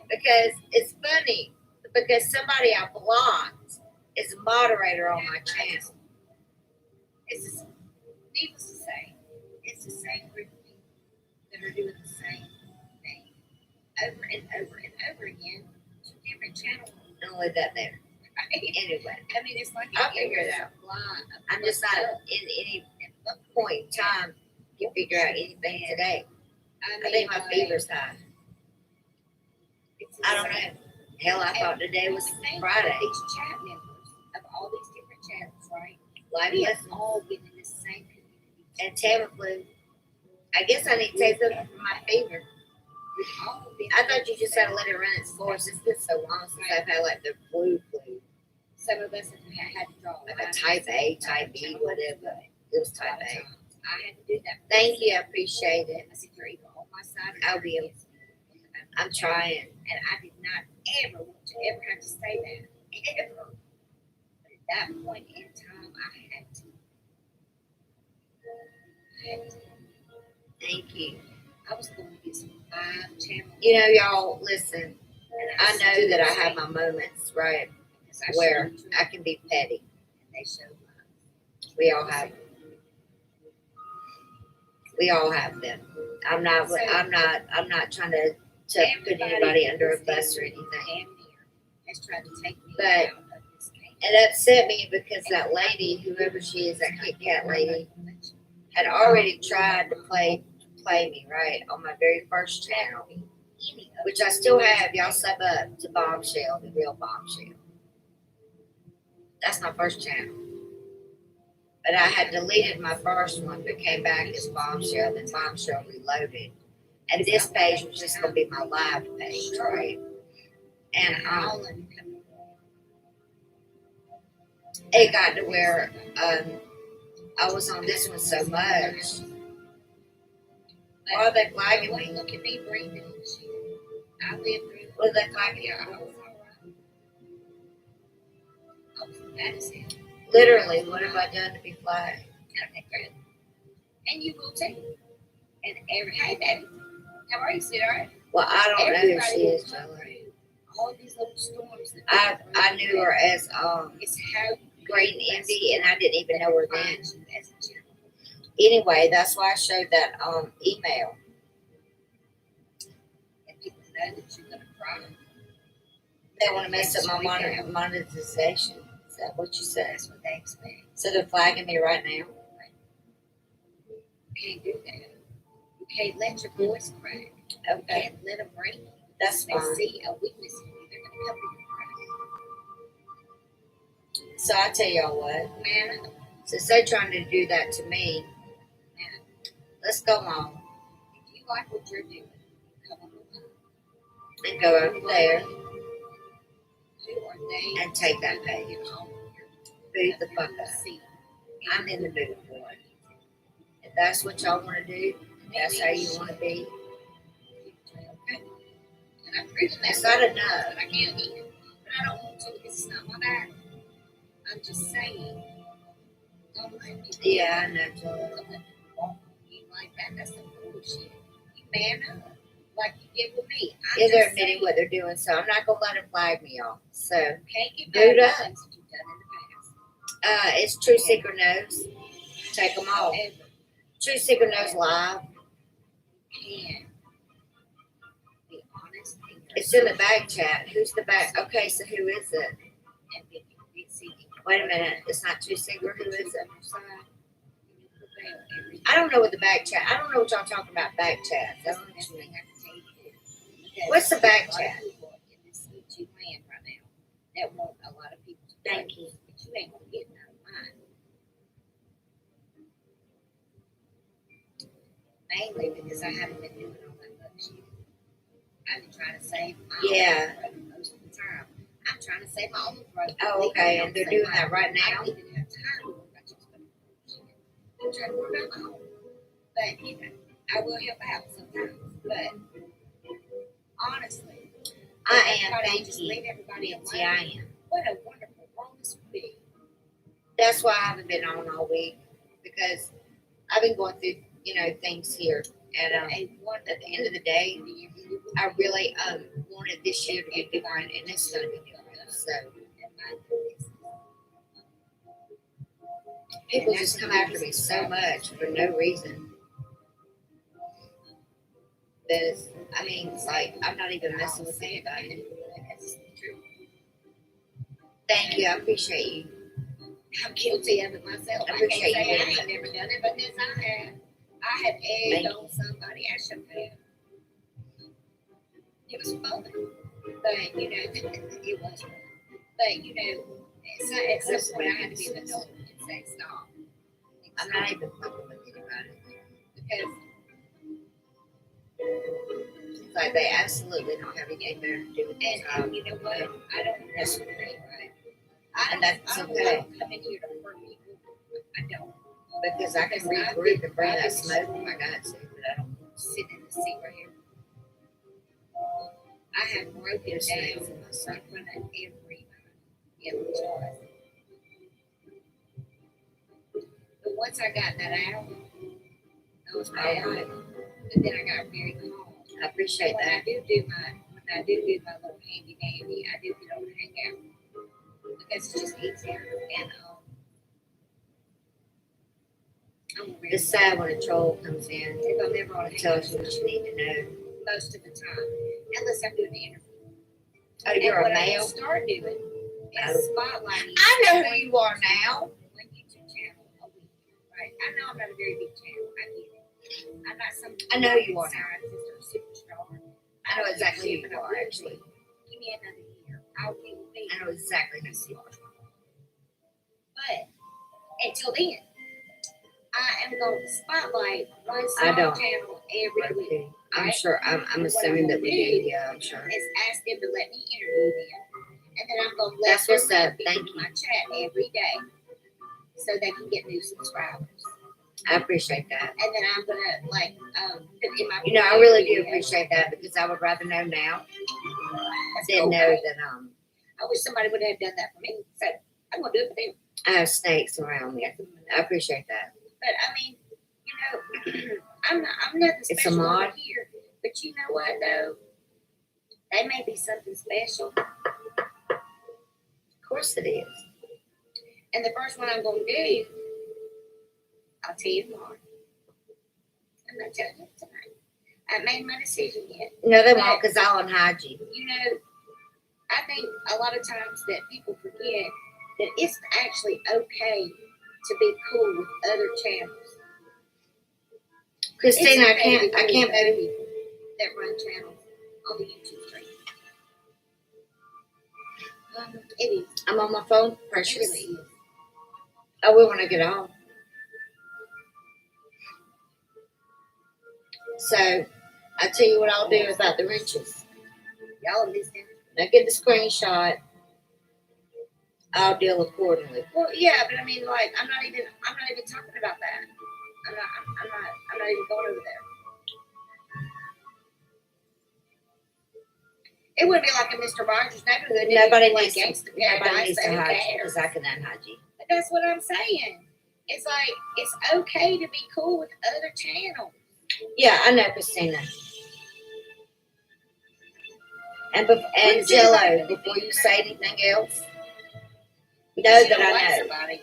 Because it's funny. Because somebody I blocked is a moderator on my channel. It's needless to say, it's the same group of people that are doing the same thing over and over and over again to different channels. Don't leave that there. Anyway, I mean, it's like I'll figure it out. I'm just not in any point in time can figure out anything today. I think my fever's high. I don't know. Hell, I thought today was Friday. These chat members of all these different channels, right? Life We have lessons. all been in the same community. And Tamiflu. I guess I need to take something for my fever. We've all been. I thought you just had to let it run its course. It's been so long since I've had like the flu. Some of us have had to draw Like a type A, type B, whatever. It was type A. I had to do that. Thank you, I appreciate it. I said, you're either on my side or I'll be able. I'm trying. And I did not ever want to ever have to say that. Ever. But at that point in time, I had to. Thank you. I was going to get some 5 channels. You know, y'all, listen. I know that I have my moments, right, where I can be petty. They showed mine. We all have them. We all have them. I'm not trying to put anybody under a bus or anything. Has tried to take me But out of this game. it upset me because that lady, whoever she is, that Kit Kat lady, had already tried to play me, right, on my very first channel, which I still have. Y'all sub up to Bombshell, the real Bombshell. That's my first channel. But I had deleted my first one, but came back as Bombshell, then Bombshell Reloaded. And this page was just going to be my live page, right? And it got to where I was on this one so much. Why are they flagging me? Look at me breathing and shit. I lived through. What are they flagging me? I was mad as hell. Literally, what have I done to be flagged? Okay, good. And you will too. And hey, baby, how are you, sweetheart? Well, I don't know who she is, Jolie. All these little storms. I knew her as It's how Great and Envy, and I didn't even know her then. Anyway, that's why I showed that email. And people know that you're gonna cry. They want to mess up my monetization. Is that what you said? That's what they expect. So they're flagging me right now. You can't do that. You can't let your voice crack. You Okay, can't let them break you. that's They fine. see a weakness in you. They're gonna cover your crack. So I tell y'all what, Man, since they're trying to do that to me, let's go on if you like what you're doing, come on over. and go over there Who are they? and take that page. Boot the fuck up. See. I'm in the mood for it. If that's what y'all want to do, that's how you want to be. Okay. And I'm pretty It's not enough. but I can't eat it. But I don't want to because it's not my bag. I'm just saying. Don't let me. Yeah, I know, Joel. Don't let me walk on you like that. That's some bullshit. You man up. Like you did with me. Yeah, they're admitting what they're doing, so I'm not gonna let them flag me, y'all. So Can't get Boot back up. on things that you've done in the past. it's True Secret Knows. Take them all. However, True Secret Knows live. can be honest and It's in the back chat. Who's the back? Okay, so who is it? and be see Wait a minute. It's not True Secret. Who is it? side. You prevail every I don't know what the back chat. I don't know what y'all talking about. Back chat. That's the best thing I can tell you to do. Because What's the back a lot of chat? people in this YouTube land right now that want a lot of people to Thank pray, you. but you ain't gonna get none of mine. Mainly because I haven't been doing all that much shit. I've been trying to save my Yeah. own throat most of the time. I'm trying to save my own throat. Oh, okay, and they're doing that right now? I don't even have time to worry about your stuff. I'm trying to worry about my own. But, you know, I will help out sometimes. But honestly, I everybody, thank just you. leave everybody alone. Nancy, I am. What a wonderful world this would be. That's why I haven't been on all week, because I've been going through, things here. And at the end of the day, I really wanted this year to be different, and it's going to be different. So people just come after me so much for no reason. It's like I'm not even messing with anybody. Thank you. I appreciate you. I'm guilty of it myself. I I can't appreciate say you I doing ain't never done it, but this I have. I have egged on somebody. I shouldn't have. It was fun, but it was fun. But at some point I had to be an adult and say stop. I'm not even fucking with anybody. Because it's like they absolutely don't have anything better to do with their job. and you know what? I don't That's know. right. I That's don't okay. come in here to hurt people. I don't. Because I can regroup and bring that smoke if I got to, but I don't sit in the seat right here. I have broken down in front of everybody in the choice. But once I got that out, I was quiet. And then I got very calm. I appreciate when that. I do my little handy dandy, I do get over and hang out. Because it's just easier. And It's sad when a troll comes in if I'm ever on a and tells you what you need to know. most of the time, unless I'm doing the interview. Oh, you're and a what male? I start doing is spotlighting. I know who you are now. One YouTube channel a week, right? I know I'm not a very big channel. I get it. I'm not some. I know you are. Scientist or superstar. I know exactly who you are, actually. Give me another year. I will be. I know exactly who you are. But until then, I am going to spotlight one I small don't. channel every week. I'm sure. I'm assuming that we do. Yeah, I'm sure. Is ask them to let me interview them, and then I'm going to let That's what's them up. be Thank in you. my chat every day, so they can get new subscribers. I appreciate that. And then I'm gonna put in my. I really do appreciate that, because I would rather know now than know that I wish somebody would have done that for me. So I'm gonna do it for them. I have snakes around me. I appreciate that. But I mean, I'm nothing It's a special mod. over here. But you know what though? They may be something special. Of course it is. And the first one I'm gonna do, I'll tell you tomorrow. I'm not telling you tonight. I haven't made my decision yet. No, they won't, because I'll unhide you. You know, I think a lot of times that people forget that it's actually okay to be cool with other channels. Christina, It's okay to be I cool can't with other move. people that run channels on the YouTube stream. It is. I'm on my phone, It precious. really is. I will when I get home. So, I tell you what I'll do about the wrenches. Y'all listen. Now get the screenshot. I'll deal accordingly. Well, yeah, but I mean, like, I'm not even talking about that. I'm not even going over there. It wouldn't be like a Mr. Rogers' Neighborhood. Nobody like needs to, Gangsta nobody Paradise, needs so to who hide you, cares? because I can unhide you. But that's what I'm saying. It's like, it's okay to be cool with other channels. Yeah, I know, Christina. And When's Jello, everybody before you say anything else, know You that don't I like know. somebody.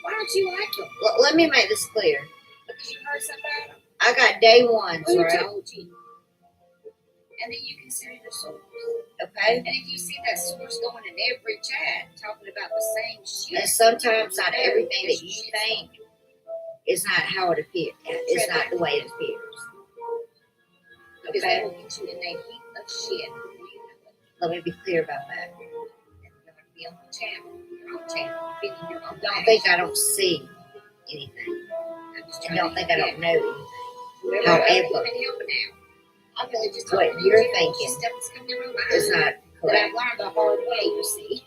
Why don't you like them? Let me make this clear. Because you heard something about them? I got day ones, Who right? told you? And then you consider your source. Okay? And if you see that source going in every chat talking about the same shit. And sometimes not everything that you think is not how it appears. It's not the way it appears. Because they Okay? will get you in a heap of shit. Let me be clear about that. Be on the channel, your own channel, be in your own Don't think I don't see anything. And don't think I don't know anything. However, I'm really just what talking you're to you. thinking Stuff that's coming to my mind is not that correct. I've learned the hard way, you see.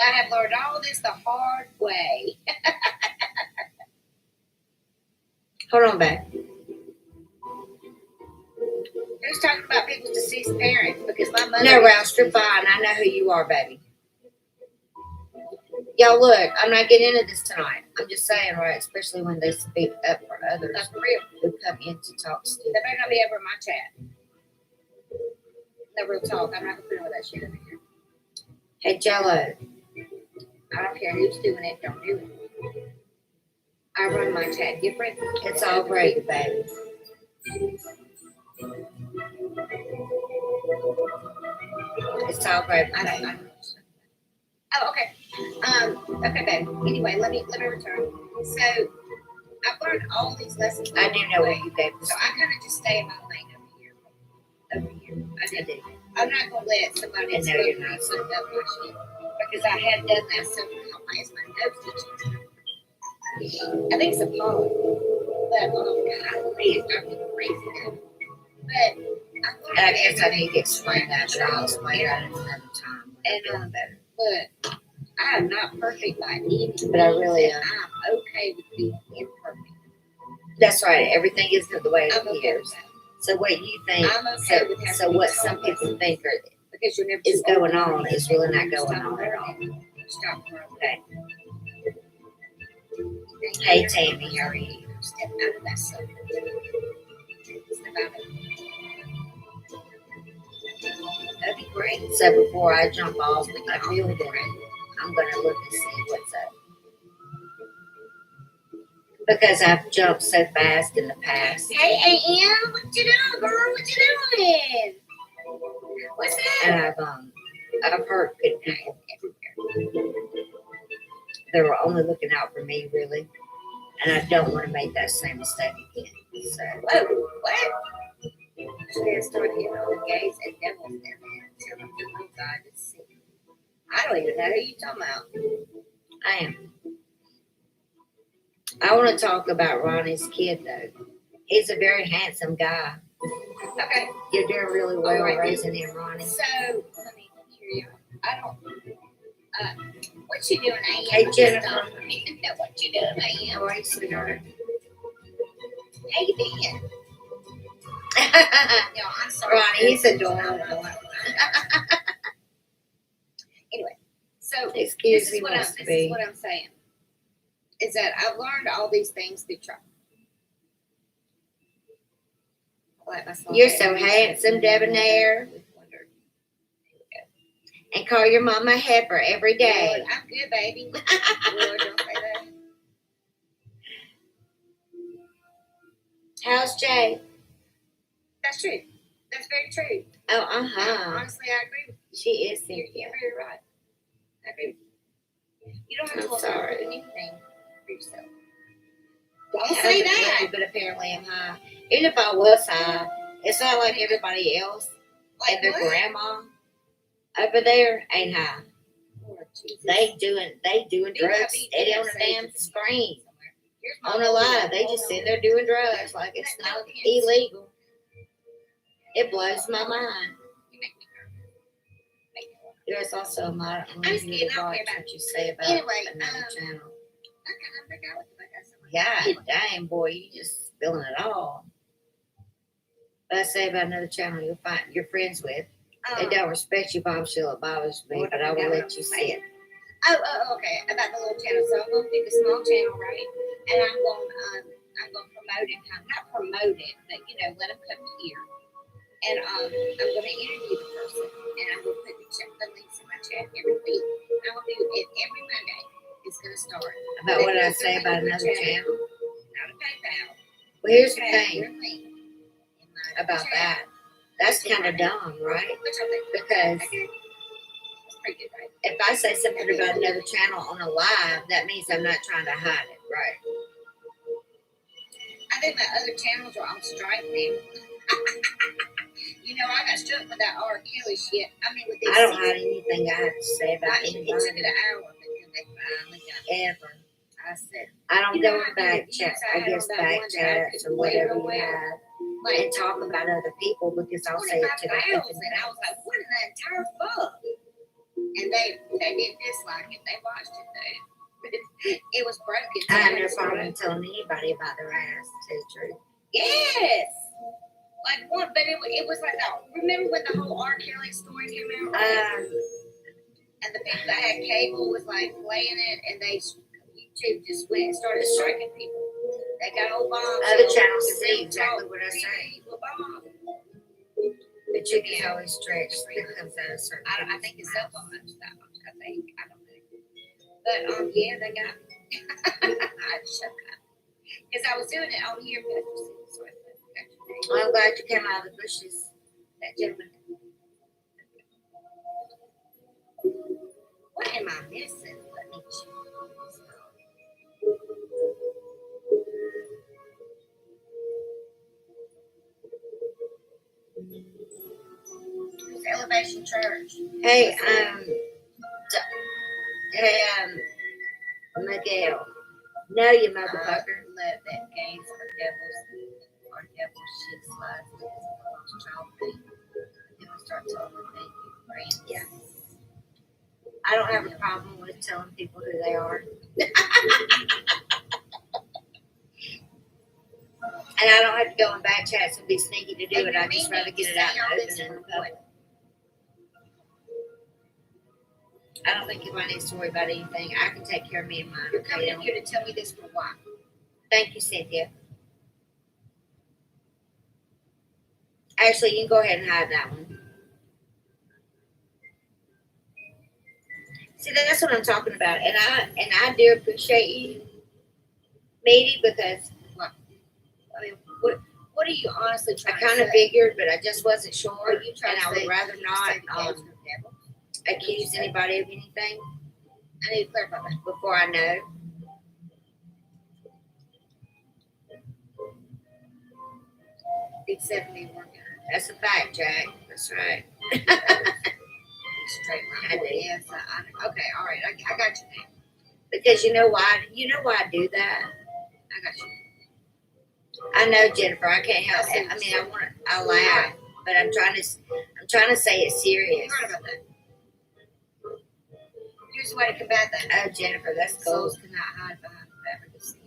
I have learned all this the hard way. Hold on back. talking about people's deceased parents because my mother. No, Rouse, you're fine. I know who you are, baby. Y'all, look, I'm not getting into this tonight. I'm just saying, right? Especially when they speak up for others. That's real. Who come in to talk to. They better not be ever in my chat. No real talk. I'm not gonna put all that shit over here. Hey, Jello. I don't care who's doing it. Don't do it. I run my chat different. It's all great, baby. It's all great. I don't. Oh, okay. Okay, babe. Anyway, let me return. So I've learned all these lessons. I do know what you gave us. So I kind of just stay in my lane over here. I did. I'm not gonna let somebody else put up my shit because I had done that so many times. My nose itching. I think it's a pollen. But golly, I'm getting crazy now. But I guess I need to explain that, but I'll explain that another time. And but I am not perfect by any means. But I really am. I'm okay with being imperfect. That's right. Everything isn't the way it I'm okay with appears. that. So what you think? I'm okay with having So what some people think because you're never is going on is really not going on at all. Stop growing. Okay. Hey Tammy, how are you? Step out of that stuff. Step out of it. That'd be great. So before I jump off the building, I'm gonna look and see what's up. Because I've jumped so fast in the past. Hey AM, what you doing, girl? What you doing? What's that? And I've heard good people everywhere. They were only looking out for me, really. And I don't want to make that same mistake again. So, Whoa, what? Should have started hitting all the gays and devils down there. Tell them to oh God to see. I don't even know who you talking about. I am. I want to talk about Ronnie's kid, though. He's a very handsome guy. Okay. You're doing really well All right. raising him, Ronnie. So, let me hear you. I don't. What you doing, AM? Hey, Jennifer. What you doing, AM? How are you, sweetheart? How you been? No, I'm sorry. Ronnie, he's adorable. Anyway, so Excuse this me, is what must this be. is what I'm saying. Is that I've learned all these things through trial. You're so handsome, debonair. And call your mama Heifer every day. Lord, I'm good, baby. Lord, don't say that. How's Jay? That's true. That's very true. Oh, Honestly, I agree with you. She is You're thinking. very right. I agree with you. You don't have to I'm look sorry. for anything for yourself. I Don't say haven't that. really, but apparently I'm high. Even if I was high, it's not like everybody else Like and their what? grandma over there ain't high. Lord Jesus. They doing drugs steady on a damn screen. On a live, they just sit there doing drugs like it's not illegal. It blows my mind. There's also a lot of unmuted watch what you say about Anyway, another channel. I forgot what the fuck I said. God damn, boy, you just spilling it all. What I say about another channel you'll find you're friends with. They don't respect you, bombshell. It bothers me, but I will let you see it. Oh, okay. About the little channel. So I'm gonna pick a small channel, right? And I'm gonna promote it. Not promote it, but let them come here. And I'm gonna interview the person, and I'm gonna put the links in my chat every week. I'm gonna do it every Monday. It's gonna start. About what I say about another channel. Not a PayPal. Well, here's the Your thing link in my about chat. that. That's kind of dumb, right? Which I think Because that's pretty good, right? if I say something about another channel on a live, that means I'm not trying to hide it, right? I think my other channels are on strike now. I got struck with that R. Kelly shit. I mean, with this. I don't have anything I have to say about It took it anybody an hour, but then they finally got it. ever. I said, I don't You go know, in I back did chat. use I that guess on that back one that I chats or couldn't play whatever real you well. have, like and talk about other people because I'll say it to the 25,000. fucking I was like, what in the entire fuck? And they didn't dislike it. They watched it though. It was broken. I have no problem telling anybody about their ass, to tell you the truth. Yes. Like one, but it was like that. Remember when the whole R. Kelly story came out? And the people that had cable was like playing it, and YouTube just went and started striking people. They got old bombs. Other channels see exactly what I say. But you can always stretch. It comes out a certain. I think it's up on that. I think I don't know. But yeah, they got. I shook up because I was doing it on here. I'm glad you came out of the bushes. That gentleman. What am I missing? Let me check. Elevation Church. Hey, Miguel. No, you motherfucker. Let that gaze or devils shit slide with his child thing. Then we start telling them thank you, friends. Yeah. I don't have a problem with telling people who they are. And I don't have to go in back chats and be sneaky to do it. I'd just rather get it out and open in the public. I don't think anybody needs to worry about anything. I can take care of me and mine. You're coming in here to tell me this for why? Thank you, Cynthia. Actually, you can go ahead and hide that one. See, that's what I'm talking about. And I do appreciate you, Meaty, because I mean, what are you honestly trying to say? I kind of figured, but I just wasn't sure. Are you trying and I would rather not accuse anybody of anything. I need to clarify that before I know. Except me working. That's a fact, Jack. That's right. Straight line. I do. Yes, okay, all right. I got you now. Because you know why? You know why I do that? I got you. I know, Jennifer. I can't help it. I mean, I laugh, but I'm trying to say it serious. You're right about that. Here's the way to combat that. Oh, Jennifer, that's cool. Souls cannot hide behind the fabric of sin.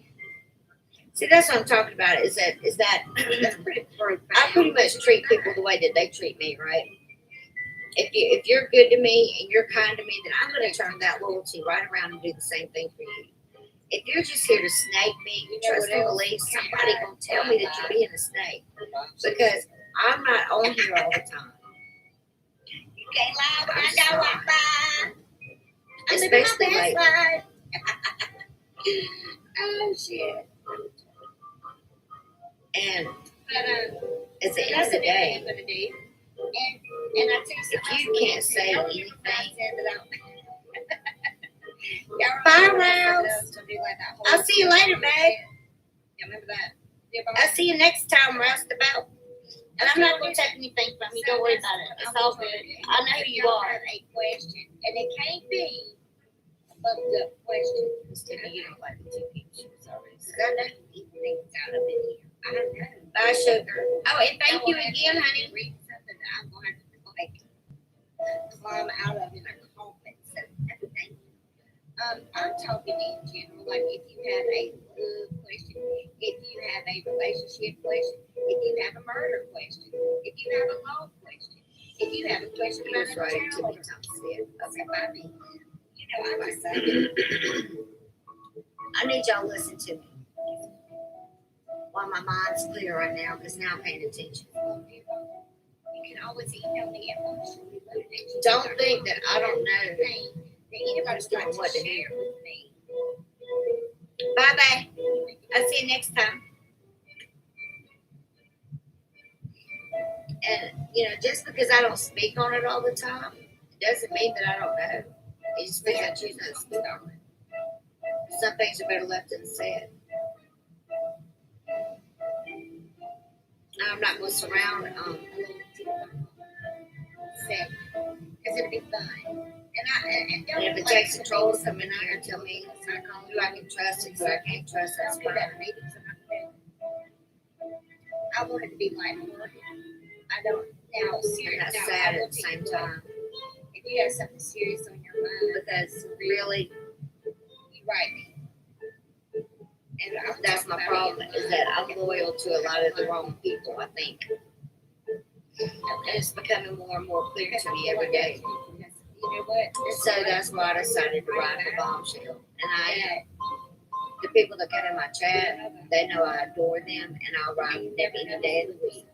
See, that's what I'm talking about. Is that That's pretty profound. I pretty much treat people the way that they treat me, right? If you're good to me and you're kind to me, then I'm going to turn that loyalty right around and do the same thing for you. If you're just here to snake me, you trust and believe, somebody gonna tell me that you're being a snake, because I'm not on here all the time. You can't lie, but I know I'm fine. I'm living Especially my best like, life. Oh shit! And But at the end of the day, I'm gonna do. And I tell you, if you can't say anything, bye, Rouse. I'll see you later, babe. Yeah, remember that. I'll see you next time, Roustabout. And I'm not going to take anything from you. Don't worry about it. It's all good. I know who you are. A question, and it can't be a bugged up question. Instead of you don't like the two pictures already. I know you eat things out of it here. I know. Bye, sugar. Oh, and thank you again, honey. Read something that I'm going to like climb out of in a coffin. So thank you. I'm talking in general, like if you have a love question, if you have a relationship question, if you have a murder question, if you have a law question, if you have a question about a Right, child, okay, by me. You know, I just say, I need y'all to listen to me. While my mind's clear right now, because now I'm paying attention. you can always email me at emotionally loaded. Don't think that I don't know That anybody's trying to what to share do. with me. Bye-bye. I'll see you next time. And, just because I don't speak on it all the time, it doesn't mean that I don't know. It just means I choose not to speak on it. Some things are better left unsaid. I'm not going to surround Because it'll be fun. And if it takes a troll to come in here and tell me who I can trust and who I can't trust, that's fine. I want it to be lighthearted. I don't now serious. That's sad at the same time. If you have something serious on your mind, Because really, you write me. And that's my problem, is that I'm loyal to a lot of the wrong people, I think. it's becoming more and more clear to me every day. You know what? So that's why I decided to write the bombshell. And the people that come in my chat, they know I adore them, and I'll write with them any day of the week.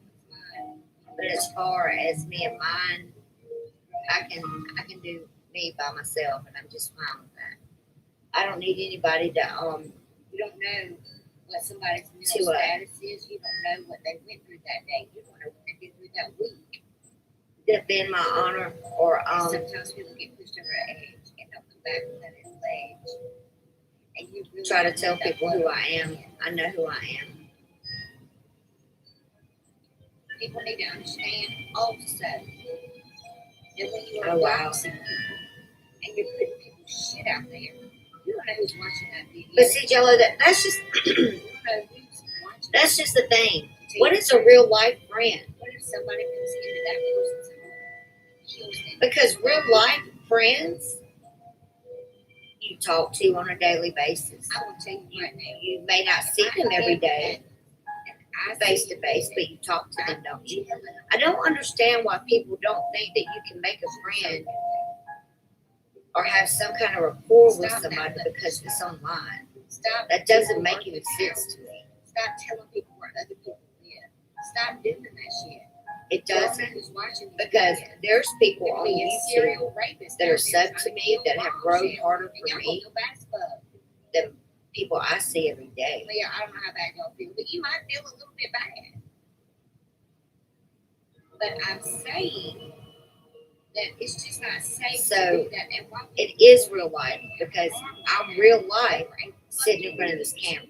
But as far as me and mine, I can do me by myself, and I'm just fine with that. I don't need anybody to You don't know what somebody's mental status is. You don't know what they went through that day. You don't know what they did through that week. defend my honor or Sometimes people get pushed over an edge and don't come back from that edge. And you really try to tell people who I am. I know who I am. People need to understand also that when you are Oh, wow. doxing people and you're putting people's shit out there, you don't know who's watching that video. But see, Jello, that's just You don't know who's watching. that's just the thing. What is a real life friend? What if somebody comes into that person's home, kills them? Because real life friends you talk to on a daily basis. I will tell you right now. You may not see them every day face to face, but you talk to them, don't you? I don't understand why people don't think that you can make a friend or have some kind of rapport with somebody because it's online. Stop. That doesn't make any sense to me. Stop telling people where other people live. Stop doing that shit. It doesn't, because there's people on YouTube that are sub to me that have grown harder for me than people I see every day. Leah, I don't know how bad y'all feel, but you might feel a little bit bad. But I'm saying that it's just not safe So, to do that. And why it is real life because I'm real life sitting in front of this camera.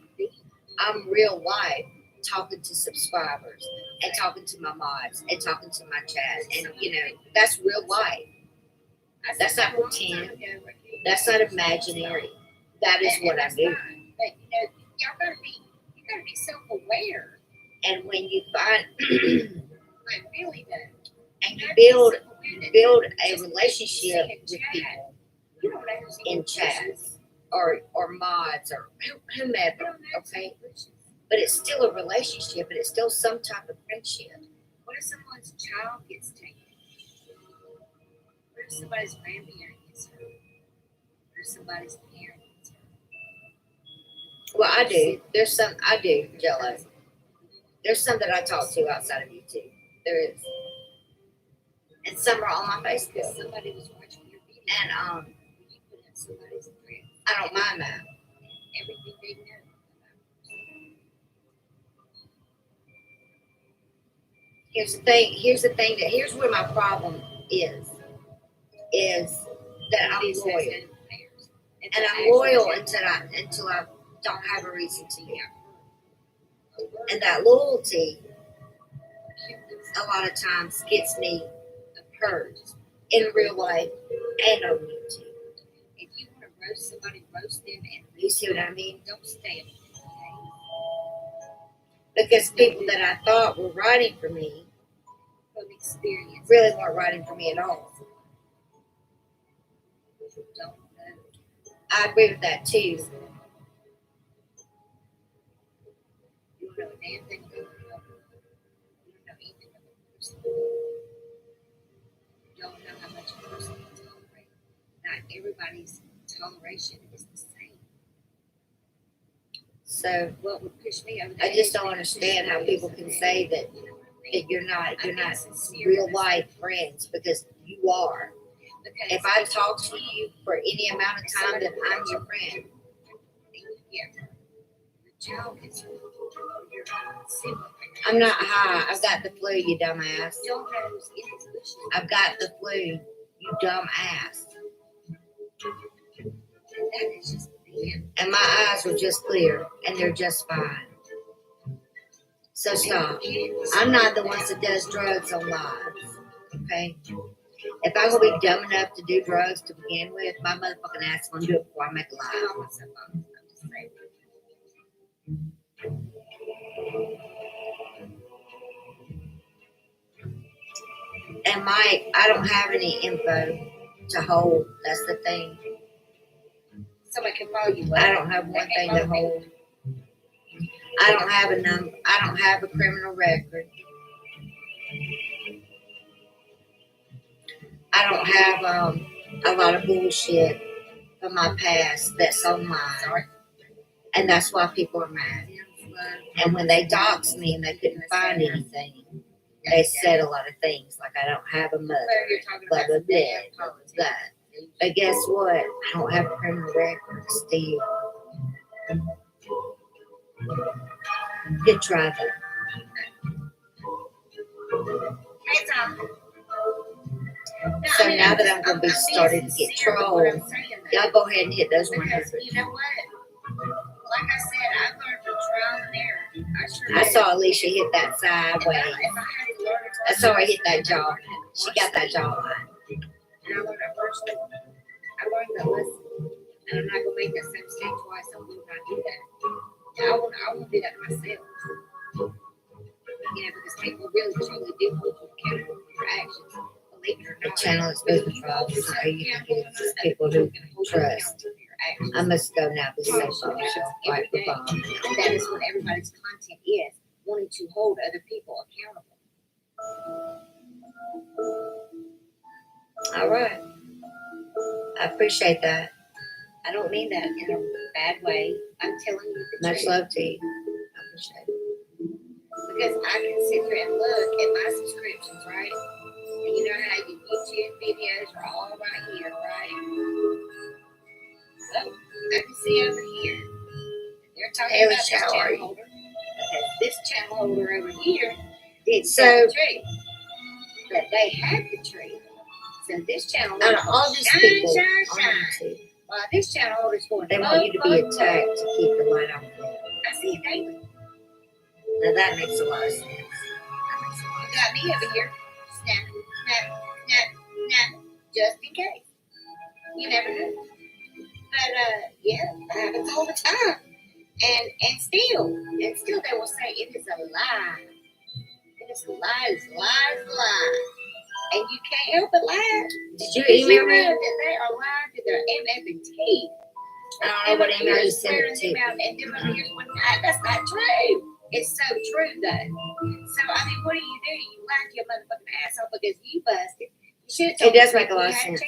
I'm real life talking to subscribers and talking to my mods and talking to my chat, and that's real life. That's not pretend. That's not imaginary. That is what I do. But y'all gotta be self-aware. And when you find Like really though. and you build a relationship with people in chats or mods or whomever, okay? But it's still a relationship, and it's still some type of friendship. What if someone's child gets taken? What if somebody's grandparent gets hurt? What if somebody's parent gets hurt? Well, I do. I do, Jello. There's some that I talk to outside of YouTube. There is. And some are on my Facebook. Somebody was watching your video. And you put in somebody's friend. I don't mind that. Everything they know. Here's the thing here's where my problem is that I'm loyal. And I'm loyal until I don't have a reason to be. And that loyalty a lot of times gets me hurt in real life and on YouTube. If you want to roast somebody, roast them, and you see what I mean? Don't stay. Because people that I thought were writing for me From experience. really weren't writing for me at all. Don't know. I agree with that too. You don't know a damn thing about it. You don't know anything about the person. You don't know how much a person can tolerate. Not everybody's toleration is the same. So What would push me over the I just edge don't would understand push how me people over can the say edge. that You know what I mean? you're not I'm being sincere real with life friends, because you are. Because If I talk to you for any amount of time, then I'm your friend. yeah, your child gets hurt, your sibling. I'm not high. I've got the flu, you dumbass. Don't know who's in his bushes. I've got the flu, you dumb ass. And that is just being. And my eyes are just clear, and they're just fine. So stop. I'm not the one that does drugs on lives, okay? If I'm gonna be dumb enough to do drugs to begin with, my motherfucking ass gonna do it before I make a live. I'm just saying. And Mike, I don't have any info to hold. That's the thing. Somebody can follow you. I don't have one thing to hold. I don't have a number. I don't have a criminal record. I don't have a lot of bullshit from my past that's online. And that's why people are mad. And when they doxed me and they couldn't find anything, they said a lot of things like I don't have a mother, blah blah blah, blah. But guess what? I don't have a criminal record still. Good try though. So now that I'm gonna be starting to get trolled, y'all go ahead and hit those 100. You know what? Like I said, I learned from trial and error. I saw Alicia hit that sideways. I saw her hit that jaw. She got that jawline. And I learned that first one. I learned that lesson. And I'm not gonna make that same mistake twice. I will not do that. I won't do that myself. You know, because people really truly do hold you accountable for your actions. Believe it or The not. channel is moving from so you can get it to people who trust. I must go now. This is so right for Bob. And that is what everybody's content is, wanting to hold other people accountable. All right. I appreciate that. I don't mean that in a bad way. I'm telling you the Much truth. love to you. I appreciate it. Because I can sit here and look at my subscriptions, right? And you know how your YouTube videos are all right here, right? Well, I can see over here. They're talking Hey, about this how are channel you? holder. Because this channel holder over here did So- tell the truth. But they have the truth. So this channel Out holder of all these shine, people shine, on shine. YouTube, While this channel holder's going, they want you to be attacked to keep the light on. I see it daily. Now that makes a lot of sense. You got me over here. Snap, snap, snap, snap. Just in case. You never know. But yeah, that happens all the time. And still they will say it is a lie. It is a lie, it's a lie, it's a lie. And you can't help but laugh. Did you Because email know me? that they are lying to their MF and T. I don't know what email you sent it to. And then over here's one night. That's not true. It's so true though. So I mean, what do? You laugh your motherfucking ass off because you busted. You should have It does make a lot of sense.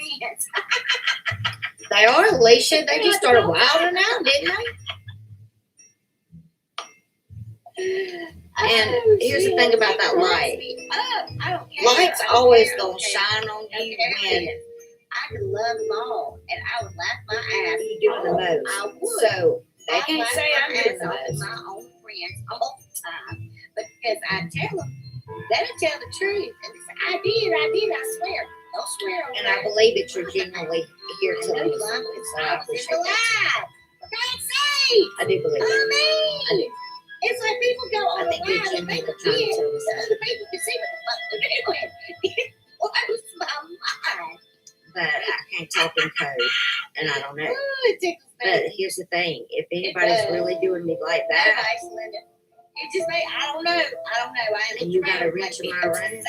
They are, Alicia. They just started wilding out, didn't they? And here's the thing about that light. Light's always gonna shine on you when I could love them all, and I would laugh my ass. you're doing the most. I would. So they I can't laugh say my I'm doing ass the off at most. my own friends all the time, but because I tell them, they'll tell the truth, and they say, I did, I swear. Don't swear on And that. I believe that you're genuinely here I to know you listen. lying, but So I I was appreciate in the that. live. For God's sake. I do believe I that. mean, I do. it's like people go on I the think you're live and genuinely they trying forget to that listen. other people can see what the fuck they're doing. It blows my mind. But I can't talk in code, and I don't know. Ooh, it tickles me. But here's the thing: if anybody's really doing me like that, Nice, Linda. It just made, I don't know. I and you gotta reach in my room,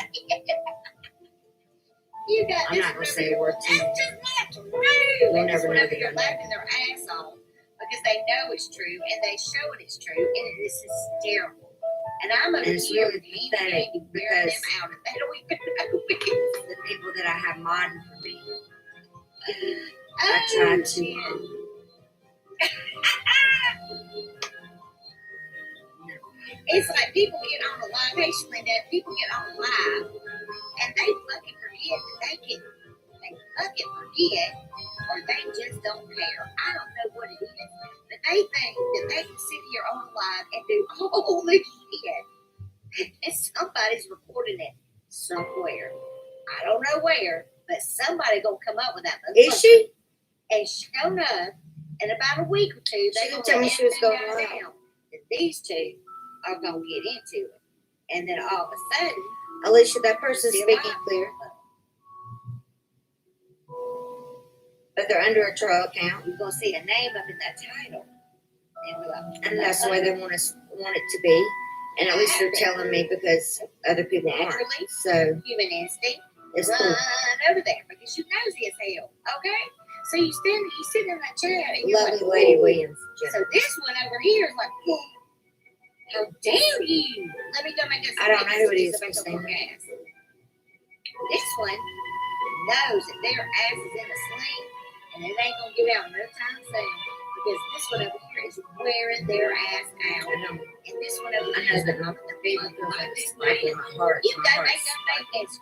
You got I'm this not gonna whatever say a you're- word to you. That's just not true. You'll That's never know whatever that you're I'm not. laughing their ass off because they know it's true and they show it it's true and it is hysterical. And I'm over And it's here really mean pathetic and wearing because them out and they don't even know it. the people that I have modding for me, I Oh, try to. shit. It's like people get on the live, hey Linda, people get on the live and they fucking forget that they fucking forget or they just don't care. I don't know what it is, but they think that they can sit here on live and do all this shit and somebody's recording it somewhere. I don't know where, but somebody gonna come up with that. Is she? And sure enough, in about a week or two, She they didn't gonna tell me let she was everything going die live. down. And these two are gonna get into it, and then all of a sudden, Alicia, that person's See, speaking live. clear, but they're under a troll account, you're gonna see a name up in that title, and we're like, and that's the way they want it to be. And at least they're telling me because other people aren't. Naturally. So human instinct. it's Run cool. over there because you nosy as hell. Okay, so you sit in that chair and you're Lovely like, Lady "Ooh." Williams. So this one over here is like, "Whoa, how dare you? Let me go make this. I don't know who it is, This Christina. one knows that their ass is in a sling and it ain't gonna get out no time soon. Because this one over here is wearing their ass out. And this one over here is that my baby feels like it's like in my heart. You My gotta make heart's- up fake messages.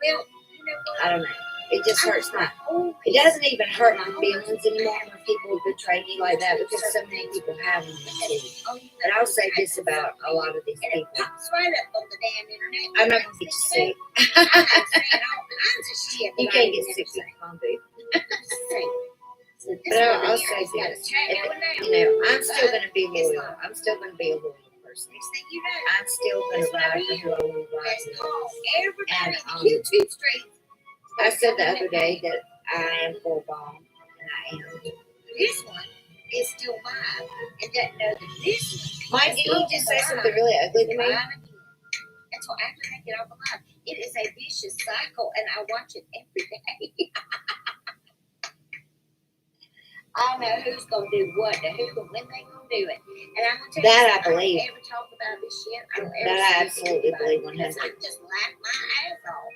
Well, you know what? I don't know. It just hurts my. It doesn't even hurt my feelings anymore when people betray me like that because so many people have them too. But I'll say this about a lot of these people. Pops right up on the damn internet. I'm not gonna get you sick. I'm saying all kinds of shit. You can't get sick with phone, baby. But I'll say this. I'm still gonna be loyal. I'm still gonna be a loyal person. I'm still gonna ride for who I want to ride for. And YouTube streets. I said the other day that I am for bomb, and I am. This one is still mine and doesn't know that this one. Mike, did you just say something really ugly to me? That's why after I get off alive, it is a vicious cycle, and I watch it every day. I know who's gonna do what to who and when they gonna do it. And I'm gonna tell you That I something, believe. don't ever talk about this shit. I don't ever That I absolutely believe 100. I just laugh my ass off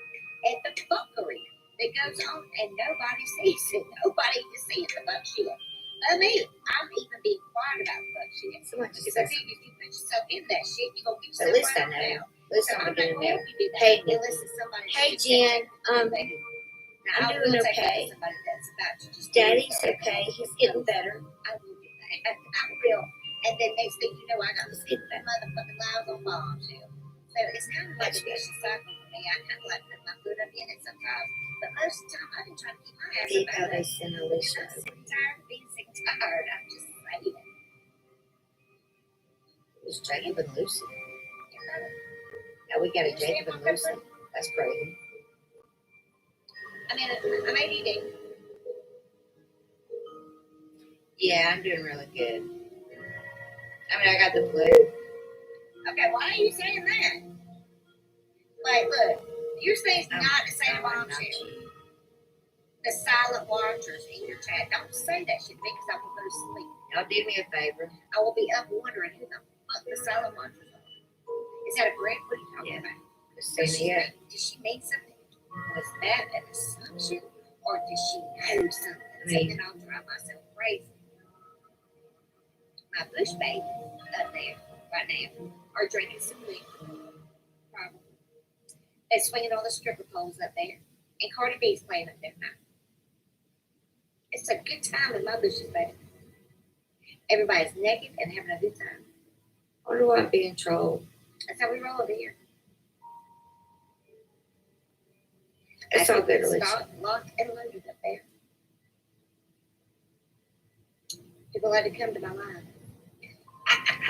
at the fuckery that goes on and nobody sees it. Nobody can see the fuck shit. But me, I'm even being quiet about the fuck shit. Because I think if you put yourself in that shit, you're gonna get At least I yourself know. right out. At least So I'm I'm not beginning gonna to help you do that Hey, unless it's somebody. Hey, Jen. Now, I'm I doing will take okay. it to somebody that's about to just Daddy's okay. He's getting better. I will do that. I will. And then next thing you know, I got to sit that motherfucking lives on bombshell. So it's kind of like a vicious cycle for me. I kind of like put my foot up in it sometimes. But most of the time, I've been trying to keep my ass See up how out they of it. send Alicia. I'm sick and tired of being sick and tired. I'm just saying it. It's Jacob and Lucy. Now we got a Jacob and Lucy. That's crazy. I mean, I'm ADD. Yeah, I'm doing really good. I mean, I got the flu. Okay, why are you saying that? Like, look, you're saying not to say the bombshell. The silent watchers in your chat. Don't say that shit because I will go to sleep. Y'all do me a favor. I will be up wondering who the fuck the silent watchers are. Is that a Brett? What are you talking about? Does she mean something? Was that an assumption? Or does she know something? Something I'll drive myself crazy. My bush babies up there right now are drinking some liquor. Probably. They're swinging all the stripper poles up there. And Cardi B's playing up there now. It's a good time in my bushes, baby. Everybody's naked and having a good time. I wonder why I'm being trolled. That's how we roll over here. It's all good, Alicia. Stocked, locked, and loaded up there. People had to come to my life.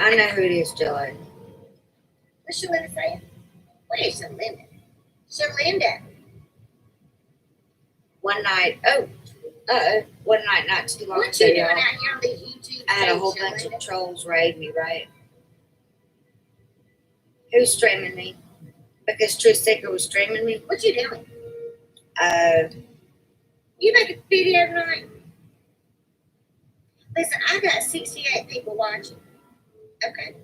I know who it is, Joey. What's Shalinda saying? What is Shalinda? Shalinda. One night, one night not too long What you ago, doing y'all, out here on these YouTube I had a whole bunch of trolls raid me, right? Who's streaming me? Because True Seeker was streaming me. What you doing? You make a video tonight? Listen, I got 68 people watching. Okay.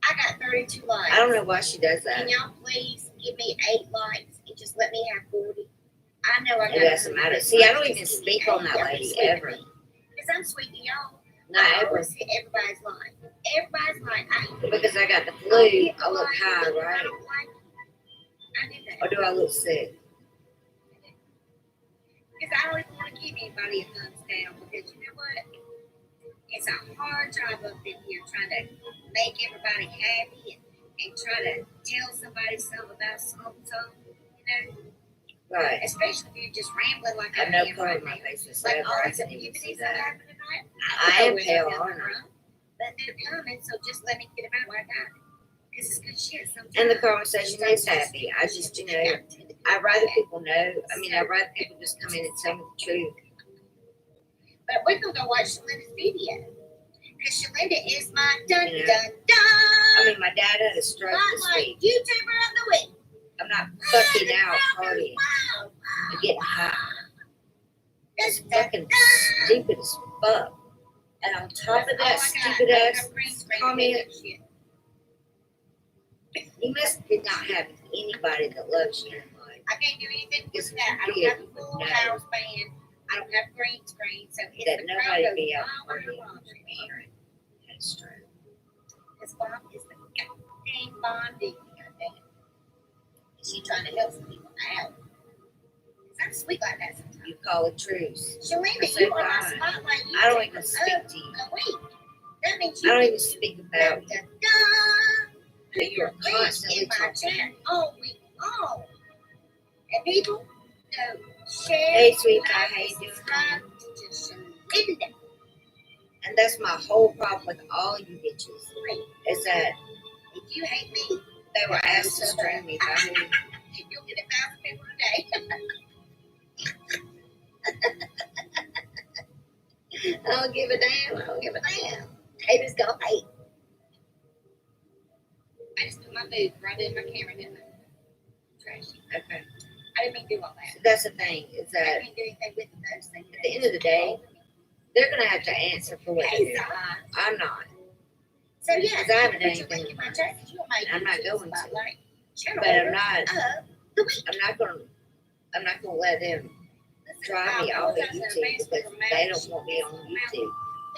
I got 32 likes. I don't know why she does that. Can y'all please give me 8 likes and just let me have 40? I know I got It doesn't matter. See, I don't even speak on that lady ever. Because I'm sweet to y'all. Not I ever. always hit everybody's line. Everybody's line. Because I got the flu, I look high, right? I did that. Or do I look sick? Because I don't even want to give anybody a thumbs down. Because you know what? It's a hard job up in here trying to make everybody happy and try to tell somebody something about something, you know? Right. Especially if you're just rambling like I have no am color right in my now. face this Like, ever. all I right, couldn't you even can see see something that. happening tonight. I am pale, aren't I? But they're coming, so just let me get them out like that. Because it's good shit sometimes. And the conversation is happy. I just, you know, I'd rather people know. I mean, I'd rather people just come in and tell me the truth. But we're going to go watch Shalinda's video. Because Shalinda is my dun You know, dun dun. I mean, my dad had a stroke this Spotlight week. YouTuber of the week. I'm not fucking out partying and getting high. It's fucking stupid as fuck. And on top of that stupid ass comment, you must did not have anybody that loves you in life. I can't do anything with that. I don't have a full house band. I don't have green screen, so it's That the nobody crowd be goes out on and partying on. with Aaron. That's true. This mom is the goddamn bonding. Goddamn. She trying to help some people out. I'm sweet like that sometimes. You call it truce. Shalina, you are my spotlight. You I don't take even up speak to you. a week. That means I you don't can even speak about you. But you're constantly in my talking. chat all week long. And people know share. Hey, sweetheart, how you doing? Subscribe to Shalinda. And that's my whole problem with all you bitches. Is that if you hate me, they were asked to stream me by me. You'll get 1,000 people a day. I don't give a damn. I don't give a damn. Haters gonna hate. I just put my food right in my camera, didn't I? Trashy. Okay. I didn't mean to do all that. So that's the thing, is I that can't do anything with those things. at the end of the day, they're gonna have to answer for what they do. I'm not. So yeah, Because I haven't done put your link anything. in my chat. You might I'm not YouTube going to. spotlight. But I'm not gonna let them drive me off of YouTube because they don't want me on YouTube.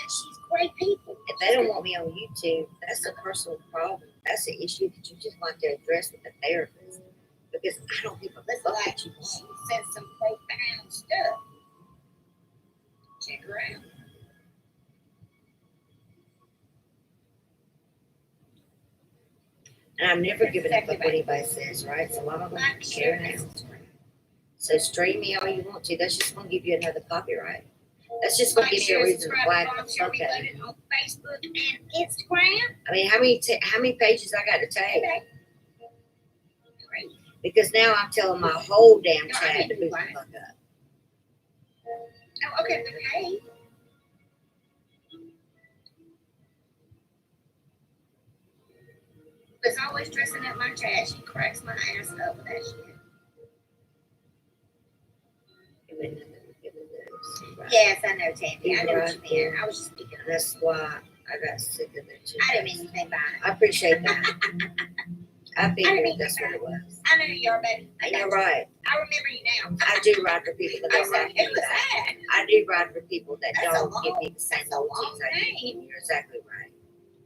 She's great people. If they don't want me on YouTube, that's a personal problem. That's an issue that you just want to address with a therapist. Because I don't give a fuck what you want. She said some profound stuff. Check her out. And I'm never giving a fuck what anybody says, right? So I'm not gonna care now. So stream me all you want to. That's just gonna give you another copyright. That's just gonna give you a reason to whack the fuck at me. On Facebook and Instagram. I mean, how many pages I got to take? Because now I'm telling my whole damn chat to move the fuck up. Oh, okay, okay. Was always dressing up my chat. She cracks my ass up with that shit. Yes, I know, Tammy. I know what you mean. I was just speaking. That's why I got sick of it too. I didn't mean anything by it. I appreciate that. I figured that's what it was. I know who you are, baby. You're right. I remember you now. I do ride for people that don't ride for me back. I do ride for people that don't give me the same loyalties I give you. You're exactly right.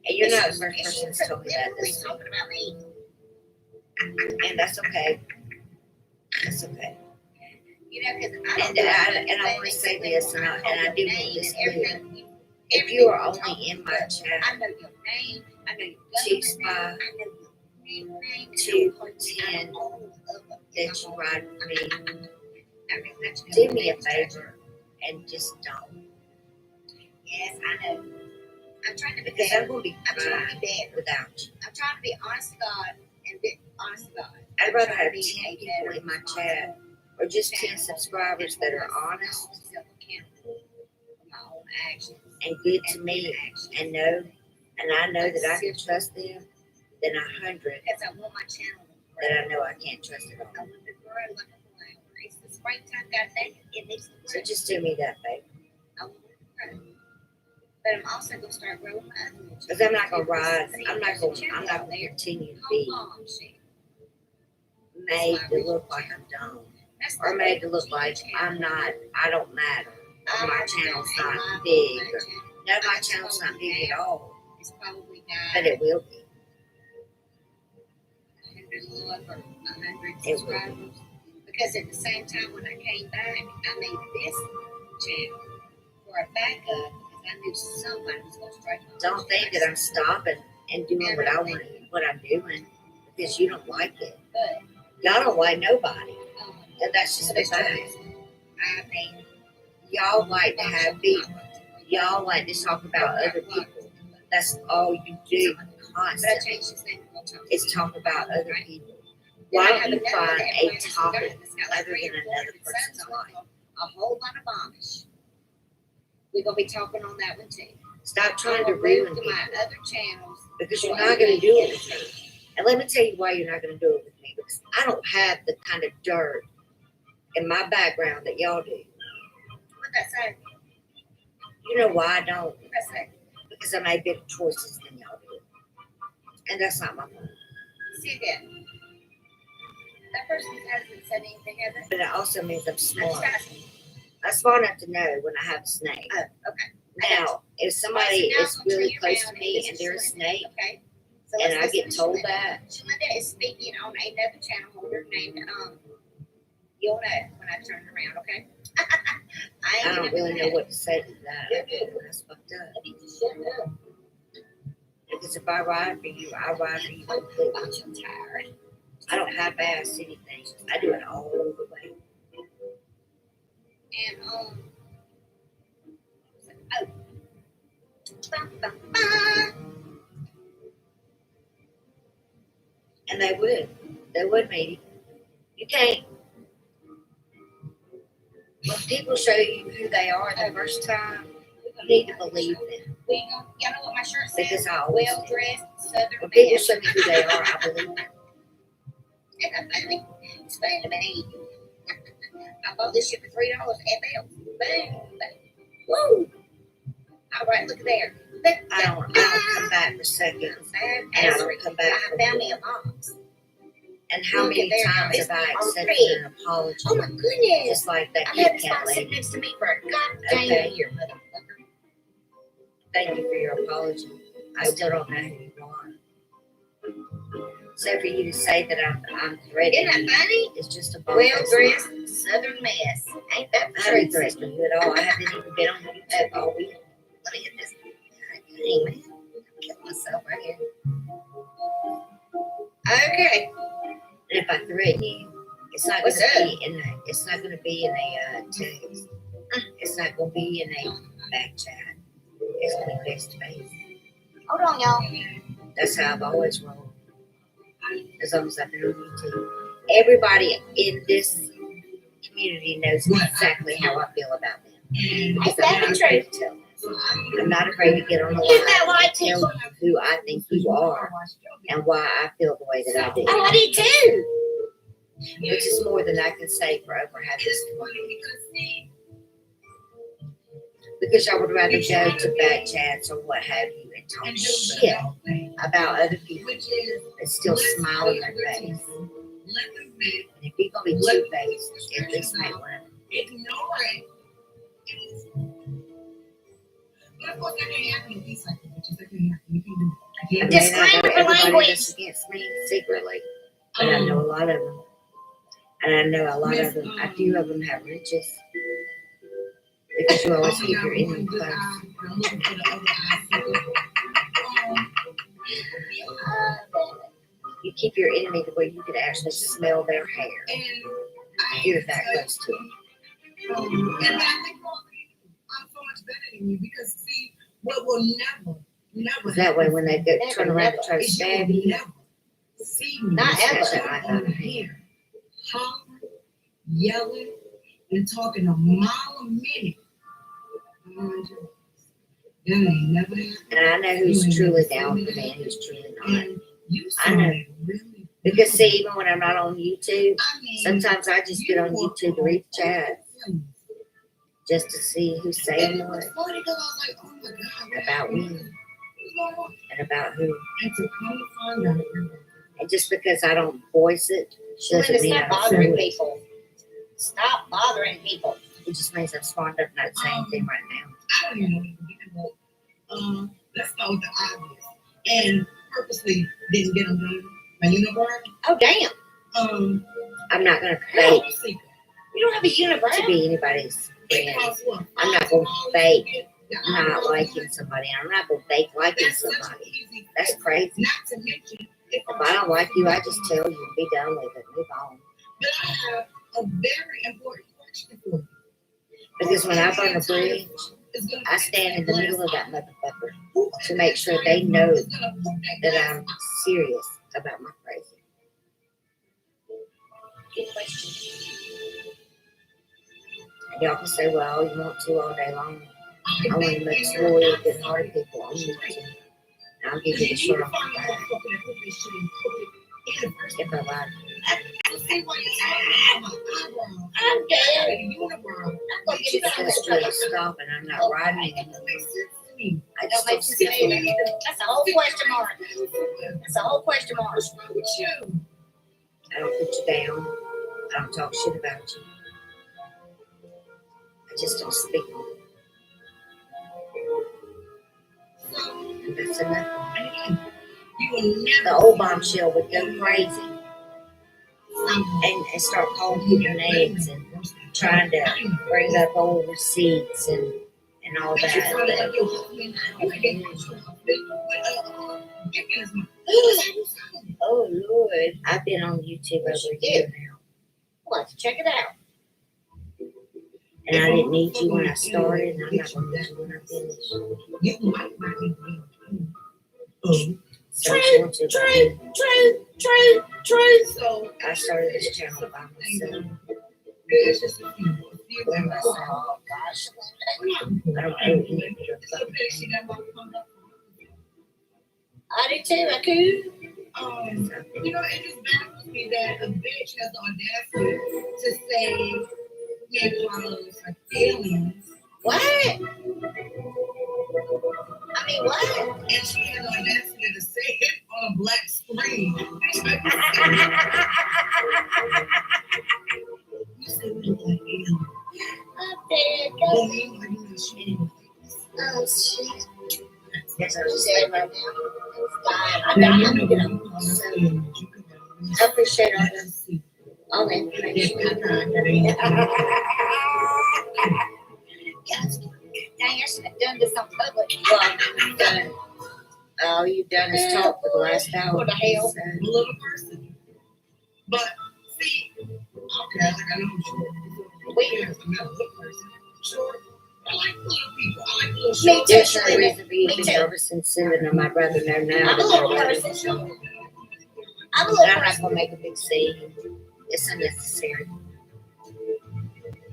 And you're not the first person that's told me that this week. And that's okay. That's okay. You know, because I want to say this, and I do want this clear. If you are only in my chat, I know your name. I know your Chief Spy, 210, that you ride for me, do me a favor and just don't. Yes, I know. I'm trying to be because better. I'm going to be fine without you. I'm trying to be honest to God and be honest to God. I'd rather have 10 people in my chat or just 10 subscribers that are honest and good to me and I know that I can trust them than 100 because I want my channel that I know I can't trust at all. I want to grow like a flower. It's the springtime, goddamn. It needs to grow. So just do me that favor. I want to grow. But I'm also gonna start growing my other ones. Because I'm not gonna ride. I'm not gonna continue to be made to look like I'm dumb, or made to look like I'm not. I don't matter. Or my channel's not big. Or, no, my channel's not big at all. It's probably but it will be. 100 subscribers. Because at the same time, when I came back, I made this channel for a backup. I knew somebody was going to strike my Don't think that I'm stopping and doing what I'm doing because you don't like it. Y'all don't like nobody. And that's just the fact. I mean, y'all like to have beef. Y'all like to talk about other people. That's all you do constantly. Is talk about other people. Why don't you find a topic other than another person's life? A whole lot of Amish. We're gonna be talking on that one too. Stop trying to ruin me. My other channels because you're not going to do it with me. And let me tell you why you're not going to do it with me. Because I don't have the kind of dirt in my background that y'all do. What that say? You know why I don't? What that say? Because I made better choices than y'all do. And that's not my fault. See that? That person hasn't said anything, has it? But it also means I'm smart. I'm smart enough to know when I have a snake. Oh, okay. Now, if somebody is really close to me and they're a snake, Okay. So and let's I get listen to told Shalinda. that, Shalinda is speaking on another channel holder named, you'll know when I turn around, okay? I don't really know what to say to that. That's fucked up. Because if I ride for you, I ride for you completely. I'm tired. I don't half-ass anything. I do it all the way. And bum, bum, bum. And they would, maybe. You can't. When people show you who they are the first time, you need to believe them. Y'all know what my shirt says? Because I always Well dressed Southern when people man. show me who they are, I believe them. It's funny to me. I bought this shit for $3 at FL. Boom. Woo! All right, look there. I don't come back for seconds. And I don't come back for I found me a box. And how many times have I accepted an apology? Oh my goodness. Just like that I've Kit had this Kat box sitting lady. next to me for a goddamn year, motherfucker. Thank you for your apology. I still don't know who you are. So for you to say that I'm threatening Isn't that funny? it's just a box. Well dressed Southern mess. Ain't that I haven't threatened you at all. I haven't even been on YouTube all week. Let me get this. Hey, man. I'm killing myself right here. Okay. And if I threaten you, it's not What's gonna be in a it's not gonna be in a text. It's not gonna be in a back chat. It's gonna be face to face. Hold on, y'all. That's how I've always rolled. As long as I've been on YouTube. Everybody in this community knows exactly how I feel about them. Because I'm not afraid to tell them. I'm not afraid to get on the line and tell you who I think you are and why I feel the way that I do. Oh, I did too. Which is more than I can say for over half this community. Because I would rather go to back chats or what have you and talk shit about other people and still smile in their face. And if you're gonna be two-faced, at least make one. I may not know everybody that's against me secretly, but I know a lot of them. And I know a lot of them, a few of them have riches. Because you always keep your enemy close. You keep your enemy to where you could actually smell their hair. You're that close to them. And I think I'm so much better than you because see, what will never That way when they go turn around and try to stab you, see me not ever like I'm here, hollering, yelling, and talking a mile a minute. That ain't never happened. and I know who's truly down for me and who's truly not. I know. Because see, even when I'm not on YouTube, sometimes I just get on YouTube to read the chat. Just to see who's saying what about me and about who. And just because I don't voice it doesn't mean Stop I'm bothering foolish. people. Stop bothering people. It just means I'm smart enough not to say anything right now. I don't even know what to begin with. Let's start with the obvious. And purposely didn't get them done. My unibrow. Oh damn. I'm not gonna fake You don't have a unibrow. to be anybody's friend. I'm not gonna fake not liking somebody. I'm not gonna fake liking somebody. That's crazy. Not to mention, If I don't like you, I just tell you, be done with it, move on. but I have a very important question for you. Because when I burn a bridge, I stand in the middle of that motherfucker to make sure they know that I'm serious about my crazy. Good question. And y'all can say, well, you want to all day long. I want to make loyal, good-hearted people. I'm going to. And I'll give you the short off the back. If I lie. I'm dead. She just really stop and I'm not riding anymore. I just don't That's see it. a whole question mark. That's a whole question mark. I don't put you down. I don't talk shit about you. I just don't speak on it. And that's enough. The old bombshell would go crazy and start calling people names and trying to bring up old receipts and all that. Oh Lord, I've been on YouTube over a year now. Well, let's check it out. And I didn't need you when I started, and I'm not going to need you when I finish. True. So I started this channel by myself. It's just a few by myself. Oh gosh. I don't know. I do too. I could. You know, it just baffles me that a bitch has the audacity to say Negroes are aliens. What? I mean, what? And she has the audacity to say it on a black screen. You said we look like aliens. I'm dead. Well, me, I do not shit. Oh, shit. That's what you said right now. I appreciate all the information. Dang, I should have done this on public. Well, you've done. All you've done is talk for the last hour. What the hell? A little person. But, see, okay, like I know I'm short. Wait, I'm not a little person. Short. I like little people. I like little short. Me too. There's no reason for you to be nervous and sending my brother there now. I'm a little person. I'm not going to make a big scene. It's unnecessary.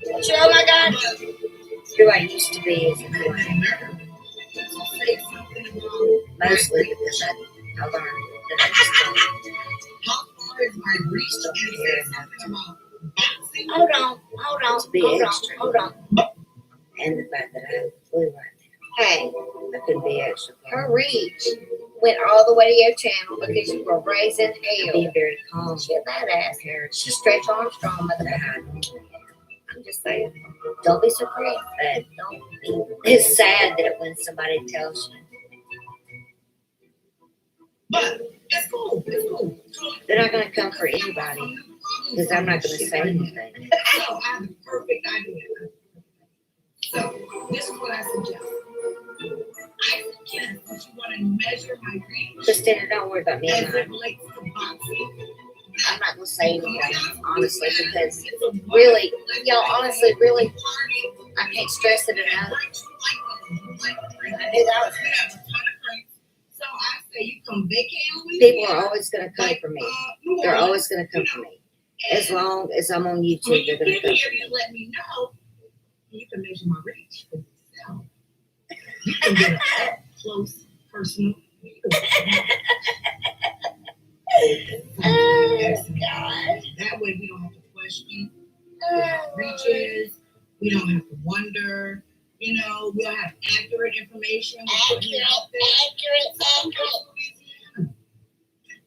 Oh my God. Who I used to be is who I am. Mostly because I learned that I just don't care enough. Hold on. To be extra. Hold on. And the fact that I have a clue right now. Hey, I couldn't be extra. Her reach went all the way to your channel because you were raising hell. Be very calm. She's a badass here. She's Stretch Armstrong, motherfucker. I'm just saying. Don't be surprised. It's sad that when somebody tells you. But it's cool. It's cool. They're not going to come for anybody because I'm not going to say anything. So I have the perfect idea. So this is what I suggest. I suggest that you want to measure my reach. Christina, don't worry about me. As it relates to boxing. I'm not going to say anything, honestly, because really, really, I can't stress it enough. I knew that was So I say you come vacate on me. People are always going to come for me. They're always going to come for me. As long as I'm on YouTube, they're going to come for me. Let me know. You can measure my reach for yourself. You can get up close, personal. Oh, God. That way we don't have to question reaches. We don't have to wonder. You know, we'll have accurate information. Accurate.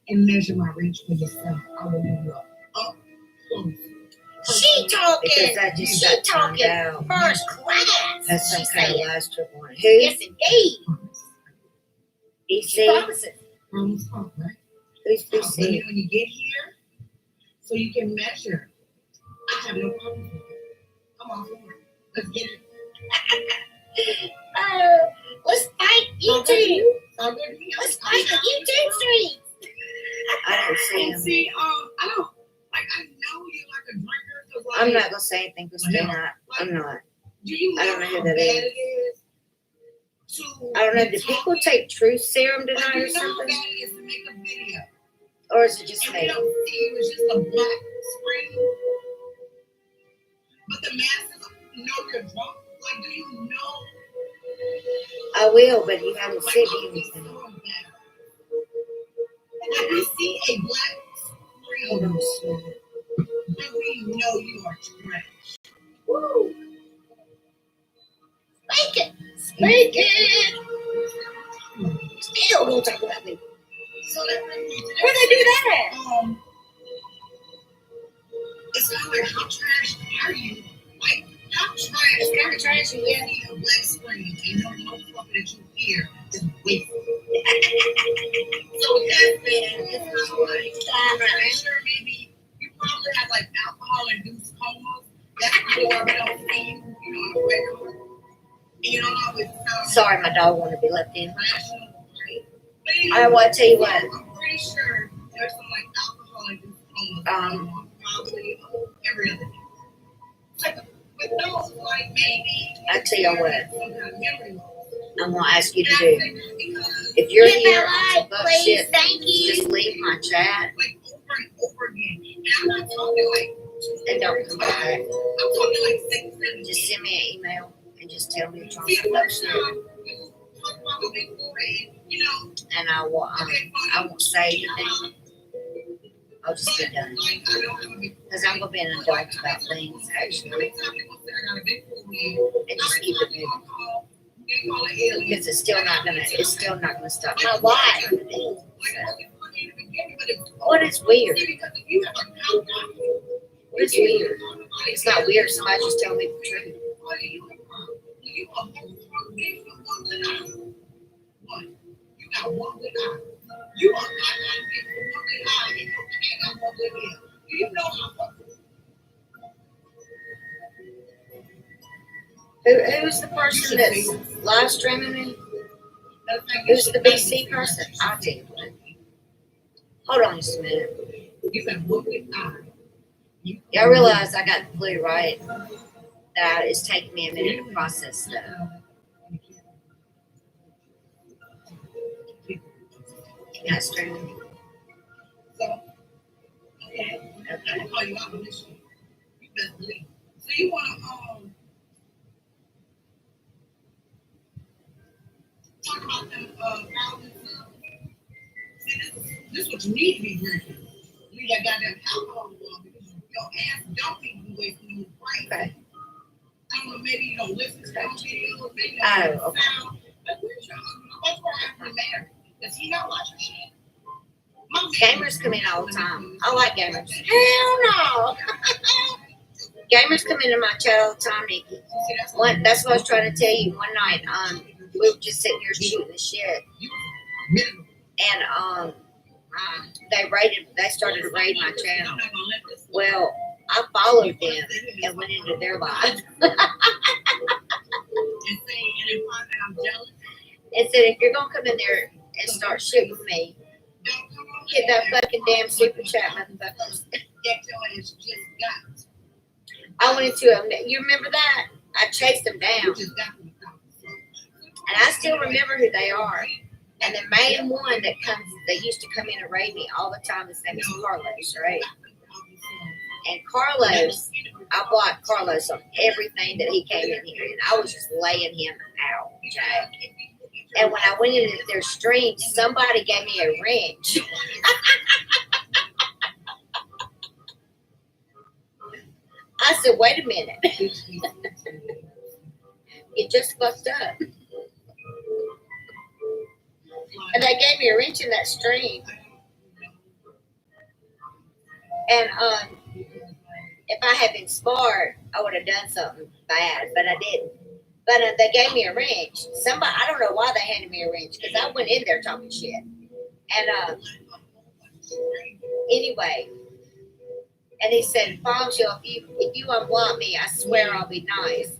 And measure my reach for yourself. I will move you up close. She talking. Because I just got talking out. First class. That's some kind of live strip on it. Who? Yes, indeed. BC. Promise, right? Who's When BC? you get here, so you can measure. I have no problem with it. Come on, let's get it. Let's fight YouTube. Let's fight the YouTube streets. I don't see him. See, I don't. Like, I know you like a drinker. Like, I'm not gonna say anything, Christina. I'm not. I don't know who that is. I don't know. Do people take truth serum tonight or something? Or is it just me? They don't see you as just a black screen. But the masses know you're drunk. Like, do you know? I will, but you haven't said anything. If we see a black screen, then we know you are trash. Woo! Speak it! Still don't talk about me. So that where they do that at? like, how trash are you? Like, how trash? It's kind of trashy, yeah. You a black screen and no motherfucker that you hear is wasted. So with that said, it's not like, I'm sure maybe you probably have like alcohol-induced comas. That's more, we don't see you, on the record. And you don't always sound Sorry, my dog wanted to be left in. rational, right? I want to tell you what. I'm pretty sure there's some like alcohol-induced comas. Probably every other day. Like, with those, like maybe. I tell you what. I'm gonna ask you to do. If you're here on some bullshit, just leave my chat Like over and over again. And I'm not talking like. and don't come back. I'm talking like 6, 7. Just send me an email and just tell me it's on See, some the first bullshit. time you talk about the big forehead, And I won't say anything. I'll just be done. Because I'm gonna be an adult about things actually. And just keep it moving. Because it's still not gonna stop my life. What is weird? What is weird? It's not weird. Somebody just tell me the truth. You got one good eye. You are not gonna get one good eye and you ain't got one good ear. Do you know how Who's the person that's live streaming me? Who's the BC person? I'll tell you what. Hold on just a minute. you got one good eye? Y'all realize I got the clue, right? That it's taking me a minute to process stuff. Not streaming. Okay. I'm gonna call you out on this shit. You better believe. So you wanna talk about them houses? See, this is what you need to be drinking. Leave that goddamn alcohol alone because your ass don't be wasting your brain. Okay. I don't know, maybe you don't listen to those videos, maybe you Oh, don't okay. sound. But where's your husband? That's why I'm married. Does he not watch your shit? Gamers come in all the time. I like gamers. Hell no. Gamers come into my chat all the time, Nikki. That's what I was trying to tell you one night. We were just sitting here shooting the shit. And they started to raid my channel. Well, I followed them and went into their lives. And said, if you're gonna come in there and start shit with me, hit that fucking damn super chat, motherfuckers. I went into them. You remember that? I chased them down. And I still remember who they are. And the main one that used to come in and raid me all the time, his name is Carlos, right? And Carlos, I blocked Carlos on everything that he came in here, and I was just laying him out, Jack. And when I went into their stream, somebody gave me a wrench. I said, wait a minute. You just fucked up. And they gave me a wrench in that stream. And if I had been smart, I would have done something bad, but I didn't. But they gave me a wrench. I don't know why they handed me a wrench, because I went in there talking shit. And anyway, and he said, Bombshell, if you unblock me, I swear I'll be nice.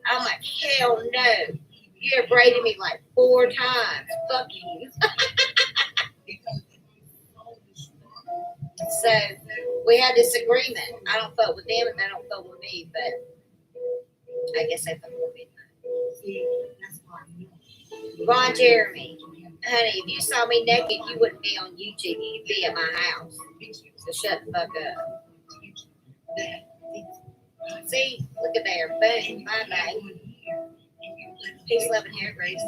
I'm like, hell no. You have raided me like 4 times. Fuck you. So we had this agreement. I don't fuck with them and they don't fuck with me, but I guess they fuck with me. Ron Jeremy, honey, if you saw me naked, you wouldn't be on YouTube. You'd be at my house. So shut the fuck up. See, look at there. Boom. Bye bye. Peace, love, and hair, Grace.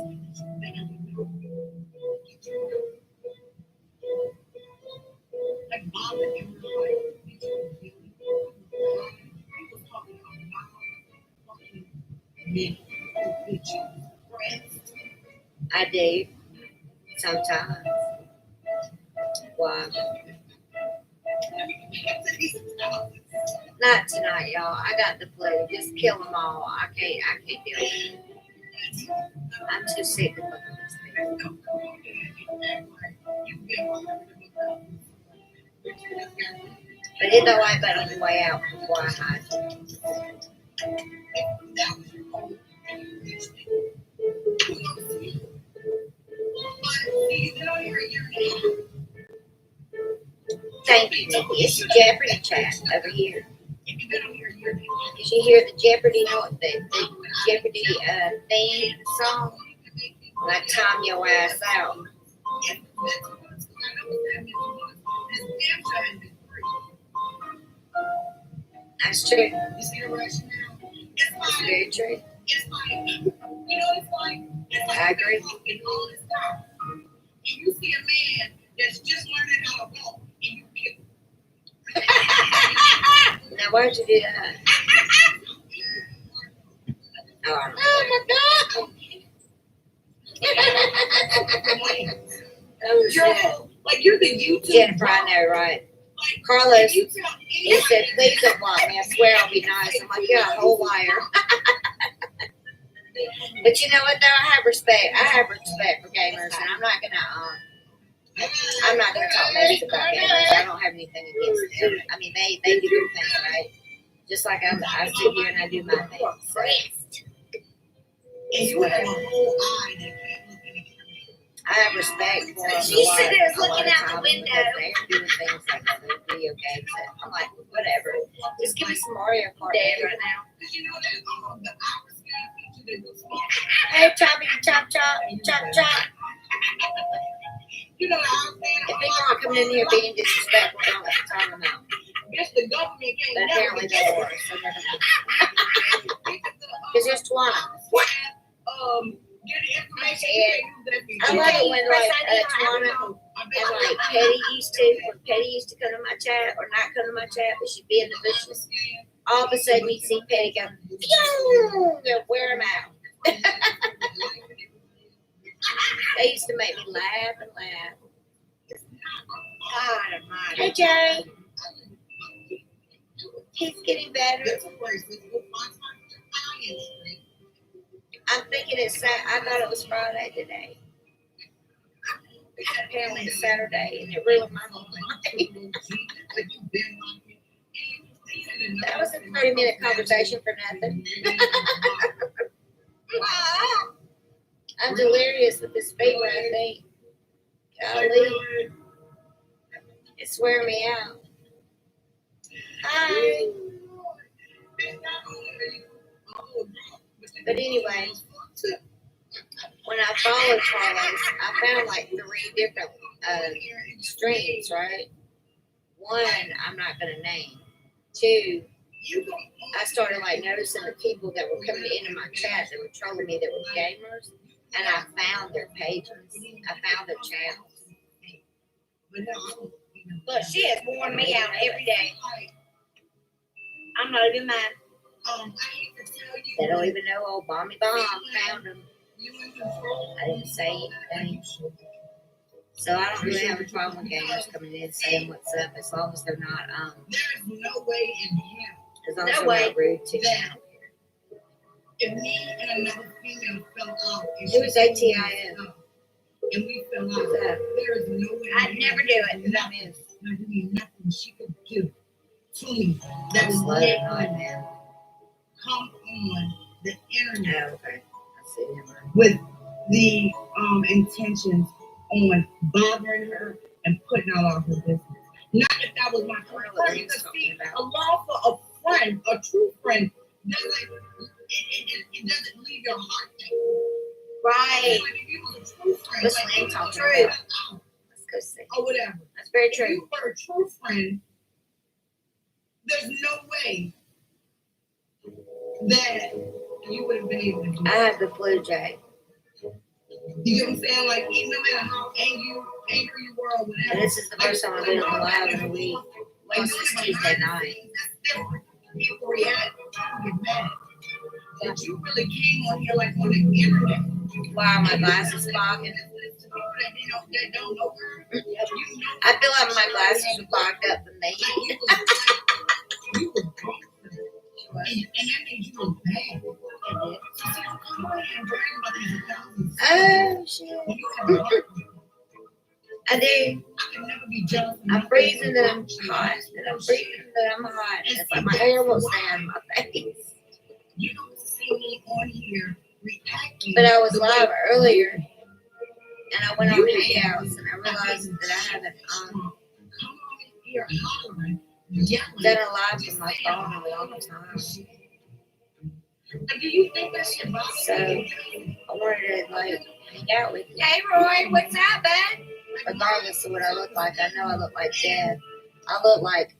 I do. Sometimes. Why? Not tonight, y'all. I got the flu. Just kill them all. I can't do it. I'm too sick to look at this thing. But it don't ain't but on the way out before I hide. Thank you, Nikki. It's a Jeopardy chat over here. Did you hear the Jeopardy the Jeopardy theme song? Like time your ass out. That's true. It's very true. I agree. You see a man that's just learning how to walk, and you kill him. Now, where'd you do that? Oh my God. Oh, shit. Like you're the YouTube. Jennifer, I know, right? Carlos, he said, please don't block me. I swear I'll be nice. I'm like, you're a whole liar. But you know what, though? I have respect for gamers, and I'm not gonna talk negative about gamers. I don't have anything against them. I mean, they do their thing, right? Just like I sit here and I do my thing. So. And you have a whole eye that can't look at it. I have respect for them. She's sitting there looking out the window. They're doing things like video games. I'm like, whatever. Just give me some Mario Kart right now. Hey, choppy, chop, chop, chop, chop. You know, if people aren't coming in here being disrespectful, don't turn them out. Guess the government can't. But apparently they were, so never mind. Because there's Tawana. Get the information. I love it when Tawana and like Petty used to come to my chat or not come to my chat, but she'd be in the bushes. All of a sudden you see Petty go, pew, and wear them out. They used to make me laugh and laugh. Hey Jay. He's getting better. I'm thinking I thought it was Friday today. Apparently it's Saturday and it ruined my whole life. That was a 30-minute conversation for nothing. I'm delirious with this fever, I think. Golly. It's wearing me out. Hi. But anyway, when I followed Carlos, I found like 3 different streams, right? 1, I'm not going to name. 2, I started like noticing the people that were coming into my chat that were trolling me that were gamers, and I found their pages. I found their channels. Look, she has worn me out every day. I'm not even mad. They don't even know old Bomby Bomb found them. I didn't say anything. So I don't really have a problem with gamers coming in saying what's up as long as they're not There's no way in hell. as long as they're not rude to you. If me and another female fell out, Who is ATIN? And we fell out, there is no way. I'd never do it. Nothing she could do to me that That's would love make night, her man. come on the internet Oh, okay. I see him. with the intentions on bothering her and putting out all her business. Not that was my friend, because see, a law for a friend, a true friend, it doesn't leave your heart there. Right. Like if you was a true friend, What's like name you talking true, about? Let's go see. or whatever. That's very If true. you were a true friend, there's no way that you would have been able to do I that. have the flu, Jay. You get what I'm saying? Like, no matter how angry you were or whatever. And this is the first time I've been on live in a week. Well, since Tuesday night. People react, get mad. But you really came on here like on the internet. Why are my glasses fogging? That don't know her. I feel like my glasses are fogged up from the heat. You were And that made you look bad. So see, don't come on here and brag about these thousands. Oh, shit. When you have a heart, I do. I can never be jealous. I'm freezing that I'm hot. And I'm freezing that I'm hot. It's like my hair will stay out of my face. You don't see me on here reacting. But I was live earlier. And I went on Hangouts and I realized that I haven't Here hollering, done a live from my phone in a long time. do you think that shit bothers So you? I wanted to like hang out with you. Hey Roy, what's up, bud? Regardless of what I look like, I know I look like Dad. I look like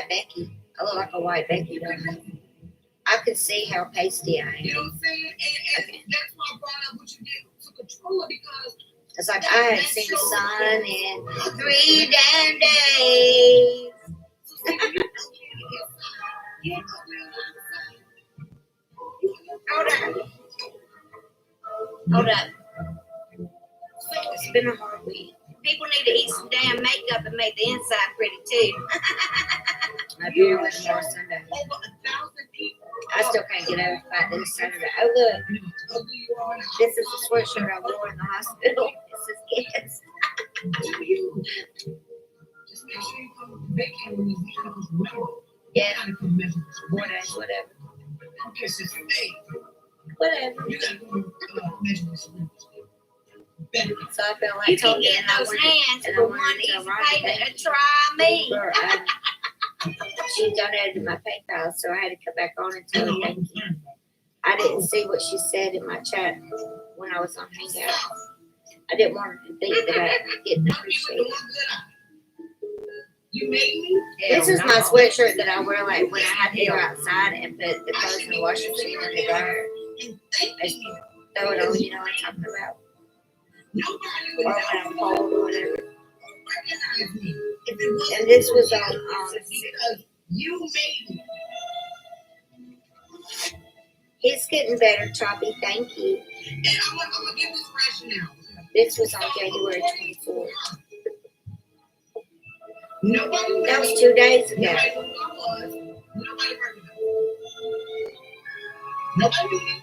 Becky. I look like a white Becky. Don't I? I could see how pasty I am. You know what I'm saying? And that's why I brought up what you did to control it because it's like I haven't seen the sun in 3 damn days. Hold up. It's been a hard week. People need to eat some damn makeup and make the inside pretty too. I do it more Sunday. I still can't get over the fact that it's Saturday. Oh look, this is the sweatshirt I wore in the hospital. This is kids. just make sure you come vacate when you leave because remember, Yeah. you gotta come measure this. 4 days, whatever. Okay, so stay. Whatever. You gotta go measure this. So I felt like talking and I wanted to Ronnie to try me. She donated my PayPal, so I had to come back on and tell her thank you. I didn't see what she said in my chat when I was on Hangout. I didn't want her to think that I didn't appreciate it. You made me? This is my sweatshirt that I wear like when I have to go outside and put the clothes in the washing machine and the dryer. I just throw it on, you know what I'm talking about? Or when I'm cold or whatever. And this was on you made me. He's getting better, Choppy. Thank you. And I'm gonna give this rationale. This was on January 24th. Nobody that was 2 days ago. Nobody knew who I was. Nobody recognized me. Nobody knew me.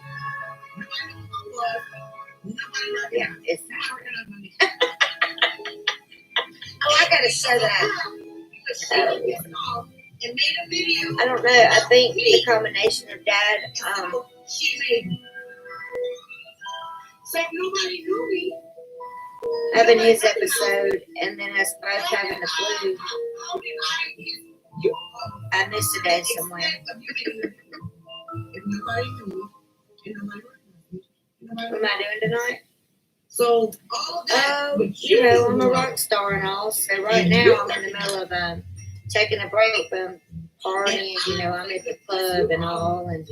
Nobody knew who I was. Nobody recognized me. Yeah, it's oh, I gotta show that. And made a video. I don't know. I think the combination of Dad, She made me. So nobody knew me. having his episode and then us both having the flu. I missed a day somewhere. If nobody knew me, and nobody recognized me. What am I doing tonight? So all that. You know, I'm a rock star and all. So right now I'm in the middle of taking a break from partying. You know, I'm at the club and all, and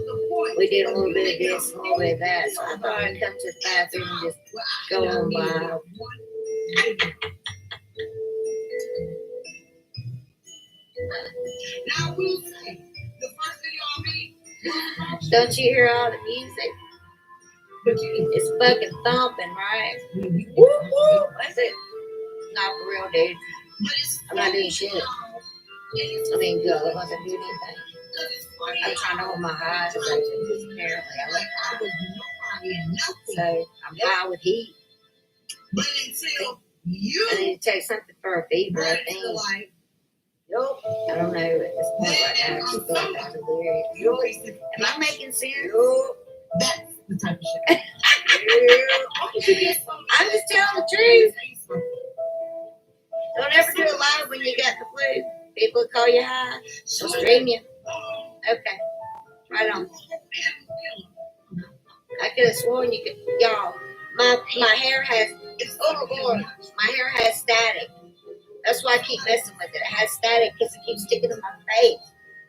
we did a little bit of this, a little bit of that. So I thought I'd come to the bathroom and just go on by. Now I will say, the first video I made. Don't you hear all the music? It's fucking thumping, right? Woo woo! That's it. Not for real, dude. I'm not doing shit. I mean, good. I wasn't doing anything. I'm trying to hold my highs because apparently I look high. So I'm high with heat. But until you, I need to take something for a fever, I think. Nope. I don't know at this point right now. I just feel like I'm delirious. Am I making sense? That's the type of shit. I'm just telling the truth. Don't ever do a live when you got the flu. People call you high. They'll stream you. Okay. Right on. I could have sworn you could. Y'all, my hair has, oh Lord, my hair has static. That's why I keep messing with it. It has static because it keeps sticking to my face.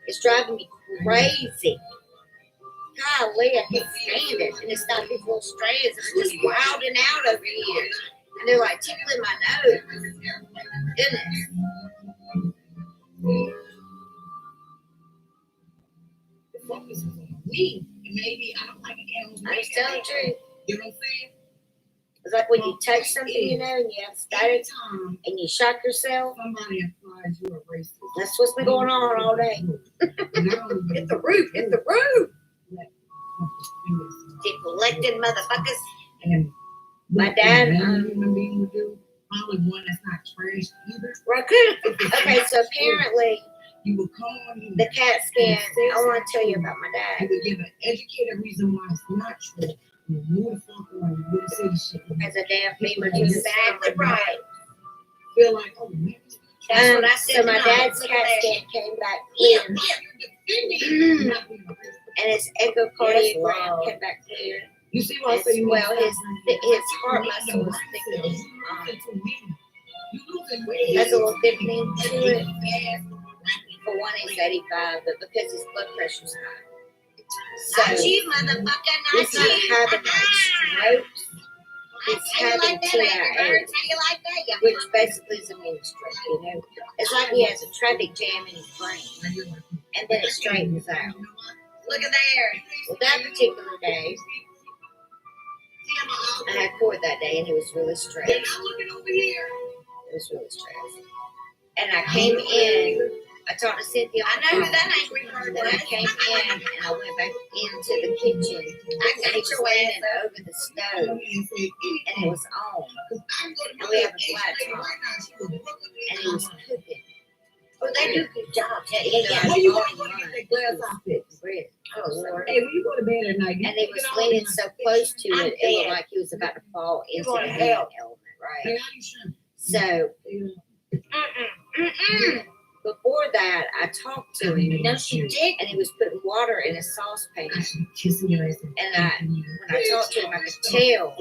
It's driving me crazy. Golly, I can't stand it. And it's got these little strands that are just wilding out over here. And they're like tickling my nose. Goodness. The focus was on me. And maybe I don't like animals. I'm just telling the truth. You know what I'm saying? It's like when you touch something, you know, and you have static and you shock yourself. Somebody applies you a racist. That's what's been going on all day. Hit the roof, hit the roof. Elected motherfuckers. And My dad, human being would do, probably one that's not trash either. raccoon. Okay, so apparently You would call him. the CAT scan. I want to tell you about my You dad. would give an educated reason why it's not true. You move the fuck on. You would say the shit. Has a damn femur to You're his exactly right. Feel like, oh man. That's what I said. So my tonight. dad's Look CAT at that. scan came back Yeah, clear, yeah. and his echocardiogram came back clear. You see what I As say? well, his heart muscle was thickening. Has a little thickening to it. For one, he's 85, but because his blood pressure's high. Not So you, motherfucker. he's Not not you. having like strokes. He's How you having like that, Angry TIA, Birds? How you like that? You which basically is a mini stroke, you know. It's like he has a traffic jam in his brain, and then it straightens out. Look at there. Well, that particular day, I had court that day, and it was really stressed. It was really stressed. And I came in, I talked to Cynthia. I know who that Angry Bird Then I was. came in, and I went back into the kitchen, I and he got was your leaning ass up. over the stove, and it was on. And we have a flat top, and he was cooking. Well, they do a good job. Yeah, Where you yeah. going to get that glass outfit? Bread. Oh, Lord. Hey, when you go to bed at night, you And he pick was it all leaning in so my close to I'm it, it looked dead. like he was about to fall into the going to hand hell. element, Hey, right? how you sure? So before that, I talked to him, No, she did. and he was putting water in a saucepan. Kissing your ass. And when I talked to him, I could tell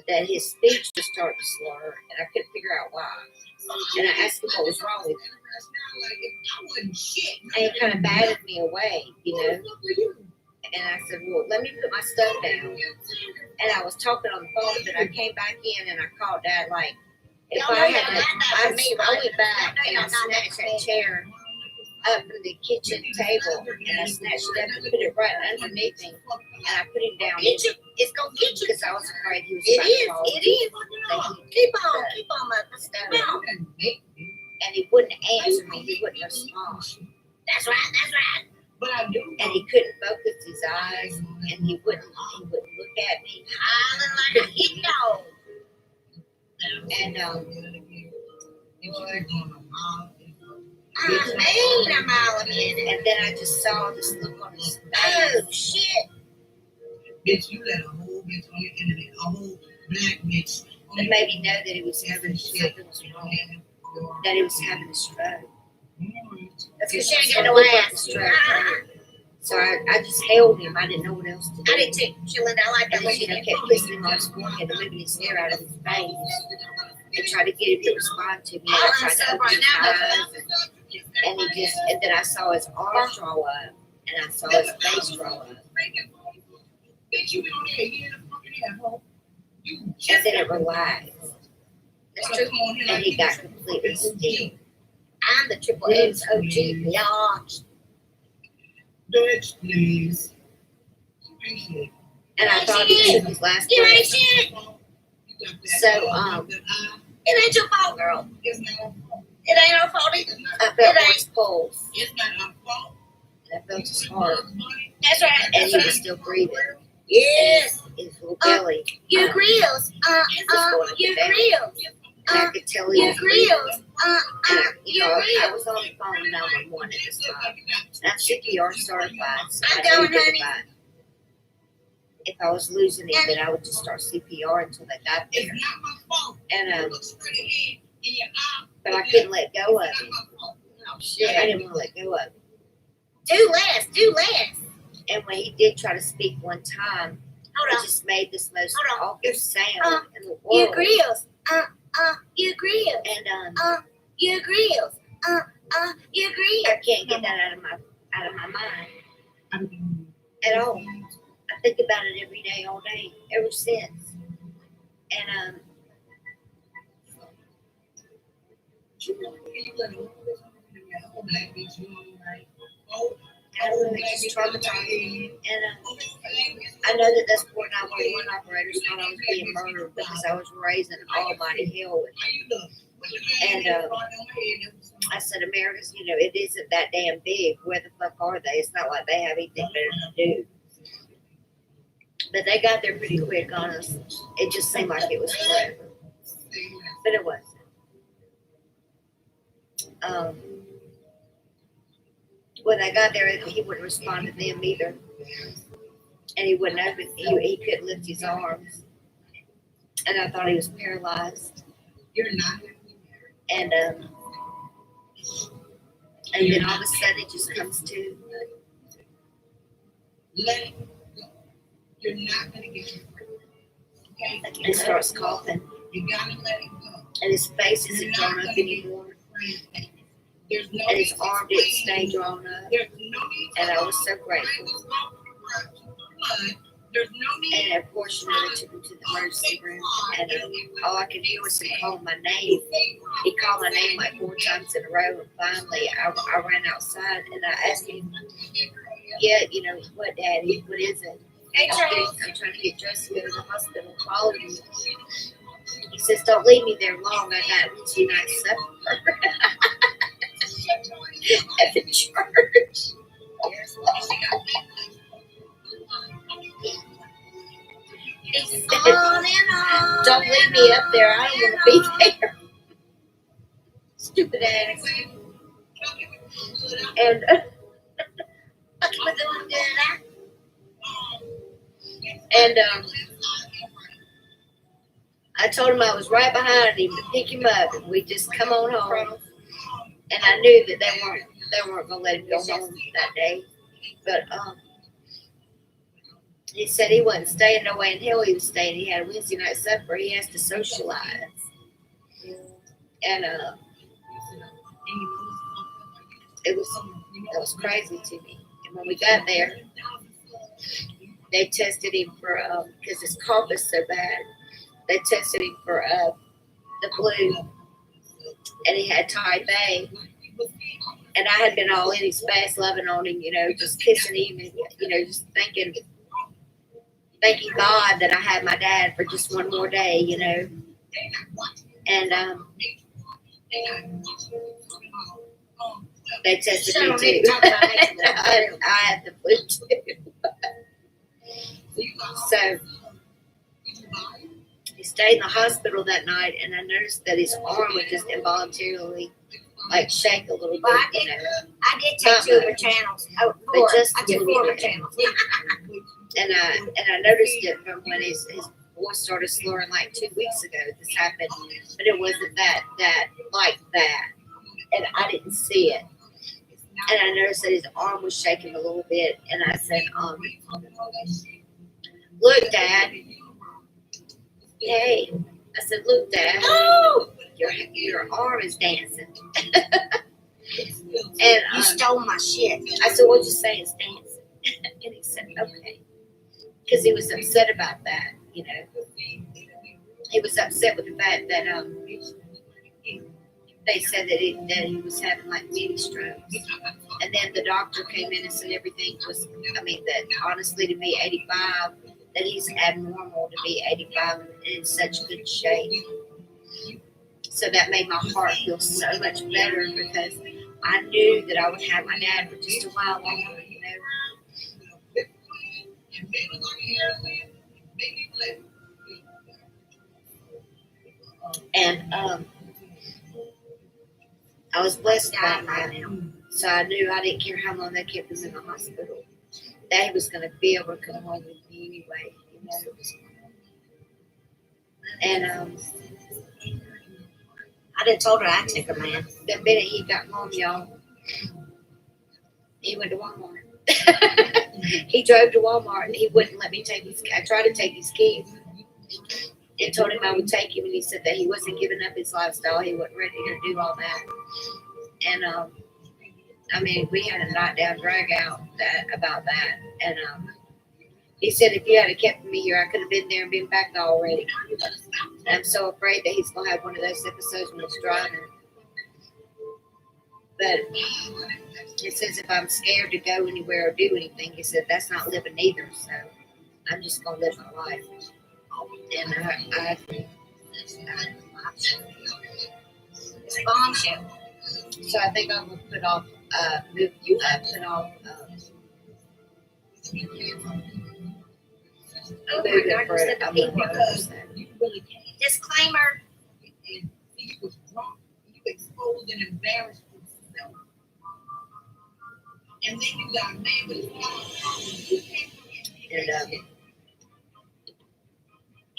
that his speech was starting to slur, and I couldn't figure out why. And I asked him what was wrong with him, and he kind of batted me away, you know. And I said, well, let me put my stuff down. And I was talking on the phone, but I came back in and I called Dad, like, if Y'all know I y'all had not that for me, I right? went back Y'all know and I y'all not that snatched for that me. chair up from the kitchen table, and I snatched it up and put it right underneath me, and I put him down. Get you. It's gonna get you. Because I was afraid he was It about to is. fall It is. Keep on, mother. stone. Keep on. And he wouldn't answer me. He wouldn't respond. That's right. That's right. But I do. And he couldn't focus his eyes, and he wouldn't look at me. Hollering like a hit dog. And I mean, I'm all in it. and then I just saw this look on his Oh face. shit. Bitch, you let a whole bitch on the internet, a whole black bitch. That made me know that he was having something was wrong. That he was having a stroke. That's because she ain't got So no I thought the ass. stroke hurt. So I just held him. I didn't know what else to do. I did too. She lived out like that. And you know, kept kissing him on his forehead and moving his hair out of his face. And tried to get him to respond to me. And I tried to open his eyes. And he just, and then I saw his arms draw up. And I saw his face draw up. Bitch, you been on there a year and a fucking half, ho. And then it relaxed. That's true. And he got completely still. I'm the triple X OG, y'all. Bitch, please. And I thought he took his last You ain't breath. shit. So, It ain't your fault, girl. It ain't our fault either. I felt It his pulse. It's not our fault. And I felt his heart. That's right. And That's he was right. still breathing. Yes. His little belly. Your grills. Your grills. And I could tell he Your was breathing. grills. And you know, Your I grills. was on the phone with 911 at this time. And I'm CPR certified, so I'm I knew going, that honey. if I was losing him, then I would just start CPR until they got there. And but I couldn't let go of him. Shit. I didn't want to let go of him. Do less. Do less. And when he did try to speak one time, Hold it on. just made this most Hold on. awful sound in the Your world. grills. Your grills. And Your grills. Your grills. I can't get that out of my mind at all. I think about it every day, all day, ever since. And I don't know, it's just traumatizing. And I know that those poor 911 operators thought I was being murdered because I was raising almighty hell with them. And I said, America's, it isn't that damn big. Where the fuck are they? It's not like they have anything better to do. But they got there pretty quick on us. It just seemed like it was forever. But it wasn't. When I got there, he wouldn't respond to them either. And he wouldn't open, he couldn't lift his arms. And I thought he was paralyzed. You're not. And then all of a sudden it just comes to. Let it go. You're not gonna get your break. Okay? And starts coughing. You gotta let it go. And his face isn't drawn up anymore. There's no And his arm didn't stay drawn up. There's no need. And I was so grateful. There's no need. And a portion of it took him to the emergency room. And all I could hear was him call my name. He called my name like 4 times in a row. And finally, I ran outside and I asked him, yeah, what, Daddy? What is it? Hey, Charles. I'm trying to get dressed to go to the hospital. Follow me. He says, don't leave me there long. I got Wednesday night supper at the church. Don't leave me up there. I don't want to be there. Stupid ass. And I told him I was right behind him to pick him up, and we just come on home. And I knew that they weren't gonna let him go home that day, but he said he wasn't staying no way in hell he was staying. He had a Wednesday night supper. He has to socialize, and it was crazy to me. And when we got there, they tested him for because his cough is so bad. They tested him for the flu, and he had type A. And I had been all in his face, loving on him, just kissing him, and just thanking God that I had my dad for just one more day, And they tested me too. I had the flu too. So he stayed in the hospital that night, and I noticed that his arm would just involuntarily shake a little bit. Well, I did take 2 of her channels. Oh, 4. Just I took 4 of her channels. And I noticed it from when his voice started slurring 2 weeks ago. This happened, but it wasn't that like that, and I didn't see it. And I noticed that his arm was shaking a little bit, and I said, "Look, Dad." Hey, I said, "Look, Dad. Oh! Your arm is dancing." And You stole my shit. I said, "What you say is dancing?" And he said, "Okay," because he was upset about that. He was upset with the fact that they said that he was having mini strokes, and then the doctor came in and said everything was. That honestly, to me, 85. That he's abnormal to be 85 and in such good shape. So that made my heart feel so much better because I knew that I would have my dad for just a while longer, And I was blessed by that. So I knew I didn't care how long they kept him in the hospital. That he was going to be able to come home with me anyway, And I done told her I took her, man. The minute he got home, y'all, he went to Walmart. He drove to Walmart and he wouldn't let me take his. I tried to take his keys and told him I would take him, and he said that he wasn't giving up his lifestyle. He wasn't ready to do all that. And we had a knockdown drag out about that. And he said if you had kept me here, I could have been there and been back already. And I'm so afraid that he's gonna have one of those episodes when he's driving. But it says if I'm scared to go anywhere or do anything, he said that's not living either. So I'm just gonna live my life. And I it's a bombshell. So I think I'm gonna put off, put off, Oh my moving God, for you said the a people. month. Disclaimer. You was drunk, you exposed and embarrassed yourself. And then you got mad with his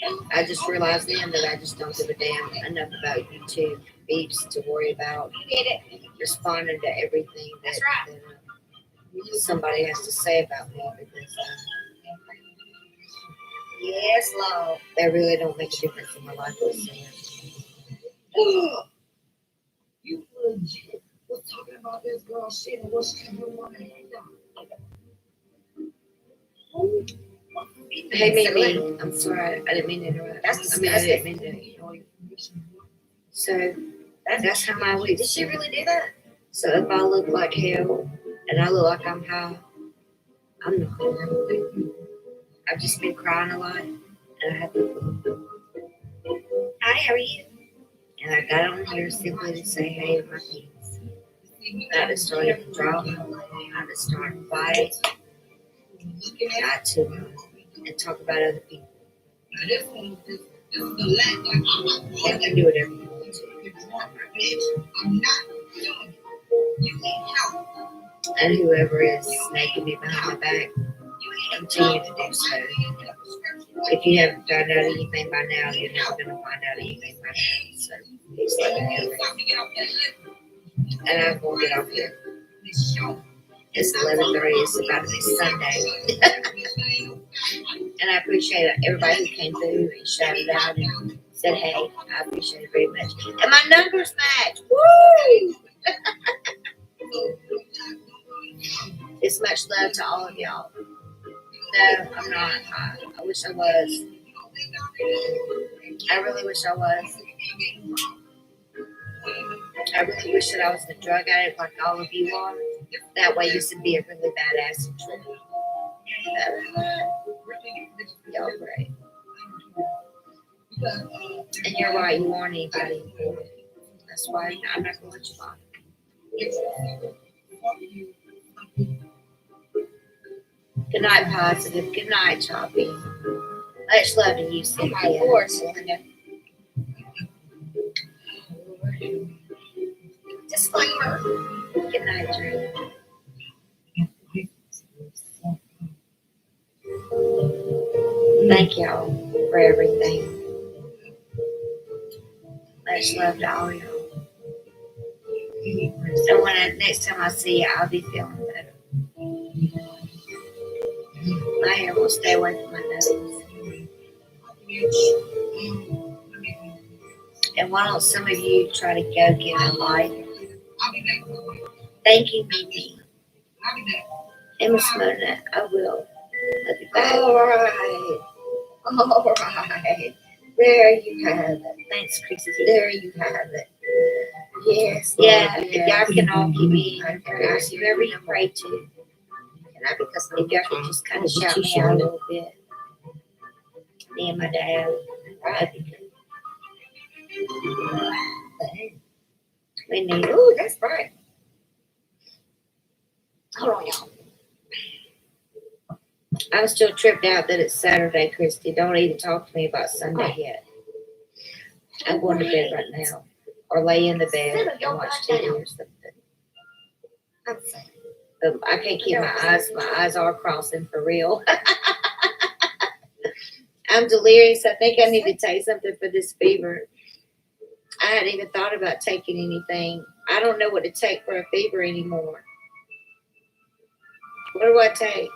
And I just realized then that I just don't give a damn enough about YouTube beeps to worry about responding to everything that, somebody has to say about me, because Yes, Lord. they really don't make a difference in my life whatsoever. You legit was talking about this girl shit and what she doing on the head. Hey, Mimi, I'm sorry, I didn't mean to interrupt. That's I didn't mean to ignore you. So that's how my week. Did she really do that? So if I look like hell and I look like I'm high, I'm not. I've just been crying a lot, and I have to. Hi, how are you? And I got on here simply to say hey to my kids. Not to start a drama, not to start a fight, not to and talk about other people. You can do whatever you want to. And whoever is snaking me behind my back, continue to do so. If you haven't found out anything by now, you're never going to find out anything by now. So please let me know. And I'm going to get off here. It's 11:30. It's about to be Sunday. And I appreciate everybody who came through and shouted out and said hey. I appreciate it very much. And my numbers match. Woo! It's much love to all of y'all. No, I'm not. I wish I was. I really wish I was. I really wish that I was a drug addict like all of you are. That way this would be a really badass trip. Y'all great. And you're right, you aren't anybody important. That's why I'm not going to let you bother. Good night, Positive. Good night, Choppy. Much love to you, Cynthia. Oh my Lord, Linda. Disclaimer. Good night, Drew. Thank y'all for everything. Much love to all y'all. So next time I see you, I'll be feeling better. My hair will stay away from my nose. And why don't some of you try to go get a life? Thank you, Mimi. And Miss Mona, I will. Love you back. All right. There you have it. Thanks, Chrissy. There you have it. Yes. Yeah, y'all can all keep me in your prayers. Whoever you pray to. Because if y'all could just kind of shout me out a little bit. Me and my dad. We need. Ooh, that's bright. Hold on, y'all. I'm still tripped out that it's Saturday, Christy. Don't even talk to me about Sunday yet. I'm going to bed right now. Or lay in the bed and watch TV or something. But I can't keep my eyes are crossing for real. I'm delirious. I think I need to take something for this fever. I hadn't even thought about taking anything. I don't know what to take for a fever anymore. What do I take?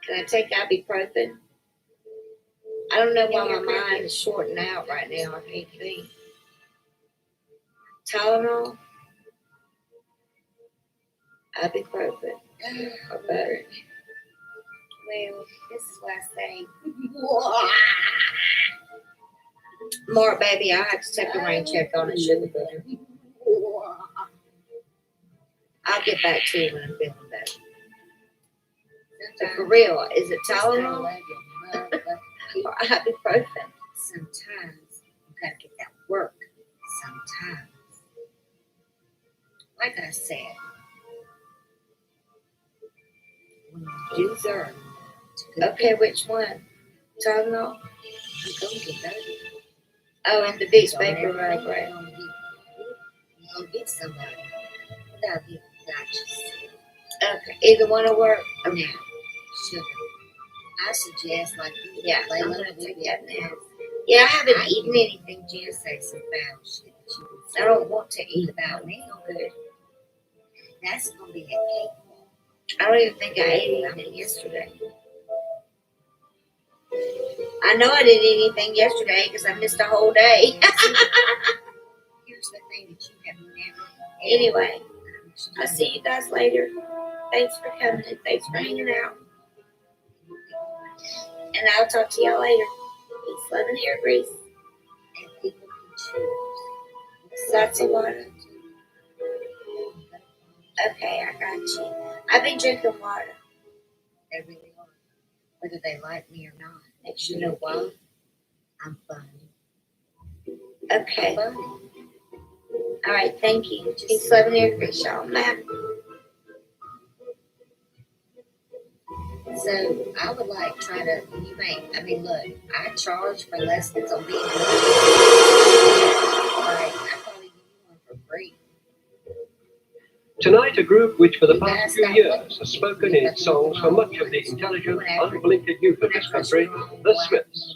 Can I take ibuprofen? I don't know why my mind is shorting out right now. I can't think. Tylenol? Ibuprofen? Or better? Well, this is what I say. Mark, baby, I have to take a rain check on a sugar glitter. I'll get back to you when I'm feeling better. So for real, is it Tylenol? for ibuprofen. Sometimes you gotta get that work. Sometimes. Like I said, when you do serve. Okay, which one? Tylenol? You gonna get better. Oh, and the Vicks Vapor Rub, right? You gonna get somebody. Without getting gotcha. Okay, either one will work. Okay. Now, sugar. I suggest like you. Yeah, I'm gonna take that now. Yeah, I haven't eaten anything. Just say some foul shit. I don't want to eat about me. Okay. That's gonna be a cake. I don't even think I ate anything yesterday. I know I didn't eat anything yesterday because I missed a whole day. Here's the thing that you have never. Anyway, I'll see you guys later. Thanks for coming and thanks for hanging out. And I'll talk to y'all later. Peace, love, and hair grease. And people can choose. Lots of water. Okay, I got you. I've been drinking water. They really are. Whether they like me or not. Make sure you know why. I'm funny. Okay. I'm funny. All right, thank you. Peace, love, and hair grease, y'all. So I would like try to, look, I charge for lessons on being like, I probably give you one for free. Tonight, a group which for the past few years has spoken in its songs for much of the intelligent, unblinkered youth of this country, the Smiths.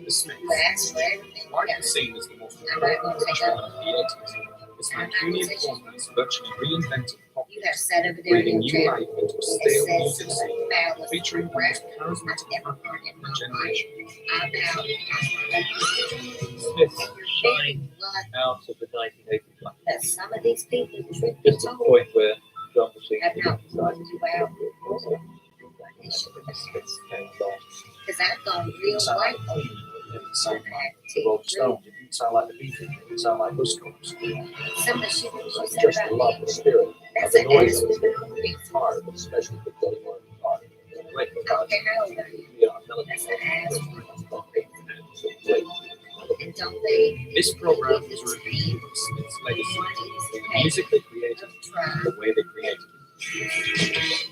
The Smiths, widely seen as the most important genre of the 80s, this Mancunian performance virtually reinvented pop music, breathing new life into a stale music scene, featuring the most charismatic rock of the generation. Smiths shine out of the 1980s. That some of these people trick Just to the point where drum machines have not worn you out. the Smiths came along. Because I've gone real white. It didn't sound like the Rolling Stones, it didn't sound like the Beatles, it didn't sound like Buzzcocks. Some of the shit that you said Just about the love, me. the spirit, That's the an noise of absolute the guitar, especially the Dolly Warren guitar. Great guitar. Okay, how old are you? Yeah, melody. That's an absolute. Great. And don't they? This program is a review of Smith's legacy, the music they created, and the way they created it.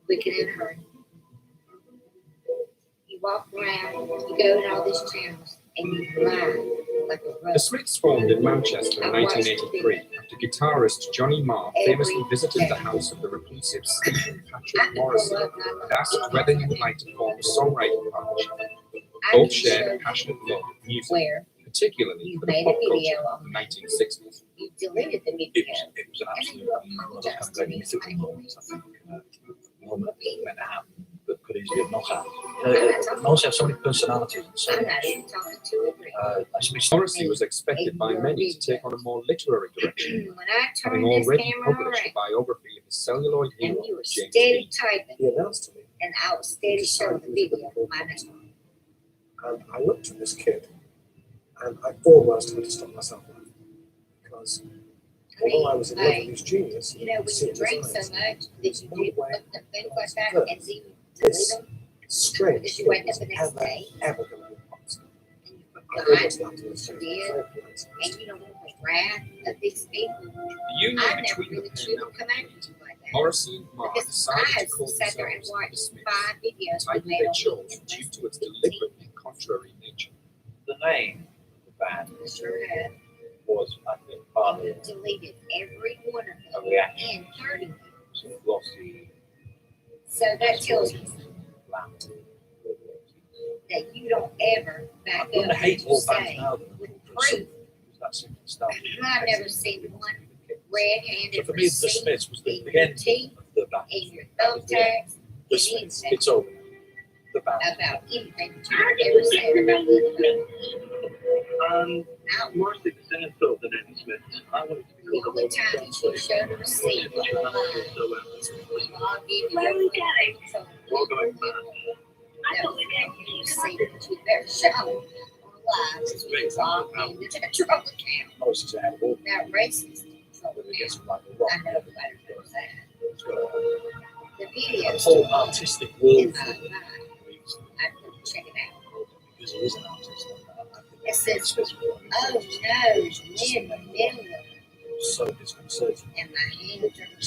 Wicked and Hurt. You walk around, you go in all these channels, and you lie like a The rug. Smiths formed in Manchester in 1983 after guitarist Johnny Marr famously visited the house of the reclusive Stephen Patrick Morrison and asked whether he would like to form a songwriting partnership. Both shared a passionate love of music, particularly for the pop culture of the 1960s. You deleted the video. It was an And then you apologized to me. mythical moment, I think, moment meant to happen, but could easily have not happened. Most have so many personalities and so I'm not even talking to it. Morrissey was expected by many to take on a more literary direction, When I having turned this already camera published a around, biography of his celluloid and hero, you were James steady Dean. typing, He announced to me, and I was steady showing the video of my name. and I looked at this kid, and I almost had to stop myself laughing. Because although I was in love with his genius, You know, when you seeing his drink so eyes, much that you do things like that and then you this delete them, strange because you wake thing up the was next ever, day ever going to be possible. I God almost laughed in his face. did, and you know the wrath of these people. The union I never between really the truly pair come after you like that. Morrissey and Marr Because decided I to call sat there and themselves the watched Smiths, 5 a videos we title made they on chose due to its deliberately contrary nature. The name of the band Sure have. was, I think, partly Deleted every one of a them reaction in 30 years. to the glossy, So that tells you bland. that you don't ever back I'm going to up hate what you all bands say now that with are proof. that simple stuff. I've never seen one red-handed So for me, the receipt Smiths was the in beginning your teeth, of the band. in your thumbtacks, The in Smiths, anything it's over. The band. about anything that you've ever said about Little Mo. Mostly the Senate filled the name Smith. I wanted to be The only time you show the receipt, I'll give you your so We're going that was the receipt that you better show online. Because we logged into the trouble account. Most of it all. Now racist trouble account. I know everybody knows that. The video The whole artistic world in my mind. I couldn't check it out. because he is an artist. It says, oh no, middle. So disconcerting. And my hands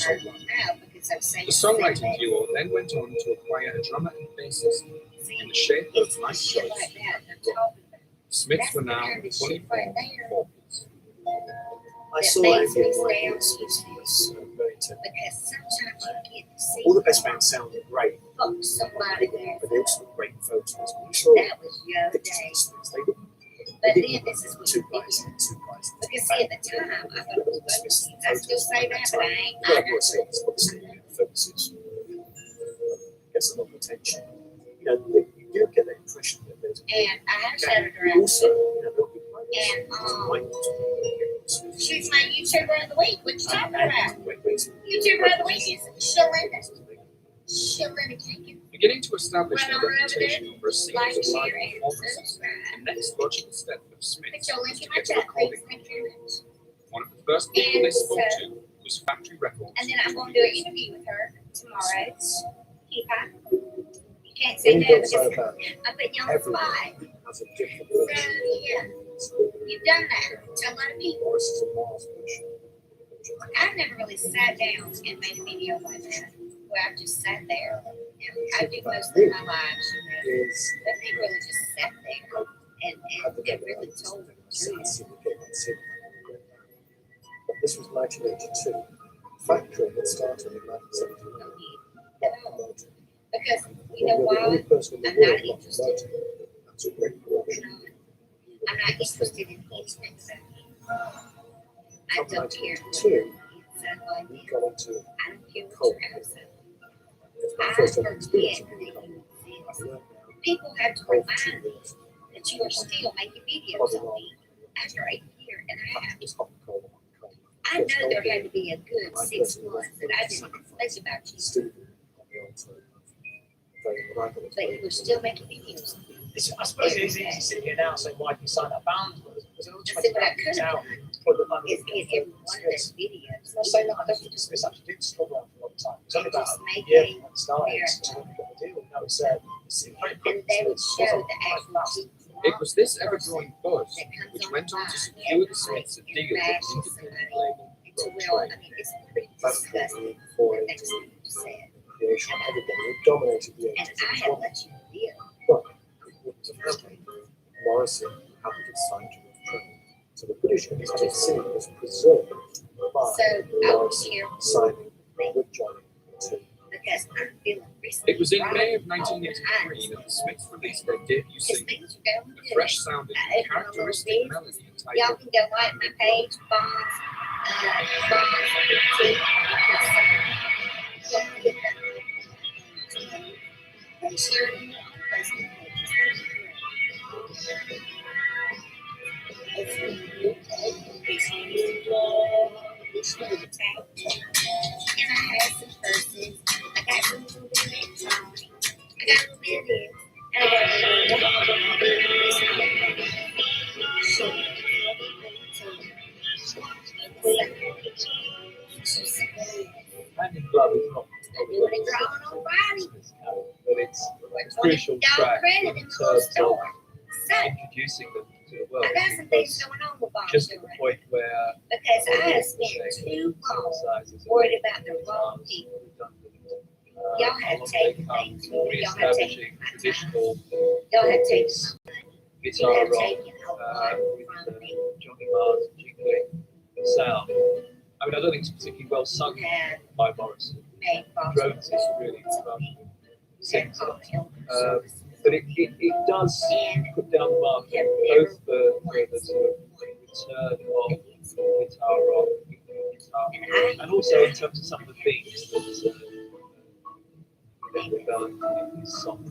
are hurting now because I'm saying The songwriting duo then went on to acquire a drummer and bassist in the shape of Mike shit Joyce. like that I'm talking about. Smiths were now That's the fully kind of shit right formed. I That saw makes Andy me and Mike stay on was very tempting. Because sometimes you get to see All the best man sounded great, fuck somebody there. but they also look great in photos. That was the other day. But then this is what Two you guys, think. two guys. Because see, at the time, I thought it was bonuses. I still say that, but I ain't. Well, I of course, know. it's obviously focuses, gets a lot of attention. You know, you do get that impression that there's And I have shouted around. also, you know, And she's my YouTuber of the week. What you talking about? YouTuber of the week is Shalinda. Shalinda Jenkins. Beginning to establish Run a on over reputation there. for a series Like, of live share, and performances, subscribe. the next logical step for Put Smiths your was link to in my get a chat, please. recording. Thank you very much. One of the first people they And spoke so- to was Factory Records. And then I'm going to do an interview with her tomorrow. Keep on. You can't say When no you because say about I'm putting you on the spot. everyone has a different So, version. yeah, you've done that to a lot of people. Morris is a Mars version. I've never really sat down and made a video like that, where I've just sat there. And I do most of my lives, you know, Is but they really just sat there and really told the truth. But this was 1982. Factory had started in 1979. Because, you know We're the only why? person in the I'm world not not interested. promoting. That's a great production. I'm not interested in anything. So I Come don't care what 1982, it sounds like. we got into I don't care what cold. you're out of. It's my I first ever forget experience that of you it. exist. I learned People have to cold for remind 2 me years. that you are still making videos of me after a year and a half. It's hot and cold, hot and cold. I know there had to be a good 6 months that I didn't even think about you, Stephen on the old phone. Very reliable. but you were still making videos. I suppose it is easy to sit here now and say, why can you sign up bands? Because it all I said, what I could have out. done Put the money is get every one of those videos. I'm not saying that I definitely dismiss that. You did struggle around for a long time. It's only about Just make a year a from when it started. marathon. So we got the deal. Now it's very And they would show the actual It was this ever-growing buzz which went on to secure the Smiths a deal with independent label to Pratt. well, I mean, it's pretty disgusting For what they said. creation, everybody who dominated the And 80s. I had let you live. But it wouldn't have happened. Morrison hadn't been signed to the Pratt. So the British Entertainment scene was preserved by So I was Morrison here signing with Johnny to because I'm feeling recently. It was in May of all the 1983 that the Smiths released their debut Because single, things are going a good. fresh-sounding, characteristic melody Y'all entitled can go like my page, Bonds, T, and share it in your own Facebook pages. It's really and I had some purses. I got some little bit of electronics. I got a little bit of this. And I got a little bit of this. Hand in Glove is not Doing it drawing on Friday. but it's $20 crucial track credit in in the terms whole of store. So, introducing them to the world. I got some things going on with Bonds Just at the point where because I have spent too long worried about the wrong people. Y'all have taken things from me. Y'all have taken reestablishing my time. traditional Y'all have taken my money. You guitar have rock taken a lot with from me. Johnny Marr's jingling sound. I mean, I don't think it's particularly well sung You have by Morrison. made false Drones is really sings it. But it does and put down the mark have both never for the sort of return of guitar rock, guitar, and also in terms of some of the themes that developed in his song.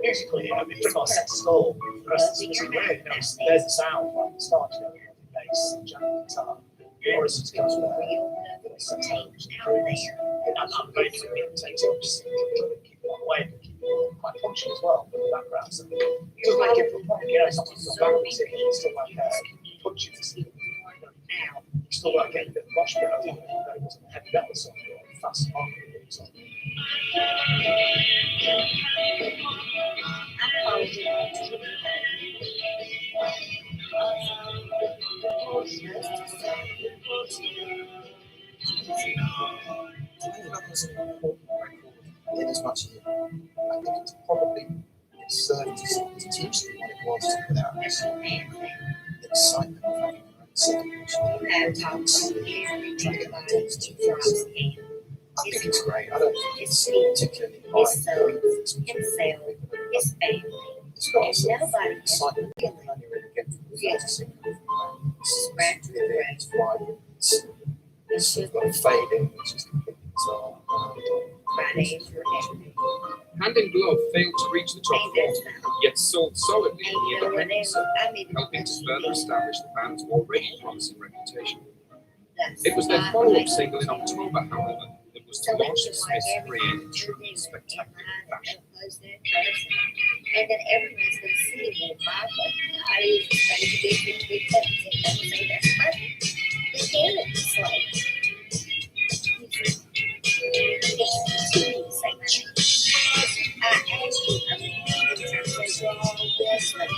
musically, I mean, pretty much set skull. rest is rare. You know, there's the sound, like it starts, you know, bass, jazz, guitar. Morrison's comes with that. It's a change now and there. I'm very convenient to take just keep it away, keep it quite functional as well in the background. So it doesn't make it fun. You know, it's not just backwards, it's still like punching to see. You still got to get a bit of mosh pit out of it. It wasn't a heavy metal song or a fast rock song. In as much as I think it's probably served to teach them what it was to put out this excitement of having your own situation. I think it's great. I don't think it's particularly high. His family. It's got some excitement that you only really get from the first single. It's vibrant. It's sort of got a fading, which is completely bizarre. Hand in Glove failed to reach the top 40, yet sold solidly in the independent circuit, helping to further establish the band's already promising reputation. It was their follow-up single in October, however, that was to launch the Smiths' career in truly spectacular fashion. And then everyone's going to see me in my book. I use the same big buttons and never say that's perfect. They can it this way. I asked you, I mean, I said, well, yes, but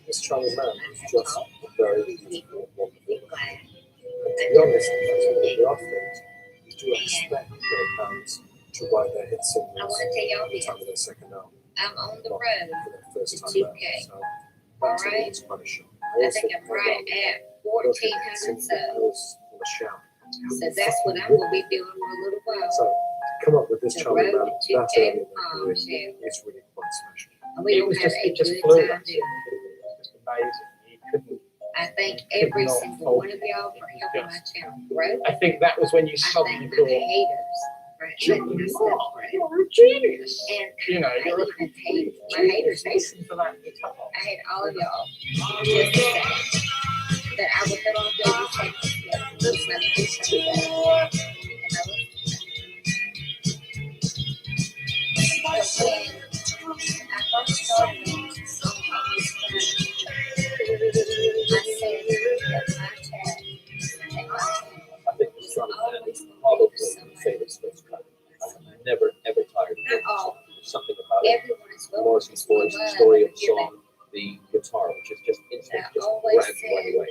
This Charlie Man is just a very beautiful, wonderful man. And to be honest, that's one of the other things. You do expect their bands to write their hit singles at the time of their second album. I'm on the road For their first to time 2K. out. So that's All right. always quite a shock. I think I'm right at 1,400 subs. So that's what I'm going to be doing for a little while. So to come up with this The Charlie road Man to that early in their Palm career Shell. is really quite special. And we don't have a it just good flew. time doing it. Just amazing. You couldn't. I thank every single one of y'all for helping my channel grow. I think that was when you I suddenly thank thought, my haters for letting me celebrate. you're a genius. And You know, I you're a even hate my haters. listen for that guitar. I hate all of y'all just to say that I would put on baby shakes. Looks like a good time. And I was. But when I first started this song, I said that my tag and my I think it's Charlie Man is probably my favorite Smiths track. I'm never ever tired of it. all. There's something about it. Everyone is welcome Morrison's to voice, the love story of and the giving. song, the guitar, which is just instant, I just always grabs you right said, away.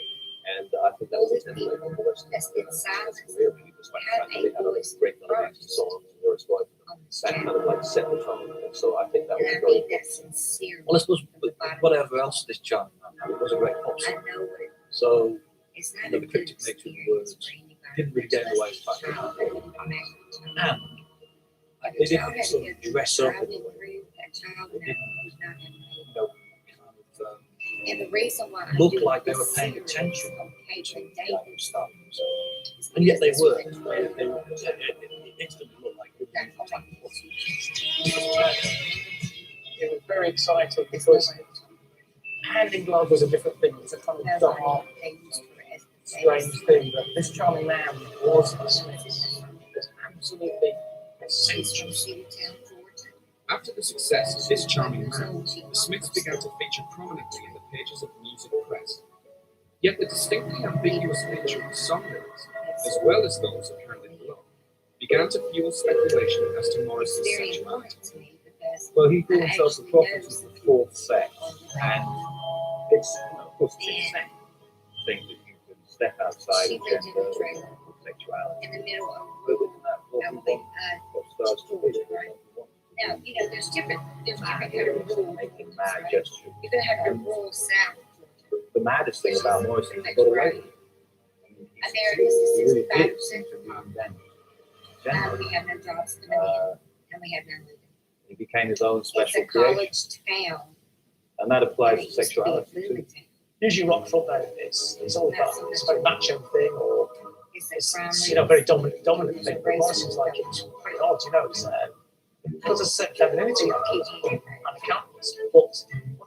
And I think that was those the people template for the rest of that's been silent his career. He was like, have they a had a voice great melodies and first songs, and there was like on this that kind channel. of like set the tone. And so I think that was And I very mean that sincerely. well, I suppose from the bottom of whatever my else this Charlie Man had, it was a great pop heart. I song. know what it So it's not the a good cryptic nature of the experience words for anybody. didn't really get in the way of the fact that Child, they child didn't sort of dress up in a way. that child They and didn't, was not having you know, kind of and the reason why I look do like they this were paying series attention on Caitlin to Davis that stuff. So, is and yet they because were. it's They were. It instantly looked like it It was very exciting because Hand in Glove was a different thing. It was a kind of dark, strange thing. But this Charlie Man was the Smiths. It was absolutely essential. After the success of This Charming Man, the Smiths began to feature prominently in the pages of music press. Yet the distinctly ambiguous nature of song lyrics, as well as those of Hand in Glove, began to fuel speculation as to Morrison's sexuality. Well, he called himself the prophet of the fourth sex, and it's, of course, it's a thing that you can step outside of gender or sexuality. in the middle of But within that, what starts to be, now, you know, there's different kind of rules. making mad gestures. You're gonna have your rural south. The maddest thing about Morrison is he got away with it. America's He really the 65% did seem to reinvent gender. we have no jobs coming in, and we have no living. He became his own It's special a creation. college town And that applies to sexuality too. Usually rock front though, it's all about it's a very macho thing or it's very dominant thing. But Morrison's like it's pretty odd, it's because of certain femininity and accountants. But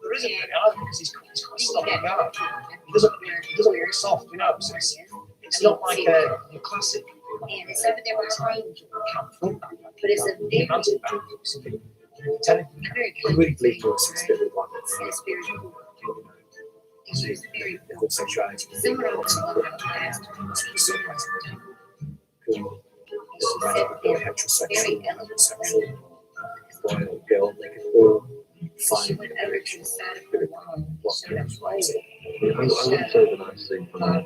there isn't really either because he's quite soft guy. He doesn't look soft, so it's not like a classic. And it's over there behind, but it's a very I really believe Morrison's still the one it's very cool. that's with sexuality. Similar to Heterosexual, homosexual, boy or girl, they can all find went over to the side of the wall. what goes right. I would say that I see from a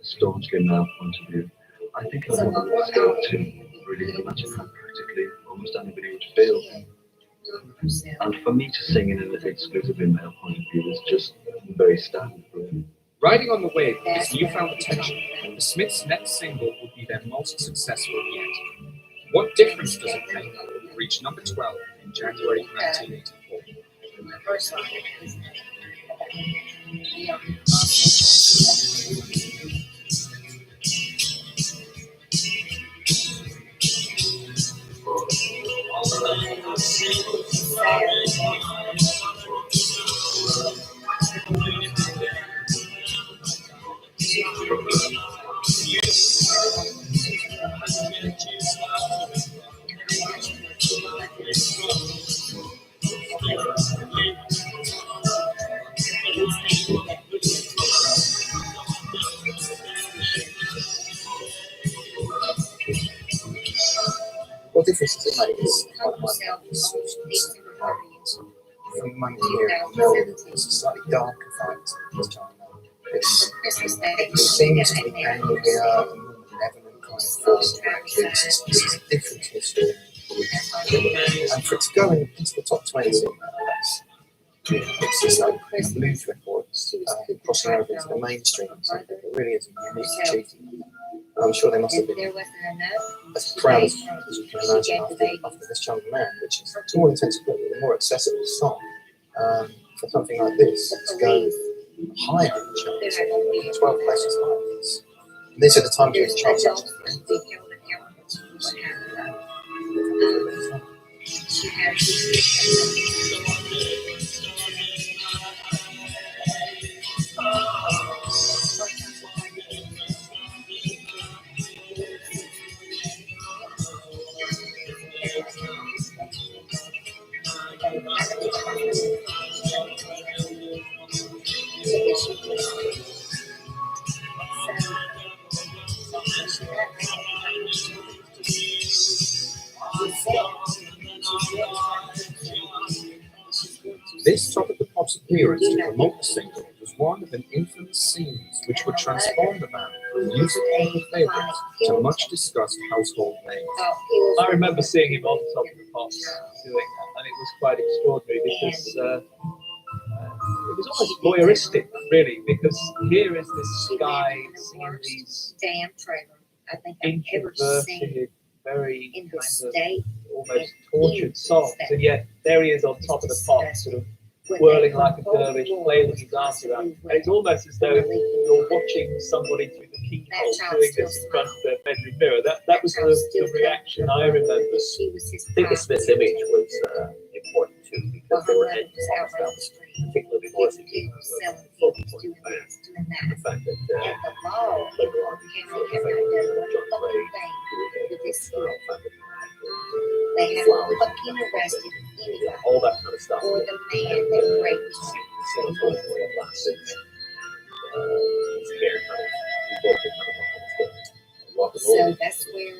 staunchly male point of view. I think I want to start to really imagine how practically almost anybody would feel. And for me to sing in an exclusively male point of view is just very standard for me. Riding on the Wave is newfound attention, and the Smiths' next single would be their most successful yet. What difference does it make? It reached number 12 in January 1984. What difference does it make? It's one of my from Monkey here in Melbourne, it's a slightly darker fight this time. It seems to be paying the benevolent kind of force back. This is a different history. And for it to go into the top 20, it's just like blues records crossing over into the mainstream. So it really is a unique achievement. I'm sure they must have been as proud as you can imagine after This Young Man, which is, to all intents and purposes, a more accessible song for something like this to go higher in the charts, 12 places higher. These are the times when the charts actually. This Top of the Pops appearance to promote the single was one of an infamous scenes which would transform the band from music-only favourites to much-discussed household names. I remember seeing him on Top of the Pops doing that, and it was quite extraordinary because it was almost voyeuristic, really, because here is this guy singing these damn trailer I think I've ever seen introverted, very in kind the of state. almost tortured songs, and yet there he is on Top of the Pops, sort of whirling like a dervish, flailing his arms around. And it's almost as though you're watching somebody through the keyhole doing this in front of their bedroom mirror. That was the reaction I remember. I think the Smiths image was important too because they were heading down the street, particularly Morrison being a focal point band. The fact that later on John Gray, They have fucking arrested anybody all that kind of stuff. or the man that raped So that's where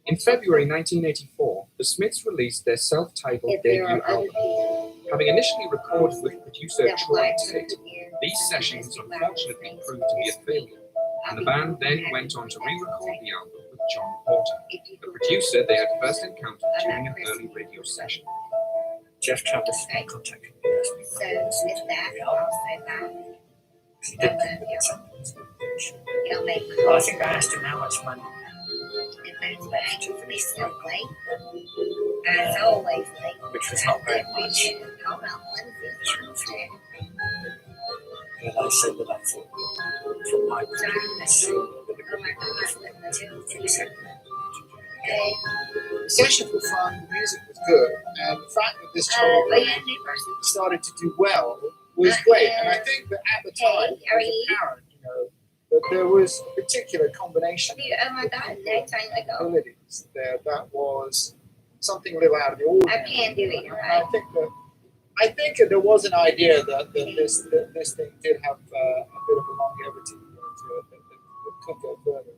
In February 1984, the Smiths released their self-titled if there debut are other album. people Having initially recorded with producer that Troy like Tate, to hear these sessions unfortunately proved to be a failure, and the band then went on to re-record the album with John Porter, the producer they had first encountered during an early radio session. Jeff Travis contacted me. so with that I'll say that. I love you. It'll make Well, I think I asked him how much money. if that's what I can be so late. As always, which was not very much. hold on, let me see. And I said that I thought, from my previous The sessions were fun, the music was good, and the fact that this child started to do well was great. And I think that at the time, it was apparent, that there was a particular combination Oh my God, next time I go. abilities there that was something a little out of the ordinary. I can do it, And right? I think that there was an idea that this thing did have a bit of a longevity to it that could go further.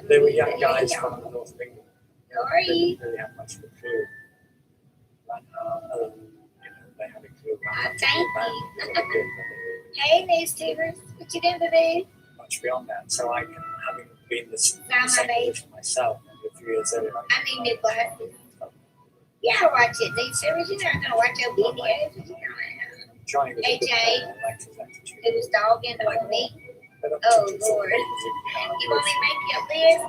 They were young guys from the north of England. Sorry. They didn't really have much of a clue. They had a clue about Thank you. Hey, news tubers, what you doing, baby? much beyond that. So I can, having been the same Mama, babe. position myself, maybe a few years earlier, I need new glasses. Yeah, I watch it. News tubers, you're not gonna watch your videos. What you doing? Johnny was a good AJ, player. I liked his attitude. it was dogging on me. But Oh, Lord. You want me to make you a list?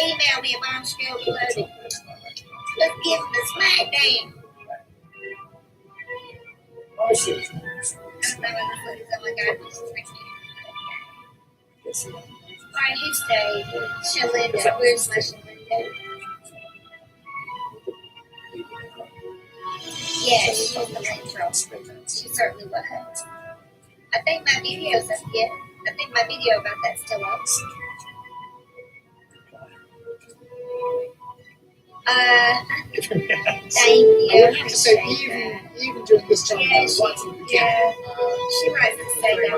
Email me a bomb skill loaded. Let's give him the smack down. I see. I don't know what this is. Oh my God, this is tricky. Alright, you stay. Shalinda, where's my Shalinda? Yeah, she's the intro. She certainly was. I think my video's up yet. I think my video about that's still up. Thank you. I would have to say, even during this time, Yeah, she writes to say that.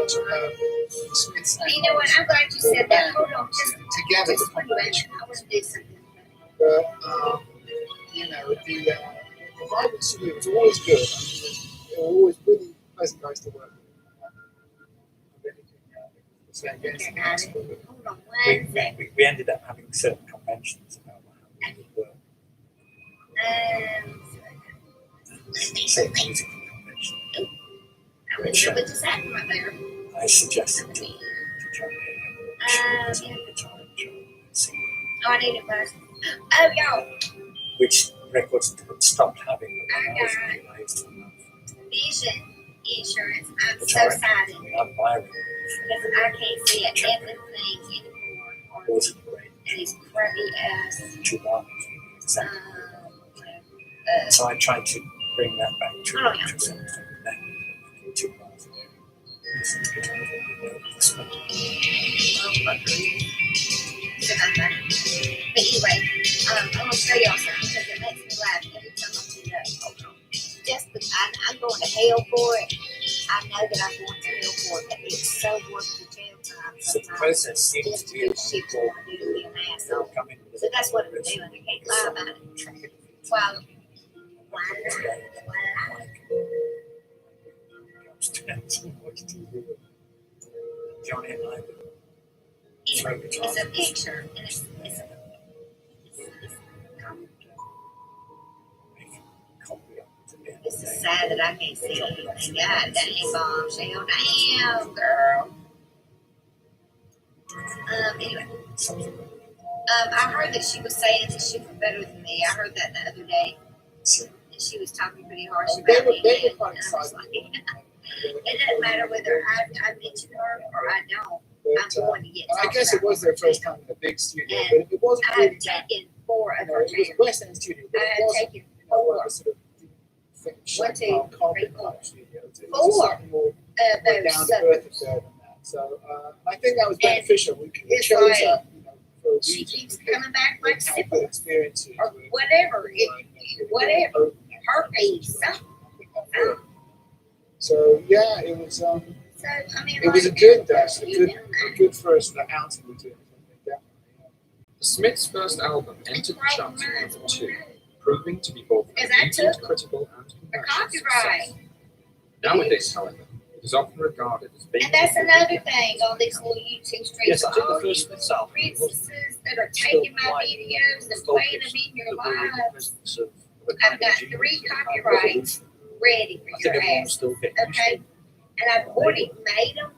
Smith's You know what? I'm glad you said that. Hold on, together just the one minute. combination. I want to do something. But the vibrant studio was always good. I mean, they were always really pleasant guys to work with. Hold on one second. We ended up having certain conventions about how we would work. Say musical convention. What just happened right there? I suggested to Johnny Oh, I need a bus. Oh, y'all. which records had stopped having I when I was got realized to enough. vision insurance. I'm Which so I excited I'm buying because I can't see everything anymore on was great. these crappy ass. So I tried to bring that back to Oh, yeah. some extent. But anyway, I'm gonna show y'all something because it makes me laugh every time I see that. Just I'm going to hell for it. I know that I'm going to hell for it, but it's so worth the jail time. So the process seems to be a Shit you want to do to be an asshole. So that's what I'm doing. I can't lie about it. Well, Johnny and I it's a picture, and it's It's just sad that I can't see anything. God dang, bombshell. Damn, girl. Anyway. I heard that she was saying that she was better than me. I heard that the other day. And she was talking pretty harsh about me. And I was like, it doesn't matter whether I mention her or I don't. I'm going to get I guess it was their first time in a big studio, but it wasn't I really have taken 4 of her it was a chairs. West End studio, but I it have wasn't taken a 4. sort of 1, 2, 3, 4. studio. It was 4 something more of down those to suckers. earth affair than that. So I think that was beneficial. We it's chose like, that, for a She reason. keeps coming back like Had good syphilis experiences or with whatever. Whatever. Herpes, something. So yeah, it was So, I mean, it was a like, good you know, a good first outing we did. The Smiths' first album entered the charts at number 2, proving to be both Because I immediate, took critical, and the commercial copyright. success. Nowadays, however, it is often regarded as being And that's another thing on these little YouTube streets. Yes, I took All the you first Smiths album. princesses that are taking my videos and playing them in your lives. I've got 3 copyrights ready for I your think everyone's ass. still getting Okay? And I've already made them,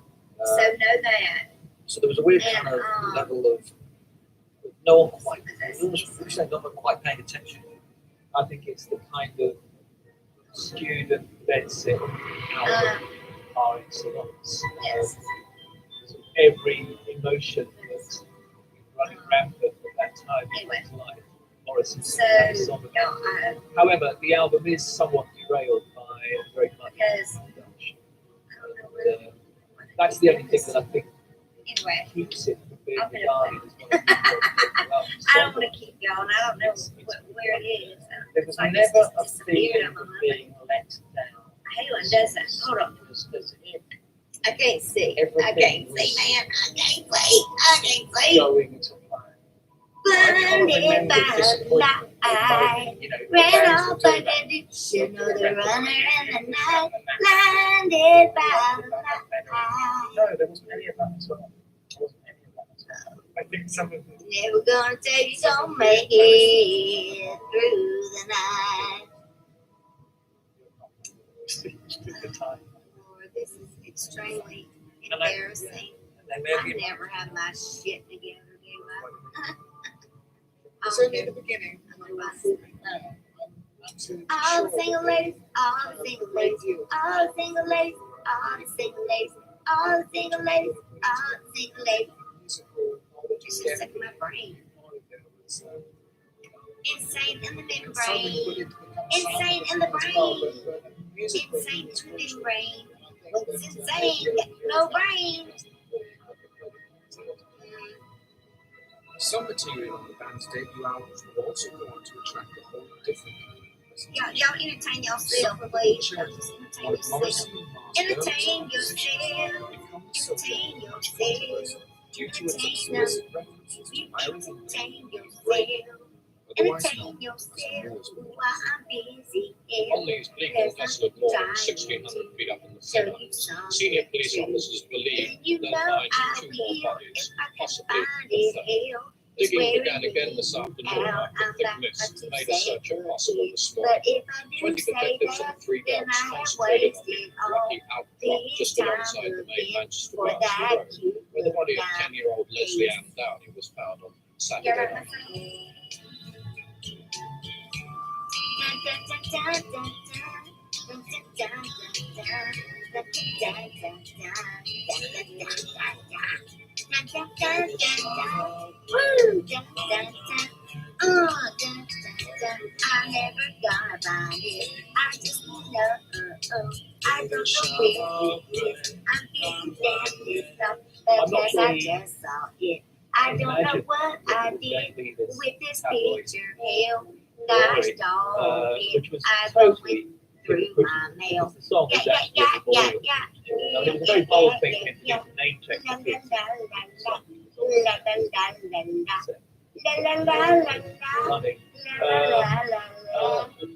so know that. So there was a weird kind of level of no one quite, no one quite paying attention. I think it's the kind of student bedsit album par excellence. Yes. Every emotion that's running rampant at that time in his life. Morrison's So, however, the album is somewhat derailed by very much. That's the only thing that I think keeps it from being regarded as one of the I don't want to keep going. I don't know where it is. There was never a feeling of being let down. Halen does that. Hold on. I can't see. I can't see, man. I can't see. I can't see. Going to Blinded by light, ran off by the ditch, you know the runner in the night, blinded by light. No, there wasn't any of that as well. There wasn't any of that as well. I think some of the Never gonna tell you don't make it through the night. the time. Lord, this is extremely embarrassing. I never have my shit together, do I? It's only the beginning. All the single ladies, all the single ladies, all the single ladies, all the single ladies, all the single ladies, all the single ladies. It's just like my brain. Insane in the big brain. Insane in the brain. Insane in the big brain. It's insane. No brain. Some material on the band's debut albums will also go on to attract a whole different Y'all entertain yourself, please. Entertain yourself. Entertain yourself. Entertain yourself. due to its explicit references to violence and Entertain otherwise yourself. known Entertain yourself while I'm busy. Only is bleeding desolate more than 1,600 feet up in the feather. Senior police officers believe they'll find two more bodies, possibly a third. Digging began again this afternoon after thick mists made a search impossible this morning. 20 detectives and 3 dogs concentrated on the rocky outcrop just alongside the main Manchester Branch Road, where the body of 10-year-old Leslie Ann Downey was found on Saturday night. I'm never gonna find it. I just know. I don't know where it is. I'm getting down this stuff because I just saw it. I don't know what I did with this picture. Hell, gosh dog it. I wrote it through my mail. Yeah. It was a very bold thing in name check.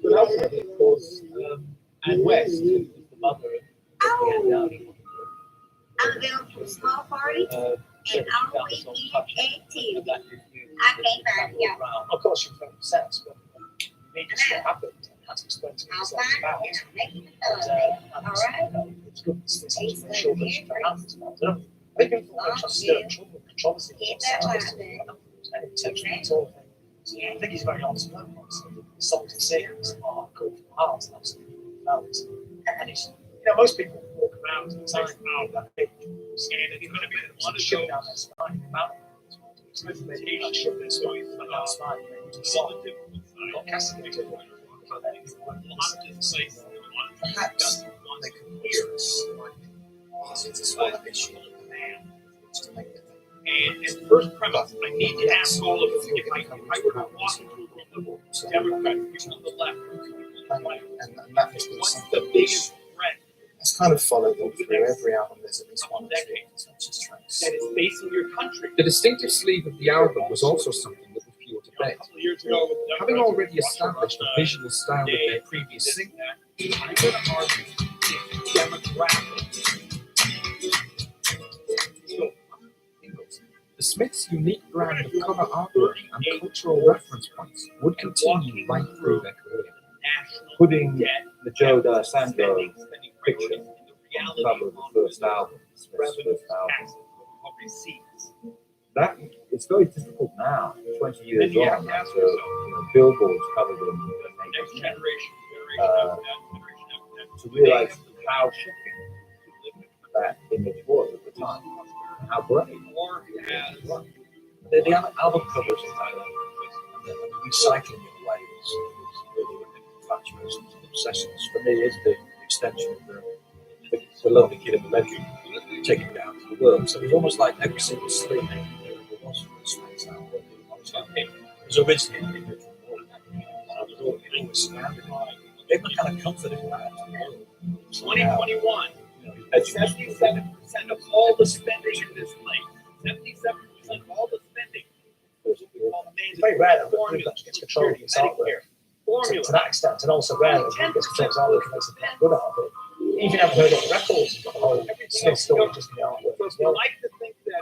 But ultimately, of course, Anne West, who was the mother of Anne Downey, I'm available for a small party and all weekend activity. I can't find it, y'all. of course, she was very upset, but you need to see what happened. That's expensive. I'll find it and I'll make it fun. All right? It's good to see something for sure that she found out about. I think people are trying to stir trouble, controversy. And intentional at all. I think he's very honest about it. Songs and sings are good for heart and absolutely felt. And it's, most people walk around and say, oh, that big scared that you're going to be the one to show down their spine. Maybe not show their spine, but not spine. Got castigated. Perhaps they could hear us. It's a small issue. And first premise, I need to ask all of us if I were to walk into a room of Democrats on the left, And that has been what's something the biggest threat that's kind of followed all through every album. There's at least one decade as much as tracks. that is facing your country? The distinctive sleeve of the album was also something that would fuel debate. Having already established a visual style with their previous single, I'm going to argue it's demographic. the Smiths' unique brand of cover artwork and cultural reference points would continue right through their career. Putting the Joe D'Alessandro picture on the cover of the first album, Smith's first album, that it's very difficult now, 20 years on, to billboards covered in naked men, to realise how shocking that image was at the time, how brave. The album covers in Thailand, and the recycling in a way is really infatuous and obsessive. For me, it's the extension of the lonely kid in the bedroom taken down to the world. So it was almost like every single sleep there was a space out there. It was originally in the world. It was always surrounded by. They were kind of comforting that to the world. 2021, 77% of all the spending in this place, 77% of all the spending. It's very rare that the gets control of this artwork to that extent, and also rare that it gets control of artwork and makes it good artwork. Even if you haven't heard of the records, you've got the whole story just in the artwork as well.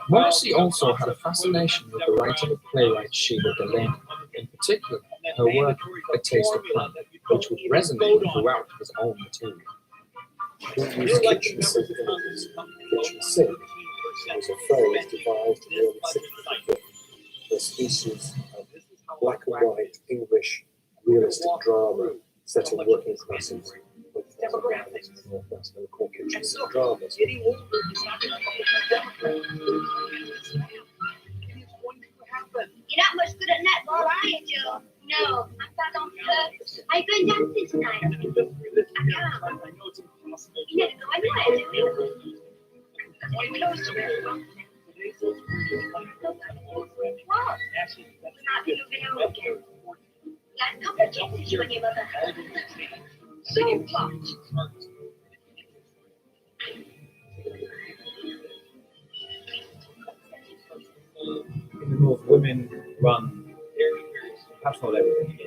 Morrissey also had a fascination with the writing of playwright Sheila Delaney, in particular her work A Taste of Pratt, which would resonate throughout his own material. He used kitchen sink images. Kitchen sink was a phrase devised in the early 60s for a species of black and white English realistic drama set in working classes. Demographics in the Northwest, they were called kitchen sink dramas. You're not much good at netball, are you, Joe? No, I'm back on purpose. Are you going dancing tonight? I can't. You never go anywhere, do you? You're close to it. What? We might be looking over again. Like a couple of kisses you and your mother. So what? In the North, women run, perhaps not everything,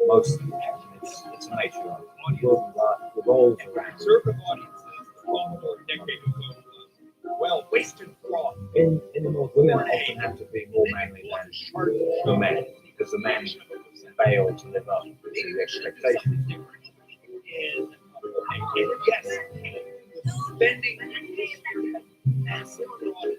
most of it. It's matriarch. The roles around. Conservative audiences long for a decade ago well wasted fraud. In the North, women often have to be more manly than the men, because the men fail to live up to the expectations. Yes, spending massive fraud.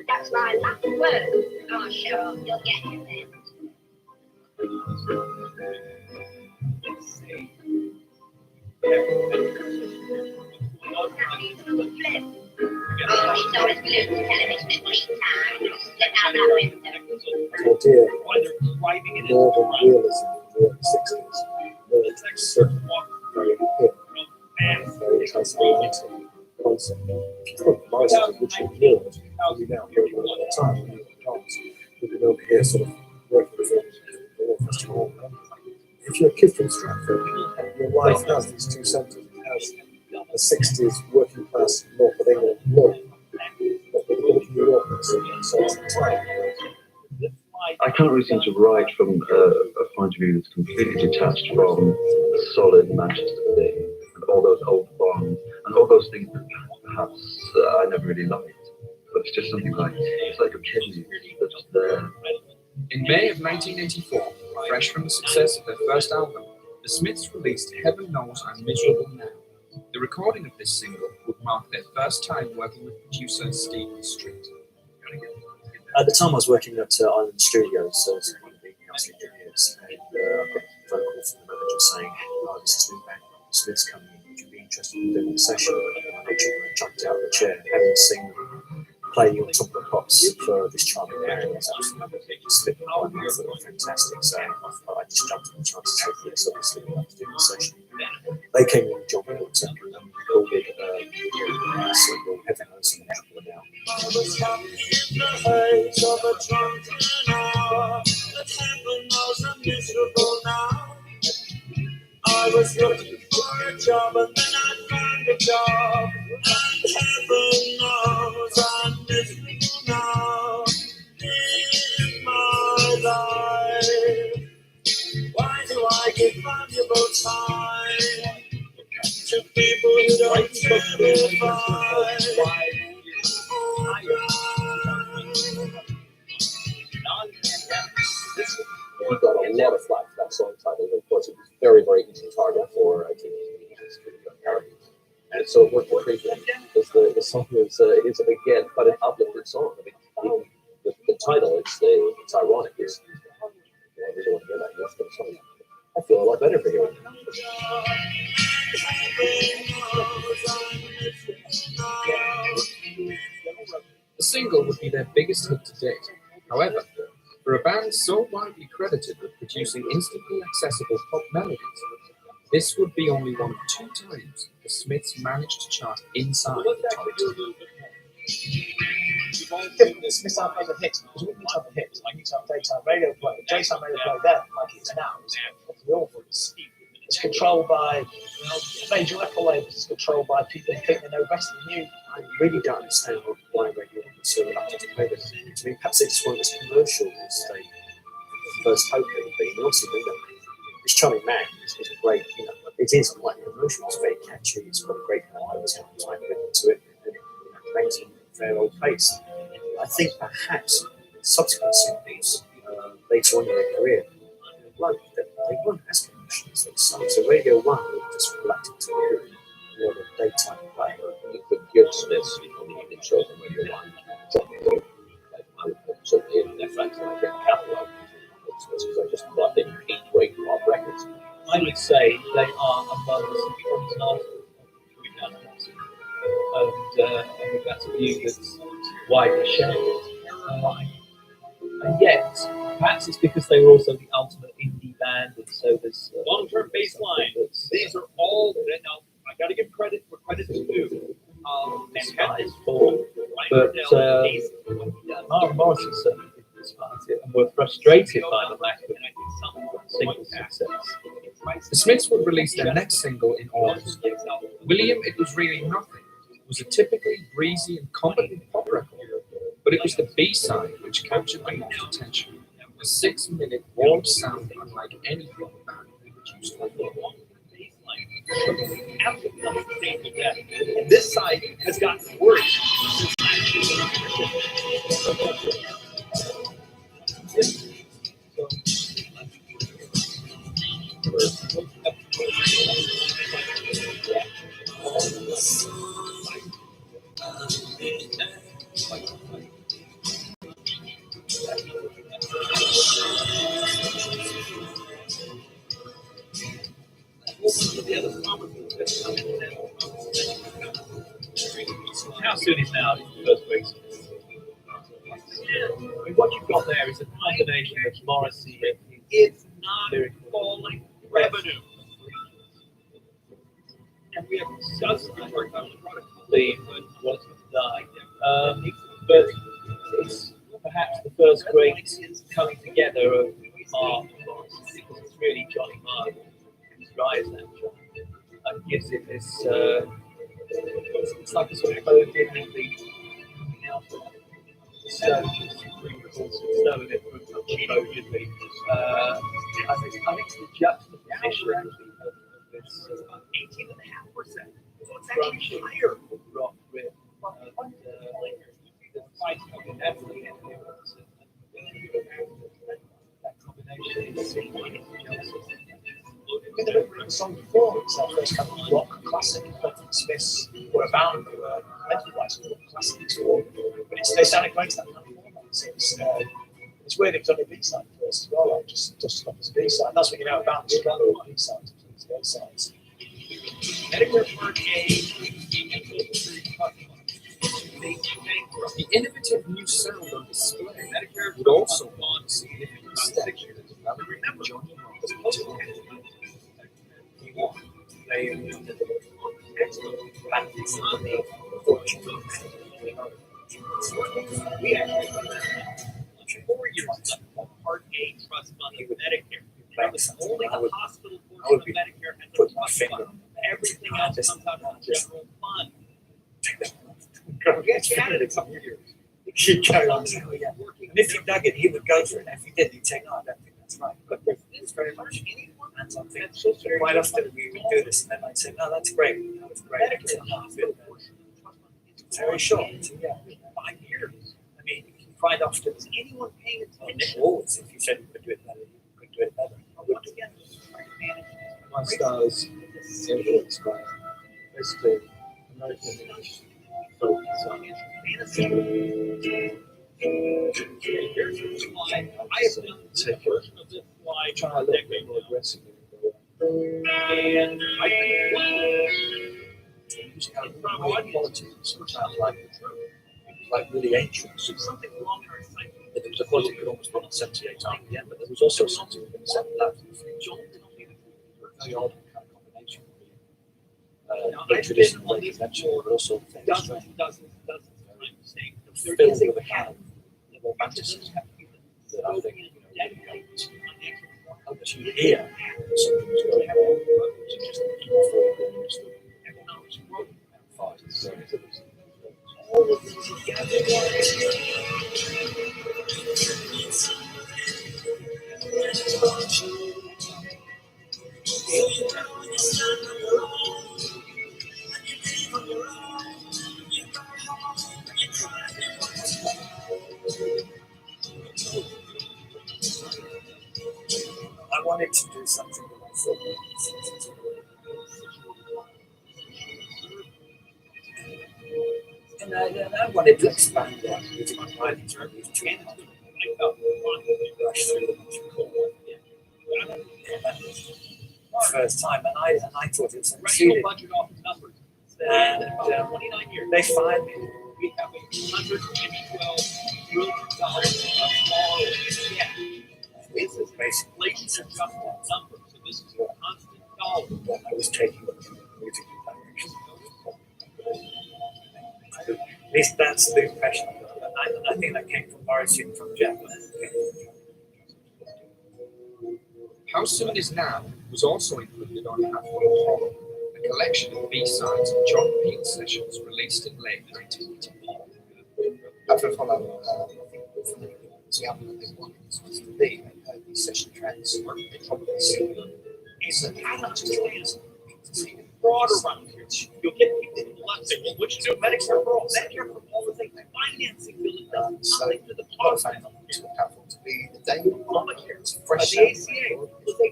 That's my last word. Oh, sure, you'll get it then. Oh, she's always glued to television at tea time. Slip out that window. Oh dear, northern realism in the early 60s. Very certain, very hip, very transcendental concept. Morrison was literally killed. We now hear about it all the time. We've been over here sort of working with the Law Festival. If you're a kid from Stratford, your life has these two centres. It has the 60s working class North of England look, but the New York at the time. I can't really seem to write from a point of view that's completely detached from the solid Manchester thing and all those old bonds and all those things that perhaps I never really liked. But it's just something like, it's like a kidney that's just there. In May of 1984, fresh from the success of their first album, the Smiths released Heaven Knows I'm Miserable Now. The recording of this single would mark their first time working with producer Stephen Street. At the time I was working at Island Studios, so I was one of the house engineers, and I got a phone call from the manager saying, oh, this is new band, Smith's coming in, would you be interested in doing a session? And I literally jumped out of the chair, having seen them play on Top of the Pops for this charming area. It's absolutely slipping by me, I thought it was fantastic, so I just jumped on the chance to take this, obviously, we have to do the session. They came in with John Porter and recorded a single, Heaven Knows I'm Miserable Now. I was happy in the haze of a drunken hour, but heaven knows I'm miserable now. I was looking for a job and then I found a job, and heaven knows I'm miserable now in my life. Why do I give valuable time to people who don't verify? We got a lot of flack for that song title. Of course, it was very, very easy target for a TV character. And so it worked appropriately because the song is again quite an uplifting song. I mean, even the title, it's ironic. Is I really want to hear that. That's the song. I feel a lot better for hearing it. The single would be their biggest hit to date. However, for a band so widely credited with producing instantly accessible pop melodies, this would be only one of 2 times the Smiths managed to chart inside the top 10. The Smiths aren't as a hit because we need to have a hit. I need to have daytime radio play. Daytime radio play then, like it's now, it's awful. It's controlled by major record labels. It's controlled by people who think they know better than you. I really don't understand why radio was so reluctant to play this. I mean, perhaps they just wanted this commercial as they first hoped it would be. And also, you know, this Charming Man is a great, you know, it is quite commercial. It's very catchy. It's got a great overtime type rhythm to it. And it plays at a fair old pace. I think perhaps subsequent singles later on in their career, they weren't as commercial as they sung. So Radio 1 was just reluctant to do more of a daytime play. You could give Smiths on the evening shows on Radio 1. I would put certainly in their friends when I get a catalogue because I just thought they compete great pop records. I would say they are among the symphonies artists we've done. And I think that's a view that's widely shared. And yet, perhaps it's because they were also the ultimate indie band, and so there's long-term baseline. These are all now. I got to give credit where credit is due. Manhattan's full, but Mark Morrison certainly didn't despise it, and were frustrated by the lack of single success. The Smiths would release their next single in August. William, It Was Really Nothing was a typically breezy and competent pop record, but it was the B-side which captured the most attention. A 6-minute warm sound unlike anything the band had produced before. And this side has gotten worse. How soon is now? Is the first week. I mean, what you've got there is a combination of Morrissey and it's not falling revenue. And we have just worked on the product theme and what's done. But it's perhaps the first great coming together of Mark and Morrissey because it's really Johnny Mark who drives that job and gives it this. It's like a sort of closed in with the stone, stone it from supposedly. I think the juxtaposition of this 18.5%. So it's actually higher rock rhythm. The fight of absolutely that combination is With the written song before, it's their first kind of rock classic. But Smiths were a band who were mental-wise classic tour, but they sounded great to that kind of format. So it's weird it was on the B-side first as well, like just stuff as a B-side. That's what you know about this band, the B-sides, the A-sides. Medicare Part A. The innovative new sound on display would also mark a significant step in the development of Johnny Marr's We actually 4 years left on Part A trust fund of Medicare. That was only the hospital portion of Medicare has a trust fund. Everything else comes out of the general fund. He'd carry on saying, oh, yeah. And if you dug it, he would go for it. And if he didn't, he'd say, no, I don't think that's right. But it's very much and something. Quite often we would do this, and then I'd say, no, that's great. That was great. It's very short. Yeah. 5 years. I mean, quite often, is anyone paying attention? Always, if you said you could do it better, you could do it better. Once again, my style is influenced by basically American focus on fantasy. Here's why I have done this version of this slide Try a for a little bit decade more now. aggressively. And I think Using our weird qualities, which sounds like really ancient. there's something wrong in our psyche. There was a quality that could almost be 78 times again, but there was also something that was left. Very odd kind of combination. Now, I've Tradition been and on very these conventional, but also things dozens strange. and dozens and dozens of times saying there Filled is a with a kind pattern of romanticism that I think helps you hear something was going on. So just even before you understood economics and fight. So all of them together. I wanted to do something that I thought was and I wanted to expand that using my mind to these two rush through them first time, and I thought it succeeded. And they find me. We have $112 trillion. This is basically just a number. So this is a constant dollar. That I was taking the music direction. At least that's the impression I got. And I think that came from Morrissey and from Jeff. How Soon Is Now was also included on Half Hollow, a collection of B-sides and John Peel sessions released in late 1984. After following the album that they wanted this was to be, they heard these session tracks, they probably see them. It's an broad around here. You'll get people who will say, well, what you do, Medicare for all, Medicare for all, the thing, the financing bill, it does nothing to the cost. It's powerful to be the day Obamacare, it's the fresh. ACA was a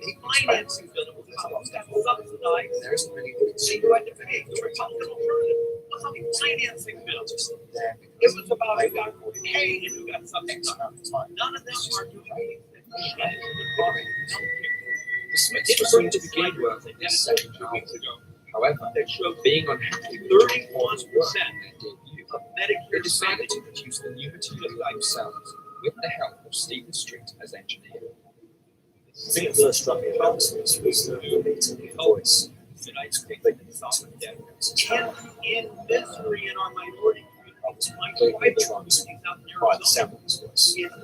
financing bill that was subsidized. There isn't really See, you had to pay the Republican alternative. It was a financing bill. It was about who got paid and who got subsidized. None of them are doing anything. The Smiths were going to begin work on this second album. However, being unhappy with John Paul's work on their debut, they decided to produce the new material themselves with the help of Stephen Street as engineer. The thing that first struck me about this was the beat and the voice. In misery in our minority community, my Completely private entranced communities out in by the Arizona, sound of his voice. And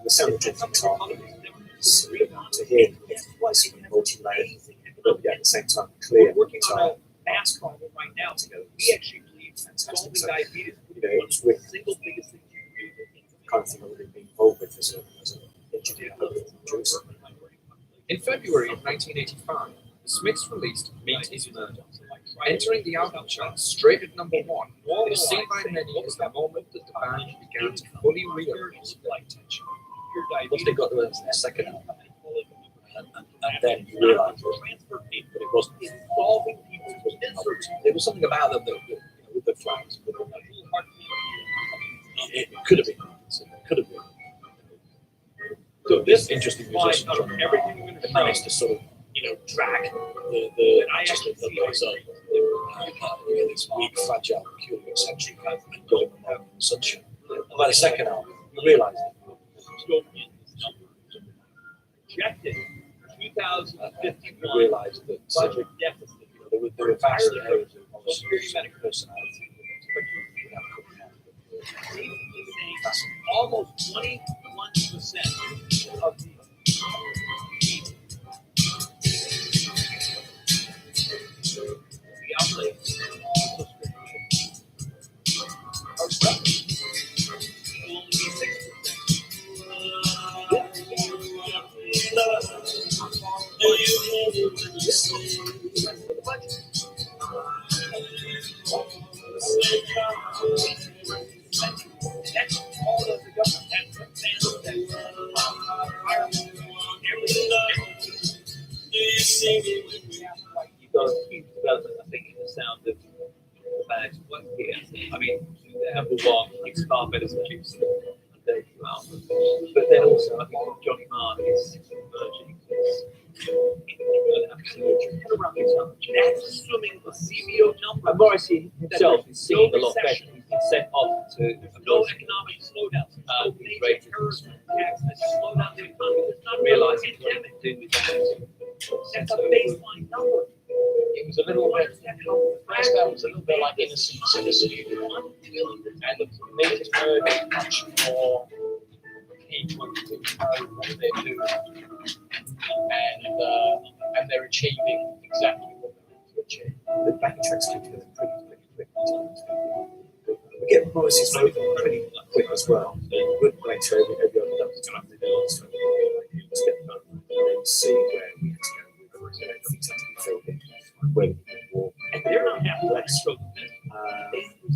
the sound of Jeff's guitar to hear his voice from multi-layered, but yet at the same time clear guitar. mass problem right now. We actually believe Fantastic. solving So, diabetes is it's one of with the single biggest things you can do. kind of thing I would have been involved with as an engineer and producer. In February of 1985, the Smiths released Meat Is Murder, entering the album charts straight at number 1. It is seen by many as the moment that the band began to fully realize their potential. Once they got the second album, and then you realise that it wasn't. There was something about them that with the flags, it could have been. It could have been. So this interesting is musician, why John everything we're going to managed to sort of drag the guys up. This weak, fragile, peculiar, eccentric, and got him a moment in sunshine. And by the second album, you realise that. projected 2051 You realise that budget deficit. there were vast areas of personality. Almost 21% of the outlays are spent. Only 6%. That's all of the government. That's the fans. That's the environment. Everything. far better produced than debut album. But then also, I think Johnny Marr is emerging as an absolute touch. That's assuming the CBO number. And Morrissey himself is singing a lot better. He's been sent off to no economic slowdown. He's rated tax that slow down the economy. There's not realizing what he can do with that. That's a baseline number. It was a little bit, first that was a little bit like Innocence in the Studio. And the latest version much more keen to know what they're doing. And they're achieving exactly what they're meant to achieve. The backing tracks came together pretty quick. We get Morrissey's vocal pretty quick as well. We wouldn't play to every other time they do last time. Let's get the vocal and then see where we had to go with it. Things had to be filled in. Where we can walk. And they're not having less.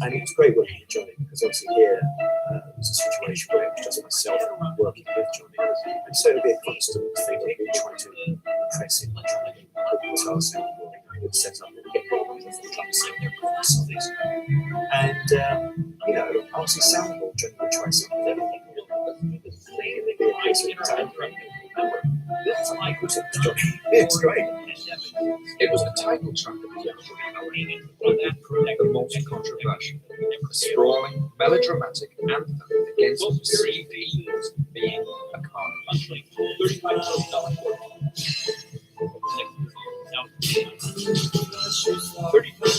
And it was great working with Johnny because obviously here it was a situation where it was just myself working with Johnny. And so it would be a constant thing of me trying to press him, trying to put the guitar sound well. He would set up and get the drum sound and you know, obviously soundboard Johnny would try something with everything. It's great. It was the title track of the album that proved the most controversial. A sprawling, melodramatic anthem against the perceived evils of being a carnage. $35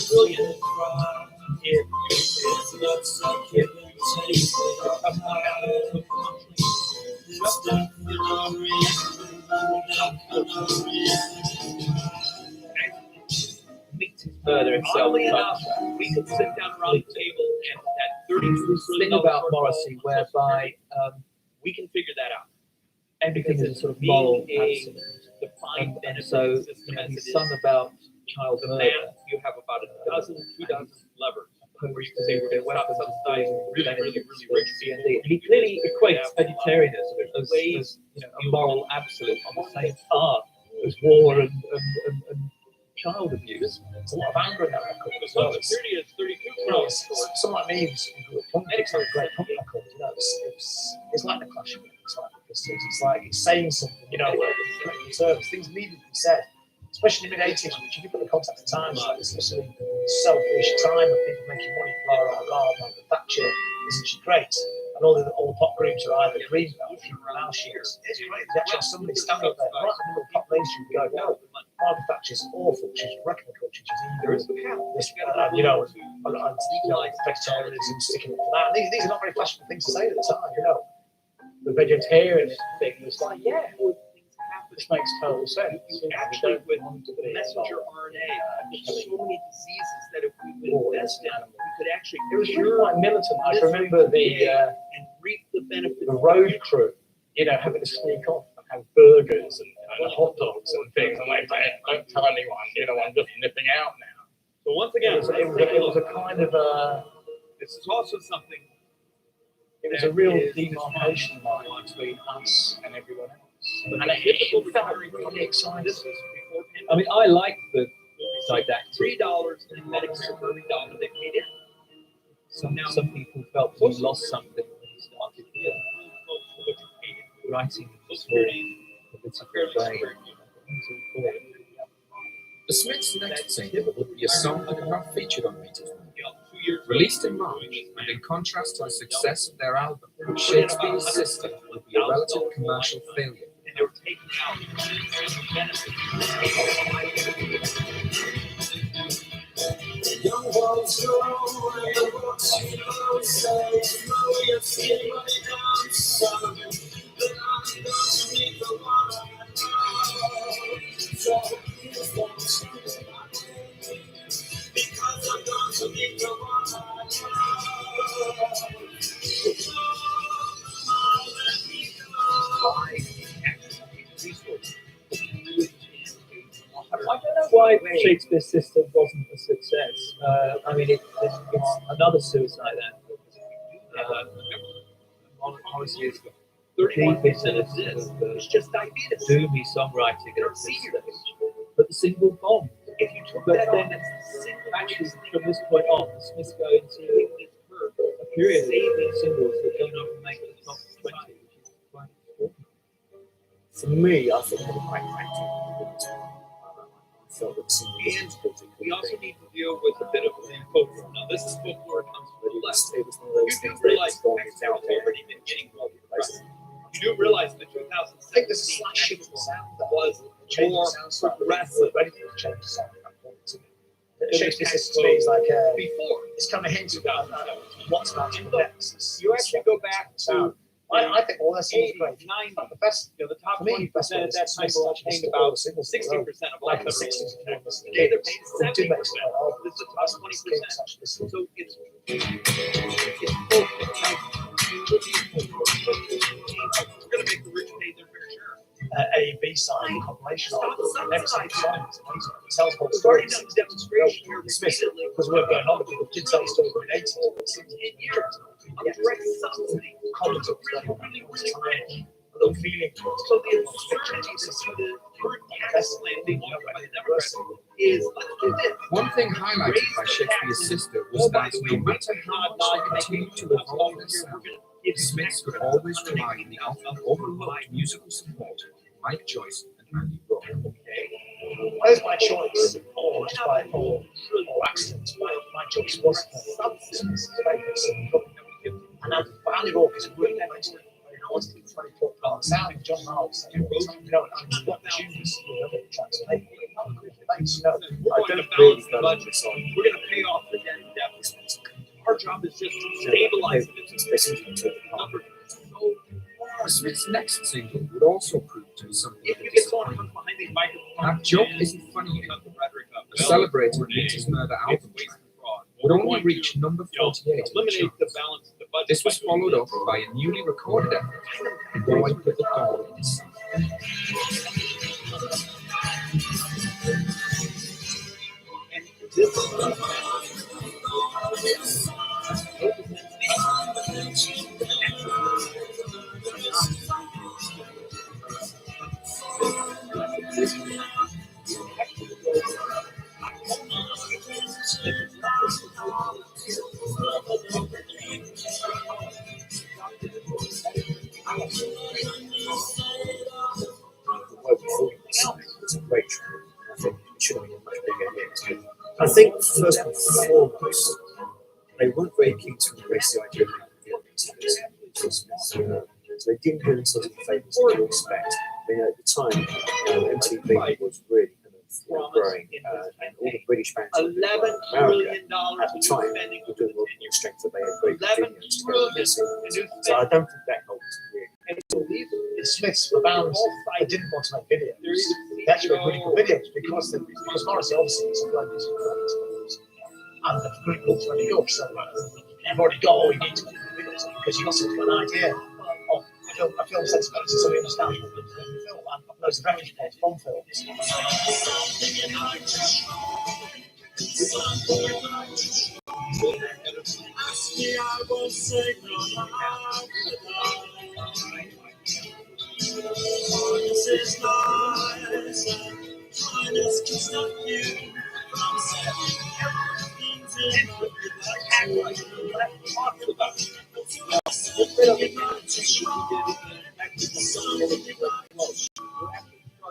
billion. Further himself. We could sit down around the table and at $32 billion about Morrissey, whereby we can figure that out. Everything is a sort of moral absolute. And so he's sung about child murder. You have about two dozen levers where you can say we're going to subsidize really rich people. He clearly equates vegetarianism as you know, a moral absolute on the same path as war and child abuse. There's a lot of anger in that record as well. Someone like me who's a punk, it's not a great punk record, you know, it's like the Clash of it's like it's saying something, you know, terms, things needed to be said, especially in the mid-80s, which if you put the context of times, like this sort of selfish time of people making money, blah, blah, blah, like the Thatcher, isn't she great? And all the pop groups are either green belt or now sheets. It's great. There's actually somebody standing up there, right in the middle of pop mainstream, go, no, Margaret Thatcher's awful. She's wrecking the country. She's evil. You know, vegetarianism, sticking up for that. These are not very fashionable things to say at the time, you know. The vegetarian thing was like, yeah, this makes total sense. Actually, with messenger RNA, there's so many diseases that if we would invest in them, we could actually. It was really quite militant. I remember and reap the benefits. The road crew, you know, having to sneak off and have burgers and hot dogs and things. I'm like, don't tell anyone, you know, I'm just nipping out now. So once again, it was a kind of a. This is also something. It was a real demarcation line between us and everyone else. And it felt really exciting. I mean, I like the didactic. $3 in Medicare per every dollar they paid in. Some people felt we lost something when we started writing this political brain. The Smiths' next single would be a song that had not featured on Peter's Mind. Released in March, and in contrast to the success of their album, Shakespeare's Sister would be a relative commercial failure. And they were taking out Young ones grow and the books you know say, throw your skin money down, son. Then I'm going to meet the one I love. So please don't stay because I'm going to meet the one I love. Let me go. I don't know why Shakespeare's Sister wasn't a success. I mean, it's another suicide anthem. Honestly, it's 30% of this is just diabetes. Doomy songwriting at this stage. But the single bombed. If you took that then, actually, from this point on, the Smiths go into a You're saving singles that don't even make the top 20, which is quite important. For me, I think they were quite practical. I felt that some music We also need to deal with a bit of the folklore. Now, this is folklore comes from the left. It was one of those You do things that realize was going Dexter down has already been getting well press. You do realize the 2017 I think there's a slight shift in sound there. was Change more the sound style. progressive. We're ready for the change of sound. The Shakespeare system to me is like before. It's kind of hints about what's about to come next. You actually go back to I think all their singles are great. 90, The best, the top for me, 20% at that time were obtained about 60% of all like the the 60s. Today they're paying They do 70%. make some This is the top 20%. So it's we're gonna make the rich pay their fair share. A B-side compilation of every single song. It's amazing. It tells whole We've already stories. done the demonstration here Dismiss repeatedly. because we're going on, but people did tell the story in the 80s. Of direct subsidy. Content was Really, going on. really, really rich. A little feeling. So the absurdities of the current tax plan being offered by the Democrats is let's do this. One thing highlighted by Shakespeare's sister was that no matter how much they continued to evolve their sound, the Smiths could always rely on the often overlooked musical support of Mike Joyce and Andy Rock. Where's my choice? Or just by or accident. My choice was substance. And I found it all because really nice. I wanted to try to talk about sound of John Miles. And what the tunes the tracks make. Thanks, no. We're going to balance the budget. We're going to pay off the debt deficit. Our job is just to stabilize the number. The Smiths' next single would also prove to be something If of a you get someone disappointment. behind these microphones, That joke isn't funny enough. The celebrated Meets Murder album track would only reach number 48 in the eliminate the charts. balance of the budget. This was followed up by a newly recorded effort, Boy with the Dawn in His Sun. And this It's a great track. I think it should have been a much bigger hit. I think first and foremost, they weren't very keen to embrace the idea of so they didn't do themselves the favours that you expect. I mean, at the time, MTV was really kind of growing, and all the British bands $11 America trillion at the time spending were doing a lot more strength that they had great 11 videos to go with their singles. So I don't think that helped really. The Smiths were bands that didn't want to make videos. They actually made really good videos because Morrissey obviously is a great music producer. And the group looks really good. So you've already got all you need to make videos because you've also got an idea of a film sensibility, so you understand what the film and loads of reference points from films. I won't say no lie. This is lies, and kindness can stop you from saying everything's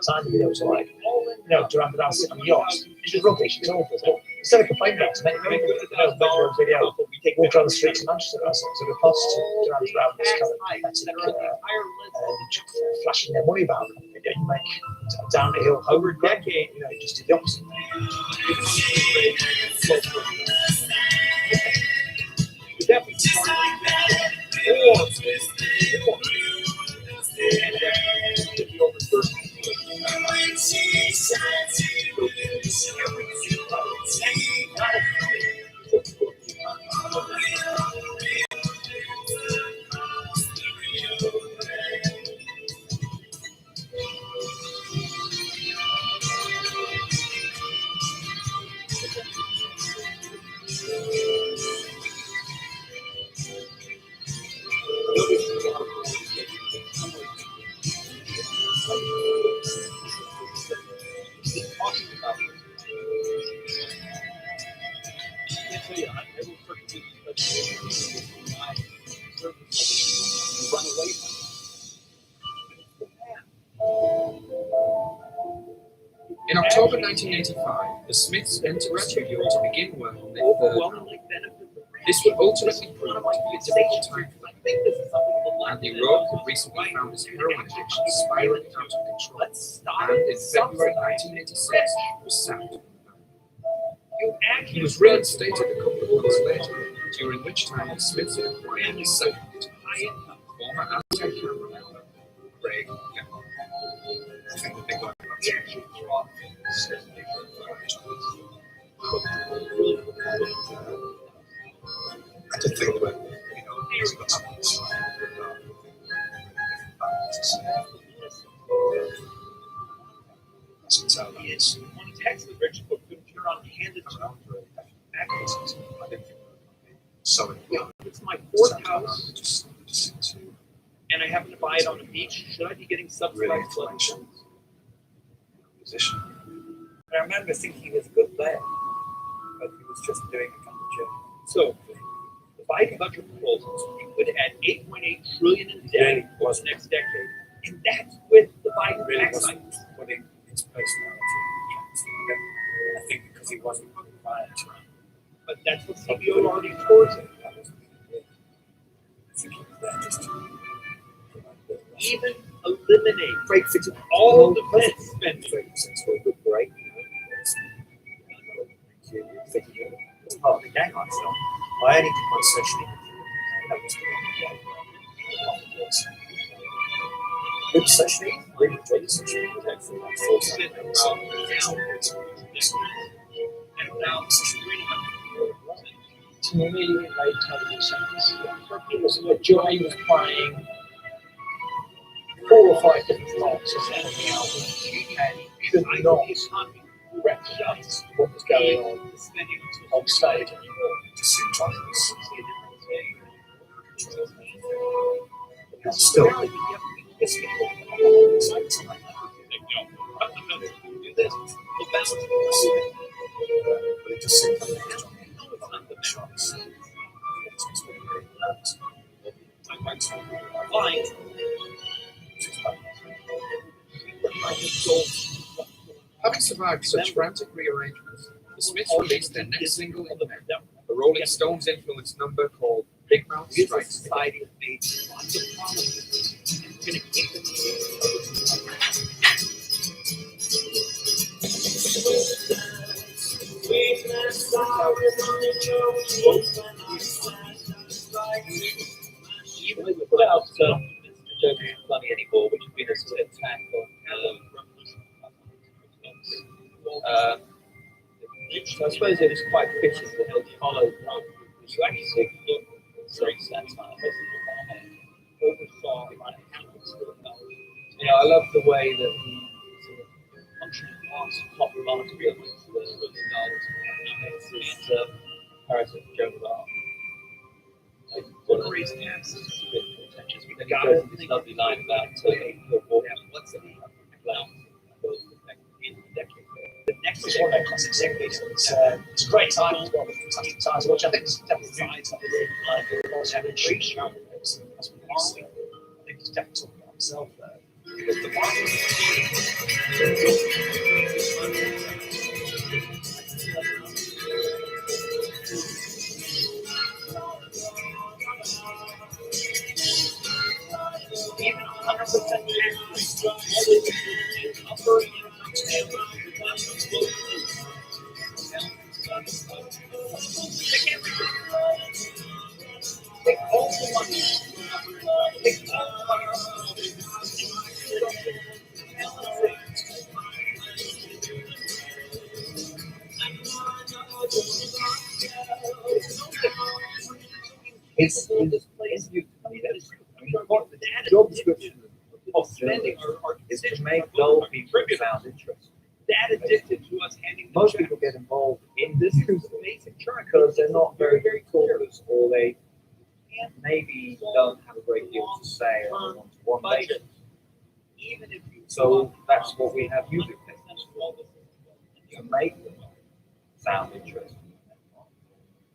Time videos are like, Duran Duran sitting on the yacht. It's rubbish, it's awful. But instead of complaining about it, make a video, walk around the streets of Manchester or something, so the cost to Duran Duran's kind of flashing their money about. You make down the hill over a decade, you just do the opposite. October 1985, the Smiths entered the studio to begin work on their third album. This would ultimately prove to be a difficult time for them. Andy Rowe had recently found his heroin addiction spiraling out of control, and in February 1986 was sacked. He was reinstated a couple of months later, during which time the Smiths had acquired his second guitar, former Aztec cameraman Craig Gamble. I think the big one I just think that, he's got something to say. That's how he is. On a text, the British book couldn't turn on handed to So it's my fourth house, and I happen to buy it on a beach. Should I be getting subsidized lunch? Musician. I remember thinking he was a good player, but he was just doing a couple of jokes. So, the Biden budget proposals would add 8.8 trillion in debt for the next decade, and that's with the Biden tax hike. Putting his personality. I think because he wasn't required to. But that's what CBO already towards it. Even eliminate all of the defense spending. For a good break. It's part of the game, I felt. I only did my session. That was the good session. Really enjoyed the session. To me, it made total sense. It was where Johnny was playing 4 or 5 different parts of the album, and could not replicate what was going on stage anymore. Just seemed like it was still. But it just seemed like it was shots. Having survived such frantic rearrangements, the Smiths released their next single in May, a Rolling Stones influenced number called Big Mouth Strikes. Society has made lots of promises. It's going to keep them. Even without the joke isn't funny anymore, which would be this sort of attack on so I suppose it was quite fitting that they followed this actually very satire. You know, I love the way that he sort of functioned past pop remarkable with the knowledge. It's his parasitic joke about one reason is a bit contentious, but then he goes into this lovely line about what's it? In the decade. The next is one of their classic singles. It's a great time. It's one of the fantastic times to watch. I think it's definitely sides of the most average show. That's what I see. I think it's definitely talking about himself there. Because the even 100% take all the money. Take all the money. It's in this place. What the job description of spending is to make dull people sound interesting. That addicted to us handing Most people get involved in this because they're not very callers, or they maybe don't have a great deal to say on one basis. So that's what we have music to make them sound interesting.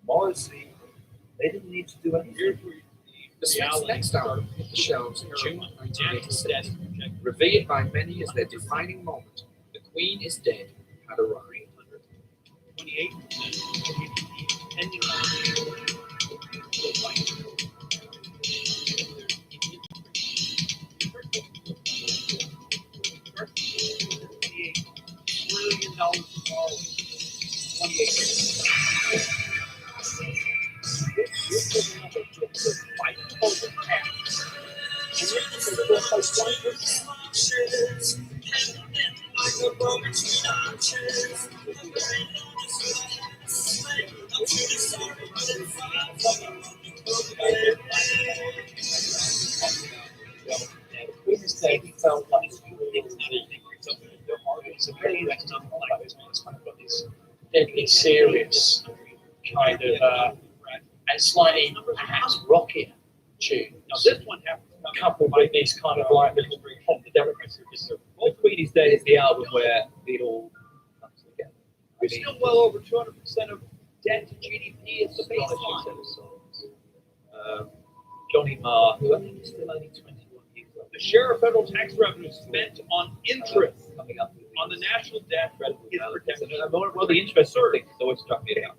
Morrissey, they didn't need to do anything. The Smiths' next album hit the shelves in June 1986, revered by many as their defining moment. The Queen is Dead had arrived. 28%, depending on $28 trillion of borrowing. 28%. This is another just the fight over cash. And this is the first Maybe felt like it's a very this deadly serious kind of and slightly perhaps rockier tune. Now this one happens coupled with these kind of like little pop the Democrats. The Queen is Dead is the album where it all comes together. We're still well over 200% of debt to GDP is the baseline. Johnny Marr, who I think is still only 21 years old. The share of federal tax revenue spent on interest coming up on the national debt is protected. Well, the interest thing has always struck me out.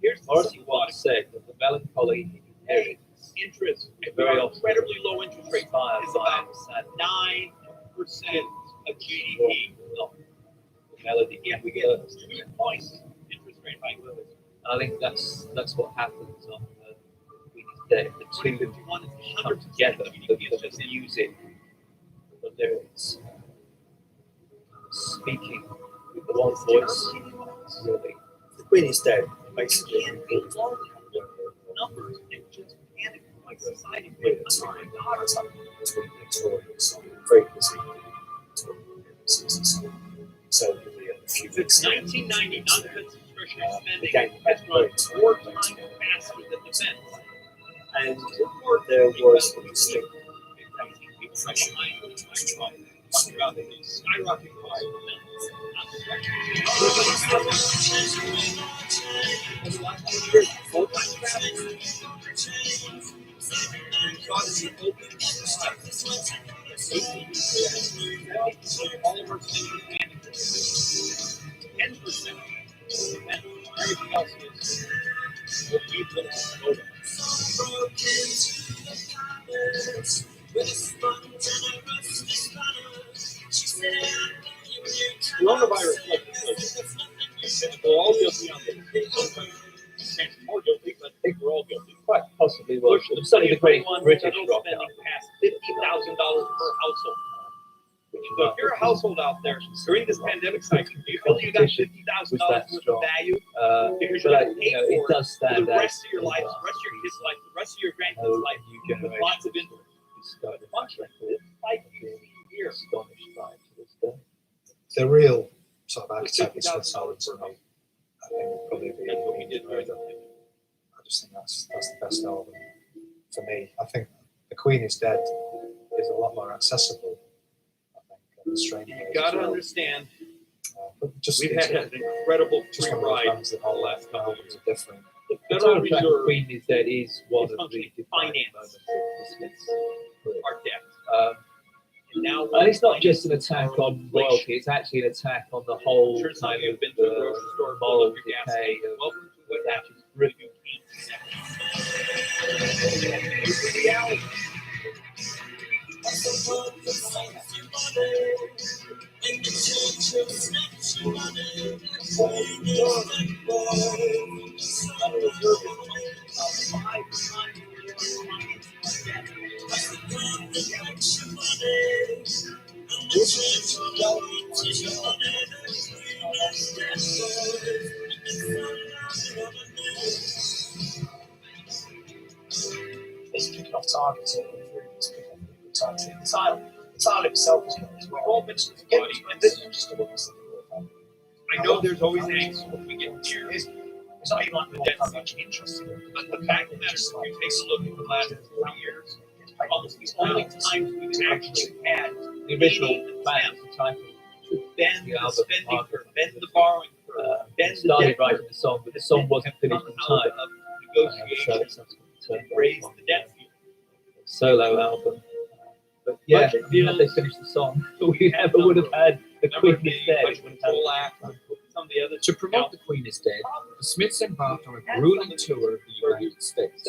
Here's Morrissey once said that the melancholy inheritance interest, very incredibly low interest rate, is about 9% of GDP. Melody, Yeah, we get 2 points interest rate hike. And I think that's what happens on the Queen's Day. The two come together, the music, the lyrics, speaking with the one voice, really. The Queen is Dead, basically. Numbers and just panic like society. Between Victorians, very busy. So a few weeks ago, 1990, non-defense discretionary spending again, has grown 4 times faster than defense. and there was a distinct Talking about the skyrocketing cost of all of our spending 10%. Everything else is what we've been over. Coronavirus, we're all guilty on this. More guilty, but I think we're all guilty. Quite possibly was. Certainly the great British rock spending past $50,000 per household. So if you're a household out there during this pandemic cycle, do you feel you got $50,000 worth of value? Because you're going to pay it for does it stand for the out. rest of your life, the rest of your kids' life, the rest of your grandkids' life, with lots of interest. Years. Astonished by it to this day. The real sort of archetype is Swiss Islands for me. I think would probably be That's what we did right. I just think that's the best album for me. I think The Queen is Dead is a lot more accessible. I think the Stranger You got to understand, but just we've had an incredible just free one of the ride bands that all all last couple of albums years. are different. The The Federal title track of Reserve Queen is Dead is one is of the functioning defining finance moments of the Smiths. our debt. And now, and it's not just an attack on royalty, it's actually an attack on the whole sure some of kind you of have been to the grocery store, moral filled up your gas decay tank. of Welcome to what that happens is really It's kicking off targets. It's kicking off the targets. The title itself is as well. All mentioned body, and this Just a little something. I know there's always angst when we get here. It's not even like the debt much interesting. But the fact of the matter is, if you take a look at the last 3 years, almost the only times we've actually had the original plan at the time. to bend The the album spending market. curve, bend the borrowing curve, bend the Started debt writing curve, the song, but the song wasn't finished in come out time. of So negotiations that's what turned and raise out the debt ceiling. solo album. But yeah, Budget had they deals. finished the song, we never would have had The Queen is dead. Some of the other To promote The Queen is Dead, the Smiths embarked on a grueling tour of the United States.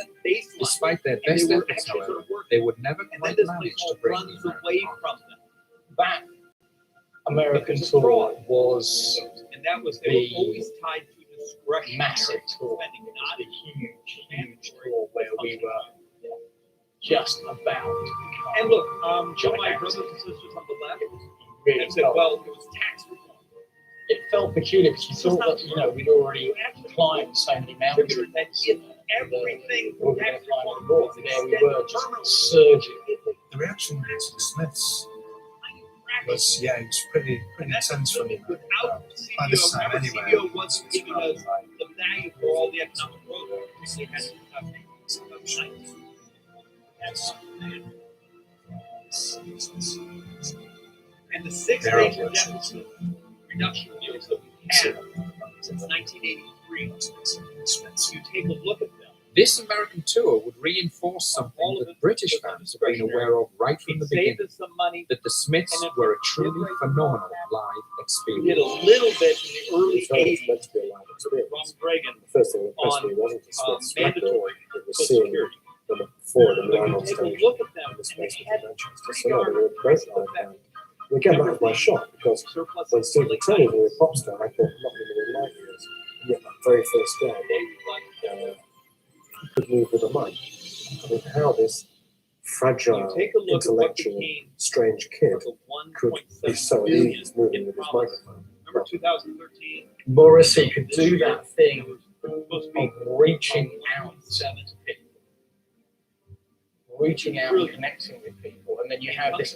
Despite their best efforts, however, they would never quite manage to bring the American away market. from them. That American tour was And that was they were always tied to discretion. massive tour. Spending not A huge tour where we were just about to become. And look, my brothers and sisters on the left, Really and said, felt- well, it was tax reform. It felt peculiar because you thought that, we'd already climbed so many mountains. That if everything We were going tax to climb reform more. was There we extended were, just surging. The reaction to the Smiths was, it was pretty intense from them. By this time, anyway. CEO was giving us the value for all the economic growth. We had to have and the six major deficit reduction deals that we've had since 1983, you take a look at them. This American tour would reinforce something that British fans have been aware of right from the beginning, that the Smiths were a truly phenomenal live We did a experience. little bit in the early It's very 80s. meant to be a live experience. Ronald Reagan The first thing that impressed me wasn't the Smiths record, it was seeing them before them live on Take a stage look at them, in the and space they of had conventions. Just so they were a great live band. And again, that was my shock because surplus when Steve of told me they were a pop star, I thought not in light years. And yet that very first day, he could move with a mic. I mean, how this fragile, take a look at what intellectual, became strange kid the could be 1.7 so billion easy moving in with his promise. microphone. Remember 2013? Morrissey could do that thing of reaching out to people. Reaching out and connecting with people. And then you have this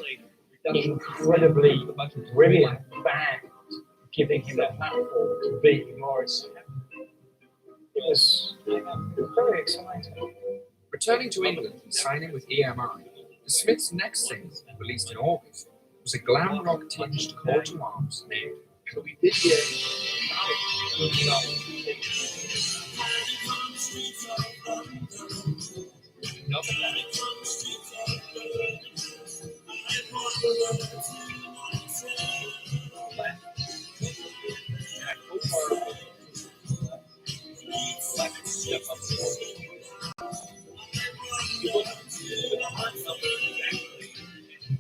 incredibly brilliant band giving him a platform to be Morrissey. It was very exciting. Returning to England and signing with EMI, the Smiths' next single, released in August, was a glam rock tinged call to arms named So we did get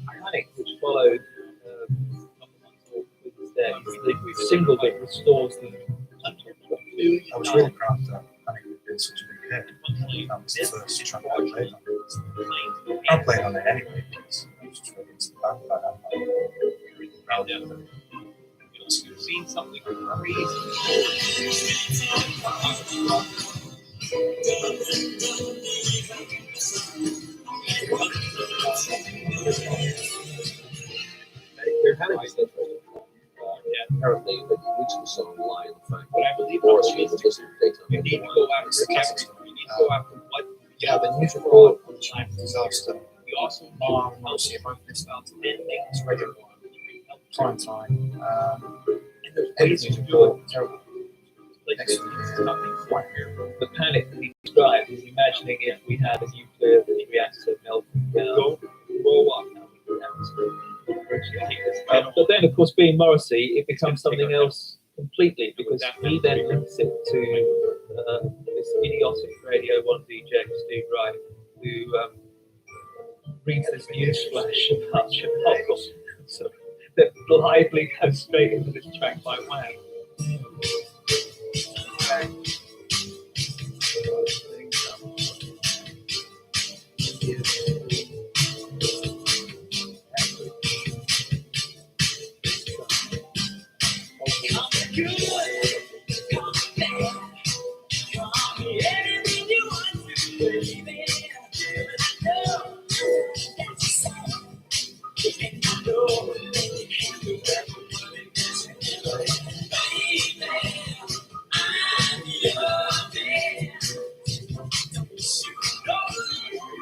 Ironic, which followed the single that restores the I was really proud that Panic had been such a big hit. That was the first track I played on it. I played on it anyway because I was just really into the band by that point. Really proud of it. You've seen something There had to be such apparently the reached the song lie in the fact but I believe Morrissey was listening to daytime. you need to go after everything. You need to go after what Yeah, the news report on disaster. we also Mark and Morrissey are both listening to it regularly. Prime time. Everything's report, terrible. the panic that he described, he's imagining if we had a nuclear reactor melting down, blow up. But then, of course, being Morrissey, it becomes something else completely because he then links it to this idiotic Radio 1 DJ, Steve Wright, who reads this news flash about Chicago. So that blithely goes straight into this track by Wham.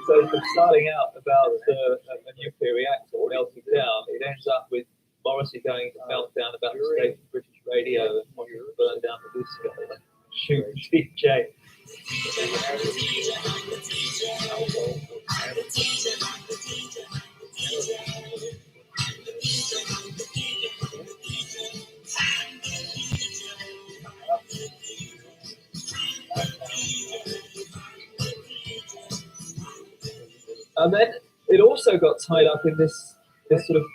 So from starting out about a nuclear reactor melting down, it ends up with Morrissey going to melt down about the state of British radio and wanting to burn down the disco. Shoot DJ. And then it also got tied up in this sort of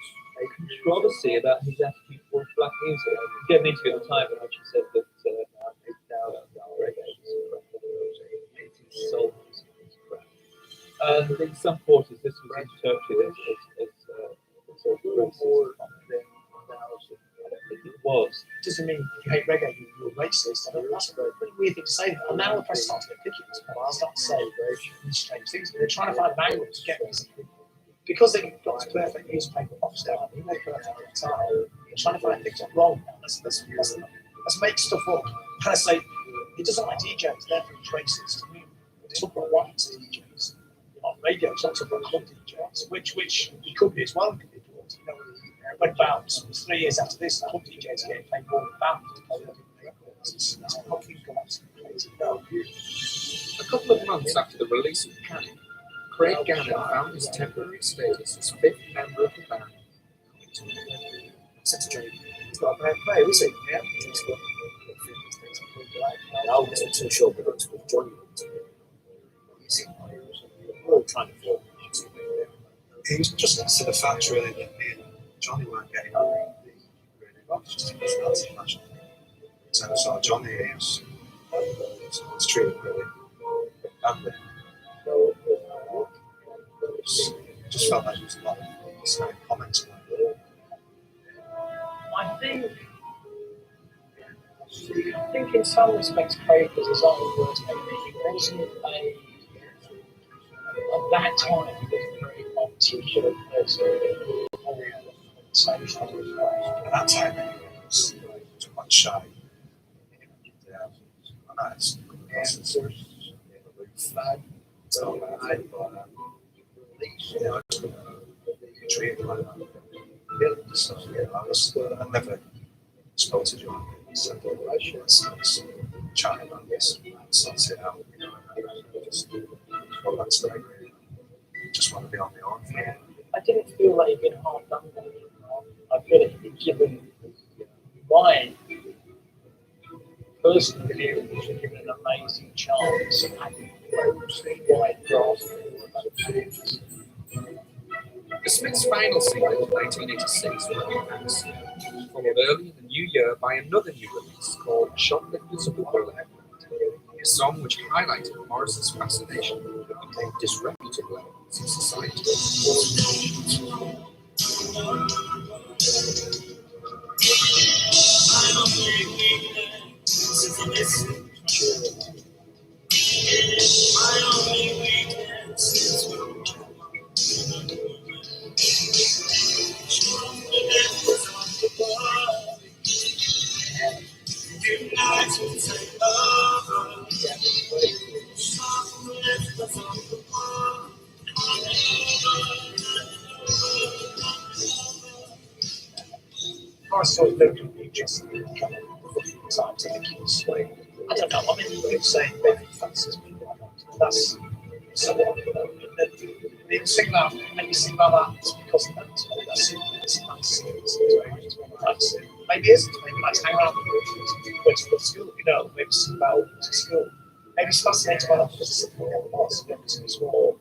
controversy about his attitude towards black music. He gave an interview at the time in which he said that reggae was soul music was crap. And in some quarters, this was interpreted as sort of racist comment. I don't think it was. Doesn't mean you hate reggae, you're racist. I mean, that's a pretty weird thing to say. And now the press starts to get picky at this point. They start to say very strange things. They're trying to find an angle to get this. Because they've got this perfect newspaper pop star, even though perfect at the time, they're trying to find things wrong. Let's make stuff up. And I say, he doesn't like DJs, therefore he's racist. I mean, they talk about white DJs. On radio, he talks about club DJs, which he could be as well. Could be towards, you know, when Bounce was 3 years after this, club DJs are getting paid more than Bounce to play their records. It's not absolutely crazy. No. A couple of months after the release of Panic, Craig Gannon found his temporary status as fifth member of the band. Said to Johnny, he's not a bad player, is he? Yeah. I wasn't too sure, but it's what Johnny wanted. We're all trying to form. It was just to the fact really that me and Johnny weren't getting on really well. Just a personality clash. So I saw Johnny, he was treated really badly. Just felt like there was a lot of snide comments about it. I think in some respects Craig was his own worst enemy. He wasn't at that time he wasn't a very articulate person. At that time he was quite shy. I never spoke to John. So let's chat about this, sort it out. Well, that's like, just want to be on my own. I didn't feel like he'd been hard done by. I feel like he'd been given my personal view, he was given an amazing chance and wide grasp. The Smiths' final single of 1986, followed early in the new year by another new release called Shoplifters of the World, a song which highlighted Morris's fascination with becoming disreputable in society. I saw literally just kind of scientific way. I don't know. I mean, you could say maybe fancies people. That's somewhat. The thing that made me think about that is because of that. That's maybe it isn't. Maybe that's hang around with to school. You know, maybe it's about to school. Maybe it's fascinating about that because it's something that was. It's more.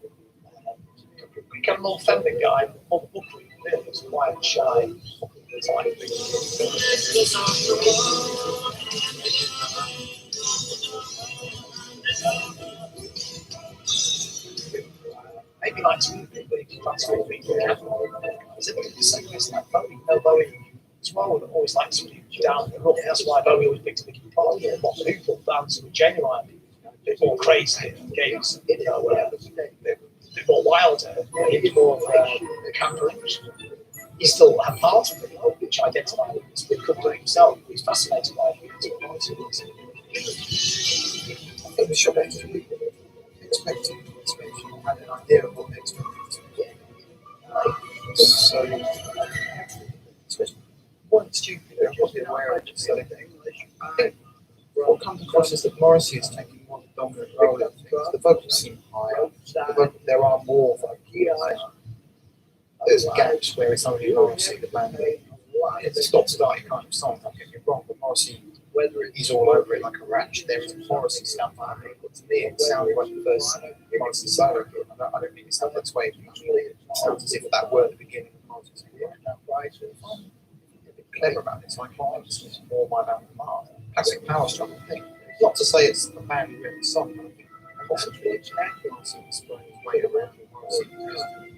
Become a more feminine guy, more book reading. Really, it's quiet, shy. Maybe like two people, that's all people can. Is it the same as like Bowie? No, Bowie as well would always like to be down the rough. That's why Bowie always picked Nicky Park. A lot of people bands were genuine, a bit more crazy, games, you know, a bit more wilder, a bit more camperish. He still had parts of it, which identified him as he could do himself. He's fascinated by it. I think the shop expected had an idea of what they expected to get. So, it wasn't stupid, they wasn't aware of just selling the English. I think what comes across is that Morrissey is taking more of a dominant role in things. The vocals seem higher, there are more vocals. There's gaps where it's only Morrissey, the band. It's a stop-starting kind of song, don't get me wrong, but Morrissey, he's all over it like a ranch. There is Morrissey stuff on it, but to me it sounds like the first Morrissey solo hit. I I don't mean it sounds that way. Usually it sounds as if that were the beginning of Martin's career. Clever about it. It's like, oh, this is more my band than Mars. Classic power struggle thing. Not to say it's the band who wrote the song, but I think possibly it's Martin sprung his way around the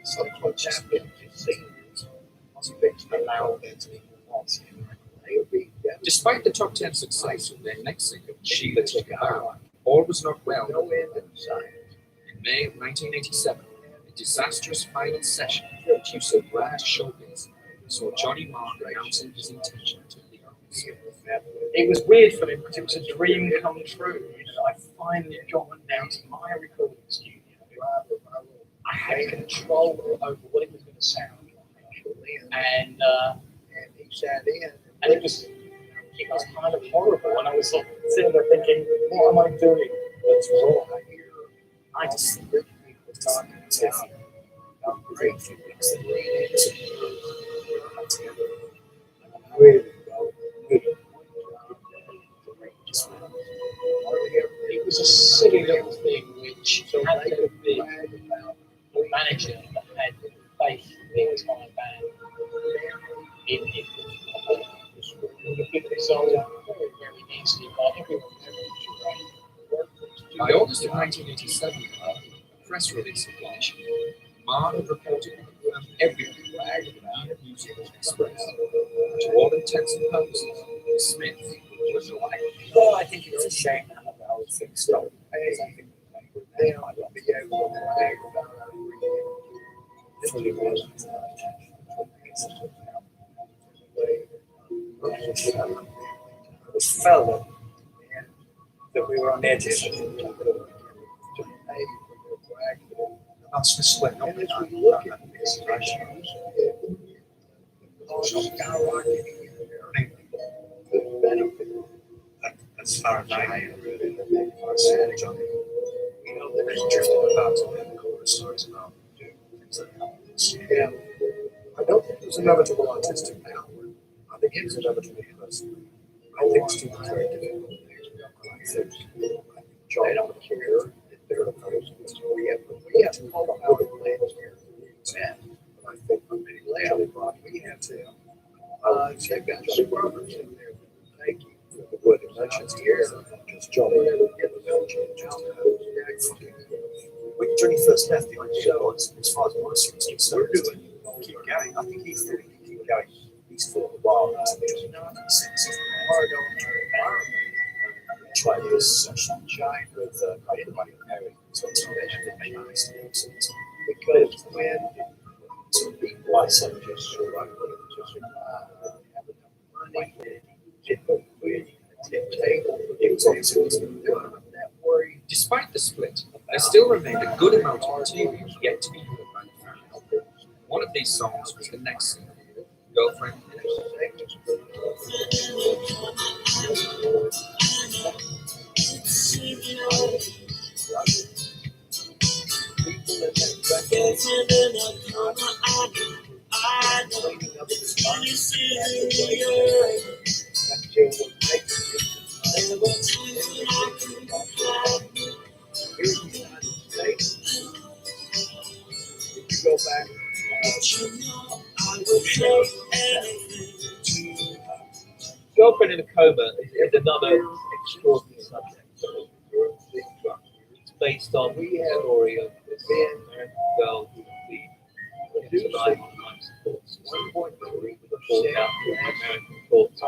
subconscious things. Possibly to allow there to be more Martin. Despite the top 10 success of their next single, Sheila Took a Bow, all was not well. In May of 1987, a disastrous final session for producer Pratt Showbiz saw Johnny Marr announcing his intention to leave the school. It was weird for me because it was a dream come true. You know, I finally got down to my recording studio. I had control over what it was going to sound like, and it was kind of horrible. And I was like sitting there thinking, what am I doing that's wrong? I just it was a silly little thing which had to have been the manager that had faith in the entire band. You pick this song up very easily by everyone. By August of 1987, a press release published, Marr had reportedly confirmed everything that the music was expressed. To all intents and purposes, Smith was alive. Well, I think it's a shame that the whole thing stopped. Because I think they might not be able to fully I just felt that we were on edges. That's the split up. As far as I said, Johnny, you know, there is drifting about in the chorus stories about things like that. Yeah. I don't think it was inevitable artistic now. I think it was inevitable personally. I think it's too very difficult. I think John don't care if they're the person we have to hold on out of the labels here. But I think for many layout rock we have to they've got Johnny Roberts in there. Thank you for the word it mentions here. Just Johnny when Johnny first left, the idea was, as far as Morrissey was concerned, keep going. I think he's thinking keep going. He's for a while now. Tried this session with everybody Perry, so it's not actually made a mistake. Because when why some just so I Despite the split, there still remained a good amount of material yet to be heard by the family. One of these songs was the next single, Girlfriend. Girlfriend in a Coma is another extraordinary subject. It's based on the story of this American girl who would be survived on life supports. With a fallout from American courts.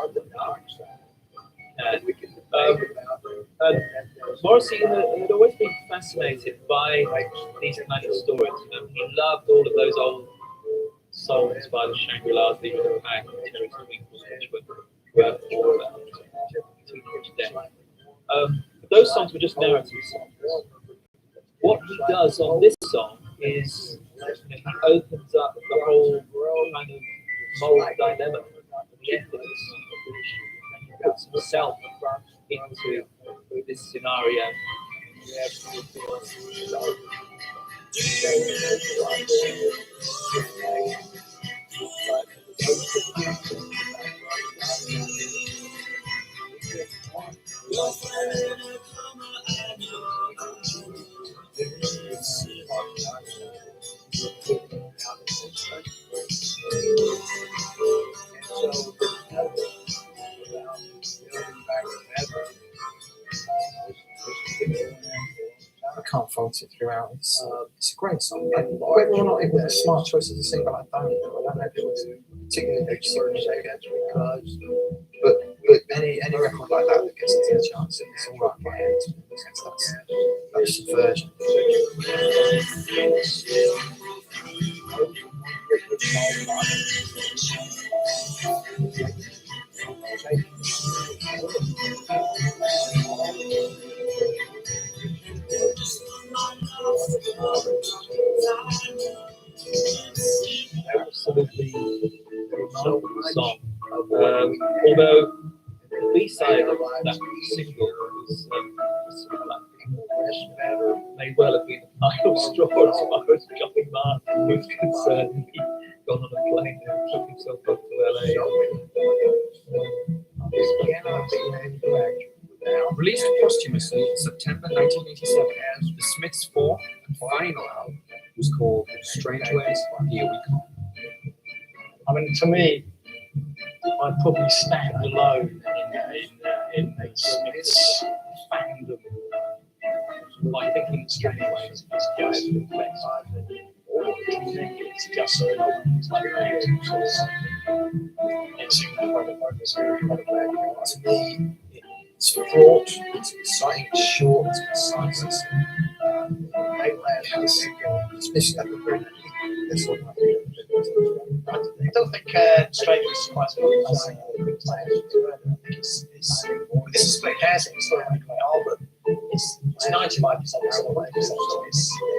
And Morrissey had always been fascinated by these kind of stories. He loved all of those old songs by the Shangri-Las, Leaving the Pack, Terry's Twinkles, which were all about teenage death. But those songs were just narrative songs. What he does on this song is he opens up the whole kind of moral dilemma of the ethics, and he puts himself into this scenario. throughout. It's a great song. And whether or not it was a smart choice as a single, I don't know. I don't know if it was particularly extraordinary because, but any record like that that gets into the charts, it's all right. My head. That's subversion. Absolutely remarkable song. Although the B-side of that single was may well have been the final straw as far as Johnny Martin was concerned. He'd gone on a plane and took himself up to LA. Released posthumously in September 1987, the Smiths' fourth and final album was called Strange Ways, Here We Come. I mean, to me, I'd probably stand alone in the Smiths fandom by thinking that Strange Ways is just the best. It's just it's like it's incredible. To me, it's fraught, it's exciting, it's short, it's concise. Especially at the very end. I don't think Strange Ways is quite as good players. This is split hairs, it's not a great album. It's 95%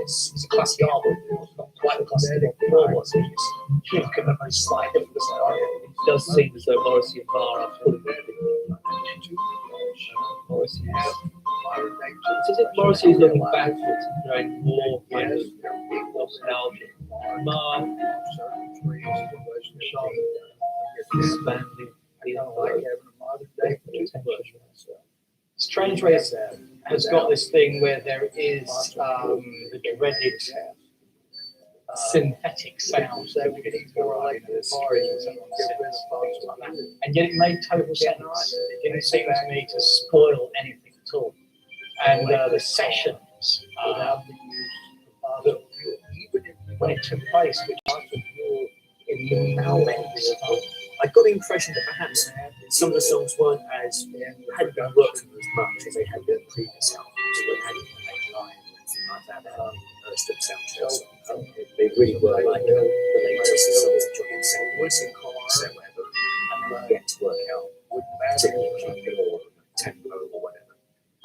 it's a classic album. Not quite the classic album before was. You look at the very slight difference. It does seem as though Morrissey and Barr are Morrissey it's as if Morrissey is looking backwards and throwing more kind of nostalgia. Marr expanding Strange Ways has got this thing where there is the dreaded synthetic sound, and yet it made total sense. It didn't seem to me to spoil anything at all. And the sessions when it took place, which in now I got the impression that perhaps some of the songs weren't hadn't been worked on as much as they had been previous albums, but hadn't been made live or anything like that. Step sound they really were like the latest songs that Johnny sang voicing or whatever, and they get to work out particularly key or tempo or whatever.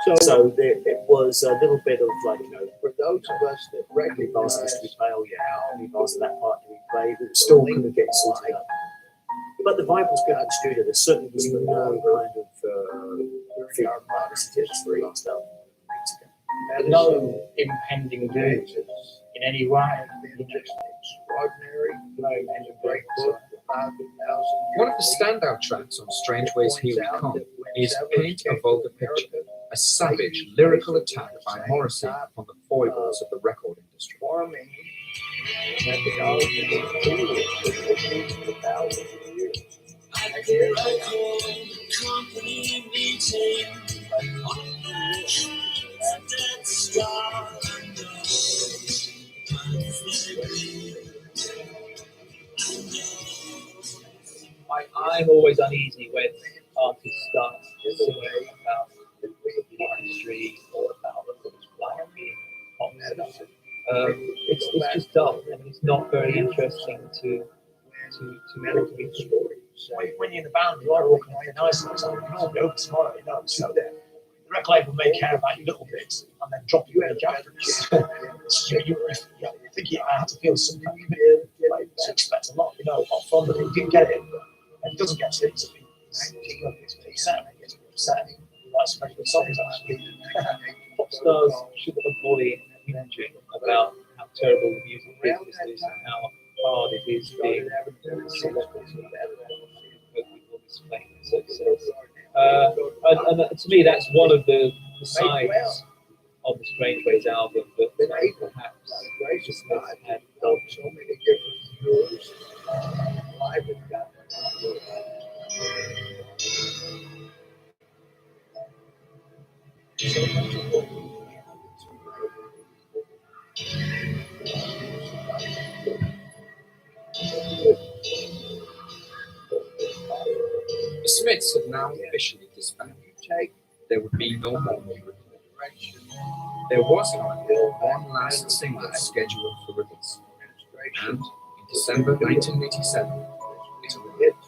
So it was a little bit of like, for those of us that regularly bars of this we play, how many bars of that part do we play? But still couldn't get sorted out. But the vibe was good at the studio. There certainly was no kind of feeling like this is just the last album. No impending doom in any way. One of the standout tracks on Strange Ways Here We Come is Paint a Vulgar Picture, a savage lyrical attack by Morrissey on the foibles of the record industry. Company meeting on that star. I'm always uneasy when artists start singing about the industry or about the black pop stuff. It's just dull. I mean, it's not very interesting to read stories. When you're in the band, you are walking away nicely. So you can all go tomorrow, so the record label may care about you little bits and then drop you in afterwards. You think you have to feel some kind of bit, to expect a lot, from them. You didn't get it, and it doesn't get it. It's upset. It's upset. That's very good songs, actually. Pop stars should avoid mentioning about how terrible the music business is and how hard it is being success. And to me, that's one of the sides of the Strange Ways album that perhaps just had done so many different The Smiths had now officially disbanded. There would be no more. There was, however, one last single scheduled for release, and in December 1987, it arrived.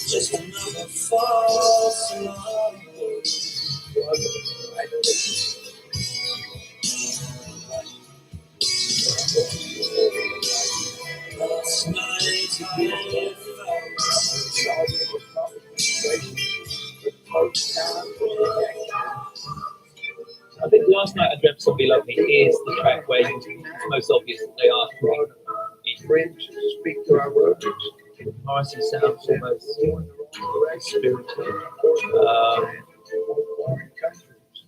Just another false love. Last night I think Last Night I Dreamt Something Lovely is the track where it's most obvious that they are Friends speak to our workers. Morrissey sounds almost spiritual.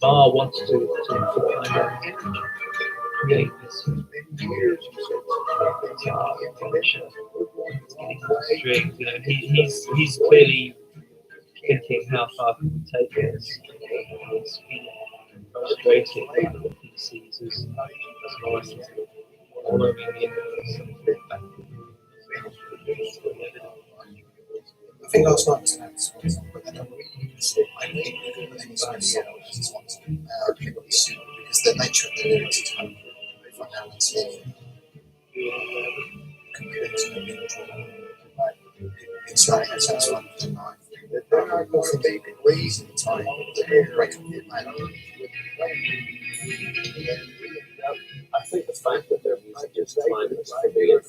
Barr wants to kind of create this strings. You know, he's clearly thinking how far can we take this. He's frustrated by what he sees as Morrissey following in I think last night was announced. I think because the nature of the lyrics is kind of finality, it's right, it sounds like the night. There are also deep reason time to break up the I think the fact that their music is timeless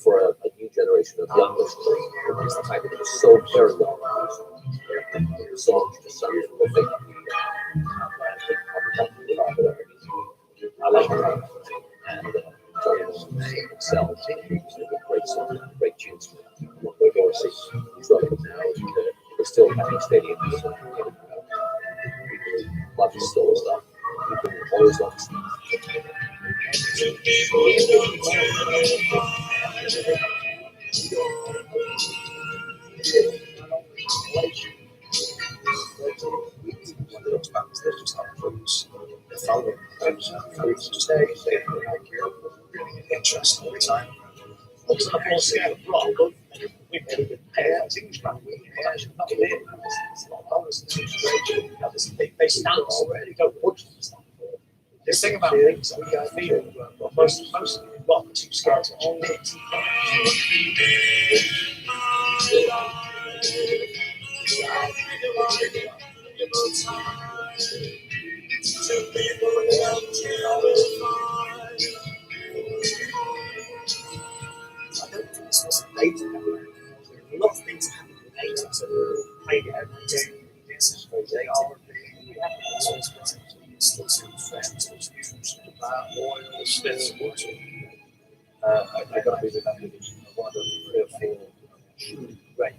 for a new generation of young listeners is the fact that it's so very well produced. Songs just sound terrific. I like the and Jones himself. He's a great song, great tunes. Morrissey, who's running now, they're still having stadiums. Love his soul stuff. Always love his stuff. Interesting all the time. Also, of course, rock. We've never been paired. Things like we have not been. It's not always they stand already, don't push them. They sing about things that we feel, but most rock are too scared to admit. I don't think this was late. A lot of things happened in the 80s, so played it every day. This is very late. Still some friends, about oil, Smiths, I got to be with that division. One of the 3 or 4 truly great,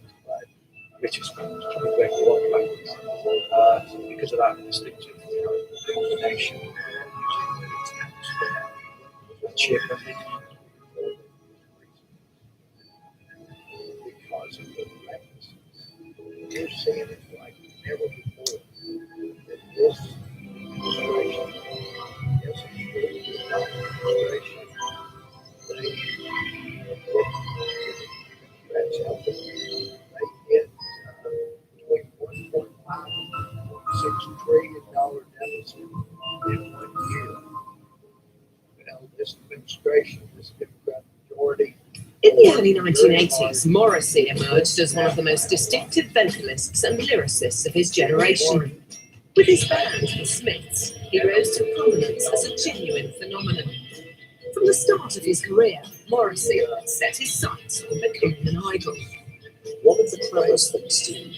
British bands, truly great rock bands. Because of that distinctive combination, cheer music. Because of the records. You're seeing it like never before. This generation, this generation, that's helping. They get between $1.5 and $6 trillion deficit in 1 year. This administration, this Democrat majority. In the early 1980s, Morrissey emerged as one of the most distinctive vocalists and lyricists of his generation. With his band, the Smiths, he rose to prominence as a genuine phenomenon. From the start of his career, Morrissey had set his sights on becoming an idol. One of the cleverest things to do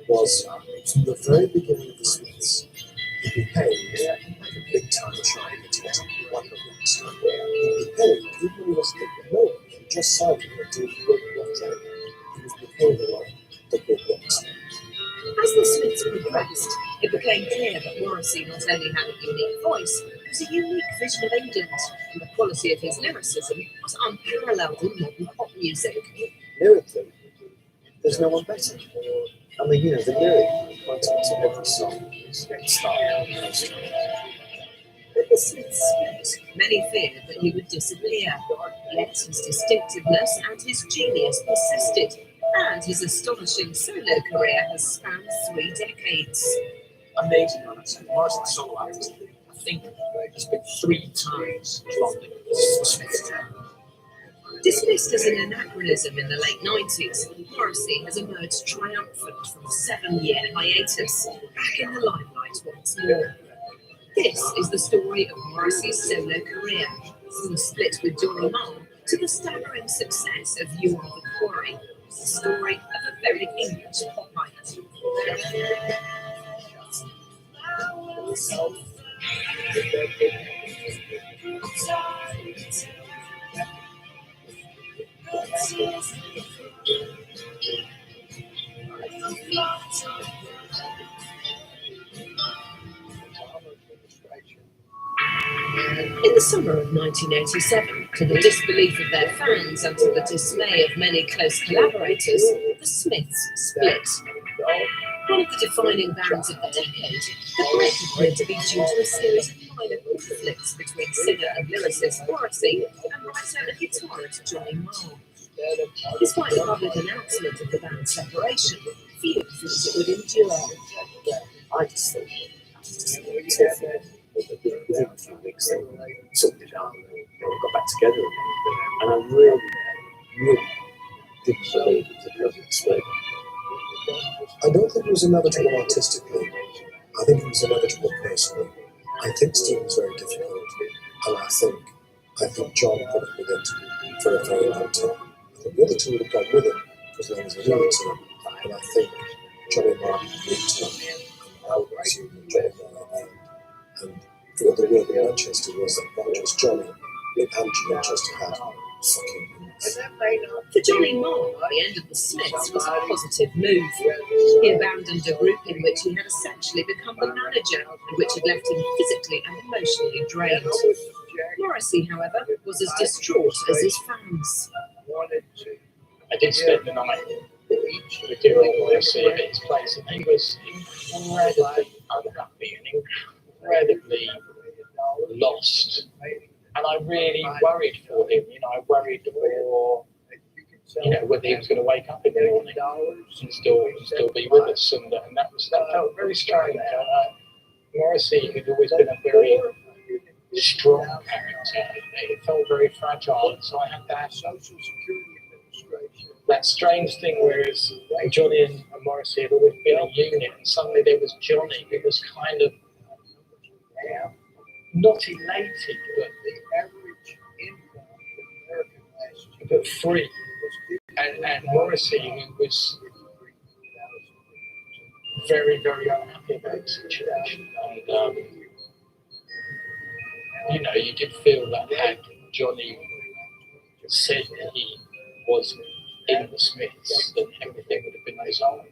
was from the very beginning of the Smiths, he became a big time trying to take one of the rocks. He became, even when he wasn't no, he just signed him to do good rock track. He was becoming like the big rock star. As the Smiths progressed, it became clear that Morrissey not only had a unique voice, but a unique vision of England and the quality of his lyricism was unparalleled in modern pop music. Lyrically, there's no one better. I mean, you know, the lyric content of every song is style. With the Smiths split, many feared that he would disappear. Yet his distinctiveness and his genius persisted, and his astonishing solo career has spanned 3 decades. Amazing, honestly. Morrison's solo artist, I think, has been 3 times as long as the Smiths. Dismissed as an anachronism in the late 90s, Morrissey has emerged triumphant from a 7-year hiatus, back in the limelight once more. This is the story of Morrissey's solo career, from the split with Johnny Marr to the staggering success of You Are the Quarry. It's the story of a very English pop icon. In the summer of 1987, to the disbelief of their fans and to the dismay of many close collaborators, the Smiths split. One of the defining bands of the decade, the break appeared to be due to a series of minor conflicts between singer and lyricist Morrissey and writer and guitarist Johnny Marr. Despite the public announcement of the band's separation, few thought it would endure. I just think it's awful. Within a few weeks, they sorted it out and got back together again. And I really didn't believe it was a perfect split. I don't think it was inevitable artistically. I think it was inevitable personally. I think Steve was very difficult, and I think John put up with it for a very long time. I think the other two would have gone with him for as long as they needed to, but I think Johnny Marr moved him, and I would assume Johnny Marr again. And the word in Manchester was that not just Johnny, but Angie Manchester had fucking enough. For Johnny Marr, the end of the Smiths was a positive move. He abandoned a group in which he had essentially become the manager and which had left him physically and emotionally drained. Morrissey, however, was as distraught as his fans. I did spend the night with dear old Morrissey at his place, and he was incredibly unhappy and incredibly lost. And I really worried for him. You know, I worried for, you know, whether he was going to wake up in the morning and still be with us. And that felt very strange. Morrissey, who'd always been a very strong character, it felt very fragile. And so I had that strange thing, whereas Johnny and Morrissey had always been a unit, and suddenly there was Johnny, who was kind of not elated, but free. And Morrissey, who was very, very unhappy about the situation. And, you know, you did feel that had Johnny said that he was in the Smiths, then everything would have been resolved.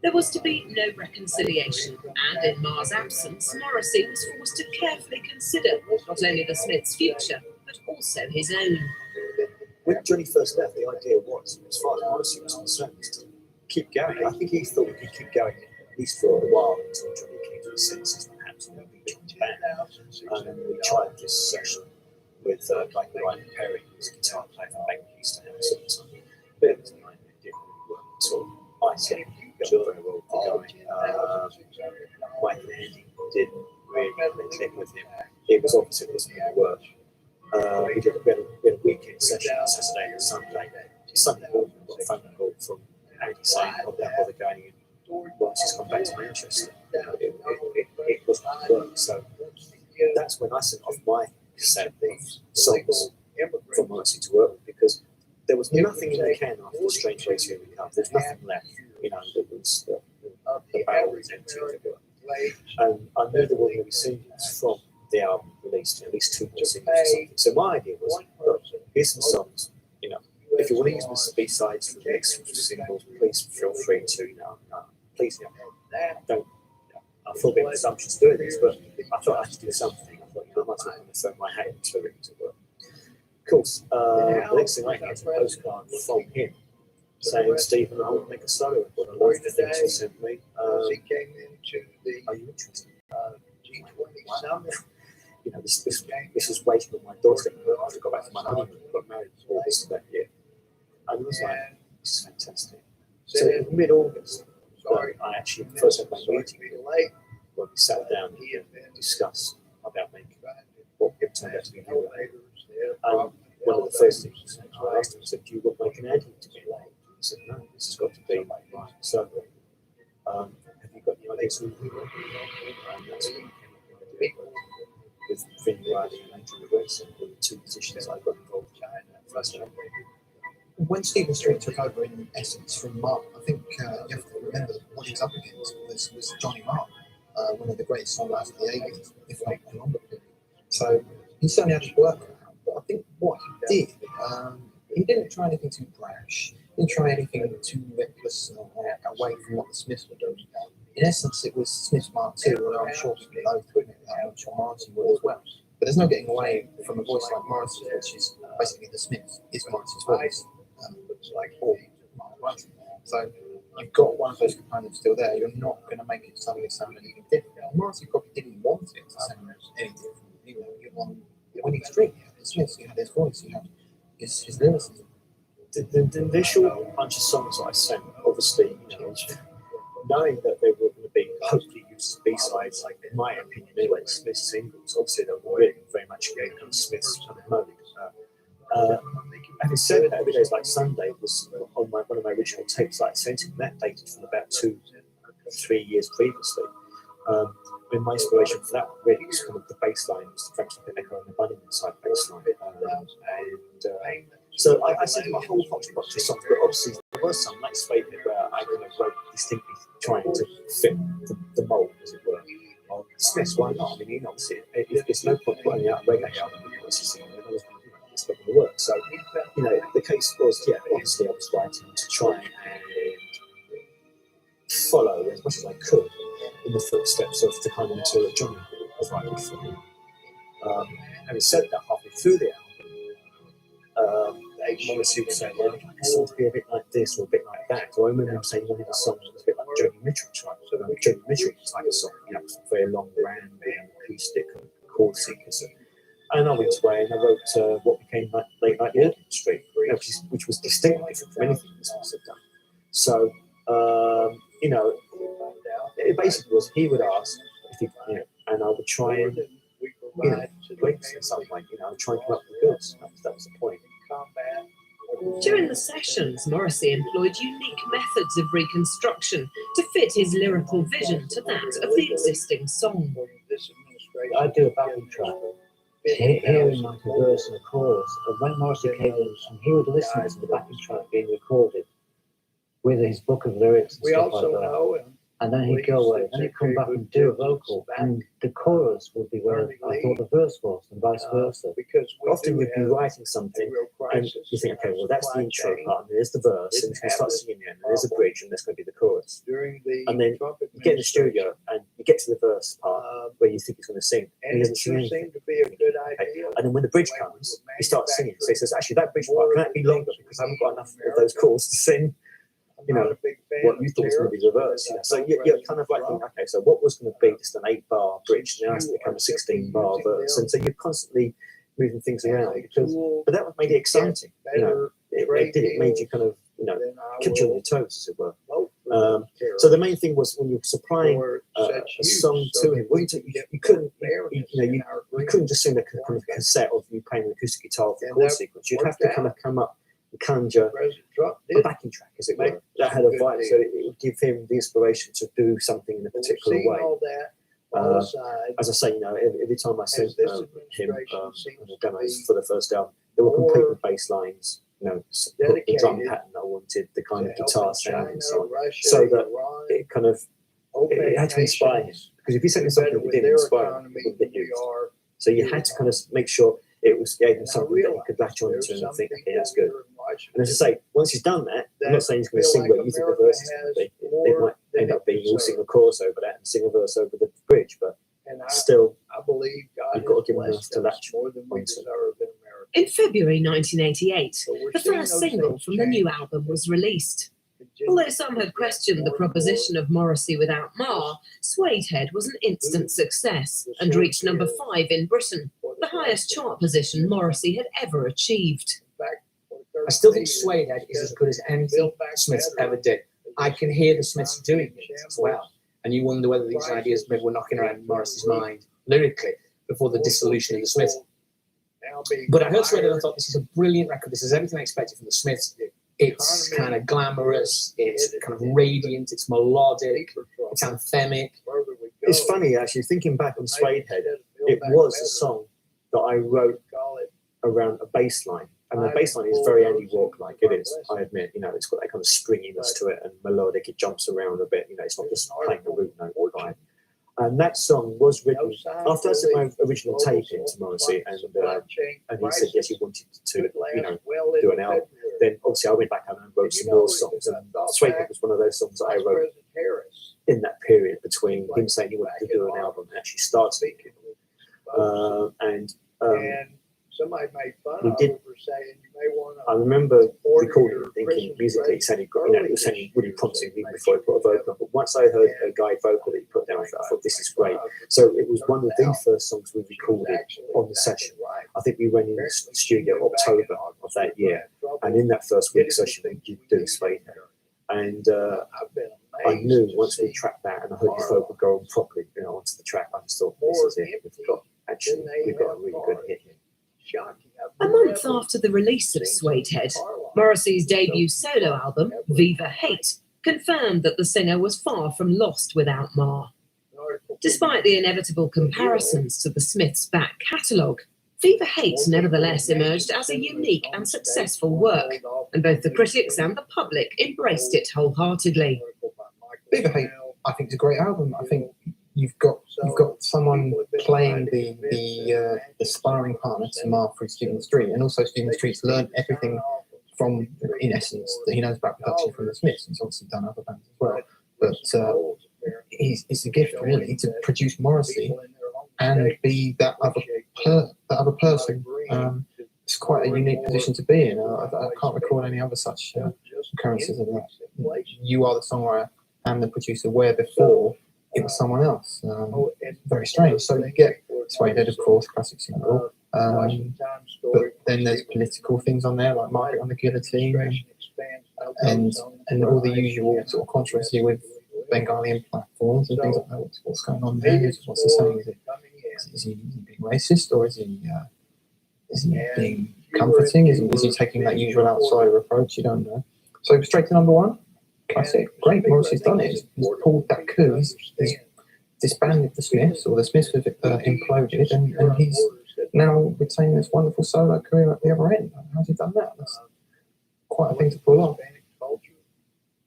There was to be no reconciliation, and in Marr's absence, Morrissey was forced to carefully consider not only the Smiths' future, but also his own. When Johnny first left, the idea was, as far as Morrissey was concerned, was to keep going. I think he thought he'd keep going at least for a while until Johnny came to his senses, perhaps, and then be John's band. And we tried this session with a guy called Emporium, who was a guitar player from Bank East House at the time. But it was a nightmare, it didn't really work at all. I said, got very well with the guy. Mike and Andy didn't really click with him. It was obvious it wasn't going to work. We had a weekend session on Saturday and Sunday. Sunday morning, I got a phone call from Andy saying, "Oh, don't bother going in. Once he's come back to Manchester." It wasn't going to work. So that's when I sent off my set of songs for Morrissey to work with, because there was nothing in the can after the Strange Ways Here We Come. There was nothing left. You know, it was the barrel was empty. And I knew there were going to be singles from the album released, at least 2 more singles or something. So my idea was, look, here's some songs, you know, if you want to use them as B-sides for the next singles, please feel free to, please, don't, I feel a bit presumptuous doing this, but I thought I should do something. I thought, I might to kind of throw my hat into it, as it were. Of course, the next thing I had was a postcard from him saying, Stephen, I want to make a solo record. I love the things you sent me. He came into the Are you interested? G20 You know, this was waiting on my doorstep after I got back from my honeymoon. I got married in August of that year. And I was like, this is fantastic. So in mid-August, I actually first had my meeting when we sat down and discussed about making what it turned out to be. And one of the first things I asked him, I said, do you want my Canadian to be late? He said, no, this has got to be like so. Have you got any ideas? And that's when we came up with Vinny Riley and Andrew Wilson, were the two musicians I got involved in first album. When Stephen Street took over in Essence from Mark, I think you have to remember what he was up against was Johnny Mark, one of the greatest songwriters of the 80s, if not a longer period. So he certainly had his work around, but I think what he did, he didn't try anything too brash, didn't try anything too reckless away from what the Smiths were doing. In essence, it was Smith's Mark II, although I'm sure people know to admit that, I'm sure Morrissey would as well. But there's no getting away from a voice like Morrissey, which is basically the Smiths, is Morrissey's voice. Like all Mark. So you've got one of those components still there. You're not going to make it suddenly sound anything different. And Morrissey probably didn't want it to sound anything different. You know, you want when he's drinking, the Smiths, you had his voice, you had his lyricism. The initial bunch of songs that I sent, obviously, you know, knowing that they were going to be hopefully used as B-sides, like in my opinion, anyway, Smiths singles, obviously they were written very much again on Smiths kind of mode. Having said that, Every Day's Like Sunday was on one of my original tapes that I sent him. That dated from about 2-3 years previously. And my inspiration for that really was kind of the bass line, was the Frank Echo and the Bunnyman side bass line. So I sent him a whole bunch of songs, but obviously there was some, like Favorite, where I kind of wrote distinctly trying to fit the mold, as it were. Of Smiths, why not? I mean, you know, obviously, there's no point putting out a reggae album because it's not going to work. So, you know, the case was, yeah, obviously I was writing to try and follow as much as I could in the footsteps of the kind of material Johnny was writing for. Having said that, halfway through the album, Morrissey was saying, well, I'd like a song to be a bit like this or a bit like that. So I remember him saying one of the songs was a bit like Joni Mitchell type. So Joni Mitchell type of song, you know, very long, rambling, acoustic, chord seekers. And I went away and I wrote what became Late Night the Street, you know, which was distinctly different from anything the Smiths had done. So, you know, it basically was he would ask if he, you know, and I would try and, you know, tweaks in some way, you know, try and come up with goods. That was the point. During the sessions, Morrissey employed unique methods of reconstruction to fit his lyrical vision to that of the existing song. I do a backing track, hearing like a verse and a chorus, and when Morrissey came in, and he would listen to the backing track being recorded with his book of lyrics and stuff like that. And then he'd go away, then he'd come back and do a vocal, and the chorus would be where I thought the verse was, and vice versa. Often you'd be writing something, and you think, okay, well, that's the intro part, and there's the verse, and you start singing it, and there's a bridge, and there's going to be the chorus. And then you get in the studio, and you get to the verse part where you think he's going to sing, and he doesn't sing anything. Okay. And then when the bridge comes, he starts singing. So he says, actually, that bridge part, can that be longer, because I haven't got enough of those chords to sing, you know, what you thought was going to be the verse. You know? So you're kind of like thinking, okay, so what was going to be just an 8-bar bridge now has become a 16-bar verse, and so you're constantly moving things around. But that made it exciting. You know, it made you kind of, you know, kept you on your toes, as it were. So the main thing was when you're supplying a song to him, you couldn't, you couldn't just sing a kind of cassette of you playing an acoustic guitar for the chord sequence. You'd have to kind of come up and conjure a backing track, as it were, that had a vibe, so it would give him the inspiration to do something in a particular way. As I say, you know, every time I sent him the demos for the first album, they were complete with bass lines, you know, the drum pattern I wanted, the kind of guitar sound and so on, so that it kind of, it had to inspire him. Because if you sent him something that didn't inspire him, it wouldn't get used. So you had to kind of make sure it was gave him something that he could latch on to and think, okay, that's good. And as I say, once he's done that, I'm not saying he's going to sing where you think the verse is going to be. It might end up being you'll sing a chorus over that and sing a verse over the bridge, but still, you've got to give them enough to latch onto. In February 1988, the first single from the new album was released. Although some had questioned the proposition of Morrissey without Ma, Suede Head was an instant success and reached number 5 in Britain, the highest chart position Morrissey had ever achieved. I still think Suede Head is as good as anything Smiths ever did. I can hear the Smiths doing things as well. And you wonder whether these ideas maybe were knocking around Morrissey's mind lyrically before the dissolution of the Smiths. But I heard Suede Head and I thought, this is a brilliant record. This is everything I expected from the Smiths. It's kind of glamorous, it's kind of radiant, it's melodic, it's anthemic. It's funny, actually, thinking back on Suede Head, it was a song that I wrote around a bass line. And the bass line is very Andy Wark-like, it is, I admit. You know, it's got that kind of springiness to it and melodic, it jumps around a bit, you know, it's not just playing the root note or vibe. And that song was written after I sent my original tape in to Morrissey, and he said yes, he wanted to, you know, do an album. Then obviously I went back home and wrote some more songs, and Suede Head was one of those songs that I wrote in that period between him saying he wanted to do an album and actually starting. Somebody made fun we of did. him for saying you may want to. I remember recording and thinking musically, it sounded, you know, it was sounding really promising even before I put a vocal on. But once I heard a guide vocal that he put down, I thought this is great. So it was one of the first songs we recorded on the session. I think we went in the studio October of that year, and in that first week session we did do Suede Head. And I knew once we tracked that and I heard the vocal go on properly, you know, onto the track, I just thought this is it. We've got a really good hit here. A month after the release of Suede Head, Morrissey's debut solo album, Viva Hate, confirmed that the singer was far from lost without Ma. Despite the inevitable comparisons to the Smiths' back catalogue, Viva Hate nevertheless emerged as a unique and successful work, and both the critics and the public embraced it wholeheartedly. Viva Hate, I think, is a great album. I think you've got someone playing the sparring partner to Ma through Stephen Street, and also Stephen Street's learned everything from, in essence, that he knows about production from the Smiths. He's obviously done other bands as well, but it's a gift really to produce Morrissey and be that other person. It's quite a unique position to be in. I can't recall any other such occurrences of that. You are the songwriter and the producer, where before it was someone else. Very strange. So you get Suede Head, of course, classic single. But then there's political things on there, like Margaret on the Guillotine, and all the usual sort of controversy with Bengali platforms and things like that. What's going on there? What's he saying? Is he being racist, or is he being comforting? Is he taking that usual outsider approach? You don't know. So straight to number one. Classic. Great. Morrissey's done it. He's pulled that coup. He's disbanded the Smiths, or the Smiths have imploded, and he's now retaining this wonderful solo career at the other end. How's he done that? That's quite a thing to pull off.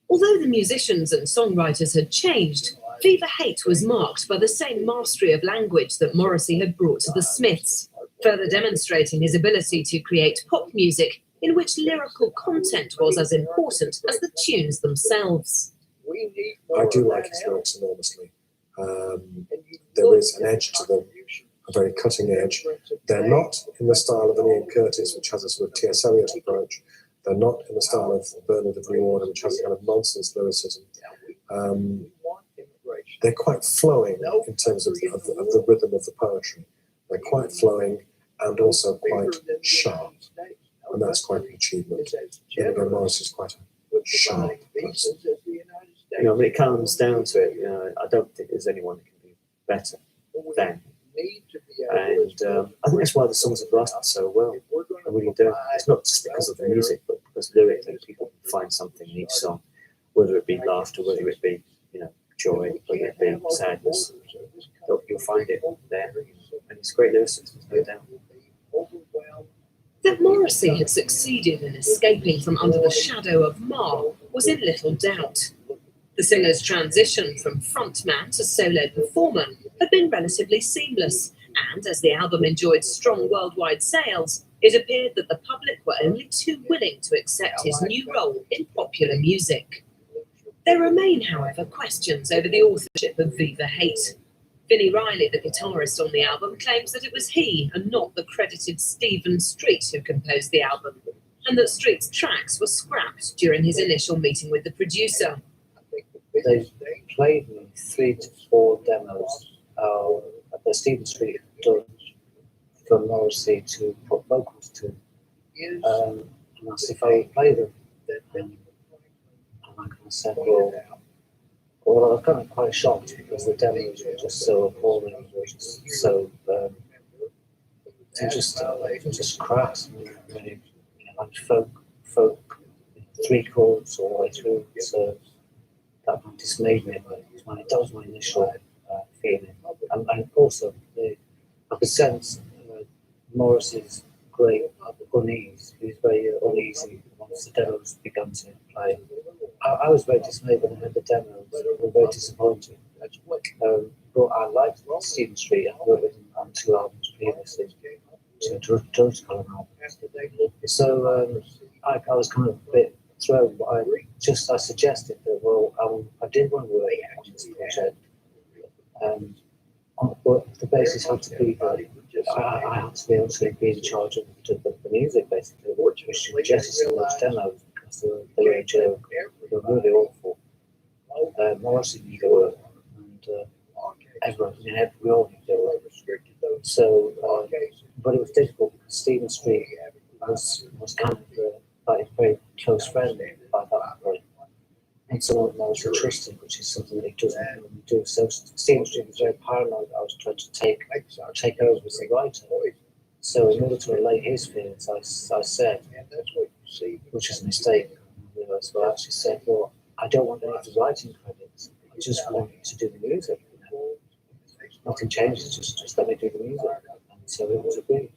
Although the musicians and songwriters had changed, Viva Hate was marked by the same mastery of language that Morrissey had brought to the Smiths, further demonstrating his ability to create pop music in which lyrical content was as important as the tunes themselves. I do like his lyrics enormously. There is an edge to them, a very cutting edge. They're not in the style of an Ian Curtis, which has a sort of T.S. Eliot approach. They're not in the style of Bernard of New Order, which has a kind of nonsense lyricism. They're quite flowing in terms of the rhythm of the poetry. They're quite flowing and also quite sharp. And that's quite an achievement. Morris is quite a sharp person. You know, when it comes down to it, you know, I don't think there's anyone that can be better than. And I think that's why the songs have lasted so well. I really do. It's not just because of the music, but because lyrically people can find something in each song, whether it be laughter, whether it be, you know, joy, whether it be sadness. You'll find it there. And it's great lyricism, no doubt. That Morrissey had succeeded in escaping from under the shadow of Ma was in little doubt. The singer's transition from frontman to solo performer had been relatively seamless, and as the album enjoyed strong worldwide sales, it appeared that the public were only too willing to accept his new role in popular music. There remain, however, questions over the authorship of Viva Hate. Vinnie Riley, the guitarist on the album, claims that it was he and not the credited Stephen Street who composed the album, and that Street's tracks were scrapped during his initial meeting with the producer. They played me 3 to 4 demos that Stephen Street had done for Morrissey to put vocals to, and asked if I would play them. And I kind of said, well, I was kind of quite shocked because the demos were just so appalling, they were just so, they just cracks, really, like folk, 3 chords all the way through, so that dismayed me, but that was my initial feeling. And also, I could sense Morris's great unease. He was very uneasy once the demos began to play. I was very dismayed when I heard the demos. I was very disappointed. But I liked Stephen Street. I worked with him on 2 albums previously, 2 George Colin albums. So I was kind of a bit thrown, but I suggested that, well, I did want to work on this project. But the basis had to be that I had to be able to be in charge of the music, basically, which suggested some of those demos because they were a joke. They were really awful. Morrissey knew they were, and everyone, we all knew they were. So, but it was difficult because Stephen Street was kind of like a very close friend by that point. And someone that I was trusting, which is something that he doesn't normally do. So Stephen Street was very paranoid that I was trying to take over as a writer. So in order to relate his feelings, I said, which is a mistake, so I actually said, well, I don't want any of the writing credits. I just want to do the music. Nothing changes, just let me do the music. And so it was agreed.